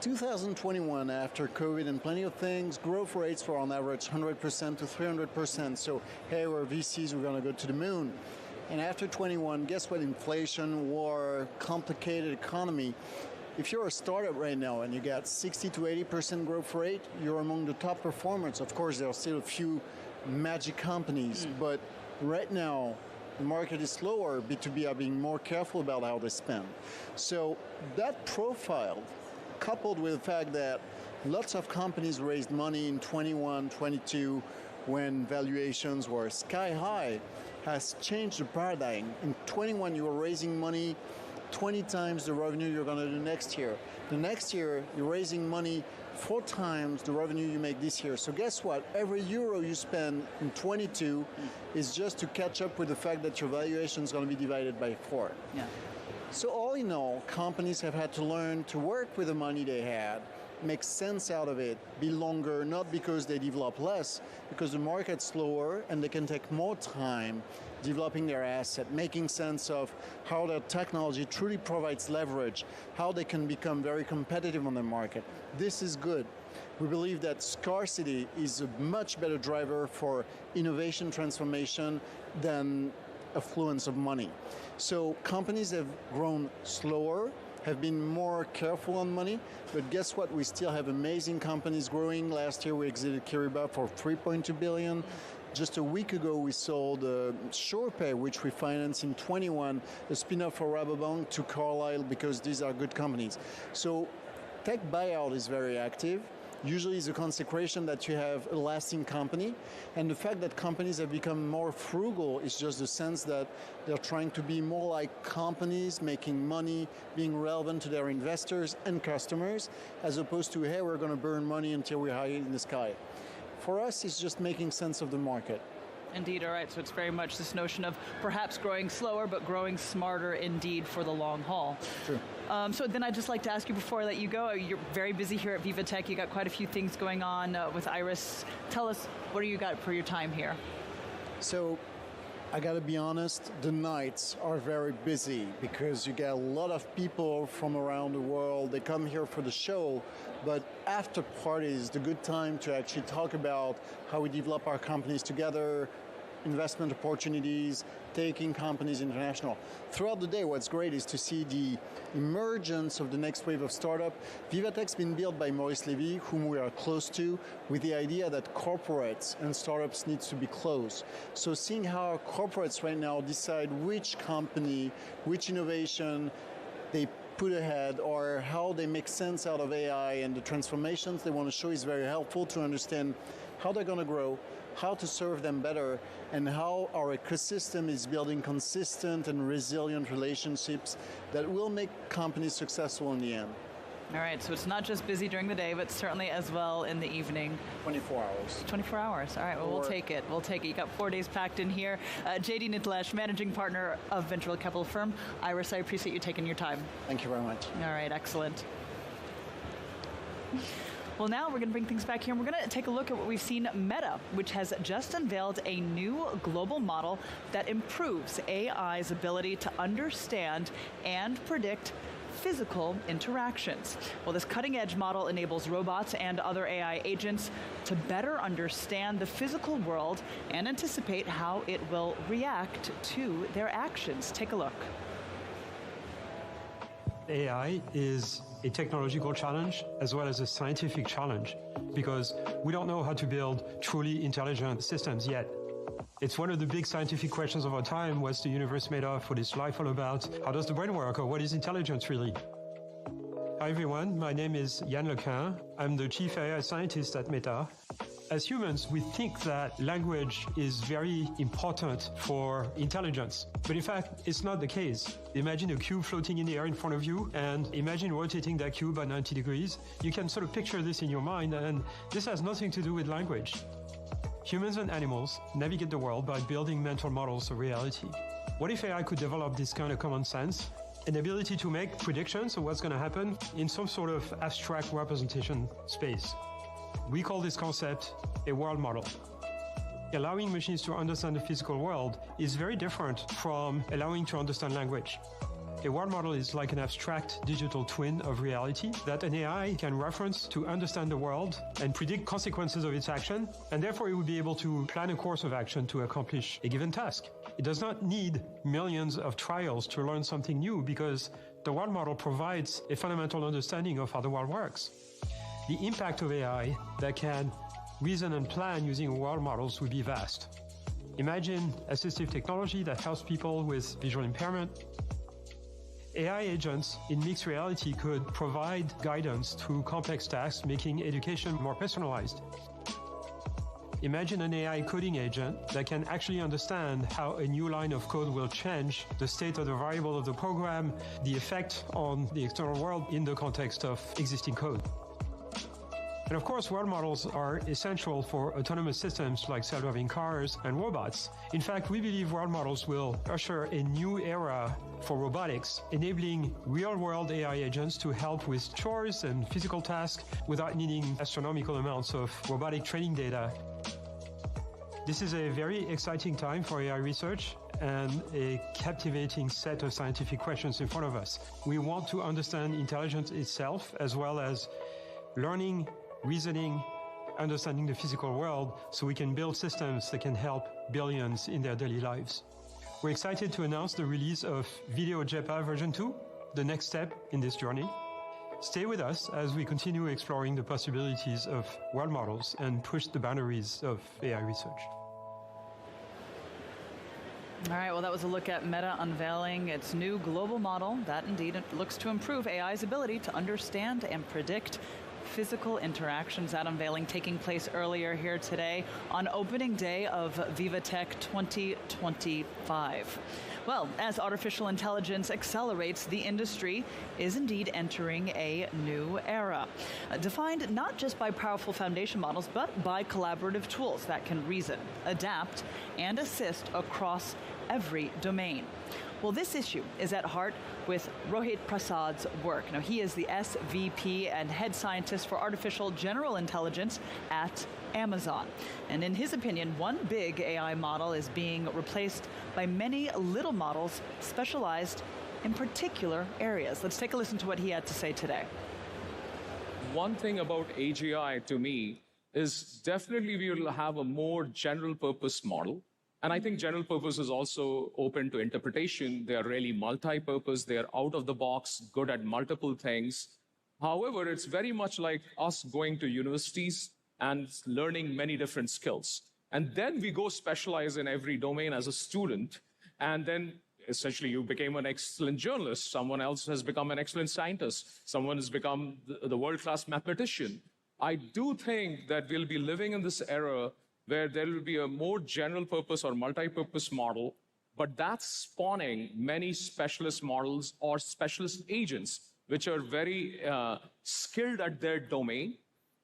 2021, after COVID and plenty of things, growth rates were on average 100% to 300%. So, hey, we're VCs, we're going to go to the moon. And after 21, guess what? Inflation, war, complicated economy. If you're a startup right now and you got 60 to 80% growth rate, you're among the top performers. Of course, there are still a few magic companies, but right now, the market is slower. B2B are being more careful about how they spend. So that profile, coupled with the fact that lots of companies raised money in 21, 22, when valuations were sky high, has changed the paradigm. In 21, you were raising money 20 times the revenue you're going to do next year. The next year, you're raising money 4 times the revenue you make this year. So guess what? Every euro you spend in 22 is just to catch up with the fact that your valuation is going to be divided by 4. Yeah. So all in all, companies have had to learn to work with the money they had, make sense out of it, be longer, not because they develop less, because the market's slower and they can take more time developing their asset, making sense of how their technology truly provides leverage, how they can become very competitive on the market. This is good. We believe that scarcity is a much better driver for innovation transformation than affluence of money. So companies have grown slower, have been more careful on money, but guess what? We still have amazing companies growing. Last year we exited Kiriba for $3.2 billion. Just a week ago we sold SurePay, which we financed in 21, a spin-off for Rabobank, to Carlyle, because these are good companies. So tech buyout is very active. Usually it's a consecration that you have a lasting company, and the fact that companies have become more frugal is just the sense that they're trying to be more like companies, making money, being relevant to their investors and customers, as opposed to, hey, we're going to burn money until we're high in the sky. For us, it's just making sense of the market. Indeed, all right, so it's very much this notion of perhaps growing slower, but growing smarter indeed for the long haul. True. So then I'd just like to ask you before I let you go, you're very busy here at VivaTech. You got quite a few things going on with Iris. Tell us, what do you got for your time here? So I got to be honest, the nights are very busy because you get a lot of people from around the world. They come here for the show, but after party is the good time to actually talk about how we develop our companies together, investment opportunities, taking companies international. Throughout the day, what's great is to see the emergence of the next wave of startup. VivaTech's been built by Maurice Levy, whom we are close to, with the idea that corporates and startups needs to be close. So seeing how our corporates right now decide which company, which innovation they put ahead, or how they make sense out of AI and the transformations they want to show is very helpful to understand how they're going to grow, how to serve them better, and how our ecosystem is building consistent and resilient relationships that will make companies successful in the end. All right, so it's not just busy during the day, but certainly as well in the evening. 24 hours. 24 hours. All right, well, we'll take it. We'll take it. You got 4 days packed in here. JD Nitlesh, managing partner of venture capital firm Iris. I appreciate you taking your time. Thank you very much. All right, excellent. Well, now we're going to bring things back here, and we're going to take a look at what we've seen. Meta, which has just unveiled a new global model that improves AI's ability to understand and predict physical interactions. Well, this cutting-edge model enables robots and other AI agents to better understand the physical world and anticipate how it will react to their actions. Take a look. AI is a technological challenge as well as a scientific challenge because we don't know how to build truly intelligent systems yet. It's one of the big scientific questions of our time. What's the universe made of? What is life all about? How does the brain work? Or what is intelligence really? Hi everyone, my name is Yann Lequin. I'm the Chief AI Scientist at Meta. As humans, we think that language is very important for intelligence. But in fact, it's not the case. Imagine a cube floating in the air in front of you, and imagine rotating that cube at 90 degrees. You can sort of picture this in your mind, and this has nothing to do with language. Humans and animals navigate the world by building mental models of reality. What if AI could develop this kind of common sense? An ability to make predictions of what's going to happen in some sort of abstract representation space. We call this concept a world model. Allowing machines to understand the physical world is very different from allowing to understand language. A world model is like an abstract digital twin of reality that an AI can reference to understand the world and predict consequences of its action, and therefore it would be able to plan a course of action to accomplish a given task. It does not need millions of trials to learn something new because the world model provides a fundamental understanding of how the world works. The impact of AI that can reason and plan using world models would be vast. Imagine assistive technology that helps people with visual impairment. AI agents in mixed reality could provide guidance through complex tasks, making education more personalized. Imagine an AI coding agent that can actually understand how a new line of code will change the state of the variable of the program, the effect on the external world in the context of existing code. And of course, world models are essential for autonomous systems like self-driving cars and robots. In fact, we believe world models will usher a new era for robotics, enabling real-world AI agents to help with chores and physical tasks without needing astronomical amounts of robotic training data. This is a very exciting time for AI research and a captivating set of scientific questions in front of us. We want to understand intelligence itself, as well as learning, reasoning, understanding the physical world, so we can build systems that can help billions in their daily lives. We're excited to announce the release of Video JEPA version 2, the next step in this journey. Stay with us as we continue exploring the possibilities of world models and push the boundaries of AI research. All right, well, that was a look at Meta unveiling its new global model that indeed looks to improve AI's ability to understand and predict physical interactions. That unveiling taking place earlier here today on opening day of VivaTech 2025. Well, as artificial intelligence accelerates, the industry is indeed entering a new era, defined not just by powerful foundation models, but by collaborative tools that can reason, adapt, and assist across every domain. Well, this issue is at heart with Rohit Prasad's work. Now, he is the SVP and head scientist for artificial general intelligence at Amazon. And in his opinion, one big AI model is being replaced by many little models specialized in particular areas. Let's take a listen to what he had to say today. One thing about AGI to me is definitely we will have a more general purpose model. And I think general purpose is also open to interpretation. They are really multi-purpose. They are out of the box, good at multiple things. However, it's very much like us going to universities and learning many different skills. And then we go specialize in every domain as a student. And then essentially you became an excellent journalist. Someone else has become an excellent scientist. Someone has become the world-class mathematician. I do think that we'll be living in this era where there will be a more general purpose or multi-purpose model, but that's spawning many specialist models or specialist agents, which are very skilled at their domain.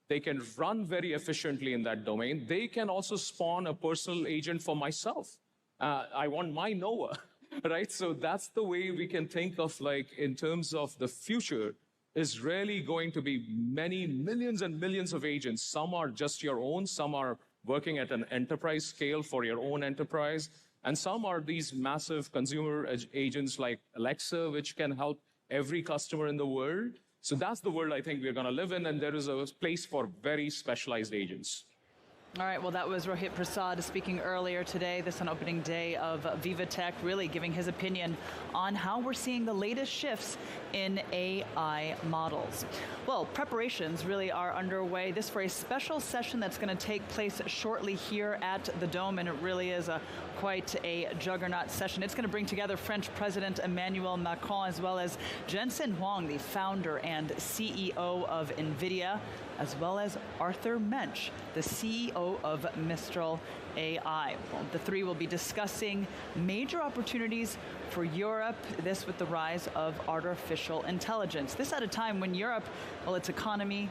They can run very efficiently in that domain. They can also spawn a personal agent for myself. I want my Noah, right? So that's the way we can think of, like, in terms of the future, is really going to be many millions and millions of agents. Some are just your own, some are working at an enterprise scale for your own enterprise. And some are these massive consumer agents like Alexa, which can help every customer in the world. So that's the world I think we're going to live in, and there is a place for very specialized agents. All right, well, that was Rohit Prasad speaking earlier today, this on opening day of VivaTech, really giving his opinion on how we're seeing the latest shifts in AI models. Well, preparations really are underway. This for a special session that's going to take place shortly here at the Dome, and it really is quite a juggernaut session. It's going to bring together French President Emmanuel Macron as well as Jensen Huang, the founder and CEO of NVIDIA, as well as Arthur Mensch, the CEO of Mistral AI. Well, the three will be discussing major opportunities for Europe, this with the rise of artificial intelligence. This at a time when Europe, well, its economic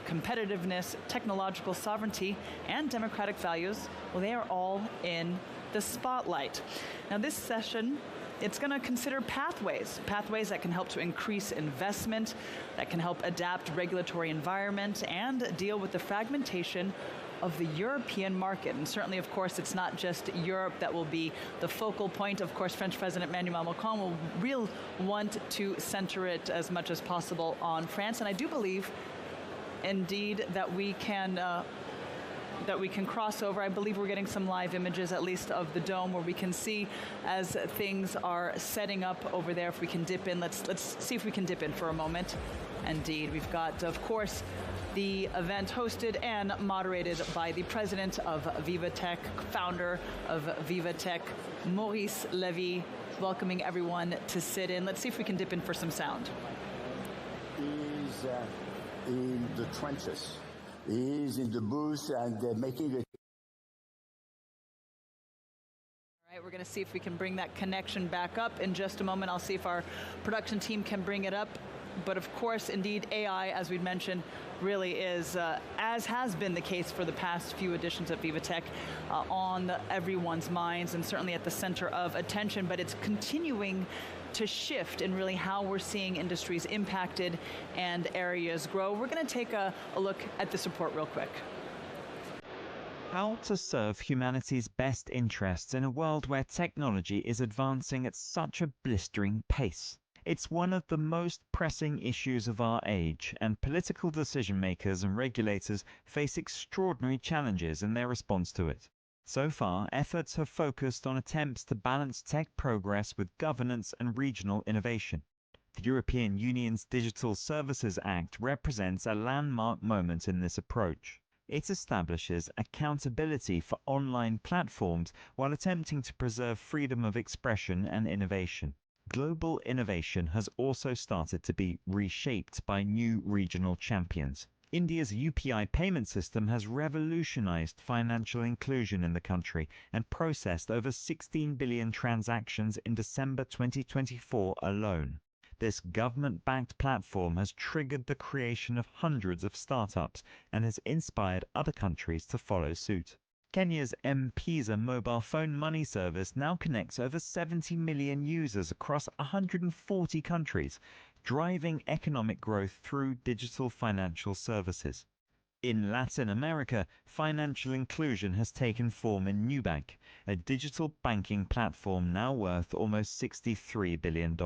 competitiveness, technological sovereignty, and democratic values, well, they are all in the spotlight. Now, this session, it's going to consider pathways that can help to increase investment, that can help adapt regulatory environment, and deal with the fragmentation of the European market. And certainly, of course, it's not just Europe that will be the focal point. Of course, French President Emmanuel Macron will want to center it as much as possible on France. And I do believe, indeed, that we can cross over. I believe we're getting some live images, at least of the Dome, where we can see as things are setting up over there. If we can dip in, let's see if we can dip in for a moment. Indeed, we've got, of course, the event hosted and moderated by the president of VivaTech, founder of VivaTech, Maurice Levy, welcoming everyone to sit in. Let's see if we can dip in for some sound. He's in the trenches. He's in the booth and making it. All right, we're going to see if we can bring that connection back up in just a moment. I'll see if our production team can bring it up. But of course, indeed, AI, as we mentioned, really is, as has been the case for the past few editions of VivaTech, on everyone's minds and certainly at the center of attention. But it's continuing to shift in really how we're seeing industries impacted and areas grow. We're going to take a look at this report real quick. How to serve humanity's best interests in a world where technology is advancing at such a blistering pace. It's one of the most pressing issues of our age, and political decision makers and regulators face extraordinary challenges in their response to it. So far, efforts have focused on attempts to balance tech progress with governance and regional innovation. The European Union's Digital Services Act represents a landmark moment in this approach. It establishes accountability for online platforms while attempting to preserve freedom of expression and innovation. Global innovation has also started to be reshaped by new regional champions. India's UPI payment system has revolutionized financial inclusion in the country and processed over 16 billion transactions in December 2024 alone. This government-backed platform has triggered the creation of hundreds of startups and has inspired other countries to follow suit. Kenya's M-Pesa mobile phone money service now connects over 70 million users across 140 countries, driving economic growth through digital financial services. In Latin America, financial inclusion has taken form in Nubank, a digital banking platform now worth almost $63 billion.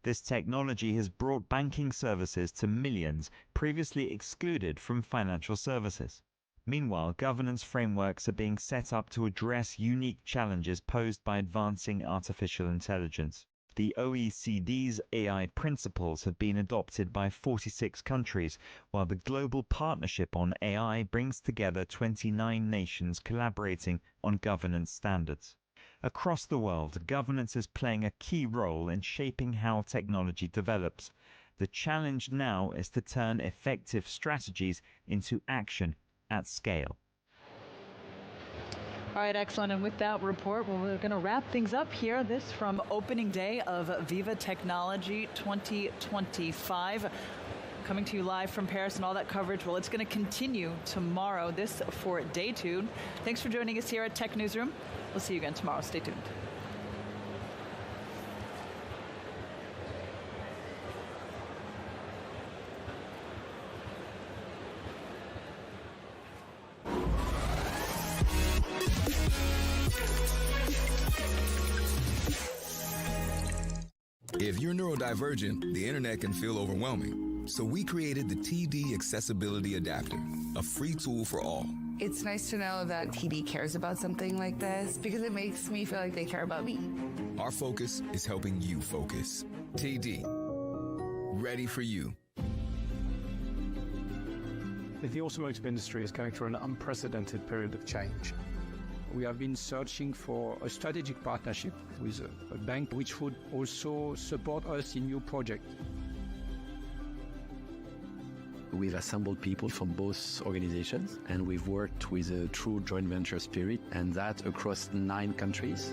This technology has brought banking services to millions previously excluded from financial services. Meanwhile, governance frameworks are being set up to address unique challenges posed by advancing artificial intelligence. The OECD's AI principles have been adopted by 46 countries, while the Global Partnership on AI brings together 29 nations collaborating on governance standards. Across the world, governance is playing a key role in shaping how technology develops. The challenge now is to turn effective strategies into action at scale. All right, excellent. And with that report, well, we're going to wrap things up here. This from opening day of Viva Technology 2025. Coming to you live from Paris, and all that coverage, well, it's going to continue tomorrow. This for day 2. Thanks for joining us here at Tech Newsroom. We'll see you again tomorrow. Stay tuned. If you're neurodivergent, the internet can feel overwhelming. So we created the TD Accessibility Adapter, a free tool for all. It's nice to know that TD cares about something like this because it makes me feel like they care about me. Our focus is helping you focus. TD, ready for you. The automotive industry is going through an unprecedented period of change. We have been searching for a strategic partnership with a bank which would also support us in new projects. We've assembled people from both organizations, and we've worked with a true joint venture spirit, and that across 9 countries.